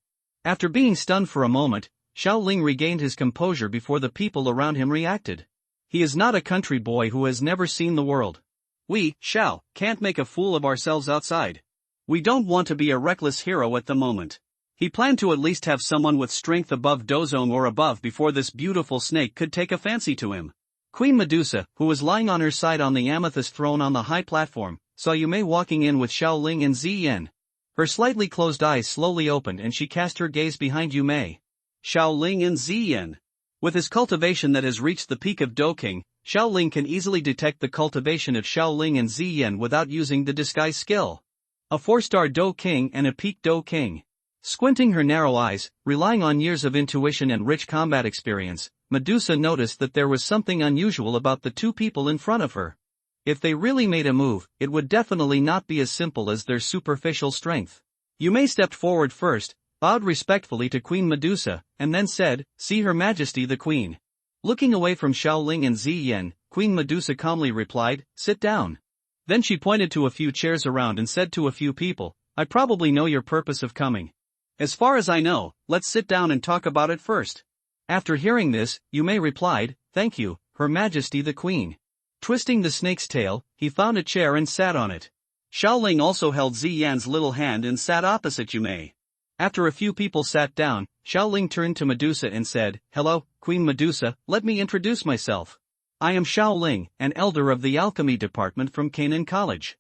After being stunned for a moment, Xiao Ling regained his composure before the people around him reacted. He is not a country boy who has never seen the world. We, Xiao, can't make a fool of ourselves outside. We don't want to be a reckless hero at the moment. He planned to at least have someone with strength above Dozong or above before this beautiful snake could take a fancy to him. Queen Medusa, who was lying on her side on the amethyst throne on the high platform, saw Yume walking in with Xiao Ling and Ziyan. Her slightly closed eyes slowly opened and she cast her gaze behind Yume. Xiao Ling and Ziyan. With his cultivation that has reached the peak of Do King, Xiao Ling can easily detect the cultivation of Xiao Ling and Ziyan without using the disguise skill. A 4-star Do King and a peak Do King. Squinting her narrow eyes, relying on years of intuition and rich combat experience, Medusa noticed that there was something unusual about the two people in front of her. If they really made a move, it would definitely not be as simple as their superficial strength. Yume stepped forward first, bowed respectfully to Queen Medusa, and then said, "See Her Majesty the Queen." Looking away from Xiao Ling and Ziyan, Queen Medusa calmly replied, "Sit down." Then she pointed to a few chairs around and said to a few people, "I probably know your purpose of coming. As far as I know, let's sit down and talk about it first." After hearing this, Yume replied, "Thank you, Her Majesty the Queen." Twisting the snake's tail, he found a chair and sat on it. Xiao Ling also held Ziyan's little hand and sat opposite Yume. After a few people sat down, Xiao Ling turned to Medusa and said, "Hello, Queen Medusa, let me introduce myself. I am Xiao Ling, an elder of the alchemy department from Canaan College.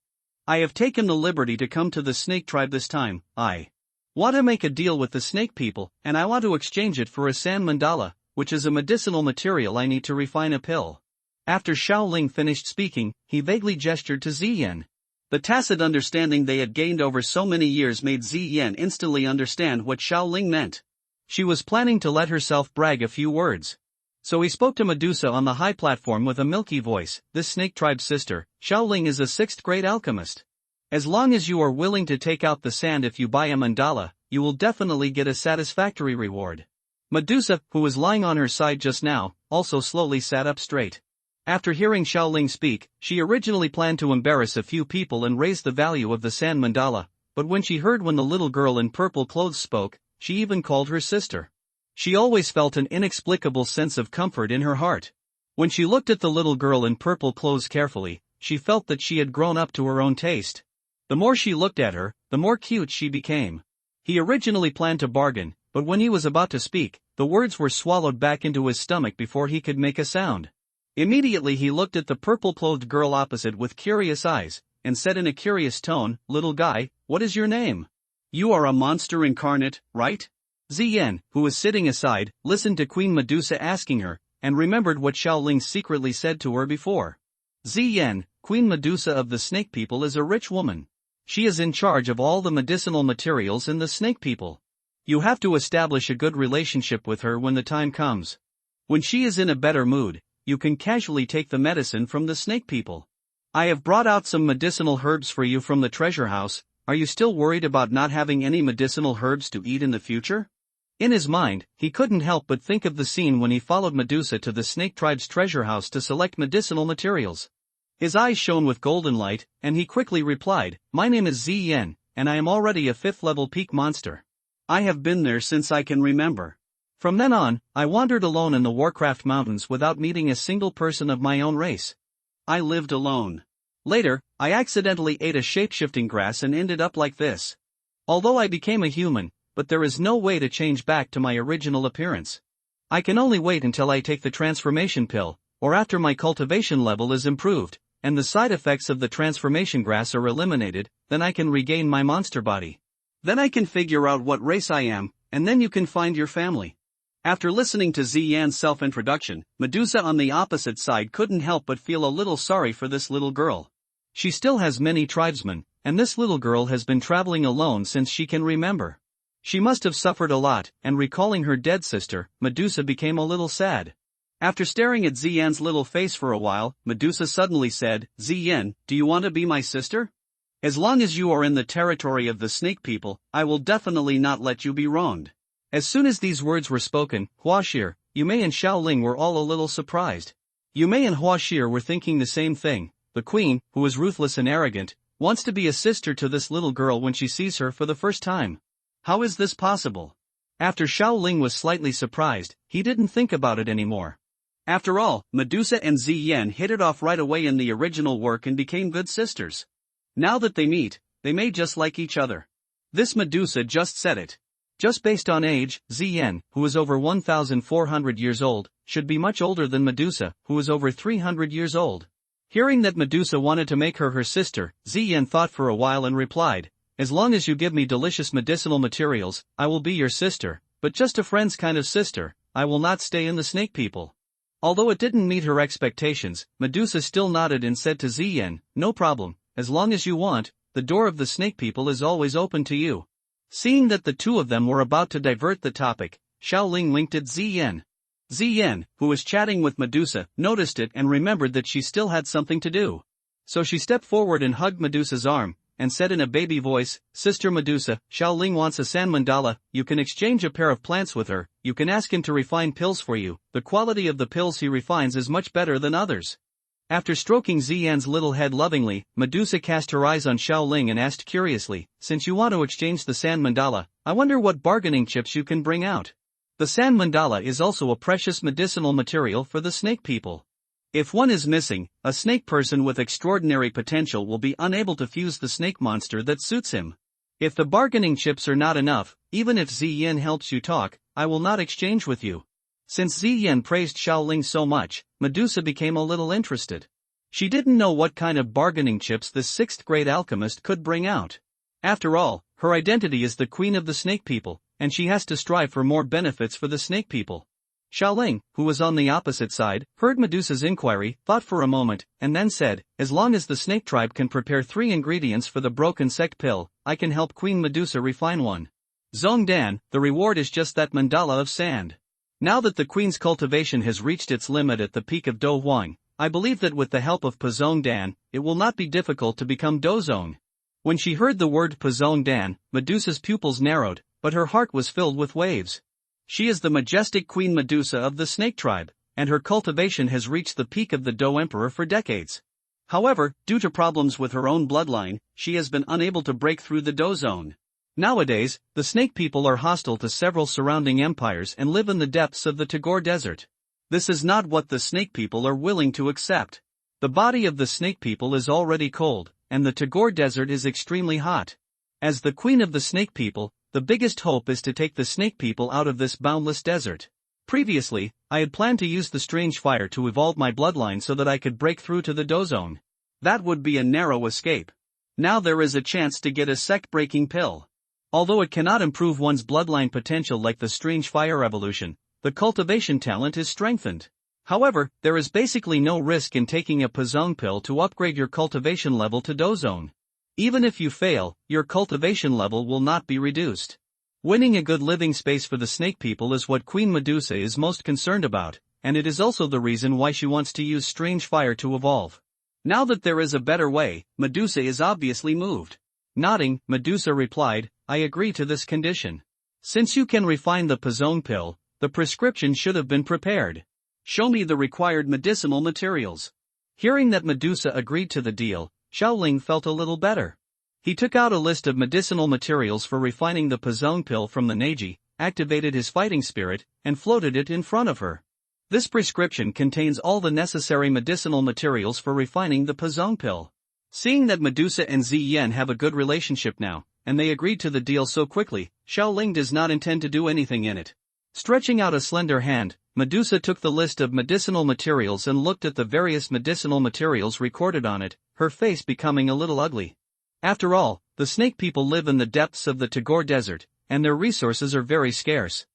I have taken the liberty to come to the snake tribe this time. I want to make a deal with the snake people, and I want to exchange it for a sand mandala, which is a medicinal material I need to refine a pill." After Xiao Ling finished speaking, he vaguely gestured to Ziyan. The tacit understanding they had gained over so many years made Ziyan instantly understand what Xiao Ling meant. She was planning to let herself brag a few words. So he spoke to Medusa on the high platform with a milky voice. "This snake tribe's sister, Xiao Ling, is a 6th grade alchemist. As long as you are willing to take out the sand if you buy a mandala, you will definitely get a satisfactory reward." Medusa, who was lying on her side just now, also slowly sat up straight. After hearing Xiao Ling speak, she originally planned to embarrass a few people and raise the value of the sand mandala, but when the little girl in purple clothes spoke, she even called her sister. She always felt an inexplicable sense of comfort in her heart. When she looked at the little girl in purple clothes carefully, she felt that she had grown up to her own taste. The more she looked at her, the more cute she became. He originally planned to bargain, but when he was about to speak, the words were swallowed back into his stomach before he could make a sound. Immediately he looked at the purple-clothed girl opposite with curious eyes, and said in a curious tone, "Little guy, what is your name? You are a monster incarnate, right?" Ziyan, who was sitting aside, listened to Queen Medusa asking her, and remembered what Xiao Ling secretly said to her before. Ziyan, Queen Medusa of the Snake People, is a rich woman. She is in charge of all the medicinal materials in the Snake People. You have to establish a good relationship with her when the time comes. When she is in a better mood, you can casually take the medicine from the snake people. I have brought out some medicinal herbs for you from the treasure house. Are you still worried about not having any medicinal herbs to eat in the future? In his mind, he couldn't help but think of the scene when he followed Medusa to the snake tribe's treasure house to select medicinal materials. His eyes shone with golden light, and he quickly replied, "My name is Ziyan, and I am already a 5th-level peak monster. I have been there since I can remember. From then on, I wandered alone in the Warcraft Mountains without meeting a single person of my own race. I lived alone. Later, I accidentally ate a shape-shifting grass and ended up like this. Although I became a human, but there is no way to change back to my original appearance. I can only wait until I take the transformation pill, or after my cultivation level is improved, and the side effects of the transformation grass are eliminated, then I can regain my monster body. Then I can figure out what race I am, and then you can find your family." After listening to Ziyan's self-introduction, Medusa on the opposite side couldn't help but feel a little sorry for this little girl. She still has many tribesmen, and this little girl has been traveling alone since she can remember. She must have suffered a lot, and recalling her dead sister, Medusa became a little sad. After staring at Ziyan's little face for a while, Medusa suddenly said, "Ziyan, do you want to be my sister? As long as you are in the territory of the snake people, I will definitely not let you be wronged. As soon as these words were spoken, Huashir, Yumei and Xiaoling were all a little surprised. Yumei and Huashir were thinking the same thing. The queen, who is ruthless and arrogant, wants to be a sister to this little girl when she sees her for the first time. How is this possible? After Xiaoling was slightly surprised, he didn't think about it anymore. After all, Medusa and Ziyan hit it off right away in the original work and became good sisters. Now that they meet, they may just like each other. This Medusa just said it. Just based on age, Ziyan, who is over 1,400 years old, should be much older than Medusa, who is over 300 years old. Hearing that Medusa wanted to make her sister, Ziyan thought for a while and replied, "As long as you give me delicious medicinal materials, I will be your sister, but just a friend's kind of sister. I will not stay in the snake people." Although it didn't meet her expectations, Medusa still nodded and said to Ziyan, "No problem, as long as you want, the door of the snake people is always open to you." Seeing that the two of them were about to divert the topic, Xiaoling winked at Ziyan. Ziyan, who was chatting with Medusa, noticed it and remembered that she still had something to do. So she stepped forward and hugged Medusa's arm, and said in a baby voice, "Sister Medusa, Xiaoling wants a sand mandala. You can exchange a pair of plants with her, you can ask him to refine pills for you, the quality of the pills he refines is much better than others." After stroking Ziyan's little head lovingly, Medusa cast her eyes on Xiaoling and asked curiously, "Since you want to exchange the sand mandala, I wonder what bargaining chips you can bring out." The sand mandala is also a precious medicinal material for the snake people. If one is missing, a snake person with extraordinary potential will be unable to fuse the snake monster that suits him. If the bargaining chips are not enough, even if Ziyan helps you talk, I will not exchange with you. Since Ziyan praised Xiaoling so much, Medusa became a little interested. She didn't know what kind of bargaining chips this sixth-grade alchemist could bring out. After all, her identity is the queen of the snake people, and she has to strive for more benefits for the snake people. Xiaoling, who was on the opposite side, heard Medusa's inquiry, thought for a moment, and then said, "As long as the snake tribe can prepare 3 ingredients for the broken sect pill, I can help Queen Medusa refine one. Zongdan, the reward is just that mandala of sand. Now that the queen's cultivation has reached its limit at the peak of Do Huang, I believe that with the help of Pazongdan, it will not be difficult to become Dozong." When she heard the word Pazongdan, Medusa's pupils narrowed, but her heart was filled with waves. She is the majestic Queen Medusa of the snake tribe, and her cultivation has reached the peak of the Do Emperor for decades. However, due to problems with her own bloodline, she has been unable to break through the Do zone. Nowadays, the snake people are hostile to several surrounding empires and live in the depths of the Tagore Desert. This is not what the snake people are willing to accept. The body of the snake people is already cold, and the Tagore Desert is extremely hot. As the queen of the snake people, the biggest hope is to take the snake people out of this boundless desert. Previously, I had planned to use the strange fire to evolve my bloodline so that I could break through to the Do zone. That would be a narrow escape. Now there is a chance to get a sect-breaking pill. Although it cannot improve one's bloodline potential like the strange fire evolution, the cultivation talent is strengthened. However, there is basically no risk in taking a Pazong pill to upgrade your cultivation level to Do zone. Even if you fail, your cultivation level will not be reduced. Winning a good living space for the snake people is what Queen Medusa is most concerned about, and it is also the reason why she wants to use strange fire to evolve. Now that there is a better way, Medusa is obviously moved. Nodding, Medusa replied, "I agree to this condition. Since you can refine the Pazong pill, the prescription should have been prepared. Show me the required medicinal materials." Hearing that Medusa agreed to the deal, Xiaoling felt a little better. He took out a list of medicinal materials for refining the Pazong pill from the Neji, activated his fighting spirit, and floated it in front of her. This prescription contains all the necessary medicinal materials for refining the Pazong pill. Seeing that Medusa and Ziyan have a good relationship now, and they agreed to the deal so quickly, Xiaoling does not intend to do anything in it. Stretching out a slender hand, Medusa took the list of medicinal materials and looked at the various medicinal materials recorded on it, her face becoming a little ugly. After all, the snake people live in the depths of the Tagore Desert, and their resources are very scarce.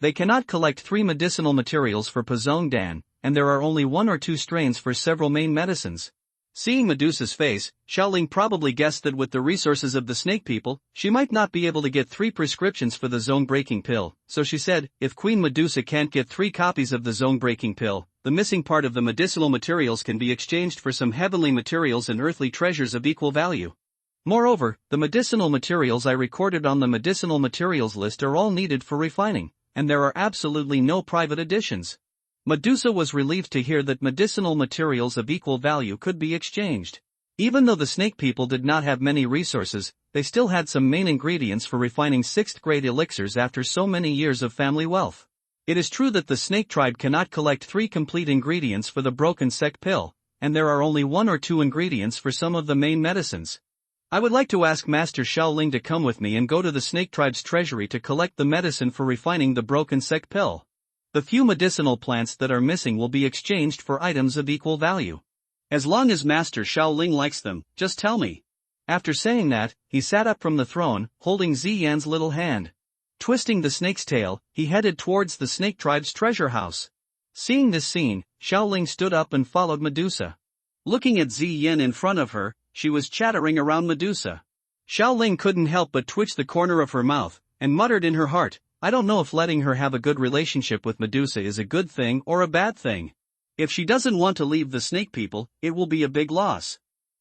They cannot collect 3 medicinal materials for Pazongdan, and there are only 1 or 2 strains for several main medicines. Seeing Medusa's face, Xiaoling probably guessed that with the resources of the snake people, she might not be able to get 3 prescriptions for the zone-breaking pill, so she said, "If Queen Medusa can't get 3 copies of the zone-breaking pill, the missing part of the medicinal materials can be exchanged for some heavenly materials and earthly treasures of equal value." Moreover, the medicinal materials I recorded on the medicinal materials list are all needed for refining, and there are absolutely no private editions. Medusa was relieved to hear that medicinal materials of equal value could be exchanged. Even though the snake people did not have many resources, they still had some main ingredients for refining 6th grade elixirs after so many years of family wealth. It is true that the snake tribe cannot collect 3 complete ingredients for the broken sect pill, and there are only 1 or 2 ingredients for some of the main medicines. I would like to ask Master Shaoling to come with me and go to the snake tribe's treasury to collect the medicine for refining the broken sect pill. The few medicinal plants that are missing will be exchanged for items of equal value. As long as Master Shaoling likes them, just tell me. After saying that, he sat up from the throne, holding Ziyan's little hand. Twisting the snake's tail, he headed towards the snake tribe's treasure house. Seeing this scene, Shaoling stood up and followed Medusa. Looking at Ziyan in front of her, she was chattering around Medusa. Shaoling couldn't help but twitch the corner of her mouth, and muttered in her heart, I don't know if letting her have a good relationship with Medusa is a good thing or a bad thing. If she doesn't want to leave the snake people, it will be a big loss.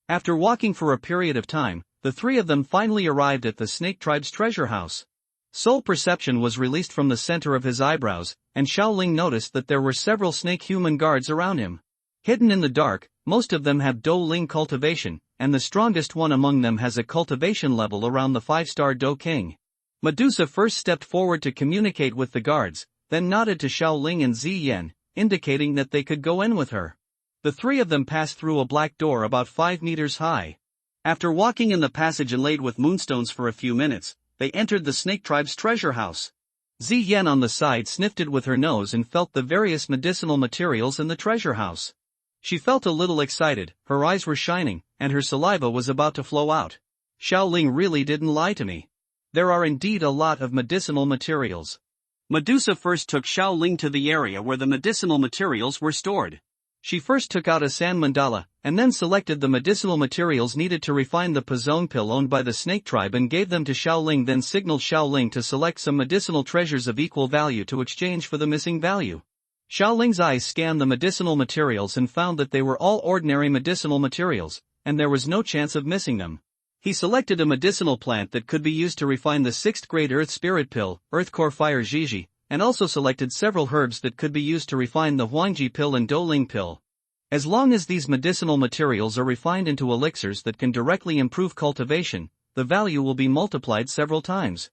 After walking for a period of time, the 3 of them finally arrived at the snake tribe's treasure house. Soul perception was released from the center of his eyebrows, and Shaoling noticed that there were several snake human guards around him. Hidden in the dark, most of them have Do Ling cultivation, and the strongest one among them has a cultivation level around the 5-star Do King. Medusa first stepped forward to communicate with the guards, then nodded to Shaoling and Ziyan, indicating that they could go in with her. The 3 of them passed through a black door about 5 meters high. After walking in the passage inlaid with moonstones for a few minutes, they entered the snake tribe's treasure house. Ziyan on the side sniffed it with her nose and felt the various medicinal materials in the treasure house. She felt a little excited, her eyes were shining, and her saliva was about to flow out. Shaoling really didn't lie to me. There are indeed a lot of medicinal materials. Medusa first took Shaoling to the area where the medicinal materials were stored. She first took out a sand mandala, and then selected the medicinal materials needed to refine the Pazong pill owned by the snake tribe and gave them to Shaoling, then signaled Shaoling to select some medicinal treasures of equal value to exchange for the missing value. Shaoling's eyes scanned the medicinal materials and found that they were all ordinary medicinal materials, and there was no chance of missing them. He selected a medicinal plant that could be used to refine the 6th grade Earth Spirit Pill, Earth Core Fire Jiji, and also selected several herbs that could be used to refine the Huangji Pill and Doling Pill. As long as these medicinal materials are refined into elixirs that can directly improve cultivation, the value will be multiplied several times.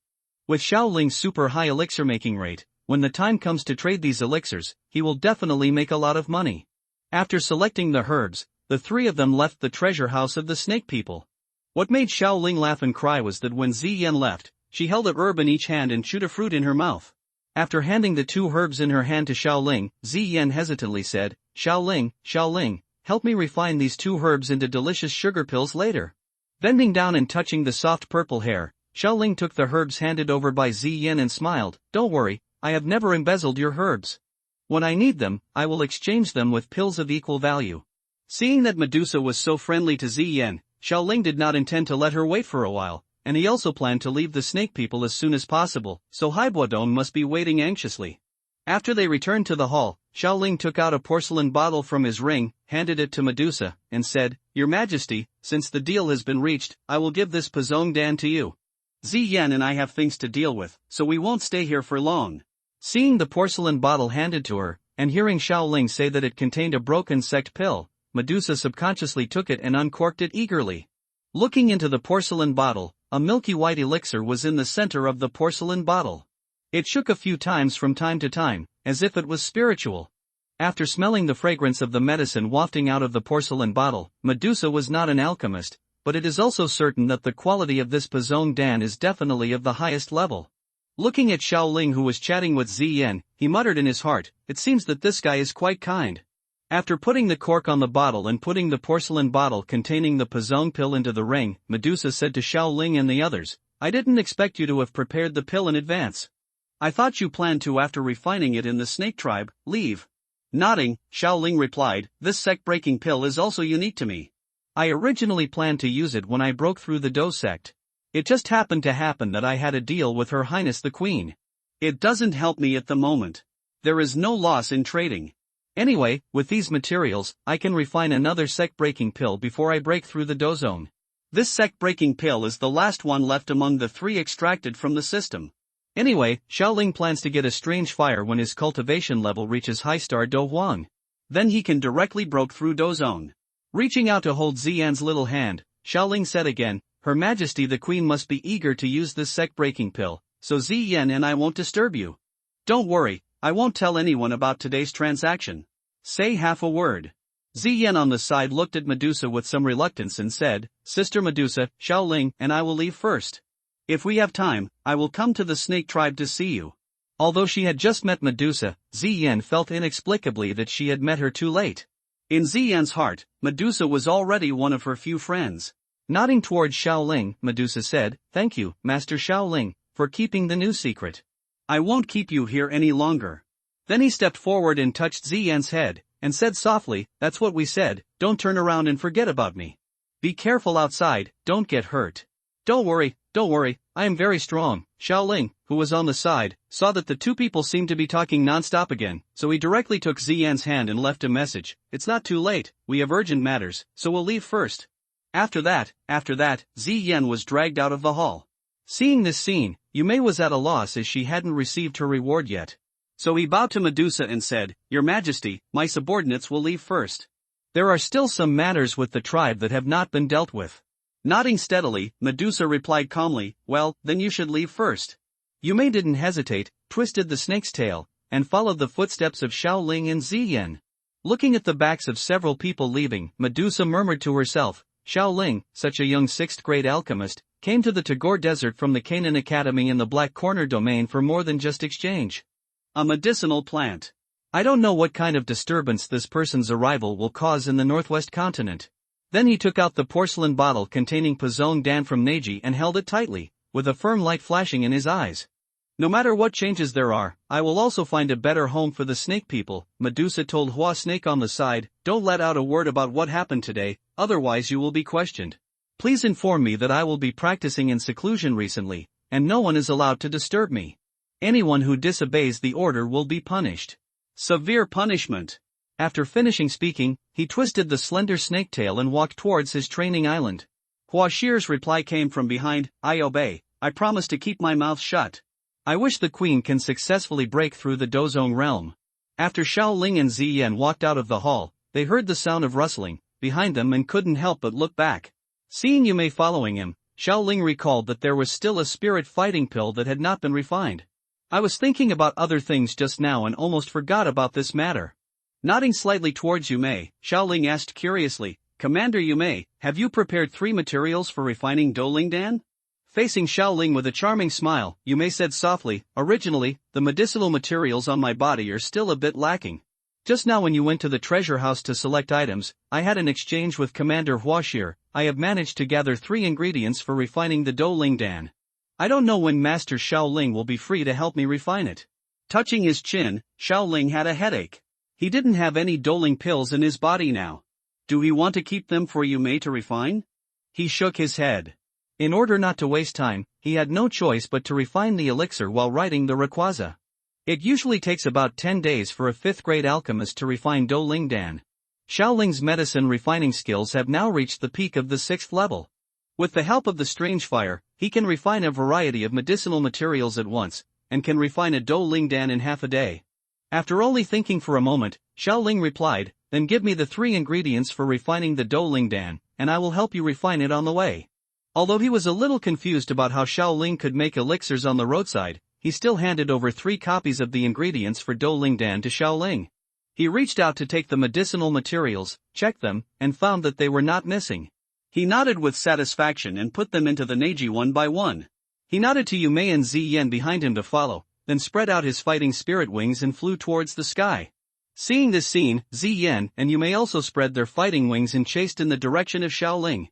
With Shaoling's super high elixir making rate, when the time comes to trade these elixirs, he will definitely make a lot of money. After selecting the herbs, the 3 of them left the treasure house of the snake people. What made Shaoling laugh and cry was that when Ziyan left, she held a herb in each hand and chewed a fruit in her mouth. After handing the 2 herbs in her hand to Shaoling, Ziyan hesitantly said, Shaoling, help me refine these 2 herbs into delicious sugar pills later. Bending down and touching the soft purple hair, Shaoling took the herbs handed over by Ziyan and smiled, Don't worry, I have never embezzled your herbs. When I need them, I will exchange them with pills of equal value. Seeing that Medusa was so friendly to Ziyan, Shaoling did not intend to let her wait for a while, and he also planned to leave the snake people as soon as possible, so Haibuodong must be waiting anxiously. After they returned to the hall, Shaoling took out a porcelain bottle from his ring, handed it to Medusa, and said, Your Majesty, since the deal has been reached, I will give this Pazong Dan to you. Ziyan and I have things to deal with, so we won't stay here for long. Seeing the porcelain bottle handed to her, and hearing Shaoling say that it contained a broken sect pill, Medusa subconsciously took it and uncorked it eagerly. Looking into the porcelain bottle, a milky white elixir was in the center of the porcelain bottle. It shook a few times from time to time, as if it was spiritual. After smelling the fragrance of the medicine wafting out of the porcelain bottle, Medusa was not an alchemist, but it is also certain that the quality of this Pazong Dan is definitely of the highest level. Looking at Shaoling who was chatting with Ziyan, he muttered in his heart, It seems that this guy is quite kind. After putting the cork on the bottle and putting the porcelain bottle containing the Pazong pill into the ring, Medusa said to Shaoling and the others, I didn't expect you to have prepared the pill in advance. I thought you planned to, after refining it in the snake tribe, leave. Nodding, Shaoling replied, This sect-breaking pill is also unique to me. I originally planned to use it when I broke through the Do sect. It just happened to happen that I had a deal with Her Highness the Queen. It doesn't help me at the moment. There is no loss in trading. Anyway, with these materials, I can refine another sect-breaking pill before I break through the Do zone. This sect-breaking pill is the last one left among the 3 extracted from the system. Anyway, Xiaoling plans to get a strange fire when his cultivation level reaches high star Do Huang. Then he can directly break through Do Zone. Reaching out to hold Ziyan's little hand, Xiaoling said again, Her Majesty the Queen must be eager to use this sect-breaking pill, so Ziyan and I won't disturb you. Don't worry, I won't tell anyone about today's transaction. Say half a word. Ziyan on the side looked at Medusa with some reluctance and said, Sister Medusa, Xiaoling and I will leave first. If we have time, I will come to the snake tribe to see you. Although she had just met Medusa, Ziyan felt inexplicably that she had met her too late. In Ziyan's heart, Medusa was already one of her few friends. Nodding towards Xiaoling, Medusa said, Thank you, Master Xiaoling, for keeping the news secret. I won't keep you here any longer. Then he stepped forward and touched Ziyan's head, and said softly, That's what we said, don't turn around and forget about me. Be careful outside, don't get hurt. Don't worry, I am very strong. Xiaoling, who was on the side, saw that the 2 people seemed to be talking non-stop again, so he directly took Ziyan's hand and left a message, It's not too late, we have urgent matters, so we'll leave first. After that, Ziyan was dragged out of the hall. Seeing this scene, Yume was at a loss as she hadn't received her reward yet. So he bowed to Medusa and said, Your Majesty, my subordinates will leave first. There are still some matters with the tribe that have not been dealt with. Nodding steadily, Medusa replied calmly, Well, then you should leave first. Yume didn't hesitate, twisted the snake's tail, and followed the footsteps of Xiaoling and Ziyan. Looking at the backs of several people leaving, Medusa murmured to herself, Xiaoling, such a young 6th-grade alchemist, came to the Tagore Desert from the Canaan Academy in the Black Corner domain for more than just exchange. A medicinal plant. I don't know what kind of disturbance this person's arrival will cause in the Northwest continent. Then he took out the porcelain bottle containing Pazong Dan from Neji and held it tightly, with a firm light flashing in his eyes. No matter what changes there are, I will also find a better home for the snake people, Medusa told Hua Snake on the side, Don't let out a word about what happened today, otherwise you will be questioned. Please inform me that I will be practicing in seclusion recently, and no one is allowed to disturb me. Anyone who disobeys the order will be punished. Severe punishment. After finishing speaking, he twisted the slender snake tail and walked towards his training island. Hua Shir's reply came from behind, I obey, I promise to keep my mouth shut. I wish the queen can successfully break through the Dozong realm. After Xiaoling and Ziyan walked out of the hall, they heard the sound of rustling behind them and couldn't help but look back. Seeing Yume following him, Xiaoling recalled that there was still a spirit fighting pill that had not been refined. I was thinking about other things just now and almost forgot about this matter. Nodding slightly towards Yume, Xiaoling asked curiously, Commander Yume, have you prepared 3 materials for refining Dolingdan? Facing Xiaoling with a charming smile, Yume said softly, Originally, the medicinal materials on my body are still a bit lacking. Just now when you went to the treasure house to select items, I had an exchange with Commander Huashir. I have managed to gather 3 ingredients for refining the Dolingdan. I don't know when Master Xiaoling will be free to help me refine it. Touching his chin, Xiaoling had a headache. He didn't have any doling pills in his body now. Do he want to keep them for Yume to refine? He shook his head. In order not to waste time, he had no choice but to refine the elixir while writing the Rayquaza. It usually takes about 10 days for a 5th-grade alchemist to refine Dolingdan. Xiaoling's medicine refining skills have now reached the peak of the 6th level. With the help of the strange fire, he can refine a variety of medicinal materials at once, and can refine a Dolingdan in half a day. After only thinking for a moment, Xiaoling replied, Then give me the 3 ingredients for refining the Dolingdan, and I will help you refine it on the way. Although he was a little confused about how Xiaoling could make elixirs on the roadside, he still handed over 3 copies of the ingredients for Dolingdan to Xiaoling. He reached out to take the medicinal materials, checked them, and found that they were not missing. He nodded with satisfaction and put them into the Neji one by one. He nodded to Yume and Ziyan behind him to follow, then spread out his fighting spirit wings and flew towards the sky. Seeing this scene, Ziyan and Yume also spread their fighting wings and chased in the direction of Xiaoling.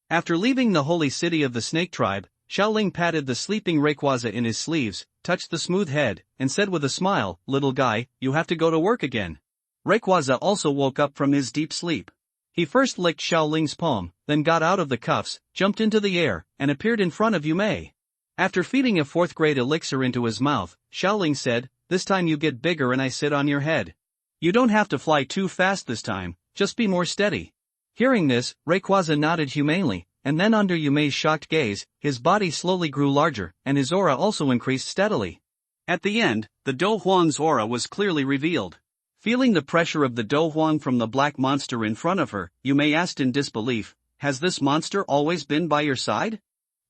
After leaving the holy city of the snake tribe, Xiaoling patted the sleeping Rayquaza in his sleeves, touched the smooth head, and said with a smile, Little guy, you have to go to work again. Rayquaza also woke up from his deep sleep. He first licked Xiaoling's palm, then got out of the cuffs, jumped into the air, and appeared in front of Yume. After feeding a 4th-grade elixir into his mouth, Xiaoling said, This time you get bigger and I sit on your head. You don't have to fly too fast this time, just be more steady. Hearing this, Rayquaza nodded humanely, and then under Yumei's shocked gaze, his body slowly grew larger, and his aura also increased steadily. At the end, the Do Huang's aura was clearly revealed. Feeling the pressure of the Do Huang from the black monster in front of her, Yumei asked in disbelief, "Has this monster always been by your side?"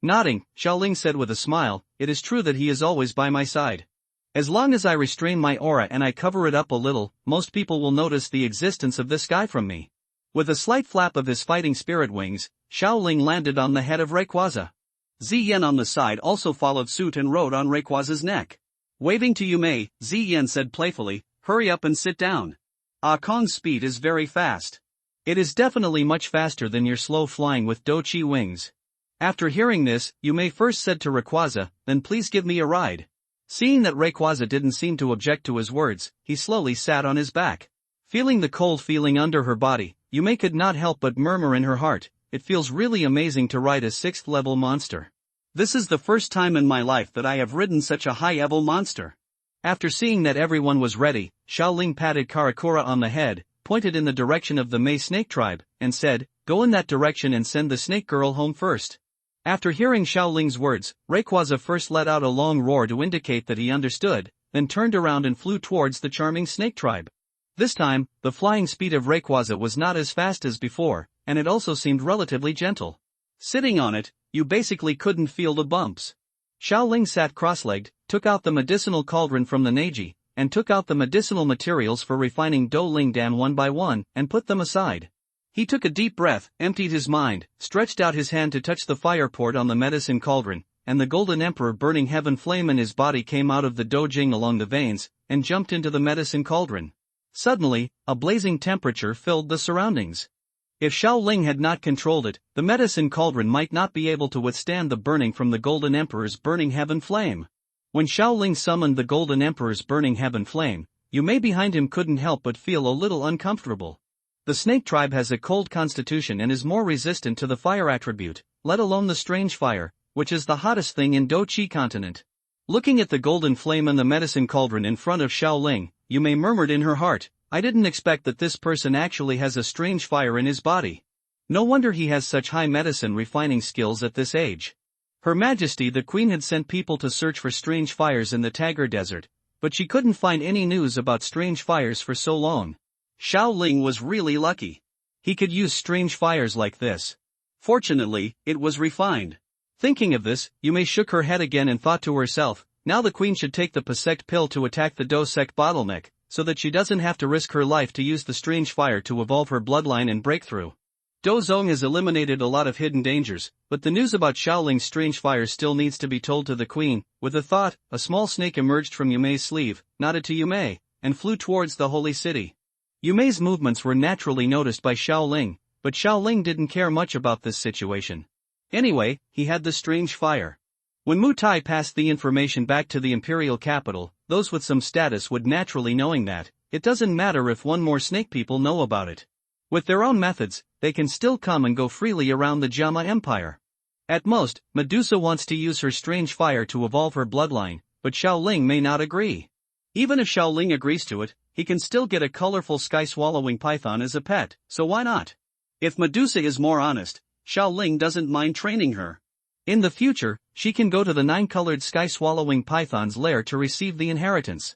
Nodding, Xiaoling said with a smile, "It is true that he is always by my side. As long as I restrain my aura and I cover it up a little, most people will notice the existence of this guy from me." With a slight flap of his fighting spirit wings, Xiaoling landed on the head of Rayquaza. Ziyan on the side also followed suit and rode on Rayquaza's neck. Waving to Yumei, Ziyan said playfully, "Hurry up and sit down. Ah Kong's speed is very fast." "It is definitely much faster than your slow flying with Do-Chi wings." After hearing this, Yumei first said to Rayquaza, "Then please give me a ride." Seeing that Rayquaza didn't seem to object to his words, he slowly sat on his back. Feeling the cold feeling under her body, Yumei could not help but murmur in her heart, "It feels really amazing to ride a 6th level monster. This is the first time in my life that I have ridden such a high-level monster." After seeing that everyone was ready, Xiaoling patted Karakura on the head, pointed in the direction of the Mei Snake tribe, and said, "Go in that direction and send the snake girl home first." After hearing Xiaoling's words, Rayquaza first let out a long roar to indicate that he understood, then turned around and flew towards the charming snake tribe. This time, the flying speed of Rayquaza was not as fast as before, and it also seemed relatively gentle. Sitting on it, you basically couldn't feel the bumps. Xiaoling sat cross-legged, took out the medicinal cauldron from the Neji, and took out the medicinal materials for refining Do Ling Dan one by one, and put them aside. He took a deep breath, emptied his mind, stretched out his hand to touch the fire port on the medicine cauldron, and the Golden Emperor burning heaven flame in his body came out of the dojing along the veins, and jumped into the medicine cauldron. Suddenly, a blazing temperature filled the surroundings. If Xiaoling had not controlled it, the medicine cauldron might not be able to withstand the burning from the Golden Emperor's burning heaven flame. When Xiaoling summoned the Golden Emperor's burning heaven flame, Yumei behind him couldn't help but feel a little uncomfortable. The snake tribe has a cold constitution and is more resistant to the fire attribute, let alone the strange fire, which is the hottest thing in Do-Chi continent. Looking at the golden flame and the medicine cauldron in front of Xiaoling, Yumei murmured in her heart, "I didn't expect that this person actually has a strange fire in his body. No wonder he has such high medicine refining skills at this age." Her Majesty the Queen had sent people to search for strange fires in the Tagar Desert, but she couldn't find any news about strange fires for so long. Xiaoling was really lucky. He could use strange fires like this. Fortunately, it was refined. Thinking of this, Yumei shook her head again and thought to herself, now the Queen should take the Pasect pill to attack the Do-Sect bottleneck, so that she doesn't have to risk her life to use the strange fire to evolve her bloodline and breakthrough. Do-Zong has eliminated a lot of hidden dangers, but the news about Xiaoling's strange fire still needs to be told to the Queen. With a thought, a small snake emerged from Yumei's sleeve, nodded to Yumei, and flew towards the holy city. Yumei's movements were naturally noticed by Xiaoling, but Xiaoling didn't care much about this situation. Anyway, he had the strange fire. When Mu Tai passed the information back to the imperial capital, those with some status would naturally knowing that, it doesn't matter if one more snake people know about it. With their own methods, they can still come and go freely around the Jama Empire. At most, Medusa wants to use her strange fire to evolve her bloodline, but Xiaoling may not agree. Even if Xiaoling agrees to it, he can still get a colorful sky-swallowing python as a pet, so why not? If Medusa is more honest, Xiaoling doesn't mind training her. In the future, she can go to the 9-colored sky-swallowing python's lair to receive the inheritance.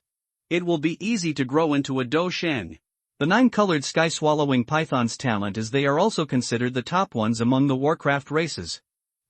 It will be easy to grow into a Do Shen. The 9-colored sky-swallowing python's talent is they are also considered the top ones among the Warcraft races.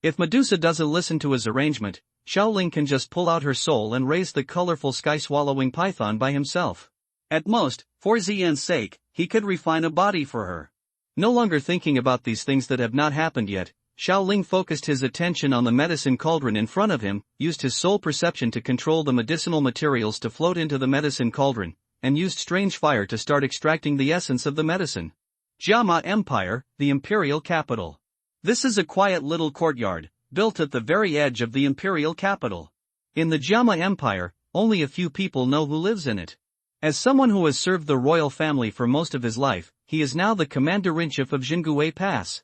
If Medusa doesn't listen to his arrangement, Xiaoling can just pull out her soul and raise the colorful sky-swallowing python by himself. At most, for Ziyan's sake, he could refine a body for her. No longer thinking about these things that have not happened yet, Xiaoling focused his attention on the medicine cauldron in front of him, used his soul perception to control the medicinal materials to float into the medicine cauldron, and used strange fire to start extracting the essence of the medicine. Jama Empire, the imperial capital. This is a quiet little courtyard, built at the very edge of the imperial capital. In the Jama Empire, only a few people know who lives in it. As someone who has served the royal family for most of his life, he is now the commander-in-chief of Jingguei Pass.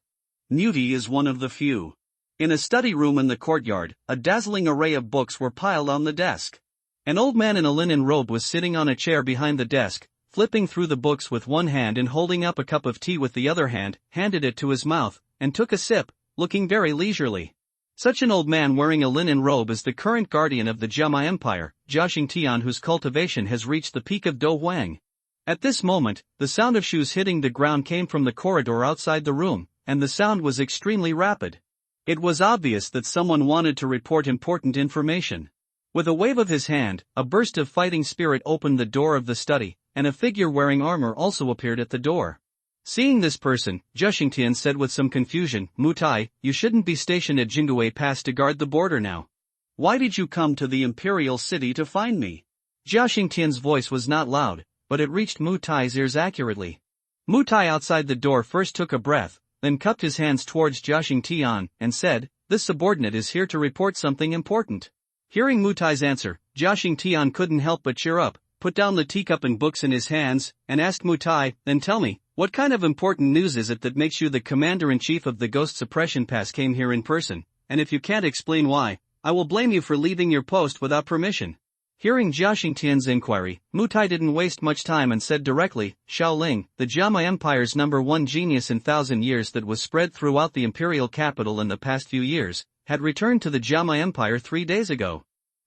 Newty is one of the few. In a study room in the courtyard, a dazzling array of books were piled on the desk. An old man in a linen robe was sitting on a chair behind the desk, flipping through the books with one hand and holding up a cup of tea with the other hand, handed it to his mouth, and took a sip, looking very leisurely. Such an old man wearing a linen robe is the current guardian of the Jama Empire, Jia Xingtian, whose cultivation has reached the peak of Do Huang. At this moment, the sound of shoes hitting the ground came from the corridor outside the room, and the sound was extremely rapid. It was obvious that someone wanted to report important information. With a wave of his hand, a burst of fighting spirit opened the door of the study, and a figure wearing armor also appeared at the door. Seeing this person, Jia Xingtian said with some confusion, "Mutai, you shouldn't be stationed at Jingwei Pass to guard the border now. Why did you come to the imperial city to find me?" Jia Xingtian's voice was not loud, but it reached Mutai's ears accurately. Mutai outside the door first took a breath, then cupped his hands towards Jia Xingtian, and said, "This subordinate is here to report something important." Hearing Mutai's answer, Jia Xingtian couldn't help but cheer up, put down the teacup and books in his hands, and asked Mutai, "Then tell me, what kind of important news is it that makes you the commander-in-chief of the Ghost Suppression Pass came here in person, and if you can't explain why, I will blame you for leaving your post without permission." Hearing Jia Xingtian's inquiry, Mutai didn't waste much time and said directly, "Xiaoling, the Jama Empire's #1 genius in 1,000 years that was spread throughout the imperial capital in the past few years, had returned to the Jama Empire 3 days ago.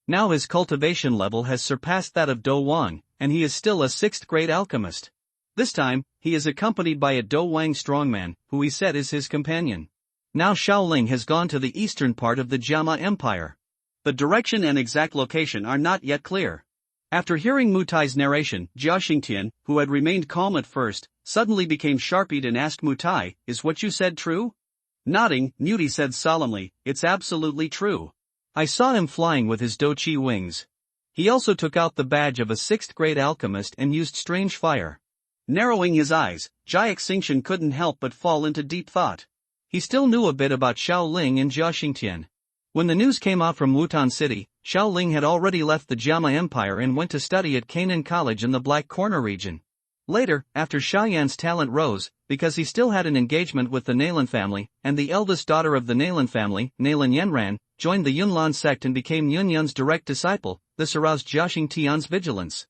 Now his cultivation level has surpassed that of Do Wang, and he is still a 6th grade alchemist. This time, he is accompanied by a Do Wang strongman, who he said is his companion. Now Xiaoling has gone to the eastern part of the Jama Empire. The direction and exact location are not yet clear." After hearing Mutai's narration, Jia Xingtian, who had remained calm at first, suddenly became sharp-eyed and asked Mutai, "Is what you said true?" Nodding, Muti said solemnly, "It's absolutely true. I saw him flying with his doqi wings. He also took out the badge of a 6th grade alchemist and used strange fire." Narrowing his eyes, Jia Xingtian couldn't help but fall into deep thought. He still knew a bit about Xiaoling and Jia Xingtian. When the news came out from Wutan City, Xiaoling had already left the Jama Empire and went to study at Canaan College in the Black Corner region. Later, after Xiaoyan's talent rose, because he still had an engagement with the Nalan family, and the eldest daughter of the Nalan family, Nalan Yenran, joined the Yunlan sect and became Yunyun's direct disciple, this aroused Jia Xingtian's vigilance.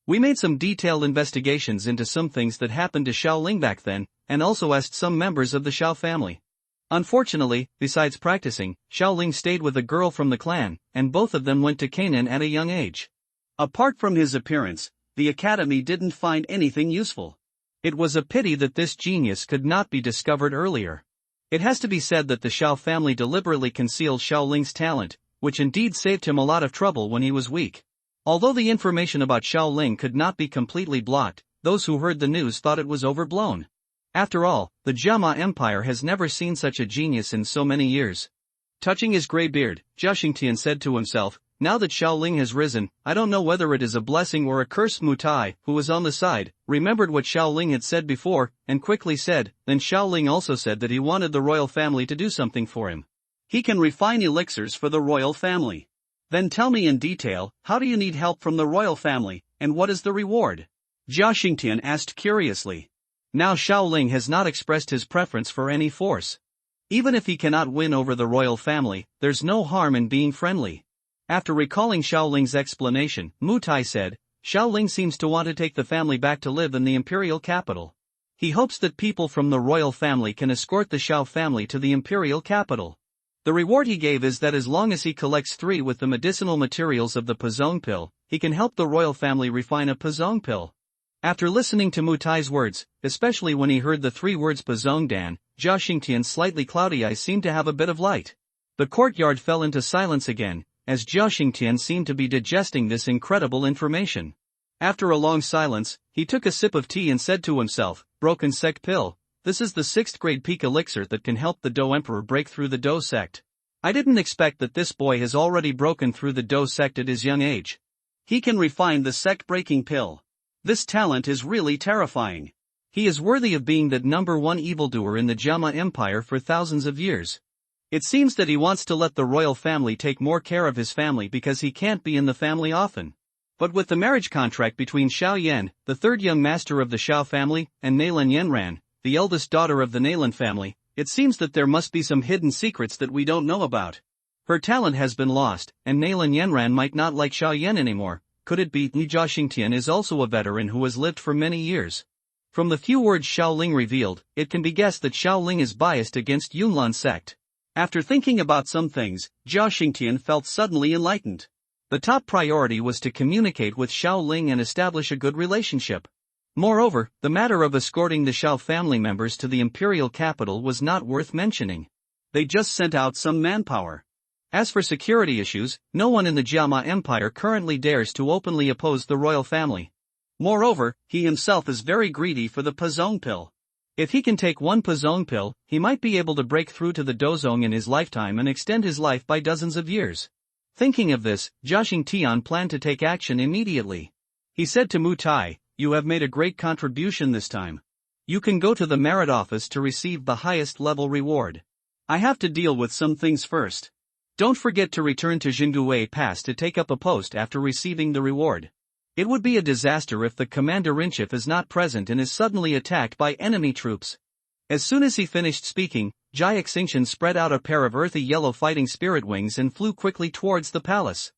We made some detailed investigations into some things that happened to Xiaoling back then, and also asked some members of the Xiao family. Unfortunately, besides practicing, Xiaoling stayed with a girl from the clan, and both of them went to Canaan at a young age. Apart from his appearance, the academy didn't find anything useful. It was a pity that this genius could not be discovered earlier. It has to be said that the Xiao family deliberately concealed Xiaoling's talent, which indeed saved him a lot of trouble when he was weak. Although the information about Xiaoling could not be completely blocked, those who heard the news thought it was overblown. After all, the Jama Empire has never seen such a genius in so many years. Touching his grey beard, Jia Xingtian said to himself, "Now that Xiaoling has risen, I don't know whether it is a blessing or a curse." Mutai, who was on the side, remembered what Xiaoling had said before, and quickly said, "Then Xiaoling also said that he wanted the royal family to do something for him. He can refine elixirs for the royal family. Then tell me in detail, how do you need help from the royal family, and what is the reward?" Jia Xingtian asked curiously. Now Xiaoling has not expressed his preference for any force. Even if he cannot win over the royal family, there's no harm in being friendly. After recalling Xiaoling's explanation, Mutai said, "Xiaoling seems to want to take the family back to live in the imperial capital. He hopes that people from the royal family can escort the Xiao family to the imperial capital. The reward he gave is that as long as he collects 3 with the medicinal materials of the Pazong pill, he can help the royal family refine a Pazong pill." After listening to Mutai's words, especially when he heard the 3 words Pazong Dan, Jia Xingtian's slightly cloudy eyes seemed to have a bit of light. The courtyard fell into silence again, as Jia Xingtian seemed to be digesting this incredible information. After a long silence, he took a sip of tea and said to himself, "Broken sect pill. This is the 6th grade peak elixir that can help the Do Emperor break through the Do sect. I didn't expect that this boy has already broken through the Do sect at his young age. He can refine the sect-breaking pill. This talent is really terrifying. He is worthy of being the #1 evildoer in the Jama Empire for thousands of years. It seems that he wants to let the royal family take more care of his family because he can't be in the family often. But with the marriage contract between Xiao Yan, the 3rd young master of the Xiao family, and Nalan Yenran, the eldest daughter of the Nalan family, it seems that there must be some hidden secrets that we don't know about. Her talent has been lost, and Nalan Yenran might not like Xiao Yan anymore. Could it be Jia Xingtian is also a veteran who has lived for many years? From the few words Xiaoling revealed, it can be guessed that Xiaoling is biased against Yunlan sect. After thinking about some things, Jia Xingtian felt suddenly enlightened. The top priority was to communicate with Xiao Ling and establish a good relationship. Moreover, the matter of escorting the Xiao family members to the imperial capital was not worth mentioning. They just sent out some manpower. As for security issues, no one in the Jiama Empire currently dares to openly oppose the royal family. Moreover, he himself is very greedy for the Pazong pill. If he can take one Pazong pill, he might be able to break through to the Dozong in his lifetime and extend his life by dozens of years. Thinking of this, Jia Xingtian planned to take action immediately. He said to Mu Tai, "You have made a great contribution this time. You can go to the merit office to receive the highest level reward. I have to deal with some things first. Don't forget to return to Jingguwei Pass to take up a post after receiving the reward. It would be a disaster if the commander-in-chief is not present and is suddenly attacked by enemy troops." As soon as he finished speaking, Jia Xingtian spread out a pair of earthy yellow fighting spirit wings and flew quickly towards the palace.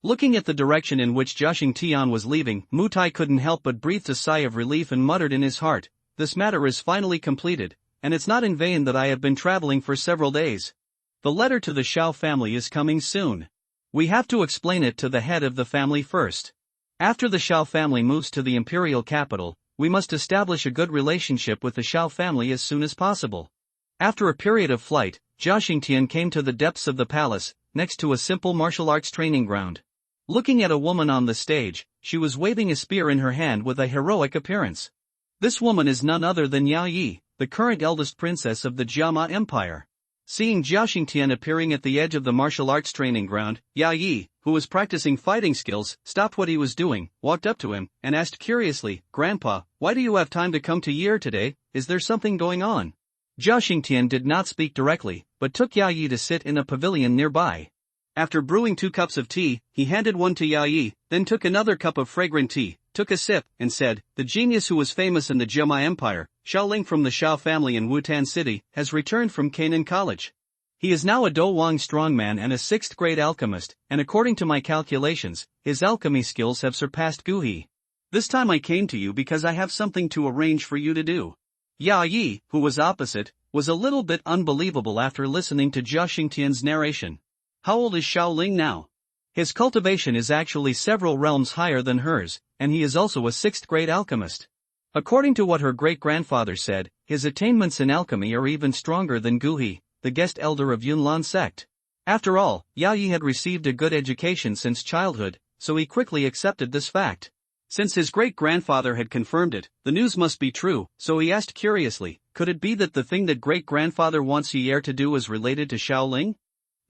Looking at the direction in which Jia Xingtian was leaving, Mu Tai couldn't help but breathe a sigh of relief and muttered in his heart, "This matter is finally completed, and it's not in vain that I have been traveling for several days. The letter to the Xiao family is coming soon. We have to explain it to the head of the family first. After the Xiao family moves to the imperial capital, we must establish a good relationship with the Xiao family as soon as possible." After a period of flight, Jia Xingtian came to the depths of the palace, next to a simple martial arts training ground. Looking at a woman on the stage, she was waving a spear in her hand with a heroic appearance. This woman is none other than Yao Yi, the current eldest princess of the Jiama Empire. Seeing Jia Xingtian appearing at the edge of the martial arts training ground, Yao Yi, who was practicing fighting skills, stopped what he was doing, walked up to him, and asked curiously, "Grandpa, why do you have time to come to Yi today? Is there something going on?" Jia Xingtian did not speak directly, but took Yao Yi to sit in a pavilion nearby. After brewing 2 cups of tea, he handed one to Yao Yi, then took another cup of fragrant tea, took a sip, and said, "The genius who was famous in the Jiama Empire, Xiao Ling from the Xiao family in Wutan City, has returned from Canaan College. He is now a Dowang strongman and a 6th-grade alchemist, and according to my calculations, his alchemy skills have surpassed Guhi. This time I came to you because I have something to arrange for you to do." Yao Yi, who was opposite, was a little bit unbelievable after listening to Jia Xingtian's narration. How old is Xiao Ling now? His cultivation is actually several realms higher than hers, and he is also a 6th-grade alchemist. According to what her great-grandfather said, his attainments in alchemy are even stronger than Guhi, the guest elder of Yunlan sect. After all, Yao Yi had received a good education since childhood, so he quickly accepted this fact. Since his great-grandfather had confirmed it, the news must be true, so he asked curiously, could it be that the thing that great-grandfather wants Yi to do is related to Xiao Ling?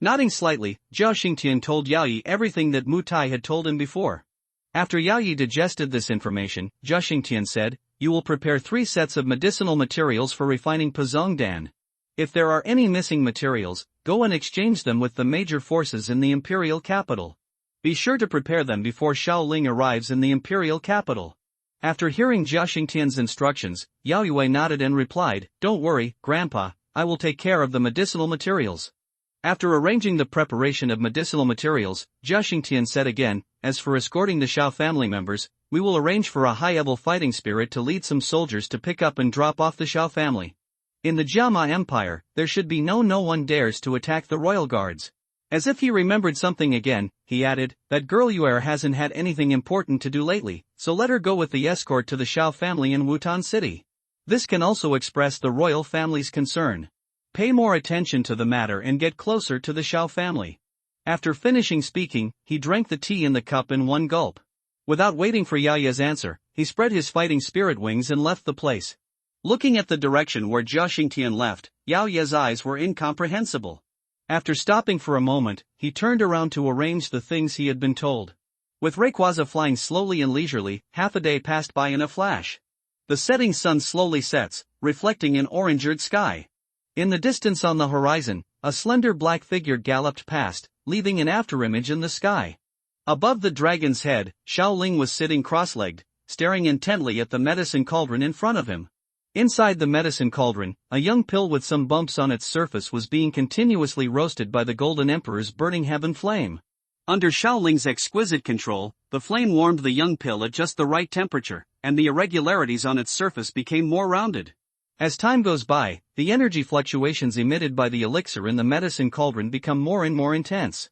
Nodding slightly, Jia Xingtian told Yao Yi everything that Mu Tai had told him before. After Yao Yi digested this information, Jia Xingtian said, "You will prepare 3 sets of medicinal materials for refining Pazong Dan. If there are any missing materials, go and exchange them with the major forces in the imperial capital. Be sure to prepare them before Xiao Ling arrives in the imperial capital." After hearing Jia Xingtian's instructions, Yao Yue nodded and replied, "Don't worry, Grandpa, I will take care of the medicinal materials." After arranging the preparation of medicinal materials, Jia Xingtian said again, "As for escorting the Xiao family members, we will arrange for a high-level fighting spirit to lead some soldiers to pick up and drop off the Xiao family. In the Jiama Empire, there should be no one dares to attack the royal guards." As if he remembered something again, he added, "That girl Yuer hasn't had anything important to do lately, so let her go with the escort to the Xiao family in Wutan City. This can also express the royal family's concern. Pay more attention to the matter and get closer to the Xiao family." After finishing speaking, he drank the tea in the cup in one gulp. Without waiting for Yao Ye's answer, he spread his fighting spirit wings and left the place. Looking at the direction where Jia Xingtian left, Yao Ye's eyes were incomprehensible. After stopping for a moment, he turned around to arrange the things he had been told. With Rayquaza flying slowly and leisurely, half a day passed by in a flash. The setting sun slowly sets, reflecting an orangered sky. In the distance on the horizon, a slender black figure galloped past, leaving an afterimage in the sky. Above the dragon's head, Xiao Ling was sitting cross-legged, staring intently at the medicine cauldron in front of him. Inside the medicine cauldron, a young pill with some bumps on its surface was being continuously roasted by the Golden Emperor's burning heaven flame. Under Xiao Ling's exquisite control, the flame warmed the young pill at just the right temperature, and the irregularities on its surface became more rounded. As time goes by, the energy fluctuations emitted by the elixir in the medicine cauldron become more and more intense.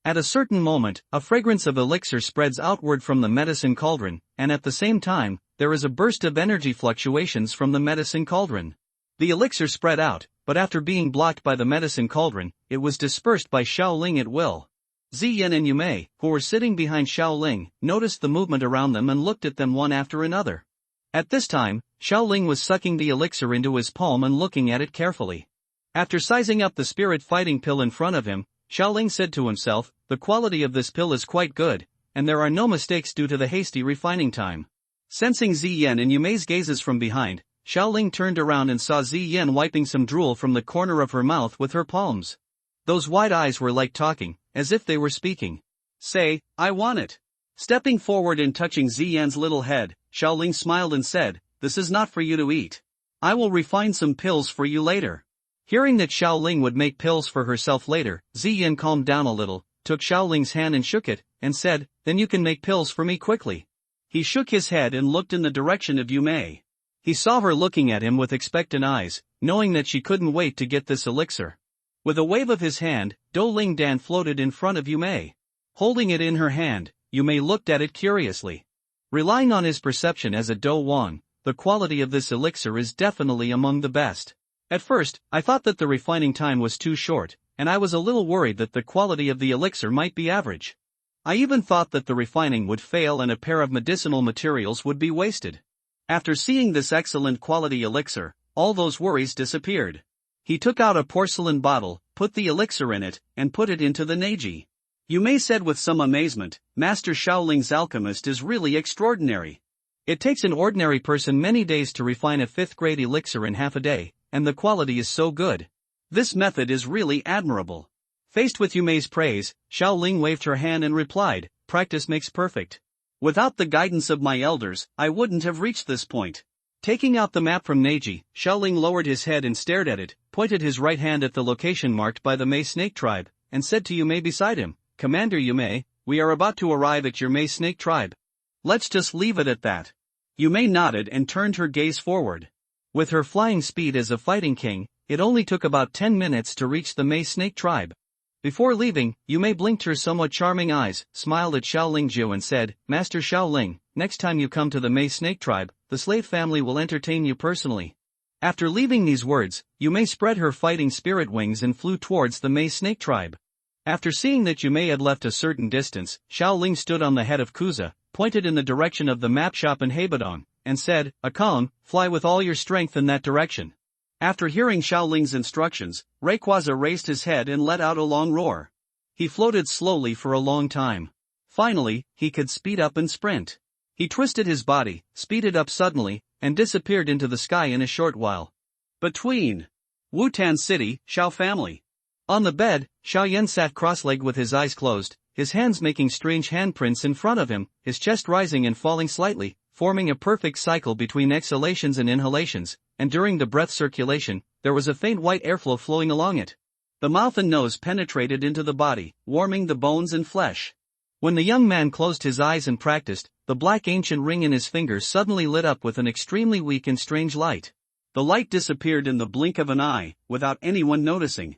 At a certain moment, a fragrance of elixir spreads outward from the medicine cauldron, and at the same time, there is a burst of energy fluctuations from the medicine cauldron. The elixir spread out, but after being blocked by the medicine cauldron, it was dispersed by Xiaoling at will. Ziyan and Yumei, who were sitting behind Xiaoling, noticed the movement around them and looked at them one after another. At this time, Xiaoling was sucking the elixir into his palm and looking at it carefully. After sizing up the spirit fighting pill in front of him, Xiaoling said to himself, "The quality of this pill is quite good, and there are no mistakes due to the hasty refining time." Sensing Ziyan and Yumei's gazes from behind, Xiaoling turned around and saw Ziyan wiping some drool from the corner of her mouth with her palms. Those wide eyes were like talking, as if they were speaking. "Say, I want it." Stepping forward and touching Ziyan's little head, Xiaoling smiled and said, "This is not for you to eat. I will refine some pills for you later." Hearing that Xiaoling would make pills for herself later, Ziyan calmed down a little, took Xiaoling's hand and shook it, and said, "Then you can make pills for me quickly." He shook his head and looked in the direction of Yumei. He saw her looking at him with expectant eyes, knowing that she couldn't wait to get this elixir. With a wave of his hand, Dou Ling Dan floated in front of Yumei. Holding it in her hand, Yumei looked at it curiously. Relying on his perception as a Dou Wang, the quality of this elixir is definitely among the best. At first, I thought that the refining time was too short, and I was a little worried that the quality of the elixir might be average. I even thought that the refining would fail and a pair of medicinal materials would be wasted. After seeing this excellent quality elixir, all those worries disappeared. He took out a porcelain bottle, put the elixir in it, and put it into the neji. Yumei said with some amazement, "Master Xiaoling's alchemist is really extraordinary. It takes an ordinary person many days to refine a 5th grade elixir in half a day, and the quality is so good. This method is really admirable." Faced with Yumei's praise, Xiaoling waved her hand and replied, "Practice makes perfect. Without the guidance of my elders, I wouldn't have reached this point." Taking out the map from Neji, Xiaoling lowered his head and stared at it, pointed his right hand at the location marked by the Mei Snake tribe, and said to Yumei beside him, "Commander Yumei, we are about to arrive at your Mei Snake tribe. Let's just leave it at that." Yumei nodded and turned her gaze forward. With her flying speed as a fighting king, it only took about 10 minutes to reach the Mei Snake tribe. Before leaving, Yumei blinked her somewhat charming eyes, smiled at Xiaoling Jiu and said, "Master Xiaoling, next time you come to the Mei Snake tribe, the slave family will entertain you personally." After leaving these words, Yumei spread her fighting spirit wings and flew towards the Mei Snake tribe. After seeing that Yumei had left a certain distance, Xiaoling stood on the head of Kuza, pointed in the direction of the map shop in Haibadong, and said, "Akon, fly with all your strength in that direction." After hearing Xiaoling's instructions, Rayquaza raised his head and let out a long roar. He floated slowly for a long time. Finally, he could speed up and sprint. He twisted his body, speeded up suddenly, and disappeared into the sky in a short while. Between Wutan City, Xiao family. On the bed, Xiaoyan sat cross-legged with his eyes closed, his hands making strange handprints in front of him, his chest rising and falling slightly, forming a perfect cycle between exhalations and inhalations, and during the breath circulation, there was a faint white airflow flowing along it. The mouth and nose penetrated into the body, warming the bones and flesh. When the young man closed his eyes and practiced, the black ancient ring in his fingers suddenly lit up with an extremely weak and strange light. The light disappeared in the blink of an eye, without anyone noticing.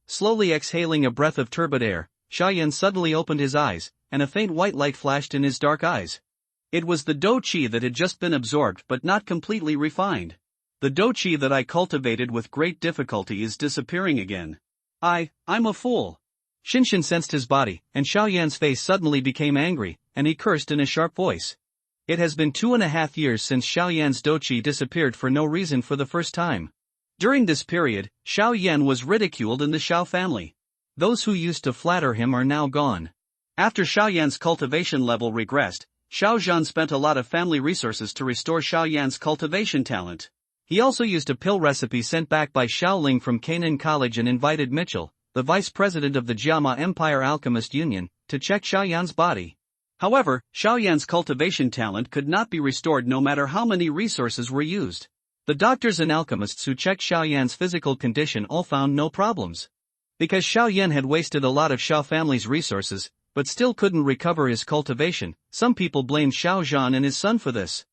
Slowly exhaling a breath of turbid air, Xiaoyan suddenly opened his eyes, and a faint white light flashed in his dark eyes. It was the Dou Qi that had just been absorbed but not completely refined. The Dou Qi that I cultivated with great difficulty is disappearing again. I'm a fool. Shinshin sensed his body, and Xiaoyan's face suddenly became angry, and he cursed in a sharp voice. It has been 2.5 years since Xiaoyan's Dou Qi disappeared for no reason for the first time. During this period, Xiaoyan was ridiculed in the Xiao family. Those who used to flatter him are now gone. After Xiaoyan's cultivation level regressed, Xiao Zhan spent a lot of family resources to restore Xiaoyan's cultivation talent. He also used a pill recipe sent back by Xiaoling from Canaan College and invited Mitchell, the vice president of the Jiama Empire Alchemist Union, to check Xiaoyan's body. However, Xiaoyan's cultivation talent could not be restored no matter how many resources were used. The doctors and alchemists who checked Xiaoyan's physical condition all found no problems. Because Xiaoyan had wasted a lot of Xiao family's resources, but still couldn't recover his cultivation, some people blamed Xiao Zhan and his son for this.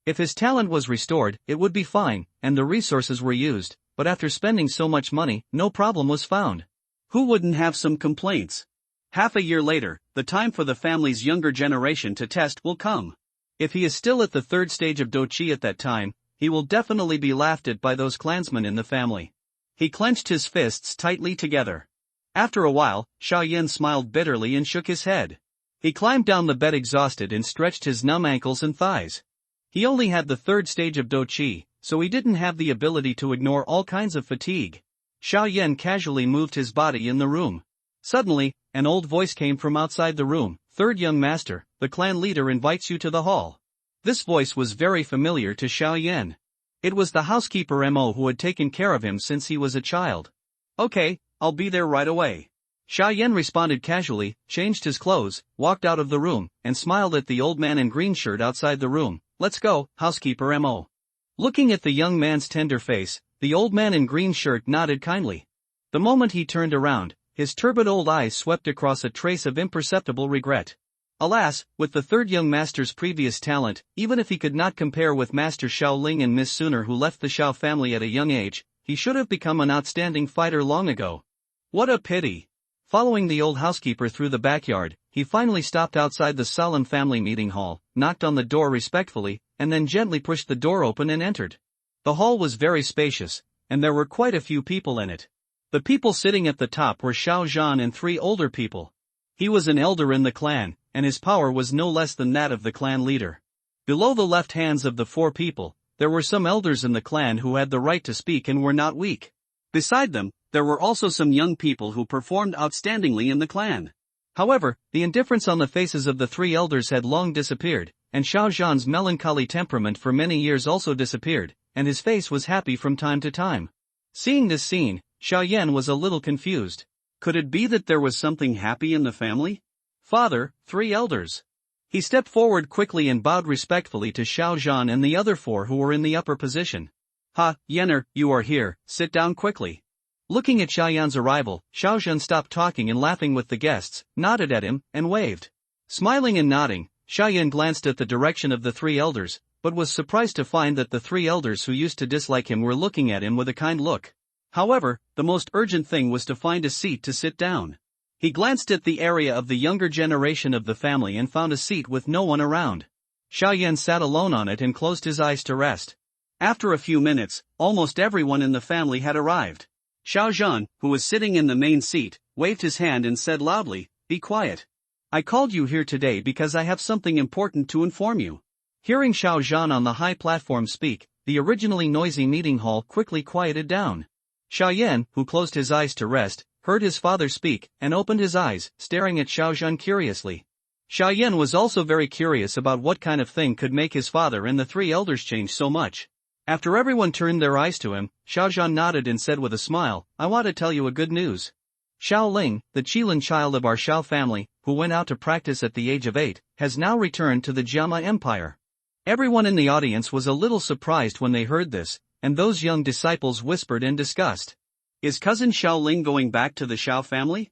If his talent was restored, it would be fine, and the resources were used, but after spending so much money, no problem was found. Who wouldn't have some complaints? Half a year later, the time for the family's younger generation to test will come. If he is still at the third stage of dochi at that time, he will definitely be laughed at by those clansmen in the family. He clenched his fists tightly together. After a while, Xiaoyan smiled bitterly and shook his head. He climbed down the bed exhausted and stretched his numb ankles and thighs. He only had the third stage of dochi, so he didn't have the ability to ignore all kinds of fatigue. Xiaoyan casually moved his body in the room. Suddenly, an old voice came from outside the room. "Third young master, the clan leader invites you to the hall." This voice was very familiar to Xiaoyan. It was the housekeeper Mo who had taken care of him since he was a child. "Okay, I'll be there right away." Xiaoyan responded casually, changed his clothes, walked out of the room, and smiled at the old man in green shirt outside the room. "Let's go, housekeeper Mo." Looking at the young man's tender face, the old man in green shirt nodded kindly. The moment he turned around, his turbid old eyes swept across a trace of imperceptible regret. Alas, with the third young master's previous talent, even if he could not compare with Master Xiaoling and Miss Sooner who left the Xiao family at a young age, he should have become an outstanding fighter long ago. What a pity! Following the old housekeeper through the backyard, he finally stopped outside the solemn family meeting hall, knocked on the door respectfully, and then gently pushed the door open and entered. The hall was very spacious, and there were quite a few people in it. The people sitting at the top were Xiao Zhan and 3 older people. He was an elder in the clan, and his power was no less than that of the clan leader. Below the left hands of the 4 people, there were some elders in the clan who had the right to speak and were not weak. Beside them, there were also some young people who performed outstandingly in the clan. However, the indifference on the faces of the 3 elders had long disappeared, and Xiao Zhan's melancholy temperament for many years also disappeared, and his face was happy from time to time. Seeing this scene, Xiaoyan was a little confused. Could it be that there was something happy in the family? "Father, 3 elders." He stepped forward quickly and bowed respectfully to Xiao Zhan and the other 4 who were in the upper position. "Ha, Yenner, you are here, sit down quickly." Looking at Xiaoyan's arrival, Xiao Zhan stopped talking and laughing with the guests, nodded at him, and waved. Smiling and nodding, Xiaoyan glanced at the direction of the 3 elders, but was surprised to find that the 3 elders who used to dislike him were looking at him with a kind look. However, the most urgent thing was to find a seat to sit down. He glanced at the area of the younger generation of the family and found a seat with no one around. Xiaoyan sat alone on it and closed his eyes to rest. After a few minutes, almost everyone in the family had arrived. Xiao Zhan, who was sitting in the main seat, waved his hand and said loudly, "Be quiet. I called you here today because I have something important to inform you." Hearing Xiao Zhan on the high platform speak, the originally noisy meeting hall quickly quieted down. Xiaoyan, who closed his eyes to rest, heard his father speak, and opened his eyes, staring at Xiao Zhan curiously. Xiaoyan was also very curious about what kind of thing could make his father and the 3 elders change so much. After everyone turned their eyes to him, Xiao Zhan nodded and said with a smile, "I want to tell you a good news. Xiao Ling, the Qilin child of our Xiao family, who went out to practice at the age of 8, has now returned to the Jiama Empire." Everyone in the audience was a little surprised when they heard this, and those young disciples whispered in disgust. "Is cousin Xiao Ling going back to the Xiao family?"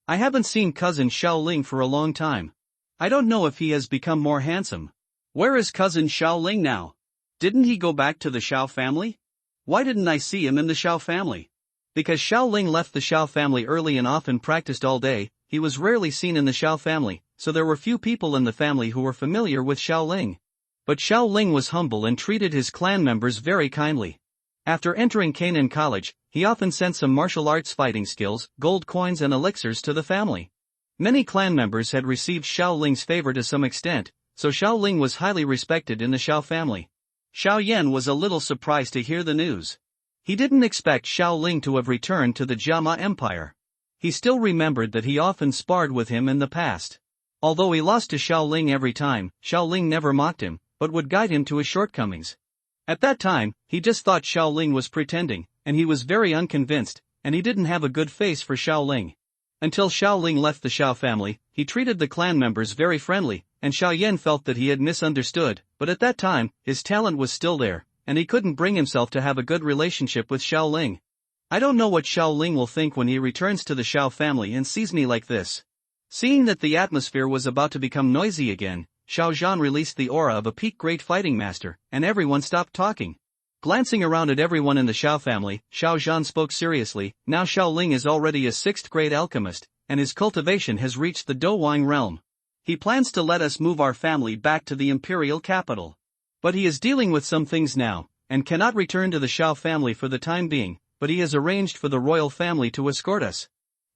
"I haven't seen cousin Xiao Ling for a long time. I don't know if he has become more handsome." "Where is cousin Xiao Ling now? Didn't he go back to the Xiao family? Why didn't I see him in the Xiao family?" Because Xiao Ling left the Xiao family early and often practiced all day, he was rarely seen in the Xiao family, so there were few people in the family who were familiar with Xiao Ling. But Xiao Ling was humble and treated his clan members very kindly. After entering Canaan College, he often sent some martial arts fighting skills, gold coins and elixirs to the family. Many clan members had received Xiao Ling's favor to some extent, so Xiao Ling was highly respected in the Xiao family. Xiaoyan was a little surprised to hear the news. He didn't expect Xiao Ling to have returned to the Jiama Empire. He still remembered that he often sparred with him in the past. Although he lost to Xiao Ling every time, Xiao Ling never mocked him, but would guide him to his shortcomings. At that time, he just thought Xiao Ling was pretending, and he was very unconvinced, and he didn't have a good face for Xiao Ling. Until Xiao Ling left the Xiao family, he treated the clan members very friendly, and Xiaoyan felt that he had misunderstood, but at that time, his talent was still there, and he couldn't bring himself to have a good relationship with Xiao Ling. "I don't know what Xiao Ling will think when he returns to the Xiao family and sees me like this." Seeing that the atmosphere was about to become noisy again, Xiao Zhan released the aura of a peak great fighting master, and everyone stopped talking. Glancing around at everyone in the Xiao family, Xiao Zhan spoke seriously. Now Xiao Ling is already a 6th grade alchemist, and his cultivation has reached the Dowang realm. He plans to let us move our family back to the imperial capital. But he is dealing with some things now, and cannot return to the Xiao family for the time being, but he has arranged for the royal family to escort us.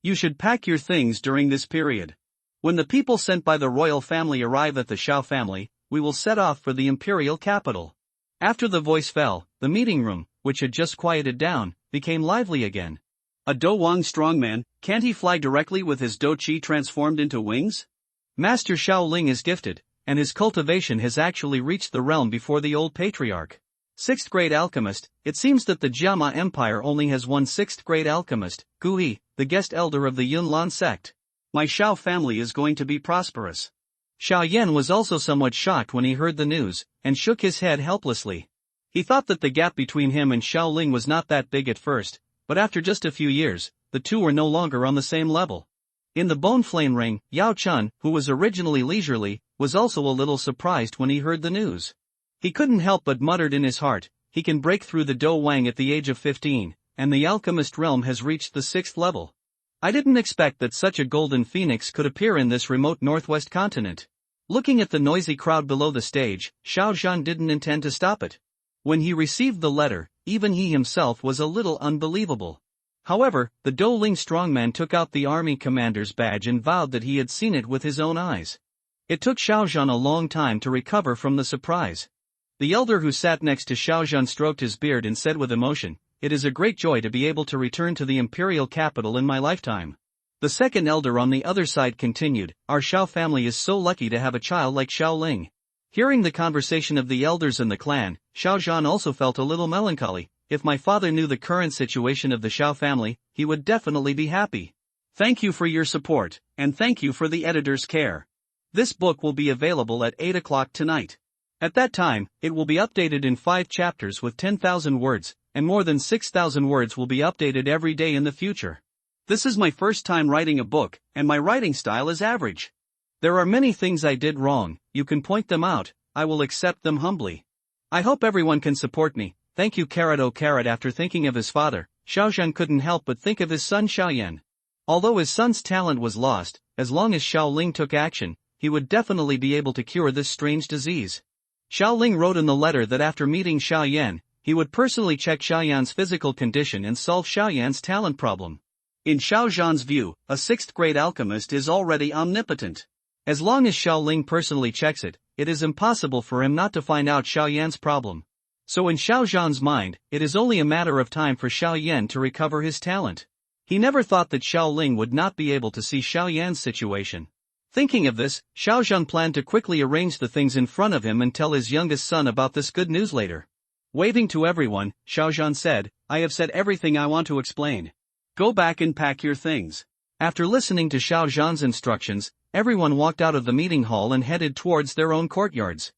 You should pack your things during this period. When the people sent by the royal family arrive at the Xiao family, we will set off for the imperial capital. After the voice fell, the meeting room, which had just quieted down, became lively again. A Dowang strongman, can't he fly directly with his Do Chi transformed into wings? Master Xiao Ling is gifted, and his cultivation has actually reached the realm before the old patriarch. 6th grade alchemist. It seems that the Jiama Empire only has one 6th grade alchemist, Gu Yi, the guest elder of the Yunlan sect. My Xiao family is going to be prosperous. Xiao Yan was also somewhat shocked when he heard the news, and shook his head helplessly. He thought that the gap between him and Xiao Ling was not that big at first, but after just a few years, the two were no longer on the same level. In the Bone Flame Ring, Yao Chun, who was originally leisurely, was also a little surprised when he heard the news. He couldn't help but muttered in his heart, he can break through the Do Wang at the age of 15, and the alchemist realm has reached the 6th level. I didn't expect that such a golden phoenix could appear in this remote northwest continent. Looking at the noisy crowd below the stage, Xiao Zhan didn't intend to stop it. When he received the letter, even he himself was a little unbelievable. However, the Do Ling strongman took out the army commander's badge and vowed that he had seen it with his own eyes. It took Xiao Zhan a long time to recover from the surprise. The elder who sat next to Xiao Zhan stroked his beard and said with emotion, "It is a great joy to be able to return to the imperial capital in my lifetime." The second elder on the other side continued, "Our Xiao family is so lucky to have a child like Xiao Ling." Hearing the conversation of the elders in the clan, Xiao Zhan also felt a little melancholy. If my father knew the current situation of the Xiao family, he would definitely be happy. Thank you for your support, and thank you for the editor's care. This book will be available at 8 o'clock tonight. At that time, it will be updated in 5 chapters with 10,000 words, and more than 6,000 words will be updated every day in the future. This is my first time writing a book, and my writing style is average. There are many things I did wrong. You can point them out, I will accept them humbly. I hope everyone can support me. Thank you. After thinking of his father, Xiao Zhan couldn't help but think of his son Xiao Yan. Although his son's talent was lost, as long as Xiao Ling took action, he would definitely be able to cure this strange disease. Xiao Ling wrote in the letter that after meeting Xiao Yan, he would personally check Xiao Yan's physical condition and solve Xiao Yan's talent problem. In Xiao Zhan's view, a 6th grade alchemist is already omnipotent. As long as Xiao Ling personally checks it, it is impossible for him not to find out Xiao Yan's problem. So in Xiao Zhan's mind, it is only a matter of time for Xiao Yan to recover his talent. He never thought that Xiao Ling would not be able to see Xiao Yan's situation. Thinking of this, Xiao Zhan planned to quickly arrange the things in front of him and tell his youngest son about this good news later. Waving to everyone, Xiao Zhan said, "I have said everything I want to explain. Go back and pack your things." After listening to Xiao Zhan's instructions, everyone walked out of the meeting hall and headed towards their own courtyards.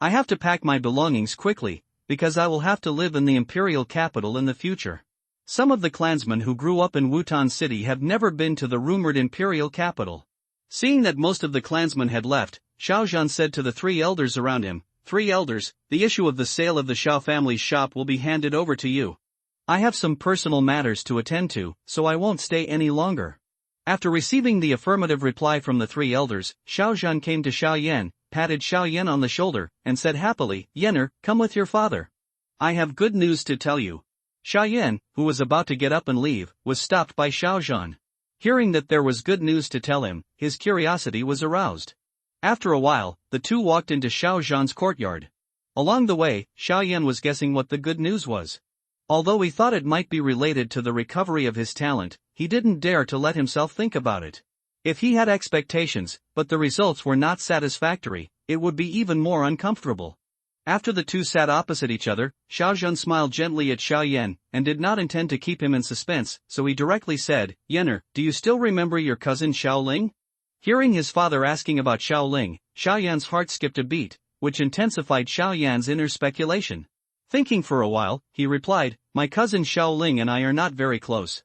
I have to pack my belongings quickly, because I will have to live in the imperial capital in the future. Some of the clansmen who grew up in Wutan City have never been to the rumored imperial capital. Seeing that most of the clansmen had left, Xiao Zhan said to the 3 elders around him, "3 elders, the issue of the sale of the Xiao family's shop will be handed over to you. I have some personal matters to attend to, so I won't stay any longer." After receiving the affirmative reply from the 3 elders, Xiao Zhan came to Xiao Yan, patted Xiao Yan on the shoulder, and said happily, "Yener, come with your father. I have good news to tell you." Xiao Yan, who was about to get up and leave, was stopped by Xiao Zhan. Hearing that there was good news to tell him, his curiosity was aroused. After a while, the two walked into Xiao Zhan's courtyard. Along the way, Xiao Yan was guessing what the good news was. Although he thought it might be related to the recovery of his talent, he didn't dare to let himself think about it. If he had expectations, but the results were not satisfactory, it would be even more uncomfortable. After the two sat opposite each other, Xiao Zhan smiled gently at Xiao Yan, and did not intend to keep him in suspense, so he directly said, "Yener, do you still remember your cousin Xiao Ling?" Hearing his father asking about Xiao Ling, Xiao Yan's heart skipped a beat, which intensified Xiao Yan's inner speculation. Thinking for a while, he replied, "My cousin Xiao Ling and I are not very close.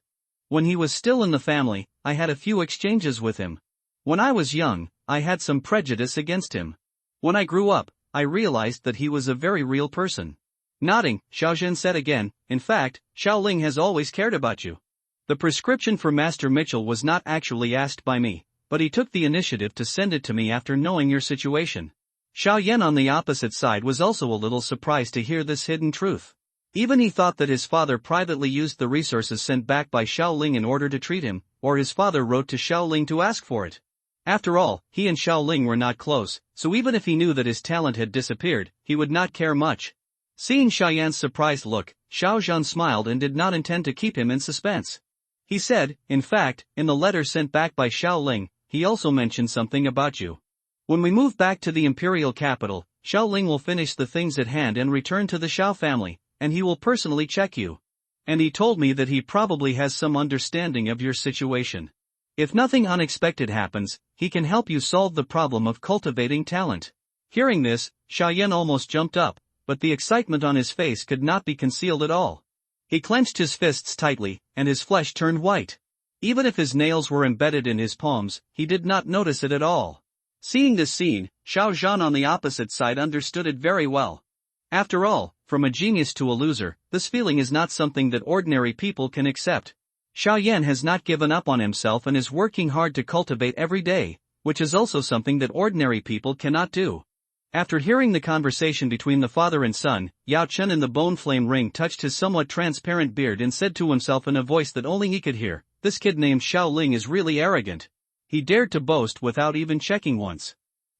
When he was still in the family, I had a few exchanges with him. When I was young, I had some prejudice against him. When I grew up, I realized that he was a very real person. Nodding, Xiaozhen said again, in fact, Xiaoling has always cared about you. The prescription for Master Mitchell was not actually asked by me, but he took the initiative to send it to me after knowing your situation. Xiaoyan on the opposite side was also a little surprised to hear this hidden truth. Even he thought that his father privately used the resources sent back by Xiaoling in order to treat him, or his father wrote to Xiaoling to ask for it. After all, he and Xiaoling were not close, so even if he knew that his talent had disappeared, he would not care much. Seeing Xiaoyan's surprised look, Xiaozhan smiled and did not intend to keep him in suspense. He said, in fact, in the letter sent back by Xiaoling, he also mentioned something about you. When we move back to the imperial capital, Xiaoling will finish the things at hand and return to the Xiao family, and he will personally check you. And he told me that he probably has some understanding of your situation. If nothing unexpected happens, he can help you solve the problem of cultivating talent. Hearing this, Xiaoyan almost jumped up, but the excitement on his face could not be concealed at all. He clenched his fists tightly, and his flesh turned white. Even if his nails were embedded in his palms, he did not notice it at all. Seeing this scene, Xiaozhan on the opposite side understood it very well. After all, from a genius to a loser, this feeling is not something that ordinary people can accept. Xiaoyan has not given up on himself and is working hard to cultivate every day, which is also something that ordinary people cannot do. After hearing the conversation between the father and son, Yao Chen in the bone flame ring touched his somewhat transparent beard and said to himself in a voice that only he could hear, "This kid named Xiaoling is really arrogant. He dared to boast without even checking once.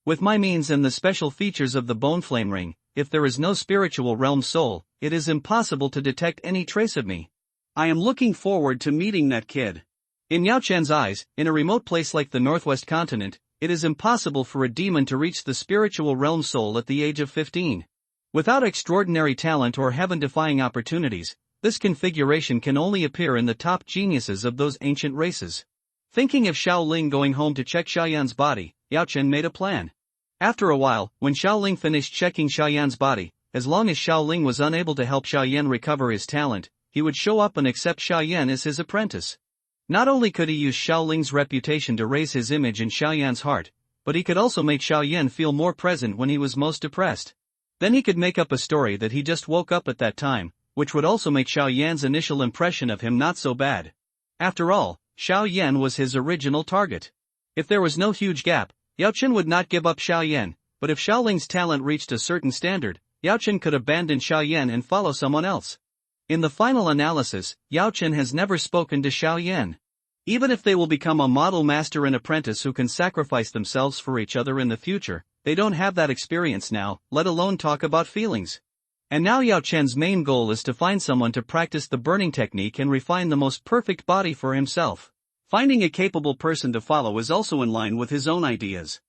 With my means and the special features of the bone flame ring, if there is no spiritual realm soul, it is impossible to detect any trace of me. I am looking forward to meeting that kid." In Yao Chen's eyes, in a remote place like the Northwest continent, it is impossible for a demon to reach the spiritual realm soul at the age of 15. Without extraordinary talent or heaven-defying opportunities, this configuration can only appear in the top geniuses of those ancient races. Thinking of Xiaoling going home to check Xiaoyan's body, Yao Chen made a plan. After a while, when Xiaoling finished checking Xiaoyan's body, as long as Xiaoling was unable to help Xiaoyan recover his talent, he would show up and accept Xiaoyan as his apprentice. Not only could he use Xiaoling's reputation to raise his image in Xiaoyan's heart, but he could also make Xiaoyan feel more present when he was most depressed. Then he could make up a story that he just woke up at that time, which would also make Xiaoyan's initial impression of him not so bad. After all, Xiaoyan was his original target. If there was no huge gap, Yao Chen would not give up Xiaoyan, but if Xiaoling's talent reached a certain standard, Yao Chen could abandon Xiaoyan and follow someone else. In the final analysis, Yao Chen has never spoken to Xiaoyan. Even if they will become a model master and apprentice who can sacrifice themselves for each other in the future, they don't have that experience now, let alone talk about feelings. And now Yao Chen's main goal is to find someone to practice the burning technique and refine the most perfect body for himself. Finding a capable person to follow is also in line with his own ideas.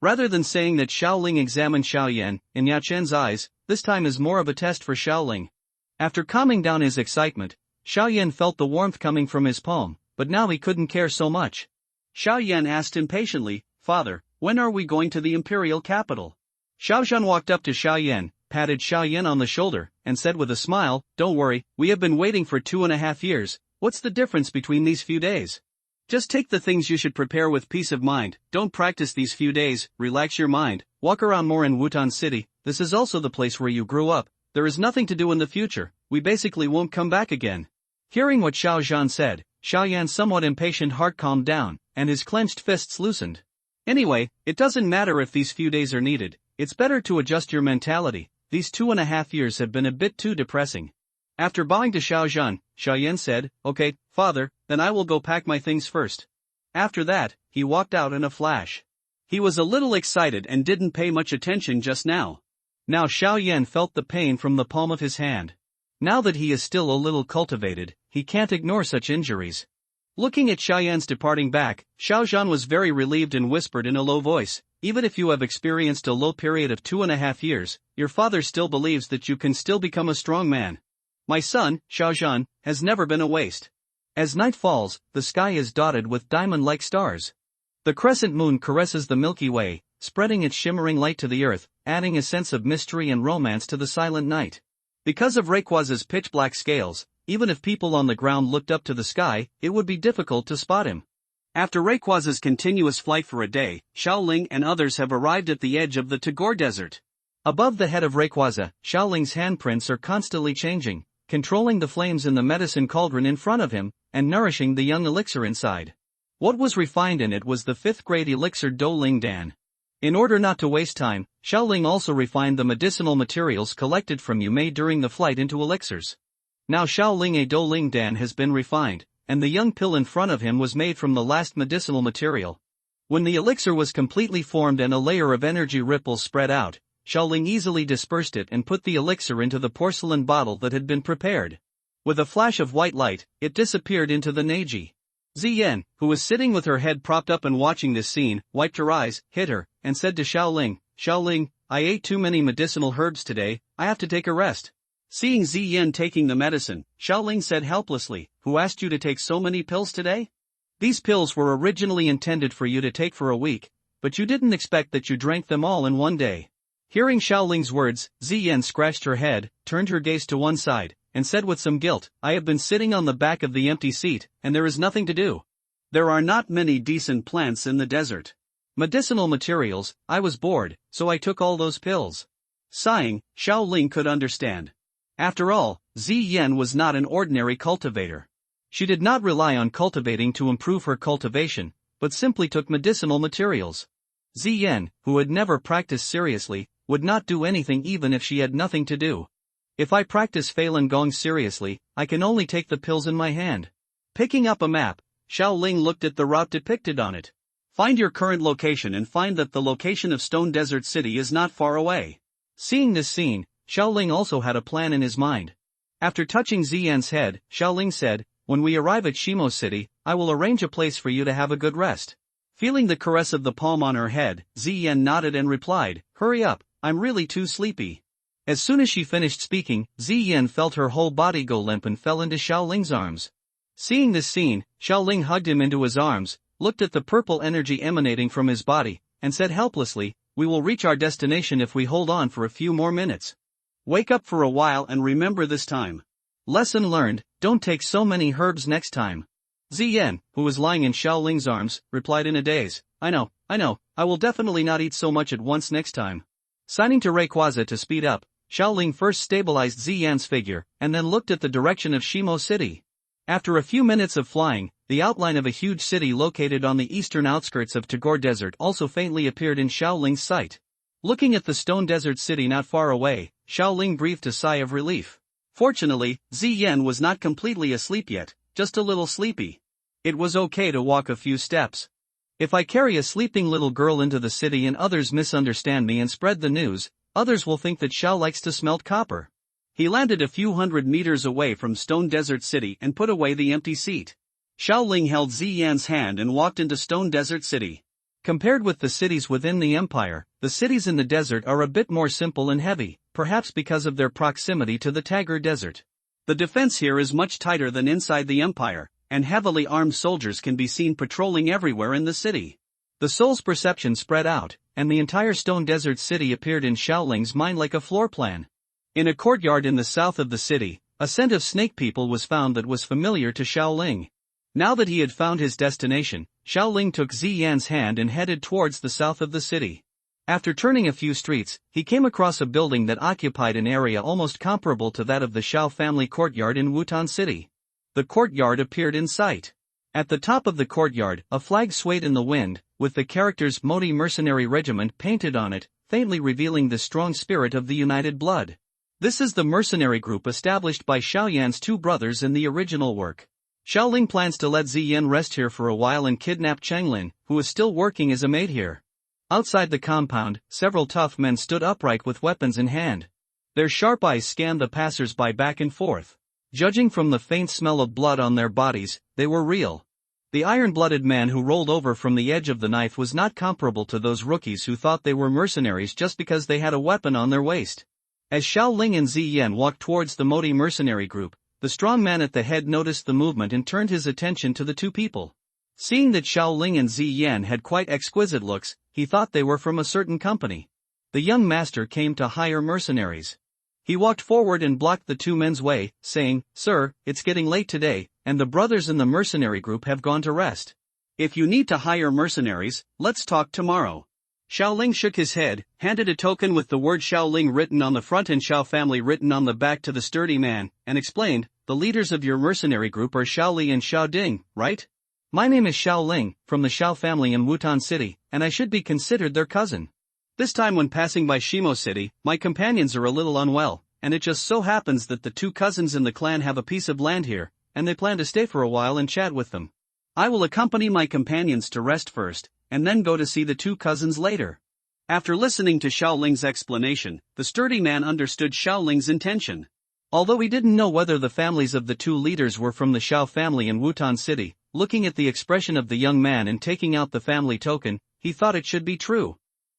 Rather than saying that Xiaoling examined Xiaoyan, in Yao Chen's eyes, this time is more of a test for Xiaoling. After calming down his excitement, Xiaoyan felt the warmth coming from his palm, but now he couldn't care so much. Xiaoyan asked impatiently, "Father, when are we going to the imperial capital?" Xiaozhan walked up to Xiaoyan, patted Xiaoyan on the shoulder, and said with a smile, "Don't worry, we have been waiting for 2.5 years, what's the difference between these few days? Just take the things you should prepare with peace of mind, don't practice these few days, relax your mind, walk around more in Wutan City, this is also the place where you grew up, there is nothing to do in the future, we basically won't come back again." Hearing what Xiaozhan said, Xiaoyan's somewhat impatient heart calmed down, and his clenched fists loosened. Anyway, it doesn't matter if these few days are needed, it's better to adjust your mentality, these 2.5 years have been a bit too depressing. After bowing to Xiaozhan, Xiaoyan said, "Okay, father, then I will go pack my things first." After that, he walked out in a flash. He was a little excited and didn't pay much attention just now. Now Xiaoyan felt the pain from the palm of his hand. Now that he is still a little cultivated, he can't ignore such injuries. Looking at Xiaoyan's departing back, Xiaozhan was very relieved and whispered in a low voice, "Even if you have experienced a low period of 2.5 years, your father still believes that you can still become a strong man. My son, Xiaozhan, has never been a waste." As night falls, the sky is dotted with diamond-like stars. The crescent moon caresses the Milky Way, spreading its shimmering light to the earth, adding a sense of mystery and romance to the silent night. Because of Rayquaz's pitch-black scales, even if people on the ground looked up to the sky, it would be difficult to spot him. After Rayquaza's continuous flight for a day, Xiaoling and others have arrived at the edge of the Tagore Desert. Above the head of Rayquaza, Xiaoling's handprints are constantly changing, controlling the flames in the medicine cauldron in front of him, and nourishing the young elixir inside. What was refined in it was the 5th grade elixir Do Ling Dan. In order not to waste time, Xiaoling also refined the medicinal materials collected from Yumei during the flight into elixirs. Now Xiaoling a Do Ling Dan has been refined, and the young pill in front of him was made from the last medicinal material. When the elixir was completely formed and a layer of energy ripples spread out, Xiaoling easily dispersed it and put the elixir into the porcelain bottle that had been prepared. With a flash of white light, it disappeared into the Neji. Ziyan, who was sitting with her head propped up and watching this scene, wiped her eyes, hit her, and said to Xiaoling, "Xiaoling, I ate too many medicinal herbs today, I have to take a rest." Seeing Ziyan taking the medicine, Xiaoling said helplessly, "Who asked you to take so many pills today? These pills were originally intended for you to take for a week, but you didn't expect that you drank them all in one day." Hearing Xiaoling's words, Ziyan scratched her head, turned her gaze to one side, and said with some guilt, "I have been sitting on the back of the empty seat, and there is nothing to do. There are not many decent plants in the desert. Medicinal materials, I was bored, so I took all those pills." Sighing, Xiaoling could understand. After all, Ziyan was not an ordinary cultivator. She did not rely on cultivating to improve her cultivation, but simply took medicinal materials. Ziyan, who had never practiced seriously, would not do anything even if she had nothing to do. "If I practice Falun Gong seriously, I can only take the pills in my hand." Picking up a map, Xiaoling looked at the route depicted on it. Find your current location and find that the location of Stone Desert City is not far away. Seeing this scene, Xiaoling also had a plan in his mind. After touching Ziyan's head, Xiaoling said, "When we arrive at Shimo City, I will arrange a place for you to have a good rest." Feeling the caress of the palm on her head, Ziyan nodded and replied, "Hurry up, I'm really too sleepy." As soon as she finished speaking, Ziyan felt her whole body go limp and fell into Xiaoling's arms. Seeing this scene, Xiaoling hugged him into his arms, looked at the purple energy emanating from his body, and said helplessly, "We will reach our destination if we hold on for a few more minutes. Wake up for a while and remember this time. Lesson learned, don't take so many herbs next time." Ziyan, who was lying in Xiaoling's arms, replied in a daze, I know, I will definitely not eat so much at once next time." Signing to Rayquaza to speed up, Xiaoling first stabilized Ziyan's figure, and then looked at the direction of Shimo City. After a few minutes of flying, the outline of a huge city located on the eastern outskirts of Tagore Desert also faintly appeared in Xiaoling's sight. Looking at the Stone Desert City not far away, Xiaoling breathed a sigh of relief. Fortunately, Ziyan was not completely asleep yet, just a little sleepy. It was okay to walk a few steps. If I carry a sleeping little girl into the city and others misunderstand me and spread the news, others will think that Xiao likes to smelt copper. He landed a few hundred meters away from Stone Desert City and put away the empty seat. Xiaoling held Ziyan's hand and walked into Stone Desert City. Compared with the cities within the empire, the cities in the desert are a bit more simple and heavy, perhaps because of their proximity to the Tagore Desert. The defense here is much tighter than inside the empire, and heavily armed soldiers can be seen patrolling everywhere in the city. The soul's perception spread out, and the entire Stone Desert City appeared in Xiaoling's mind like a floor plan. In a courtyard in the south of the city, a scent of snake people was found that was familiar to Xiaoling. Now that he had found his destination, Xiaoling took Ziyan's hand and headed towards the south of the city. After turning a few streets, he came across a building that occupied an area almost comparable to that of the Xiao family courtyard in Wutan City. The courtyard appeared in sight. At the top of the courtyard, a flag swayed in the wind, with the characters Modi Mercenary Regiment painted on it, faintly revealing the strong spirit of the United Blood. This is the mercenary group established by Xiaoyan's two brothers in the original work. Xiaoling plans to let Ziyan rest here for a while and kidnap Chenglin, who is still working as a maid here. Outside the compound, several tough men stood upright with weapons in hand. Their sharp eyes scanned the passers-by back and forth. Judging from the faint smell of blood on their bodies, they were real. The iron-blooded man who rolled over from the edge of the knife was not comparable to those rookies who thought they were mercenaries just because they had a weapon on their waist. As Xiaoling and Ziyan walked towards the Modi mercenary group, the strong man at the head noticed the movement and turned his attention to the two people. Seeing that Xiaoling and Ziyan had quite exquisite looks, he thought they were from a certain company. The young master came to hire mercenaries. He walked forward and blocked the two men's way, saying, "Sir, it's getting late today, and the brothers in the mercenary group have gone to rest. If you need to hire mercenaries, let's talk tomorrow. Xiaoling shook his head, handed a token with the word Xiaoling written on the front and Xiao family written on the back to the sturdy man, and explained, the leaders of your mercenary group are Xiaoli and Xiaoding, right? My name is Xiaoling, from the Xiao family in Wutan City, and I should be considered their cousin. This time when passing by Shimo City, my companions are a little unwell, and it just so happens that the two cousins in the clan have a piece of land here, and they plan to stay for a while and chat with them. I will accompany my companions to rest first, and then go to see the two cousins later. After listening to Xiaoling's explanation, the sturdy man understood Xiaoling's intention. Although he didn't know whether the families of the two leaders were from the Xiao family in Wutan City, looking at the expression of the young man and taking out the family token, he thought it should be true.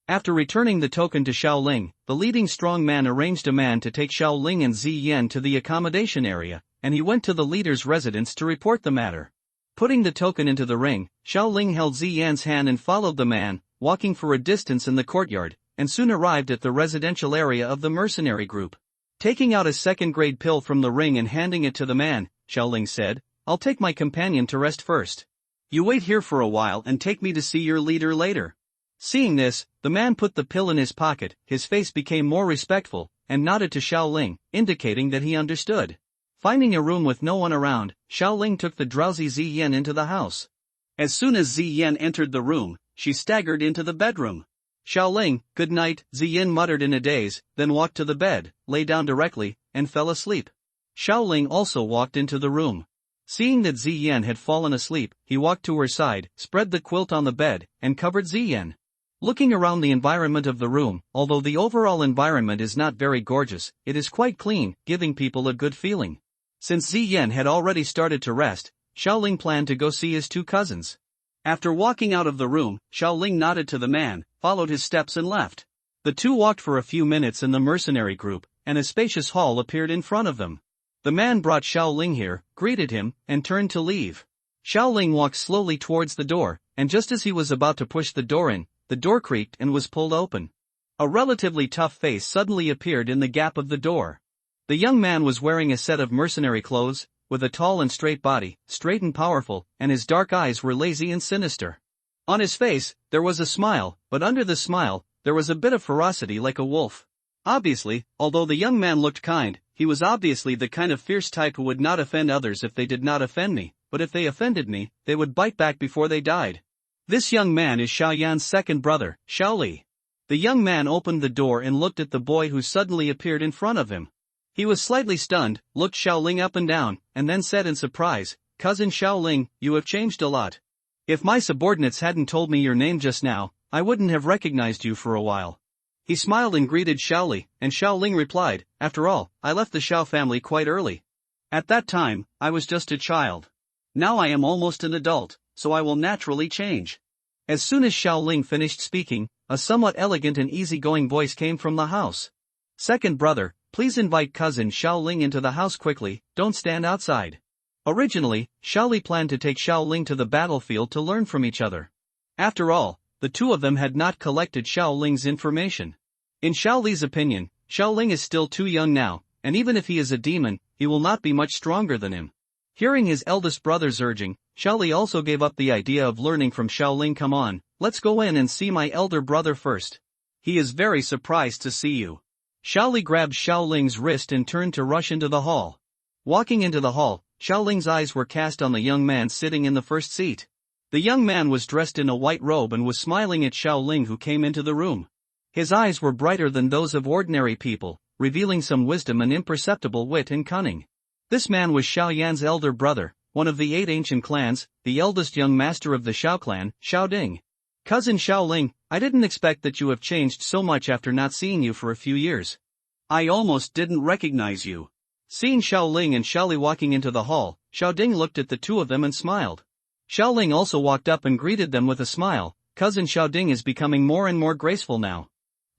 After returning the token to Xiaoling, the leading strong man arranged a man to take Xiaoling and Ziyan to the accommodation area, and he went to the leader's residence to report the matter. Putting the token into the ring, Xiaoling held Ziyan's hand and followed the man, walking for a distance in the courtyard, and soon arrived at the residential area of the mercenary group. Taking out a second-grade pill from the ring and handing it to the man, Xiaoling said, I'll take my companion to rest first. You wait here for a while and take me to see your leader later. Seeing this, the man put the pill in his pocket, his face became more respectful, and nodded to Xiaoling, indicating that he understood. Finding a room with no one around, Xiaoling took the drowsy Ziyan into the house. As soon as Ziyan entered the room, she staggered into the bedroom. Xiaoling, good night, Ziyan muttered in a daze, then walked to the bed, lay down directly, and fell asleep. Xiaoling also walked into the room. Seeing that Ziyan had fallen asleep, he walked to her side, spread the quilt on the bed, and covered Ziyan. Looking around the environment of the room, although the overall environment is not very gorgeous, it is quite clean, giving people a good feeling. Since Ziyan had already started to rest, Xiaoling planned to go see his two cousins. After walking out of the room, Xiaoling nodded to the man, followed his steps and left. The two walked for a few minutes in the mercenary group, and a spacious hall appeared in front of them. The man brought Xiaoling here, greeted him, and turned to leave. Xiaoling walked slowly towards the door, and just as he was about to push the door in, the door creaked and was pulled open. A relatively tough face suddenly appeared in the gap of the door. The young man was wearing a set of mercenary clothes, with a tall and straight body, straight and powerful, and his dark eyes were lazy and sinister. On his face, there was a smile, but under the smile, there was a bit of ferocity like a wolf. Obviously, although the young man looked kind, he was obviously the kind of fierce type who would not offend others if they did not offend me, but if they offended me, they would bite back before they died. This young man is Xiaoyan's second brother, Xiaoli. The young man opened the door and looked at the boy who suddenly appeared in front of him. He was slightly stunned, looked Xiaoling up and down, and then said in surprise, Cousin Xiaoling, you have changed a lot. If my subordinates hadn't told me your name just now, I wouldn't have recognized you for a while. He smiled and greeted Xiaoli, and Xiaoling replied, after all, I left the Xiao family quite early. At that time, I was just a child. Now I am almost an adult, so I will naturally change. As soon as Xiaoling finished speaking, a somewhat elegant and easygoing voice came from the house. Second brother, please invite cousin Xiaoling into the house quickly, don't stand outside. Originally, Xiaoli planned to take Xiaoling to the battlefield to learn from each other. After all, the two of them had not collected Xiaoling's information. In Xiaoli's opinion, Xiaoling is still too young now, and even if he is a demon, he will not be much stronger than him. Hearing his eldest brother's urging, Xiaoli also gave up the idea of learning from Xiaoling. Come on, let's go in and see my elder brother first. He is very surprised to see you. Xiaoli grabbed Xiaoling's wrist and turned to rush into the hall. Walking into the hall, Xiaoling's eyes were cast on the young man sitting in the first seat. The young man was dressed in a white robe and was smiling at Xiaoling who came into the room. His eyes were brighter than those of ordinary people, revealing some wisdom and imperceptible wit and cunning. This man was Xiaoyan's elder brother, one of the 8 ancient clans, the eldest young master of the Xiao clan, Xiaoding. Cousin Xiaoling, I didn't expect that you have changed so much after not seeing you for a few years. I almost didn't recognize you. Seeing Xiaoling and Xiaoli walking into the hall, Xiaoding looked at the two of them and smiled. Xiaoling also walked up and greeted them with a smile. Cousin Xiaoding is becoming more and more graceful now.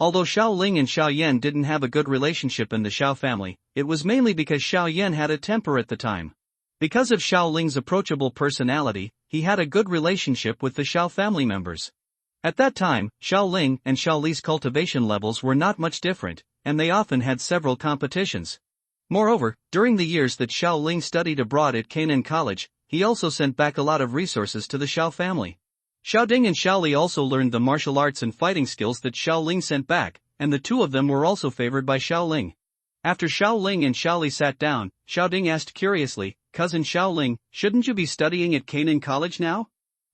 Although Xiaoling and Xiaoyan didn't have a good relationship in the Xiao family, it was mainly because Xiaoyan had a temper at the time. Because of Xiaoling's approachable personality, he had a good relationship with the Xiao family members. At that time, Xiaoling and Xiaoli's cultivation levels were not much different, and they often had several competitions. Moreover, during the years that Xiaoling studied abroad at Canaan College, he also sent back a lot of resources to the Xiao family. Xiao Ding and Xiao Li also learned the martial arts and fighting skills that Xiao Ling sent back, and the two of them were also favored by Xiao Ling. After Xiao Ling and Xiao Li sat down, Xiao Ding asked curiously, "Cousin Xiao Ling, shouldn't you be studying at Canaan College now?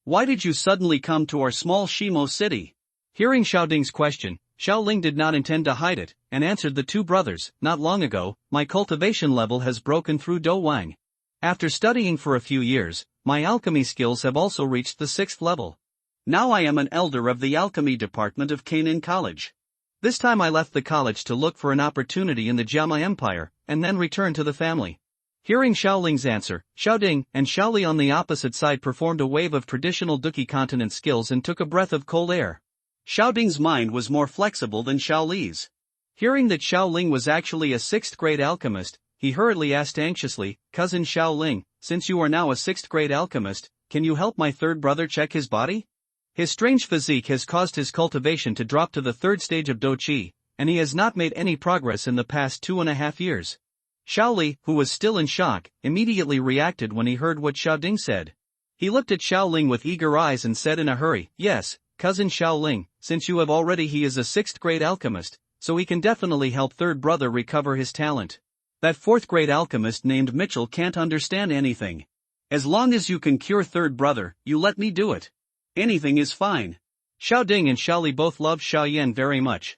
Why did you suddenly come to our small Shimo city?" Hearing Xiao Ding's question, Xiao Ling did not intend to hide it, and answered the two brothers, "Not long ago, my cultivation level has broken through Do Wang. After studying for a few years, my alchemy skills have also reached the 6th level. Now I am an elder of the alchemy department of Canaan College. This time I left the college to look for an opportunity in the Jiama Empire, and then returned to the family." Hearing Xiao Ling's answer, Xiao Ding and Xiao Li on the opposite side performed a wave of traditional Duki continent skills and took a breath of cold air. Xiao Ding's mind was more flexible than Xiao Li's. Hearing that Xiao Ling was actually a 6th-grade alchemist, he hurriedly asked anxiously, "Cousin Xiao Ling, since you are now a 6th-grade alchemist, can you help my third brother check his body? His strange physique has caused his cultivation to drop to the 3rd stage of Do-Chi, and he has not made any progress in the past 2.5 years." Xiao Li, who was still in shock, immediately reacted when he heard what Xiao Ding said. He looked at Xiao Ling with eager eyes and said in a hurry, "Yes, Cousin Xiao Ling, since you have already he is a 6th-grade alchemist, so he can definitely help third brother recover his talent. That 4th-grade alchemist named Mitchell can't understand anything. As long as you can cure third brother, you let me do it. Anything is fine." Xiao Ding and Xiao Li both loved Xiao Yan very much.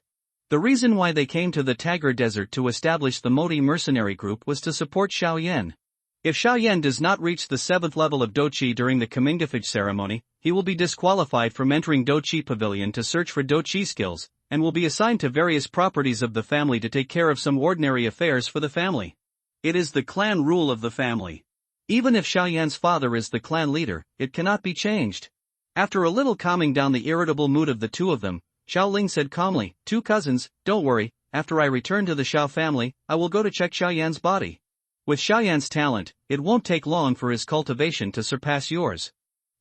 The reason why they came to the Tagar Desert to establish the Modi mercenary group was to support Xiao Yan. If Xiao Yan does not reach the 7th level of Do-Chi during the Comingafage ceremony, he will be disqualified from entering Do-Chi Pavilion to search for Do-Chi skills, and will be assigned to various properties of the family to take care of some ordinary affairs for the family. It is the clan rule of the family. Even if Xiao Yan's father is the clan leader, it cannot be changed. After a little calming down the irritable mood of the two of them, Xiao Ling said calmly, "Two cousins, don't worry, after I return to the Xiao family, I will go to check Xiao Yan's body. With Xiao Yan's talent, it won't take long for his cultivation to surpass yours."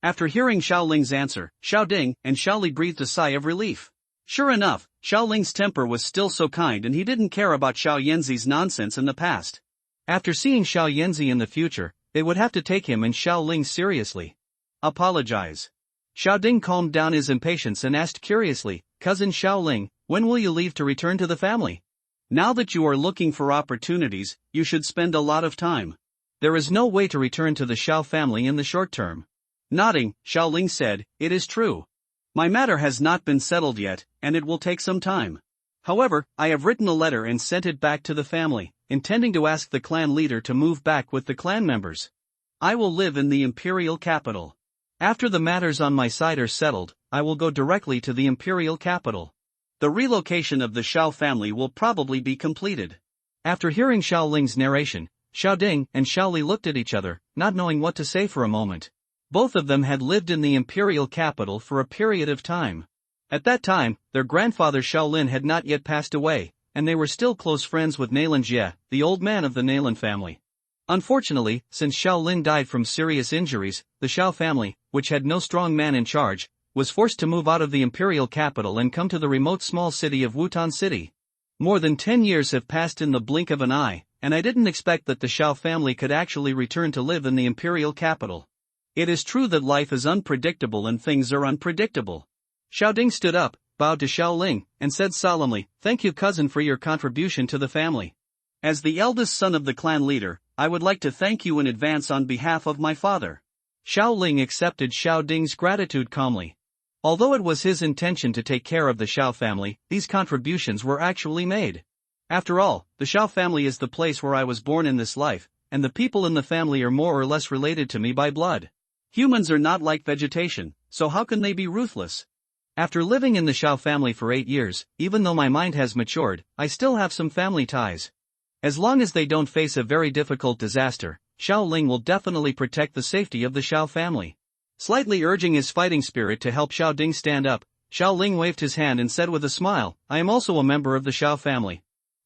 After hearing Xiao Ling's answer, Xiao Ding and Xiao Li breathed a sigh of relief. Sure enough, Xiao Ling's temper was still so kind and he didn't care about Xiao Yanzi's nonsense in the past. After seeing Xiao Yanzi in the future, they would have to take him and Xiao Ling seriously. "Apologize." Xiao Ding calmed down his impatience and asked curiously, "Cousin Xiao Ling, when will you leave to return to the family? Now that you are looking for opportunities, you should spend a lot of time. There is no way to return to the Xiao family in the short term." Nodding, Xiao Ling said, "It is true. My matter has not been settled yet, and it will take some time. However, I have written a letter and sent it back to the family, intending to ask the clan leader to move back with the clan members. I will live in the imperial capital. After the matters on my side are settled, I will go directly to the imperial capital. The relocation of the Xiao family will probably be completed." After hearing Xiao Ling's narration, Xiao Ding and Xiao Li looked at each other, not knowing what to say for a moment. Both of them had lived in the imperial capital for a period of time. At that time, their grandfather Xiao Lin had not yet passed away, and they were still close friends with Nalan Jie, the old man of the Nalan family. Unfortunately, since Xiao Lin died from serious injuries, the Xiao family, which had no strong man in charge, was forced to move out of the imperial capital and come to the remote small city of Wutan City. More than 10 years have passed in the blink of an eye, and I didn't expect that the Xiao family could actually return to live in the imperial capital. It is true that life is unpredictable and things are unpredictable. Xiao Ding stood up, bowed to Xiao Ling, and said solemnly, "Thank you cousin for your contribution to the family. As the eldest son of the clan leader, I would like to thank you in advance on behalf of my father." Xiao Ling accepted Xiao Ding's gratitude calmly. Although it was his intention to take care of the Xiao family, these contributions were actually made. After all, the Xiao family is the place where I was born in this life, and the people in the family are more or less related to me by blood. Humans are not like vegetation, so how can they be ruthless? After living in the Xiao family for 8 years, even though my mind has matured, I still have some family ties. As long as they don't face a very difficult disaster, Xiao Ling will definitely protect the safety of the Xiao family. Slightly urging his fighting spirit to help Xiao Ding stand up, Xiao Ling waved his hand and said with a smile, "I am also a member of the Xiao family.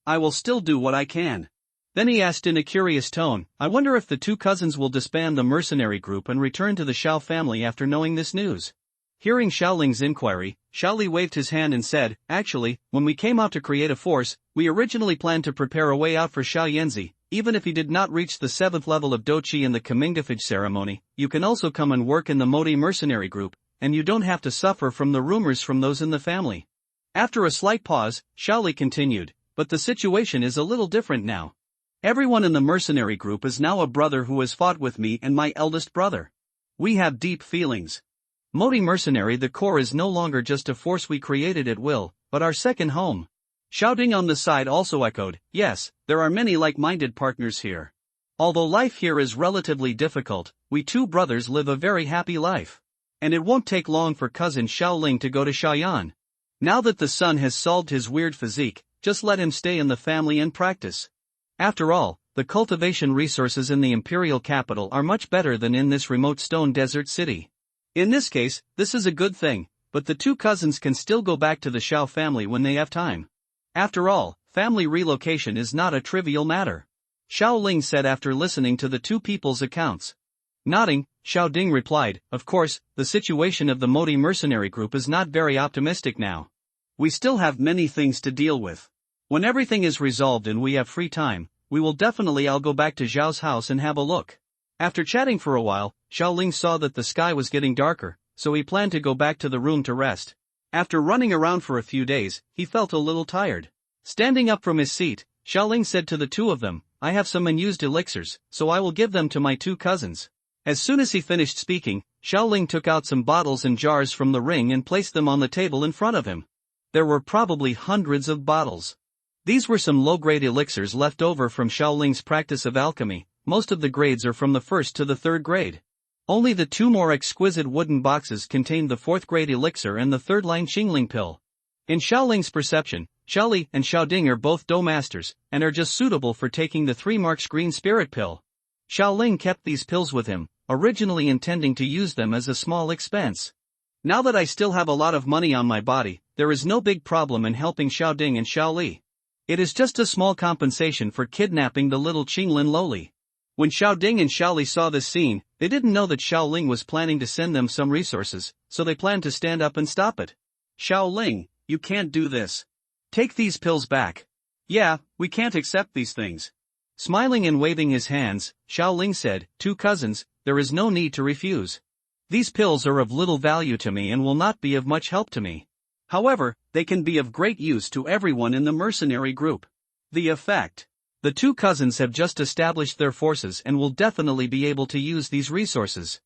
I will still do what I can." Then he asked in a curious tone, "I wonder if the two cousins will disband the mercenary group and return to the Xiao family after knowing this news." Hearing Xiao Ling's inquiry, Xiao Li waved his hand and said, "Actually, when we came out to create a force, we originally planned to prepare a way out for Xiao Yanzi, even if you did not reach the 7th level of Dochi in the Comingafage ceremony, you can also come and work in the Modi mercenary group, and you don't have to suffer from the rumors from those in the family. After a slight pause, Shaoli continued, but the situation is a little different now. Everyone in the mercenary group is now a brother who has fought with me and my eldest brother. We have deep feelings. Modi mercenary, the core, is no longer just a force we created at will, but our second home. Xiaoding on the side also echoed, yes, there are many like-minded partners here. Although life here is relatively difficult, we two brothers live a very happy life. And it won't take long for cousin Xiaoling to go to Xiaoyan. Now that the son has solved his weird physique, just let him stay in the family and practice. After all, the cultivation resources in the imperial capital are much better than in this remote stone desert city. In this case, this is a good thing, but the two cousins can still go back to the Xiao family when they have time. After all, family relocation is not a trivial matter. Xiao Ling said after listening to the two people's accounts. Nodding, Xiao Ding replied, of course, the situation of the Modi mercenary group is not very optimistic now. We still have many things to deal with. When everything is resolved and we have free time, I'll go back to Zhao's house and have a look. After chatting for a while, Xiao Ling saw that the sky was getting darker, so he planned to go back to the room to rest. After running around for a few days, he felt a little tired. Standing up from his seat, Xiao Ling said to the two of them, I have some unused elixirs, so I will give them to my two cousins. As soon as he finished speaking, Xiao Ling took out some bottles and jars from the ring and placed them on the table in front of him. There were probably hundreds of bottles. These were some low-grade elixirs left over from Xiao Ling's practice of alchemy. Most of the grades are from the 1st to the 3rd grade. Only the two more exquisite wooden boxes contained the 4th grade elixir and the 3rd line Xingling pill. In Xiao Ling's perception, Xiaoli and Xiao Ding are both dough masters, and are just suitable for taking the 3 marks green spirit pill. Xiao Ling kept these pills with him, originally intending to use them as a small expense. Now that I still have a lot of money on my body, there is no big problem in helping Xiao Ding and Xiao Li. It is just a small compensation for kidnapping the little Qinglin Loli. When Xiao Ding and Xiao Li saw this scene, they didn't know that Xiao Ling was planning to send them some resources, so they planned to stand up and stop it. Xiao Ling, you can't do this. Take these pills back. Yeah, we can't accept these things. Smiling and waving his hands, Xiao Ling said, two cousins, there is no need to refuse. These pills are of little value to me and will not be of much help to me. However, they can be of great use to everyone in the mercenary group. The effect. The two cousins have just established their forces and will definitely be able to use these resources.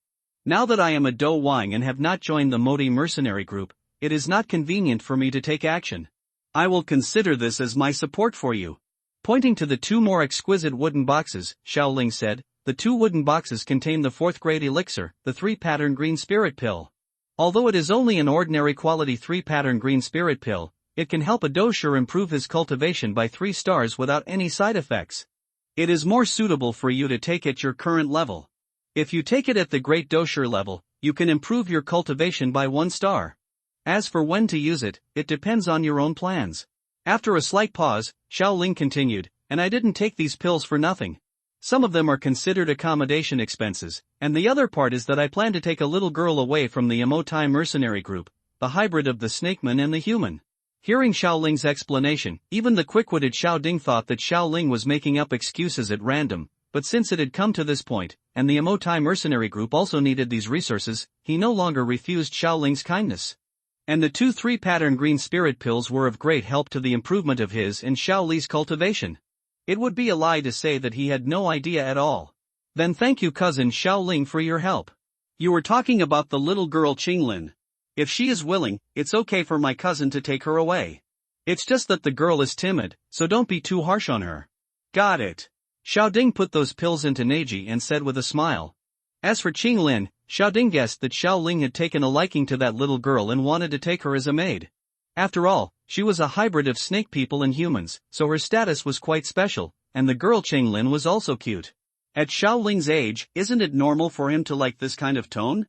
Now that I am a Do Wang and have not joined the Modi mercenary group, it is not convenient for me to take action. I will consider this as my support for you. Pointing to the two more exquisite wooden boxes, Xiao Ling said, the two wooden boxes contain the 4th grade elixir, the 3-pattern green spirit pill. Although it is only an ordinary quality 3-pattern green spirit pill, it can help a dosher improve his cultivation by 3 stars without any side effects. It is more suitable for you to take at your current level. If you take it at the great dosher level, you can improve your cultivation by 1 star. As for when to use it, it depends on your own plans. After a slight pause, Xiao Ling continued, and I didn't take these pills for nothing. Some of them are considered accommodation expenses, and the other part is that I plan to take a little girl away from the Emotai mercenary group, the hybrid of the snakeman and the human. Hearing Xiao Ling's explanation, even the quick-witted Xiao Ding thought that Xiao Ling was making up excuses at random, but since it had come to this point, and the Emotai mercenary group also needed these resources, he no longer refused Xiao Ling's kindness. And the 2 3-pattern green spirit pills were of great help to the improvement of his and Xiao Li's cultivation. It would be a lie to say that he had no idea at all. Then thank you cousin Xiao Ling for your help. You were talking about the little girl Qinglin. If she is willing, it's okay for my cousin to take her away. It's just that the girl is timid, so don't be too harsh on her. Got it. Xiao Ding put those pills into Neji and said with a smile. As for Qinglin, Xiao Ding guessed that Xiao Ling had taken a liking to that little girl and wanted to take her as a maid. After all, she was a hybrid of snake people and humans, so her status was quite special, and the girl Qinglin was also cute. At Xiao Ling's age, isn't it normal for him to like this kind of tone?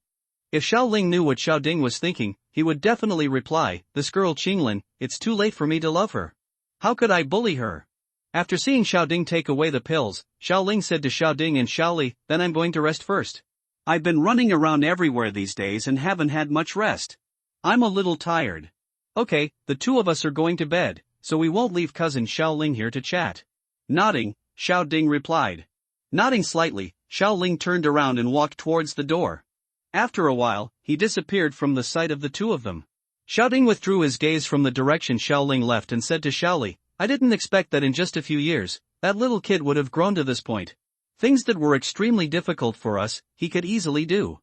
If Xiao Ling knew what Xiao Ding was thinking, he would definitely reply, this girl Qinglin, it's too late for me to love her. How could I bully her? After seeing Xiao Ding take away the pills, Xiao Ling said to Xiao Ding and Xiao Li, then I'm going to rest first. I've been running around everywhere these days and haven't had much rest. I'm a little tired. Okay, the two of us are going to bed, so we won't leave cousin Xiao Ling here to chat. Nodding, Xiao Ding replied. Nodding slightly, Xiao Ling turned around and walked towards the door. After a while, he disappeared from the sight of the two of them. Xiao Ding withdrew his gaze from the direction Xiao Ling left and said to Xiao Li, I didn't expect that in just a few years, that little kid would have grown to this point. Things that were extremely difficult for us, he could easily do.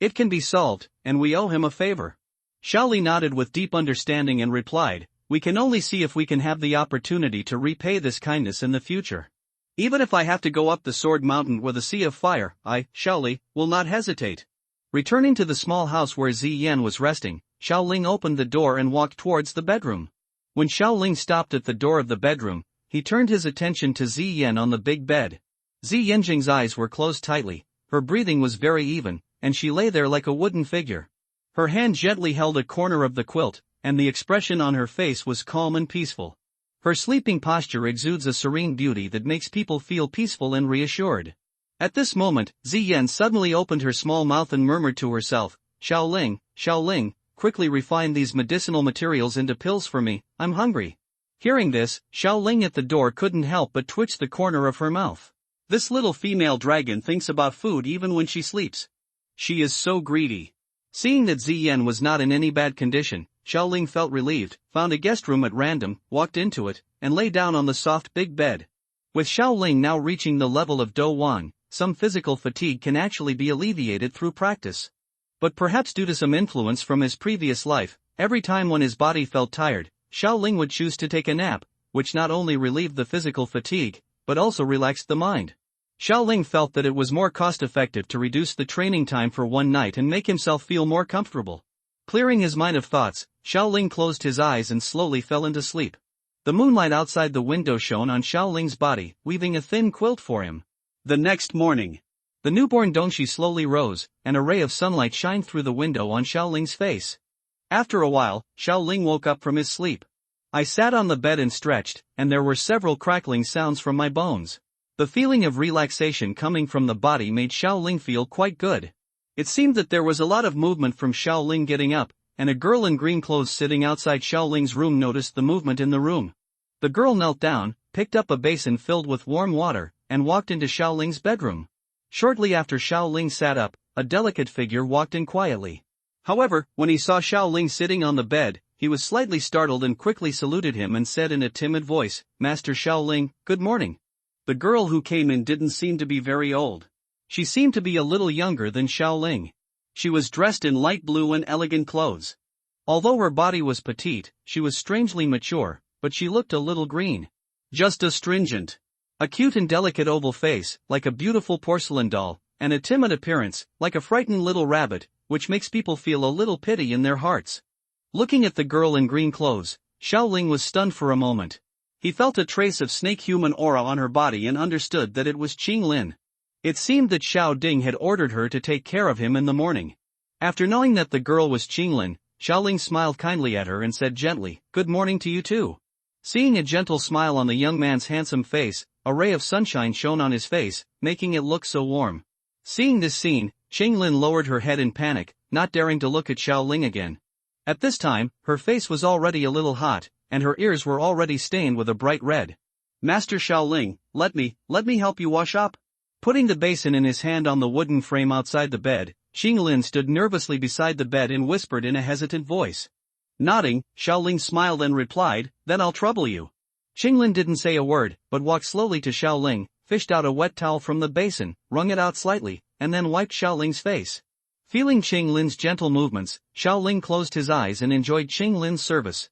It can be solved, and we owe him a favor. Xiao Li nodded with deep understanding and replied, we can only see if we can have the opportunity to repay this kindness in the future. Even if I have to go up the Sword Mountain with a sea of fire, I, Xiao Li, will not hesitate. Returning to the small house where Ziyan was resting, Xiao Ling opened the door and walked towards the bedroom. When Xiao Ling stopped at the door of the bedroom, he turned his attention to Ziyan on the big bed. Ziyanjing's eyes were closed tightly, her breathing was very even, and she lay there like a wooden figure. Her hand gently held a corner of the quilt, and the expression on her face was calm and peaceful. Her sleeping posture exudes a serene beauty that makes people feel peaceful and reassured. At this moment, Ziyan suddenly opened her small mouth and murmured to herself, Xiao Ling, quickly refine these medicinal materials into pills for me, I'm hungry. Hearing this, Xiao Ling at the door couldn't help but twitch the corner of her mouth. This little female dragon thinks about food even when she sleeps. She is so greedy. Seeing that Ziyan was not in any bad condition, Xiao Ling felt relieved, found a guest room at random, walked into it, and lay down on the soft big bed. With Xiao Ling now reaching the level of Do Wan, some physical fatigue can actually be alleviated through practice. But perhaps due to some influence from his previous life, every time when his body felt tired, Xiao Ling would choose to take a nap, which not only relieved the physical fatigue, but also relaxed the mind. Xiao Ling felt that it was more cost-effective to reduce the training time for one night and make himself feel more comfortable. Clearing his mind of thoughts, Xiao Ling closed his eyes and slowly fell into sleep. The moonlight outside the window shone on Xiao Ling's body, weaving a thin quilt for him. The next morning, the newborn Dongxi slowly rose, and a ray of sunlight shined through the window on Xiao Ling's face. After a while, Xiao Ling woke up from his sleep. I sat on the bed and stretched, and there were several crackling sounds from my bones. The feeling of relaxation coming from the body made Xiao Ling feel quite good. It seemed that there was a lot of movement from Xiao Ling getting up, and a girl in green clothes sitting outside Xiao Ling's room noticed the movement in the room. The girl knelt down, picked up a basin filled with warm water, and walked into Xiao Ling's bedroom. Shortly after Xiao Ling sat up, a delicate figure walked in quietly. However, when he saw Xiao Ling sitting on the bed, he was slightly startled and quickly saluted him and said in a timid voice, Master Xiao Ling, good morning. The girl who came in didn't seem to be very old. She seemed to be a little younger than Xiao Ling. She was dressed in light blue and elegant clothes. Although her body was petite, she was strangely mature, but she looked a little green. Just astringent. A cute and delicate oval face, like a beautiful porcelain doll, and a timid appearance, like a frightened little rabbit, which makes people feel a little pity in their hearts. Looking at the girl in green clothes, Xiao Ling was stunned for a moment. He felt a trace of snake-human aura on her body and understood that it was Qing Lin. It seemed that Xiao Ding had ordered her to take care of him in the morning. After knowing that the girl was Qing Lin, Xiao Ling smiled kindly at her and said gently, good morning to you too. Seeing a gentle smile on the young man's handsome face, a ray of sunshine shone on his face, making it look so warm. Seeing this scene, Qing Lin lowered her head in panic, not daring to look at Xiao Ling again. At this time, her face was already a little hot, and her ears were already stained with a bright red. Master Xiao Ling, let me help you wash up. Putting the basin in his hand on the wooden frame outside the bed, Qing Lin stood nervously beside the bed and whispered in a hesitant voice. Nodding, Xiao Ling smiled and replied, then I'll trouble you. Qing Lin didn't say a word, but walked slowly to Xiao Ling, fished out a wet towel from the basin, wrung it out slightly, and then wiped Xiao Ling's face. Feeling Qing Lin's gentle movements, Xiao Ling closed his eyes and enjoyed Qing Lin's service.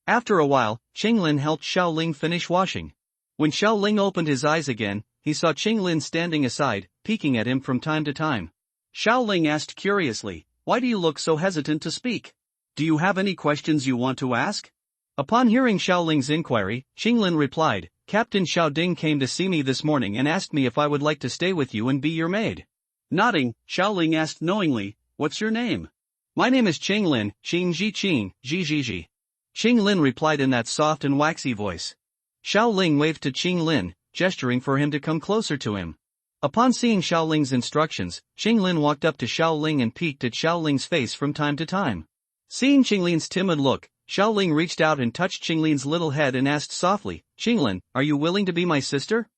After a while, Qing Lin helped Xiao Ling finish washing. When Xiao Ling opened his eyes again, he saw Qing Lin standing aside, peeking at him from time to time. Xiao Ling asked curiously, why do you look so hesitant to speak? Do you have any questions you want to ask? Upon hearing Xiao Ling's inquiry, Qing Lin replied, Captain Xiao Ding came to see me this morning and asked me if I would like to stay with you and be your maid. Nodding, Xiao Ling asked knowingly, what's your name? My name is Qing Lin, Qing Ji Qing, Ji Ji Ji. Qing Lin replied in that soft and waxy voice. Xiao Ling waved to Qing Lin, gesturing for him to come closer to him. Upon seeing Xiao Ling's instructions, Qing Lin walked up to Xiao Ling and peeked at Xiao Ling's face from time to time. Seeing Qing Lin's timid look, Xiao Ling reached out and touched Qing Lin's little head and asked softly, Qing Lin, are you willing to be my sister?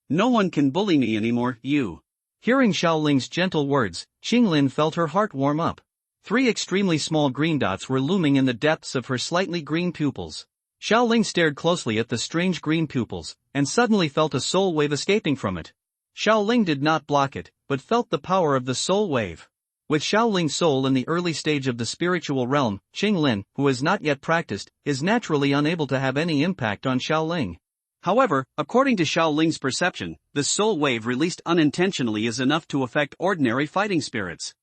No one can bully me anymore, you. Hearing Xiao Ling's gentle words, Qinglin felt her heart warm up. 3 extremely small green dots were looming in the depths of her slightly green pupils. Xiao Ling stared closely at the strange green pupils, and suddenly felt a soul wave escaping from it. Xiao Ling did not block it, but felt the power of the soul wave. With Xiao Ling's soul in the early stage of the spiritual realm, Qinglin, who has not yet practiced, is naturally unable to have any impact on Xiao Ling. However, according to Xiao Ling's perception, the soul wave released unintentionally is enough to affect ordinary fighting spirits.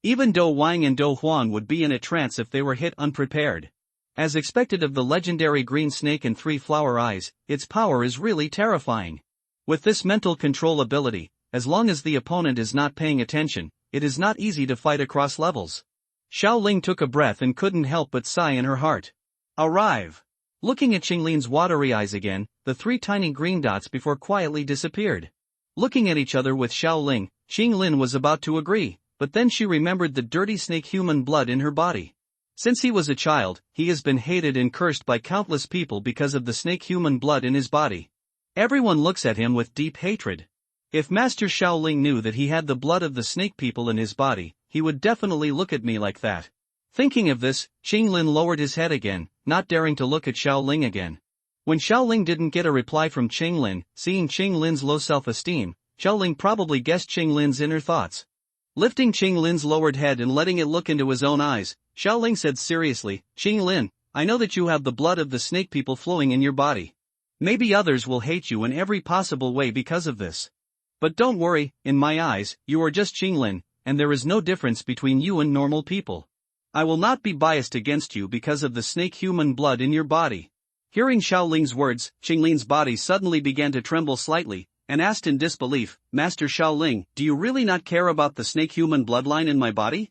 Even Do Wang and Do Huan would be in a trance if they were hit unprepared. As expected of the legendary green snake and 3 flower eyes, its power is really terrifying. With this mental control ability, as long as the opponent is not paying attention, it is not easy to fight across levels. Xiao Ling took a breath and couldn't help but sigh in her heart. Arrive! Looking at Qinglin's watery eyes again, the 3 tiny green dots before quietly disappeared. Looking at each other with Xiao Ling, Qinglin was about to agree, but then she remembered the dirty snake human blood in her body. Since he was a child, he has been hated and cursed by countless people because of the snake human blood in his body. Everyone looks at him with deep hatred. If Master Xiao Ling knew that he had the blood of the snake people in his body, he would definitely look at me like that. Thinking of this, Qinglin lowered his head again, not daring to look at Xiao Ling again. When Xiao Ling didn't get a reply from Qinglin, seeing Qinglin's low self-esteem, Xiao Ling probably guessed Qinglin's inner thoughts. Lifting Qinglin's lowered head and letting it look into his own eyes, Xiao Ling said seriously, Qinglin, I know that you have the blood of the snake people flowing in your body. Maybe others will hate you in every possible way because of this. But don't worry, in my eyes, you are just Qinglin, and there is no difference between you and normal people. I will not be biased against you because of the snake human blood in your body. Hearing Xiao Ling's words, Qinglin's body suddenly began to tremble slightly, and asked in disbelief, Master Xiao Ling, do you really not care about the snake human bloodline in my body?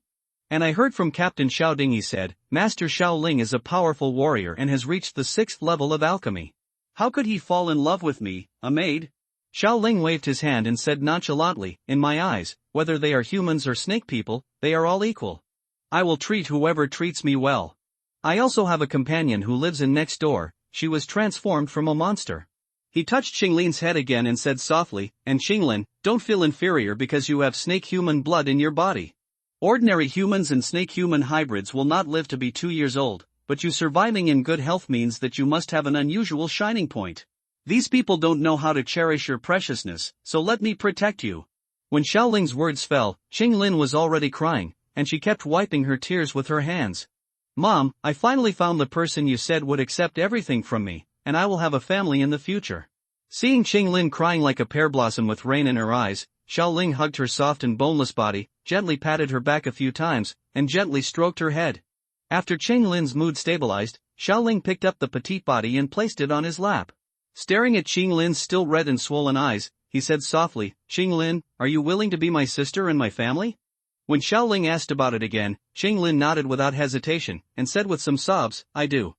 And I heard from Captain Xiao Ding, he said, Master Xiao Ling is a powerful warrior and has reached the 6th level of alchemy. How could he fall in love with me, a maid? Xiao Ling waved his hand and said nonchalantly, in my eyes, whether they are humans or snake people, they are all equal. I will treat whoever treats me well. I also have a companion who lives in next door, she was transformed from a monster. He touched Qinglin's head again and said softly, and Qinglin, don't feel inferior because you have snake human blood in your body. Ordinary humans and snake human hybrids will not live to be 2 years old, but you surviving in good health means that you must have an unusual shining point. These people don't know how to cherish your preciousness, so let me protect you. When Xiao Ling's words fell, Qinglin was already crying, and she kept wiping her tears with her hands. Mom, I finally found the person you said would accept everything from me, and I will have a family in the future. Seeing Qinglin crying like a pear blossom with rain in her eyes, Xiao Ling hugged her soft and boneless body, gently patted her back a few times, and gently stroked her head. After Qinglin's mood stabilized, Xiao Ling picked up the petite body and placed it on his lap. Staring at Qinglin's still red and swollen eyes, he said softly, Qinglin, are you willing to be my sister and my family? When Xiao Ling asked about it again, Qinglin nodded without hesitation, and said with some sobs, I do.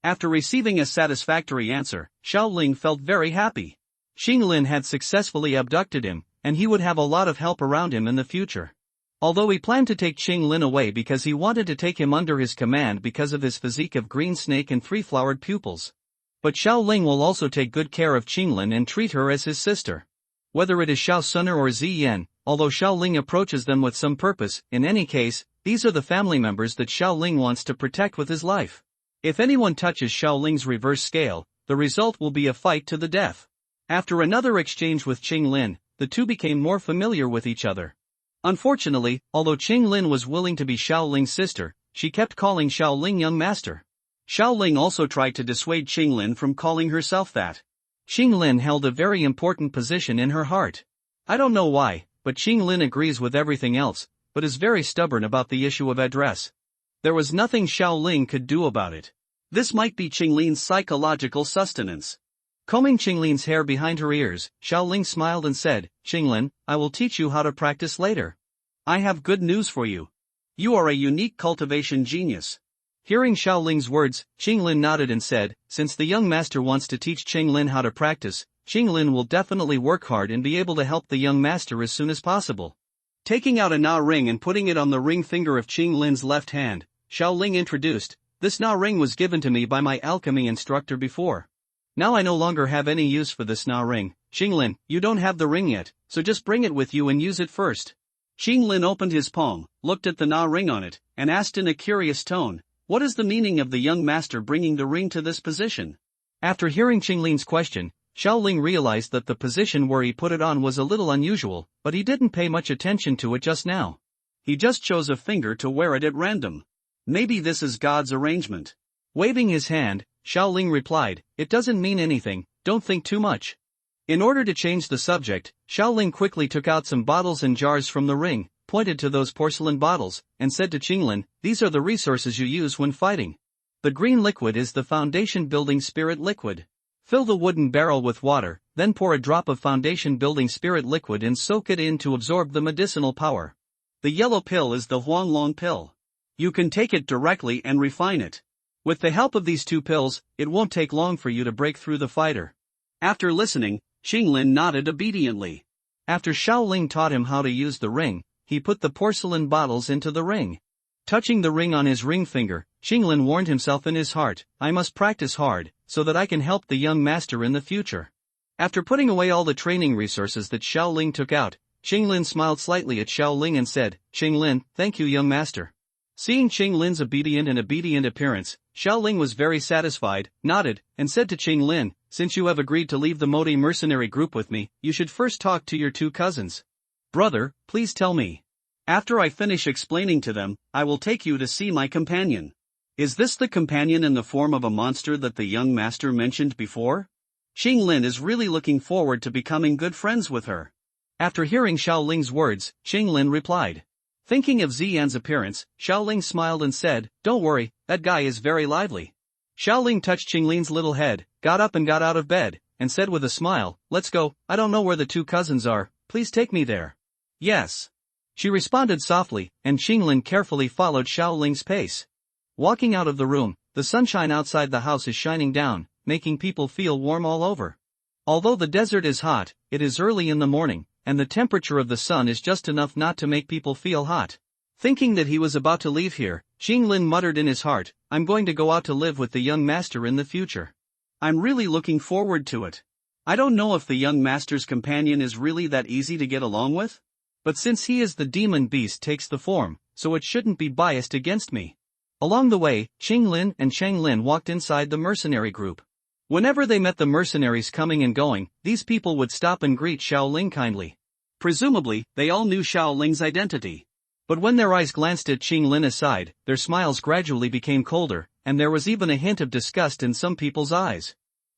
After receiving a satisfactory answer, Xiao Ling felt very happy. Qinglin had successfully abducted him, and he would have a lot of help around him in the future. Although he planned to take Qinglin away because he wanted to take him under his command because of his physique of green snake and 3-flowered pupils. But Xiao Ling will also take good care of Qinglin and treat her as his sister. Whether it is Xiao Suner or Ziyan, although Xiao Ling approaches them with some purpose, in any case, these are the family members that Xiao Ling wants to protect with his life. If anyone touches Xiao Ling's reverse scale, the result will be a fight to the death. After another exchange with Qinglin, the two became more familiar with each other. Unfortunately, although Qinglin was willing to be Xiao Ling's sister, she kept calling Xiao Ling young master. Xiao Ling also tried to dissuade Qinglin from calling herself that. Qinglin held a very important position in her heart. I don't know why, but Qinglin agrees with everything else, but is very stubborn about the issue of address. There was nothing Xiao Ling could do about it. This might be Qinglin's psychological sustenance. Combing Qinglin's hair behind her ears, Xiao Ling smiled and said, Qinglin, I will teach you how to practice later. I have good news for you. You are a unique cultivation genius. Hearing Xiao Ling's words, Qinglin nodded and said, since the young master wants to teach Qinglin how to practice, Qinglin will definitely work hard and be able to help the young master as soon as possible. Taking out a Na ring and putting it on the ring finger of Qinglin's left hand, Xiao Ling introduced, this Na ring was given to me by my alchemy instructor before. Now I no longer have any use for this Na ring, Xinglin, you don't have the ring yet, so just bring it with you and use it first. Xinglin opened his palm, looked at the Na ring on it, and asked in a curious tone, what is the meaning of the young master bringing the ring to this position? After hearing Qinglin's question, Xiaoling realized that the position where he put it on was a little unusual, but he didn't pay much attention to it just now. He just chose a finger to wear it at random. Maybe this is God's arrangement. Waving his hand, Xiaoling replied, it doesn't mean anything, don't think too much. In order to change the subject, Xiaoling quickly took out some bottles and jars from the ring, pointed to those porcelain bottles, and said to Qinglin, these are the resources you use when fighting. The green liquid is the foundation building spirit liquid. Fill the wooden barrel with water, then pour a drop of foundation building spirit liquid and soak it in to absorb the medicinal power. The yellow pill is the Huanglong pill. You can take it directly and refine it. With the help of these two pills, it won't take long for you to break through the fighter. After listening, Qinglin nodded obediently. After Xiaoling taught him how to use the ring, he put the porcelain bottles into the ring. Touching the ring on his ring finger, Qinglin warned himself in his heart, I must practice hard, so that I can help the young master in the future. After putting away all the training resources that Xiaoling took out, Qinglin smiled slightly at Xiaoling and said, Qinglin, thank you young master. Seeing Qinglin's obedient appearance, Xiaoling was very satisfied, nodded, and said to Qinglin, since you have agreed to leave the Modi mercenary group with me, you should first talk to your two cousins. Brother, please tell me. After I finish explaining to them, I will take you to see my companion. Is this the companion in the form of a monster that the young master mentioned before? Qinglin is really looking forward to becoming good friends with her. After hearing Xiaoling's words, Qinglin replied. Thinking of Ziyan's appearance, Xiaoling smiled and said, don't worry, that guy is very lively. Xiaoling touched Qinglin's little head, got up and got out of bed, and said with a smile, let's go, I don't know where the two cousins are, please take me there. Yes. She responded softly, and Qinglin carefully followed Xiaoling's pace. Walking out of the room, the sunshine outside the house is shining down, making people feel warm all over. Although the desert is hot, it is early in the morning, and the temperature of the sun is just enough not to make people feel hot. Thinking that he was about to leave here, Qinglin muttered in his heart, I'm going to go out to live with the young master in the future. I'm really looking forward to it. I don't know if the young master's companion is really that easy to get along with. But since he is the demon beast takes the form, so it shouldn't be biased against me. Along the way, Qinglin and Shanglin walked inside the mercenary group. Whenever they met the mercenaries coming and going, these people would stop and greet Xiaoling kindly. Presumably, they all knew Xiaoling's identity. But when their eyes glanced at Qinglin aside, their smiles gradually became colder, and there was even a hint of disgust in some people's eyes.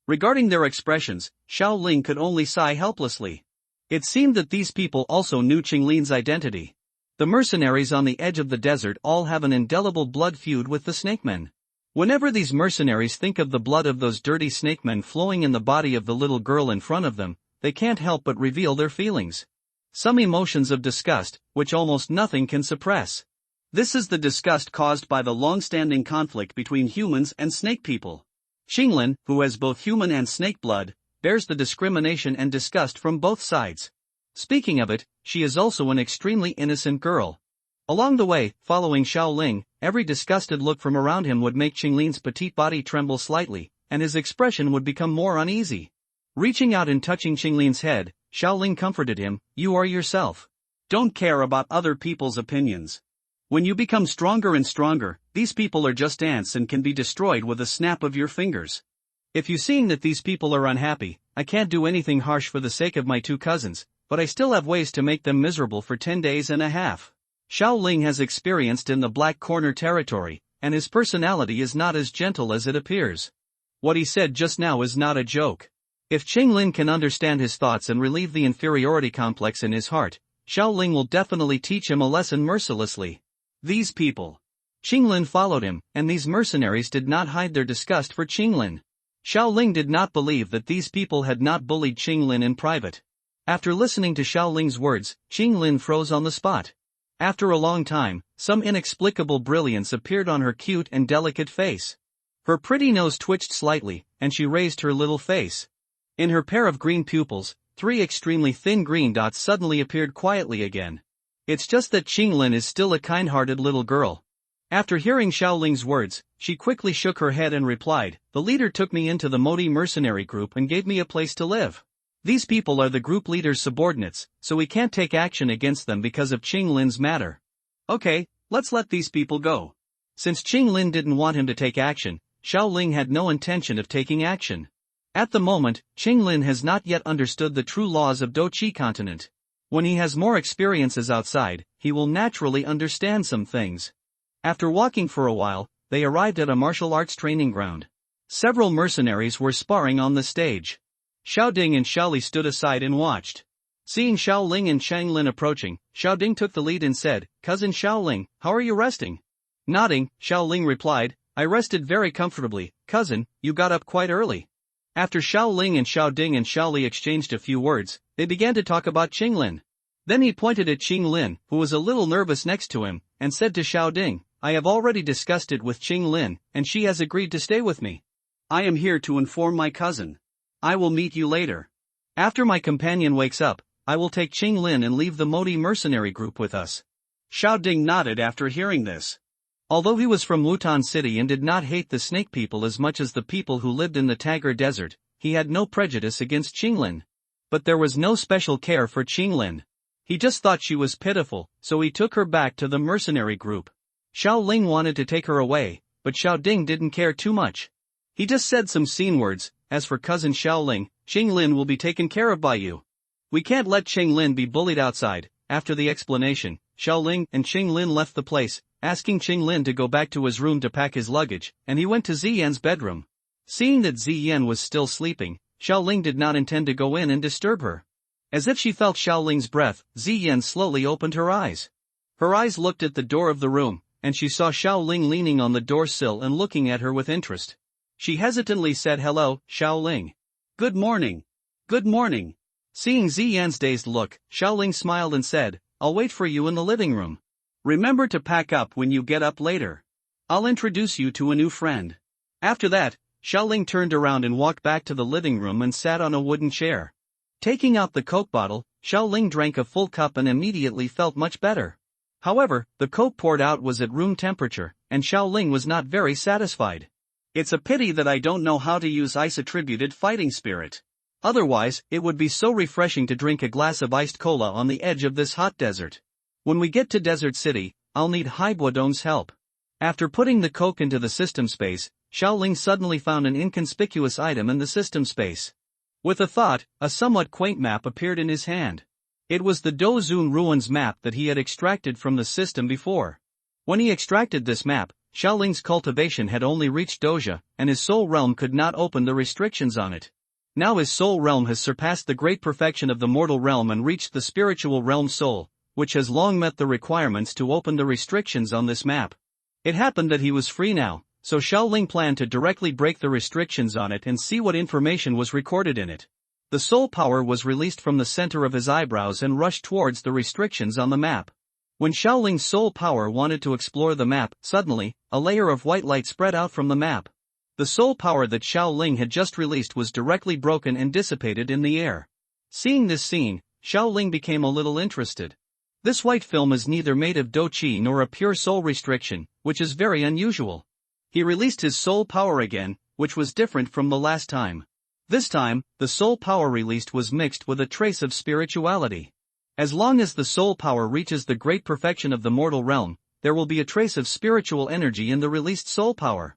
Regarding their expressions, Xiaoling could only sigh helplessly. It seemed that these people also knew Qinglin's identity. The mercenaries on the edge of the desert all have an indelible blood feud with the snakemen. Whenever these mercenaries think of the blood of those dirty snakemen flowing in the body of the little girl in front of them, they can't help but reveal their feelings. Some emotions of disgust, which almost nothing can suppress. This is the disgust caused by the long-standing conflict between humans and snake people. Qinglin, who has both human and snake blood, bears the discrimination and disgust from both sides. Speaking of it, she is also an extremely innocent girl. Along the way, following Xiaoling, every disgusted look from around him would make Qinglin's petite body tremble slightly, and his expression would become more uneasy. Reaching out and touching Qinglin's head, Xiaoling comforted him, you are yourself. Don't care about other people's opinions. When you become stronger and stronger, these people are just ants and can be destroyed with a snap of your fingers. If you seeing that these people are unhappy, I can't do anything harsh for the sake of my two cousins, but I still have ways to make them miserable for 10 days and a half. Xiaoling has experienced in the Black Corner territory, and his personality is not as gentle as it appears. What he said just now is not a joke. If Qinglin can understand his thoughts and relieve the inferiority complex in his heart, Xiaoling will definitely teach him a lesson mercilessly. These people. Qinglin followed him, and these mercenaries did not hide their disgust for Qinglin. Xiaoling did not believe that these people had not bullied Qinglin in private. After listening to Xiaoling's words, Qinglin froze on the spot. After a long time, some inexplicable brilliance appeared on her cute and delicate face. Her pretty nose twitched slightly, and she raised her little face. In her pair of green pupils, 3 extremely thin green dots suddenly appeared quietly again. It's just that Qinglin is still a kind-hearted little girl. After hearing Xiaoling's words, she quickly shook her head and replied, the leader took me into the Modi mercenary group and gave me a place to live. These people are the group leader's subordinates, so we can't take action against them because of Qing Lin's matter. Okay, let's let these people go. Since Qing Lin didn't want him to take action, Xiao Ling had no intention of taking action. At the moment, Qing Lin has not yet understood the true laws of Doqi continent. When he has more experiences outside, he will naturally understand some things. After walking for a while, they arrived at a martial arts training ground. Several mercenaries were sparring on the stage. Xiao Ding and Xiao Li stood aside and watched. Seeing Xiao Ling and Chang Lin approaching, Xiao Ding took the lead and said, "Cousin Xiao Ling, how are you resting?" Nodding, Xiao Ling replied, "I rested very comfortably, cousin, you got up quite early." After Xiao Ling and Xiao Ding and Xiao Li exchanged a few words, they began to talk about Qing Lin. Then he pointed at Qing Lin, who was a little nervous next to him, and said to Xiao Ding, "I have already discussed it with Qing Lin, and she has agreed to stay with me. I am here to inform my cousin. I will meet you later. After my companion wakes up, I will take Qing Lin and leave the Modi mercenary group with us." Xiao Ding nodded after hearing this. Although he was from Lutan City and did not hate the snake people as much as the people who lived in the Tagar Desert, he had no prejudice against Qing Lin. But there was no special care for Qing Lin. He just thought she was pitiful, so he took her back to the mercenary group. Xiao Ling wanted to take her away, but Xiao Ding didn't care too much. He just said some scene words, "As for cousin Xiao Ling, Qing Lin will be taken care of by you. We can't let Qing Lin be bullied outside." After the explanation, Xiao Ling and Qing Lin left the place, asking Qing Lin to go back to his room to pack his luggage, and he went to Ziyan's bedroom. Seeing that Ziyan was still sleeping, Xiao Ling did not intend to go in and disturb her. As if she felt Xiao Ling's breath, Ziyan slowly opened her eyes. Her eyes looked at the door of the room, and she saw Xiao Ling leaning on the door sill and looking at her with interest. She hesitantly said, "Hello, Xiao Ling. Good morning." "Good morning." Seeing Ziyan's dazed look, Xiao Ling smiled and said, "I'll wait for you in the living room. Remember to pack up when you get up later. I'll introduce you to a new friend." After that, Xiao Ling turned around and walked back to the living room and sat on a wooden chair. Taking out the Coke bottle, Xiao Ling drank a full cup and immediately felt much better. However, the Coke poured out was at room temperature, and Xiao Ling was not very satisfied. "It's a pity that I don't know how to use ice-attributed fighting spirit. Otherwise, it would be so refreshing to drink a glass of iced cola on the edge of this hot desert. When we get to Desert City, I'll need Haibuodong's help." After putting the Coke into the system space, Xiao Ling suddenly found an inconspicuous item in the system space. With a thought, a somewhat quaint map appeared in his hand. It was the Dozun Ruins map that he had extracted from the system before. When he extracted this map, Xiao Ling's cultivation had only reached Doja, and his soul realm could not open the restrictions on it. Now his soul realm has surpassed the great perfection of the mortal realm and reached the spiritual realm soul, which has long met the requirements to open the restrictions on this map. It happened that he was free now, so Xiao Ling planned to directly break the restrictions on it and see what information was recorded in it. The soul power was released from the center of his eyebrows and rushed towards the restrictions on the map. When Xiao Ling's soul power wanted to explore the map, suddenly, a layer of white light spread out from the map. The soul power that Xiao Ling had just released was directly broken and dissipated in the air. Seeing this scene, Xiao Ling became a little interested. This white film is neither made of Doqi nor a pure soul restriction, which is very unusual. He released his soul power again, which was different from the last time. This time, the soul power released was mixed with a trace of spirituality. As long as the soul power reaches the great perfection of the mortal realm, there will be a trace of spiritual energy in the released soul power.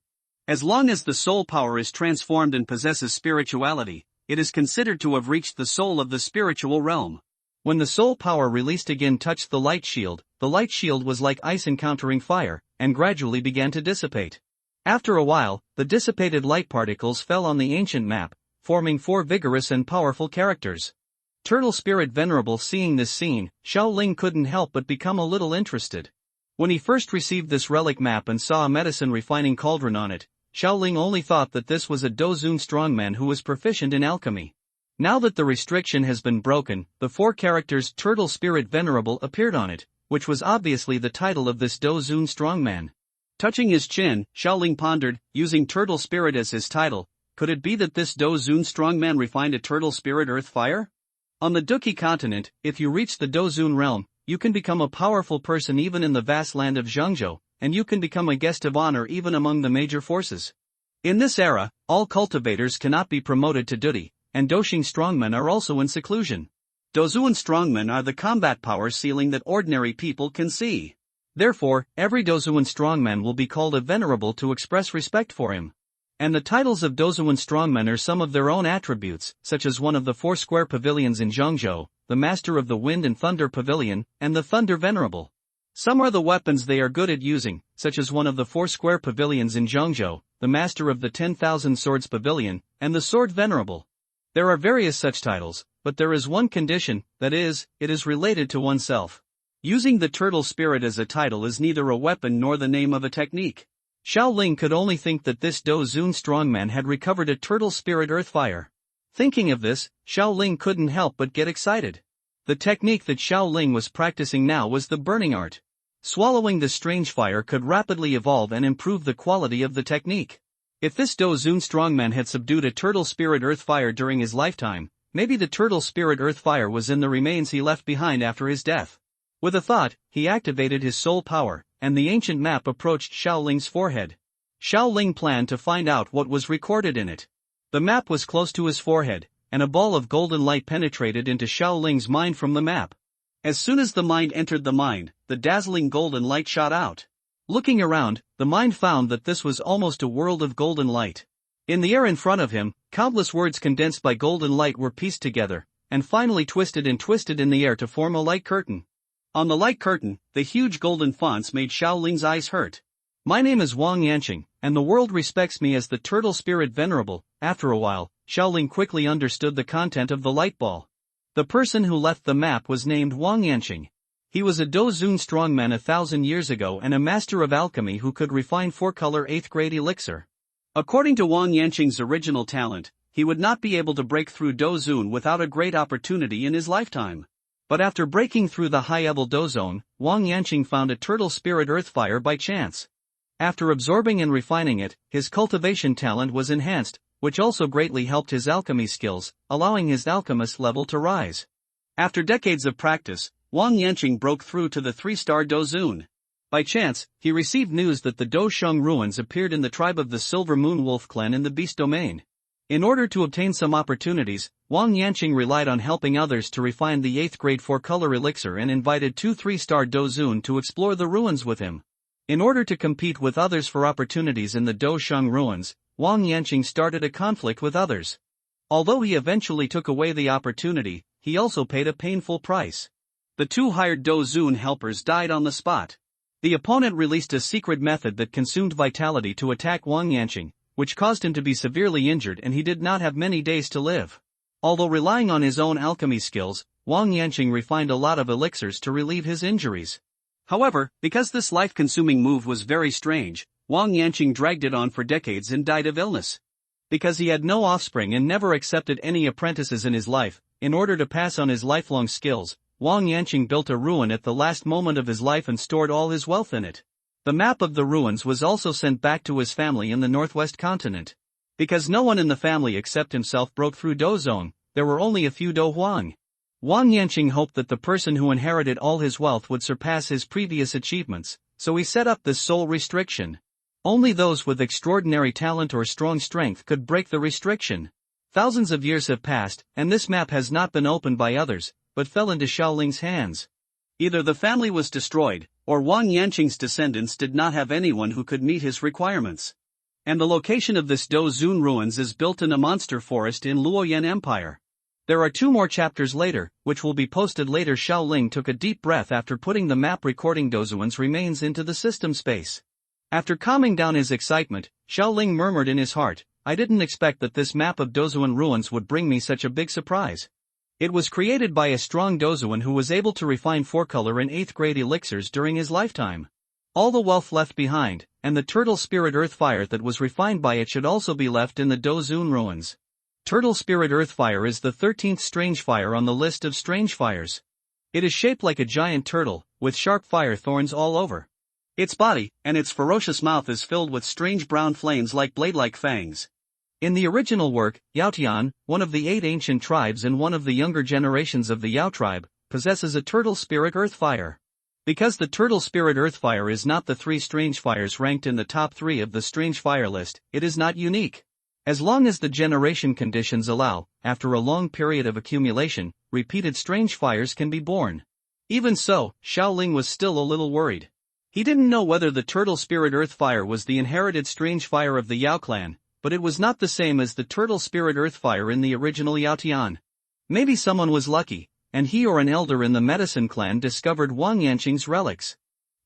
As long as the soul power is transformed and possesses spirituality, it is considered to have reached the soul of the spiritual realm. When the soul power released again touched the light shield was like ice encountering fire, and gradually began to dissipate. After a while, the dissipated light particles fell on the ancient map, forming 4 vigorous and powerful characters. Turtle Spirit Venerable seeing this scene, Xiao Ling couldn't help but become a little interested. When he first received this relic map and saw a medicine refining cauldron on it, Xiao Ling only thought that this was a Dozun strongman who was proficient in alchemy. Now that the restriction has been broken, the 4 characters Turtle Spirit Venerable appeared on it, which was obviously the title of this Dozun strongman. Touching his chin, Xiao Ling pondered, using Turtle Spirit as his title, could it be that this Dozun strongman refined a Turtle Spirit Earth Fire? On the Doqi continent, if you reach the Dozun realm, you can become a powerful person even in the vast land of Zhengzhou, and you can become a guest of honor even among the major forces. In this era, all cultivators cannot be promoted to duty, and Doxing strongmen are also in seclusion. Dozuan strongmen are the combat power ceiling that ordinary people can see. Therefore, every Dozuan strongman will be called a venerable to express respect for him. And the titles of Dozuan strongmen are some of their own attributes, such as one of the 4 square pavilions in Zhengzhou, the Master of the Wind and Thunder Pavilion, and the Thunder Venerable. Some are the weapons they are good at using, such as one of the 4 square pavilions in Zhengzhou, the Master of the 10,000 Swords Pavilion, and the Sword Venerable. There are various such titles, but there is one condition, that is, it is related to oneself. Using the turtle spirit as a title is neither a weapon nor the name of a technique. Xiao Ling could only think that this Dozuan strongman had recovered a turtle spirit earthfire. Thinking of this, Xiao Ling couldn't help but get excited. The technique that Xiao Ling was practicing now was the burning art. Swallowing the strange fire could rapidly evolve and improve the quality of the technique. If this Dozuan strongman had subdued a turtle spirit earthfire during his lifetime, maybe the turtle spirit earthfire was in the remains he left behind after his death. With a thought, he activated his soul power, and the ancient map approached Xiao Ling's forehead. Xiao Ling planned to find out what was recorded in it. The map was close to his forehead, and a ball of golden light penetrated into Xiao Ling's mind from the map. As soon as the mind entered the mind, the dazzling golden light shot out. Looking around, the mind found that this was almost a world of golden light. In the air in front of him, countless words condensed by golden light were pieced together, and finally twisted in the air to form a light curtain. On the light curtain, the huge golden fonts made Xiao Ling's eyes hurt. My name is Wang Yanqing, and the world respects me as the Turtle Spirit Venerable. After a while, Xiao Ling quickly understood the content of the light ball. The person who left the map was named Wang Yanqing. He was a Dozuan strongman 1,000 years ago and a master of alchemy who could refine 4-color 8th grade elixir. According to Wang Yanqing's original talent, he would not be able to break through Dozuan without a great opportunity in his lifetime. But after breaking through the high-level Dozone, Wang Yanqing found a turtle spirit earthfire by chance. After absorbing and refining it, his cultivation talent was enhanced, which also greatly helped his alchemy skills, allowing his alchemist level to rise. After decades of practice, Wang Yanqing broke through to the 3-star Dozuan. By chance, he received news that the Dosheng ruins appeared in the tribe of the Silver Moon Wolf clan in the Beast Domain. In order to obtain some opportunities, Wang Yanqing relied on helping others to refine the 8th grade 4-color elixir and invited 2 3-star Dozuan to explore the ruins with him. In order to compete with others for opportunities in the Dosheng ruins, Wang Yanqing started a conflict with others. Although he eventually took away the opportunity, he also paid a painful price. The 2 hired Dozuan helpers died on the spot. The opponent released a secret method that consumed vitality to attack Wang Yanqing, which caused him to be severely injured and he did not have many days to live. Although relying on his own alchemy skills, Wang Yanqing refined a lot of elixirs to relieve his injuries. However, because this life-consuming move was very strange, Wang Yanqing dragged it on for decades and died of illness. Because he had no offspring and never accepted any apprentices in his life, in order to pass on his lifelong skills, Wang Yanqing built a ruin at the last moment of his life and stored all his wealth in it. The map of the ruins was also sent back to his family in the northwest continent. Because no one in the family except himself broke through Dozone, there were only a few Do Huang. Wang Yanqing hoped that the person who inherited all his wealth would surpass his previous achievements, so he set up this soul restriction. Only those with extraordinary talent or strong strength could break the restriction. Thousands of years have passed, and this map has not been opened by others, but fell into Xiao Ling's hands. Either the family was destroyed, or Wang Yanqing's descendants did not have anyone who could meet his requirements. And the location of this Dozuan ruins is built in a monster forest in Luoyan Empire. There are 2 more chapters later, which will be posted later. Xiao Ling took a deep breath after putting the map recording Dozuan's remains into the system space. After calming down his excitement, Xiao Ling murmured in his heart, I didn't expect that this map of Dozuan ruins would bring me such a big surprise. It was created by a strong Dozuan who was able to refine 4-color and 8th grade elixirs during his lifetime. All the wealth left behind, and the turtle spirit earthfire that was refined by it should also be left in the Dozuan ruins. Turtle spirit earthfire is the 13th strange fire on the list of strange fires. It is shaped like a giant turtle, with sharp fire thorns all over. Its body, and its ferocious mouth is filled with strange brown flames like blade-like fangs. In the original work, Yaotian, one of the 8 ancient tribes and one of the younger generations of the Yao tribe, possesses a turtle spirit earthfire. Because the turtle spirit earthfire is not the 3 strange fires ranked in the top 3 of the strange fire list, it is not unique. As long as the generation conditions allow, after a long period of accumulation, repeated strange fires can be born. Even so, Xiaoling was still a little worried. He didn't know whether the turtle spirit earth fire was the inherited strange fire of the Yao clan, but it was not the same as the turtle spirit earth fire in the original Yao Tian. Maybe someone was lucky, and he or an elder in the medicine clan discovered Wang Yanqing's relics.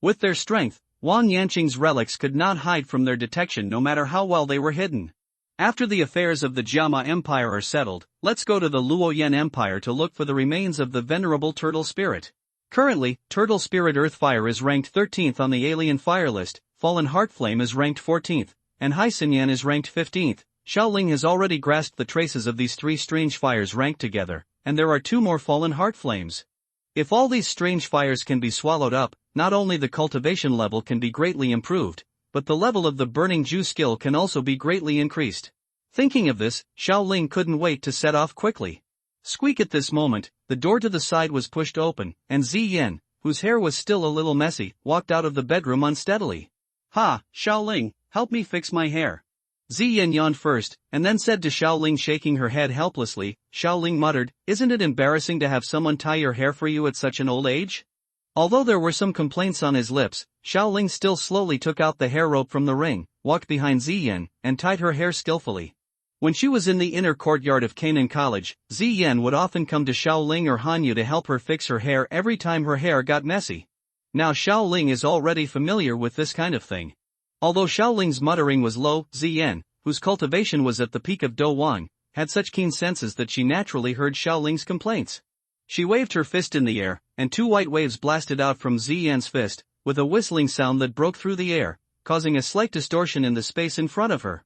With their strength, Wang Yanqing's relics could not hide from their detection no matter how well they were hidden. After the affairs of the Jiama Empire are settled, let's go to the Luoyan Empire to look for the remains of the venerable turtle spirit. Currently, turtle spirit earth fire is ranked 13th on the alien fire list, fallen heart flame is ranked 14th, and Hai Xinyan is ranked 15th. Xiaoling has already grasped the traces of these three strange fires ranked together, and there are two more fallen heart flames. If all these strange fires can be swallowed up, not only the cultivation level can be greatly improved, but the level of the burning Ju skill can also be greatly increased. Thinking of this, Xiaoling couldn't wait to set off quickly. Squeak! At this moment, the door to the side was pushed open, and Ziyan, whose hair was still a little messy, walked out of the bedroom unsteadily. "Ha, Xiaoling, help me fix my hair." Ziyan yawned first, and then said to Xiaoling, shaking her head helplessly. Xiaoling muttered, "Isn't it embarrassing to have someone tie your hair for you at such an old age?" Although there were some complaints on his lips, Xiaoling still slowly took out the hair rope from the ring, walked behind Ziyan, and tied her hair skillfully. When she was in the inner courtyard of Canaan College, Ziyan would often come to Xiaoling or Hanyu to help her fix her hair every time her hair got messy. Now Xiaoling is already familiar with this kind of thing. Although Xiaoling's muttering was low, Ziyan, whose cultivation was at the peak of Do Wang, had such keen senses that she naturally heard Xiaoling's complaints. She waved her fist in the air, and two white waves blasted out from Ziyan's fist, with a whistling sound that broke through the air, causing a slight distortion in the space in front of her.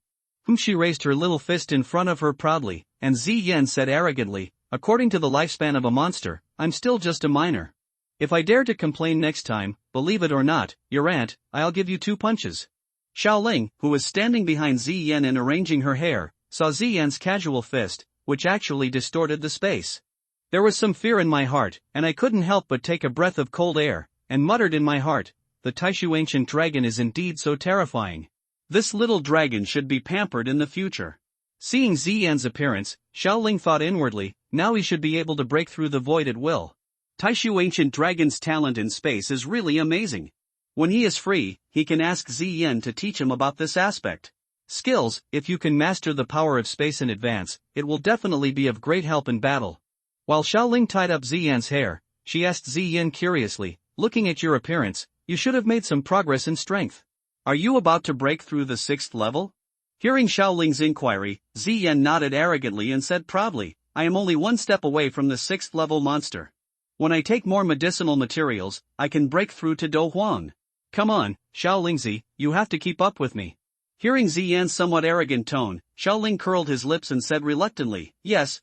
She raised her little fist in front of her proudly, and Ziyan said arrogantly, "According to the lifespan of a monster, I'm still just a minor. If I dare to complain next time, believe it or not, your aunt, I'll give you 2 punches." Xiaoling, who was standing behind Ziyan and arranging her hair, saw Ziyan's casual fist, which actually distorted the space. There was some fear in my heart, and I couldn't help but take a breath of cold air, and muttered in my heart, "The Taishu ancient dragon is indeed so terrifying. This little dragon should be pampered in the future." Seeing Ziyan's appearance, Xiaoling thought inwardly, now he should be able to break through the void at will. Taishu ancient dragon's talent in space is really amazing. When he is free, he can ask Ziyan to teach him about this aspect. Skills, if you can master the power of space in advance, it will definitely be of great help in battle. While Xiaoling tied up Ziyan's hair, she asked Ziyan curiously, "Looking at your appearance, you should have made some progress in strength. Are you about to break through the 6th level?" Hearing Xiaoling's inquiry, Ziyan nodded arrogantly and said proudly, "I am only 1 step away from the 6th level monster. When I take more medicinal materials, I can break through to Do Huang. Come on, Xiaolingzi, you have to keep up with me." Hearing Ziyan's somewhat arrogant tone, Xiaoling curled his lips and said reluctantly, "Yes,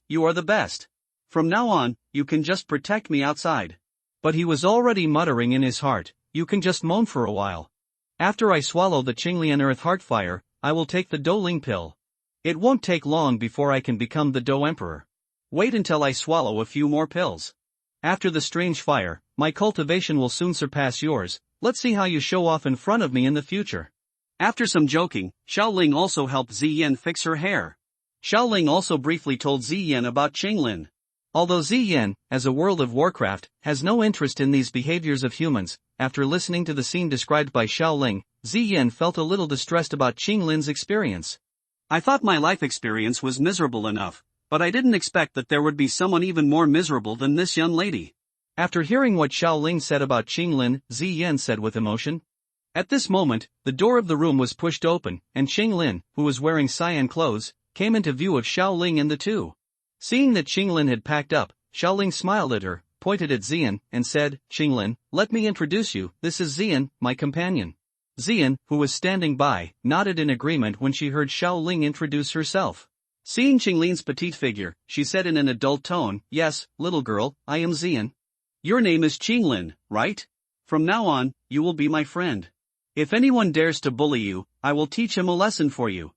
you are the best. From now on, you can just protect me outside." But he was already muttering in his heart, "You can just moan for a while. After I swallow the Qinglian Earth Heartfire, I will take the Doling pill. It won't take long before I can become the Do Emperor. Wait until I swallow a few more pills. After the strange fire, my cultivation will soon surpass yours. Let's see how you show off in front of me in the future." After some joking, Xiaoling also helped Ziyan fix her hair. Xiaoling also briefly told Ziyan about Qinglin. Although Ziyan, as a World of Warcraft, has no interest in these behaviors of humans, after listening to the scene described by Xiaoling, Ziyan felt a little distressed about Qinglin's experience. "I thought my life experience was miserable enough, but I didn't expect that there would be someone even more miserable than this young lady." After hearing what Xiaoling said about Qinglin, Ziyan said with emotion. At this moment, the door of the room was pushed open, and Qinglin, who was wearing cyan clothes, came into view of Xiaoling and the two. Seeing that Qinglin had packed up, Xiaoling smiled at her, pointed at Ziyan, and said, "Qinglin, let me introduce you, this is Ziyan, my companion." Ziyan, who was standing by, nodded in agreement when she heard Xiaoling introduce herself. Seeing Qinglin's petite figure, she said in an adult tone, "Yes, little girl, I am Ziyan. Your name is Qinglin, right? From now on, you will be my friend. If anyone dares to bully you, I will teach him a lesson for you."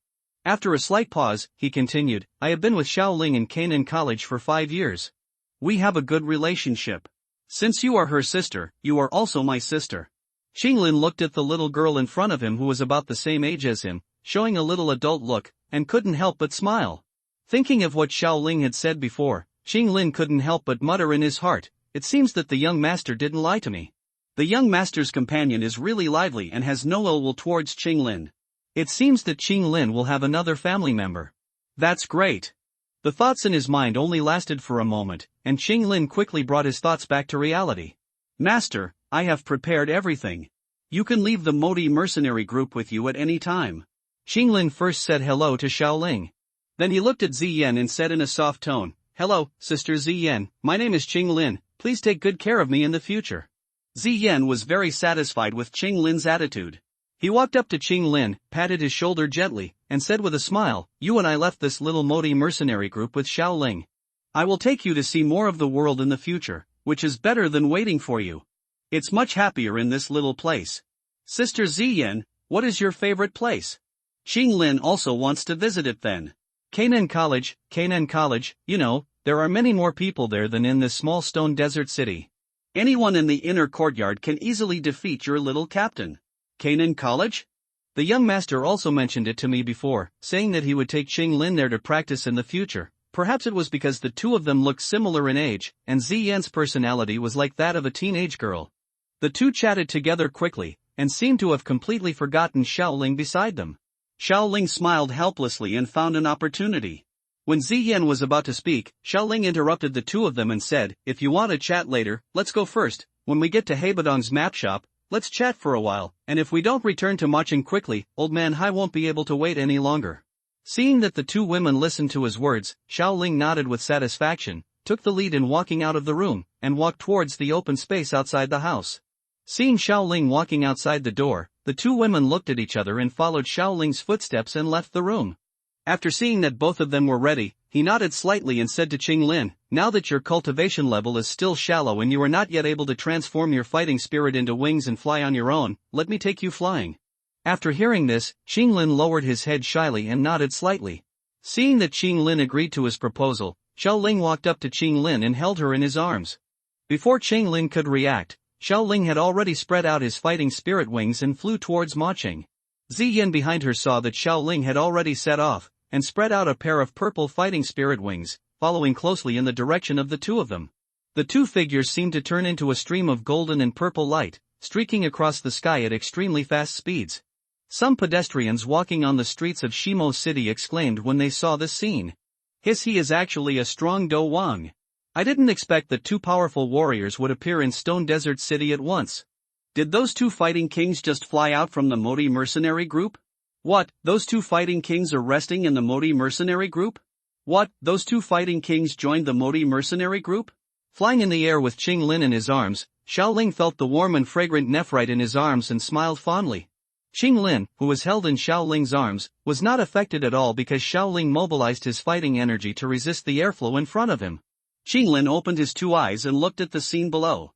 After a slight pause, he continued, "I have been with Xiaoling in Canaan College for 5 years. We have a good relationship. Since you are her sister, you are also my sister." Qinglin looked at the little girl in front of him who was about the same age as him, showing a little adult look, and couldn't help but smile. Thinking of what Xiao Ling had said before, Qing Lin couldn't help but mutter in his heart, it seems that the young master didn't lie to me. The young master's companion is really lively and has no ill will towards Qing Lin. It seems that Qing Lin will have another family member. That's great. The thoughts in his mind only lasted for a moment, and Qing Lin quickly brought his thoughts back to reality. Master, I have prepared everything. You can leave the Modi mercenary group with you at any time. Qing Lin first said hello to Xiao Ling. Then he looked at Ziyan and said in a soft tone, Hello, Sister Ziyan, my name is Qing Lin, please take good care of me in the future. Ziyan was very satisfied with Qing Lin's attitude. He walked up to Qing Lin, patted his shoulder gently, and said with a smile, You and I left this little Modi mercenary group with Xiao Ling. I will take you to see more of the world in the future, which is better than waiting for you. It's much happier in this little place. Sister Ziyan, what is your favorite place? Qing Lin also wants to visit it then. Canaan College, you know, there are many more people there than in this small stone desert city. Anyone in the inner courtyard can easily defeat your little captain. Canaan College? The young master also mentioned it to me before, saying that he would take Qing Lin there to practice in the future. Perhaps it was because the two of them looked similar in age, and Ziyan's personality was like that of a teenage girl. The two chatted together quickly, and seemed to have completely forgotten Xiao Ling beside them. Xiao Ling smiled helplessly and found an opportunity. When Ziyan was about to speak, Xiao Ling interrupted the two of them and said, If you want to chat later, let's go first. When we get to Heibadong's map shop, let's chat for a while, and if we don't return to marching quickly, old man Hai won't be able to wait any longer. Seeing that the two women listened to his words, Xiao Ling nodded with satisfaction, took the lead in walking out of the room, and walked towards the open space outside the house. Seeing Xiao Ling walking outside the door, the two women looked at each other and followed Xiao Ling's footsteps and left the room. After seeing that both of them were ready, he nodded slightly and said to Qing Lin, Now that your cultivation level is still shallow and you are not yet able to transform your fighting spirit into wings and fly on your own, let me take you flying. After hearing this, Qing Lin lowered his head shyly and nodded slightly. Seeing that Qing Lin agreed to his proposal, Xiao Ling walked up to Qing Lin and held her in his arms. Before Qing Lin could react, Xiao Ling had already spread out his fighting spirit wings and flew towards Ma Qing. Ziyan behind her saw that Xiao Ling had already set off, and spread out a pair of purple fighting spirit wings, following closely in the direction of the two of them. The two figures seemed to turn into a stream of golden and purple light, streaking across the sky at extremely fast speeds. Some pedestrians walking on the streets of Shimo City exclaimed when they saw this scene. He is actually a strong Do Wang. I didn't expect that two powerful warriors would appear in Stone Desert City at once. Did those two fighting kings just fly out from the Modi mercenary group? What, those two fighting kings are resting in the Modi mercenary group? What, those two fighting kings joined the Modi mercenary group? Flying in the air with Qing Lin in his arms, Xiao Ling felt the warm and fragrant nephrite in his arms and smiled fondly. Qing Lin, who was held in Xiao Ling's arms, was not affected at all because Xiao Ling mobilized his fighting energy to resist the airflow in front of him. Qing Lin opened his two eyes and looked at the scene below.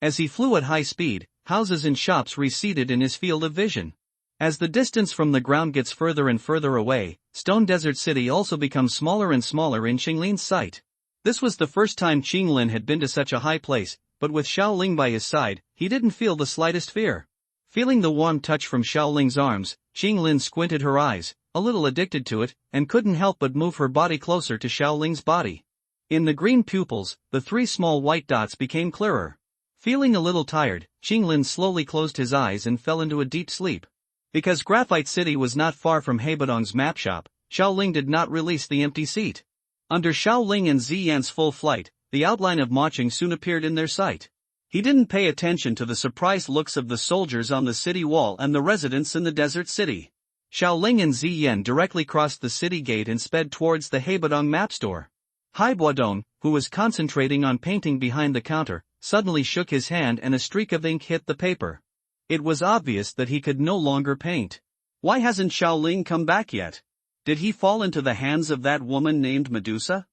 As he flew at high speed, houses and shops receded in his field of vision. As the distance from the ground gets further and further away, Stone Desert City also becomes smaller and smaller in Qing Lin's sight. This was the first time Qing Lin had been to such a high place, but with Xiao Ling by his side, he didn't feel the slightest fear. Feeling the warm touch from Xiao Ling's arms, Qing Lin squinted her eyes, a little addicted to it, and couldn't help but move her body closer to Xiao Ling's body. In the green pupils, the three small white dots became clearer. Feeling a little tired, Qing Lin slowly closed his eyes and fell into a deep sleep. Because Graphite City was not far from Heibadong's map shop, Xiao Ling did not release the empty seat. Under Xiao Ling and Ziyan's full flight, the outline of Ma Qing soon appeared in their sight. He didn't pay attention to the surprised looks of the soldiers on the city wall and the residents in the desert city. Xiao Ling and Ziyan directly crossed the city gate and sped towards the Heibadong map store. Hai Buodong, who was concentrating on painting behind the counter, suddenly shook his hand and a streak of ink hit the paper. It was obvious that he could no longer paint. Why hasn't Xiao Ling come back yet? Did he fall into the hands of that woman named Medusa?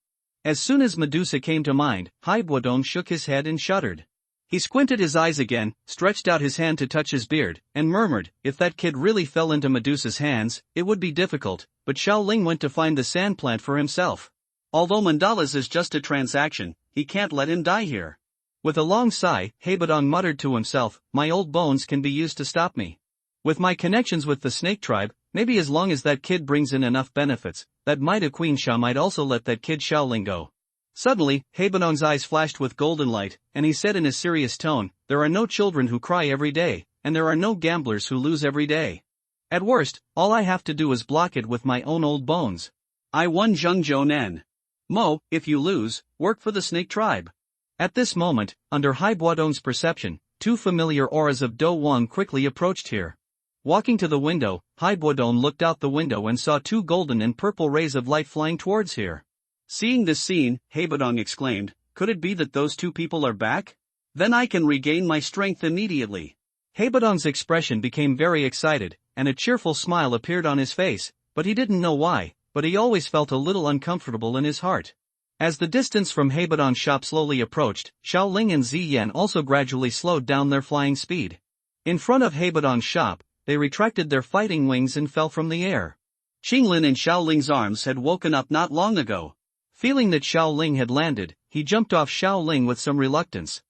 As soon as Medusa came to mind, Hai Buodong shook his head and shuddered. He squinted his eyes again, stretched out his hand to touch his beard, and murmured, if that kid really fell into Medusa's hands, it would be difficult, but Xiao Ling went to find the sand plant for himself. Although mandalas is just a transaction, he can't let him die here. With a long sigh, Heibadong muttered to himself, my old bones can be used to stop me. With my connections with the snake tribe, maybe as long as that kid brings in enough benefits, that Mida Queen Sha might also let that kid Xiaoling go. Suddenly, Hebadong's eyes flashed with golden light, and he said in a serious tone, "There are no children who cry every day, and there are no gamblers who lose every day. At worst, all I have to do is block it with my own old bones. I won Zhengzhou Nen. Mo, if you lose, work for the snake tribe." At this moment, under Hai Buodong's perception, two familiar auras of Do Wang quickly approached here. Walking to the window, Hai Buodong looked out the window and saw two golden and purple rays of light flying towards here. Seeing this scene, Hebadong exclaimed, "Could it be that those two people are back? Then I can regain my strength immediately." Hebadong's expression became very excited, and a cheerful smile appeared on his face, but he didn't know why, but he always felt a little uncomfortable in his heart. As the distance from Hebadong's shop slowly approached, Xiaoling and Ziyan also gradually slowed down their flying speed. In front of Hebadong's shop, they retracted their fighting wings and fell from the air. Qinglin in Xiaoling's arms had woken up not long ago. Feeling that Xiaoling had landed, he jumped off Xiaoling with some reluctance.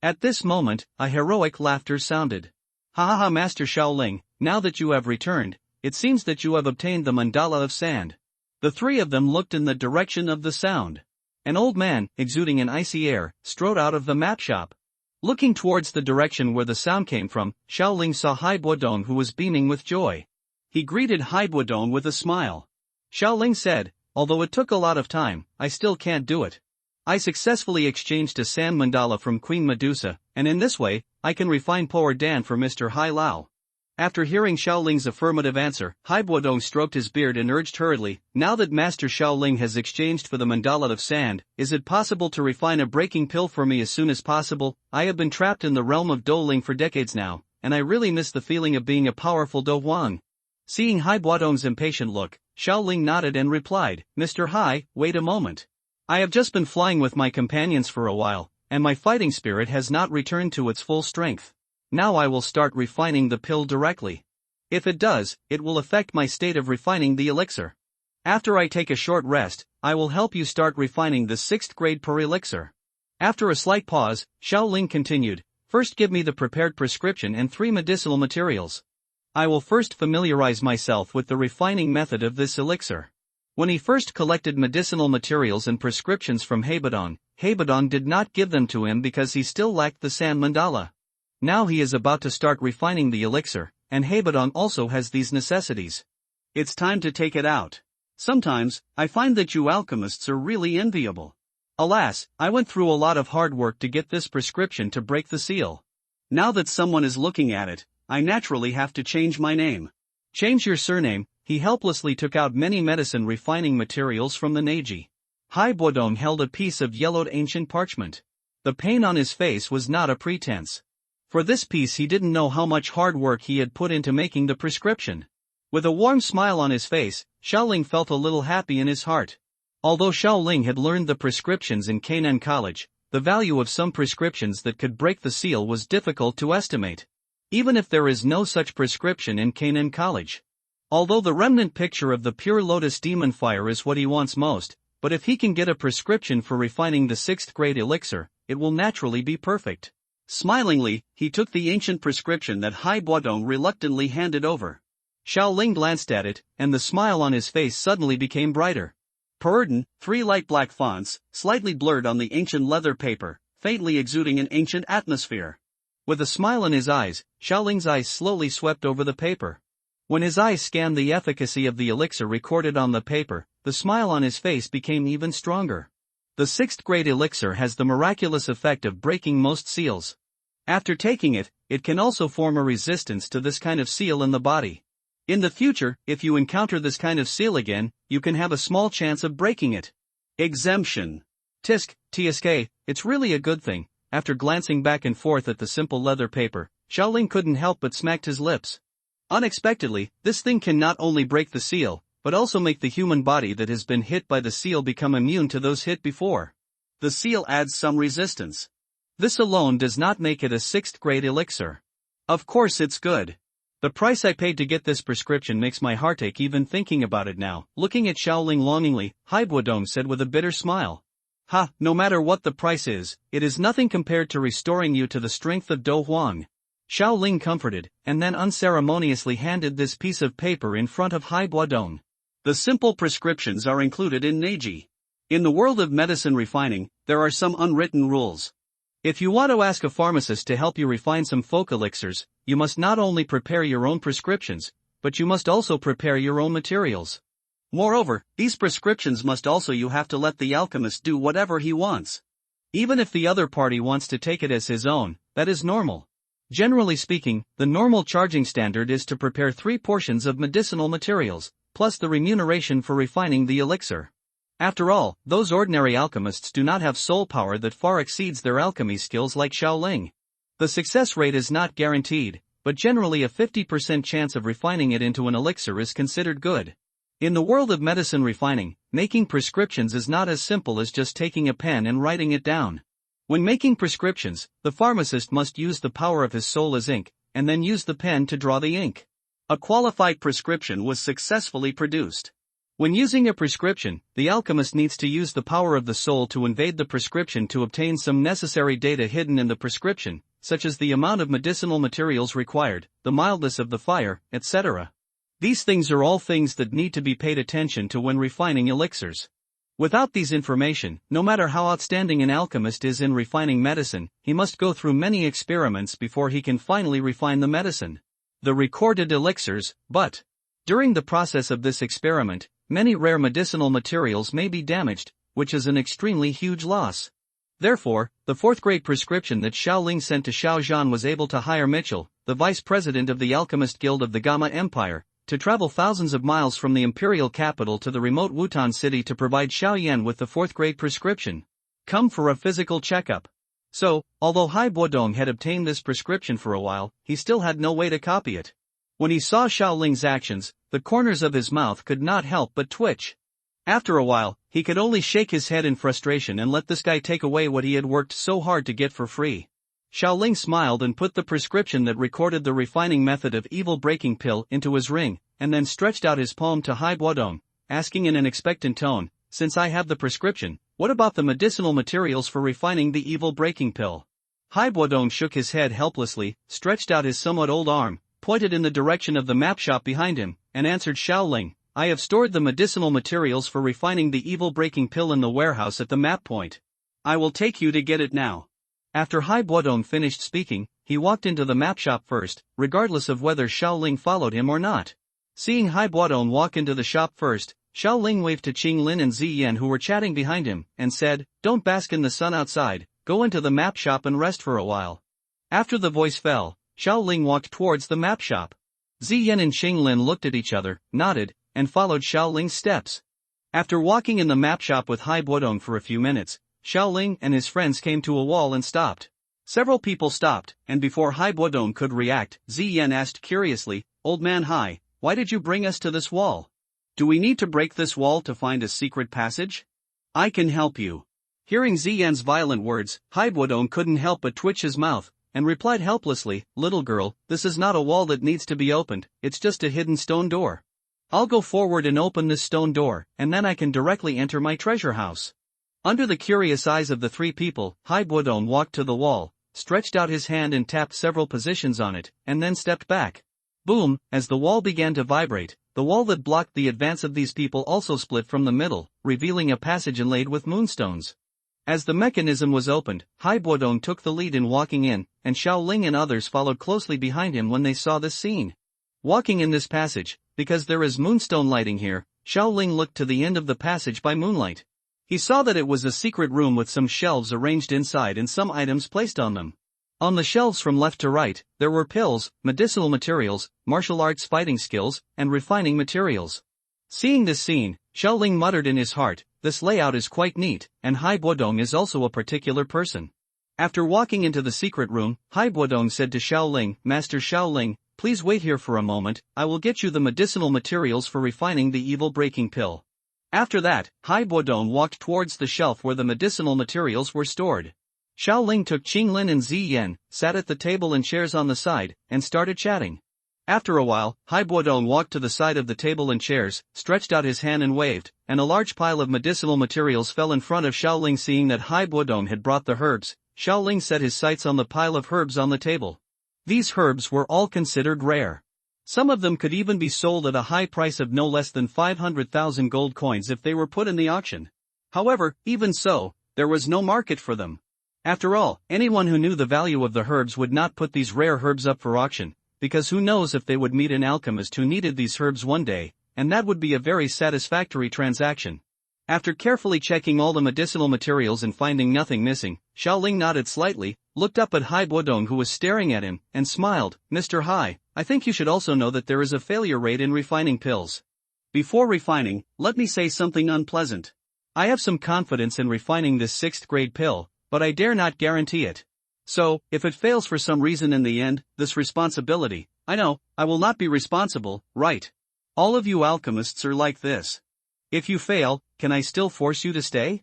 At this moment, a heroic laughter sounded. "Ha ha ha, Master Xiaoling, now that you have returned, it seems that you have obtained the mandala of sand." The three of them looked in the direction of the sound. An old man, exuding an icy air, strode out of the map shop. Looking towards the direction where the sound came from, Xiaoling saw Hai Buodong, who was beaming with joy. He greeted Hai Buodong with a smile. Xiaoling said, "Although it took a lot of time, I still can't do it. I successfully exchanged a sand mandala from Queen Medusa, and in this way, I can refine Poer Dan for Mr. Hai Lao." After hearing Xiaoling's affirmative answer, Hai Buodong stroked his beard and urged hurriedly, "Now that Master Xiaoling has exchanged for the mandala of sand, is it possible to refine a breaking pill for me as soon as possible? I have been trapped in the realm of Douling for decades now, and I really miss the feeling of being a powerful Do Huang." Seeing Hai Buodong's impatient look, Xiaoling nodded and replied, "Mr. Hai, wait a moment. I have just been flying with my companions for a while, and my fighting spirit has not returned to its full strength. Now I will start refining the pill directly. If it does, it will affect my state of refining the elixir. After I take a short rest, I will help you start refining the 6th grade per elixir." After a slight pause, Xiaoling continued, "First give me the prepared prescription and 3 medicinal materials. I will first familiarize myself with the refining method of this elixir." When he first collected medicinal materials and prescriptions from Hebadong, Hebadong did not give them to him because he still lacked the sand mandala. Now he is about to start refining the elixir, and Hebadong also has these necessities. It's time to take it out. Sometimes, I find that you alchemists are really enviable. Alas, I went through a lot of hard work to get this prescription to break the seal. Now that someone is looking at it, I naturally have to change my name. Change your surname. He helplessly took out many medicine refining materials from the Neji. Hai Buodong held a piece of yellowed ancient parchment. The pain on his face was not a pretense. For this piece he didn't know how much hard work he had put into making the prescription. With a warm smile on his face, Xiaoling felt a little happy in his heart. Although Xiaoling had learned the prescriptions in Canaan College, the value of some prescriptions that could break the seal was difficult to estimate. Even if there is no such prescription in Canaan College. Although the remnant picture of the pure lotus demon fire is what he wants most, but if he can get a prescription for refining the 6th grade elixir, it will naturally be perfect. Smilingly, he took the ancient prescription that Hai Buodong reluctantly handed over. Xiaoling glanced at it, and the smile on his face suddenly became brighter. Perden, 3 light black fonts, slightly blurred on the ancient leather paper, faintly exuding an ancient atmosphere. With a smile in his eyes, Xiaoling's eyes slowly swept over the paper. When his eyes scanned the efficacy of the elixir recorded on the paper, the smile on his face became even stronger. The 6th grade elixir has the miraculous effect of breaking most seals. After taking it, it can also form a resistance to this kind of seal in the body. In the future, if you encounter this kind of seal again, you can have a small chance of breaking it. Exemption. TSK, it's really a good thing. After glancing back and forth at the simple leather paper, Xiaoling couldn't help but smacked his lips. Unexpectedly, this thing can not only break the seal, but also make the human body that has been hit by the seal become immune to those hit before. The seal adds some resistance. This alone does not make it a 6th grade elixir. Of course it's good. The price I paid to get this prescription makes my heart ache even thinking about it now. Looking at Xiaoling longingly, Hai Buodong said with a bitter smile. "Ha, no matter what the price is, it is nothing compared to restoring you to the strength of Do Huang." Xiaoling comforted, and then unceremoniously handed this piece of paper in front of Hai Buodong. The simple prescriptions are included in Neji. In the world of medicine refining, there are some unwritten rules. If you want to ask a pharmacist to help you refine some folk elixirs, you must not only prepare your own prescriptions, but you must also prepare your own materials. Moreover, these prescriptions must also you have to let the alchemist do whatever he wants. Even if the other party wants to take it as his own, that is normal. Generally speaking, the normal charging standard is to prepare 3 portions of medicinal materials, plus the remuneration for refining the elixir. After all, those ordinary alchemists do not have soul power that far exceeds their alchemy skills like Shaoling. The success rate is not guaranteed, but generally a 50% chance of refining it into an elixir is considered good. In the world of medicine refining, making prescriptions is not as simple as just taking a pen and writing it down. When making prescriptions, the pharmacist must use the power of his soul as ink, and then use the pen to draw the ink. A qualified prescription was successfully produced. When using a prescription, the alchemist needs to use the power of the soul to invade the prescription to obtain some necessary data hidden in the prescription, such as the amount of medicinal materials required, the mildness of the fire, etc. These things are all things that need to be paid attention to when refining elixirs. Without these information, no matter how outstanding an alchemist is in refining medicine, he must go through many experiments before he can finally refine the medicine. The recorded elixirs, but during the process of this experiment, many rare medicinal materials may be damaged, which is an extremely huge loss. Therefore, the 4th-grade prescription that Shaoling sent to Xiao Zhan was able to hire Mitchell, the vice president of the Alchemist Guild of the Gamma Empire, to travel thousands of miles from the imperial capital to the remote Wutan city to provide Xiao Yan with the 4th-grade prescription. Come for a physical checkup. So, although Hai Bodong had obtained this prescription for a while, he still had no way to copy it. When he saw Shaoling's actions, the corners of his mouth could not help but twitch. After a while, he could only shake his head in frustration and let this guy take away what he had worked so hard to get for free. Shaoling smiled and put the prescription that recorded the refining method of evil breaking pill into his ring, and then stretched out his palm to Hai Bodong, asking in an expectant tone, "Since I have the prescription, what about the medicinal materials for refining the evil breaking pill?" Hai Bodong shook his head helplessly, stretched out his somewhat old arm, pointed in the direction of the map shop behind him, and answered Shaoling, "I have stored the medicinal materials for refining the evil breaking pill in the warehouse at the map point. I will take you to get it now." After Hai Bodong finished speaking, he walked into the map shop first, regardless of whether Shaoling followed him or not. Seeing Hai Bodong walk into the shop first, Shaoling waved to Qing Lin and Ziyan who were chatting behind him, and said, "Don't bask in the sun outside, go into the map shop and rest for a while." After the voice fell, Shaoling walked towards the map shop. Ziyan and Qing Lin looked at each other, nodded, and followed Shaoling's steps. After walking in the map shop with Hai Bodong for a few minutes, Shaoling and his friends came to a wall and stopped. Several people stopped, and before Hai Bodong could react, Ziyan asked curiously, "Old man Hai, why did you bring us to this wall? Do we need to break this wall to find a secret passage? I can help you." Hearing Ziyan's violent words, Hai Bodong couldn't help but twitch his mouth, and replied helplessly, "Little girl, this is not a wall that needs to be opened, it's just a hidden stone door. I'll go forward and open this stone door, and then I can directly enter my treasure house." Under the curious eyes of the 3 people, Hai Bodong walked to the wall, stretched out his hand and tapped several positions on it, and then stepped back. Boom, as the wall began to vibrate, the wall that blocked the advance of these people also split from the middle, revealing a passage inlaid with moonstones. As the mechanism was opened, Hai Bodong took the lead in walking in, and Shaoling and others followed closely behind him when they saw this scene. Walking in this passage, because there is moonstone lighting here, Shaoling looked to the end of the passage by moonlight. He saw that it was a secret room with some shelves arranged inside and some items placed on them. On the shelves from left to right, there were pills, medicinal materials, martial arts fighting skills, and refining materials. Seeing this scene, Shaoling muttered in his heart, "This layout is quite neat, and Hai Bodong is also a particular person." After walking into the secret room, Hai Bodong said to Shaoling, "Master Shaoling, please wait here for a moment, I will get you the medicinal materials for refining the evil breaking pill." After that, Hai Bodong walked towards the shelf where the medicinal materials were stored. Shaoling took Qing Lin and Ziyan, sat at the table and chairs on the side, and started chatting. After a while, Hai Bodong walked to the side of the table and chairs, stretched out his hand and waved, and a large pile of medicinal materials fell in front of Shaoling. Seeing that Hai Bodong had brought the herbs, Shaoling set his sights on the pile of herbs on the table. These herbs were all considered rare. Some of them could even be sold at a high price of no less than 500,000 gold coins if they were put in the auction. However, even so, there was no market for them. After all, anyone who knew the value of the herbs would not put these rare herbs up for auction, because who knows if they would meet an alchemist who needed these herbs one day, and that would be a very satisfactory transaction. After carefully checking all the medicinal materials and finding nothing missing, Xiaoling nodded slightly, looked up at Hai Bodong who was staring at him, and smiled. Mr. Hai, I think you should also know that there is a failure rate in refining pills. Before refining, let me say something unpleasant. I have some confidence in refining this 6th grade pill, but I dare not guarantee it. So, if it fails for some reason in the end, this responsibility, I know, I will not be responsible, right? All of you alchemists are like this. If you fail, can I still force you to stay?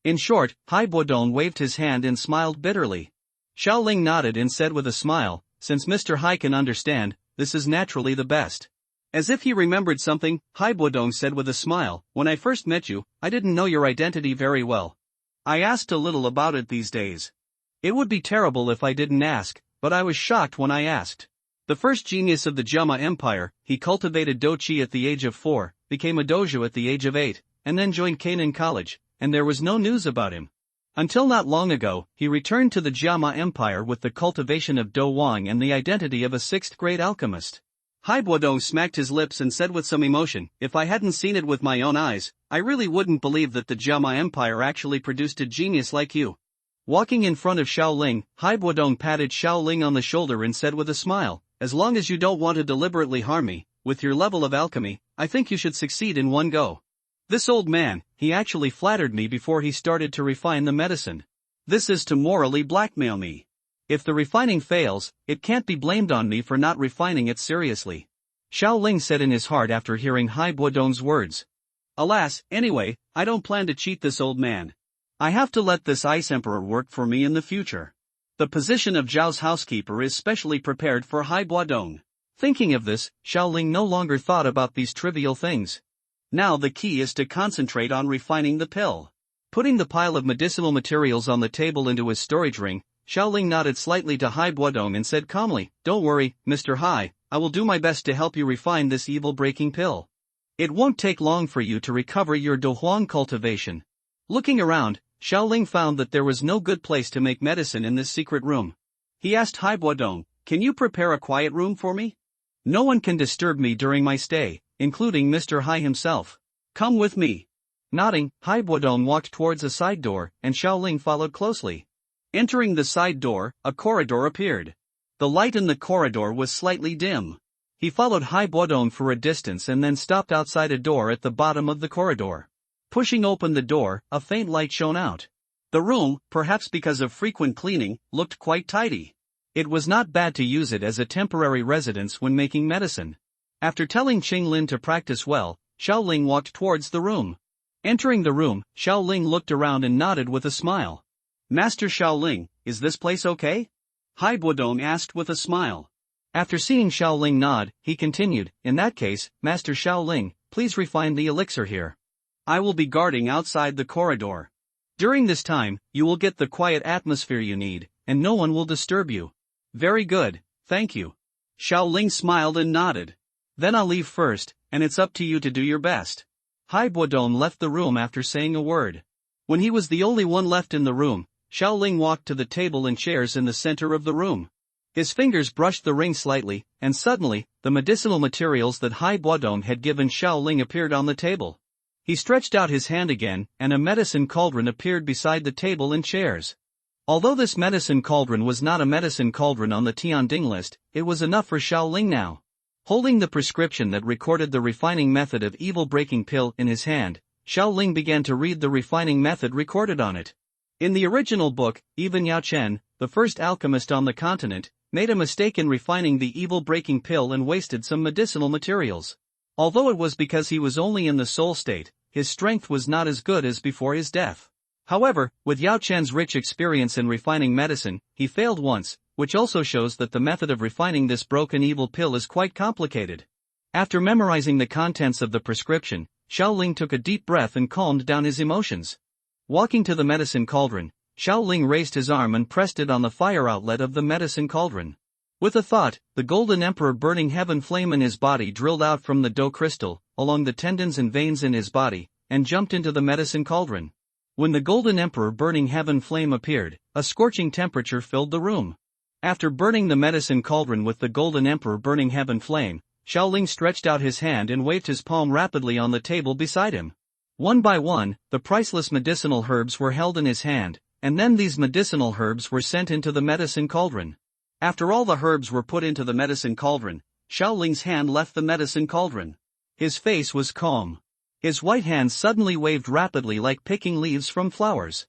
In short, Hai Bodong waved his hand and smiled bitterly. Xiaoling nodded and said with a smile, since Mr. Hai can understand, this is naturally the best. As if he remembered something, Hai Bodong said with a smile, when I first met you, I didn't know your identity very well. I asked a little about it these days. It would be terrible if I didn't ask, but I was shocked when I asked. The first genius of the Jama Empire, he cultivated doqi at the age of 4, became a dojo at the age of 8, and then joined Keinan College, and there was no news about him. Until not long ago, he returned to the Jama Empire with the cultivation of Do Wang and the identity of a 6th grade alchemist. Hai Bodong smacked his lips and said with some emotion, if I hadn't seen it with my own eyes, I really wouldn't believe that the Jama Empire actually produced a genius like you. Walking in front of Xiaoling, Hai Bodong patted Xiaoling on the shoulder and said with a smile, as long as you don't want to deliberately harm me, with your level of alchemy, I think you should succeed in one go. This old man, he actually flattered me before he started to refine the medicine. This is to morally blackmail me. If the refining fails, it can't be blamed on me for not refining it seriously. Xiaoling said in his heart after hearing Hai Bodong's words. Alas, anyway, I don't plan to cheat this old man. I have to let this Ice Emperor work for me in the future. The position of Zhao's housekeeper is specially prepared for Hai Bodong. Thinking of this, Xiaoling no longer thought about these trivial things. Now the key is to concentrate on refining the pill. Putting the pile of medicinal materials on the table into his storage ring, Xiaoling nodded slightly to Hai Bodong and said calmly, don't worry, Mr. Hai, I will do my best to help you refine this evil-breaking pill. It won't take long for you to recover your Dohuang cultivation. Looking around, Xiaoling found that there was no good place to make medicine in this secret room. He asked Hai Bodong, can you prepare a quiet room for me? No one can disturb me during my stay, including Mr. Hai himself. Come with me. Nodding, Hai Bodong walked towards a side door, and Xiaoling followed closely. Entering the side door, a corridor appeared. The light in the corridor was slightly dim. He followed Hai Bodong for a distance and then stopped outside a door at the bottom of the corridor. Pushing open the door, a faint light shone out. The room, perhaps because of frequent cleaning, looked quite tidy. It was not bad to use it as a temporary residence when making medicine. After telling Qinglin to practice well, Xiaoling walked towards the room. Entering the room, Xiaoling looked around and nodded with a smile. Master Xiaoling, is this place okay? Hai Bodong asked with a smile. After seeing Xiaoling nod, he continued, in that case, Master Xiaoling, please refine the elixir here. I will be guarding outside the corridor. During this time, you will get the quiet atmosphere you need, and no one will disturb you. Very good, thank you. Xiaoling smiled and nodded. Then I'll leave first, and it's up to you to do your best. Hai Bodong left the room after saying a word. When he was the only one left in the room, Xiaoling walked to the table and chairs in the center of the room. His fingers brushed the ring slightly, and suddenly, the medicinal materials that Hai Bodong had given Xiaoling appeared on the table. He stretched out his hand again, and a medicine cauldron appeared beside the table and chairs. Although this medicine cauldron was not a medicine cauldron on the Tianding list, it was enough for Xiaoling now. Holding the prescription that recorded the refining method of evil-breaking pill in his hand, Xiaoling began to read the refining method recorded on it. In the original book, even Yao Chen, the first alchemist on the continent, made a mistake in refining the evil-breaking pill and wasted some medicinal materials. Although it was because he was only in the soul state, his strength was not as good as before his death. However, with Yao Chen's rich experience in refining medicine, he failed once, which also shows that the method of refining this broken evil pill is quite complicated. After memorizing the contents of the prescription, Xiaoling took a deep breath and calmed down his emotions. Walking to the medicine cauldron, Xiaoling raised his arm and pressed it on the fire outlet of the medicine cauldron. With a thought, the golden emperor burning heaven flame in his body drilled out from the dough crystal, along the tendons and veins in his body, and jumped into the medicine cauldron. When the golden emperor burning heaven flame appeared, a scorching temperature filled the room. After burning the medicine cauldron with the golden emperor burning heaven flame, Xiaoling stretched out his hand and waved his palm rapidly on the table beside him. One by one, the priceless medicinal herbs were held in his hand, and then these medicinal herbs were sent into the medicine cauldron. After all the herbs were put into the medicine cauldron, Xiaoling's hand left the medicine cauldron. His face was calm. His white hand suddenly waved rapidly like picking leaves from flowers.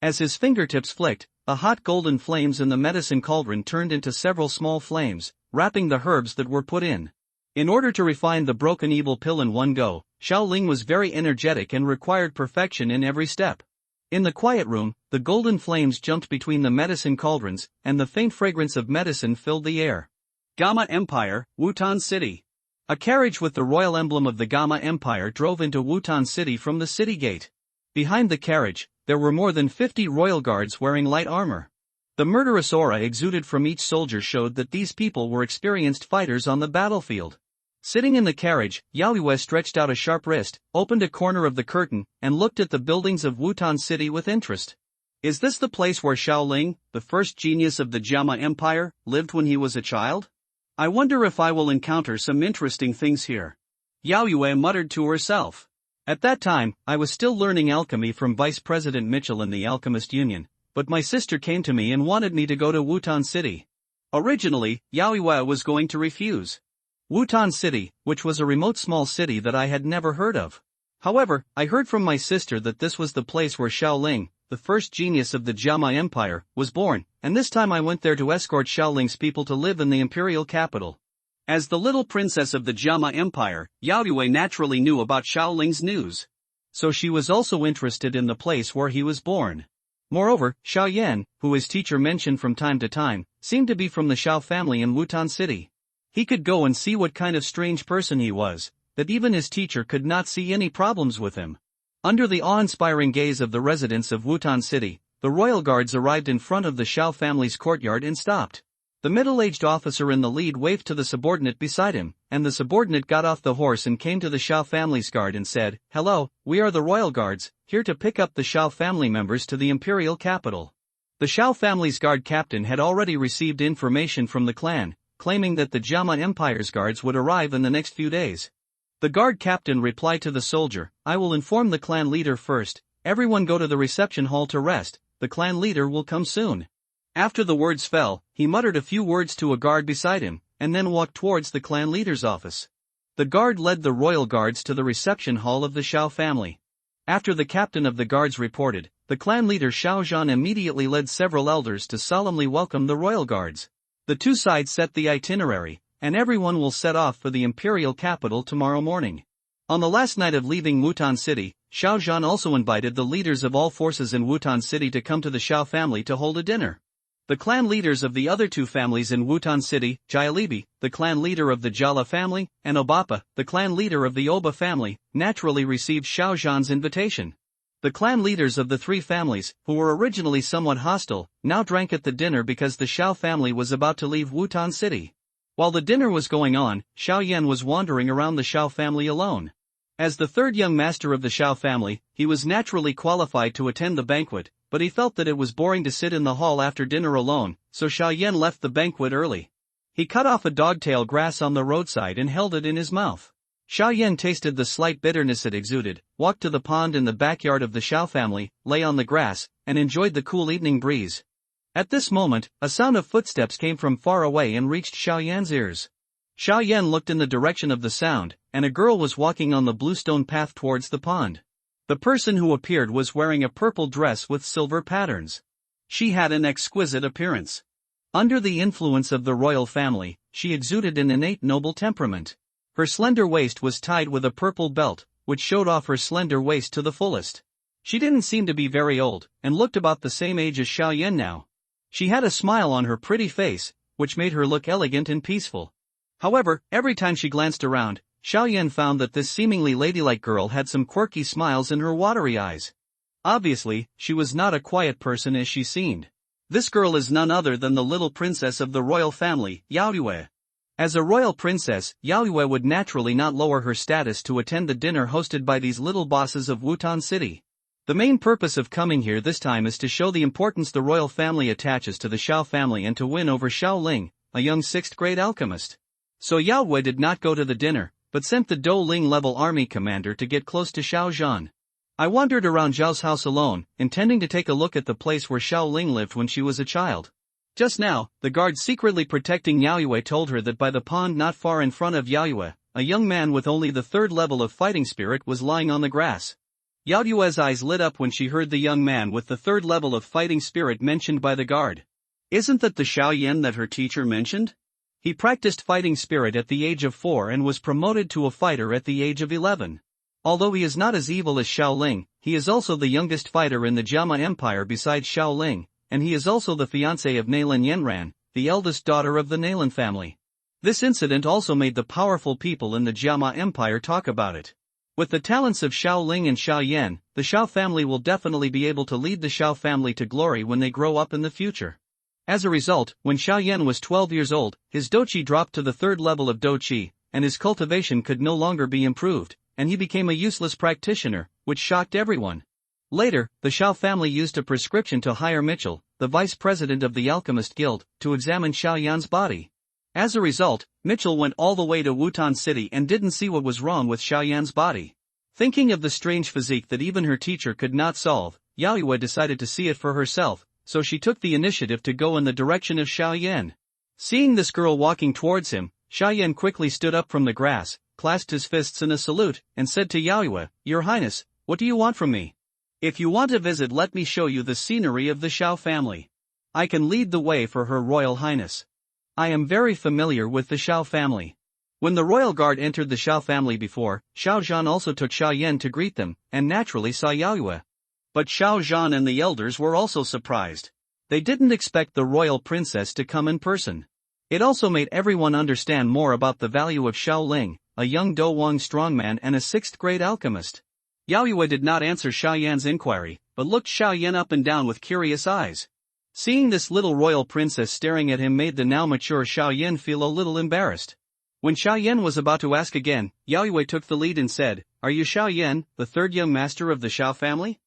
As his fingertips flicked, the hot golden flames in the medicine cauldron turned into several small flames, wrapping the herbs that were put in. In order to refine the broken evil pill in one go, Xiaoling was very energetic and required perfection in every step. In the quiet room, the golden flames jumped between the medicine cauldrons, and the faint fragrance of medicine filled the air. Gamma Empire, Wutan City. A carriage with the royal emblem of the Gamma Empire drove into Wutan City from the city gate. Behind the carriage, there were more than 50 royal guards wearing light armor. The murderous aura exuded from each soldier showed that these people were experienced fighters on the battlefield. Sitting in the carriage, Yao Yue stretched out a sharp wrist, opened a corner of the curtain, and looked at the buildings of Wutan City with interest. Is this the place where Xiaoling, the first genius of the Gamma Empire, lived when he was a child? I wonder if I will encounter some interesting things here. Yao Yue muttered to herself. At that time, I was still learning alchemy from Vice President Mitchell in the Alchemist Union, but my sister came to me and wanted me to go to Wutan City. Originally, Yao Yue was going to refuse. Wutan City, which was a remote small city that I had never heard of. However, I heard from my sister that this was the place where Xiaoling, the first genius of the Gamma Empire, was born, and this time I went there to escort Xiaoling's people to live in the imperial capital. As the little princess of the Gamma Empire, Yao Yue naturally knew about Xiaoling's news. So she was also interested in the place where he was born. Moreover, Xiao Yan, who his teacher mentioned from time to time, seemed to be from the Xiao family in Wutan City. He could go and see what kind of strange person he was, that even his teacher could not see any problems with him. Under the awe-inspiring gaze of the residents of Wutan City, the royal guards arrived in front of the Xiao family's courtyard and stopped. The middle-aged officer in the lead waved to the subordinate beside him, and the subordinate got off the horse and came to the Xiao family's guard and said, "Hello, we are the royal guards, here to pick up the Xiao family members to the imperial capital." The Xiao family's guard captain had already received information from the clan, claiming that the Gamma Empire's guards would arrive in the next few days. The guard captain replied to the soldier, "I will inform the clan leader first, everyone go to the reception hall to rest, the clan leader will come soon." After the words fell, he muttered a few words to a guard beside him, and then walked towards the clan leader's office. The guard led the royal guards to the reception hall of the Xiao family. After the captain of the guards reported, the clan leader Xiao Zhan immediately led several elders to solemnly welcome the royal guards. The two sides set the itinerary, and everyone will set off for the imperial capital tomorrow morning. On the last night of leaving Wutan City, Xiao Zhan also invited the leaders of all forces in Wutan City to come to the Xiao family to hold a dinner. The clan leaders of the other two families in Wutan City, Jialibi, the clan leader of the Jala family, and Obapa, the clan leader of the Oba family, naturally received Xiao Zhan's invitation. The clan leaders of the three families, who were originally somewhat hostile, now drank at the dinner because the Xiao family was about to leave Wutan City. While the dinner was going on, Xiao Yan was wandering around the Xiao family alone. As the third young master of the Xiao family, he was naturally qualified to attend the banquet, but he felt that it was boring to sit in the hall after dinner alone, so Xiao Yan left the banquet early. He cut off a dogtail grass on the roadside and held it in his mouth. Xiao Yan tasted the slight bitterness it exuded, walked to the pond in the backyard of the Xiao family, lay on the grass, and enjoyed the cool evening breeze. At this moment, a sound of footsteps came from far away and reached Xiao Yan's ears. Xiao Yan looked in the direction of the sound, and a girl was walking on the bluestone path towards the pond. The person who appeared was wearing a purple dress with silver patterns. She had an exquisite appearance. Under the influence of the royal family, she exuded an innate noble temperament. Her slender waist was tied with a purple belt, which showed off her slender waist to the fullest. She didn't seem to be very old, and looked about the same age as Xiao Yan now. She had a smile on her pretty face, which made her look elegant and peaceful. However, every time she glanced around, Xiao Yan found that this seemingly ladylike girl had some quirky smiles in her watery eyes. Obviously, she was not a quiet person as she seemed. This girl is none other than the little princess of the royal family, Yaoyue. As a royal princess, Yaoyue would naturally not lower her status to attend the dinner hosted by these little bosses of Wutan City. The main purpose of coming here this time is to show the importance the royal family attaches to the Xiao family and to win over Xiao Ling, a young 6th grade alchemist. So Yaoyue did not go to the dinner, but sent the Dou Ling level army commander to get close to Xiao Zhan. I wandered around Zhao's house alone, intending to take a look at the place where Xiao Ling lived when she was a child. Just now, the guard secretly protecting Yaoyue told her that by the pond not far in front of Yaoyue, a young man with only the 3rd level of fighting spirit was lying on the grass. Yaoyue's eyes lit up when she heard the young man with the 3rd level of fighting spirit mentioned by the guard. Isn't that the Xiao Yan that her teacher mentioned? He practiced fighting spirit at the age of 4 and was promoted to a fighter at the age of 11. Although he is not as evil as Xiao Ling, he is also the youngest fighter in the Jiama Empire besides Xiao Ling, and he is also the fiancé of Nelan Yenran, the eldest daughter of the Nelan family. This incident also made the powerful people in the Jiama Empire talk about it. With the talents of Xiao Ling and Xiao Yan, the Xiao family will definitely be able to lead the Xiao family to glory when they grow up in the future. As a result, when Xiao Yan was 12 years old, his Douqi dropped to the 3rd level of Douqi, and his cultivation could no longer be improved, and he became a useless practitioner, which shocked everyone. Later, the Xiao family used a prescription to hire Mitchell, the vice president of the Alchemist Guild, to examine Xiao Yan's body. As a result, Mitchell went all the way to Wutan City and didn't see what was wrong with Xiao Yan's body. Thinking of the strange physique that even her teacher could not solve, Yaoyue decided to see it for herself, so she took the initiative to go in the direction of Xiao Yan. Seeing this girl walking towards him, Xiao Yan quickly stood up from the grass, clasped his fists in a salute, and said to Yaoyue, "Your Highness, what do you want from me? If you want a visit, let me show you the scenery of the Xiao family. I can lead the way for Her Royal Highness. I am very familiar with the Xiao family." When the royal guard entered the Xiao family before, Xiao Zhan also took Xiao Yan to greet them, and naturally saw Yaoyue. But Xiao Zhan and the elders were also surprised. They didn't expect the royal princess to come in person. It also made everyone understand more about the value of Xiao Ling, a young Douwang strongman and a 6th grade alchemist. Yaoyue did not answer Xiao Yan's inquiry, but looked Xiao Yan up and down with curious eyes. Seeing this little royal princess staring at him made the now mature Xiao Yan feel a little embarrassed. When Xiao Yan was about to ask again, Yaoyue took the lead and said, "Are you Xiao Yan, the 3rd young master of the Xiao family?"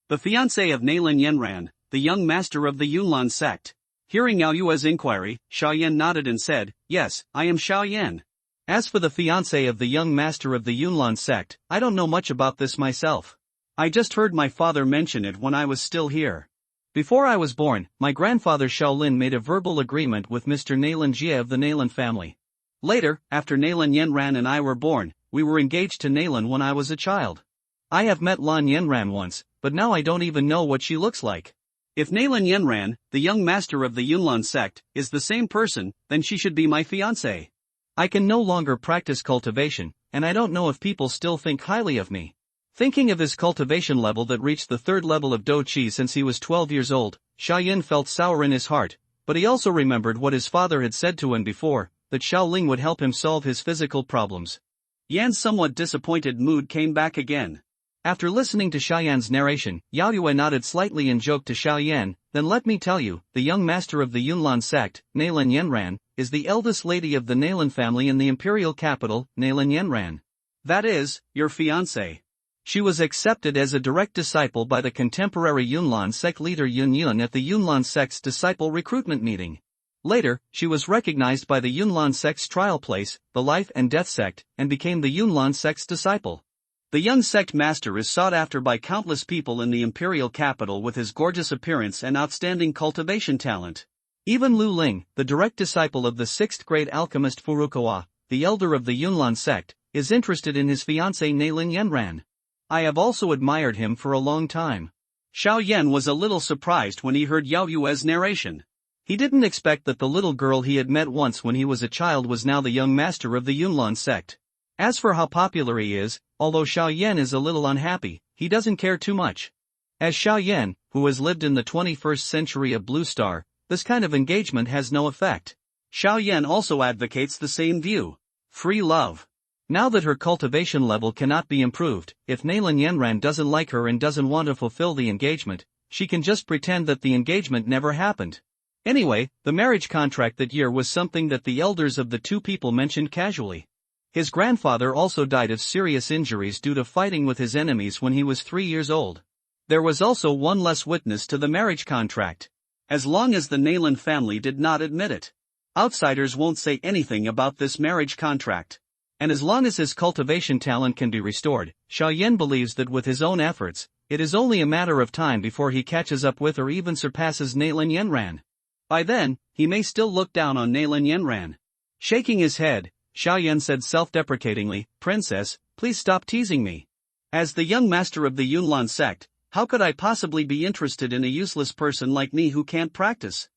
The fiancé of Nelan Yenran, the young master of the Yunlan sect. Hearing Yaoyue's inquiry, Xiao Yan nodded and said, "Yes, I am Xiao Yan. As for the fiancé of the young master of the Yunlan sect, I don't know much about this myself. I just heard my father mention it when I was still here. Before I was born, my grandfather Shaolin made a verbal agreement with Mr. Nelan Jie of the Nelan family. Later, after Nelan Yenran and I were born, we were engaged to Nelan when I was a child. I have met Lan Yenran once, but now I don't even know what she looks like. If Nelan Yenran, the young master of the Yunlan sect, is the same person, then she should be my fiancé. I can no longer practice cultivation, and I don't know if people still think highly of me." Thinking of his cultivation level that reached the 3rd level of Douqi since he was 12 years old, Xiao Yan felt sour in his heart, but he also remembered what his father had said to him before, that Xiao Ling would help him solve his physical problems. Yan's somewhat disappointed mood came back again. After listening to Xiao Yan's narration, Yaoyue nodded slightly and joked to Xiao Yan, "Then let me tell you, the young master of the Yunlan sect, Nelan Yenran, is the eldest lady of the Nelan family in the imperial capital, Nelan Yenran. That is, your fiancé. She was accepted as a direct disciple by the contemporary Yunlan sect leader Yun Yun at the Yunlan sect's disciple recruitment meeting. Later, she was recognized by the Yunlan sect's trial place, the Life and Death sect, and became the Yunlan sect's disciple. The young sect master is sought after by countless people in the imperial capital with his gorgeous appearance and outstanding cultivation talent. Even Lu Ling, the direct disciple of the 6th grade alchemist Furukawa, the elder of the Yunlan sect, is interested in his fiancée Nelan Yenran. I have also admired him for a long time." Xiao Yan was a little surprised when he heard Yaoyue's narration. He didn't expect that the little girl he had met once when he was a child was now the young master of the Yunlan sect. As for how popular he is, although Xiao Yan is a little unhappy, he doesn't care too much. As Xiao Yan, who has lived in the 21st century of Blue Star, this kind of engagement has no effect. Xiao Yan also advocates the same view. Free love. Now that her cultivation level cannot be improved, if Nelan Yenran doesn't like her and doesn't want to fulfill the engagement, she can just pretend that the engagement never happened. Anyway, the marriage contract that year was something that the elders of the two people mentioned casually. His grandfather also died of serious injuries due to fighting with his enemies when he was 3 years old. There was also one less witness to the marriage contract. As long as the Nayland family did not admit it, outsiders won't say anything about this marriage contract. And as long as his cultivation talent can be restored, Xiaoyan believes that with his own efforts, it is only a matter of time before he catches up with or even surpasses Nayland Yenran. By then, he may still look down on Nayland Yenran. Shaking his head, Xiaoyan said self-deprecatingly, "Princess, please stop teasing me. As the young master of the Yunlan sect, how could I possibly be interested in a useless person like me who can't practice?"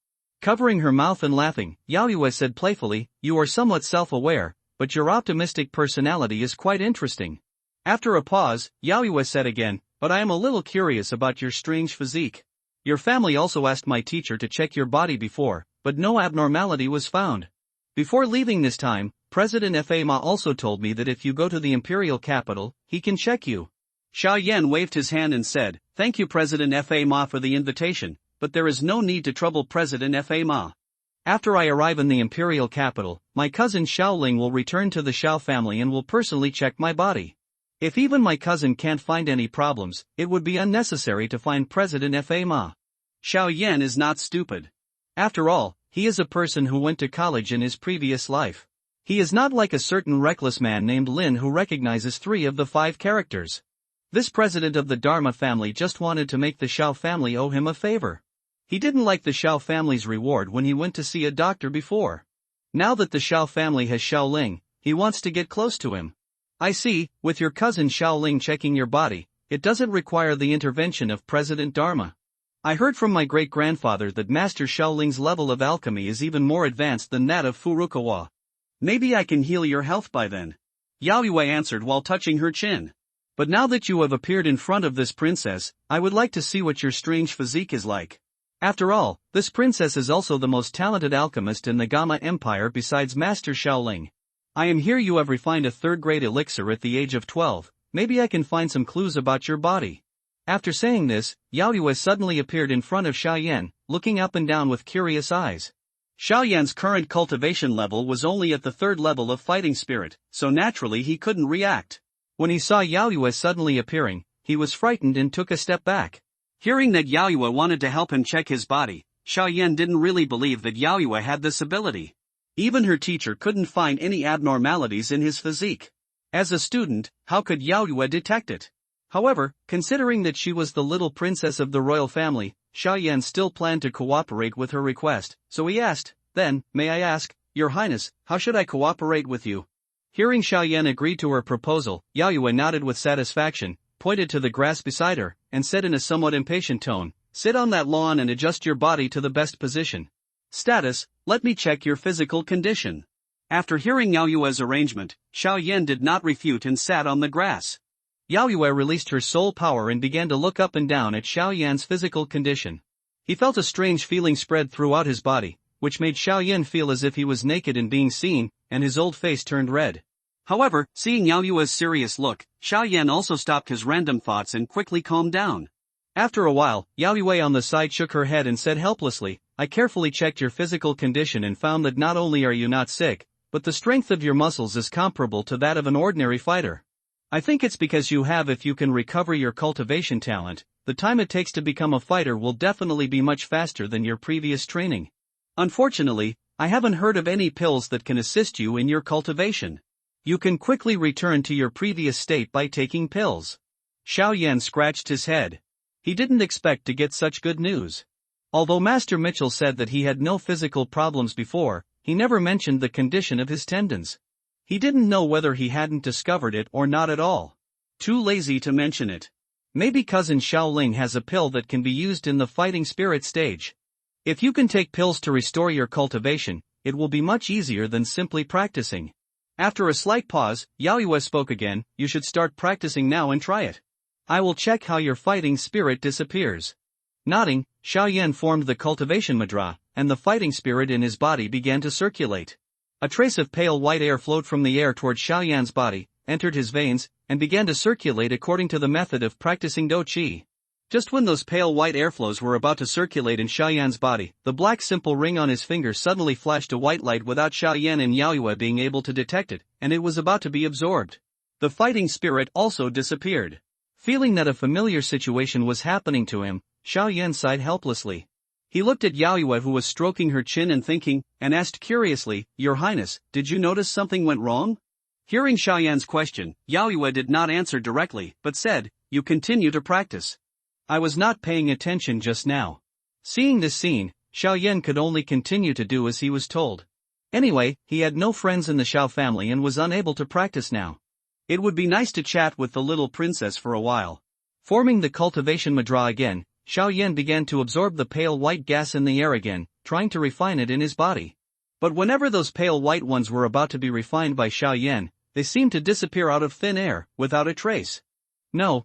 Covering her mouth and laughing, Yao Yue said playfully, "You are somewhat self-aware, but your optimistic personality is quite interesting." After a pause, Yao Yue said again, "But I am a little curious about your strange physique. Your family also asked my teacher to check your body before, but no abnormality was found. Before leaving this time, President Fa Ma also told me that if you go to the imperial capital, he can check you." Xiaoyan waved his hand and said, "Thank you President Fa Ma for the invitation, but there is no need to trouble President Fa Ma. After I arrive in the imperial capital, my cousin Xiaoling will return to the Xiao family and will personally check my body. If even my cousin can't find any problems, it would be unnecessary to find President Fa Ma. Xiaoyan is not stupid. After all, he is a person who went to college in his previous life. He is not like a certain reckless man named Lin who recognizes 3 of the 5 characters. This president of the Dharma family just wanted to make the Xiao family owe him a favor. He didn't like the Xiao family's reward when he went to see a doctor before. Now that the Xiao family has Xiaoling, he wants to get close to him. I see, with your cousin Xiaoling checking your body, it doesn't require the intervention of President Dharma. I heard from my great-grandfather that Master Xiaoling's level of alchemy is even more advanced than that of Furukawa. Maybe I can heal your health by then." Yao Yue answered while touching her chin. "But now that you have appeared in front of this princess, I would like to see what your strange physique is like. After all, this princess is also the most talented alchemist in the Gama Empire besides Master Xiaoling. I am here you have refined a 3rd-grade elixir at the age of 12, maybe I can find some clues about your body." After saying this, Yao Yue suddenly appeared in front of Xiaoyan, looking up and down with curious eyes. Xiaoyan's current cultivation level was only at the 3rd level of fighting spirit, so naturally he couldn't react. When he saw Yao Yue suddenly appearing, he was frightened and took a step back. Hearing that Yao Yue wanted to help him check his body, Xiaoyan didn't really believe that Yao Yue had this ability. Even her teacher couldn't find any abnormalities in his physique. As a student, how could Yao Yue detect it? However, considering that she was the little princess of the royal family, Xiaoyan still planned to cooperate with her request, so he asked, "Then, may I ask, Your Highness, how should I cooperate with you?" Hearing Xiaoyan agree to her proposal, Yao Yue nodded with satisfaction, pointed to the grass beside her, and said in a somewhat impatient tone, "Sit on that lawn and adjust your body to the best position. Status, let me check your physical condition." After hearing Yao Yue's arrangement, Xiaoyan did not refute and sat on the grass. Yao Yue released her soul power and began to look up and down at Xiaoyan's physical condition. He felt a strange feeling spread throughout his body, which made Xiaoyan feel as if he was naked and being seen, and his old face turned red. However, seeing Yao Yue's serious look, Xiaoyan also stopped his random thoughts and quickly calmed down. After a while, Yao Yue on the side shook her head and said helplessly, "I carefully checked your physical condition and found that not only are you not sick, but the strength of your muscles is comparable to that of an ordinary fighter. I think it's because if you can recover your cultivation talent, the time it takes to become a fighter will definitely be much faster than your previous training. Unfortunately, I haven't heard of any pills that can assist you in your cultivation. You can quickly return to your previous state by taking pills." Xiaoyan scratched his head. He didn't expect to get such good news. Although Master Mitchell said that he had no physical problems before, he never mentioned the condition of his tendons. He didn't know whether he hadn't discovered it or not at all. Too lazy to mention it. Maybe cousin Xiaoling has a pill that can be used in the fighting spirit stage. If you can take pills to restore your cultivation, it will be much easier than simply practicing. After a slight pause, Yao Yue spoke again, "You should start practicing now and try it. I will check how your fighting spirit disappears." Nodding, Xiaoyan formed the cultivation mudra, and the fighting spirit in his body began to circulate. A trace of pale white air flowed from the air toward Xiaoyan's body, entered his veins, and began to circulate according to the method of practicing Do Qi. Just when those pale white airflows were about to circulate in Xiaoyan's body, the black simple ring on his finger suddenly flashed a white light without Xiaoyan and Yaoyue being able to detect it, and it was about to be absorbed. The fighting spirit also disappeared. Feeling that a familiar situation was happening to him, Xiaoyan sighed helplessly. He looked at Yaoyue, who was stroking her chin and thinking, and asked curiously, "Your Highness, did you notice something went wrong?" Hearing Xiaoyan's question, Yaoyue did not answer directly, but said, "You continue to practice. I was not paying attention just now." Seeing this scene, Xiaoyan could only continue to do as he was told. Anyway, he had no friends in the Xiao family and was unable to practice now. It would be nice to chat with the little princess for a while. Forming the cultivation mudra again, Xiaoyan began to absorb the pale white gas in the air again, trying to refine it in his body. But whenever those pale white ones were about to be refined by Xiaoyan, they seemed to disappear out of thin air, without a trace. No,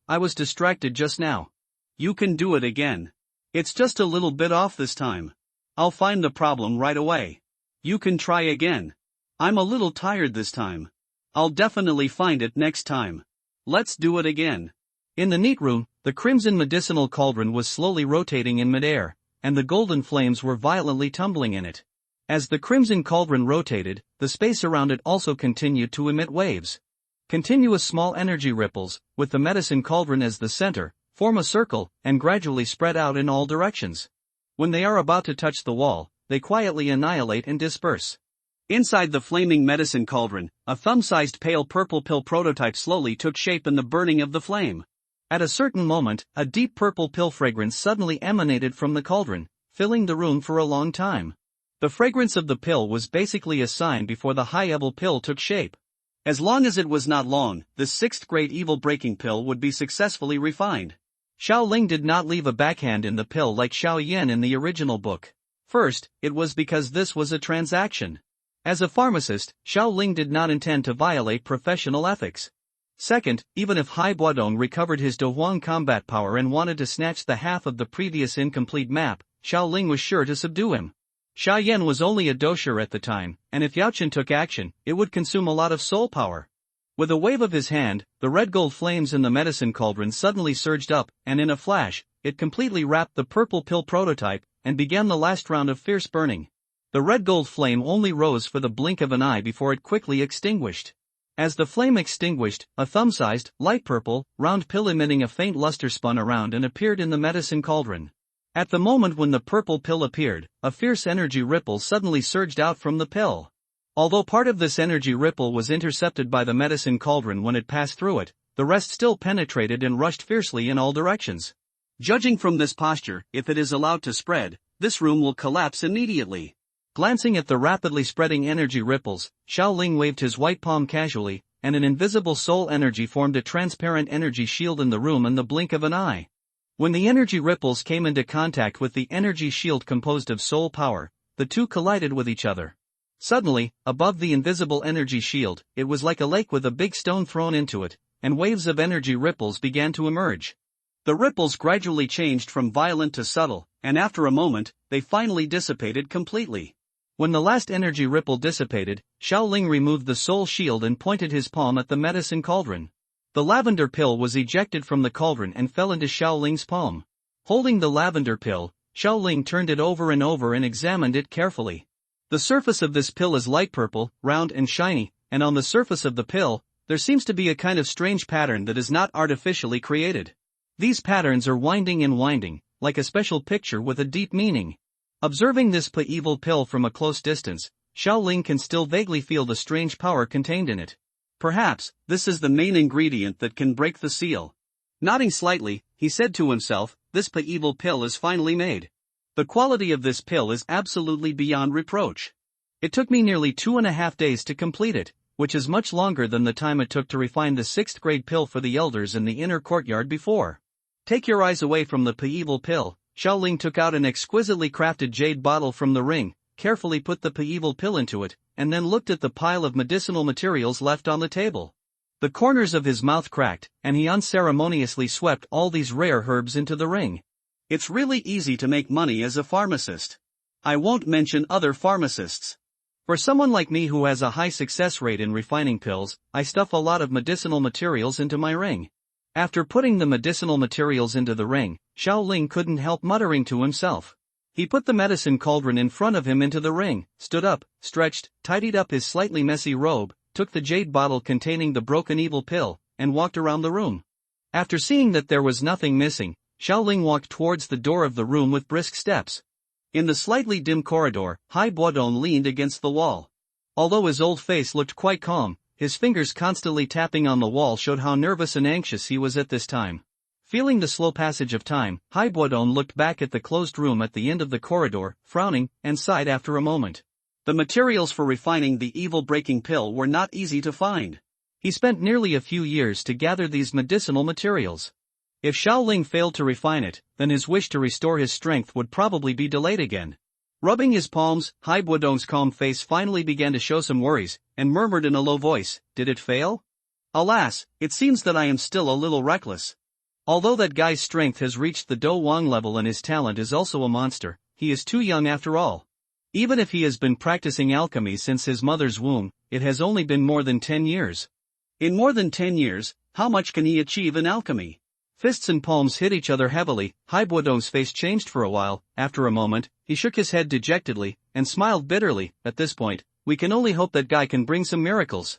I was distracted just now. You can do it again. It's just a little bit off this time. I'll find the problem right away. You can try again. I'm a little tired this time. I'll definitely find it next time. Let's do it again. In the neat room, the crimson medicinal cauldron was slowly rotating in midair, and the golden flames were violently tumbling in it. As the crimson cauldron rotated, the space around it also continued to emit waves. Continuous small energy ripples, with the medicine cauldron as the center, form a circle, and gradually spread out in all directions. When they are about to touch the wall, they quietly annihilate and disperse. Inside the flaming medicine cauldron, a thumb-sized pale purple pill prototype slowly took shape in the burning of the flame. At a certain moment, a deep purple pill fragrance suddenly emanated from the cauldron, filling the room for a long time. The fragrance of the pill was basically a sign before the high-level pill took shape. As long as it was not long, the sixth-grade evil-breaking pill would be successfully refined. Xiao Ling did not leave a backhand in the pill like Xiao Yan in the original book. First, it was because this was a transaction. As a pharmacist, Xiao Ling did not intend to violate professional ethics. Second, even if Hai Buodong recovered his Dohuang combat power and wanted to snatch the half of the previous incomplete map, Xiao Ling was sure to subdue him. Xia Yan was only a dosher at the time, and if Yao Chen took action, it would consume a lot of soul power. With a wave of his hand, the red gold flames in the medicine cauldron suddenly surged up, and in a flash, it completely wrapped the purple pill prototype, and began the last round of fierce burning. The red gold flame only rose for the blink of an eye before it quickly extinguished. As the flame extinguished, a thumb-sized, light purple, round pill emitting a faint luster spun around and appeared in the medicine cauldron. At the moment when the purple pill appeared, a fierce energy ripple suddenly surged out from the pill. Although part of this energy ripple was intercepted by the medicine cauldron when it passed through it, the rest still penetrated and rushed fiercely in all directions. Judging from this posture, if it is allowed to spread, this room will collapse immediately. Glancing at the rapidly spreading energy ripples, Xiao Ling waved his white palm casually, and an invisible soul energy formed a transparent energy shield in the room in the blink of an eye. When the energy ripples came into contact with the energy shield composed of soul power, the two collided with each other. Suddenly, above the invisible energy shield, it was like a lake with a big stone thrown into it, and waves of energy ripples began to emerge. The ripples gradually changed from violent to subtle, and after a moment, they finally dissipated completely. When the last energy ripple dissipated, Xiao Ling removed the soul shield and pointed his palm at the medicine cauldron. The lavender pill was ejected from the cauldron and fell into Xiao Ling's palm. Holding the lavender pill, Xiao Ling turned it over and examined it carefully. The surface of this pill is light purple, round and shiny, and on the surface of the pill, there seems to be a kind of strange pattern that is not artificially created. These patterns are winding, like a special picture with a deep meaning. Observing this evil pill from a close distance, Xiao Ling can still vaguely feel the strange power contained in it. Perhaps, this is the main ingredient that can break the seal. Nodding slightly, he said to himself, this evil pill is finally made. The quality of this pill is absolutely beyond reproach. It took me nearly 2.5 days to complete it, which is much longer than the time it took to refine the 6th grade pill for the elders in the inner courtyard before. Take your eyes away from the evil pill. Xiao Ling took out an exquisitely crafted jade bottle from the ring, carefully put the evil pill into it, and then looked at the pile of medicinal materials left on the table. The corners of his mouth cracked, and he unceremoniously swept all these rare herbs into the ring. It's really easy to make money as a pharmacist. I won't mention other pharmacists. For someone like me who has a high success rate in refining pills, I stuff a lot of medicinal materials into my ring. After putting the medicinal materials into the ring, Xiaoling couldn't help muttering to himself. He put the medicine cauldron in front of him into the ring, stood up, stretched, tidied up his slightly messy robe, took the jade bottle containing the broken evil pill, and walked around the room. After seeing that there was nothing missing, Xiaoling walked towards the door of the room with brisk steps. In the slightly dim corridor, Hai Buodong leaned against the wall. Although his old face looked quite calm, his fingers constantly tapping on the wall showed how nervous and anxious he was at this time. Feeling the slow passage of time, Hai Buodong looked back at the closed room at the end of the corridor, frowning, and sighed after a moment. The materials for refining the evil-breaking pill were not easy to find. He spent nearly a few years to gather these medicinal materials. If Xiaoling failed to refine it, then his wish to restore his strength would probably be delayed again. Rubbing his palms, Hai Buodong's calm face finally began to show some worries, and murmured in a low voice, "Did it fail? Alas, it seems that I am still a little reckless. Although that guy's strength has reached the Do Wang level and his talent is also a monster, he is too young after all. Even if he has been practicing alchemy since his mother's womb, it has only been more than 10 years. In more than 10 years, how much can he achieve in alchemy?" Fists and palms hit each other heavily. Hai Buodong's face changed for a while. After a moment, he shook his head dejectedly, and smiled bitterly. At this point, we can only hope that guy can bring some miracles.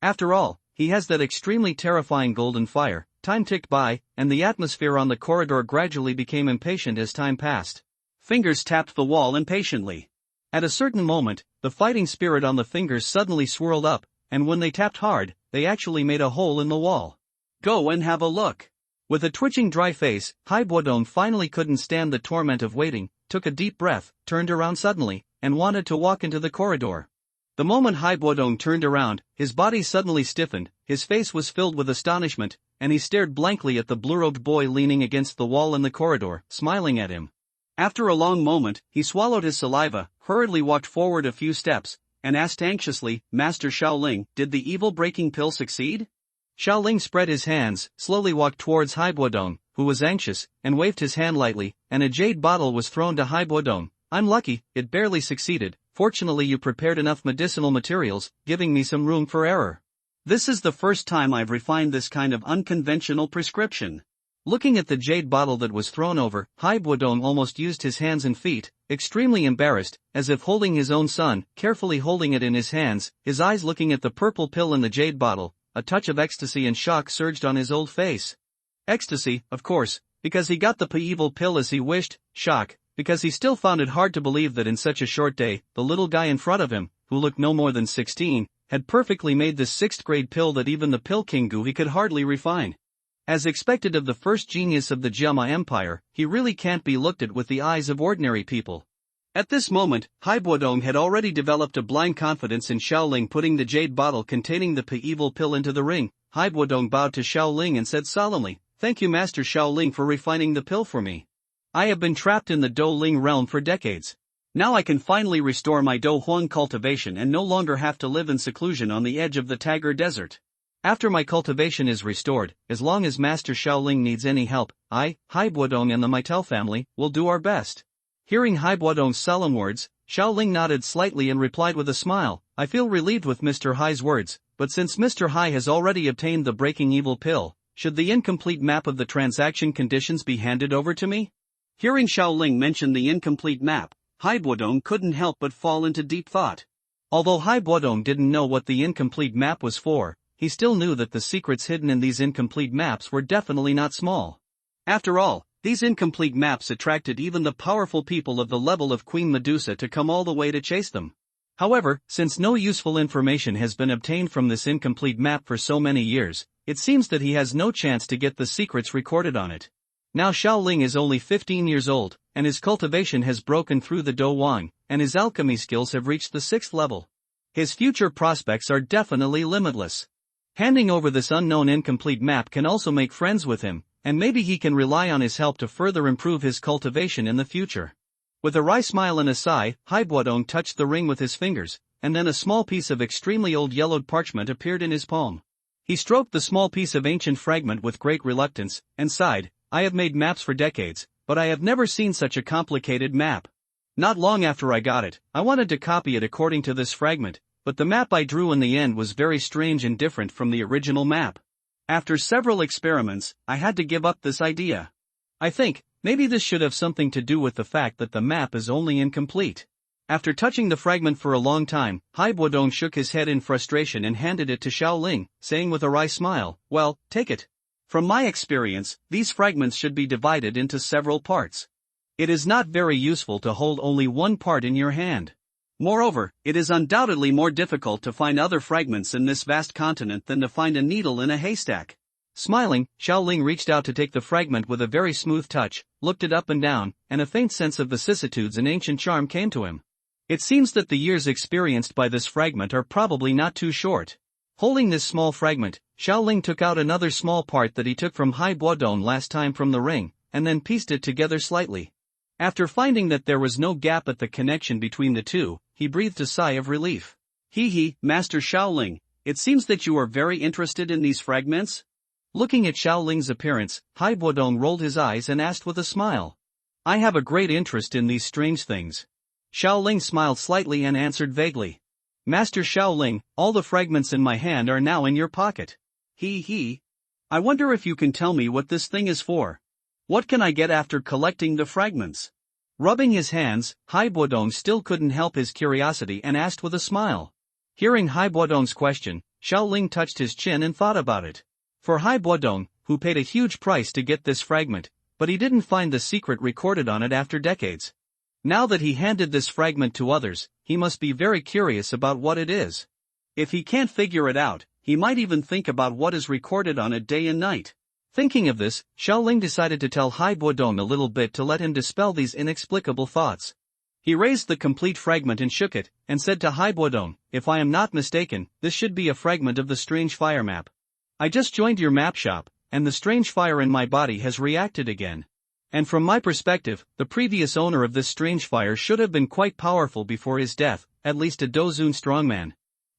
After all, he has that extremely terrifying golden fire. Time ticked by, and the atmosphere on the corridor gradually became impatient as time passed. Fingers tapped the wall impatiently. At a certain moment, the fighting spirit on the fingers suddenly swirled up, and when they tapped hard, they actually made a hole in the wall. "Go and have a look." With a twitching dry face, Hai Buodong finally couldn't stand the torment of waiting, took a deep breath, turned around suddenly, and wanted to walk into the corridor. The moment Hai Buodong turned around, his body suddenly stiffened, his face was filled with astonishment, and he stared blankly at the blue-robed boy leaning against the wall in the corridor, smiling at him. After a long moment, he swallowed his saliva, hurriedly walked forward a few steps, and asked anxiously, "Master Xiaoling, did the evil-breaking pill succeed?" Xiaoling spread his hands, slowly walked towards Hai Buodong, who was anxious, and waved his hand lightly, and a jade bottle was thrown to Hai Buodong. "I'm lucky, it barely succeeded. Fortunately you prepared enough medicinal materials, giving me some room for error. This is the first time I've refined this kind of unconventional prescription." Looking at the jade bottle that was thrown over, Hai Buodong almost used his hands and feet, extremely embarrassed, as if holding his own son, carefully holding it in his hands, his eyes looking at the purple pill in the jade bottle. A touch of ecstasy and shock surged on his old face. Ecstasy, of course, because he got the evil pill as he wished. Shock, because he still found it hard to believe that in such a short day, the little guy in front of him, who looked no more than 16, had perfectly made this 6th-grade pill that even the pill king Gu he could hardly refine. As expected of the first genius of the Jiama Empire, he really can't be looked at with the eyes of ordinary people. At this moment, Hai Buodong had already developed a blind confidence in Xiaoling putting the jade bottle containing the evil pill into the ring. Hai Buodong bowed to Xiaoling and said solemnly, "Thank you Master Xiaoling for refining the pill for me. I have been trapped in the Do Ling realm for decades. Now I can finally restore my Do Huang cultivation and no longer have to live in seclusion on the edge of the Tagar Desert. After my cultivation is restored, as long as Master Xiaoling needs any help, I, Hai Buodong and the Maitel family, will do our best." Hearing Hai Buodong's solemn words, Xiaoling nodded slightly and replied with a smile, "I feel relieved with Mr. Hai's words, but since Mr. Hai has already obtained the breaking evil pill, should the incomplete map of the transaction conditions be handed over to me?" Hearing Xiaoling mention the incomplete map, Hai Buodong couldn't help but fall into deep thought. Although Hai Buodong didn't know what the incomplete map was for, he still knew that the secrets hidden in these incomplete maps were definitely not small. After all, these incomplete maps attracted even the powerful people of the level of Queen Medusa to come all the way to chase them. However, since no useful information has been obtained from this incomplete map for so many years, it seems that he has no chance to get the secrets recorded on it. Now Xiaoling is only 15 years old, and his cultivation has broken through the Do Wang, and his alchemy skills have reached the 6th level. His future prospects are definitely limitless. Handing over this unknown incomplete map can also make friends with him, and maybe he can rely on his help to further improve his cultivation in the future. With a wry smile and a sigh, Hai Buodong touched the ring with his fingers, and then a small piece of extremely old yellowed parchment appeared in his palm. He stroked the small piece of ancient fragment with great reluctance, and sighed, "I have made maps for decades, but I have never seen such a complicated map. Not long after I got it, I wanted to copy it according to this fragment, but the map I drew in the end was very strange and different from the original map. After several experiments, I had to give up this idea. I think, maybe this should have something to do with the fact that the map is only incomplete. After touching the fragment for a long time, Haibuodong shook his head in frustration and handed it to Xiaoling, saying with a wry smile, "Well, take it. From my experience, these fragments should be divided into several parts. It is not very useful to hold only one part in your hand. Moreover, it is undoubtedly more difficult to find other fragments in this vast continent than to find a needle in a haystack." Smiling, Xiaoling reached out to take the fragment with a very smooth touch, looked it up and down, and a faint sense of vicissitudes and ancient charm came to him. It seems that the years experienced by this fragment are probably not too short. Holding this small fragment, Xiaoling took out another small part that he took from Haibuodong last time from the ring, and then pieced it together slightly. After finding that there was no gap at the connection between the two, he breathed a sigh of relief. Master Xiaoling, it seems that you are very interested in these fragments?" Looking at Xiaoling's appearance, Haibuodong rolled his eyes and asked with a smile. "I have a great interest in these strange things." Xiaoling smiled slightly and answered vaguely. "Master Xiaoling, all the fragments in my hand are now in your pocket." I wonder if you can tell me what this thing is for. What can I get after collecting the fragments?" Rubbing his hands, Haibuodong still couldn't help his curiosity and asked with a smile. Hearing Haibuodong's question, Xiaoling touched his chin and thought about it. For Haibuodong, who paid a huge price to get this fragment, but he didn't find the secret recorded on it after decades. Now that he handed this fragment to others, he must be very curious about what it is. If he can't figure it out, he might even think about what is recorded on it day and night. Thinking of this, Xiaoling decided to tell Haibuodong a little bit to let him dispel these inexplicable thoughts. He raised the complete fragment and shook it, and said to Haibuodong, "If I am not mistaken, this should be a fragment of the strange fire map. I just joined your map shop, and the strange fire in my body has reacted again. And from my perspective, the previous owner of this strange fire should have been quite powerful before his death, at least a Dozun strongman.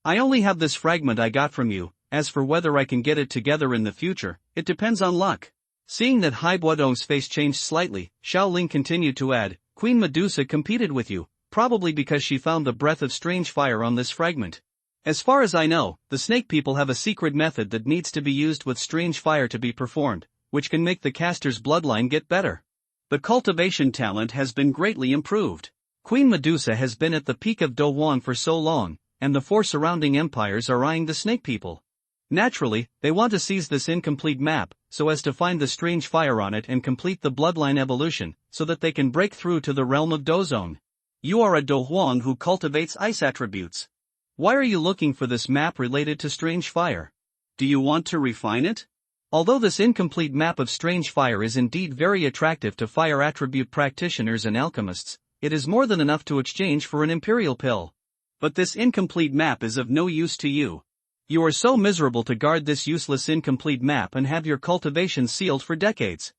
I only have this fragment I got from you. As for whether I can get it together in the future, it depends on luck." Seeing that Haibuodong's face changed slightly, Xiaoling continued to add, "Queen Medusa competed with you, probably because she found the breath of strange fire on this fragment. As far as I know, the snake people have a secret method that needs to be used with strange fire to be performed, which can make the caster's bloodline get better. The cultivation talent has been greatly improved. Queen Medusa has been at the peak of Dohuan for so long, and the 4 surrounding empires are eyeing the snake people. Naturally, they want to seize this incomplete map, so as to find the strange fire on it and complete the bloodline evolution, so that they can break through to the realm of Dozone. You are a Dohuang who cultivates ice attributes. Why are you looking for this map related to strange fire? Do you want to refine it? Although this incomplete map of strange fire is indeed very attractive to fire attribute practitioners and alchemists, it is more than enough to exchange for an imperial pill. But this incomplete map is of no use to you. You are so miserable to guard this useless incomplete map and have your cultivation sealed for decades."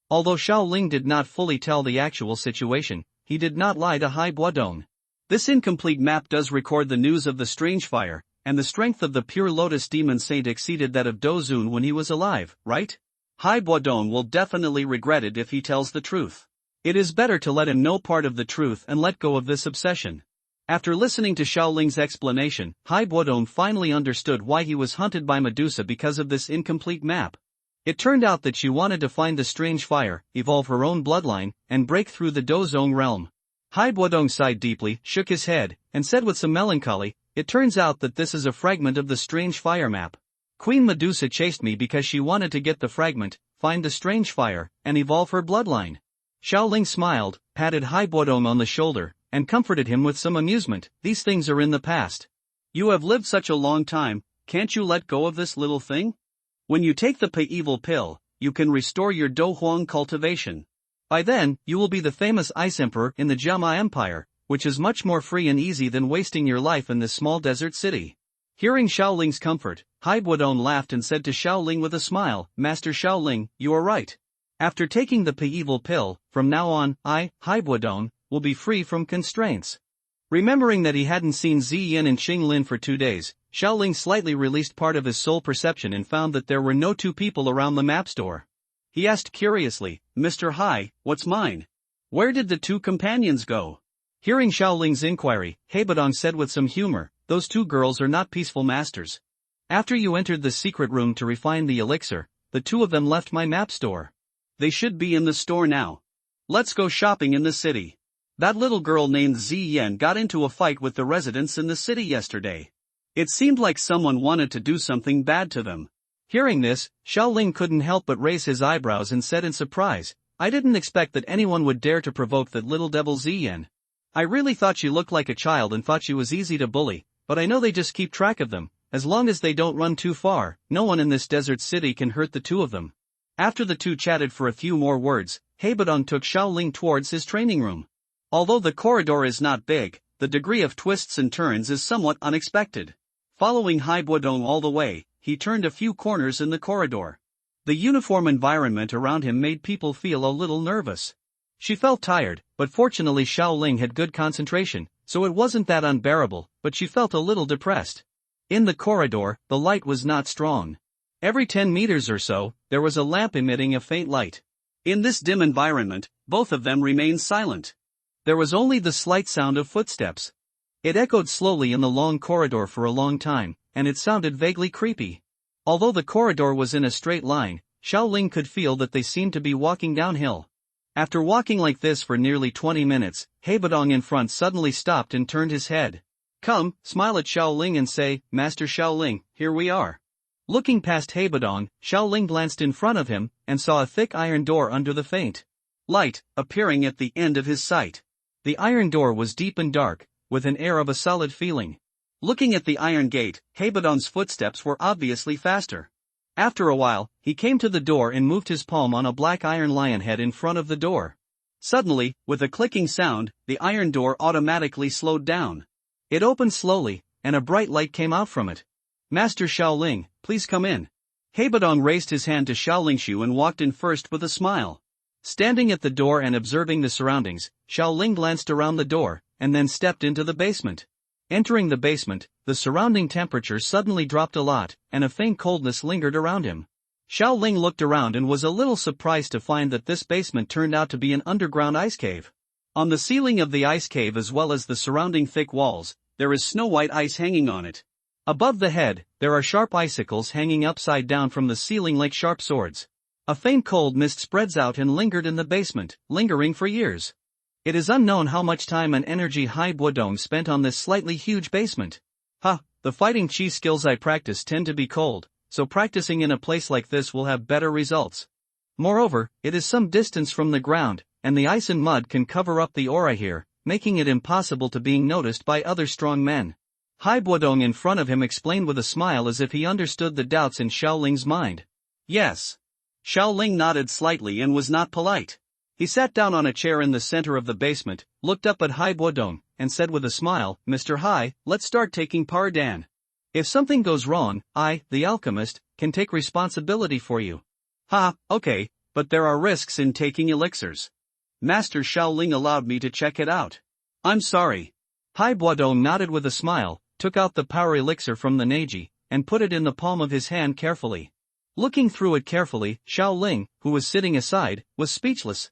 Although Xiaoling did not fully tell the actual situation, he did not lie to Haibuodong. This incomplete map does record the news of the strange fire, and the strength of the pure lotus demon saint exceeded that of Dozun when he was alive, right? Haibuodong will definitely regret it if he tells the truth. It is better to let him know part of the truth and let go of this obsession. After listening to Xiaoling's explanation, Haibuodong finally understood why he was hunted by Medusa because of this incomplete map. It turned out that she wanted to find the strange fire, evolve her own bloodline, and break through the Dozong realm. Haibuodong sighed deeply, shook his head, and said with some melancholy, "It turns out that this is a fragment of the strange fire map. Queen Medusa chased me because she wanted to get the fragment, find the strange fire, and evolve her bloodline." Xiaoling smiled, patted Haibuodong on the shoulder, and comforted him with some amusement. "These things are in the past. You have lived such a long time, can't you let go of this little thing? When you take the Pei-Evil pill, you can restore your Dohuang cultivation. By then, you will be the famous Ice Emperor in the Jiama Empire, which is much more free and easy than wasting your life in this small desert city." Hearing Xiaoling's comfort, Haibuodong laughed and said to Xiaoling with a smile, "Master Xiaoling, you are right. After taking the Pei-Evil pill, from now on, I, Haibuodong, will be free from constraints." Remembering that he hadn't seen Ziyin and Qinglin for 2 days, Xiaoling slightly released part of his soul perception and found that there were no 2 people around the map store. He asked curiously, "Mr. Hai, what's mine? Where did the 2 companions go?" Hearing Xiaoling's inquiry, Haibuodong said with some humor, "Those 2 girls are not peaceful masters. After you entered the secret room to refine the elixir, the two of them left my map store. They should be in the store now. Let's go shopping in the city. That little girl named Ziyan got into a fight with the residents in the city yesterday. It seemed like someone wanted to do something bad to them. Hearing this, Xiaoling couldn't help but raise his eyebrows and said in surprise, I didn't expect that anyone would dare to provoke that little devil Ziyan. I really thought she looked like a child and thought she was easy to bully, but I know they just keep track of them. As long as they don't run too far, no one in this desert city can hurt the two of them. After the two chatted for a few more words, Haibadong took Xiaoling towards his training room. Although the corridor is not big, the degree of twists and turns is somewhat unexpected. Following Haibadong all the way, he turned a few corners in the corridor. The uniform environment around him made people feel a little nervous. She felt tired, but fortunately Xiaoling had good concentration, so it wasn't that unbearable, but she felt a little depressed. In the corridor, the light was not strong. Every 10 meters or so, there was a lamp emitting a faint light. In this dim environment, both of them remained silent. There was only the slight sound of footsteps. It echoed slowly in the long corridor for a long time, and it sounded vaguely creepy. Although the corridor was in a straight line, Xiaoling could feel that they seemed to be walking downhill. After walking like this for nearly 20 minutes, Haibadong in front suddenly stopped and turned his head. Come, smile at Xiaoling and say, Master Xiaoling, here we are. Looking past Haibadong, Xiaoling glanced in front of him, and saw a thick iron door under the faint light, appearing at the end of his sight. The iron door was deep and dark, with an air of a solid feeling. Looking at the iron gate, Haibadong's footsteps were obviously faster. After a while, he came to the door and moved his palm on a black iron lion head in front of the door. Suddenly, with a clicking sound, the iron door automatically slowed down. It opened slowly, and a bright light came out from it. Master Xiaoling, please come in. Haibadong raised his hand to Xiaolingshu and walked in first with a smile. Standing at the door and observing the surroundings, Xiaoling glanced around the door, and then stepped into the basement. Entering the basement, the surrounding temperature suddenly dropped a lot, and a faint coldness lingered around him. Xiaoling looked around and was a little surprised to find that this basement turned out to be an underground ice cave. On the ceiling of the ice cave as well as the surrounding thick walls, there is snow-white ice hanging on it. Above the head, there are sharp icicles hanging upside down from the ceiling like sharp swords. A faint cold mist spreads out and lingered in the basement, lingering for years. It is unknown how much time and energy Haibadong spent on this slightly huge basement. The fighting chi skills I practice tend to be cold, so practicing in a place like this will have better results. Moreover, it is some distance from the ground, and the ice and mud can cover up the aura here, making it impossible to being noticed by other strong men. Haibadong in front of him explained with a smile as if he understood the doubts in Xiaoling's mind. Yes. Xiaoling nodded slightly and was not polite. He sat down on a chair in the center of the basement, looked up at Haibadong, and said with a smile, Mr. Hai, let's start taking pardon. If something goes wrong, I, the alchemist, can take responsibility for you. Okay, but there are risks in taking elixirs. Master Xiaoling allowed me to check it out. I'm sorry. Haibadong nodded with a smile, took out the power elixir from the Neji, and put it in the palm of his hand carefully. Looking through it carefully, Xiaoling, who was sitting aside, was speechless.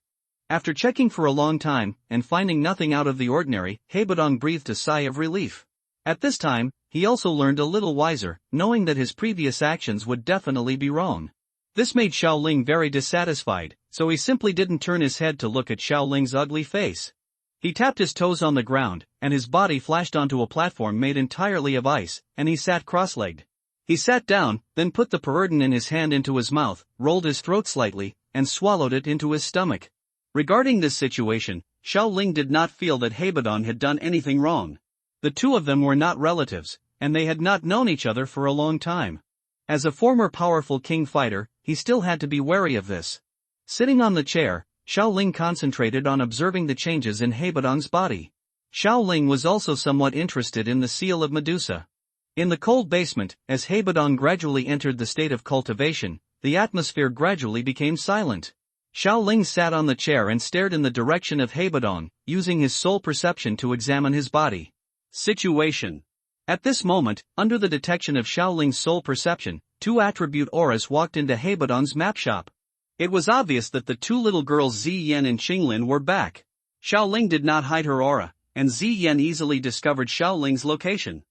After checking for a long time, and finding nothing out of the ordinary, Haibadong breathed a sigh of relief. At this time, he also learned a little wiser, knowing that his previous actions would definitely be wrong. This made Xiaoling very dissatisfied, so he simply didn't turn his head to look at Xiaoling's ugly face. He tapped his toes on the ground, and his body flashed onto a platform made entirely of ice, and he sat cross-legged. He sat down, then put the pardon in his hand into his mouth, rolled his throat slightly, and swallowed it into his stomach. Regarding this situation, Xiaoling did not feel that Haibadong had done anything wrong. The two of them were not relatives, and they had not known each other for a long time. As a former powerful king fighter, he still had to be wary of this. Sitting on the chair, Xiaoling concentrated on observing the changes in Haibadong's body. Xiaoling was also somewhat interested in the seal of Medusa. In the cold basement, as Haibadong gradually entered the state of cultivation, the atmosphere gradually became silent. Xiaoling sat on the chair and stared in the direction of Haibadong, using his soul perception to examine his body. Situation. At this moment, under the detection of Xiaoling's soul perception, two attribute auras walked into Haibadong's map shop. It was obvious that the two little girls Ziyan and Qinglin were back. Xiaoling did not hide her aura, and Ziyan easily discovered Xiaoling's location.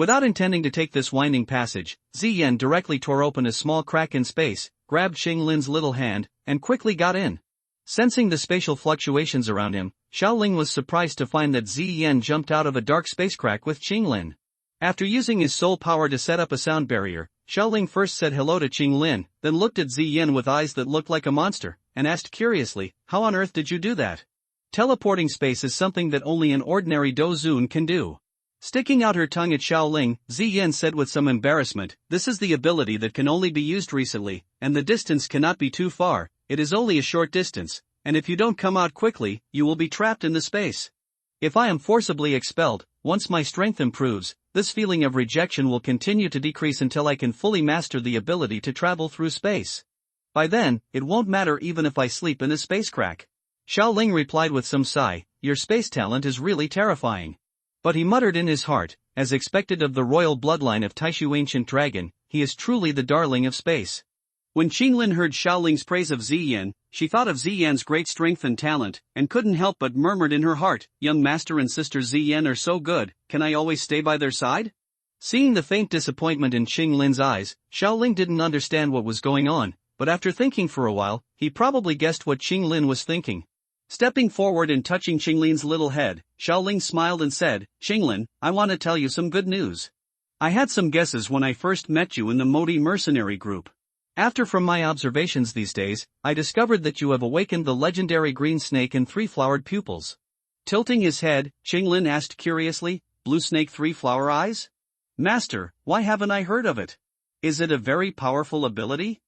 Without intending to take this winding passage, Ziyan directly tore open a small crack in space, grabbed Qinglin's little hand, and quickly got in. Sensing the spatial fluctuations around him, Xiaoling was surprised to find that Ziyan jumped out of a dark space crack with Qinglin. After using his soul power to set up a sound barrier, Xiaoling first said hello to Qinglin, then looked at Ziyan with eyes that looked like a monster, and asked curiously, "How on earth did you do that?" Teleporting space is something that only an ordinary Dozun can do. Sticking out her tongue at Xiaoling, Ziyan said with some embarrassment, "This is the ability that can only be used recently, and the distance cannot be too far, it is only a short distance, and if you don't come out quickly, you will be trapped in the space. If I am forcibly expelled, once my strength improves, this feeling of rejection will continue to decrease until I can fully master the ability to travel through space. By then, it won't matter even if I sleep in a space crack." Xiaoling replied with some sigh, "Your space talent is really terrifying." But he muttered in his heart, as expected of the royal bloodline of Taishu Ancient Dragon, he is truly the darling of space. When Qinglin heard Xiaoling's praise of Ziyan, she thought of Ziyan's great strength and talent, and couldn't help but murmured in her heart, "Young master and sister Ziyan are so good, can I always stay by their side?" Seeing the faint disappointment in Qinglin's eyes, Xiaoling didn't understand what was going on, but after thinking for a while, he probably guessed what Qinglin was thinking. Stepping forward and touching Qinglin's little head, Xiaoling smiled and said, "Qinglin, I want to tell you some good news. I had some guesses when I first met you in the Modi mercenary group. After from my observations these days, I discovered that you have awakened the legendary green snake and three-flowered pupils." Tilting his head, Qinglin asked curiously, "Blue snake three-flower eyes? Master, why haven't I heard of it? Is it a very powerful ability?"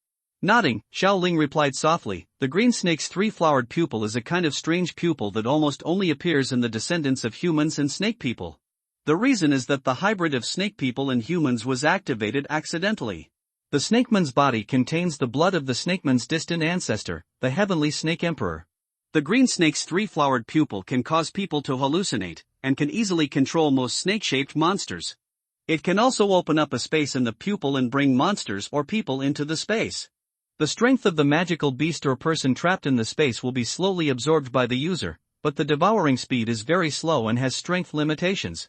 Nodding, Xiaoling replied softly, "The green snake's three-flowered pupil is a kind of strange pupil that almost only appears in the descendants of humans and snake people. The reason is that the hybrid of snake people and humans was activated accidentally. The snakeman's body contains the blood of the snakeman's distant ancestor, the heavenly snake emperor. The green snake's three-flowered pupil can cause people to hallucinate, and can easily control most snake-shaped monsters. It can also open up a space in the pupil and bring monsters or people into the space. The strength of the magical beast or person trapped in the space will be slowly absorbed by the user, but the devouring speed is very slow and has strength limitations."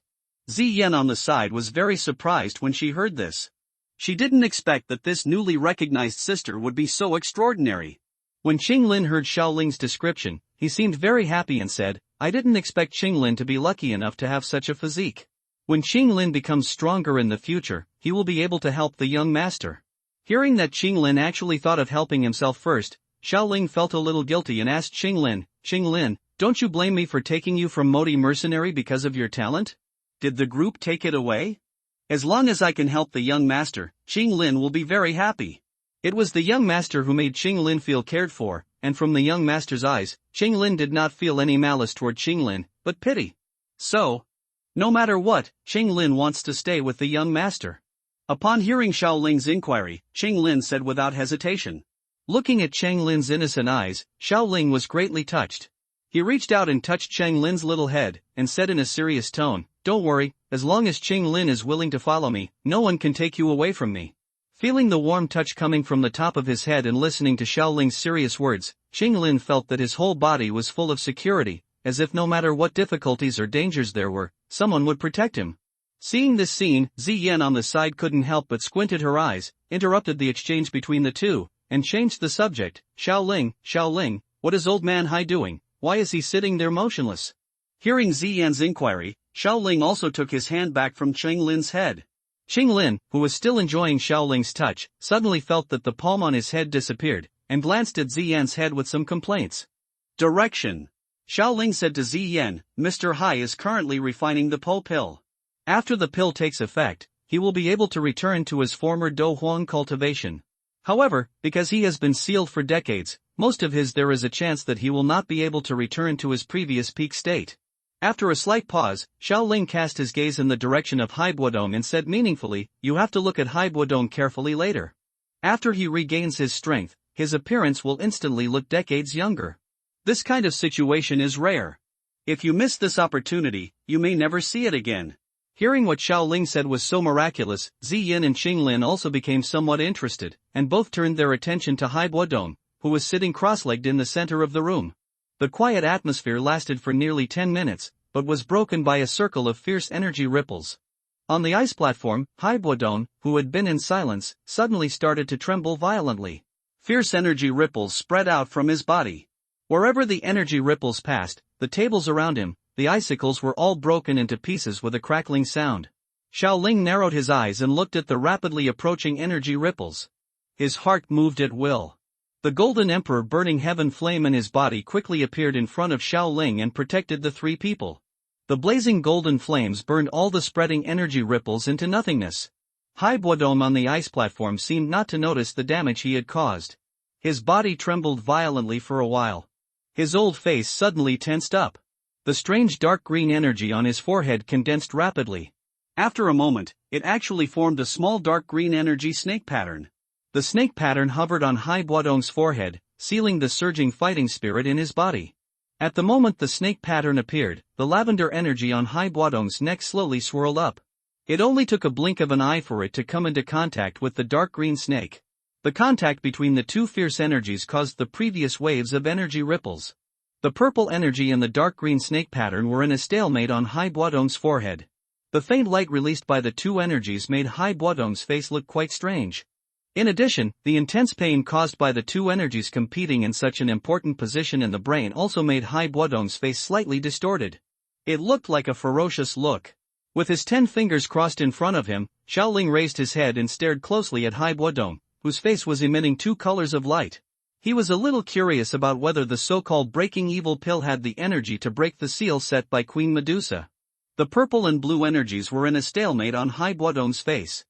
Ziyan on the side was very surprised when she heard this. She didn't expect that this newly recognized sister would be so extraordinary. When Qinglin heard Xiaoling's description, he seemed very happy and said, "I didn't expect Qinglin to be lucky enough to have such a physique. When Qinglin becomes stronger in the future, he will be able to help the young master." Hearing that Qinglin actually thought of helping himself first, Xiaoling felt a little guilty and asked Qinglin, "Qinglin, don't you blame me for taking you from Modi mercenary because of your talent? Did the group take it away? As long as I can help the young master, Qinglin will be very happy." It was the young master who made Qinglin feel cared for, and from the young master's eyes, Qinglin did not feel any malice toward Qinglin, but pity. So, no matter what, Qinglin wants to stay with the young master. Upon hearing Xiaoling's inquiry, Qinglin said without hesitation. Looking at Qinglin's innocent eyes, Xiaoling was greatly touched. He reached out and touched Qinglin's little head, and said in a serious tone, "Don't worry, as long as Qinglin is willing to follow me, no one can take you away from me." Feeling the warm touch coming from the top of his head and listening to Xiaoling's serious words, Qinglin felt that his whole body was full of security, as if no matter what difficulties or dangers there were, someone would protect him. Seeing this scene, Ziyan on the side couldn't help but squinted her eyes, interrupted the exchange between the two, and changed the subject. Xiaoling, what is old man Hai doing? Why is he sitting there motionless?" Hearing Ziyan's inquiry, Xiaoling also took his hand back from Qinglin's head. Qinglin, who was still enjoying Xiaoling's touch, suddenly felt that the palm on his head disappeared, and glanced at Ziyan's head with some complaints. "Direction." Xiaoling said to Ziyan, "Mr. Hai is currently refining the Po pill. After the pill takes effect, he will be able to return to his former Do Huang cultivation. However, because he has been sealed for decades, there is a chance that he will not be able to return to his previous peak state." After a slight pause, Xiaoling cast his gaze in the direction of Haibuodong and said meaningfully, "You have to look at Haibuodong carefully later. After he regains his strength, his appearance will instantly look decades younger. This kind of situation is rare. If you miss this opportunity, you may never see it again." Hearing what Xiaoling said was so miraculous, Ziyin and Qinglin also became somewhat interested, and both turned their attention to Haibuodong, who was sitting cross-legged in the center of the room. The quiet atmosphere lasted for nearly 10 minutes, but was broken by a circle of fierce energy ripples. On the ice platform, Haibuodong, who had been in silence, suddenly started to tremble violently. Fierce energy ripples spread out from his body. Wherever the energy ripples passed, the tables around him, the icicles were all broken into pieces with a crackling sound. Xiaoling narrowed his eyes and looked at the rapidly approaching energy ripples. His heart moved at will. The Golden Emperor burning heaven flame in his body quickly appeared in front of Xiaoling and protected the three people. The blazing golden flames burned all the spreading energy ripples into nothingness. Haibuodong on the ice platform seemed not to notice the damage he had caused. His body trembled violently for a while. His old face suddenly tensed up. The strange dark green energy on his forehead condensed rapidly. After a moment, it actually formed a small dark green energy snake pattern. The snake pattern hovered on Haibuodong's forehead, sealing the surging fighting spirit in his body. At the moment the snake pattern appeared, the lavender energy on Haibuodong's neck slowly swirled up. It only took a blink of an eye for it to come into contact with the dark green snake. The contact between the two fierce energies caused the previous waves of energy ripples. The purple energy and the dark green snake pattern were in a stalemate on Haibuodong's forehead. The faint light released by the two energies made Haibuodong's face look quite strange. In addition, the intense pain caused by the two energies competing in such an important position in the brain also made Haibuodong's face slightly distorted. It looked like a ferocious look. With his 10 fingers crossed in front of him, Xiaoling raised his head and stared closely at Haibuodong, whose face was emitting two colors of light. He was a little curious about whether the so-called breaking evil pill had the energy to break the seal set by Queen Medusa. The purple and blue energies were in a stalemate on Haibuodong's face.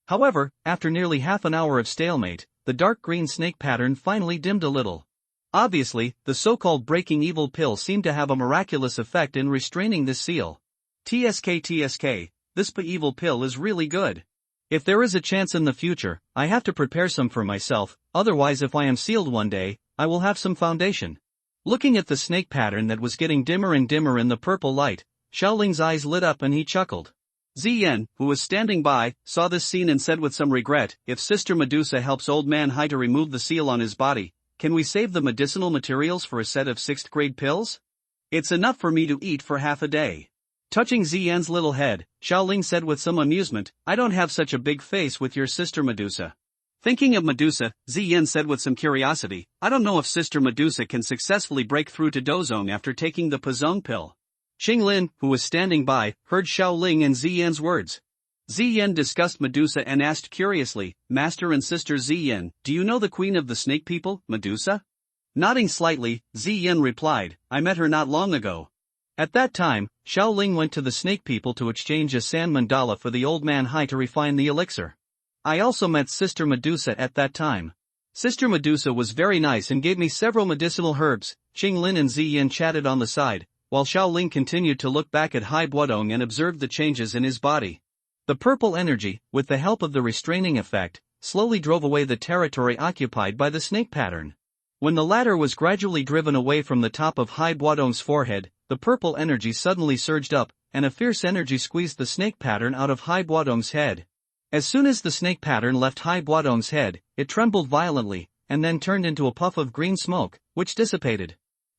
However, after nearly half an hour of stalemate, the dark green snake pattern finally dimmed a little. Obviously, the so-called breaking evil pill seemed to have a miraculous effect in restraining this seal. TSK, this evil pill is really good. If there is a chance in the future, I have to prepare some for myself, otherwise if I am sealed one day, I will have some foundation. Looking at the snake pattern that was getting dimmer and dimmer in the purple light, Xiaoling's eyes lit up and he chuckled. Ziyan, who was standing by, saw this scene and said with some regret, if Sister Medusa helps Old Man Hai to remove the seal on his body, can we save the medicinal materials for a set of 6th grade pills? It's enough for me to eat for half a day. Touching Ziyan's little head, Xiaoling said with some amusement, I don't have such a big face with your Sister Medusa. Thinking of Medusa, Ziyan said with some curiosity, I don't know if Sister Medusa can successfully break through to Dozong after taking the Pazong pill. Xinglin, who was standing by, heard Xiaoling and Ziyan's words. Ziyan discussed Medusa and asked curiously, Master and Sister Ziyan, do you know the queen of the snake people, Medusa? Nodding slightly, Ziyan replied, I met her not long ago. At that time, Xiaoling went to the snake people to exchange a sand mandala for the Old Man Hai to refine the elixir. I also met Sister Medusa at that time. Sister Medusa was very nice and gave me several medicinal herbs. Xinglin and Ziyan chatted on the side, while Xiaoling continued to look back at Haibuodong and observed the changes in his body. The purple energy, with the help of the restraining effect, slowly drove away the territory occupied by the snake pattern. When the latter was gradually driven away from the top of Haibuodong's forehead, the purple energy suddenly surged up, and a fierce energy squeezed the snake pattern out of Haibuodong's head. As soon as the snake pattern left Haibuodong's head, it trembled violently, and then turned into a puff of green smoke, which dissipated.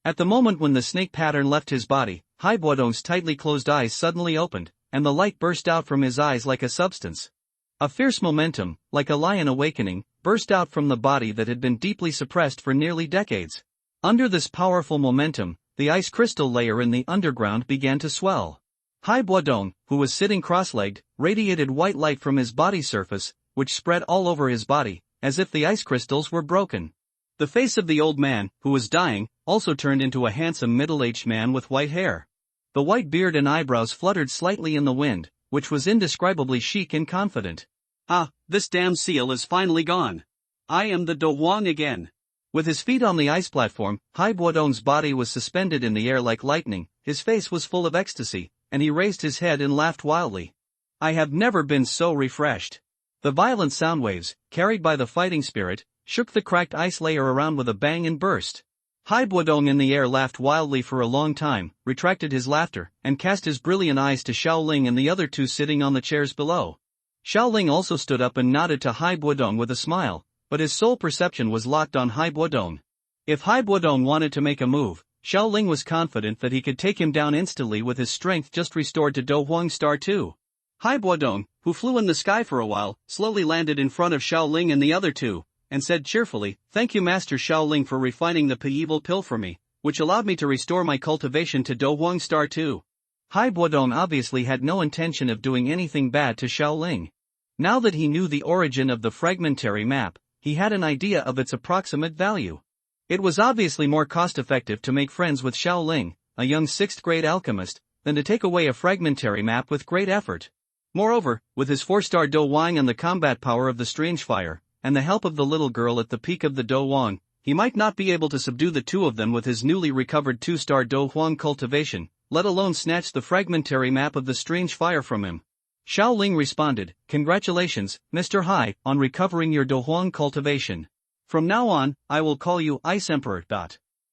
At the moment when the snake pattern left his body, Haibuodong's tightly closed eyes suddenly opened, and the light burst out from his eyes like a substance. A fierce momentum, like a lion awakening, burst out from the body that had been deeply suppressed for nearly decades. Under this powerful momentum, the ice crystal layer in the underground began to swell. Haibuodong, who was sitting cross-legged, radiated white light from his body surface, which spread all over his body, as if the ice crystals were broken. The face of the old man, who was dying, also turned into a handsome middle-aged man with white hair. The white beard and eyebrows fluttered slightly in the wind, which was indescribably chic and confident. Ah, this damn seal is finally gone. I am the Do Huang again. With his feet on the ice platform, Haibuodong's body was suspended in the air like lightning, his face was full of ecstasy, and he raised his head and laughed wildly. I have never been so refreshed. The violent sound waves, carried by the fighting spirit, shook the cracked ice layer around with a bang and burst. Haibuodong in the air laughed wildly for a long time, retracted his laughter, and cast his brilliant eyes to Xiaoling and the other two sitting on the chairs below. Xiaoling also stood up and nodded to Haibuodong with a smile, but his sole perception was locked on Haibuodong. If Haibuodong wanted to make a move, Xiaoling was confident that he could take him down instantly with his strength just restored to Do Huang Star 2. Hai Buodong, who flew in the sky for a while, slowly landed in front of Xiaoling and the other two, and said cheerfully, "Thank you Master Xiaoling for refining the evil pill for me, which allowed me to restore my cultivation to Do Huang Star 2. Hai Buodong obviously had no intention of doing anything bad to Xiaoling. Now that he knew the origin of the fragmentary map, he had an idea of its approximate value. It was obviously more cost-effective to make friends with Xiaoling, a young 6th grade alchemist, than to take away a fragmentary map with great effort. Moreover, with his 4-star Do Wang and the combat power of the strange fire, and the help of the little girl at the peak of the Do Wang, he might not be able to subdue the two of them with his newly recovered 2-star Do Huang cultivation, let alone snatch the fragmentary map of the strange fire from him. Xiaoling responded, "Congratulations, Mr. Hai, on recovering your Do Huang cultivation. From now on, I will call you Ice Emperor."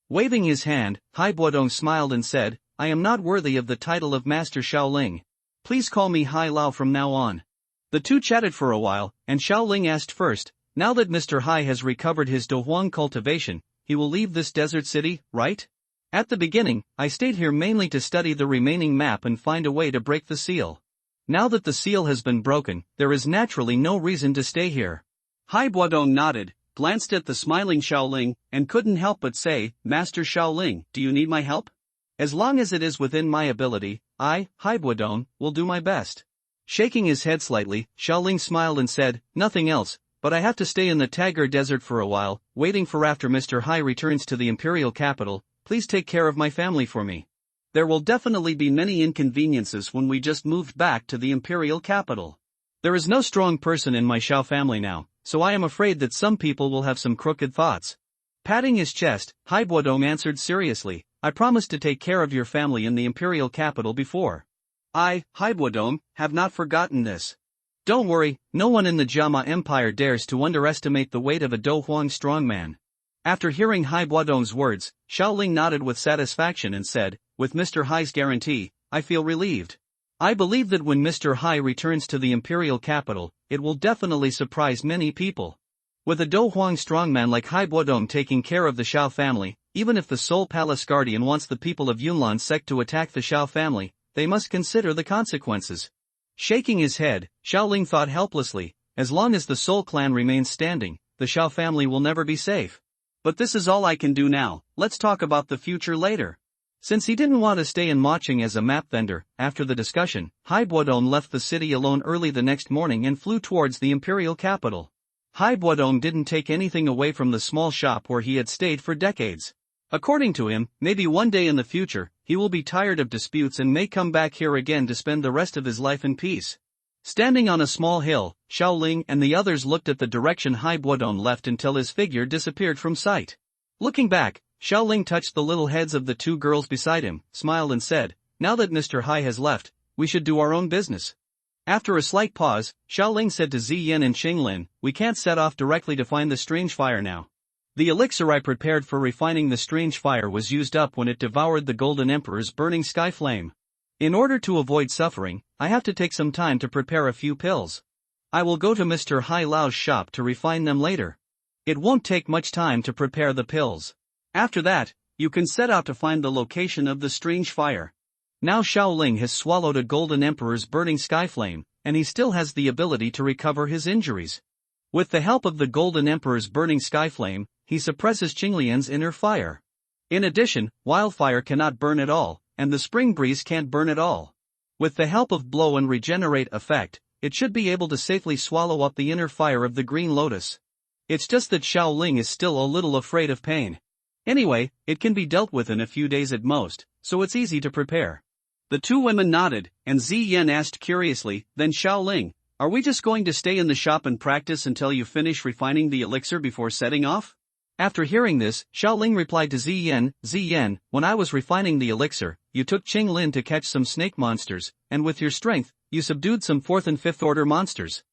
Waving his hand, Hai Buodong smiled and said, "I am not worthy of the title of Master Xiaoling. Please call me Hai Lao from now on." The two chatted for a while, and Xiaoling asked first, "Now that Mr. Hai has recovered his Do Huang cultivation, he will leave this desert city, right? At the beginning, I stayed here mainly to study the remaining map and find a way to break the seal. Now that the seal has been broken, there is naturally no reason to stay here." Hai Buodong nodded, glanced at the smiling Xiaoling, and couldn't help but say, "Master Xiaoling, do you need my help? As long as it is within my ability, I, Hai Buodong, will do my best." Shaking his head slightly, Xiaoling smiled and said, "Nothing else, but I have to stay in the Tagar Desert for a while, waiting for after Mr. Hai returns to the imperial capital. Please take care of my family for me. There will definitely be many inconveniences when we just moved back to the imperial capital. There is no strong person in my Xiao family now, so I am afraid that some people will have some crooked thoughts." Patting his chest, Hai Buodong answered seriously, "I promised to take care of your family in the imperial capital before. I, Hai Buodong, have not forgotten this. Don't worry, no one in the Jiama Empire dares to underestimate the weight of a Do Huang strongman." After hearing Hai Buodong's words, Xiaoling nodded with satisfaction and said, "With Mr. Hai's guarantee, I feel relieved. I believe that when Mr. Hai returns to the imperial capital, it will definitely surprise many people. With a Do Huang strongman like Hai Buodong taking care of the Xiao family, even if the Soul Palace Guardian wants the people of Yunlan sect to attack the Xiao family, they must consider the consequences." Shaking his head, Xiaoling thought helplessly, as long as the Soul clan remains standing, the Xiao family will never be safe. But this is all I can do now, let's talk about the future later. Since he didn't want to stay in Moching as a map vendor, after the discussion, Hai Buodong left the city alone early the next morning and flew towards the imperial capital. Hai Buodong didn't take anything away from the small shop where he had stayed for decades. According to him, maybe one day in the future, he will be tired of disputes and may come back here again to spend the rest of his life in peace. Standing on a small hill, Xiaoling and the others looked at the direction Hai Buodong left until his figure disappeared from sight. Looking back, Xiaoling touched the little heads of the two girls beside him, smiled and said, "Now that Mr. Hai has left, we should do our own business." After a slight pause, Xiaoling said to Ziyin and Qinglin, "We can't set off directly to find the strange fire now. The elixir I prepared for refining the strange fire was used up when it devoured the Golden Emperor's burning sky flame. In order to avoid suffering, I have to take some time to prepare a few pills. I will go to Mr. Hai Lao's shop to refine them later. It won't take much time to prepare the pills. After that, you can set out to find the location of the strange fire." Now Xiaoling has swallowed a Golden Emperor's burning sky flame, and he still has the ability to recover his injuries. With the help of the Golden Emperor's burning sky flame, he suppresses Qinglian's inner fire. In addition, wildfire cannot burn at all, and the spring breeze can't burn at all. With the help of blow and regenerate effect, it should be able to safely swallow up the inner fire of the Green Lotus. It's just that Xiaoling is still a little afraid of pain. Anyway, it can be dealt with in a few days at most, so it's easy to prepare. The two women nodded, and Ziyin asked curiously, "Then Xiaoling, are we just going to stay in the shop and practice until you finish refining the elixir before setting off?" After hearing this, Xiaoling replied to Ziyin, "Ziyin, when I was refining the elixir, you took Qinglin to catch some snake monsters, and with your strength, you subdued some 4th and 5th order monsters.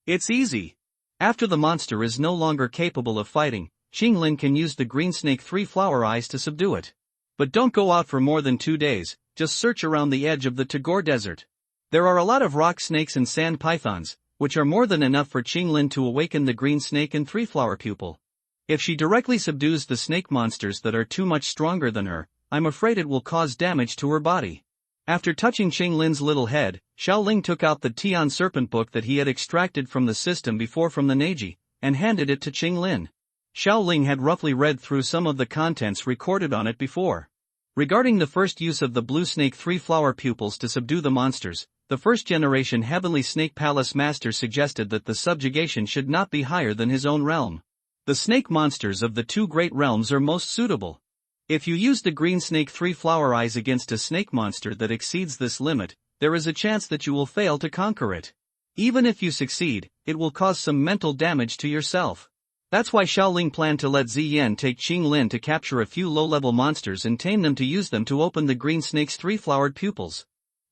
It's easy. After the monster is no longer capable of fighting, Qinglin can use the green snake 3 flower eyes to subdue it. But don't go out for more than 2 days, just search around the edge of the Tagore Desert. There are a lot of rock snakes and sand pythons, which are more than enough for Qinglin to awaken the green snake and 3 flower pupil. If she directly subdues the snake monsters that are too much stronger than her, I'm afraid it will cause damage to her body. After touching Qinglin's little head, Xiaoling took out the Tian serpent book that he had extracted from the system before from the Neji, and handed it to Qinglin. Xiaoling had roughly read through some of the contents recorded on it before. Regarding the first use of the blue snake 3-flower pupils to subdue the monsters, the first-generation Heavenly Snake Palace Master suggested that the subjugation should not be higher than his own realm. The snake monsters of the 2 great realms are most suitable. If you use the green snake 3-flower eyes against a snake monster that exceeds this limit, there is a chance that you will fail to conquer it. Even if you succeed, it will cause some mental damage to yourself. That's why Xiaoling planned to let Ziyan take Qinglin to capture a few low-level monsters and tame them to use them to open the green snake's 3-flowered pupils.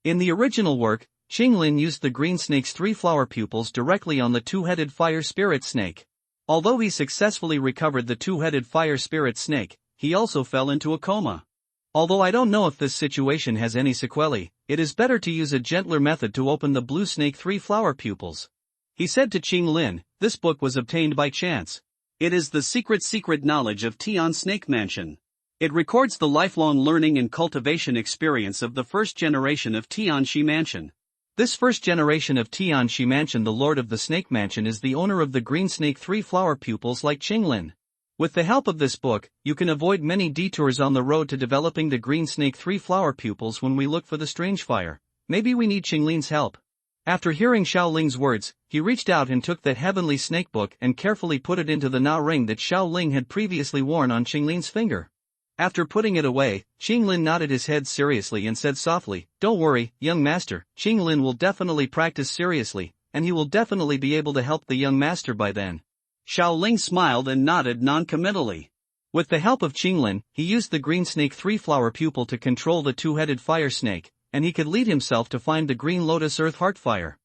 In the original work, Qinglin used the green snake's 3-flower pupils directly on the 2-headed fire spirit snake. Although he successfully recovered the 2-headed fire spirit snake, he also fell into a coma. Although I don't know if this situation has any sequelae, it is better to use a gentler method to open the blue snake 3-flower pupils. He said to Qinglin, "This book was obtained by chance. It is the secret knowledge of Tian Snake Mansion. It records the lifelong learning and cultivation experience of the first generation of Tianxi Mansion. This first generation of Tianxi Mansion, the Lord of the Snake Mansion, is the owner of the green snake 3-flower pupils like Qinglin. With the help of this book, you can avoid many detours on the road to developing the green snake 3-flower pupils when we look for the strange fire. Maybe we need Qinglin's help." After hearing Xiaoling's words, he reached out and took that heavenly snake book and carefully put it into the Na ring that Xiaoling had previously worn on Qinglin's finger. After putting it away, Qinglin nodded his head seriously and said softly, "Don't worry, young master, Qinglin will definitely practice seriously, and he will definitely be able to help the young master by then." Xiaoling smiled and nodded non-committally. With the help of Qinglin, he used the green snake 3-flower pupil to control the 2-headed fire snake, and he could lead himself to find the green lotus earth heart fire.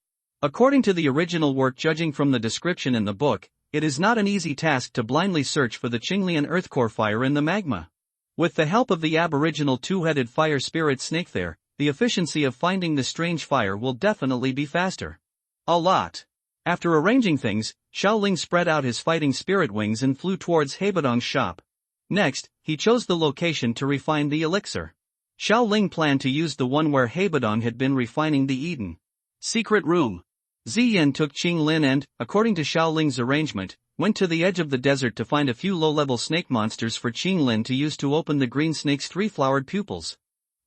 According to the original work, judging from the description in the book, it is not an easy task to blindly search for the Qinglian earth core fire in the magma. With the help of the aboriginal 2-headed fire spirit snake there, the efficiency of finding the strange fire will definitely be faster. A lot. After arranging things, Xiaoling spread out his fighting spirit wings and flew towards Heibadong's shop. Next, he chose the location to refine the elixir. Xiaoling planned to use the one where Heibadong had been refining the Eden secret room. Ziyan took Qinglin and, according to Xiaoling's arrangement, went to the edge of the desert to find a few low-level snake monsters for Qinglin to use to open the green snake's 3-flowered pupils.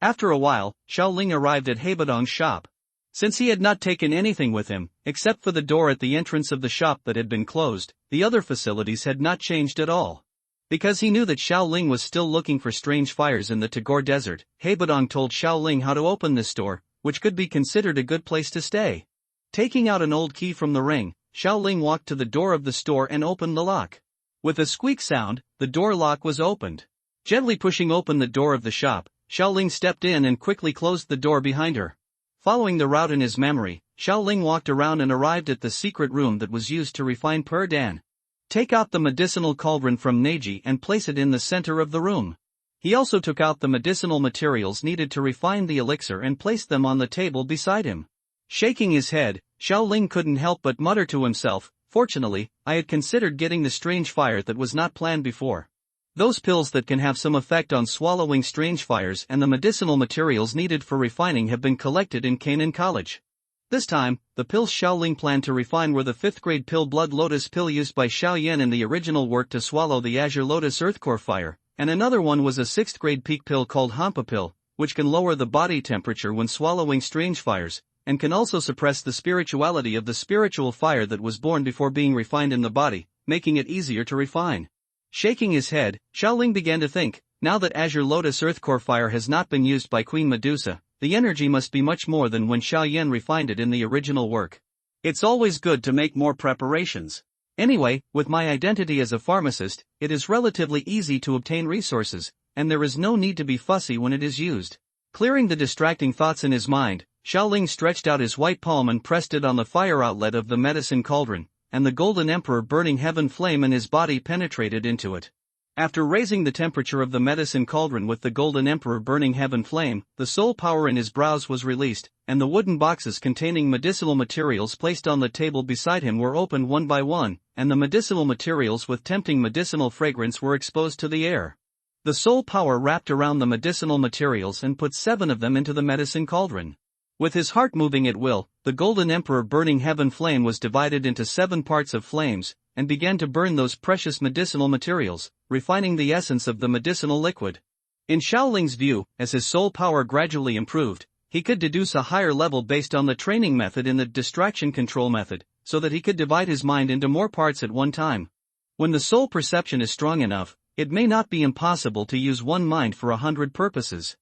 After a while, Xiaoling arrived at Heibadong's shop. Since he had not taken anything with him, except for the door at the entrance of the shop that had been closed, the other facilities had not changed at all. Because he knew that Xiaoling was still looking for strange fires in the Tagore Desert, Heibadong told Xiaoling how to open this door, which could be considered a good place to stay. Taking out an old key from the ring, Xiaoling walked to the door of the store and opened the lock. With a squeak sound, the door lock was opened. Gently pushing open the door of the shop, Xiaoling stepped in and quickly closed the door behind her. Following the route in his memory, Xiaoling walked around and arrived at the secret room that was used to refine Per-Dan. Take out the medicinal cauldron from Neji and place it in the center of the room. He also took out the medicinal materials needed to refine the elixir and placed them on the table beside him. Shaking his head, Xiaoling couldn't help but mutter to himself, "Fortunately, I had considered getting the strange fire that was not planned before. Those pills that can have some effect on swallowing strange fires and the medicinal materials needed for refining have been collected in Canaan College." This time, the pills Xiaoling planned to refine were the 5th-grade pill Blood Lotus pill used by Xiaoyan in the original work to swallow the Azure Lotus Earthcore fire, and another one was a 6th-grade peak pill called Hampa pill, which can lower the body temperature when swallowing strange fires, and can also suppress the spirituality of the spiritual fire that was born before being refined in the body, making it easier to refine. Shaking his head, Xiaoling began to think, now that Azure Lotus Earthcore fire has not been used by Queen Medusa, the energy must be much more than when Xiaoyan refined it in the original work. It's always good to make more preparations. Anyway, with my identity as a pharmacist, it is relatively easy to obtain resources, and there is no need to be fussy when it is used. Clearing the distracting thoughts in his mind, Xiaoling stretched out his white palm and pressed it on the fire outlet of the medicine cauldron, and the Golden Emperor burning heaven flame in his body penetrated into it. After raising the temperature of the medicine cauldron with the Golden Emperor burning heaven flame, the soul power in his brows was released, and the wooden boxes containing medicinal materials placed on the table beside him were opened one by one, and the medicinal materials with tempting medicinal fragrance were exposed to the air. The soul power wrapped around the medicinal materials and put 7 of them into the medicine cauldron. With his heart moving at will, the Golden Emperor burning heaven flame was divided into 7 parts of flames, and began to burn those precious medicinal materials, refining the essence of the medicinal liquid. In Shaoling's view, as his soul power gradually improved, he could deduce a higher level based on the training method in the distraction control method, so that he could divide his mind into more parts at one time. When the soul perception is strong enough, it may not be impossible to use one mind for 100 purposes.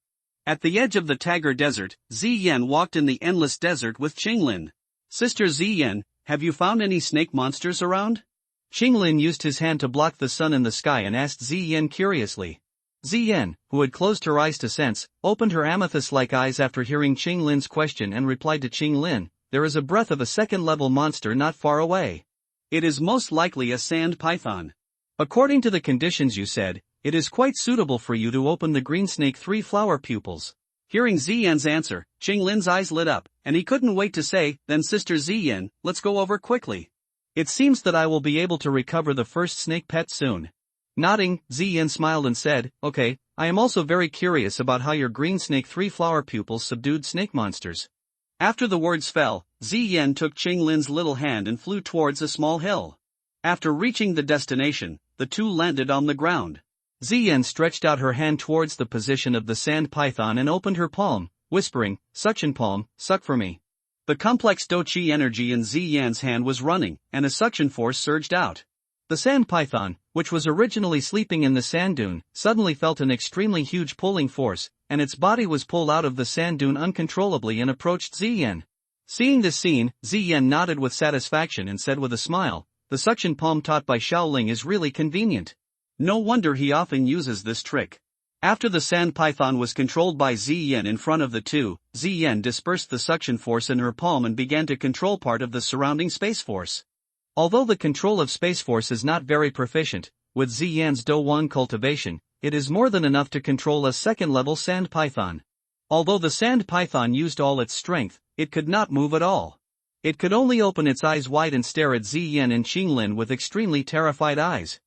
At the edge of the Tagar Desert, Ziyan walked in the endless desert with Qinglin. "Sister Ziyan, have you found any snake monsters around?" Qinglin used his hand to block the sun in the sky and asked Ziyan curiously. Ziyan, who had closed her eyes to sense, opened her amethyst-like eyes after hearing Qinglin's question and replied to Qinglin, "There is a breath of a second-level monster not far away. It is most likely a sand python. According to the conditions you said, it is quite suitable for you to open the green snake 3 flower pupils." Hearing Ziyan's answer, Qinglin's eyes lit up, and he couldn't wait to say, "Then Sister Ziyan, let's go over quickly. It seems that I will be able to recover the first snake pet soon." Nodding, Ziyan smiled and said, "Okay, I am also very curious about how your green snake 3 flower pupils subdued snake monsters." After the words fell, Ziyan took Qinglin's little hand and flew towards a small hill. After reaching the destination, the two landed on the ground. Ziyan stretched out her hand towards the position of the sand python and opened her palm, whispering, "Suction palm, suck for me." The complex Do-Chi energy in Ziyan's hand was running, and a suction force surged out. The sand python, which was originally sleeping in the sand dune, suddenly felt an extremely huge pulling force, and its body was pulled out of the sand dune uncontrollably and approached Ziyan. Seeing this scene, Ziyan nodded with satisfaction and said with a smile, "The suction palm taught by Shaoling is really convenient. No wonder he often uses this trick." After the sand python was controlled by Ziyan in front of the two, Ziyan dispersed the suction force in her palm and began to control part of the surrounding space force. Although the control of space force is not very proficient, with Ziyan's Do-Wan cultivation, it is more than enough to control a second-level sand python. Although the sand python used all its strength, it could not move at all. It could only open its eyes wide and stare at Ziyan and Qinglin with extremely terrified eyes.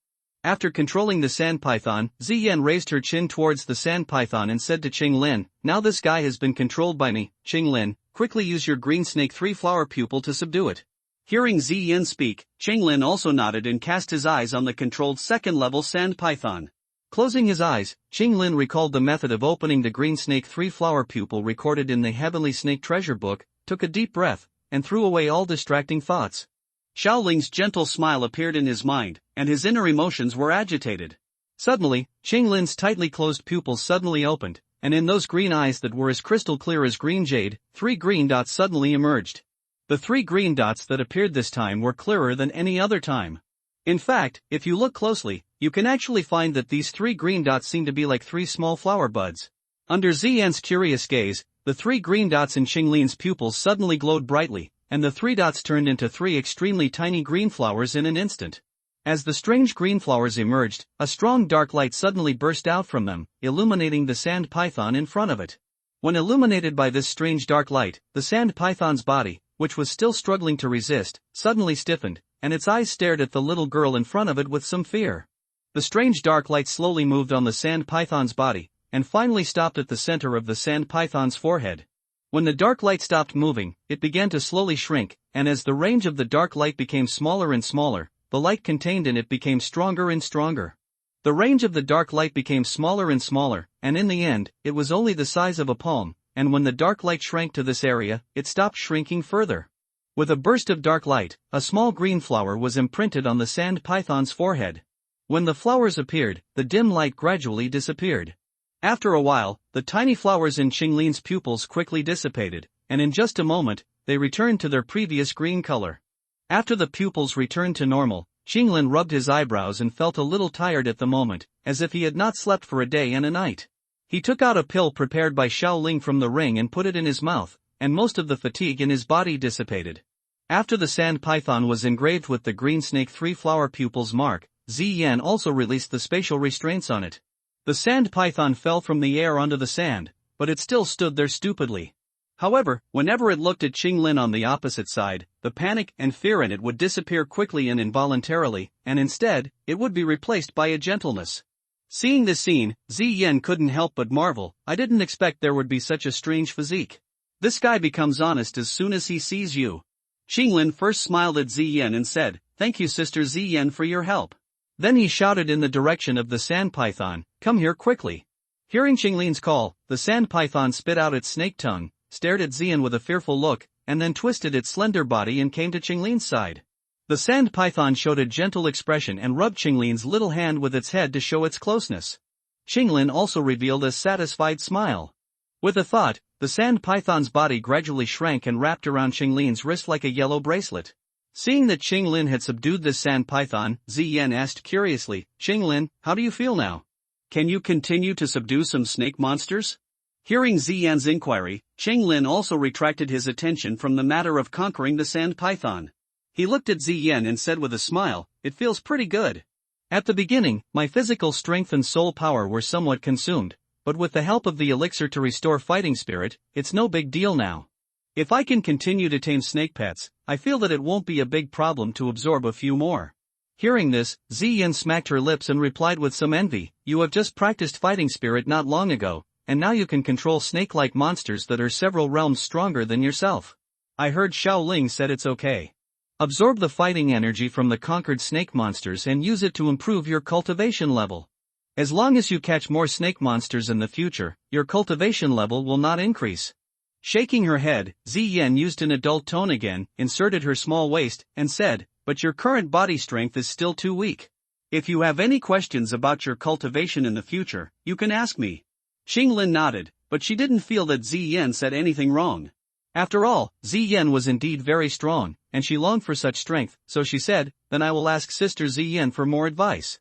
After controlling the sand python, Ziyan raised her chin towards the sand python and said to Qinglin, "Now this guy has been controlled by me, Qinglin, quickly use your green snake 3 flower pupil to subdue it." Hearing Ziyan speak, Qinglin also nodded and cast his eyes on the controlled second-level sand python. Closing his eyes, Qinglin recalled the method of opening the green snake 3 flower pupil recorded in the Heavenly Snake Treasure Book, took a deep breath, and threw away all distracting thoughts. Shaoling's gentle smile appeared in his mind, and his inner emotions were agitated. Suddenly, Qinglin's tightly closed pupils suddenly opened, and in those green eyes that were as crystal clear as green jade, 3 green dots suddenly emerged. The 3 green dots that appeared this time were clearer than any other time. In fact, if you look closely, you can actually find that these 3 green dots seem to be like 3 small flower buds. Under Ziyan's curious gaze, the 3 green dots in Qinglin's pupils suddenly glowed brightly, and the 3 dots turned into 3 extremely tiny green flowers in an instant. As the strange green flowers emerged, a strong dark light suddenly burst out from them, illuminating the sand python in front of it. When illuminated by this strange dark light, the sand python's body, which was still struggling to resist, suddenly stiffened, and its eyes stared at the little girl in front of it with some fear. The strange dark light slowly moved on the sand python's body, and finally stopped at the center of the sand python's forehead. When the dark light stopped moving, it began to slowly shrink, and as the range of the dark light became smaller and smaller, the light contained in it became stronger and stronger. The range of the dark light became smaller and smaller, and in the end, it was only the size of a palm, and when the dark light shrank to this area, it stopped shrinking further. With a burst of dark light, a small green flower was imprinted on the sand python's forehead. When the flowers appeared, the dim light gradually disappeared. After a while, the tiny flowers in Qinglin's pupils quickly dissipated, and in just a moment, they returned to their previous green color. After the pupils returned to normal, Qinglin rubbed his eyebrows and felt a little tired at the moment, as if he had not slept for a day and a night. He took out a pill prepared by Shaoling from the ring and put it in his mouth, and most of the fatigue in his body dissipated. After the sand python was engraved with the green snake 3 flower pupils mark, Ziyan also released the spatial restraints on it. The sand python fell from the air onto the sand, but it still stood there stupidly. However, whenever it looked at Qinglin on the opposite side, the panic and fear in it would disappear quickly and involuntarily, and instead, it would be replaced by a gentleness. Seeing this scene, Ziyan couldn't help but marvel. I didn't expect there would be such a strange physique. This guy becomes honest as soon as he sees you. Qinglin first smiled at Ziyan and said, "Thank you Sister Ziyan for your help." Then he shouted in the direction of the sand python, "Come here quickly." Hearing Qinglin's call, the sand python spit out its snake tongue, stared at Ziyan with a fearful look, and then twisted its slender body and came to Qinglin's side. The sand python showed a gentle expression and rubbed Qinglin's little hand with its head to show its closeness. Qinglin also revealed a satisfied smile. With a thought, the sand python's body gradually shrank and wrapped around Qinglin's wrist like a yellow bracelet. Seeing that Qinglin had subdued this sand python, Ziyan asked curiously, "Qinglin, how do you feel now? Can you continue to subdue some snake monsters?" Hearing Ziyan's inquiry, Qinglin also retracted his attention from the matter of conquering the sand python. He looked at Ziyan and said with a smile, "It feels pretty good. At the beginning, my physical strength and soul power were somewhat consumed, but with the help of the elixir to restore fighting spirit, it's no big deal now. If I can continue to tame snake pets, I feel that it won't be a big problem to absorb a few more." Hearing this, Ziyan smacked her lips and replied with some envy, "You have just practiced fighting spirit not long ago, and now you can control snake-like monsters that are several realms stronger than yourself. I heard Xiaoling said it's okay. Absorb the fighting energy from the conquered snake monsters and use it to improve your cultivation level. As long as you catch more snake monsters in the future, your cultivation level will not increase." Shaking her head, Ziyan used an adult tone again, inserted her small waist, and said, "But your current body strength is still too weak. If you have any questions about your cultivation in the future, you can ask me." Qinglin nodded, but she didn't feel that Ziyan said anything wrong. After all, Ziyan was indeed very strong, and she longed for such strength, so she said, "Then I will ask Sister Ziyan for more advice."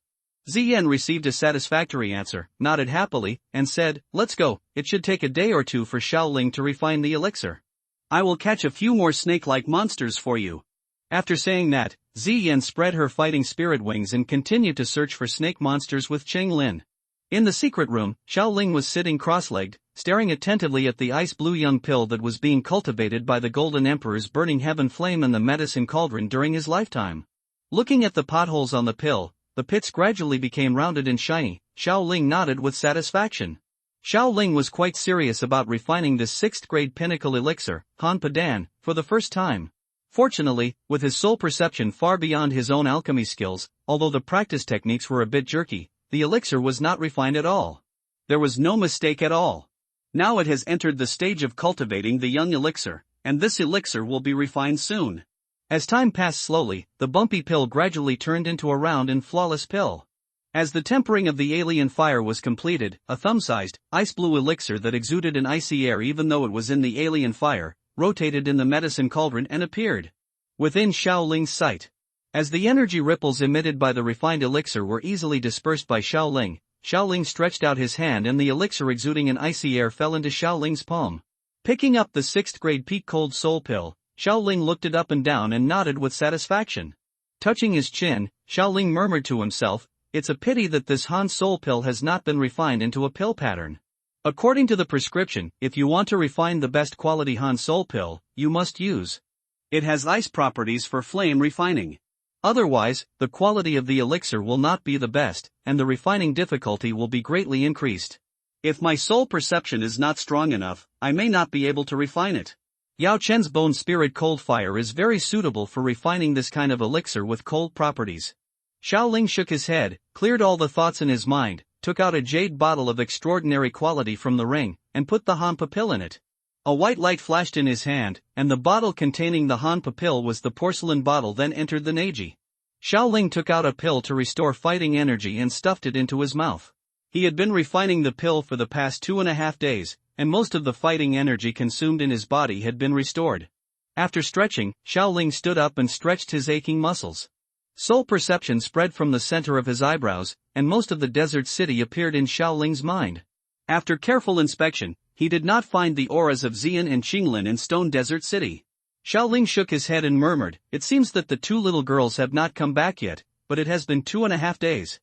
Ziyan received a satisfactory answer, nodded happily, and said, "Let's go. It should take a day or two for Xiaoling to refine the elixir. I will catch a few more snake-like monsters for you." After saying that, Ziyan spread her fighting spirit wings and continued to search for snake monsters with Qinglin. In the secret room, Xiaoling was sitting cross-legged, staring attentively at the ice-blue young pill that was being cultivated by the Golden Emperor's burning heaven flame in the medicine cauldron during his lifetime. Looking at the potholes on the pill, the pits gradually became rounded and shiny. Xiaoling nodded with satisfaction. Xiaoling was quite serious about refining this 6th grade pinnacle elixir, Han Padan, for the first time. Fortunately, with his soul perception far beyond his own alchemy skills, although the practice techniques were a bit jerky, the elixir was not refined at all. There was no mistake at all. Now it has entered the stage of cultivating the young elixir, and this elixir will be refined soon. As time passed slowly, the bumpy pill gradually turned into a round and flawless pill. As the tempering of the alien fire was completed, a thumb-sized, ice-blue elixir that exuded an icy air even though it was in the alien fire, rotated in the medicine cauldron and appeared within Xiaoling's sight. As the energy ripples emitted by the refined elixir were easily dispersed by Xiaoling, Xiaoling stretched out his hand and the elixir exuding an icy air fell into Xiaoling's palm. Picking up the 6th grade peak cold soul pill, Xiaoling looked it up and down and nodded with satisfaction. Touching his chin, Xiaoling murmured to himself, "It's a pity that this Han soul pill has not been refined into a pill pattern. According to the prescription, if you want to refine the best quality Han soul pill, you must use. It has ice properties for flame refining. Otherwise, the quality of the elixir will not be the best, and the refining difficulty will be greatly increased. If my soul perception is not strong enough, I may not be able to refine it. Yao Chen's bone spirit cold fire is very suitable for refining this kind of elixir with cold properties." Xiaoling shook his head, cleared all the thoughts in his mind, took out a jade bottle of extraordinary quality from the ring, and put the Han pill in it. A white light flashed in his hand, and the bottle containing the Han pill was the porcelain bottle then entered the Neji. Xiaoling took out a pill to restore fighting energy and stuffed it into his mouth. He had been refining the pill for the past 2.5 days, and most of the fighting energy consumed in his body had been restored. After stretching, Xiaoling stood up and stretched his aching muscles. Soul perception spread from the center of his eyebrows, and most of the desert city appeared in Xiaoling's mind. After careful inspection, he did not find the auras of Ziyan and Qinglin in Stone Desert City. Xiaoling shook his head and murmured, "It seems that the 2 little girls have not come back yet, but it has been 2.5 days.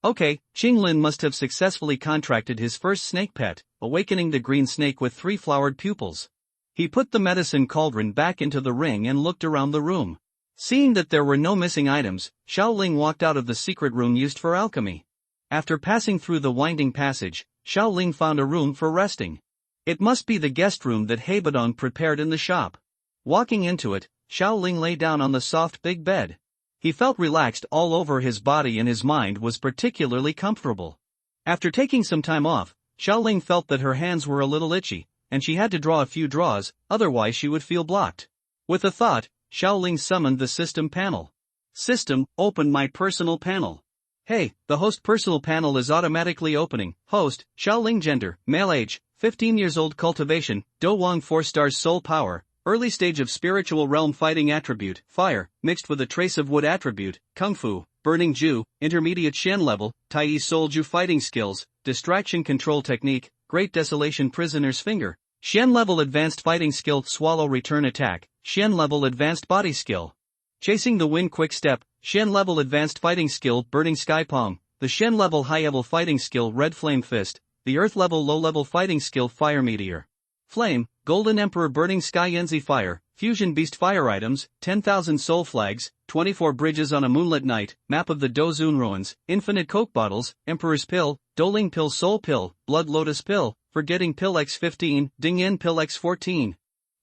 Okay, Qinglin must have successfully contracted his first snake pet, awakening the green snake with 3 flowered pupils." He put the medicine cauldron back into the ring and looked around the room. Seeing that there were no missing items, Xiaoling walked out of the secret room used for alchemy. After passing through the winding passage, Xiao Ling found a room for resting. It must be the guest room that Haibadong prepared in the shop. Walking into it, Xiao Ling lay down on the soft big bed. He felt relaxed all over his body and his mind was particularly comfortable. After taking some time off, Xiao Ling felt that her hands were a little itchy, and she had to draw a few draws, otherwise she would feel blocked. With a thought, Xiao Ling summoned the system panel. System, open my personal panel. Hey, the host personal panel is automatically opening. Host, Xiao Ling gender, male age, 15 years old cultivation, Do Wang 4 stars soul power, early stage of spiritual realm fighting attribute, fire, mixed with a trace of wood attribute, kung fu, burning Ju, intermediate Shen level, Tai Soul Ju fighting skills, distraction control technique, great desolation prisoner's finger, Shen level advanced fighting skill, swallow return attack, Shen level advanced body skill. Chasing the wind quick step, Shen level advanced fighting skill, burning sky palm, the Shen level high level fighting skill, red flame fist, the earth level low level fighting skill, fire meteor. Flame, golden emperor burning sky Yenzi fire, fusion beast fire items, 10,000 soul flags, 24 bridges on a moonlit night, map of the Dozun ruins, infinite coke bottles, emperor's pill, Doling pill soul pill, blood lotus pill, forgetting pill x15, ding yen pill x14.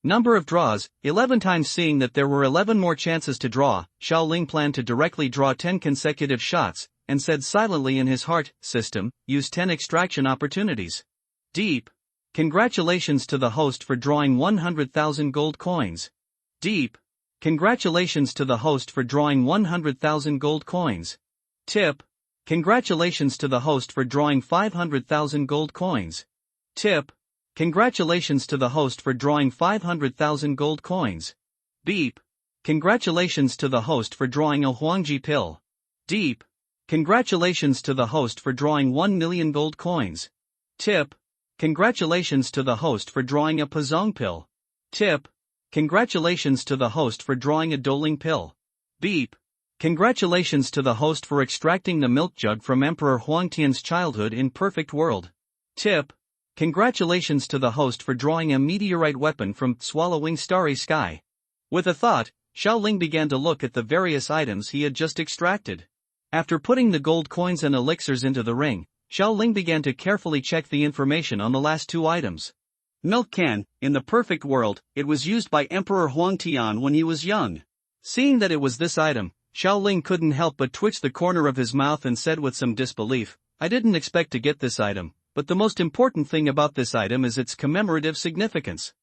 Number of draws, 11 times. Seeing that there were 11 more chances to draw, Xiao Ling planned to directly draw 10 consecutive shots, and said silently in his heart, system, use 10 extraction opportunities. Deep. Congratulations to the host for drawing 100,000 gold coins. Deep. Congratulations to the host for drawing 100,000 gold coins. Tip. Congratulations to the host for drawing 500,000 gold coins. Tip. Congratulations to the host for drawing 500,000 gold coins. Beep. Congratulations to the host for drawing a Huangji pill. Deep. Congratulations to the host for drawing 1 million gold coins. Tip. Congratulations to the host for drawing a Pazong pill. Tip. Congratulations to the host for drawing a Doling pill. Beep. Congratulations to the host for extracting the milk jug from Emperor Huangtian's childhood in perfect world. Tip. Congratulations to the host for drawing a meteorite weapon from swallowing starry sky. With a thought, Xiao Ling began to look at the various items he had just extracted. After putting the gold coins and elixirs into the ring, Xiao Ling began to carefully check the information on the last two items. Milk can, in the perfect world, it was used by Emperor Huangtian when he was young. Seeing that it was this item, Xiao Ling couldn't help but twitch the corner of his mouth and said with some disbelief, I didn't expect to get this item. But the most important thing about this item is its commemorative significance.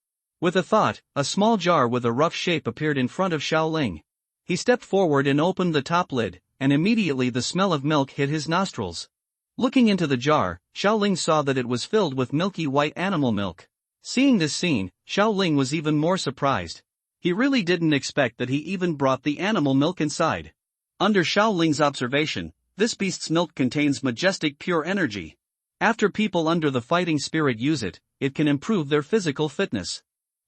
With a thought, a small jar with a rough shape appeared in front of Xiao Ling. He stepped forward and opened the top lid, and immediately the smell of milk hit his nostrils. Looking into the jar, Xiao Ling saw that it was filled with milky white animal milk. Seeing this scene, Xiao Ling was even more surprised. He really didn't expect that he even brought the animal milk inside. Under Xiao Ling's observation, this beast's milk contains majestic pure energy. After people under the fighting spirit use it, it can improve their physical fitness.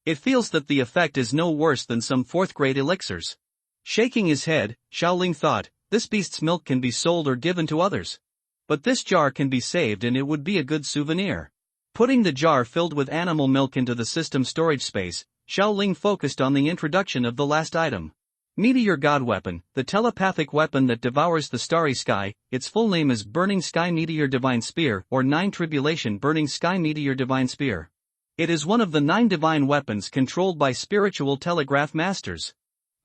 It feels that the effect is no worse than some 4th grade elixirs. Shaking his head, Xiao Ling thought, this beast's milk can be sold or given to others. But this jar can be saved and it would be a good souvenir. Putting the jar filled with animal milk into the system storage space, Xiao Ling focused on the introduction of the last item. Meteor God Weapon, the telepathic weapon that devours the starry sky. Its full name is Burning Sky Meteor Divine Spear or 9 Tribulation Burning Sky Meteor Divine Spear. It is one of the 9 divine weapons controlled by spiritual telegraph masters.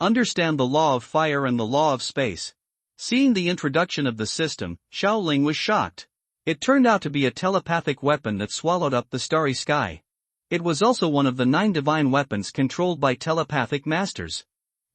Understand the law of fire and the law of space. Seeing the introduction of the system, Xiao Ling was shocked. It turned out to be a telepathic weapon that swallowed up the starry sky. It was also one of the 9 divine weapons controlled by telepathic masters.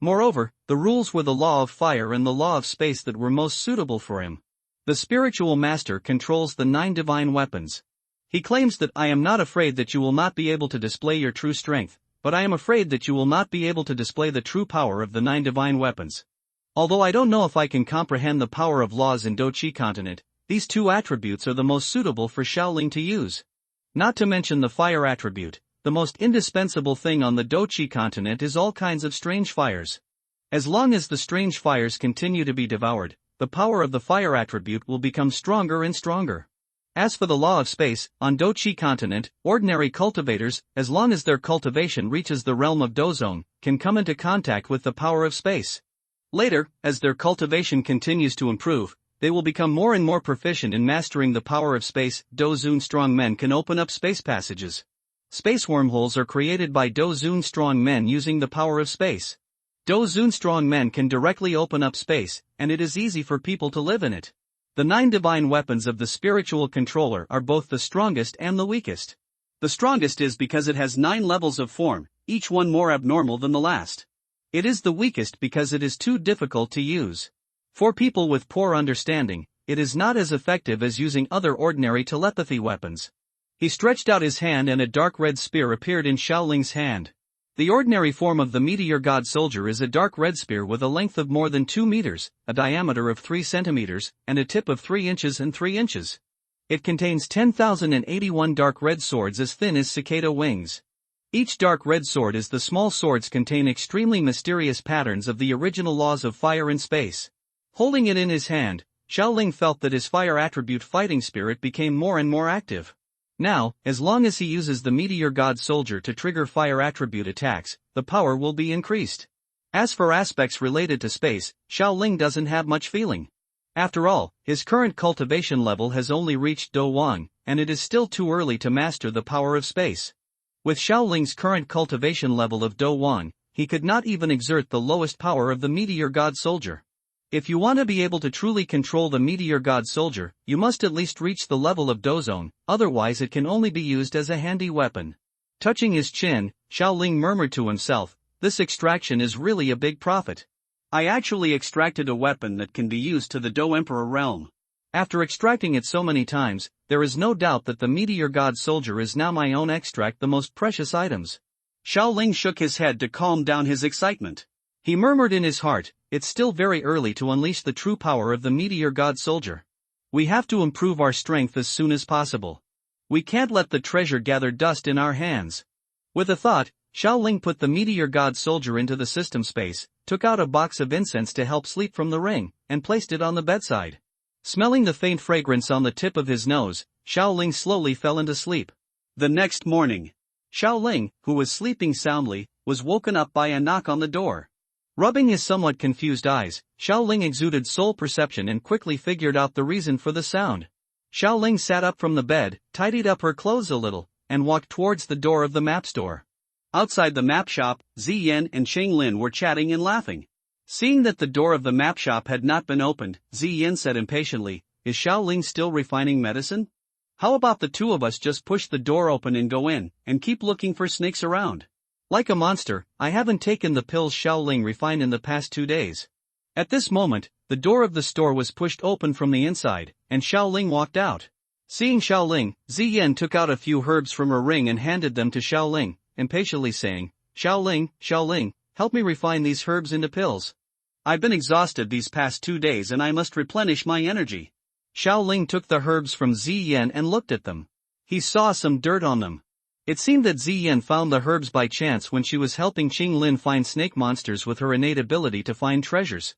Moreover, the rules were the law of fire and the law of space that were most suitable for him. The spiritual master controls the 9 divine weapons. He claims that I am not afraid that you will not be able to display your true strength, but I am afraid that you will not be able to display the true power of the 9 divine weapons. Although I don't know if I can comprehend the power of laws in Dochi continent, these 2 attributes are the most suitable for Xiao Ling to use. Not to mention the fire attribute. The most indispensable thing on the Dochi continent is all kinds of strange fires. As long as the strange fires continue to be devoured, the power of the fire attribute will become stronger and stronger. As for the law of space, on Dochi continent, ordinary cultivators, as long as their cultivation reaches the realm of Dozong, can come into contact with the power of space. Later, as their cultivation continues to improve, they will become more and more proficient in mastering the power of space. Dozun strong men can open up space passages. Space wormholes are created by Dozun strong men using the power of space. Dozun strong men can directly open up space, and it is easy for people to live in it. The 9 divine weapons of the spiritual controller are both the strongest and the weakest. The strongest is because it has 9 levels of form, each one more abnormal than the last. It is the weakest because it is too difficult to use. For people with poor understanding, it is not as effective as using other ordinary telepathy weapons. He stretched out his hand and a dark red spear appeared in Xiaoling's hand. The ordinary form of the meteor god soldier is a dark red spear with a length of more than 2 meters, a diameter of 3 centimeters, and a tip of 3 inches and 3 inches. It contains 10,081 dark red swords as thin as cicada wings. Each dark red sword is the small swords contain extremely mysterious patterns of the original laws of fire and space. Holding it in his hand, Xiaoling felt that his fire attribute fighting spirit became more and more active. Now, as long as he uses the meteor god soldier to trigger fire attribute attacks, the power will be increased. As for aspects related to space, Xiaoling doesn't have much feeling. After all, his current cultivation level has only reached Do Wang, and it is still too early to master the power of space. With Xiaoling's current cultivation level of Do Wang, he could not even exert the lowest power of the meteor god soldier. If you want to be able to truly control the meteor god soldier, you must at least reach the level of Dozone, otherwise it can only be used as a handy weapon. Touching his chin, Xiaoling murmured to himself, this extraction is really a big profit. I actually extracted a weapon that can be used to the Do Emperor realm. After extracting it so many times, there is no doubt that the meteor god soldier is now my own extract the most precious items. Xiaoling shook his head to calm down his excitement. He murmured in his heart, it's still very early to unleash the true power of the meteor god soldier. We have to improve our strength as soon as possible. We can't let the treasure gather dust in our hands. With a thought, Xiaoling put the meteor god soldier into the system space, took out a box of incense to help sleep from the ring, and placed it on the bedside. Smelling the faint fragrance on the tip of his nose, Xiaoling slowly fell into sleep. The next morning, Xiaoling, who was sleeping soundly, was woken up by a knock on the door. Rubbing his somewhat confused eyes, Xiaoling exuded soul perception and quickly figured out the reason for the sound. Xiaoling sat up from the bed, tidied up her clothes a little, and walked towards the door of the map store. Outside the map shop, Ziyan and Qinglin were chatting and laughing. Seeing that the door of the map shop had not been opened, Ziyan said impatiently, is Xiaoling still refining medicine? How about the two of us just push the door open and go in, and keep looking for snakes around? Like a monster, I haven't taken the pills Xiaoling refined in the past 2 days. At this moment, the door of the store was pushed open from the inside, and Xiaoling walked out. Seeing Xiaoling, Ziyan took out a few herbs from her ring and handed them to Xiaoling, impatiently saying, Xiaoling, help me refine these herbs into pills. I've been exhausted these past 2 days and I must replenish my energy. Xiaoling took the herbs from Ziyan and looked at them. He saw some dirt on them. It seemed that Ziyan found the herbs by chance when she was helping Qinglin find snake monsters with her innate ability to find treasures.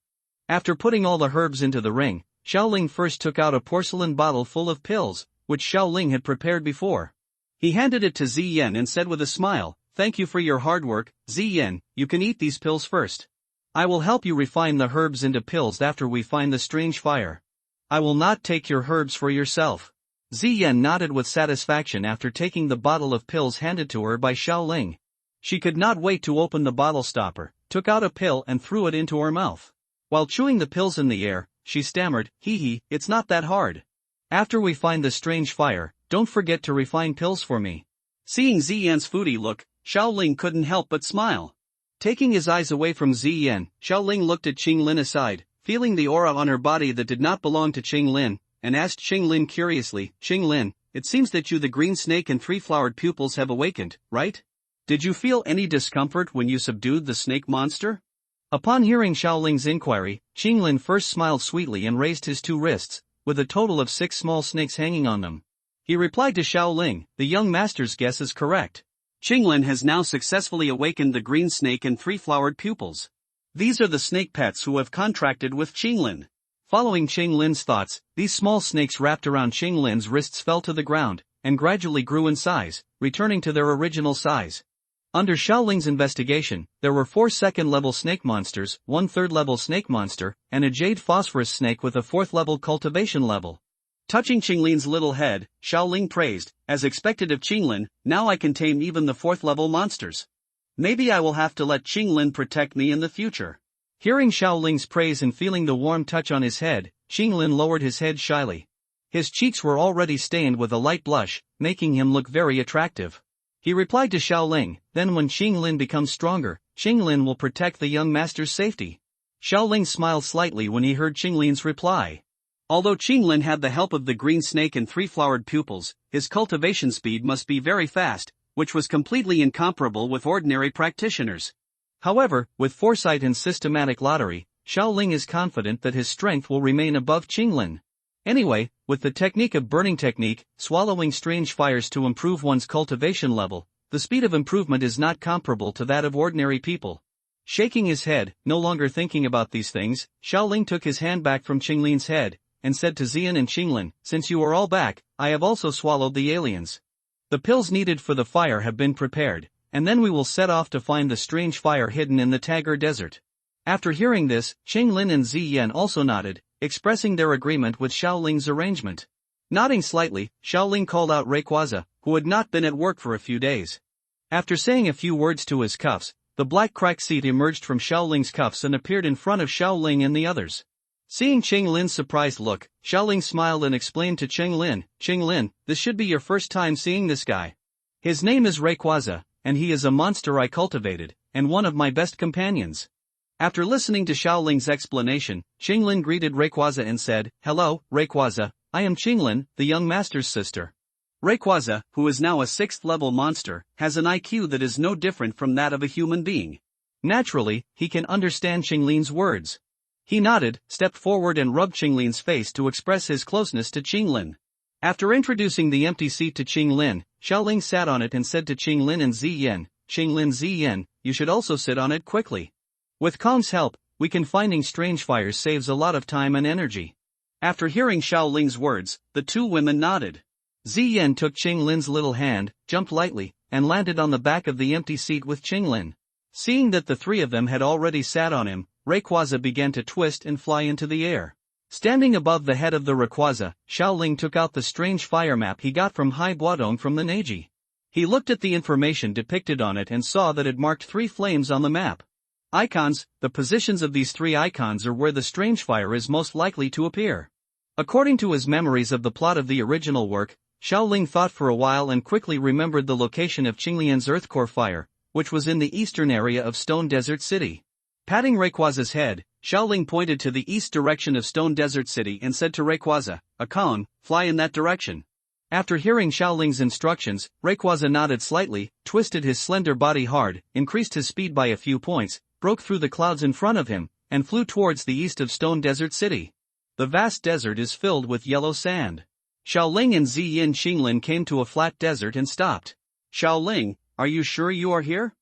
After putting all the herbs into the ring, Xiaoling first took out a porcelain bottle full of pills, which Xiaoling had prepared before. He handed it to Ziyan and said with a smile, thank you for your hard work, Ziyan, you can eat these pills first. I will help you refine the herbs into pills after we find the strange fire. I will not take your herbs for yourself. Ziyan nodded with satisfaction after taking the bottle of pills handed to her by Xiaoling. She could not wait to open the bottle stopper, took out a pill and threw it into her mouth. While chewing the pills in the air, she stammered, it's not that hard. After we find the strange fire, don't forget to refine pills for me. Seeing Ziyan's foodie look, Xiaoling couldn't help but smile. Taking his eyes away from Ziyan, Xiaoling looked at Qinglin aside, feeling the aura on her body that did not belong to Qinglin, and asked Qinglin curiously, Qinglin, it seems that you the green snake and 3-flowered pupils have awakened, right? Did you feel any discomfort when you subdued the snake monster? Upon hearing Xiaoling's inquiry, Qinglin first smiled sweetly and raised his 2 wrists, with a total of 6 small snakes hanging on them. He replied to Xiaoling, the young master's guess is correct. Qinglin has now successfully awakened the green snake and 3-flowered pupils. These are the snake pets who have contracted with Qinglin. Following Qinglin's thoughts, these small snakes wrapped around Qinglin's wrists fell to the ground, and gradually grew in size, returning to their original size. Under Xiaoling's investigation, there were 4 second-level snake monsters, 1 third-level snake monster, and a jade phosphorus snake with a 4th-level cultivation level. Touching Qinglin's little head, Xiaoling praised, as expected of Qinglin, now I can tame even the 4th-level monsters. Maybe I will have to let Qinglin protect me in the future. Hearing Xiaoling's praise and feeling the warm touch on his head, Qinglin lowered his head shyly. His cheeks were already stained with a light blush, making him look very attractive. He replied to Xiaoling, then when Qinglin becomes stronger, Qinglin will protect the young master's safety. Xiaoling smiled slightly when he heard Qinglin's reply. Although Qinglin had the help of the green snake and 3 flowered pupils, his cultivation speed must be very fast, which was completely incomparable with ordinary practitioners. However, with foresight and systematic lottery, Xiaoling is confident that his strength will remain above Qinglin. Anyway, with the technique of burning technique, swallowing strange fires to improve one's cultivation level, the speed of improvement is not comparable to that of ordinary people. Shaking his head, no longer thinking about these things, Xiaoling took his hand back from Qinglin's head, and said to Xian and Qinglin, since you are all back, I have also swallowed the aliens. The pills needed for the fire have been prepared, and then we will set off to find the strange fire hidden in the Tagar Desert. After hearing this, Qinglin and Ziyan also nodded, expressing their agreement with Xiaoling's arrangement. Nodding slightly, Xiaoling called out Rayquaza, who had not been at work for a few days. After saying a few words to his cuffs, the black crack seed emerged from Xiaoling's cuffs and appeared in front of Xiaoling and the others. Seeing Qinglin's surprised look, Xiaoling smiled and explained to Qinglin, this should be your first time seeing this guy. His name is Rayquaza, and he is a monster I cultivated, and one of my best companions. After listening to Xiaoling's explanation, Qinglin greeted Rayquaza and said, Hello, Rayquaza, I am Qinglin, the young master's sister. Rayquaza, who is now a 6th-level monster, has an IQ that is no different from that of a human being. Naturally, he can understand Qinglin's words. He nodded, stepped forward and rubbed Qinglin's face to express his closeness to Qinglin. After introducing the empty seat to Qinglin, Xiaoling sat on it and said to Qinglin and Ziyan, Ziyan, you should also sit on it quickly. With Kong's help, we can finding strange fires saves a lot of time and energy. After hearing Xiaoling's words, the 2 women nodded. Ziyan took Qinglin's little hand, jumped lightly, and landed on the back of the empty seat with Qinglin. Seeing that the 3 of them had already sat on him, Rayquaza began to twist and fly into the air. Standing above the head of the Rayquaza, Xiaoling took out the strange fire map he got from Hai Guodong from the Neji. He looked at the information depicted on it and saw that it marked 3 flames on the map. Icons, the positions of these 3 icons are where the strange fire is most likely to appear. According to his memories of the plot of the original work, Xiaoling thought for a while and quickly remembered the location of Qinglian's earthcore fire, which was in the eastern area of Stone Desert City. Patting Rayquaza's head, Xiaoling pointed to the east direction of Stone Desert City and said to Rayquaza, a Kong, fly in that direction. After hearing Xiaoling's instructions, Rayquaza nodded slightly, twisted his slender body hard, increased his speed by a few points, broke through the clouds in front of him, and flew towards the east of Stone Desert City. The vast desert is filled with yellow sand. Xiaoling and Ziyin Qinglin came to a flat desert and stopped. Xiaoling, are you sure you are here?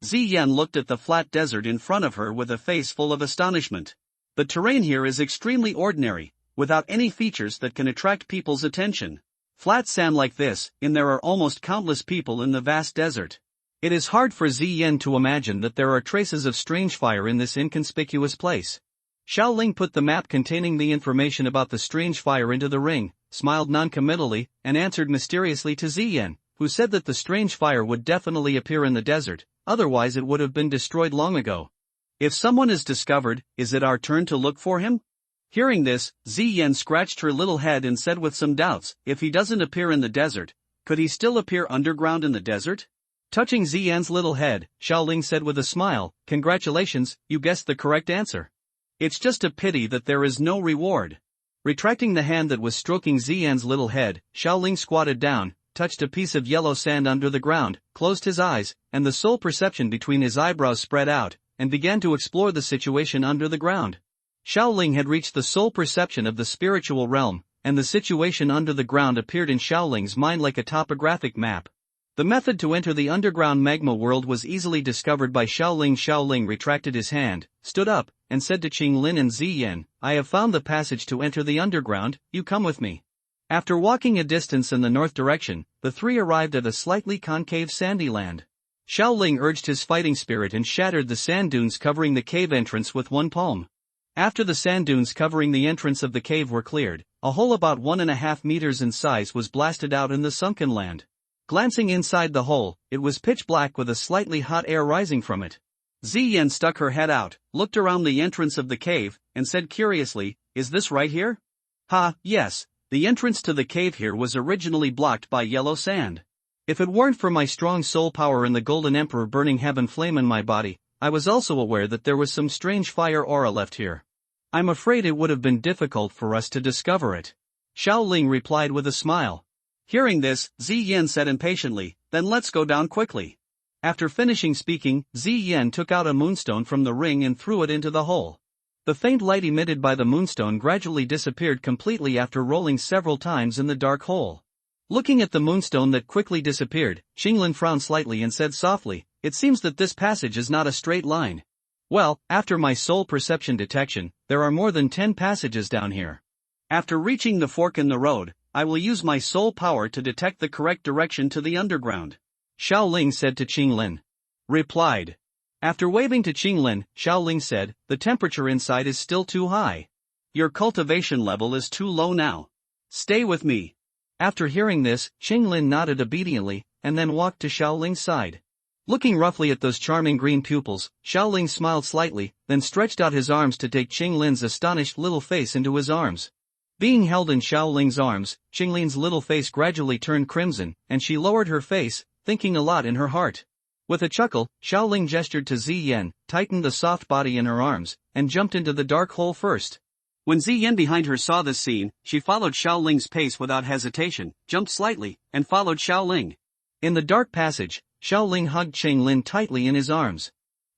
Ziyan looked at the flat desert in front of her with a face full of astonishment. The terrain here is extremely ordinary, without any features that can attract people's attention. Flat sand like this, and there are almost countless people in the vast desert. It is hard for Ziyan to imagine that there are traces of strange fire in this inconspicuous place. Xiaoling put the map containing the information about the strange fire into the ring, smiled non-committally, and answered mysteriously to Ziyan, who said that the strange fire would definitely appear in the desert, otherwise it would have been destroyed long ago. If someone is discovered, is it our turn to look for him? Hearing this, Ziyan scratched her little head and said with some doubts, if he doesn't appear in the desert, could he still appear underground in the desert? Touching Ziyan's little head, Xiaoling said with a smile, congratulations, you guessed the correct answer. It's just a pity that there is no reward. Retracting the hand that was stroking Ziyan's little head, Xiaoling squatted down, touched a piece of yellow sand under the ground, closed his eyes, and the soul perception between his eyebrows spread out, and began to explore the situation under the ground. Xiaoling had reached the soul perception of the spiritual realm, and the situation under the ground appeared in Xiaoling's mind like a topographic map. The method to enter the underground magma world was easily discovered by Xiaoling. Xiaoling retracted his hand, stood up, and said to Qinglin and Ziyan, I have found the passage to enter the underground, you come with me. After walking a distance in the north direction, the 3 arrived at a slightly concave sandy land. Xiao Ling urged his fighting spirit and shattered the sand dunes covering the cave entrance with one palm. After the sand dunes covering the entrance of the cave were cleared, a hole about 1.5 meters in size was blasted out in the sunken land. Glancing inside the hole, it was pitch black with a slightly hot air rising from it. Ziyan stuck her head out, looked around the entrance of the cave, and said curiously, "Is this right here?" "Ha, yes, the entrance to the cave here was originally blocked by yellow sand. If it weren't for my strong soul power and the Golden Emperor burning heaven flame in my body, I was also aware that there was some strange fire aura left here. I'm afraid it would have been difficult for us to discover it." Xiao Ling replied with a smile. Hearing this, Ziyan said impatiently, "Then let's go down quickly." After finishing speaking, Ziyan took out a moonstone from the ring and threw it into the hole. The faint light emitted by the moonstone gradually disappeared completely after rolling several times in the dark hole. Looking at the moonstone that quickly disappeared, Qinglin frowned slightly and said softly, "It seems that this passage is not a straight line. Well, after my soul perception detection, there are more than 10 passages down here. After reaching the fork in the road, I will use my soul power to detect the correct direction to the underground," Xiao Ling said to Qinglin. Replied. After waving to Qinglin, Xiao Ling said, "The temperature inside is still too high. Your cultivation level is too low now. Stay with me." After hearing this, Qinglin nodded obediently, and then walked to Xiao Ling's side. Looking roughly at those charming green pupils, Xiao Ling smiled slightly, then stretched out his arms to take Qinglin's astonished little face into his arms. Being held in Xiao Ling's arms, Qinglin's little face gradually turned crimson, and she lowered her face, thinking a lot in her heart. With a chuckle, Xiao Ling gestured to Ziyan, tightened the soft body in her arms, and jumped into the dark hole first. When Ziyan behind her saw this scene, she followed Xiao Ling's pace without hesitation, jumped slightly, and followed Xiao Ling. In the dark passage, Xiao Ling hugged Qinglin tightly in his arms.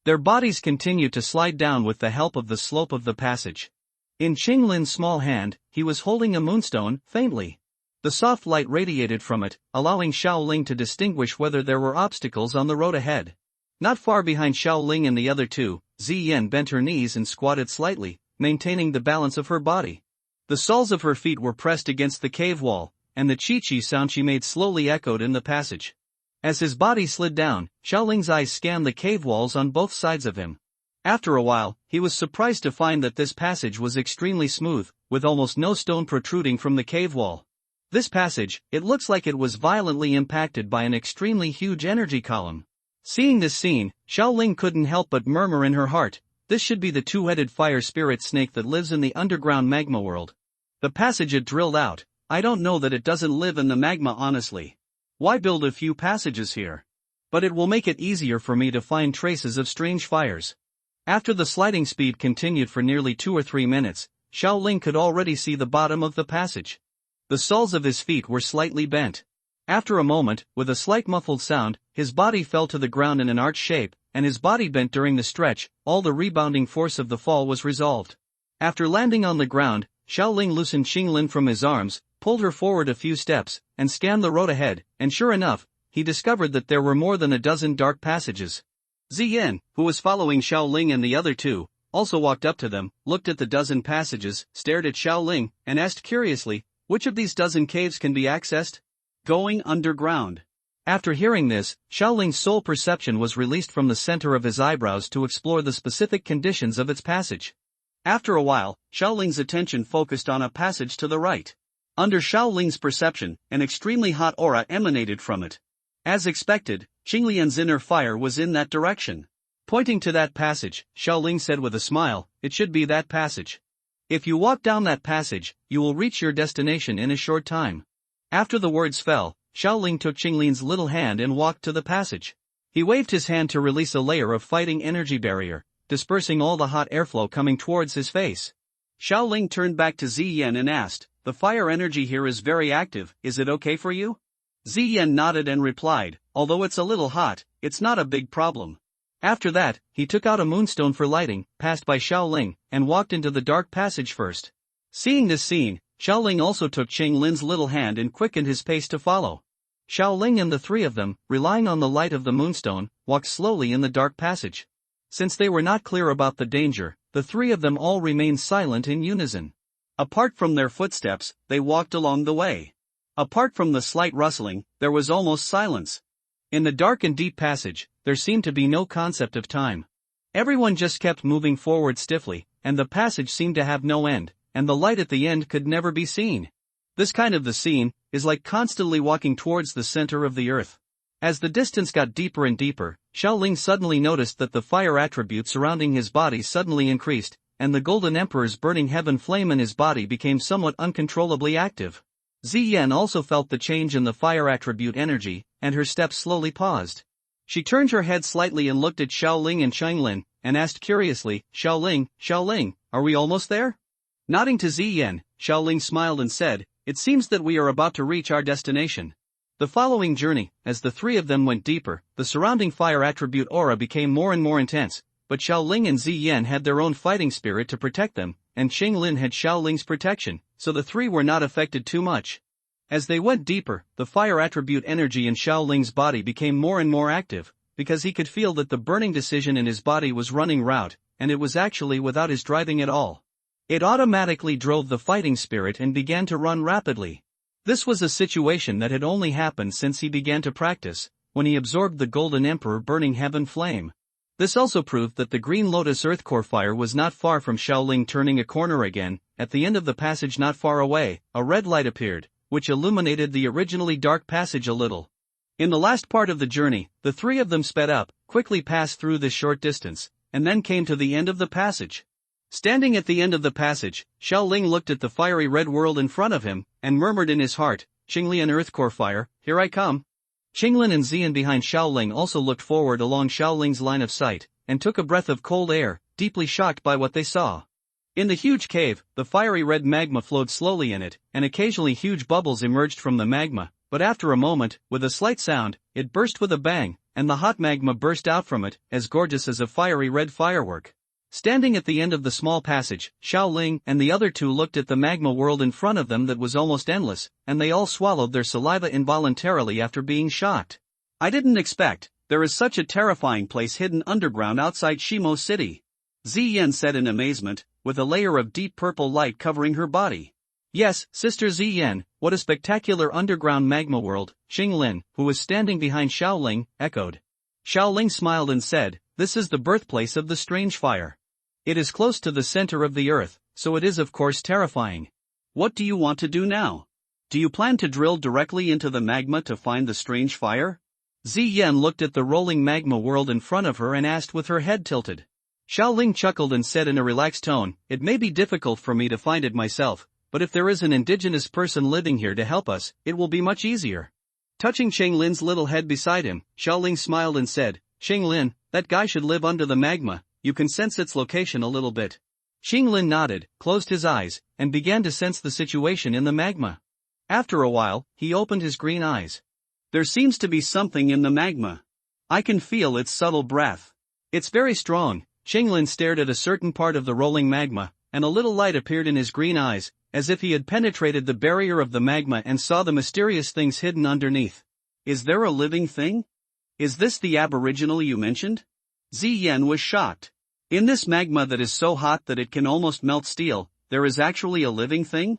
Their bodies continued to slide down with the help of the slope of the passage. In Qinglin's small hand, he was holding a moonstone, faintly. The soft light radiated from it, allowing Xiao Ling to distinguish whether there were obstacles on the road ahead. Not far behind Xiao Ling and the other two, Ziyan bent her knees and squatted slightly, maintaining the balance of her body. The soles of her feet were pressed against the cave wall, and the chi-chi sound she made slowly echoed in the passage. As his body slid down, Xiao Ling's eyes scanned the cave walls on both sides of him. After a while, he was surprised to find that this passage was extremely smooth, with almost no stone protruding from the cave wall. This passage, it looks like it was violently impacted by an extremely huge energy column. Seeing this scene, Xiao Ling couldn't help but murmur in her heart, "This should be the two-headed fire spirit snake that lives in the underground magma world. The passage it drilled out, I don't know that it doesn't live in the magma honestly. Why build a few passages here? But it will make it easier for me to find traces of strange fires." After the sliding speed continued for nearly 2 or 3 minutes, Xiao Ling could already see the bottom of the passage. The soles of his feet were slightly bent. After a moment, with a slight muffled sound, his body fell to the ground in an arch shape, and his body bent during the stretch. All the rebounding force of the fall was resolved. After landing on the ground, Xiao Ling loosened Qinglin from his arms, pulled her forward a few steps, and scanned the road ahead, and sure enough, he discovered that there were more than a dozen dark passages. Ziyan, who was following Xiao Ling and the other two, also walked up to them, looked at the dozen passages, stared at Xiao Ling, and asked curiously, "Which of these dozen caves can be accessed?" "Going underground." After hearing this, Xiao Ling's soul perception was released from the center of his eyebrows to explore the specific conditions of its passage. After a while, Xiao Ling's attention focused on a passage to the right. Under Xiao Ling's perception, an extremely hot aura emanated from it. As expected, Qinglian's inner fire was in that direction. Pointing to that passage, Xiao Ling said with a smile, "It should be that passage. If you walk down that passage, you will reach your destination in a short time." After the words fell, Xiao Ling took Qinglian's little hand and walked to the passage. He waved his hand to release a layer of fighting energy barrier, dispersing all the hot airflow coming towards his face. Xiao Ling turned back to Ziyan and asked, "The fire energy here is very active, is it okay for you?" Ziyan nodded and replied, "Although it's a little hot, it's not a big problem." After that, he took out a moonstone for lighting, passed by Xiao Ling, and walked into the dark passage first. Seeing this scene, Xiao Ling also took Qinglin's little hand and quickened his pace to follow. Xiao Ling and the three of them, relying on the light of the moonstone, walked slowly in the dark passage. Since they were not clear about the danger, the three of them all remained silent in unison. Apart from their footsteps, they walked along the way. Apart from the slight rustling, there was almost silence. In the dark and deep passage, there seemed to be no concept of time. Everyone just kept moving forward stiffly, and the passage seemed to have no end, and the light at the end could never be seen. This kind of the scene is like constantly walking towards the center of the earth. As the distance got deeper and deeper, Xiaoling suddenly noticed that the fire attribute surrounding his body suddenly increased, and the Golden Emperor's burning heaven flame in his body became somewhat uncontrollably active. Ziyan also felt the change in the fire attribute energy, and her steps slowly paused. She turned her head slightly and looked at Xiaoling and Chenglin, and asked curiously, Xiaoling, are we almost there? Nodding to Ziyan, Xiaoling smiled and said, it seems that we are about to reach our destination. The following journey, as the three of them went deeper, the surrounding fire attribute aura became more and more intense, but Xiaoling and Ziyan had their own fighting spirit to protect them, and Chenglin had Xiaoling's protection, so the three were not affected too much. As they went deeper, the fire attribute energy in Xiaoling's body became more and more active, because he could feel that the burning decision in his body was running route, and it was actually without his driving at all. It automatically drove the fighting spirit and began to run rapidly. This was a situation that had only happened since he began to practice, when he absorbed the Golden Emperor burning heaven flame. This also proved that the Green Lotus Earth Core fire was not far from Xiaoling. Turning a corner again, at the end of the passage not far away, a red light appeared, which illuminated the originally dark passage a little. In the last part of the journey, the three of them sped up, quickly passed through this short distance, and then came to the end of the passage. Standing at the end of the passage, Xiaoling looked at the fiery red world in front of him, and murmured in his heart, Qinglian Earth Core Fire, here I come. Chenglin and Ziyan behind Xiaoling also looked forward along Xiaoling's line of sight, and took a breath of cold air, deeply shocked by what they saw. In the huge cave, the fiery red magma flowed slowly in it, and occasionally huge bubbles emerged from the magma, but after a moment, with a slight sound, it burst with a bang, and the hot magma burst out from it, as gorgeous as a fiery red firework. Standing at the end of the small passage, Xiaoling and the other two looked at the magma world in front of them that was almost endless, and they all swallowed their saliva involuntarily after being shocked. I didn't expect, there is such a terrifying place hidden underground outside Shimo City. Ziyan said in amazement, with a layer of deep purple light covering her body. Yes, Sister Ziyan, what a spectacular underground magma world, Chenglin, who was standing behind Xiaoling, echoed. Xiaoling smiled and said, this is the birthplace of the strange fire. It is close to the center of the earth, so it is of course terrifying. What do you want to do now? Do you plan to drill directly into the magma to find the strange fire? Ziyan looked at the rolling magma world in front of her and asked with her head tilted. Xiaoling chuckled and said in a relaxed tone, it may be difficult for me to find it myself, but if there is an indigenous person living here to help us, it will be much easier. Touching Chenglin's little head beside him, Xiaoling smiled and said, Chenglin, that guy should live under the magma, you can sense its location a little bit. Chenglin nodded, closed his eyes, and began to sense the situation in the magma. After a while, he opened his green eyes. There seems to be something in the magma. I can feel its subtle breath. It's very strong. Chenglin stared at a certain part of the rolling magma, and a little light appeared in his green eyes, as if he had penetrated the barrier of the magma and saw the mysterious things hidden underneath. Is there a living thing? Is this the aboriginal you mentioned? Ziyan was shocked. In this magma that is so hot that it can almost melt steel, there is actually a living thing?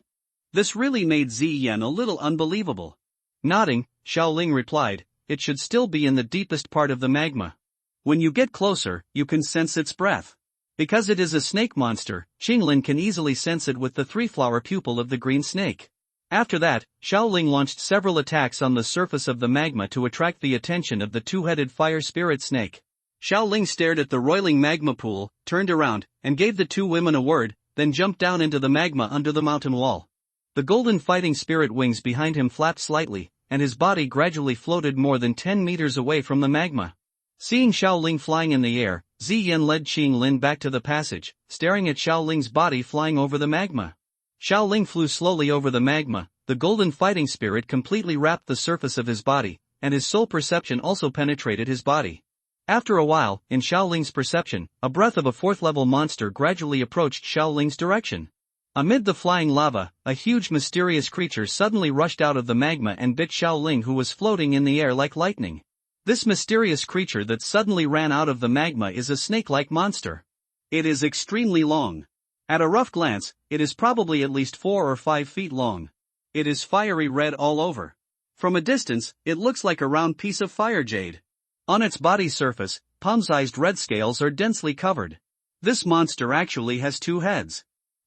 This really made Ziyan a little unbelievable. Nodding, Xiaoling replied, it should still be in the deepest part of the magma. When you get closer, you can sense its breath. Because it is a snake monster, Chenglin can easily sense it with the three-flower pupil of the green snake. After that, Xiaoling launched several attacks on the surface of the magma to attract the attention of the two-headed fire spirit snake. Xiaoling stared at the roiling magma pool, turned around, and gave the two women a word, then jumped down into the magma under the mountain wall. The golden fighting spirit wings behind him flapped slightly, and his body gradually floated more than 10 meters away from the magma. Seeing Xiaoling flying in the air, Ziyan led Chenglin back to the passage, staring at Xiaoling's body flying over the magma. Xiaoling flew slowly over the magma, the golden fighting spirit completely wrapped the surface of his body, and his soul perception also penetrated his body. After a while, in Xiaoling's perception, a breath of a fourth-level monster gradually approached Xiaoling's direction. Amid the flying lava, a huge mysterious creature suddenly rushed out of the magma and bit Xiaoling, who was floating in the air like lightning. This mysterious creature that suddenly ran out of the magma is a snake-like monster. It is extremely long. At a rough glance, it is probably at least 4 or 5 feet long. It is fiery red all over. From a distance, it looks like a round piece of fire jade. On its body surface, palm-sized red scales are densely covered. This monster actually has two heads.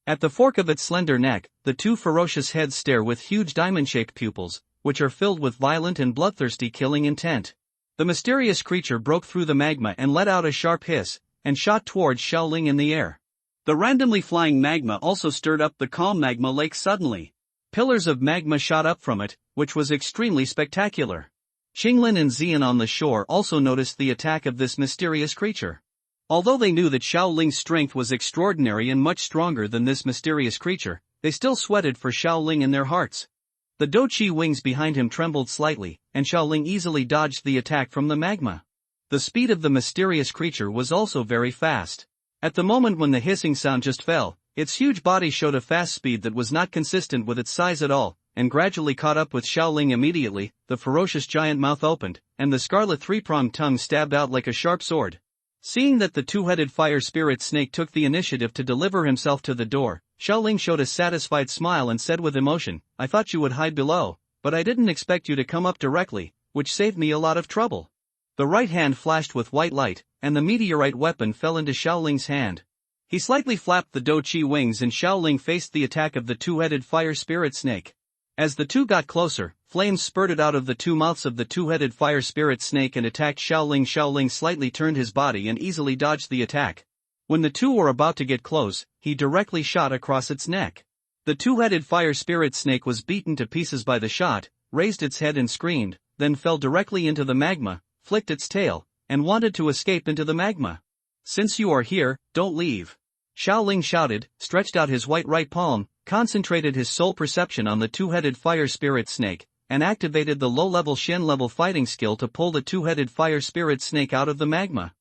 At the fork of its slender neck, the two ferocious heads stare with huge diamond-shaped pupils, which are filled with violent and bloodthirsty killing intent. The mysterious creature broke through the magma and let out a sharp hiss, and shot towards Xiaoling in the air. The randomly flying magma also stirred up the calm magma lake suddenly. Pillars of magma shot up from it, which was extremely spectacular. Qinglin and Xian on the shore also noticed the attack of this mysterious creature. Although they knew that Xiaoling's strength was extraordinary and much stronger than this mysterious creature, they still sweated for Xiaoling in their hearts. The Douqi wings behind him trembled slightly, and Xiaoling easily dodged the attack from the magma. The speed of the mysterious creature was also very fast. At the moment when the hissing sound just fell, its huge body showed a fast speed that was not consistent with its size at all, and gradually caught up with Xiaoling immediately. The ferocious giant mouth opened, and the scarlet three-pronged tongue stabbed out like a sharp sword. Seeing that the two-headed fire spirit snake took the initiative to deliver himself to the door, Xiaoling showed a satisfied smile and said with emotion, "I thought you would hide below, but I didn't expect you to come up directly, which saved me a lot of trouble." The right hand flashed with white light, and the meteorite weapon fell into Xiaoling's hand. He slightly flapped the Douqi wings and Xiaoling faced the attack of the two-headed fire spirit snake. As the two got closer, flames spurted out of the two mouths of the two-headed fire spirit snake and attacked Xiaoling. Xiaoling slightly turned his body and easily dodged the attack. When the two were about to get close, he directly shot across its neck. The two-headed fire spirit snake was beaten to pieces by the shot, raised its head and screamed, then fell directly into the magma, flicked its tail, and wanted to escape into the magma. "Since you are here, don't leave," Xiaoling shouted, stretched out his white right palm, concentrated his soul perception on the two-headed fire spirit snake, and activated the low-level Shen-level fighting skill to pull the two-headed fire spirit snake out of the magma.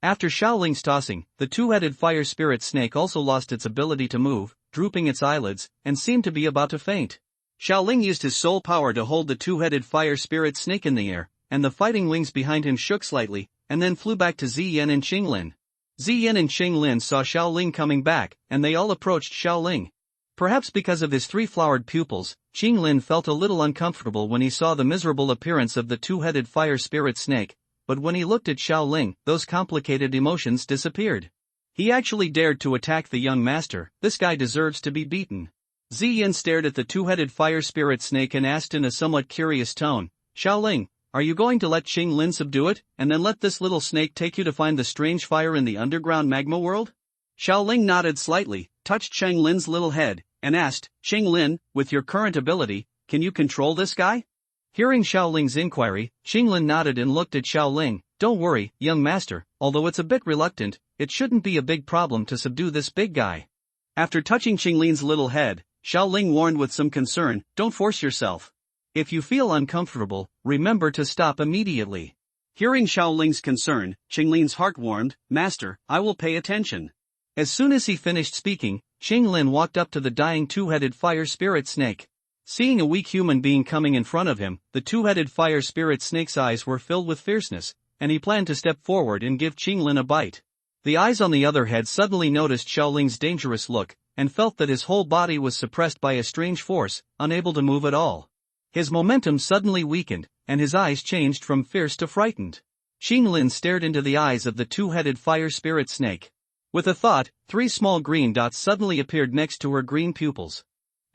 After Xiaoling's tossing, the two-headed fire spirit snake also lost its ability to move, drooping its eyelids, and seemed to be about to faint. Xiaoling used his soul power to hold the two-headed fire spirit snake in the air, and the fighting wings behind him shook slightly, and then flew back to Ziyan and Qinglin. Ziyan and Qinglin saw Xiaoling coming back, and they all approached Xiaoling. Perhaps because of his three-flowered pupils, Qinglin felt a little uncomfortable when he saw the miserable appearance of the two-headed fire spirit snake, but when he looked at Xiaoling, those complicated emotions disappeared. He actually dared to attack the young master. This guy deserves to be beaten. Ziyan stared at the two-headed fire spirit snake and asked in a somewhat curious tone, "Xiaoling, are you going to let Qinglin subdue it, and then let this little snake take you to find the strange fire in the underground magma world?" Xiaoling nodded slightly, touched Qinglin's little head, and asked, "Qinglin, with your current ability, can you control this guy?" Hearing Xiaoling's inquiry, Qinglin nodded and looked at Xiaoling. "Don't worry, young master, although it's a bit reluctant, it shouldn't be a big problem to subdue this big guy." After touching Qinglin's little head, Xiaoling warned with some concern, "Don't force yourself. If you feel uncomfortable, remember to stop immediately." Hearing Xiaoling's concern, Qinglin's heart warmed, "Master, I will pay attention." As soon as he finished speaking, Qinglin walked up to the dying two-headed fire spirit snake. Seeing a weak human being coming in front of him, the two-headed fire spirit snake's eyes were filled with fierceness, and he planned to step forward and give Qinglin a bite. The eyes on the other head suddenly noticed Xiaoling's dangerous look, and felt that his whole body was suppressed by a strange force, unable to move at all. His momentum suddenly weakened, and his eyes changed from fierce to frightened. Qinglin stared into the eyes of the two-headed fire spirit snake. With a thought, 3 small green dots suddenly appeared next to her green pupils.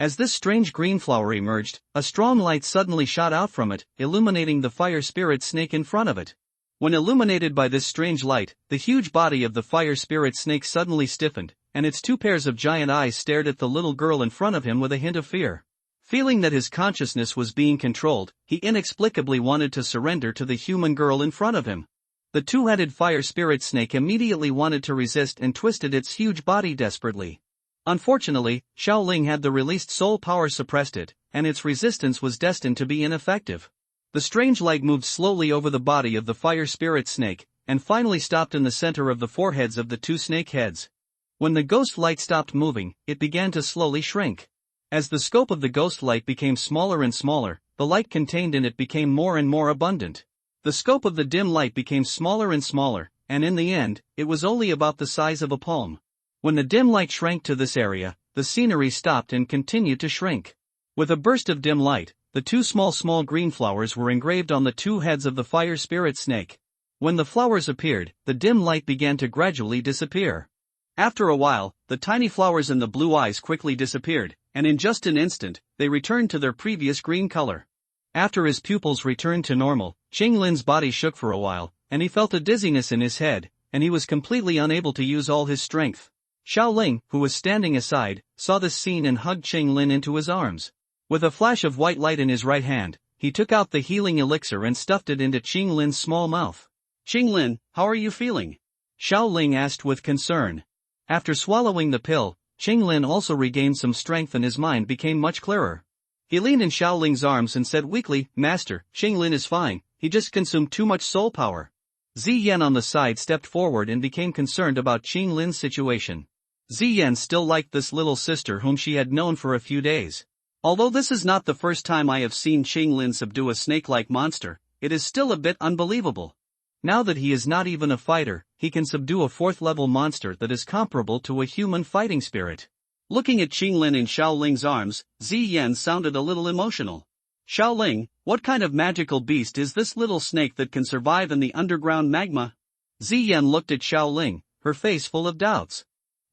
As this strange green flower emerged, a strong light suddenly shot out from it, illuminating the fire spirit snake in front of it. When illuminated by this strange light, the huge body of the fire spirit snake suddenly stiffened, and its 2 pairs of giant eyes stared at the little girl in front of him with a hint of fear. Feeling that his consciousness was being controlled, he inexplicably wanted to surrender to the human girl in front of him. The two-headed fire spirit snake immediately wanted to resist and twisted its huge body desperately. Unfortunately, Xiaoling had the released soul power suppressed it, and its resistance was destined to be ineffective. The strange light moved slowly over the body of the fire spirit snake, and finally stopped in the center of the foreheads of the 2 snake heads. When the ghost light stopped moving, it began to slowly shrink. As the scope of the ghost light became smaller and smaller, the light contained in it became more and more abundant. The scope of the dim light became smaller and smaller, and in the end, it was only about the size of a palm. When the dim light shrank to this area, the scenery stopped and continued to shrink. With a burst of dim light, the 2 small green flowers were engraved on the 2 heads of the fire spirit snake. When the flowers appeared, the dim light began to gradually disappear. After a while, the tiny flowers in the blue eyes quickly disappeared, and in just an instant, they returned to their previous green color. After his pupils returned to normal, Qinglin's body shook for a while, and he felt a dizziness in his head, and he was completely unable to use all his strength. Xiaoling, who was standing aside, saw this scene and hugged Qinglin into his arms. With a flash of white light in his right hand, he took out the healing elixir and stuffed it into Qinglin's small mouth. "Qinglin, how are you feeling?" Xiaoling asked with concern. After swallowing the pill, Qinglin also regained some strength and his mind became much clearer. He leaned in Xiaoling's arms and said weakly, "Master, Qinglin is fine, he just consumed too much soul power." Ziyan on the side stepped forward and became concerned about Qinglin's situation. Ziyan still liked this little sister whom she had known for a few days. Although this is not the first time I have seen Qinglin subdue a snake-like monster, it is still a bit unbelievable. Now that he is not even a fighter, he can subdue a 4th-level monster that is comparable to a human fighting spirit. Looking at Qinglin in Xiaoling's arms, Ziyan sounded a little emotional. "Xiaoling, what kind of magical beast is this little snake that can survive in the underground magma?" Ziyan looked at Xiaoling, her face full of doubts.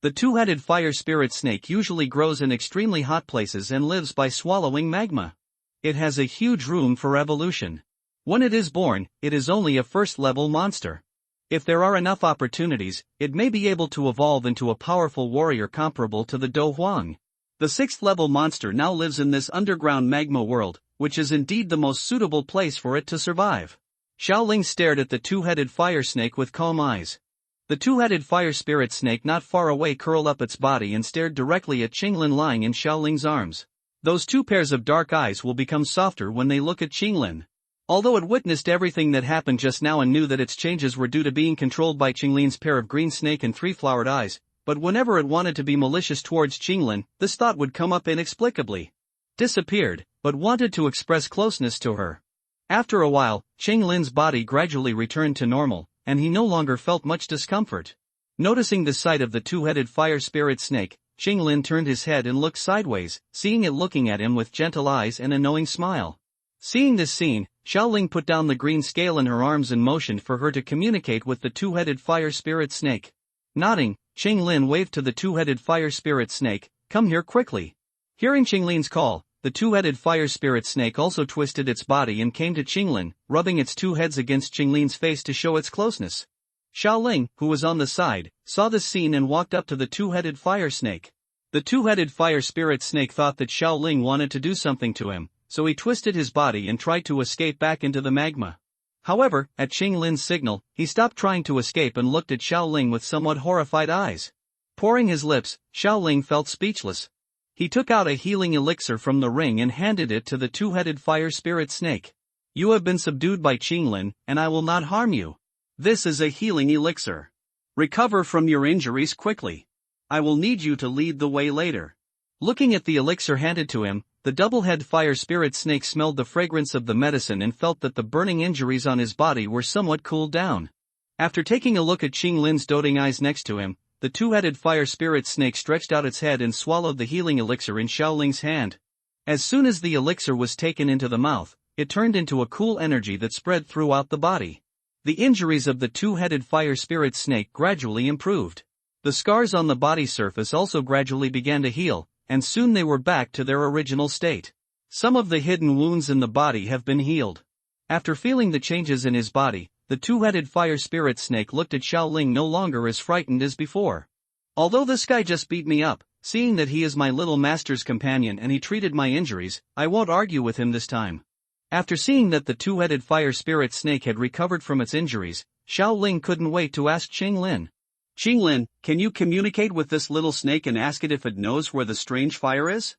The two-headed fire spirit snake usually grows in extremely hot places and lives by swallowing magma. It has a huge room for evolution. When it is born, it is only a 1st-level monster. If there are enough opportunities, it may be able to evolve into a powerful warrior comparable to the Do Huang. The 6th-level monster now lives in this underground magma world, which is indeed the most suitable place for it to survive. Xiaoling stared at the two-headed fire snake with calm eyes. The two-headed fire spirit snake not far away curled up its body and stared directly at Qinglin lying in Xiaoling's arms. Those two pairs of dark eyes will become softer when they look at Qinglin. Although it witnessed everything that happened just now and knew that its changes were due to being controlled by Qinglin's pair of green snake and 3-flowered eyes, but whenever it wanted to be malicious towards Qinglin, this thought would come up inexplicably. Disappeared, but wanted to express closeness to her. After a while, Qinglin's body gradually returned to normal, and he no longer felt much discomfort. Noticing the sight of the two-headed fire spirit snake, Qinglin turned his head and looked sideways, seeing it looking at him with gentle eyes and a knowing smile. Seeing this scene, Xiaoling put down the green scale in her arms and motioned for her to communicate with the two-headed fire spirit snake. Nodding, Qinglin waved to the two-headed fire spirit snake, "Come here quickly." Hearing Qinglin's call, the two-headed fire spirit snake also twisted its body and came to Qinglin, rubbing its two heads against Qinglin's face to show its closeness. Xiaoling, who was on the side, saw this scene and walked up to the two-headed fire snake. The two-headed fire spirit snake thought that Xiaoling wanted to do something to him, so he twisted his body and tried to escape back into the magma. However, at Qinglin's signal, he stopped trying to escape and looked at Xiaoling with somewhat horrified eyes. Pouring his lips, Xiaoling felt speechless. He took out a healing elixir from the ring and handed it to the two-headed fire spirit snake. "You have been subdued by Qinglin, and I will not harm you. This is a healing elixir. Recover from your injuries quickly. I will need you to lead the way later." Looking at the elixir handed to him, the double-head fire spirit snake smelled the fragrance of the medicine and felt that the burning injuries on his body were somewhat cooled down. After taking a look at Qinglin's doting eyes next to him, the two-headed fire spirit snake stretched out its head and swallowed the healing elixir in Xiaoling's hand. As soon as the elixir was taken into the mouth, it turned into a cool energy that spread throughout the body. The injuries of the two-headed fire spirit snake gradually improved. The scars on the body surface also gradually began to heal, and soon they were back to their original state. Some of the hidden wounds in the body have been healed. After feeling the changes in his body, the two-headed fire spirit snake looked at Xiaoling no longer as frightened as before. "Although this guy just beat me up, seeing that he is my little master's companion and he treated my injuries, I won't argue with him this time." After seeing that the two-headed fire spirit snake had recovered from its injuries, Xiaoling couldn't wait to ask Qinglin. "Qinglin, can you communicate with this little snake and ask it if it knows where the strange fire is?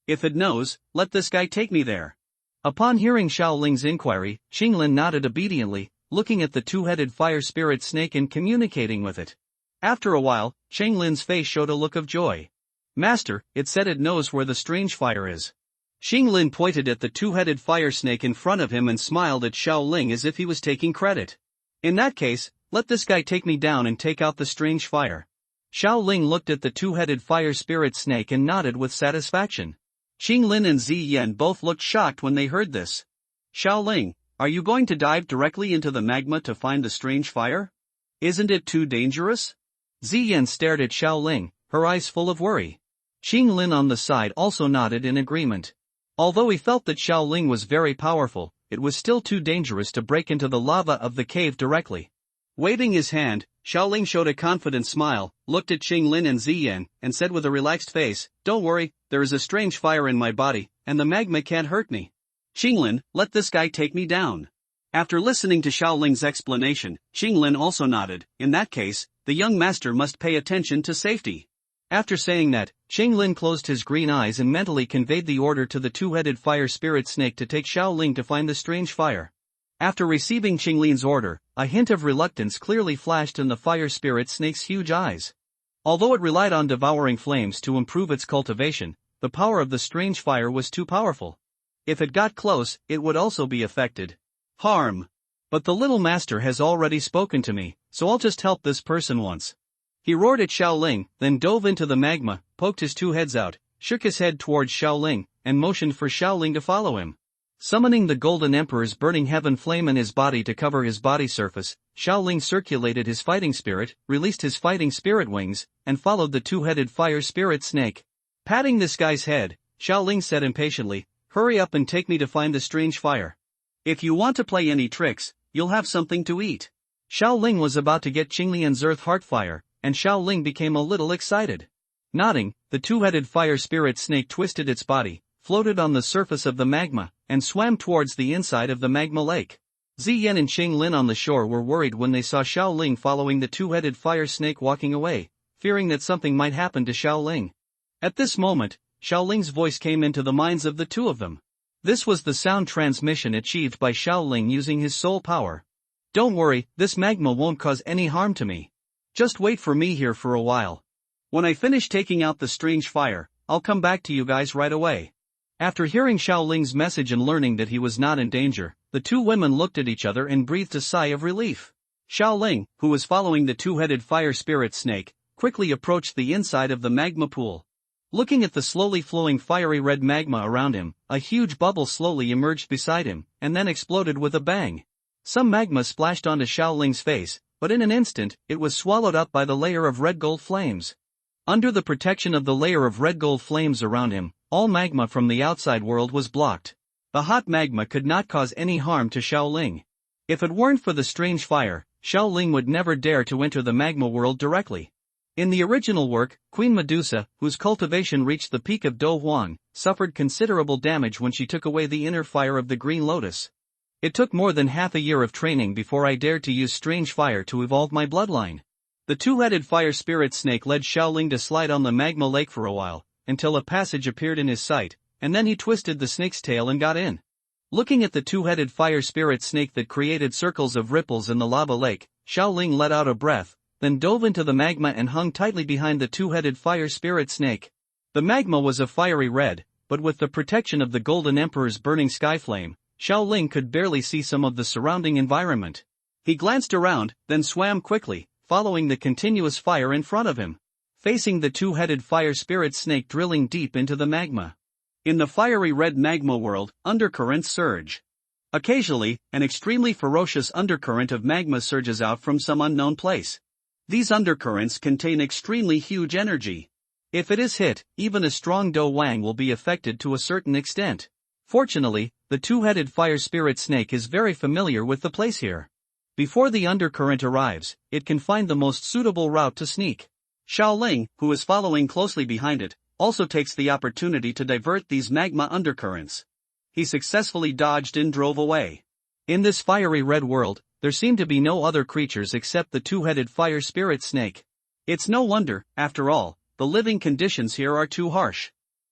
If it knows, let this guy take me there." Upon hearing Xiaoling's inquiry, Qinglin nodded obediently, looking at the two-headed fire spirit snake and communicating with it. After a while, Qinglin's face showed a look of joy. "Master, it said it knows where the strange fire is." Qinglin pointed at the two-headed fire snake in front of him and smiled at Xiaoling as if he was taking credit. "In that case, let this guy take me down and take out the strange fire." Xiaoling looked at the two-headed fire spirit snake and nodded with satisfaction. Qinglin and Ziyan both looked shocked when they heard this. "Xiaoling, Are you going to dive directly into the magma to find the strange fire? Isn't it too dangerous? Ziyan stared at Xiaoling, her eyes full of worry. Qinglin on the side also nodded in agreement. Although he felt that Xiaoling was very powerful, it was still too dangerous to break into the lava of the cave directly. Waving his hand, Xiaoling showed a confident smile, looked at Qinglin and Ziyan, and said with a relaxed face, "Don't worry, there is a strange fire in my body, and the magma can't hurt me. Qinglin, let this guy take me down." After listening to Xiaoling's explanation, Qinglin also nodded. In that case, the young master must pay attention to safety. After saying that, Qinglin closed his green eyes and mentally conveyed the order to the two-headed fire spirit snake to take Xiaoling to find the strange fire. After receiving Qinglin's order, a hint of reluctance clearly flashed in the fire spirit snake's huge eyes. Although it relied on devouring flames to improve its cultivation, the power of the strange fire was too powerful. If it got close, it would also be affected. Harm. But the little master has already spoken to me, so I'll just help this person once. He roared at Xiaoling, then dove into the magma, poked his two heads out, shook his head towards Xiaoling, and motioned for Xiaoling to follow him. Summoning the Golden Emperor's burning heaven flame in his body to cover his body surface, Xiaoling circulated his fighting spirit, released his fighting spirit wings, and followed the two-headed fire spirit snake. Patting this guy's head, Xiaoling said impatiently, "Hurry up and take me to find the strange fire. If you want to play any tricks, you'll have something to eat." Xiaoling was about to get Qinglian's earth heart fire, and Xiaoling became a little excited. Nodding, the two-headed fire spirit snake twisted its body, floated on the surface of the magma, and swam towards the inside of the magma lake. Ziyan and Qinglin on the shore were worried when they saw Xiaoling following the two-headed fire snake walking away, fearing that something might happen to Xiaoling. At this moment, Xiaoling's voice came into the minds of the two of them. This was the sound transmission achieved by Xiaoling using his soul power. "Don't worry, this magma won't cause any harm to me. Just wait for me here for a while. When I finish taking out the strange fire, I'll come back to you guys right away." After hearing Xiaoling's message and learning that he was not in danger, the two women looked at each other and breathed a sigh of relief. Xiaoling, who was following the two-headed fire spirit snake, quickly approached the inside of the magma pool. Looking at the slowly flowing fiery red magma around him, a huge bubble slowly emerged beside him, and then exploded with a bang. Some magma splashed onto Xiaoling's face, but in an instant, it was swallowed up by the layer of red gold flames. Under the protection of the layer of red gold flames around him, all magma from the outside world was blocked. The hot magma could not cause any harm to Xiaoling. If it weren't for the strange fire, Xiaoling would never dare to enter the magma world directly. In the original work, Queen Medusa, whose cultivation reached the peak of Do Huang, suffered considerable damage when she took away the inner fire of the Green Lotus. It took more than half a year of training before I dared to use strange fire to evolve my bloodline. The two-headed fire spirit snake led Xiaoling to slide on the magma lake for a while, until a passage appeared in his sight, and then he twisted the snake's tail and got in. Looking at the two-headed fire spirit snake that created circles of ripples in the lava lake, Xiaoling let out a breath, then dove into the magma and hung tightly behind the two-headed fire spirit snake. The magma was a fiery red, but with the protection of the Golden Emperor's burning sky flame, Xiaoling could barely see some of the surrounding environment. He glanced around, then swam quickly, following the continuous fire in front of him, facing the two-headed fire spirit snake drilling deep into the magma. In the fiery red magma world, undercurrents surge. Occasionally, an extremely ferocious undercurrent of magma surges out from some unknown place. These undercurrents contain extremely huge energy. If it is hit, even a strong Do Wang will be affected to a certain extent. Fortunately, the two-headed fire spirit snake is very familiar with the place here. Before the undercurrent arrives, it can find the most suitable route to sneak. Xiaoling, who is following closely behind it, also takes the opportunity to divert these magma undercurrents. He successfully dodged and drove away. In this fiery red world, there seem to be no other creatures except the two-headed fire spirit snake. It's no wonder, after all, the living conditions here are too harsh.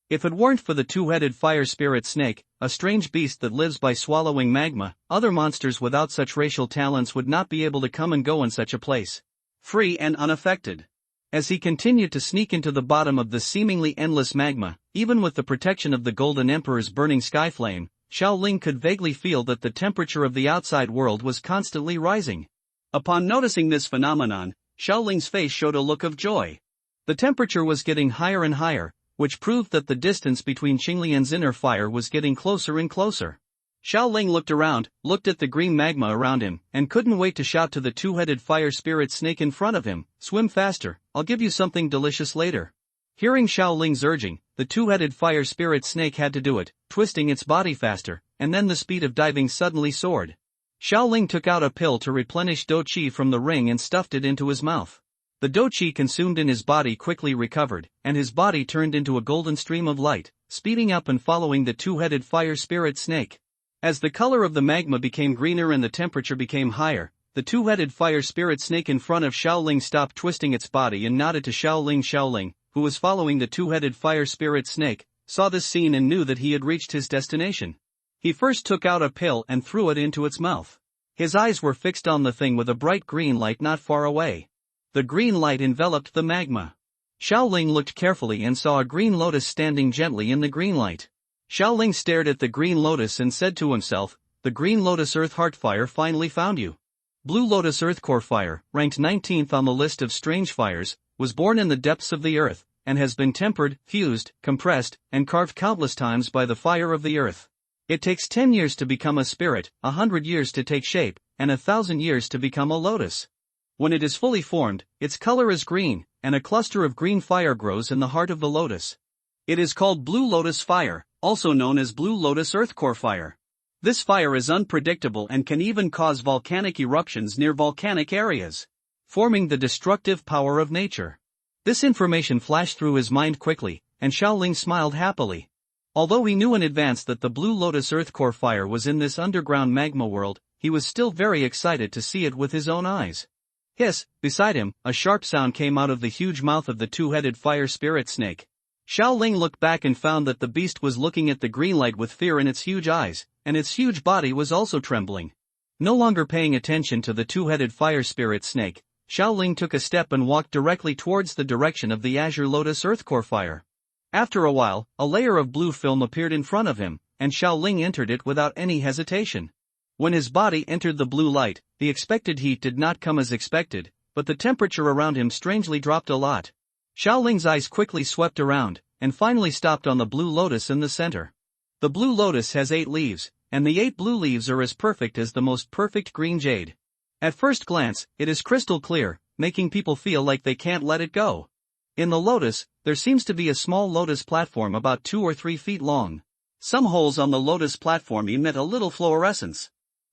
If it weren't for the two-headed fire spirit snake, a strange beast that lives by swallowing magma, other monsters without such racial talents would not be able to come and go in such a place, free and unaffected. As he continued to sneak into the bottom of the seemingly endless magma, even with the protection of the Golden Emperor's burning sky flame, Xiaoling could vaguely feel that the temperature of the outside world was constantly rising. Upon noticing this phenomenon, Xiaoling's face showed a look of joy. The temperature was getting higher and higher, which proved that the distance between Qinglian's inner fire was getting closer and closer. Xiaoling looked around, looked at the green magma around him, and couldn't wait to shout to the two-headed fire spirit snake in front of him, "Swim faster, I'll give you something delicious later." Hearing Xiaoling's urging, the two-headed fire spirit snake had to do it, twisting its body faster, and then the speed of diving suddenly soared. Xiaoling took out a pill to replenish dou qi from the ring and stuffed it into his mouth. The dou qi consumed in his body quickly recovered, and his body turned into a golden stream of light, speeding up and following the two-headed fire spirit snake. As the color of the magma became greener and the temperature became higher, the two-headed fire spirit snake in front of Xiaoling stopped twisting its body and nodded to Xiaoling. Xiaoling, who was following the two-headed fire spirit snake, saw this scene and knew that he had reached his destination. He first took out a pill and threw it into its mouth. His eyes were fixed on the thing with a bright green light not far away. The green light enveloped the magma. Xiaoling looked carefully and saw a green lotus standing gently in the green light. Xiaoling stared at the green lotus and said to himself, "The green lotus earth heart fire finally found you." Blue lotus earth core fire, ranked 19th on the list of strange fires, was born in the depths of the earth, and has been tempered, fused, compressed, and carved countless times by the fire of the earth. It takes 10 years to become a spirit, 100 years to take shape, and 1,000 years to become a lotus. When it is fully formed, its color is green, and a cluster of green fire grows in the heart of the lotus. It is called blue lotus fire, also known as blue lotus earth core fire. This fire is unpredictable and can even cause volcanic eruptions near volcanic areas, forming the destructive power of nature. This information flashed through his mind quickly, and Xiaoling smiled happily. Although he knew in advance that the blue lotus earth core fire was in this underground magma world, he was still very excited to see it with his own eyes. Hiss! Beside him, a sharp sound came out of the huge mouth of the two-headed fire spirit snake. Xiaoling looked back and found that the beast was looking at the green light with fear in its huge eyes, and its huge body was also trembling. No longer paying attention to the two-headed fire spirit snake, Xiaoling took a step and walked directly towards the direction of the azure lotus earth core fire. After a while, a layer of blue film appeared in front of him, and Xiaoling entered it without any hesitation. When his body entered the blue light, the expected heat did not come as expected, but the temperature around him strangely dropped a lot. Xiaoling's eyes quickly swept around, and finally stopped on the blue lotus in the center. The blue lotus has 8 leaves, and the 8 blue leaves are as perfect as the most perfect green jade. At first glance, it is crystal clear, making people feel like they can't let it go. In the lotus, there seems to be a small lotus platform about 2 or 3 feet long. Some holes on the lotus platform emit a little fluorescence.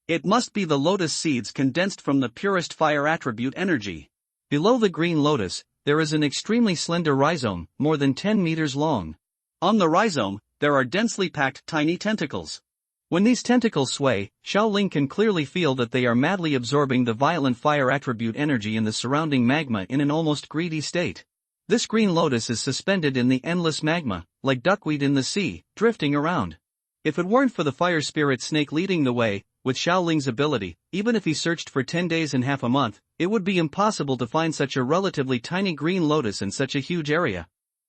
It must be the lotus seeds condensed from the purest fire attribute energy. Below the green lotus, there is an extremely slender rhizome, more than 10 meters long. On the rhizome, there are densely packed tiny tentacles. When these tentacles sway, Xiaoling can clearly feel that they are madly absorbing the violent fire attribute energy in the surrounding magma in an almost greedy state. This green lotus is suspended in the endless magma, like duckweed in the sea, drifting around. If it weren't for the fire spirit snake leading the way, with Xiaoling's ability, even if he searched for 10 days and half a month, it would be impossible to find such a relatively tiny green lotus in such a huge area.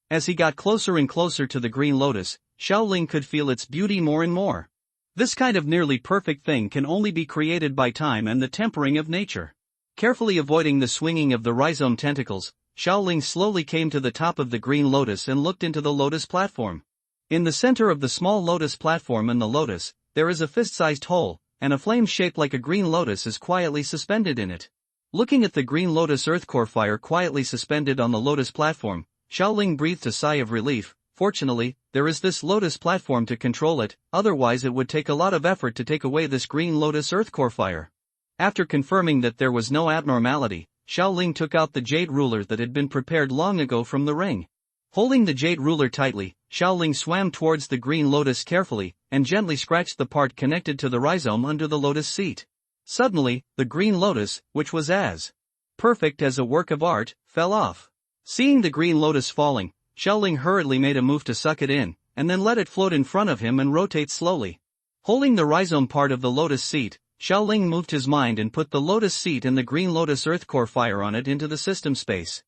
As he got closer and closer to the green lotus, Xiaoling could feel its beauty more and more. This kind of nearly perfect thing can only be created by time and the tempering of nature. Carefully avoiding the swinging of the rhizome tentacles, Xiaoling slowly came to the top of the green lotus and looked into the lotus platform. In the center of the small lotus platform and the lotus, there is a fist-sized hole, and a flame shaped like a green lotus is quietly suspended in it. Looking at the green lotus earth core fire quietly suspended on the lotus platform, Xiaoling breathed a sigh of relief. Fortunately, there is this lotus platform to control it, otherwise it would take a lot of effort to take away this green lotus earth core fire. After confirming that there was no abnormality, Xiaoling took out the jade ruler that had been prepared long ago from the ring. Holding the jade ruler tightly, Xiaoling swam towards the green lotus carefully, and gently scratched the part connected to the rhizome under the lotus seat. Suddenly, the green lotus, which was as perfect as a work of art, fell off. Seeing the green lotus falling, Xiaoling hurriedly made a move to suck it in, and then let it float in front of him and rotate slowly. Holding the rhizome part of the lotus seat, Xiaoling moved his mind and put the lotus seat and the green lotus earth core fire on it into the system space.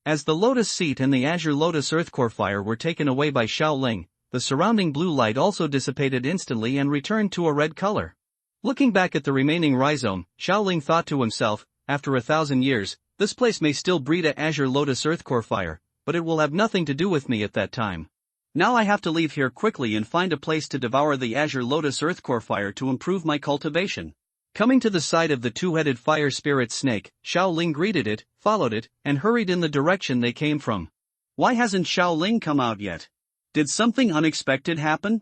As the lotus seat and the azure lotus earth core fire were taken away by Xiaoling, the surrounding blue light also dissipated instantly and returned to a red color. Looking back at the remaining rhizome, Xiaoling thought to himself, after 1,000 years, this place may still breed a azure lotus earth core fire, but it will have nothing to do with me at that time. Now I have to leave here quickly and find a place to devour the azure lotus earthcore fire to improve my cultivation. Coming to the side of the two-headed fire spirit snake, Xiaoling greeted it, followed it, and hurried in the direction they came from. Why hasn't Xiaoling come out yet? Did something unexpected happen?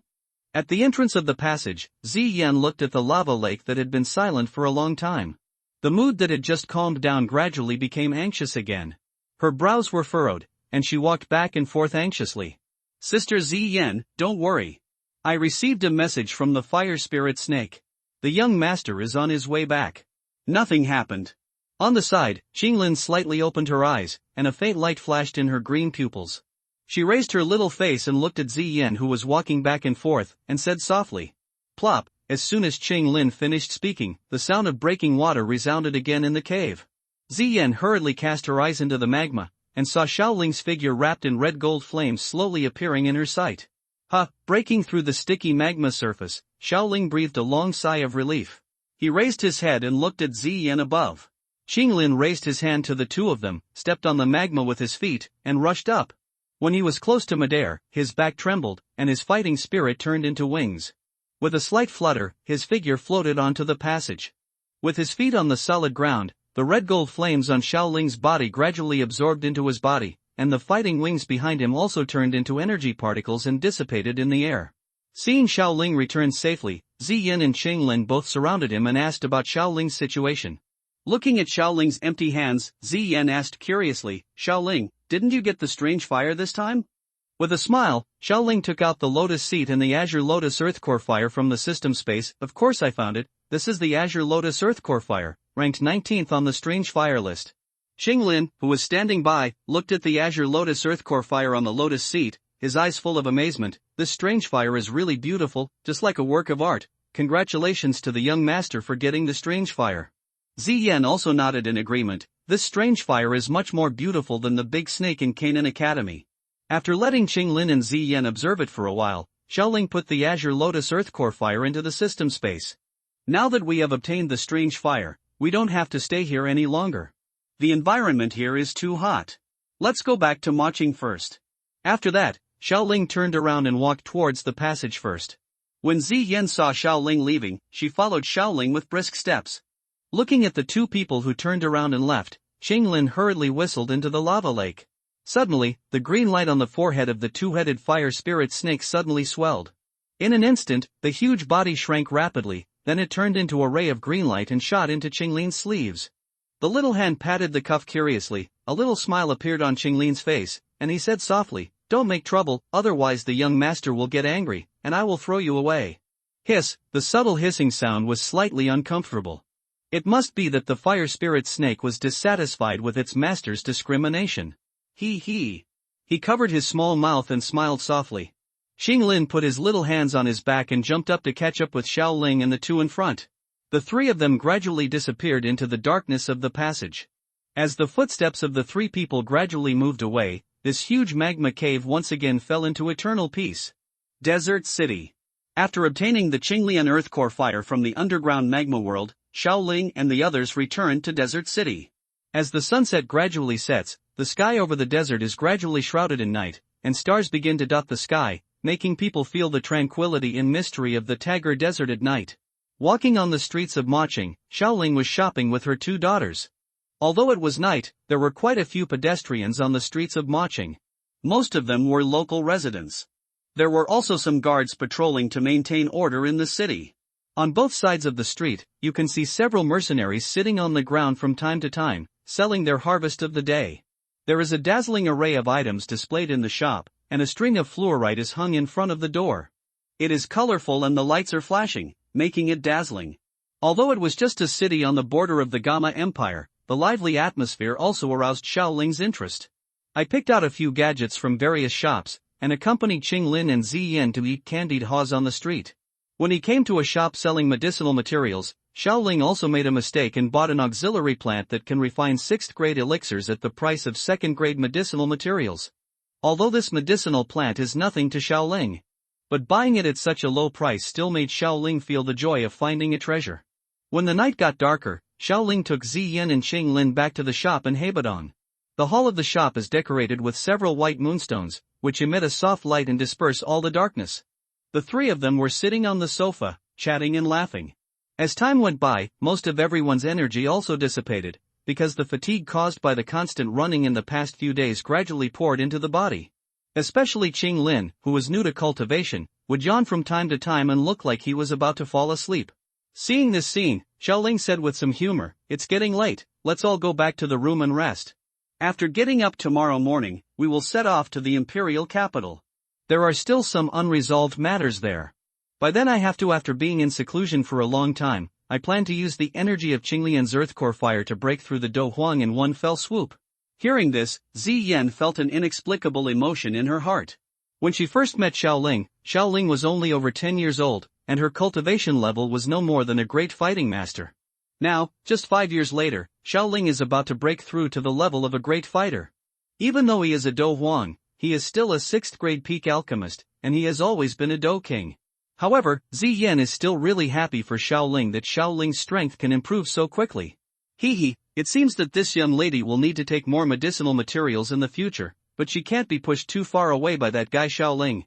At the entrance of the passage, Ziyan looked at the lava lake that had been silent for a long time. The mood that had just calmed down gradually became anxious again. Her brows were furrowed, and she walked back and forth anxiously. Sister Ziyan, don't worry. I received a message from the fire spirit snake. The young master is on his way back. Nothing happened. On the side, Qinglin slightly opened her eyes, and a faint light flashed in her green pupils. She raised her little face and looked at Ziyan, who was walking back and forth, and said softly. Plop. As soon as Qinglin finished speaking, the sound of breaking water resounded again in the cave. Ziyan hurriedly cast her eyes into the magma, and saw Xiaoling's figure wrapped in red-gold flames slowly appearing in her sight. Breaking through the sticky magma surface, Xiaoling breathed a long sigh of relief. He raised his head and looked at Ziyan above. Qinglin raised his hand to the two of them, stepped on the magma with his feet, and rushed up. When he was close to midair, his back trembled, and his fighting spirit turned into wings. With a slight flutter, his figure floated onto the passage. With his feet on the solid ground, the red gold flames on Xiaoling's body gradually absorbed into his body, and the fighting wings behind him also turned into energy particles and dissipated in the air. Seeing Xiaoling return safely, Ziyan and Qinglin both surrounded him and asked about Xiaoling's situation. Looking at Xiaoling's empty hands, Ziyan asked curiously, Xiaoling, didn't you get the strange fire this time? With a smile, Xiaoling took out the lotus seat and the azure lotus earthcore fire from the system space. Of course I found it. This is the azure lotus earthcore fire, ranked 19th on the strange fire list. Qinglin, who was standing by, looked at the azure lotus earthcore fire on the lotus seat, his eyes full of amazement. This strange fire is really beautiful, just like a work of art. Congratulations to the young master for getting the strange fire. Ziyan also nodded in agreement. This strange fire is much more beautiful than the big snake in Canaan Academy. After letting Qinglin and Ziyan observe it for a while, Xiaoling put the azure lotus earthcore fire into the system space. Now that we have obtained the strange fire, we don't have to stay here any longer. The environment here is too hot. Let's go back to marching first. After that, Xiaoling turned around and walked towards the passage first. When Ziyan saw Xiaoling leaving, she followed Xiaoling with brisk steps. Looking at the two people who turned around and left, Qinglin hurriedly whistled into the lava lake. Suddenly, the green light on the forehead of the two-headed fire spirit snake suddenly swelled. In an instant, the huge body shrank rapidly, then it turned into a ray of green light and shot into Qinglin's sleeves. The little hand patted the cuff curiously, a little smile appeared on Qinglin's face, and he said softly, Don't make trouble, otherwise the young master will get angry, and I will throw you away. Hiss, the subtle hissing sound was slightly uncomfortable. It must be that the fire spirit snake was dissatisfied with its master's discrimination. He covered his small mouth and smiled softly. Qinglin put his little hands on his back and jumped up to catch up with Xiaoling and the two in front. The three of them gradually disappeared into the darkness of the passage. As the footsteps of the three people gradually moved away, this huge magma cave once again fell into eternal peace. Desert City. After obtaining the Qinglian earthcore fire from the underground magma world, Xiaoling and the others returned to Desert City. As the sunset gradually sets, the sky over the desert is gradually shrouded in night, and stars begin to dot the sky, making people feel the tranquility and mystery of the Tagar Desert at night. Walking on the streets of Maching, Xiaoling was shopping with her two daughters. Although it was night, there were quite a few pedestrians on the streets of Maching. Most of them were local residents. There were also some guards patrolling to maintain order in the city. On both sides of the street, you can see several mercenaries sitting on the ground from time to time, selling their harvest of the day. There is a dazzling array of items displayed in the shop, and a string of fluorite is hung in front of the door. It is colorful and the lights are flashing, making it dazzling. Although it was just a city on the border of the Gamma Empire, the lively atmosphere also aroused Xiaoling's interest. I picked out a few gadgets from various shops, and accompanied Qinglin and Ziyan to eat candied haws on the street. When he came to a shop selling medicinal materials, Xiaoling also made a mistake and bought an auxiliary plant that can refine 6th-grade elixirs at the price of 2nd-grade medicinal materials. Although this medicinal plant is nothing to Xiaoling, but buying it at such a low price still made Xiaoling feel the joy of finding a treasure. When the night got darker, Xiaoling took Ziyan and Qinglin back to the shop in Heibadong. The hall of the shop is decorated with several white moonstones, which emit a soft light and disperse all the darkness. The three of them were sitting on the sofa, chatting and laughing. As time went by, most of everyone's energy also dissipated, because the fatigue caused by the constant running in the past few days gradually poured into the body. Especially Qing Lin, who was new to cultivation, would yawn from time to time and look like he was about to fall asleep. Seeing this scene, Xiaoling said with some humor, "It's getting late, let's all go back to the room and rest. After getting up tomorrow morning, we will set off to the imperial capital. There are still some unresolved matters there. By then I have to, after being in seclusion for a long time, I plan to use the energy of Qinglian's earth core fire to break through the Do Huang in one fell swoop." Hearing this, Ziyan felt an inexplicable emotion in her heart. When she first met Xiaoling, Xiaoling was only over 10 years old, and her cultivation level was no more than a great fighting master. Now, just 5 years later, Xiaoling is about to break through to the level of a great fighter. Even though he is a Do Huang, he is still a 6th grade peak alchemist, and he has always been a Do King. However, Ziyan is still really happy for Xiaoling that Xiaoling's strength can improve so quickly. It seems that this young lady will need to take more medicinal materials in the future, but she can't be pushed too far away by that guy Xiaoling.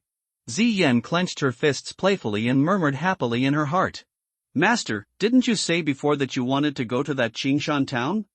Ziyan clenched her fists playfully and murmured happily in her heart. "Master, didn't you say before that you wanted to go to that Qingshan town?"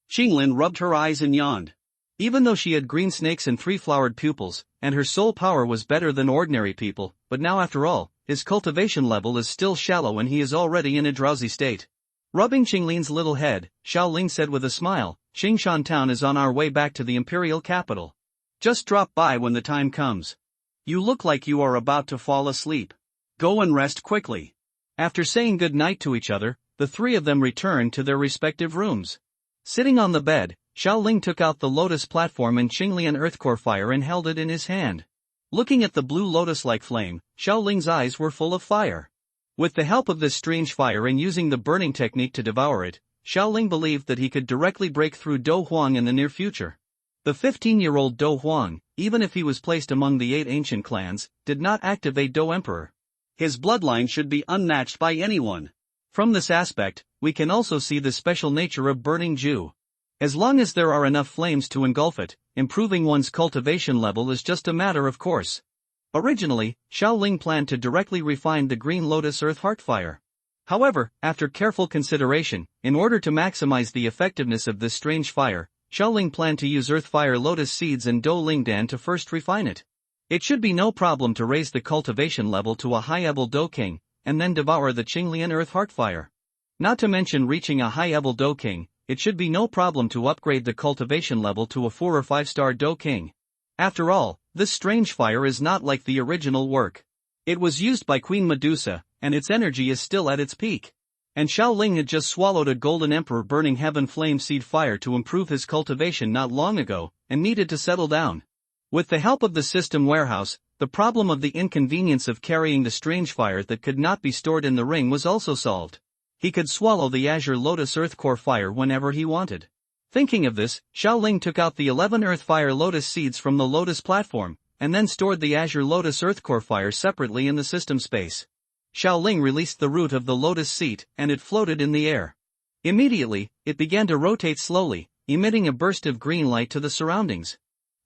Qinglin rubbed her eyes and yawned. Even though she had green snakes and 3-flowered pupils, and her soul power was better than ordinary people, but now after all, his cultivation level is still shallow and he is already in a drowsy state. Rubbing Qinglin's little head, Xiaoling said with a smile, "Qingshan town is on our way back to the imperial capital. Just drop by when the time comes. You look like you are about to fall asleep. Go and rest quickly." After saying good night to each other, the three of them returned to their respective rooms. Sitting on the bed, Xiaoling took out the lotus platform and Qinglian earthcore fire and held it in his hand. Looking at the blue lotus-like flame, Xiaoling's eyes were full of fire. With the help of this strange fire and using the burning technique to devour it, Xiaoling believed that he could directly break through Do Huang in the near future. The 15-year-old Do Huang, even if he was placed among the 8 ancient clans, did not activate Do Emperor. His bloodline should be unmatched by anyone. From this aspect, we can also see the special nature of burning Ju. As long as there are enough flames to engulf it, improving one's cultivation level is just a matter of course. Originally, Xiaoling planned to directly refine the green lotus earth heart fire. However, after careful consideration, in order to maximize the effectiveness of this strange fire, Xiaoling planned to use earth fire lotus seeds and Do Lingdan to first refine it. It should be no problem to raise the cultivation level to a high-level Do King, and then devour the Qinglian earth heart fire. Not to mention reaching a high-level Do King, it should be no problem to upgrade the cultivation level to a 4 or 5-star Do King. After all, this strange fire is not like the original work. It was used by Queen Medusa, and its energy is still at its peak. And Xiaoling had just swallowed a golden emperor burning heaven flame seed fire to improve his cultivation not long ago, and needed to settle down. With the help of the system warehouse, the problem of the inconvenience of carrying the strange fire that could not be stored in the ring was also solved. He could swallow the azure lotus earth core fire whenever he wanted. Thinking of this, Xiaoling took out the 11 earth fire lotus seeds from the lotus platform, and then stored the azure lotus earth core fire separately in the system space. Xiaoling released the root of the lotus seed, and it floated in the air. Immediately, it began to rotate slowly, emitting a burst of green light to the surroundings.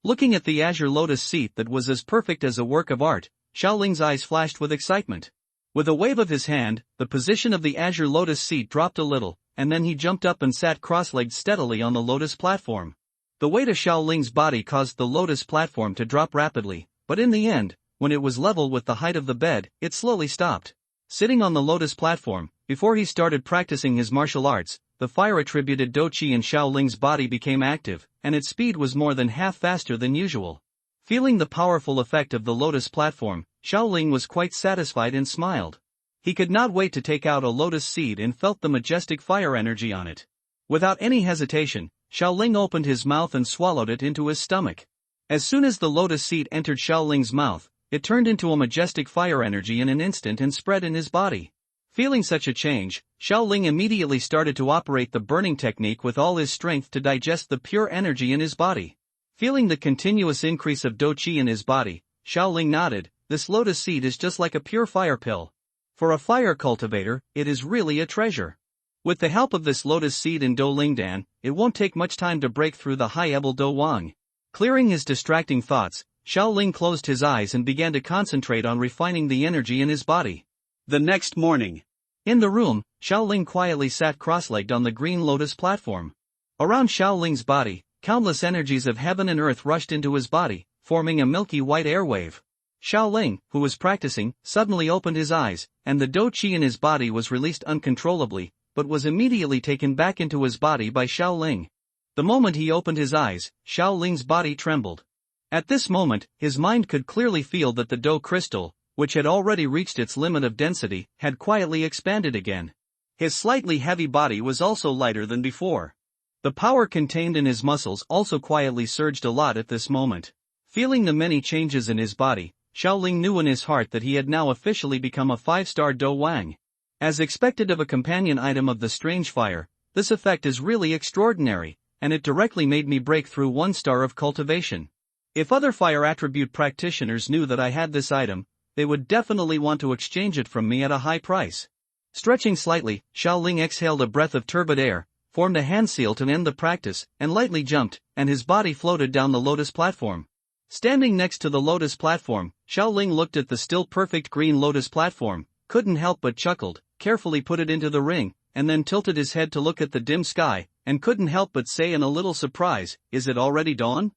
Looking at the azure lotus seed that was as perfect as a work of art, Xiaoling's eyes flashed with excitement. With a wave of his hand, the position of the azure lotus seed dropped a little, and then he jumped up and sat cross-legged steadily on the lotus platform. The weight of Xiaoling's body caused the lotus platform to drop rapidly, but in the end, when it was level with the height of the bed, it slowly stopped. Sitting on the lotus platform, before he started practicing his martial arts, the fire-attributed Do Qi in Xiaoling's body became active, and its speed was more than half faster than usual. Feeling the powerful effect of the lotus platform, Xiaoling was quite satisfied and smiled. He could not wait to take out a lotus seed and felt the majestic fire energy on it. Without any hesitation, Xiaoling opened his mouth and swallowed it into his stomach. As soon as the lotus seed entered Xiaoling's mouth, it turned into a majestic fire energy in an instant and spread in his body. Feeling such a change, Xiaoling immediately started to operate the burning technique with all his strength to digest the pure energy in his body. Feeling the continuous increase of Do Qi in his body, Xiaoling nodded. This lotus seed is just like a pure fire pill. For a fire cultivator, it is really a treasure. With the help of this lotus seed in Do Lingdan, it won't take much time to break through the high-level Do Wang. Clearing his distracting thoughts, Xiao Ling closed his eyes and began to concentrate on refining the energy in his body. The next morning, in the room, Xiao Ling quietly sat cross-legged on the green lotus platform. Around Xiao Ling's body, countless energies of heaven and earth rushed into his body, forming a milky white airwave. Xiao Ling, who was practicing, suddenly opened his eyes, and the dou qi in his body was released uncontrollably, but was immediately taken back into his body by Xiao Ling. The moment he opened his eyes, Xiao Ling's body trembled. At this moment, his mind could clearly feel that the dou crystal, which had already reached its limit of density, had quietly expanded again. His slightly heavy body was also lighter than before. The power contained in his muscles also quietly surged a lot at this moment. Feeling the many changes in his body, Xiao Ling knew in his heart that he had now officially become a 5-star dou wang. As expected of a companion item of the strange fire, this effect is really extraordinary, and it directly made me break through 1 star of cultivation. If other fire attribute practitioners knew that I had this item, they would definitely want to exchange it from me at a high price. Stretching slightly, Xiao Ling exhaled a breath of turbid air, formed a hand seal to end the practice, and lightly jumped, and his body floated down the lotus platform. Standing next to the lotus platform, Xiao Ling looked at the still perfect green lotus platform, couldn't help but chuckled, carefully put it into the ring, and then tilted his head to look at the dim sky, and couldn't help but say in a little surprise, "Is it already dawn?"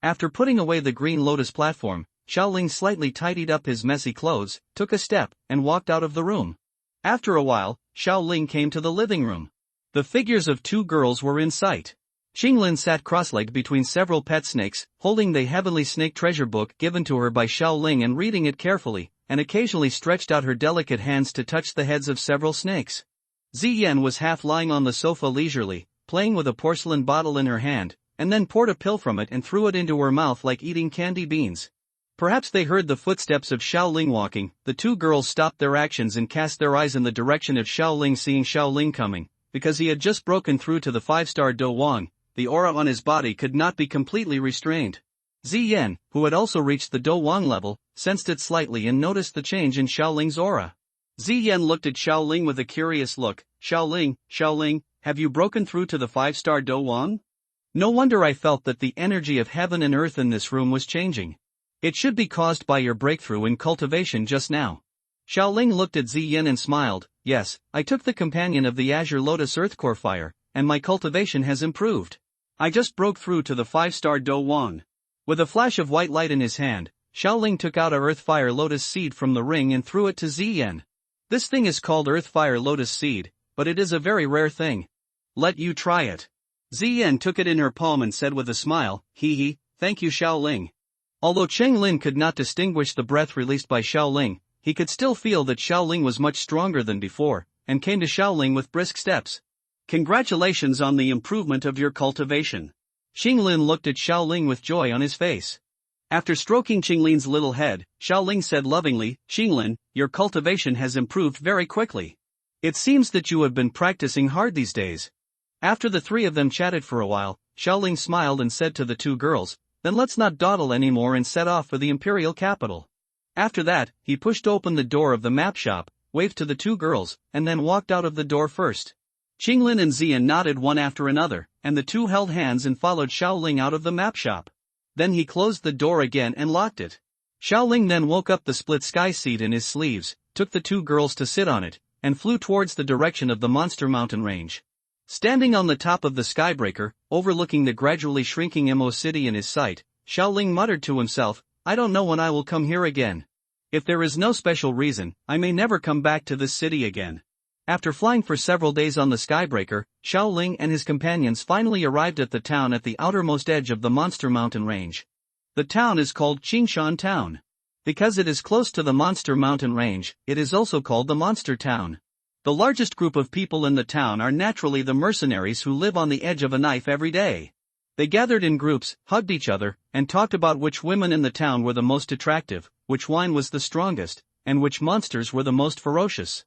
After putting away the green lotus platform, Xiao Ling slightly tidied up his messy clothes, took a step, and walked out of the room. After a while, Xiao Ling came to the living room. The figures of 2 girls were in sight. Qinglin sat cross-legged between several pet snakes, holding the heavenly snake treasure book given to her by Xiao Ling and reading it carefully, and occasionally stretched out her delicate hands to touch the heads of several snakes. Ziyan was half lying on the sofa leisurely, playing with a porcelain bottle in her hand, and then poured a pill from it and threw it into her mouth like eating candy beans. Perhaps they heard the footsteps of Xiao Ling walking. The 2 girls stopped their actions and cast their eyes in the direction of Xiao Ling. Seeing Xiao Ling coming, because he had just broken through to the 5-star dou wang, the aura on his body could not be completely restrained. Ziyan, who had also reached the dou wang level, sensed it slightly and noticed the change in Xiao Ling's aura. Ziyan looked at Xiao Ling with a curious look. Xiao Ling, have you broken through to the 5-star dou wang? No wonder I felt that the energy of heaven and earth in this room was changing. It should be caused by your breakthrough in cultivation just now. Xiao Ling looked at Ziyan and smiled. Yes, I took the companion of the Azure Lotus Earthcore Fire, and my cultivation has improved. I just broke through to the 5-star dou wang. With a flash of white light in his hand, Xiao Ling took out a Earth Fire Lotus seed from the ring and threw it to Ziyan. This thing is called Earth Fire Lotus seed, but it is a very rare thing. Let you try it. Ziyan took it in her palm and said with a smile, "Hee, thank you Xiao Ling." Although Cheng Lin could not distinguish the breath released by Xiao Ling, he could still feel that Xiao Ling was much stronger than before, and came to Xiao Ling with brisk steps. Congratulations on the improvement of your cultivation. Cheng Lin looked at Xiao Ling with joy on his face. After stroking Cheng Lin's little head, Xiao Ling said lovingly, "Cheng Lin, your cultivation has improved very quickly. It seems that you have been practicing hard these days." After the 3 of them chatted for a while, Xiao Ling smiled and said to the 2 girls, "Then let's not dawdle anymore and set off for the imperial capital." After that, he pushed open the door of the map shop, waved to the 2 girls, and then walked out of the door first. Qinglin and Ziyan nodded one after another, and the 2 held hands and followed Xiao Ling out of the map shop. Then he closed the door again and locked it. Xiao Ling then woke up the split sky seat in his sleeves, took the 2 girls to sit on it, and flew towards the direction of the monster mountain range. Standing on the top of the skybreaker, overlooking the gradually shrinking Mo city in his sight, Xiao Ling muttered to himself, "I don't know when I will come here again. If there is no special reason, I may never come back to this city again." After flying for several days on the skybreaker, Xiao Ling and his companions finally arrived at the town at the outermost edge of the monster mountain range. The town is called Qingshan Town. Because it is close to the monster mountain range, it is also called the Monster Town. The largest group of people in the town are naturally the mercenaries who live on the edge of a knife every day. They gathered in groups, hugged each other, and talked about which women in the town were the most attractive, which wine was the strongest, and which monsters were the most ferocious.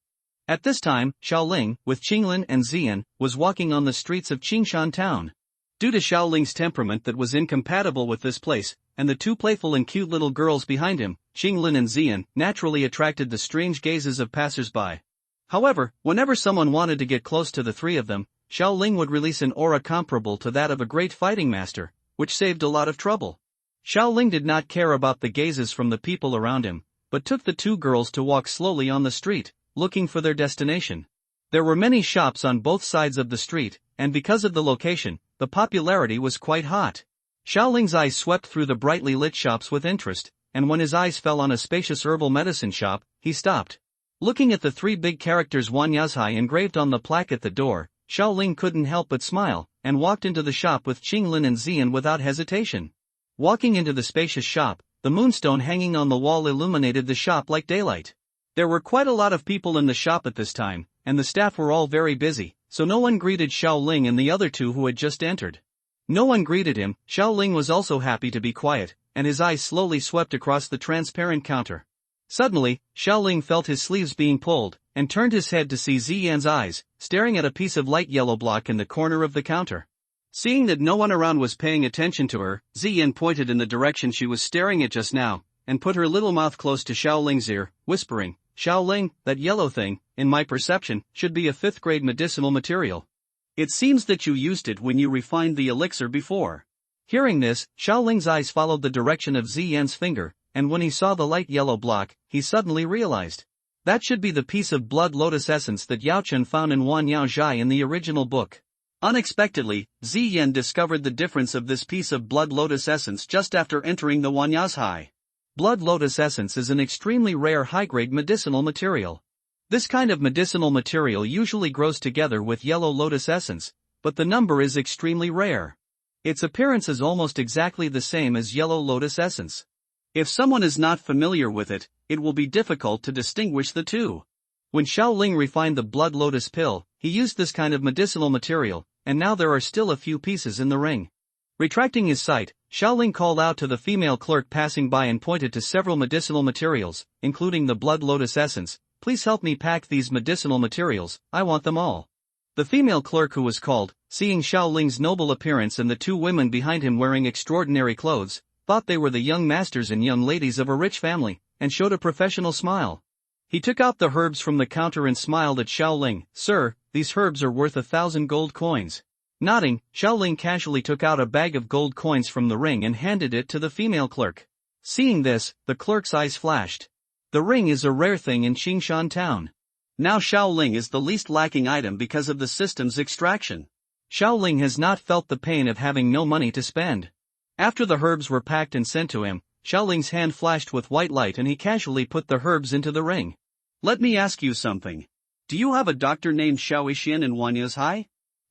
At this time, Xiao Ling, with Qinglin and Ziyan, was walking on the streets of Qingshan Town. Due to Xiao Ling's temperament that was incompatible with this place, and the 2 playful and cute little girls behind him, Qinglin and Ziyan naturally attracted the strange gazes of passers-by. However, whenever someone wanted to get close to the 3 of them, Xiao Ling would release an aura comparable to that of a great fighting master, which saved a lot of trouble. Xiao Ling did not care about the gazes from the people around him, but took the two girls to walk slowly on the street, looking for their destination. There were many shops on both sides of the street, and because of the location, the popularity was quite hot. Xiao Ling's eyes swept through the brightly lit shops with interest, and when his eyes fell on a spacious herbal medicine shop, he stopped. Looking at the three big characters Wanyazhai engraved on the plaque at the door, Xiao Ling couldn't help but smile, and walked into the shop with Qinglin and Zian without hesitation. Walking into the spacious shop, the moonstone hanging on the wall illuminated the shop like daylight. There were quite a lot of people in the shop at this time, and the staff were all very busy, so no one greeted Xiao Ling and the other two who had just entered. No one greeted him. Xiao Ling was also happy to be quiet, and his eyes slowly swept across the transparent counter. Suddenly, Xiao Ling felt his sleeves being pulled, and turned his head to see Ziyan's eyes, staring at a piece of light yellow block in the corner of the counter. Seeing that no one around was paying attention to her, Ziyan pointed in the direction she was staring at just now, and put her little mouth close to Xiao Ling's ear, whispering, "Xiao Ling, that yellow thing, in my perception, should be a 5th grade medicinal material. It seems that you used it when you refined the elixir before." Hearing this, Xiao Ling's eyes followed the direction of Ziyan's finger, and when he saw the light yellow block, he suddenly realized. That should be the piece of blood lotus essence that Yao Chen found in Wan Yao Zhai in the original book. Unexpectedly, Ziyan discovered the difference of this piece of blood lotus essence just after entering the Wanyazhai. Blood lotus essence is an extremely rare high-grade medicinal material. This kind of medicinal material usually grows together with yellow lotus essence, but the number is extremely rare. Its appearance is almost exactly the same as yellow lotus essence. If someone is not familiar with it, it will be difficult to distinguish the two. When Xiao Ling refined the blood lotus pill, he used this kind of medicinal material, and now there are still a few pieces in the ring. Retracting his sight, Xiao Ling called out to the female clerk passing by and pointed to several medicinal materials, including the blood lotus essence. "Please help me pack these medicinal materials, I want them all." The female clerk who was called, seeing Xiao Ling's noble appearance and the two women behind him wearing extraordinary clothes, thought they were the young masters and young ladies of a rich family, and showed a professional smile. He took out the herbs from the counter and smiled at Xiao Ling. "Sir, these herbs are worth 1,000 gold coins." Nodding, Xiao Ling casually took out a bag of gold coins from the ring and handed it to the female clerk. Seeing this, the clerk's eyes flashed. The ring is a rare thing in Qingshan town. Now Xiao Ling is the least lacking item because of the system's extraction. Xiao Ling has not felt the pain of having no money to spend. After the herbs were packed and sent to him, Xiao Ling's hand flashed with white light and he casually put the herbs into the ring. "Let me ask you something. Do you have a doctor named Xiao Yixian in Wanyazhai?"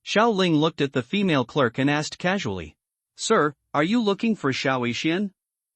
Xiao Ling looked at the female clerk and asked casually. "Sir, are you looking for Xiao Yixian?"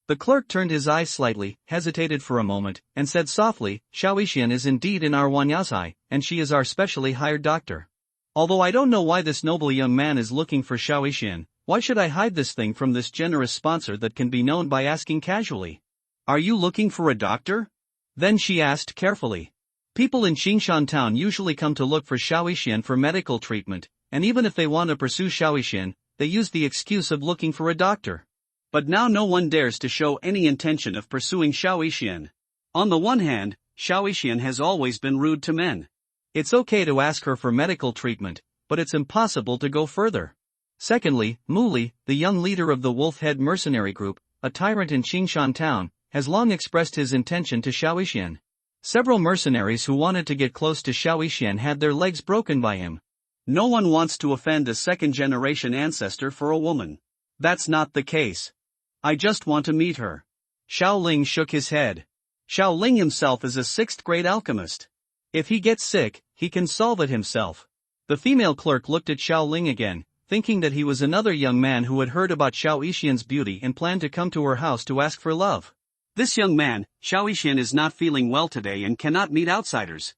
The clerk turned his eyes slightly, hesitated for a moment, and said softly, "Xiao Yixian is indeed in our Wanyazhai, and she is our specially hired doctor. Although I don't know why this noble young man is looking for Xiao Yixian, why should I hide this thing from this generous sponsor that can be known by asking casually? Are you looking for a doctor?" Then she asked carefully. People in Qingshan town usually come to look for Xiao Yixian for medical treatment, and even if they want to pursue Xiao Yixian, they use the excuse of looking for a doctor. But now no one dares to show any intention of pursuing Xiao Yixian. On the one hand, Xiao Yixian has always been rude to men. It's okay to ask her for medical treatment, but it's impossible to go further. Secondly, Muli, the young leader of the Wolf-Head mercenary group, a tyrant in Qingshan town, has long expressed his intention to Xiao Yixian. Several mercenaries who wanted to get close to Xiao Yixian had their legs broken by him. No one wants to offend a second-generation ancestor for a woman. That's not the case. I just want to meet her. Xiao Ling shook his head. Xiao Ling himself is a 6th-grade alchemist. If he gets sick, he can solve it himself. The female clerk looked at Xiao Ling again, thinking that he was another young man who had heard about Xiao Yixian's beauty and planned to come to her house to ask for love. This young man, Xiao Yixian, is not feeling well today and cannot meet outsiders.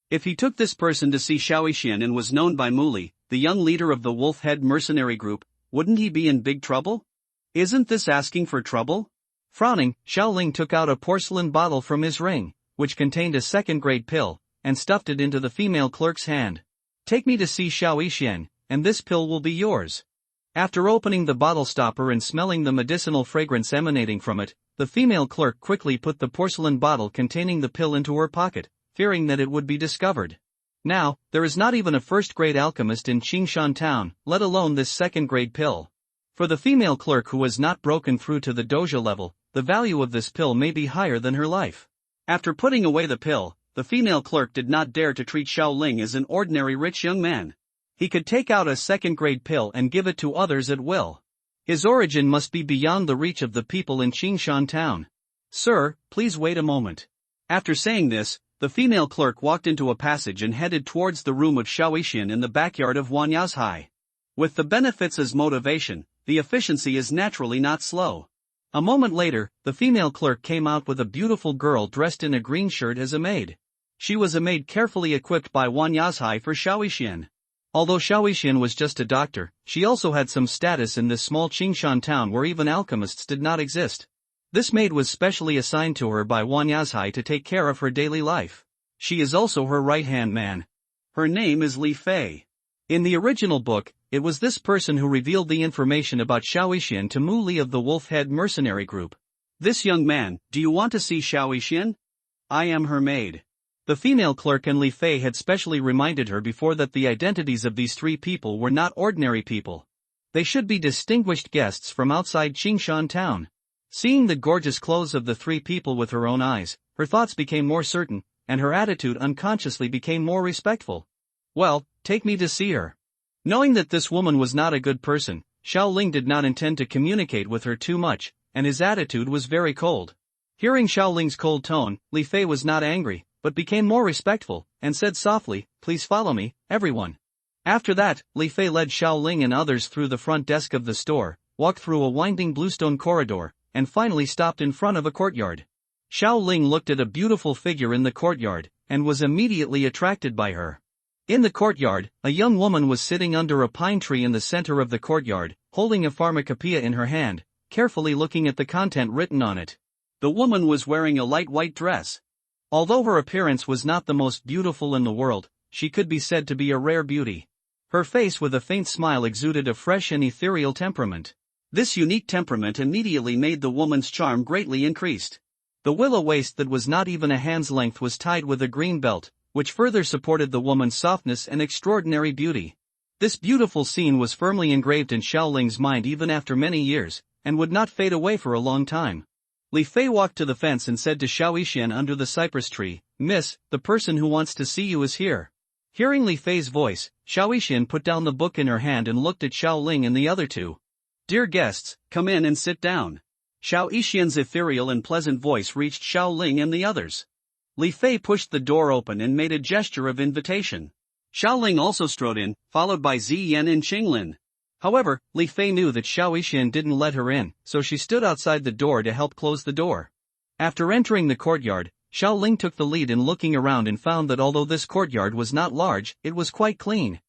If he took this person to see Xiao Yixian and was known by Muli, the young leader of the Wolf-Head mercenary group, wouldn't he be in big trouble? Isn't this asking for trouble? Frowning, Xiao Ling took out a porcelain bottle from his ring, which contained a 2nd-grade pill, and stuffed it into the female clerk's hand. "Take me to see Xiao Yixian, and this pill will be yours." After opening the bottle stopper and smelling the medicinal fragrance emanating from it, the female clerk quickly put the porcelain bottle containing the pill into her pocket, fearing that it would be discovered. Now, there is not even a 1st-grade alchemist in Qingshan town, let alone this 2nd-grade pill. For the female clerk who has not broken through to the dojo level, the value of this pill may be higher than her life. After putting away the pill, the female clerk did not dare to treat Xiaoling as an ordinary rich young man. He could take out a second-grade pill and give it to others at will. His origin must be beyond the reach of the people in Qingshan town. Sir, please wait a moment. After saying this, the female clerk walked into a passage and headed towards the room of Xiaoishan in the backyard of Wanyazhai. With the benefits as motivation, the efficiency is naturally not slow. A moment later, the female clerk came out with a beautiful girl dressed in a green shirt as a maid. She was a maid carefully equipped by Wanyazhai for Xiaoishan. Although Xiaoishan was just a doctor, she also had some status in this small Qingshan town where even alchemists did not exist. This maid was specially assigned to her by Wanyazhai to take care of her daily life. She is also her right-hand man. Her name is Li Fei. In the original book, it was this person who revealed the information about Xiaoishan to Mu Li of the Wolf-Head mercenary group. This young man, do you want to see Xiaoishan? I am her maid. The female clerk and Li Fei had specially reminded her before that the identities of these three people were not ordinary people. They should be distinguished guests from outside Qingshan town. Seeing the gorgeous clothes of the three people with her own eyes, her thoughts became more certain, and her attitude unconsciously became more respectful. Well, take me to see her. Knowing that this woman was not a good person, Xiaoling did not intend to communicate with her too much, and his attitude was very cold. Hearing Xiaoling's cold tone, Li Fei was not angry, but became more respectful, and said softly, "Please follow me, everyone." After that, Li Fei led Xiaoling and others through the front desk of the store, walked through a winding bluestone corridor, and finally stopped in front of a courtyard. Xiaoling looked at a beautiful figure in the courtyard, and was immediately attracted by her. In the courtyard, a young woman was sitting under a pine tree in the center of the courtyard, holding a pharmacopoeia in her hand, carefully looking at the content written on it. The woman was wearing a light white dress. Although her appearance was not the most beautiful in the world, she could be said to be a rare beauty. Her face with a faint smile exuded a fresh and ethereal temperament. This unique temperament immediately made the woman's charm greatly increased. The willow waist that was not even a hand's length was tied with a green belt, which further supported the woman's softness and extraordinary beauty. This beautiful scene was firmly engraved in Xiaoling's mind even after many years, and would not fade away for a long time. Li Fei walked to the fence and said to Xiaoishan under the cypress tree, "Miss, the person who wants to see you is here." Hearing Li Fei's voice, Xiaoishan put down the book in her hand and looked at Xiaoling and the other two. "Dear guests, come in and sit down." Xiaoishan's ethereal and pleasant voice reached Xiaoling and the others. Li Fei pushed the door open and made a gesture of invitation. Xiaoling also strode in, followed by Ziyan and Qinglin. However, Li Fei knew that Xiaoishan didn't let her in, so she stood outside the door to help close the door. After entering the courtyard, Xiaoling took the lead in looking around and found that although this courtyard was not large, it was quite clean.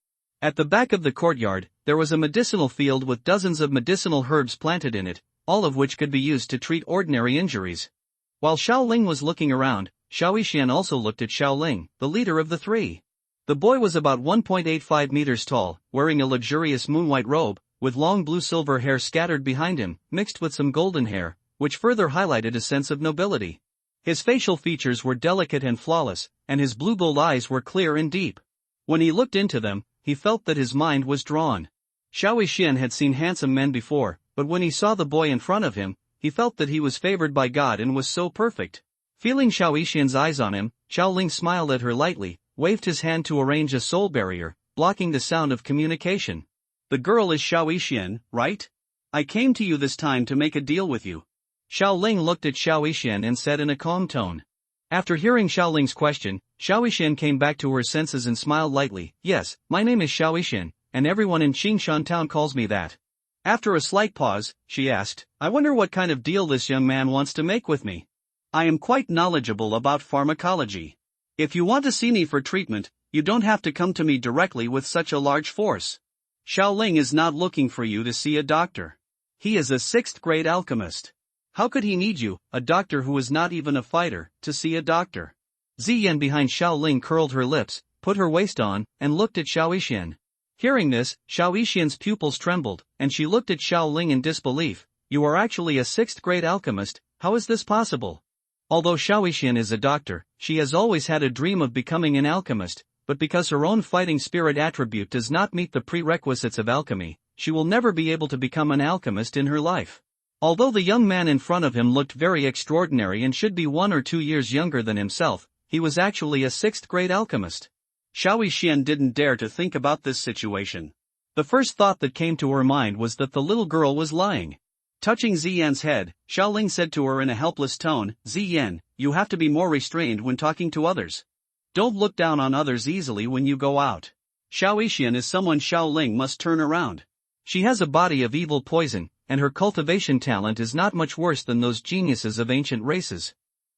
At the back of the courtyard, there was a medicinal field with dozens of medicinal herbs planted in it, all of which could be used to treat ordinary injuries. While Xiaoling was looking around, Xiaoishan also looked at Xiaoling, the leader of the three. The boy was about 1.85 meters tall, wearing a luxurious moonwhite robe, with long blue-silver hair scattered behind him, mixed with some golden hair, which further highlighted a sense of nobility. His facial features were delicate and flawless, and his blue-gold eyes were clear and deep. When he looked into them, he felt that his mind was drawn. Xiaoishan had seen handsome men before, but when he saw the boy in front of him, he felt that he was favored by God and was so perfect. Feeling Xiaoishan's eyes on him, Xiaoling smiled at her lightly, waved his hand to arrange a soul barrier, blocking the sound of communication. "The girl is Xiaoishan, right? I came to you this time to make a deal with you." Xiaoling looked at Xiaoishan and said in a calm tone. After hearing Xiaoling's question, Xiaoishan came back to her senses and smiled lightly. "Yes, my name is Xiaoishan, and everyone in Qingshan town calls me that." After a slight pause, she asked, "I wonder what kind of deal this young man wants to make with me." "I am quite knowledgeable about pharmacology. If you want to see me for treatment, you don't have to come to me directly with such a large force. Xiaoling is not looking for you to see a doctor. He is a 6th grade alchemist. How could he need you, a doctor who is not even a fighter, to see a doctor?" Ziyan behind Xiaoling curled her lips, put her waist on, and looked at Xiaoishan. Hearing this, Xiaoishan's pupils trembled, and she looked at Xiaoling in disbelief. "You are actually a 6th grade alchemist, how is this possible?" Although Xiaoishan is a doctor, she has always had a dream of becoming an alchemist, but because her own fighting spirit attribute does not meet the prerequisites of alchemy, she will never be able to become an alchemist in her life. Although the young man in front of him looked very extraordinary and should be 1 or 2 years younger than himself, he was actually a 6th-grade alchemist. Xiao Xian didn't dare to think about this situation. The first thought that came to her mind was that the little girl was lying. Touching Ziyan's head, Xiaoling said to her in a helpless tone, "Ziyan, you have to be more restrained when talking to others. Don't look down on others easily when you go out." Xiao Xian is someone Xiaoling must turn around. She has a body of evil poison, and her cultivation talent is not much worse than those geniuses of ancient races.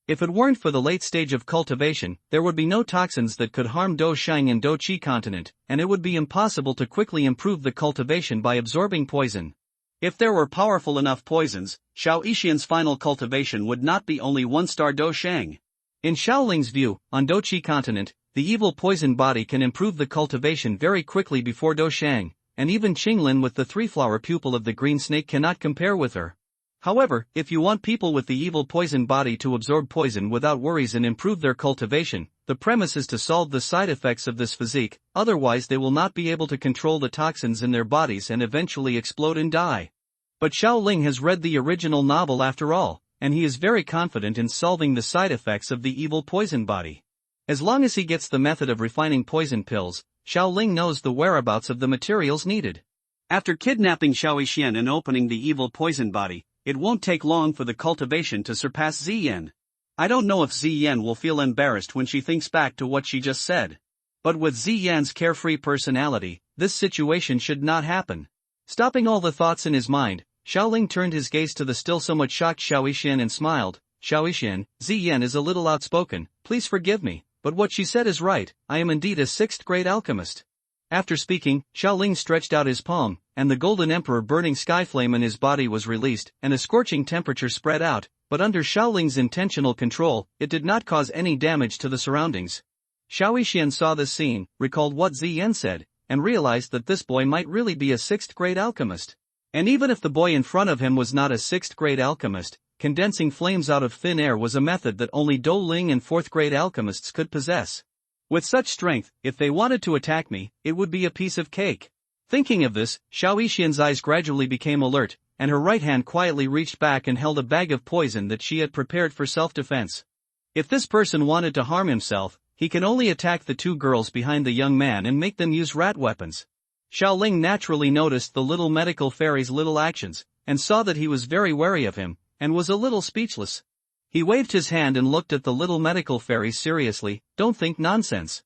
If it weren't for the late stage of cultivation, there would be no toxins that could harm Do Shang and Do Qi continent, and it would be impossible to quickly improve the cultivation by absorbing poison. If there were powerful enough poisons, Xiao Xian's final cultivation would not be only 1-star Do Shang. In Xiaoling's view, on Do Qi continent, the evil poison body can improve the cultivation very quickly before Do Shang, and even Qinglin with the 3-flower pupil of the green snake cannot compare with her. However, if you want people with the evil poison body to absorb poison without worries and improve their cultivation, the premise is to solve the side effects of this physique, otherwise they will not be able to control the toxins in their bodies and eventually explode and die. But Xiaoling has read the original novel after all, and he is very confident in solving the side effects of the evil poison body. As long as he gets the method of refining poison pills, Xiaoling knows the whereabouts of the materials needed. After kidnapping Xiao Xian and opening the evil poison body, it won't take long for the cultivation to surpass Ziyan. I don't know if Ziyan will feel embarrassed when she thinks back to what she just said. But with Ziyan's carefree personality, this situation should not happen. Stopping all the thoughts in his mind, Xiaoling turned his gaze to the still somewhat shocked Xiao Xian and smiled. "Xiao Xian, Ziyan is a little outspoken, please forgive me, but what she said is right, I am indeed a 6th-grade alchemist." After speaking, Xiaoling stretched out his palm, and the golden emperor burning sky flame in his body was released, and a scorching temperature spread out, but under Xiaoling's intentional control, it did not cause any damage to the surroundings. Xiao Xian saw this scene, recalled what Ziyan said, and realized that this boy might really be a 6th-grade alchemist. And even if the boy in front of him was not a 6th-grade alchemist, condensing flames out of thin air was a method that only Do Ling and 4th-grade alchemists could possess. With such strength, if they wanted to attack me, it would be a piece of cake. Thinking of this, Xiao Xian's eyes gradually became alert, and her right hand quietly reached back and held a bag of poison that she had prepared for self-defense. If this person wanted to harm himself, he can only attack the 2 girls behind the young man and make them use rat weapons. Xiaoling naturally noticed the little medical fairy's little actions, and saw that he was very wary of him, and was a little speechless. He waved his hand and looked at the little medical fairy seriously. "Don't think nonsense.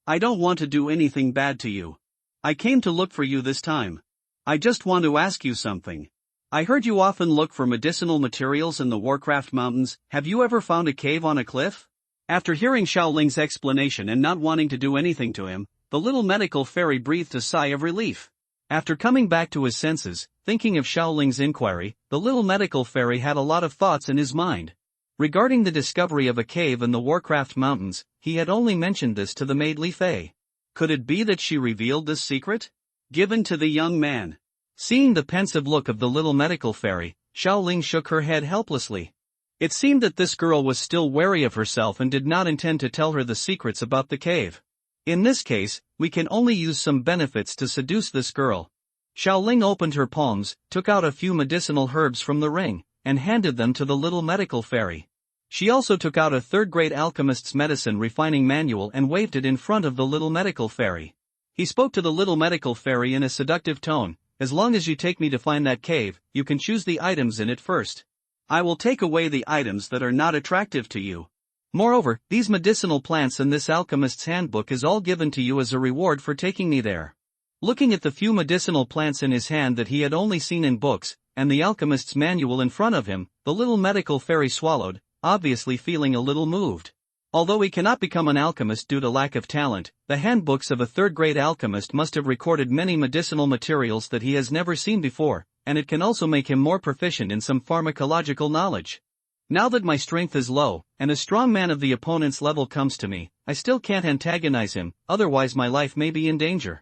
I don't want to do anything bad to you. I came to look for you this time. I just want to ask you something. I heard you often look for medicinal materials in the Warcraft Mountains. Have you ever found a cave on a cliff?" After hearing Xiaoling's explanation and not wanting to do anything to him, the little medical fairy breathed a sigh of relief. After coming back to his senses, thinking of Xiaoling's inquiry, the little medical fairy had a lot of thoughts in his mind. Regarding the discovery of a cave in the Warcraft Mountains, he had only mentioned this to the maid Li Fei. Could it be that she revealed this secret? Given to the young man. Seeing the pensive look of the little medical fairy, Xiaoling shook her head helplessly. It seemed that this girl was still wary of herself and did not intend to tell her the secrets about the cave. In this case, we can only use some benefits to seduce this girl. Xiaoling opened her palms, took out a few medicinal herbs from the ring, and handed them to the little medical fairy. She also took out a 3rd-grade alchemist's medicine refining manual and waved it in front of the little medical fairy. He spoke to the little medical fairy in a seductive tone. "As long as you take me to find that cave, you can choose the items in it first. I will take away the items that are not attractive to you. Moreover, these medicinal plants in this alchemist's handbook is all given to you as a reward for taking me there." Looking at the few medicinal plants in his hand that he had only seen in books, and the alchemist's manual in front of him, the little medical fairy swallowed, obviously feeling a little moved. Although he cannot become an alchemist due to lack of talent, the handbooks of a 3rd-grade alchemist must have recorded many medicinal materials that he has never seen before, and it can also make him more proficient in some pharmacological knowledge. Now that my strength is low, and a strong man of the opponent's level comes to me, I still can't antagonize him, otherwise my life may be in danger.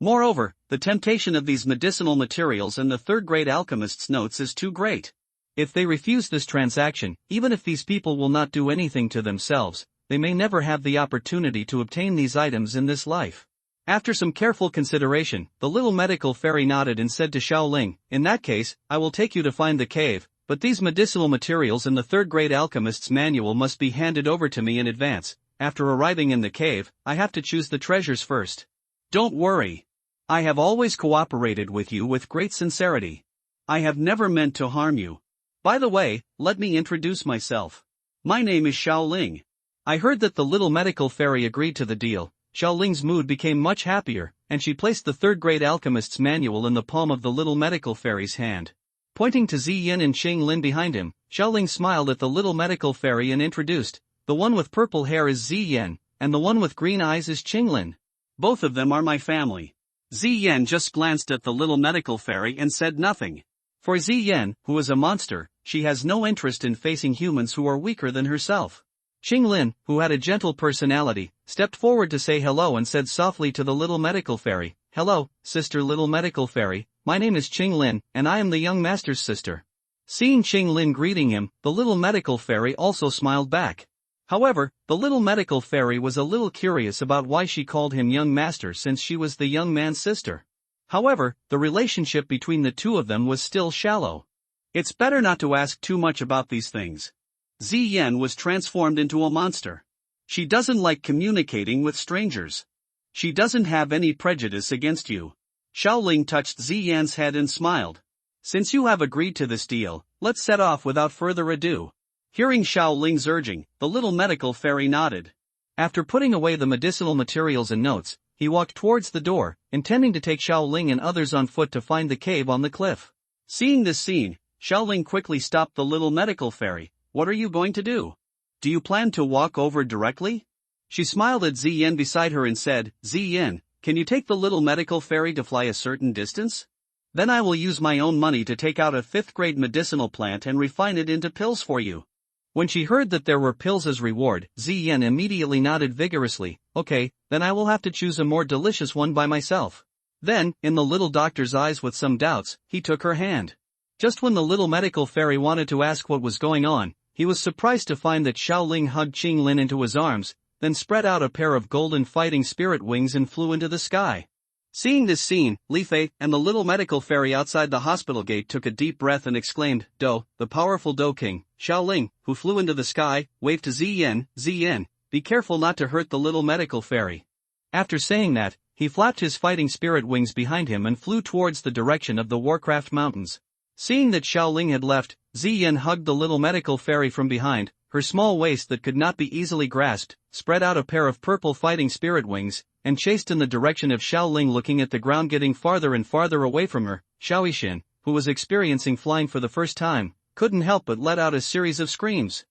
Moreover, the temptation of these medicinal materials and the 3rd-grade alchemist's notes is too great. If they refuse this transaction, even if these people will not do anything to themselves, they may never have the opportunity to obtain these items in this life. After some careful consideration, the little medical fairy nodded and said to Xiao Ling, "In that case, I will take you to find the cave, but these medicinal materials in the third-grade alchemist's manual must be handed over to me in advance. After arriving in the cave, I have to choose the treasures first. Don't worry. I have always cooperated with you with great sincerity. I have never meant to harm you. By the way, let me introduce myself. My name is Xiao Ling." I heard that the little medical fairy agreed to the deal. Xiao Ling's mood became much happier, and she placed the third-grade alchemist's manual in the palm of the little medical fairy's hand. Pointing to Ziyin and Qing Lin behind him, Xiao Ling smiled at the little medical fairy and introduced, "The one with purple hair is Ziyin, and the one with green eyes is Qing Lin. Both of them are my family." Ziyin just glanced at the little medical fairy and said nothing. For Ziyin, who is a monster, she has no interest in facing humans who are weaker than herself. Qing Lin, who had a gentle personality, stepped forward to say hello and said softly to the little medical fairy, "Hello, sister little medical fairy, my name is Qing Lin, and I am the young master's sister." Seeing Qing Lin greeting him, the little medical fairy also smiled back. However, the little medical fairy was a little curious about why she called him young master since she was the young man's sister. However, the relationship between the two of them was still shallow. It's better not to ask too much about these things. Ziyin was transformed into a monster. She doesn't like communicating with strangers. She doesn't have any prejudice against you. Xiao Ling touched Ziyin's head and smiled. "Since you have agreed to this deal, let's set off without further ado." Hearing Xiao Ling's urging, the little medical fairy nodded. After putting away the medicinal materials and notes, he walked towards the door, intending to take Xiao Ling and others on foot to find the cave on the cliff. Seeing this scene, Xiao Ling quickly stopped the little medical fairy. "What are you going to do? Do you plan to walk over directly?" She smiled at Ziyin beside her and said, "Ziyin, can you take the little medical fairy to fly a certain distance? Then I will use my own money to take out a 5th-grade medicinal plant and refine it into pills for you." When she heard that there were pills as reward, Ziyin immediately nodded vigorously. "Okay, then I will have to choose a more delicious one by myself." Then, in the little doctor's eyes with some doubts, he took her hand. Just when the little medical fairy wanted to ask what was going on, he was surprised to find that Xiao Ling hugged Qing Lin into his arms, then spread out a pair of golden fighting spirit wings and flew into the sky. Seeing this scene, Li Fei and the little medical fairy outside the hospital gate took a deep breath and exclaimed, "Do, the powerful Do King." Xiao Ling, who flew into the sky, waved to Ziyin, "Ziyin, be careful not to hurt the little medical fairy." After saying that, he flapped his fighting spirit wings behind him and flew towards the direction of the Warcraft Mountains. Seeing that Xiao Ling had left, Ziyin hugged the little medical fairy from behind. Her small waist that could not be easily grasped, spread out a pair of purple fighting spirit wings, and chased in the direction of Xiao Ling, looking at the ground, getting farther and farther away from her. Xiaoixin, who was experiencing flying for the first time, couldn't help but let out a series of screams.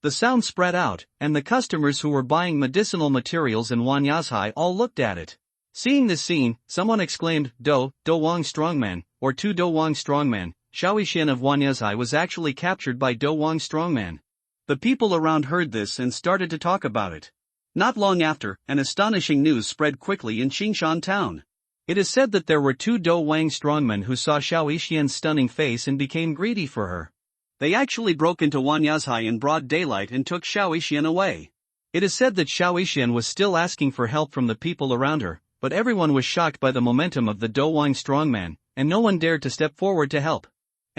The sound spread out, and the customers who were buying medicinal materials in Wanyazhai all looked at it. Seeing this scene, someone exclaimed, Do Wang Strongman, or To Do Wang Strongman. Xiaoixin of Wanyazhai was actually captured by Do Wang Strongman. The people around heard this and started to talk about it. Not long after, an astonishing news spread quickly in Qingshan town. It is said that there were 2 Do Wang strongmen who saw Xiaoixin's stunning face and became greedy for her. They actually broke into Wanyazhai in broad daylight and took Xiaoixin away. It is said that Xiaoixin was still asking for help from the people around her, but everyone was shocked by the momentum of the Do Wang strongman, and no one dared to step forward to help.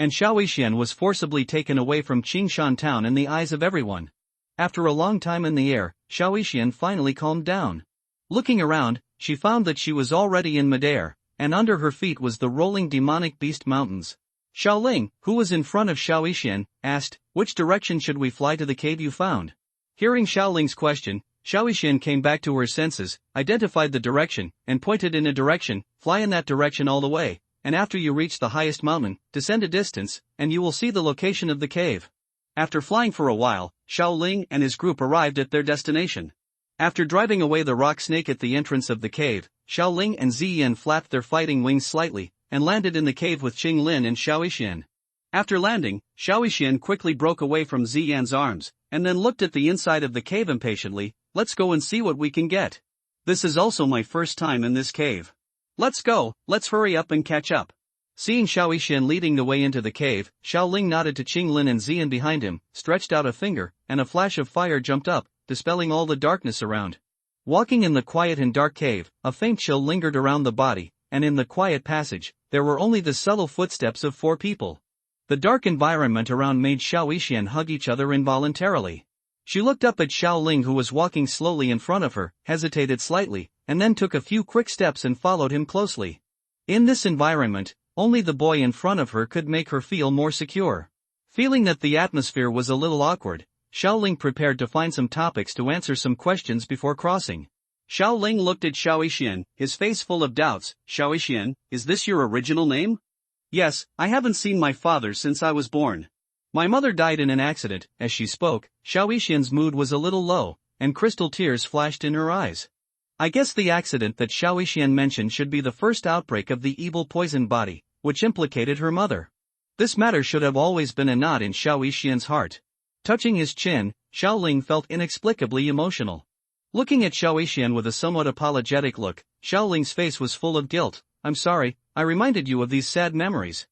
And Xiaoixin was forcibly taken away from Qingshan town in the eyes of everyone. After a long time in the air, Xiaoixin finally calmed down. Looking around, she found that she was already in midair, and under her feet was the rolling demonic beast mountains. Xiao Ling, who was in front of Xiaoixin, asked, "Which direction should we fly to the cave you found?" Hearing Xiao Ling's question, Xiaoixin came back to her senses, identified the direction, and pointed in a direction. "Fly in that direction all the way, and after you reach the highest mountain, descend a distance, and you will see the location of the cave." After flying for a while, Xiao Ling and his group arrived at their destination. After driving away the rock snake at the entrance of the cave, Xiao Ling and Ziyin flapped their fighting wings slightly, and landed in the cave with Qing Lin and Xiaoixin. After landing, Xiaoixin quickly broke away from Ziyin's arms, and then looked at the inside of the cave impatiently. "Let's go and see what we can get. This is also my first time in this cave. Let's go, let's hurry up and catch up." Seeing Xiaoixin leading the way into the cave, Xiao Ling nodded to Qing Lin and Ziyin behind him, stretched out a finger, and a flash of fire jumped up, dispelling all the darkness around. Walking in the quiet and dark cave, a faint chill lingered around the body, and in the quiet passage, there were only the subtle footsteps of 4 people. The dark environment around made Xiao Yixian hug each other involuntarily. She looked up at Xiao Ling, who was walking slowly in front of her, hesitated slightly, and then took a few quick steps and followed him closely. In this environment, only the boy in front of her could make her feel more secure. Feeling that the atmosphere was a little awkward, Xiao Ling prepared to find some topics to answer some questions before crossing. Xiao Ling looked at Xiao Yixian, his face full of doubts. Xiao Yixian, is this your original name? Yes, I haven't seen my father since I was born. My mother died in an accident. As she spoke, Xiao Yixian's mood was a little low, and crystal tears flashed in her eyes. I guess the accident that Xiao Yixian mentioned should be the first outbreak of the evil poison body, which implicated her mother. This matter should have always been a knot in Xiao Yixian's heart. Touching his chin, Xiao Ling felt inexplicably emotional. Looking at Xiao Yixian with a somewhat apologetic look, Xiao Ling's face was full of guilt. I'm sorry, I reminded you of these sad memories.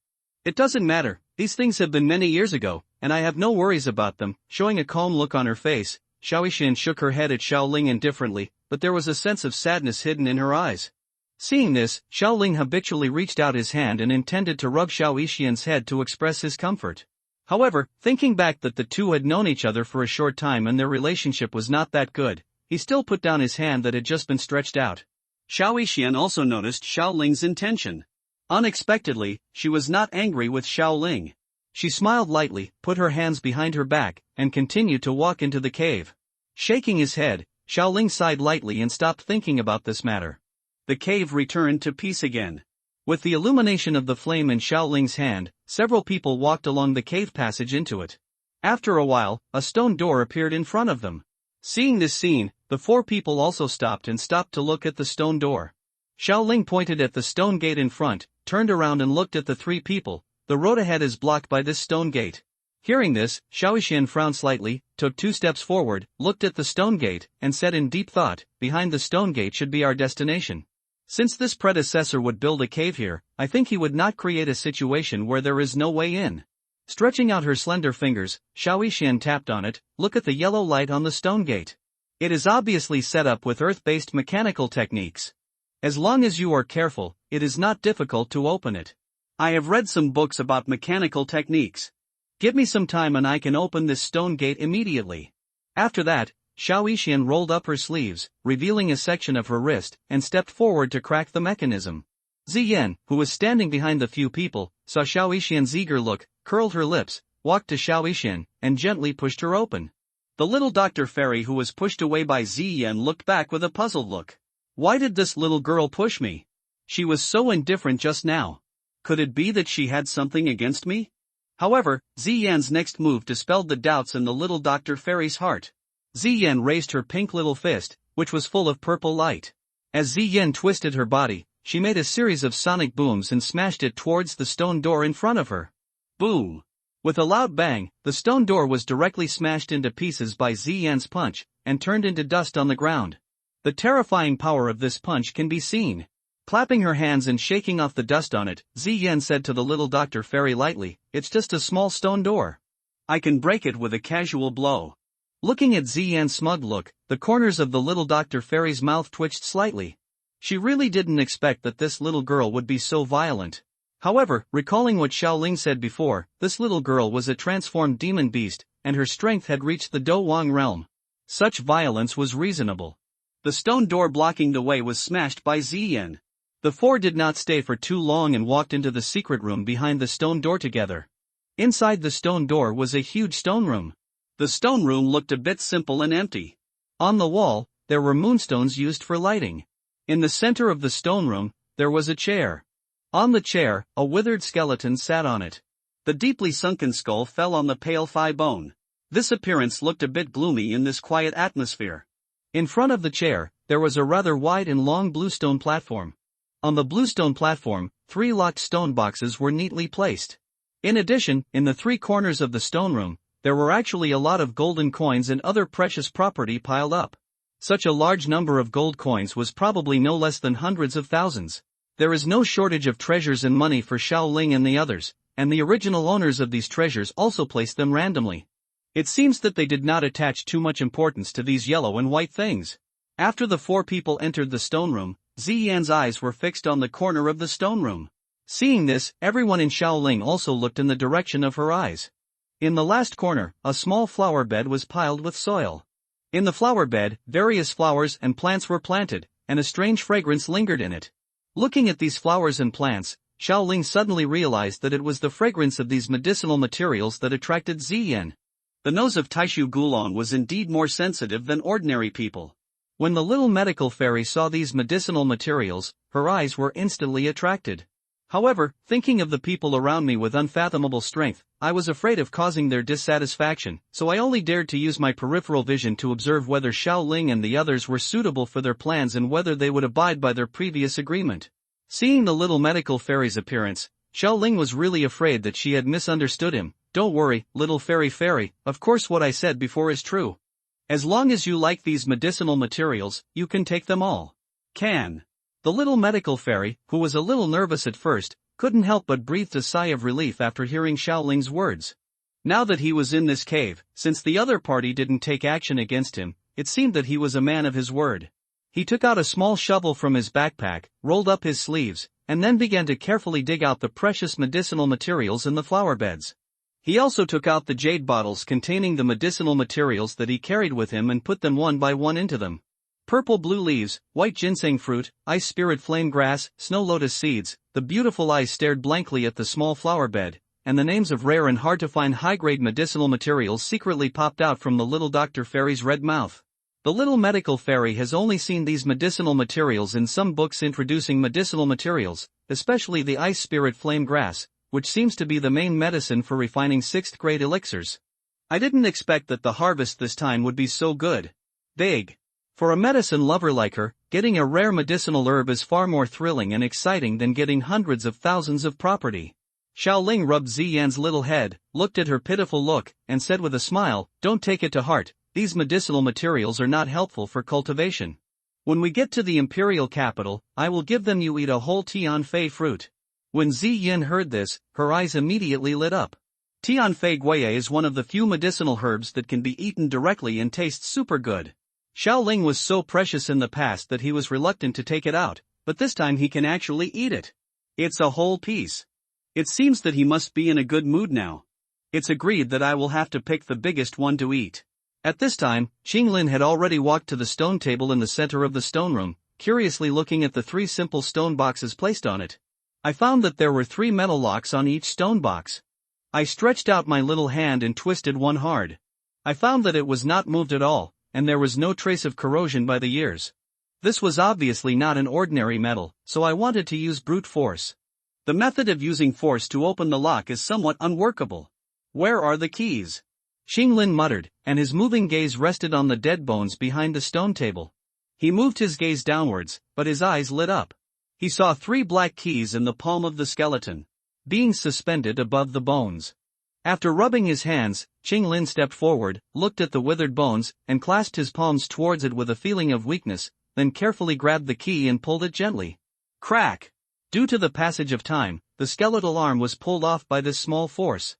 It doesn't matter, these things have been many years ago, and I have no worries about them. Showing a calm look on her face, Xiao Yixian shook her head at Xiao Ling indifferently, but there was a sense of sadness hidden in her eyes. Seeing this, Xiao Ling habitually reached out his hand and intended to rub Xiao Yixian's head to express his comfort. However, thinking back that the two had known each other for a short time and their relationship was not that good, he still put down his hand that had just been stretched out. Xiao Yixian also noticed Xiao Ling's intention. Unexpectedly, she was not angry with Xiao Ling. She smiled lightly, put her hands behind her back, and continued to walk into the cave. Shaking his head, Xiao Ling sighed lightly and stopped thinking about this matter. The cave returned to peace again. With the illumination of the flame in Xiao Ling's hand, several people walked along the cave passage into it. After a while, a stone door appeared in front of them. Seeing this scene, the 4 people also stopped to look at the stone door. Xiao Ling pointed at the stone gate in front, turned around and looked at the 3 people. The road ahead is blocked by this stone gate. Hearing this, Xiao Yixian frowned slightly, took 2 steps forward, looked at the stone gate, and said in deep thought, behind the stone gate should be our destination. Since this predecessor would build a cave here, I think he would not create a situation where there is no way in. Stretching out her slender fingers, Xiao Yixian tapped on it. Look at the yellow light on the stone gate. It is obviously set up with earth-based mechanical techniques. As long as you are careful, it is not difficult to open it. I have read some books about mechanical techniques. Give me some time and I can open this stone gate immediately. After that, Xiao Yixian rolled up her sleeves, revealing a section of her wrist, and stepped forward to crack the mechanism. Ziyan, who was standing behind the few people, saw Xiao Yixian's eager look, curled her lips, walked to Xiao Yixian, and gently pushed her open. The little Dr. Fairy, who was pushed away by Ziyan, looked back with a puzzled look. Why did this little girl push me? She was so indifferent just now. Could it be that she had something against me? However, Ziyan's next move dispelled the doubts in the little Dr. Fairy's heart. Ziyan raised her pink little fist, which was full of purple light. As Ziyan twisted her body, she made a series of sonic booms and smashed it towards the stone door in front of her. Boom! With a loud bang, the stone door was directly smashed into pieces by Ziyan's punch, and turned into dust on the ground. The terrifying power of this punch can be seen. Clapping her hands and shaking off the dust on it, Ziyan said to the little Dr. Fairy lightly, "It's just a small stone door. I can break it with a casual blow." Looking at Ziyan's smug look, the corners of the little Dr. Fairy's mouth twitched slightly. She really didn't expect that this little girl would be so violent. However, recalling what Xiao Ling said before, this little girl was a transformed demon beast, and her strength had reached the Do Wang realm. Such violence was reasonable. The stone door blocking the way was smashed by Ziyan. The 4 did not stay for too long and walked into the secret room behind the stone door together. Inside the stone door was a huge stone room. The stone room looked a bit simple and empty. On the wall, there were moonstones used for lighting. In the center of the stone room, there was a chair. On the chair, a withered skeleton sat on it. The deeply sunken skull fell on the pale thigh bone. This appearance looked a bit gloomy in this quiet atmosphere. In front of the chair, there was a rather wide and long bluestone platform. On the bluestone platform, 3 locked stone boxes were neatly placed. In addition, in the 3 corners of the stone room, there were actually a lot of golden coins and other precious property piled up. Such a large number of gold coins was probably no less than hundreds of thousands. There is no shortage of treasures and money for Xiao Ling and the others, and the original owners of these treasures also placed them randomly. It seems that they did not attach too much importance to these yellow and white things. After the four people entered the stone room, Ziyan's eyes were fixed on the corner of the stone room. Seeing this, everyone in Shaoling also looked in the direction of her eyes. In the last corner, a small flower bed was piled with soil. In the flower bed, various flowers and plants were planted, and a strange fragrance lingered in it. Looking at these flowers and plants, Shaoling suddenly realized that it was the fragrance of these medicinal materials that attracted Ziyan. The nose of Taishu Gulong was indeed more sensitive than ordinary people. When the little medical fairy saw these medicinal materials, her eyes were instantly attracted. However, thinking of the people around me with unfathomable strength, I was afraid of causing their dissatisfaction, so I only dared to use my peripheral vision to observe whether Shaoling and the others were suitable for their plans and whether they would abide by their previous agreement. Seeing the little medical fairy's appearance, Shaoling was really afraid that she had misunderstood him. Don't worry, little fairy, of course what I said before is true. As long as you like these medicinal materials, you can take them all. Can. The little medical fairy, who was a little nervous at first, couldn't help but breathe a sigh of relief after hearing Shaoling's words. Now that he was in this cave, since the other party didn't take action against him, it seemed that he was a man of his word. He took out a small shovel from his backpack, rolled up his sleeves, and then began to carefully dig out the precious medicinal materials in the flower beds. He also took out the jade bottles containing the medicinal materials that he carried with him and put them one by one into them. Purple blue leaves, white ginseng fruit, ice spirit flame grass, snow lotus seeds. The beautiful eyes stared blankly at the small flower bed, and the names of rare and hard-to-find high-grade medicinal materials secretly popped out from the little Dr. Fairy's red mouth. The little medical fairy has only seen these medicinal materials in some books introducing medicinal materials, especially the ice spirit flame grass, which seems to be the main medicine for refining 6th grade elixirs. I didn't expect that the harvest this time would be so good. Big. For a medicine lover like her, getting a rare medicinal herb is far more thrilling and exciting than getting hundreds of thousands of property. Shaoling rubbed Ziyan's little head, looked at her pitiful look, and said with a smile, "Don't take it to heart, these medicinal materials are not helpful for cultivation. When we get to the imperial capital, I will give them you eat a whole Tianfei fruit." When Ziyan heard this, her eyes immediately lit up. Tianfei guiye is one of the few medicinal herbs that can be eaten directly and tastes super good. Shaoling was so precious in the past that he was reluctant to take it out, but this time he can actually eat it. It's a whole piece. It seems that he must be in a good mood now. It's agreed that I will have to pick the biggest one to eat. At this time, Qinglin had already walked to the stone table in the center of the stone room, curiously looking at the 3 simple stone boxes placed on it. I found that there were 3 metal locks on each stone box. I stretched out my little hand and twisted one hard. I found that it was not moved at all, and there was no trace of corrosion by the years. This was obviously not an ordinary metal, so I wanted to use brute force. The method of using force to open the lock is somewhat unworkable. Where are the keys? Qinglin muttered, and his moving gaze rested on the dead bones behind the stone table. He moved his gaze downwards, but his eyes lit up. He saw 3 black keys in the palm of the skeleton, being suspended above the bones. After rubbing his hands, Qinglin stepped forward, looked at the withered bones, and clasped his palms towards it with a feeling of weakness, then carefully grabbed the key and pulled it gently. Crack! Due to the passage of time, the skeletal arm was pulled off by this small force.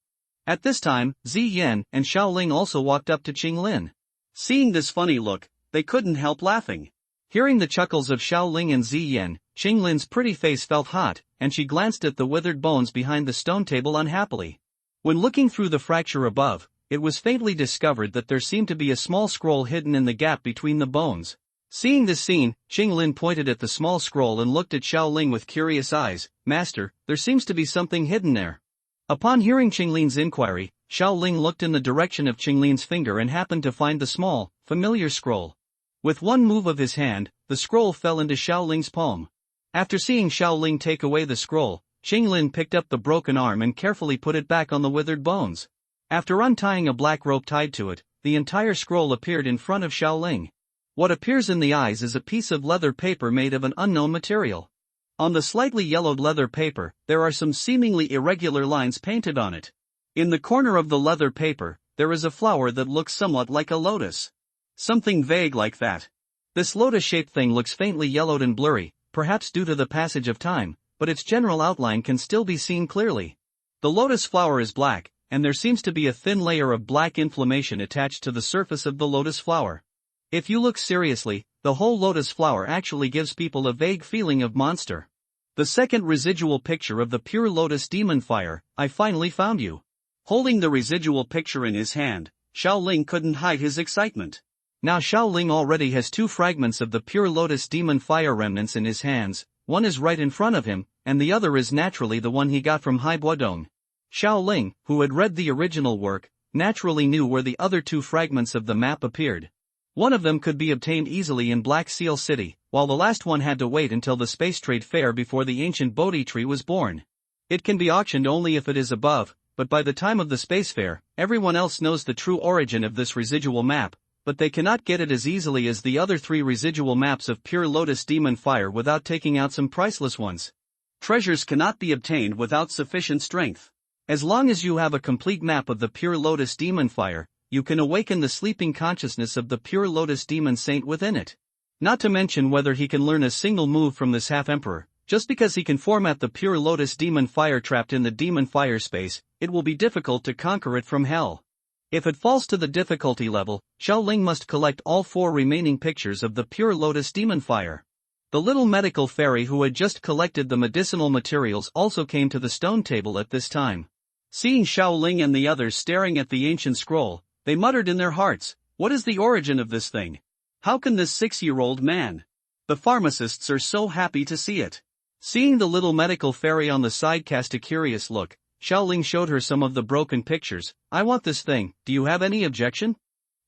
At this time, Ziyan and Shaoling also walked up to Qinglin. Seeing this funny look, they couldn't help laughing. Hearing the chuckles of Shaoling and Ziyan, Qinglin's pretty face felt hot, and she glanced at the withered bones behind the stone table unhappily. When looking through the fracture above, it was faintly discovered that there seemed to be a small scroll hidden in the gap between the bones. Seeing this scene, Qinglin pointed at the small scroll and looked at Shaoling with curious eyes. "Master, there seems to be something hidden there." Upon hearing Qinglin's inquiry, Shaoling looked in the direction of Qinglin's finger and happened to find the small, familiar scroll. With one move of his hand, the scroll fell into Shaoling's palm. After seeing Shaoling take away the scroll, Qinglin picked up the broken arm and carefully put it back on the withered bones. After untying a black rope tied to it, the entire scroll appeared in front of Shaoling. What appears in the eyes is a piece of leather paper made of an unknown material. On the slightly yellowed leather paper, there are some seemingly irregular lines painted on it. In the corner of the leather paper, there is a flower that looks somewhat like a lotus. Something vague like that. This lotus-shaped thing looks faintly yellowed and blurry, perhaps due to the passage of time, but its general outline can still be seen clearly. The lotus flower is black, and there seems to be a thin layer of black inflammation attached to the surface of the lotus flower. If you look seriously, the whole lotus flower actually gives people a vague feeling of monster. The second residual picture of the pure lotus demon fire, I finally found you. Holding the residual picture in his hand, Xiaoling couldn't hide his excitement. Now Xiaoling already has 2 fragments of the pure lotus demon fire remnants in his hands, one is right in front of him, and the other is naturally the one he got from Haibuodong. Xiaoling, who had read the original work, naturally knew where the other 2 fragments of the map appeared. One of them could be obtained easily in Black Seal City, while the last one had to wait until the Space Trade Fair before the ancient Bodhi tree was born. It can be auctioned only if it is above, but by the time of the Space Fair, everyone else knows the true origin of this residual map, but they cannot get it as easily as the other 3 residual maps of pure lotus demon fire without taking out some priceless ones. Treasures cannot be obtained without sufficient strength. As long as you have a complete map of the pure lotus demon fire, you can awaken the sleeping consciousness of the pure lotus demon saint within it. Not to mention whether he can learn a single move from this half-emperor. Just because he can format the pure lotus demon fire trapped in the demon fire space, it will be difficult to conquer it from hell. If it falls to the difficulty level, Xiaoling must collect all 4 remaining pictures of the pure lotus demon fire. The little medical fairy who had just collected the medicinal materials also came to the stone table at this time. Seeing Xiaoling and the others staring at the ancient scroll, they muttered in their hearts, "What is the origin of this thing? How can this 6-year-old man?" The pharmacists are so happy to see it. Seeing the little medical fairy on the side cast a curious look, Xiaoling showed her some of the broken pictures. "I want this thing, do you have any objection?"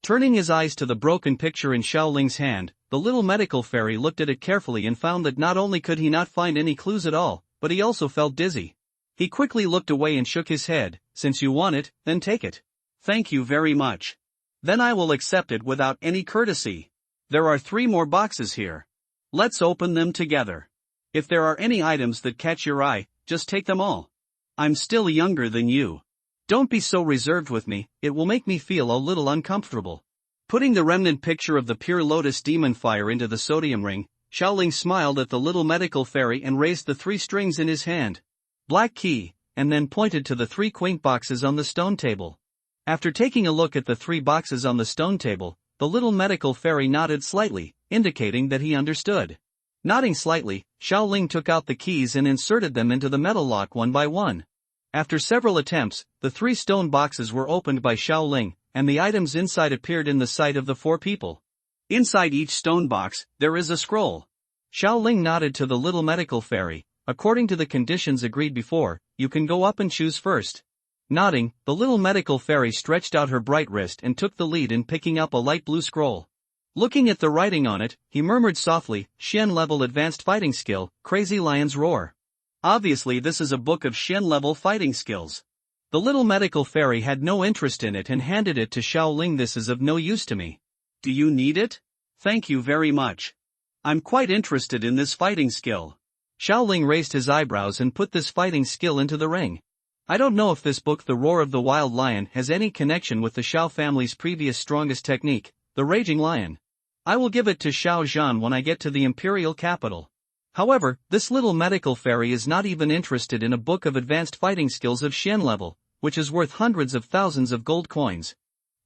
Turning his eyes to the broken picture in Xiaoling's hand, the little medical fairy looked at it carefully and found that not only could he not find any clues at all, but he also felt dizzy. He quickly looked away and shook his head. "Since you want it, then take it." "Thank you very much. Then I will accept it without any courtesy. There are 3 more boxes here. Let's open them together. If there are any items that catch your eye, just take them all. I'm still younger than you. Don't be so reserved with me, it will make me feel a little uncomfortable." Putting the remnant picture of the pure lotus demon fire into the sodium ring, Xiaoling smiled at the little medical fairy and raised the 3 strings in his hand. Black key, and then pointed to the 3 quaint boxes on the stone table. After taking a look at the 3 boxes on the stone table, the little medical fairy nodded slightly, indicating that he understood. Nodding slightly, Xiaoling took out the keys and inserted them into the metal lock one by one. After several attempts, the 3 stone boxes were opened by Xiaoling, and the items inside appeared in the sight of the 4 people. Inside each stone box, there is a scroll. Xiaoling nodded to the little medical fairy. "According to the conditions agreed before, you can go up and choose first." Nodding, the little medical fairy stretched out her bright wrist and took the lead in picking up a light blue scroll. Looking at the writing on it, he murmured softly, "Xian level advanced fighting skill, Crazy Lion's Roar." Obviously this is a book of Xian level fighting skills. The little medical fairy had no interest in it and handed it to Xiaoling. "This is of no use to me. Do you need it?" "Thank you very much. I'm quite interested in this fighting skill." Xiaoling raised his eyebrows and put this fighting skill into the ring. "I don't know if this book The Roar of the Wild Lion has any connection with the Xiao family's previous strongest technique, the Raging Lion. I will give it to Xiao Zhan when I get to the imperial capital." However, this little medical fairy is not even interested in a book of advanced fighting skills of Xian level, which is worth hundreds of thousands of gold coins.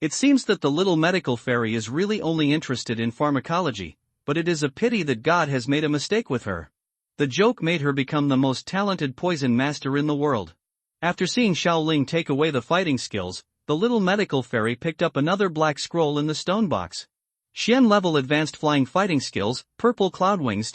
It seems that the little medical fairy is really only interested in pharmacology, but it is a pity that God has made a mistake with her. The joke made her become the most talented poison master in the world. After seeing Xiaoling take away the fighting skills, the little medical fairy picked up another black scroll in the stone box. Xian level advanced flying fighting skills, Purple Cloud Wings.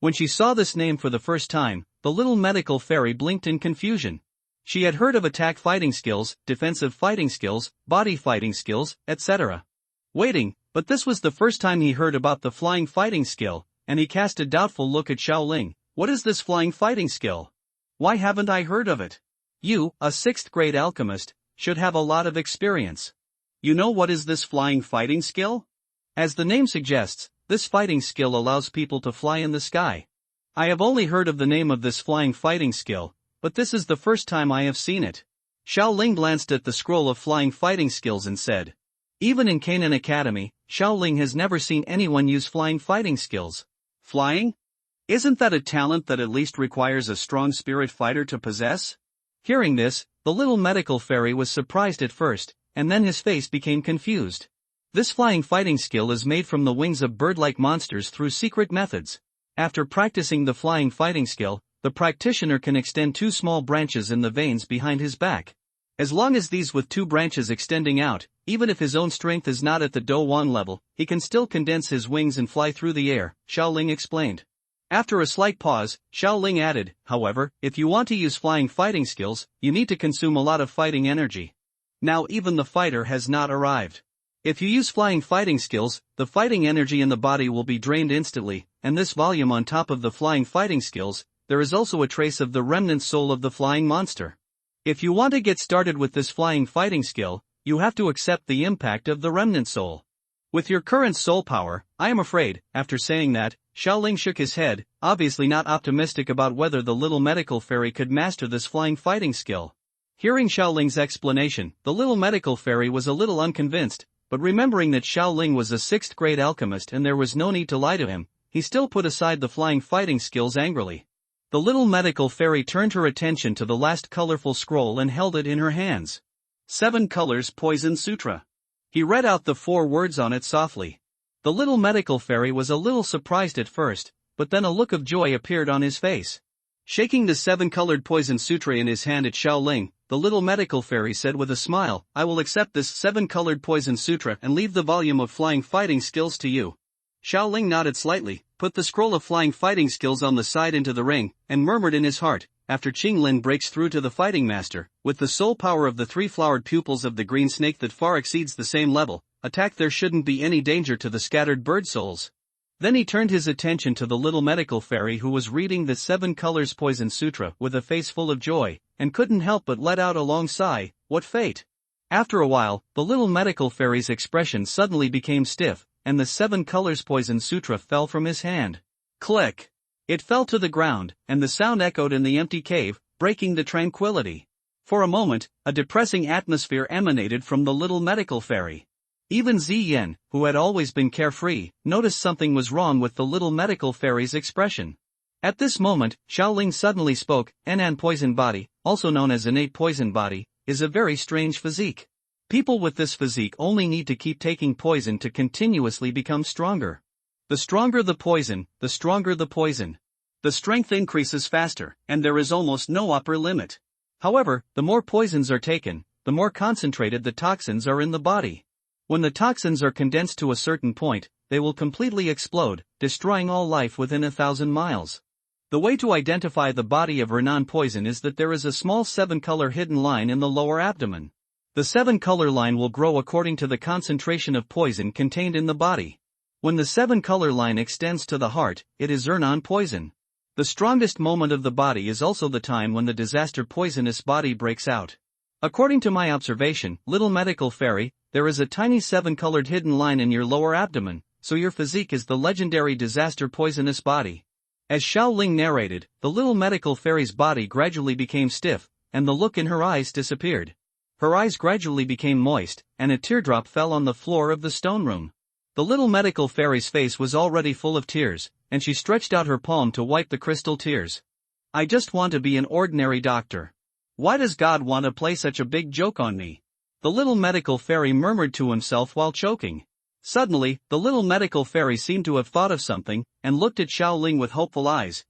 When she saw this name for the first time, the little medical fairy blinked in confusion. She had heard of attack fighting skills, defensive fighting skills, body fighting skills, etc. Waiting, but this was the first time he heard about the flying fighting skill, and he cast a doubtful look at Xiaoling. "What is this flying fighting skill? Why haven't I heard of it? You, a 6th grade alchemist, should have a lot of experience. You know what is this flying fighting skill?" As the name suggests, this fighting skill allows people to fly in the sky. I have only heard of the name of this flying fighting skill, but this is the first time I have seen it. Xiaoling glanced at the scroll of flying fighting skills and said, "Even in Canaan Academy, Xiaoling has never seen anyone use flying fighting skills." Flying? Isn't that a talent that at least requires a strong spirit fighter to possess? Hearing this, the little medical fairy was surprised at first, and then his face became confused. This flying fighting skill is made from the wings of bird-like monsters through secret methods. After practicing the flying fighting skill, the practitioner can extend two small branches in the veins behind his back. As long as these with two branches extending out, even if his own strength is not at the Do-1 level, he can still condense his wings and fly through the air, Xiaoling explained. After a slight pause, Xiaoling added, however, if you want to use flying fighting skills, you need to consume a lot of fighting energy. Now even the fighter has not arrived. If you use flying fighting skills, the fighting energy in the body will be drained instantly, and this volume on top of the flying fighting skills, there is also a trace of the remnant soul of the flying monster. If you want to get started with this flying fighting skill, you have to accept the impact of the remnant soul. With your current soul power, I am afraid, after saying that, Xiaoling shook his head, obviously not optimistic about whether the little medical fairy could master this flying fighting skill. Hearing Xiaoling's explanation, the little medical fairy was a little unconvinced, but remembering that Xiaoling was a 6th grade alchemist and there was no need to lie to him, he still put aside the flying fighting skills angrily. The little medical fairy turned her attention to the last colorful scroll and held it in her hands. 7 Colors Poison Sutra. He read out the 4 words on it softly. The little medical fairy was a little surprised at first, but then a look of joy appeared on his face. Shaking the 7-colored poison sutra in his hand at Xiaoling, the little medical fairy said with a smile, I will accept this 7-colored poison sutra and leave the volume of flying fighting skills to you. Xiaoling nodded slightly, put the scroll of flying fighting skills on the side into the ring, and murmured in his heart, after Qinglin breaks through to the fighting master, with the soul power of the 3-flowered pupils of the green snake that far exceeds the same level, attack there shouldn't be any danger to the scattered bird souls. Then he turned his attention to the little medical fairy who was reading the 7 Colors Poison Sutra with a face full of joy, and couldn't help but let out a long sigh, what fate! After a while, the little medical fairy's expression suddenly became stiff, and the 7 Colors Poison Sutra fell from his hand. Click! It fell to the ground, and the sound echoed in the empty cave, breaking the tranquility. For a moment, a depressing atmosphere emanated from the little medical fairy. Even Ziyan, who had always been carefree, noticed something was wrong with the little medical fairy's expression. At this moment, Xiaoling suddenly spoke, Enan poison body, also known as innate poison body, is a very strange physique. People with this physique only need to keep taking poison to continuously become stronger. The stronger the poison, the stronger the poison. The strength increases faster, and there is almost no upper limit. However, the more poisons are taken, the more concentrated the toxins are in the body. When the toxins are condensed to a certain point, they will completely explode, destroying all life within 1,000 miles. The way to identify the body of Renan poison is that there is a small 7-color hidden line in the lower abdomen. The 7-color line will grow according to the concentration of poison contained in the body. When the 7-color line extends to the heart, it is Renan poison. The strongest moment of the body is also the time when the disaster poisonous body breaks out. According to my observation, little medical fairy, there is a tiny 7-colored hidden line in your lower abdomen, so your physique is the legendary disaster poisonous body. As Xiaoling narrated, the little medical fairy's body gradually became stiff, and the look in her eyes disappeared. Her eyes gradually became moist, and a teardrop fell on the floor of the stone room. The little medical fairy's face was already full of tears, and she stretched out her palm to wipe the crystal tears. I just want to be an ordinary doctor. Why does God want to play such a big joke on me? The little medical fairy murmured to himself while choking. Suddenly, the little medical fairy seemed to have thought of something, and looked at Xiaoling with hopeful eyes.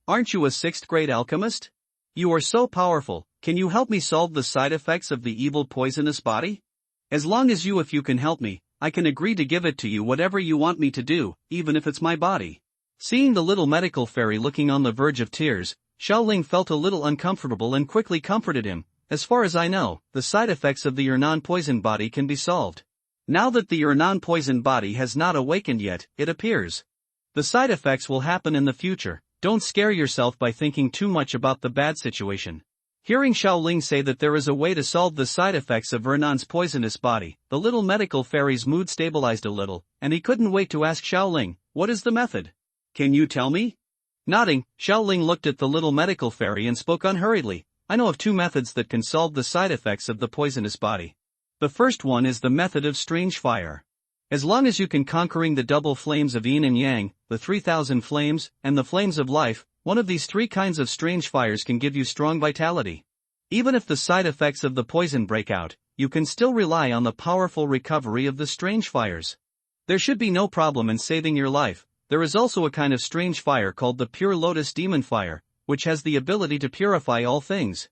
Aren't you a 6th grade alchemist? You are so powerful, can you help me solve the side effects of the evil poisonous body? As long as if you can help me, I can agree to give it to you whatever you want me to do, even if it's my body. Seeing the little medical fairy looking on the verge of tears, Xiaoling felt a little uncomfortable and quickly comforted him. As far as I know, the side effects of the Renan poison body can be solved. Now that the Renan poison body has not awakened yet, it appears. The side effects will happen in the future, don't scare yourself by thinking too much about the bad situation. Hearing Xiaoling say that there is a way to solve the side effects of Renan's poisonous body, the little medical fairy's mood stabilized a little, and he couldn't wait to ask Xiaoling, what is the method? Can you tell me? Nodding, Xiaoling looked at the little medical fairy and spoke unhurriedly. I know of 2 methods that can solve the side effects of the poisonous body. The first one is the method of strange fire. As long as you can conquering the double flames of yin and yang, the 3,000 flames, and the flames of life, one of these 3 kinds of strange fires can give you strong vitality. Even if the side effects of the poison break out, you can still rely on the powerful recovery of the strange fires. There should be no problem in saving your life. There is also a kind of strange fire called the pure lotus demon fire, which has the ability to purify all things.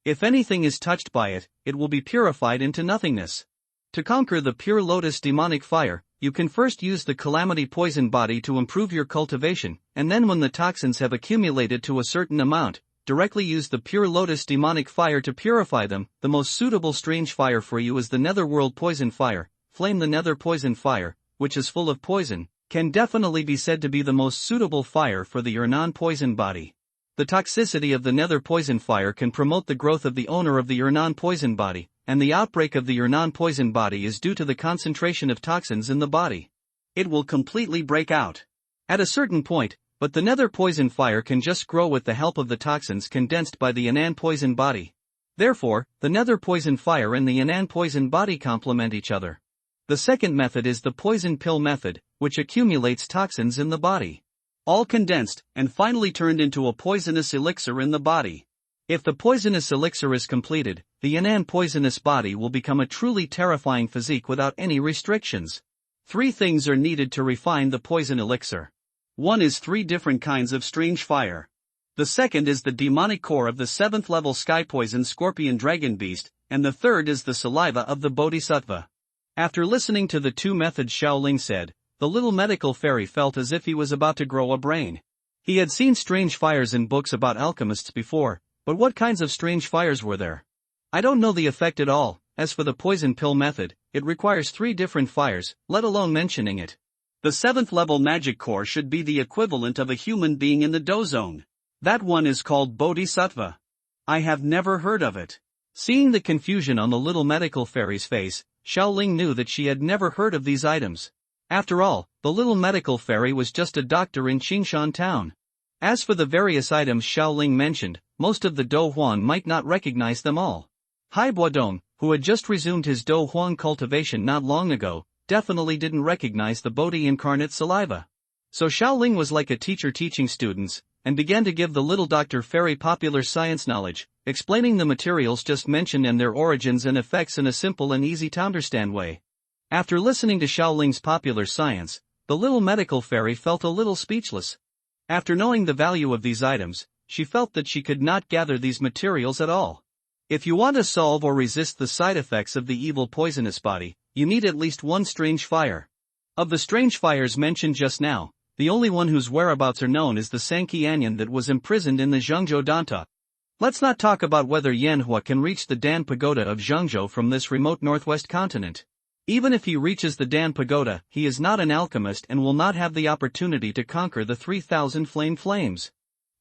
If anything is touched by it, it will be purified into nothingness. To conquer the pure lotus demonic fire, you can first use the calamity poison body to improve your cultivation, and then when the toxins have accumulated to a certain amount, directly use the pure lotus demonic fire to purify them. The most suitable strange fire for you is the netherworld poison fire. Flame the nether poison fire, which is full of poison, can definitely be said to be the most suitable fire for the non-poison body. The toxicity of the nether poison fire can promote the growth of the owner of the non-poison body, and the outbreak of the non-poison body is due to the concentration of toxins in the body. It will completely break out at a certain point, but the nether poison fire can just grow with the help of the toxins condensed by the non-poison body. Therefore, the nether poison fire and the non-poison body complement each other. The second method is the poison pill method, which accumulates toxins in the body, all condensed, and finally turned into a poisonous elixir in the body. If the poisonous elixir is completed, the non-poisonous body will become a truly terrifying physique without any restrictions. 3 things are needed to refine the poison elixir. 1 is 3 different kinds of strange fire. The second is the demonic core of the 7th level sky poison scorpion dragon beast, and the third is the saliva of the bodhisattva. After listening to the 2 methods, Xiaoling said, the little medical fairy felt as if he was about to grow a brain. He had seen strange fires in books about alchemists before, but what kinds of strange fires were there? I don't know the effect at all. As for the poison pill method, it requires 3 different fires, let alone mentioning it. The 7th level magic core should be the equivalent of a human being in the Do zone. That one is called bodhisattva. I have never heard of it. Seeing the confusion on the little medical fairy's face, Xiaoling knew that she had never heard of these items. After all, the little medical fairy was just a doctor in Qingshan town. As for the various items Xiaoling mentioned, most of the Do Huan might not recognize them all. Hai Buodong, who had just resumed his Do Huan cultivation not long ago, definitely didn't recognize the Bodhi incarnate saliva. So Xiaoling was like a teacher teaching students, and began to give the little doctor fairy popular science knowledge, explaining the materials just mentioned and their origins and effects in a simple and easy to understand way. After listening to Xiaoling's popular science, the little medical fairy felt a little speechless. After knowing the value of these items, she felt that she could not gather these materials at all. If you want to solve or resist the side effects of the evil poisonous body, you need at least 1 strange fire. Of the strange fires mentioned just now, the only one whose whereabouts are known is the Sankey Anyan that was imprisoned in the Zhengzhou Danta. Let's not talk about whether Yanhua can reach the Dan Pagoda of Zhengzhou from this remote northwest continent. Even if he reaches the Dan Pagoda, he is not an alchemist and will not have the opportunity to conquer the 3,000 flames.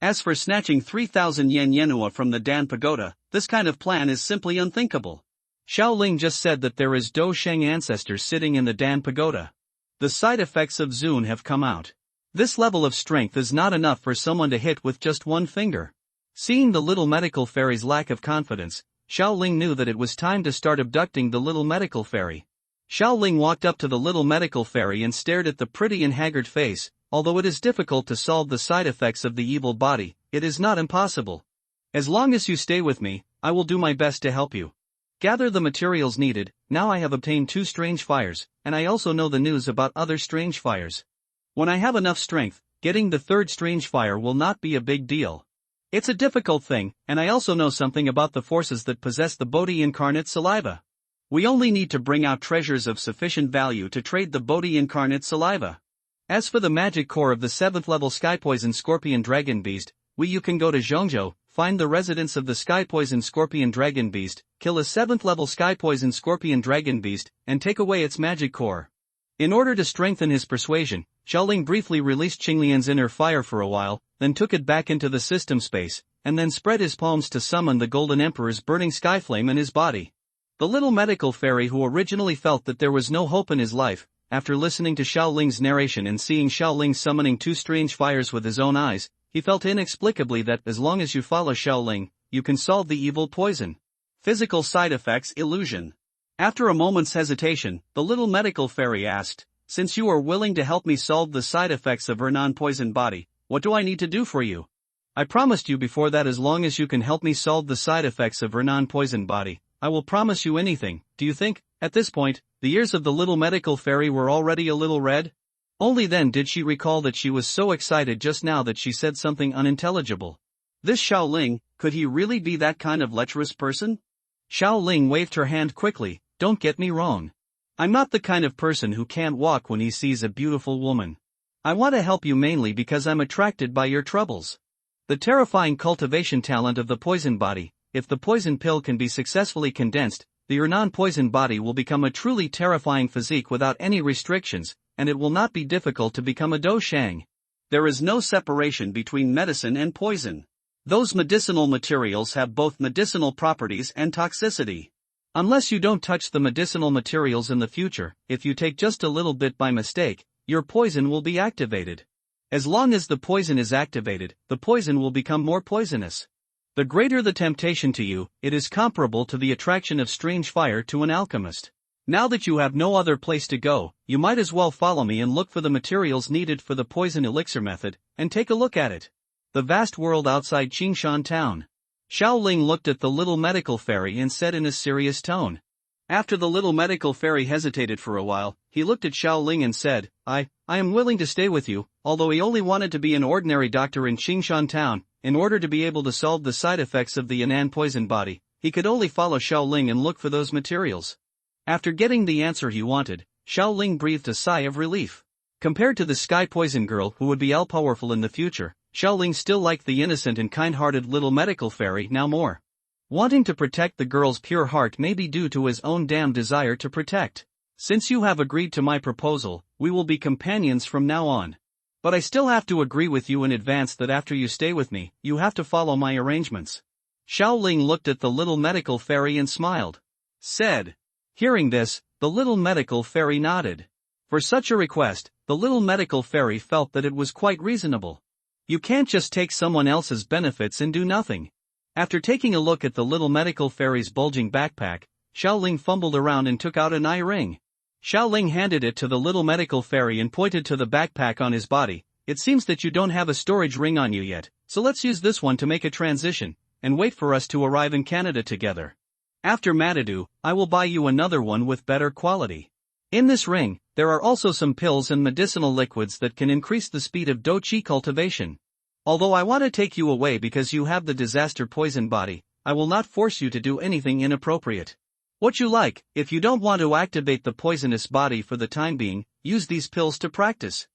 As for snatching 3,000 Yanhua from the Dan Pagoda, this kind of plan is simply unthinkable. Xiaoling just said that there is Do Sheng ancestors sitting in the Dan Pagoda. The side effects of Zun have come out. This level of strength is not enough for someone to hit with just 1 finger. Seeing the little medical fairy's lack of confidence, Xiaoling knew that it was time to start abducting the little medical fairy. Xiaoling walked up to the little medical fairy and stared at the pretty and haggard face. Although it is difficult to solve the side effects of the evil body, it is not impossible. As long as you stay with me, I will do my best to help you. Gather the materials needed. Now I have obtained 2 strange fires, and I also know the news about other strange fires. When I have enough strength, getting the 3rd strange fire will not be a big deal. It's a difficult thing, and I also know something about the forces that possess the Bodhi incarnate saliva. We only need to bring out treasures of sufficient value to trade the Bodhi incarnate saliva. As for the magic core of the 7th level sky poison scorpion dragon beast, you can go to Zhengzhou, find the residence of the sky poison scorpion dragon beast, kill a 7th level sky poison scorpion dragon beast, and take away its magic core. In order to strengthen his persuasion, Xiaoling briefly released Qinglian's inner fire for a while, then took it back into the system space, and then spread his palms to summon the Golden Emperor's burning sky flame in his body. The little medical fairy who originally felt that there was no hope in his life, after listening to Xiaoling's narration and seeing Xiaoling summoning 2 strange fires with his own eyes, he felt inexplicably that as long as you follow Xiaoling, you can solve the evil poison. Physical side effects illusion. After a moment's hesitation, the little medical fairy asked, since you are willing to help me solve the side effects of her non-poison body, what do I need to do for you? I promised you before that as long as you can help me solve the side effects of her non-poison body, I will promise you anything. Do you think, at this point, the ears of the little medical fairy were already a little red? Only then did she recall that she was so excited just now that she said something unintelligible. This Xiao Ling, could he really be that kind of lecherous person? Xiao Ling waved her hand quickly. Don't get me wrong. I'm not the kind of person who can't walk when he sees a beautiful woman. I want to help you mainly because I'm attracted by your troubles. The terrifying cultivation talent of the poison body. If the poison pill can be successfully condensed, your non-poison body will become a truly terrifying physique without any restrictions, and it will not be difficult to become a dou shang. There is no separation between medicine and poison. Those medicinal materials have both medicinal properties and toxicity. Unless you don't touch the medicinal materials in the future, if you take just a little bit by mistake, your poison will be activated. As long as the poison is activated, the poison will become more poisonous. The greater the temptation to you, it is comparable to the attraction of strange fire to an alchemist. Now that you have no other place to go, you might as well follow me and look for the materials needed for the poison elixir method, and take a look at it. The vast world outside Qingshan town. Xiao Ling looked at the little medical fairy and said in a serious tone. After the little medical fairy hesitated for a while, he looked at Xiao Ling and said, I am willing to stay with you, although he only wanted to be an ordinary doctor in Qingshan town. In order to be able to solve the side effects of the Yan'an poison body, he could only follow Xiao Ling and look for those materials. After getting the answer he wanted, Xiao Ling breathed a sigh of relief. Compared to the sky poison girl who would be all-powerful in the future, Xiao Ling still liked the innocent and kind-hearted little medical fairy now more. Wanting to protect the girl's pure heart may be due to his own damn desire to protect. Since you have agreed to my proposal, we will be companions from now on. But I still have to agree with you in advance that after you stay with me, you have to follow my arrangements. Xiao Ling looked at the little medical fairy and smiled. Said. Hearing this, the little medical fairy nodded. For such a request, the little medical fairy felt that it was quite reasonable. You can't just take someone else's benefits and do nothing. After taking a look at the little medical fairy's bulging backpack, Xiao Ling fumbled around and took out an eye ring. Xiao Ling handed it to the little medical fairy and pointed to the backpack on his body. It seems that you don't have a storage ring on you yet, so let's use this one to make a transition, and wait for us to arrive in Canada together. After Matadu, I will buy you another one with better quality. In this ring, there are also some pills and medicinal liquids that can increase the speed of dou qi cultivation. Although I want to take you away because you have the disaster poison body, I will not force you to do anything inappropriate. What you like, if you don't want to activate the poisonous body for the time being, use these pills to practice.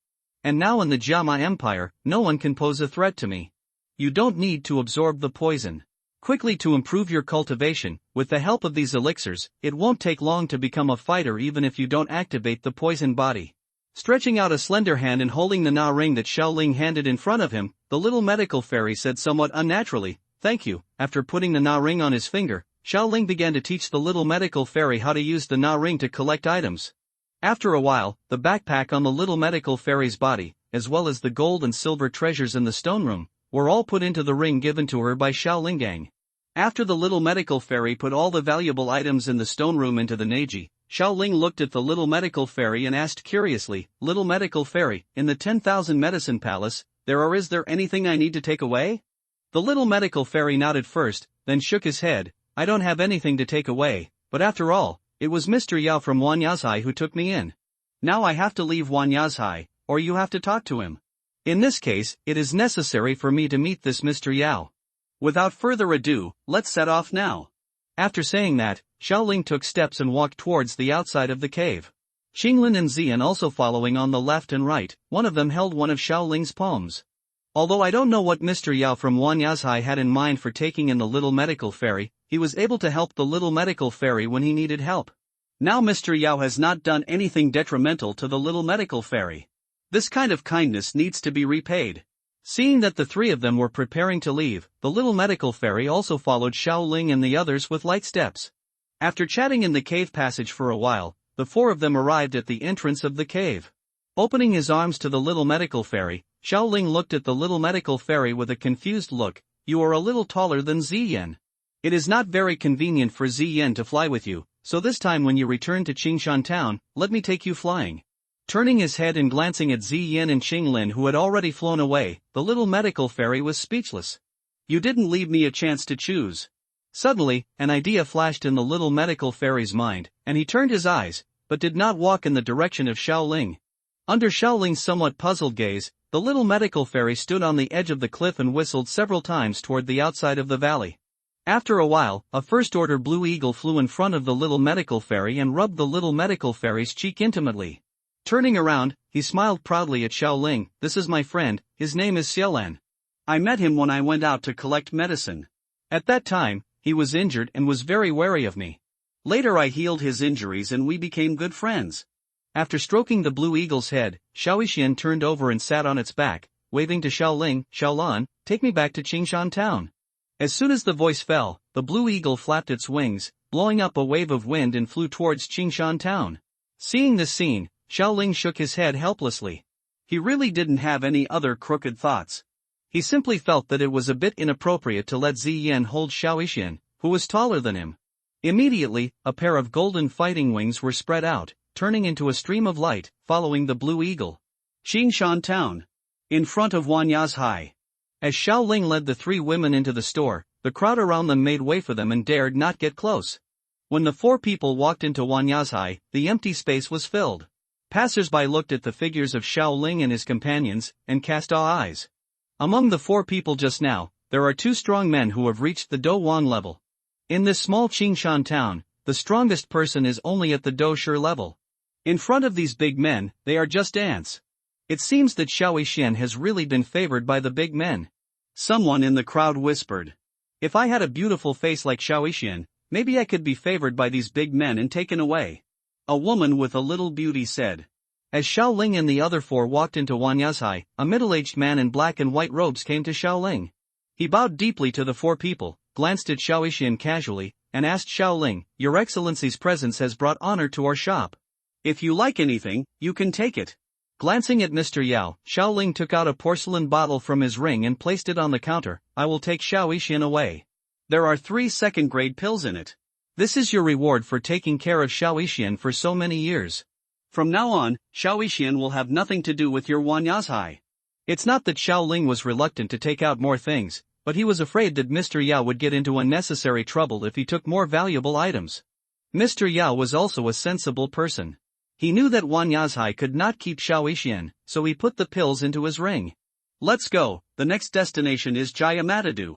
And now in the Jiama Empire, no one can pose a threat to me. You don't need to absorb the poison. Quickly to improve your cultivation, with the help of these elixirs, it won't take long to become a fighter even if you don't activate the poison body. Stretching out a slender hand and holding the Na ring that Xiao Ling handed in front of him, the little medical fairy said somewhat unnaturally, "Thank you." After putting the Na ring on his finger, Xiao Ling began to teach the little medical fairy how to use the Na ring to collect items. After a while, the backpack on the little medical fairy's body, as well as the gold and silver treasures in the stone room, were all put into the ring given to her by Xiao Lingang. After the little medical fairy put all the valuable items in the stone room into the Neji, Xiao Ling looked at the little medical fairy and asked curiously, "Little medical fairy, in the 10,000 medicine palace, is there anything I need to take away?" The little medical fairy nodded first, then shook his head. "I don't have anything to take away, but after all, it was Mr. Yao from Wanyazhai who took me in. Now I have to leave Wanyazhai, or you have to talk to him. In this case, it is necessary for me to meet this Mr. Yao. Without further ado, let's set off now." After saying that, Xiao Ling took steps and walked towards the outside of the cave. Qinglin and Zian also following on the left and right, one of them held one of Xiao Ling's palms. Although I don't know what Mr. Yao from Wanyazhai had in mind for taking in the little medical fairy, he was able to help the little medical fairy when he needed help. Now Mr. Yao has not done anything detrimental to the little medical fairy. This kind of kindness needs to be repaid. Seeing that the three of them were preparing to leave, the little medical fairy also followed Xiao Ling and the others with light steps. After chatting in the cave passage for a while, the four of them arrived at the entrance of the cave. Opening his arms to the little medical fairy, Xiao Ling looked at the little medical fairy with a confused look. "You are a little taller than Ziyan. It is not very convenient for Ziyan to fly with you, so this time when you return to Qingshan town, let me take you flying." Turning his head and glancing at Ziyan and Qinglin who had already flown away, the little medical fairy was speechless. "You didn't leave me a chance to choose. Suddenly, an idea flashed in the little medical fairy's mind, and he turned his eyes, but did not walk in the direction of Xiaoling. Under Xiaoling's somewhat puzzled gaze, the little medical fairy stood on the edge of the cliff and whistled several times toward the outside of the valley. After a while, a first-order blue eagle flew in front of the little medical fairy and rubbed the little medical fairy's cheek intimately. Turning around, he smiled proudly at Xiaoling. "This is my friend, his name is Xiaolan. I met him when I went out to collect medicine. At that time, he was injured and was very wary of me. Later I healed his injuries and we became good friends." After stroking the blue eagle's head, Xiaoxian turned over and sat on its back, waving to Xiaoling. "Xiaolan, take me back to Qingshan town." As soon as the voice fell, the blue eagle flapped its wings, blowing up a wave of wind and flew towards Qingshan town. Seeing this scene, Xiaoling shook his head helplessly. He really didn't have any other crooked thoughts. He simply felt that it was a bit inappropriate to let Ziyan hold Xiaoxian, who was taller than him. Immediately, a pair of golden fighting wings were spread out, turning into a stream of light, following the blue eagle. Qingshan town. In front of Wanyazhai. As Xiaoling led the three women into the store, the crowd around them made way for them and dared not get close. When the four people walked into Wanyazhai, the empty space was filled. Passers-by looked at the figures of Xiaoling and his companions, and cast awe eyes. Among the four people just now, there are two strong men who have reached the Do Wan level. In this small Qingshan town, the strongest person is only at the Do Shi level. In front of these big men, they are just ants. It seems that Xiaoxian has really been favored by the big men. Someone in the crowd whispered. "If I had a beautiful face like Xiaoxian, maybe I could be favored by these big men and taken away." A woman with a little beauty said. As Xiaoling and the other four walked into Wanyazhai, a middle-aged man in black and white robes came to Xiaoling. He bowed deeply to the four people, glanced at Xiaoxian casually, and asked Xiaoling, "Your Excellency's presence has brought honor to our shop. If you like anything, you can take it." Glancing at Mr. Yao, Xiaoling took out a porcelain bottle from his ring and placed it on the counter. "I will take Xiaoxian away. There are 3 second-grade pills in it. This is your reward for taking care of Xiaoxian for so many years. From now on, Xiaoxian will have nothing to do with your Wanyazhai." It's not that Xiaoling was reluctant to take out more things, but he was afraid that Mr. Yao would get into unnecessary trouble if he took more valuable items. Mr. Yao was also a sensible person. He knew that Wanyazhai could not keep Xiaoxian, so he put the pills into his ring. "Let's go, the next destination is Jayamatadu."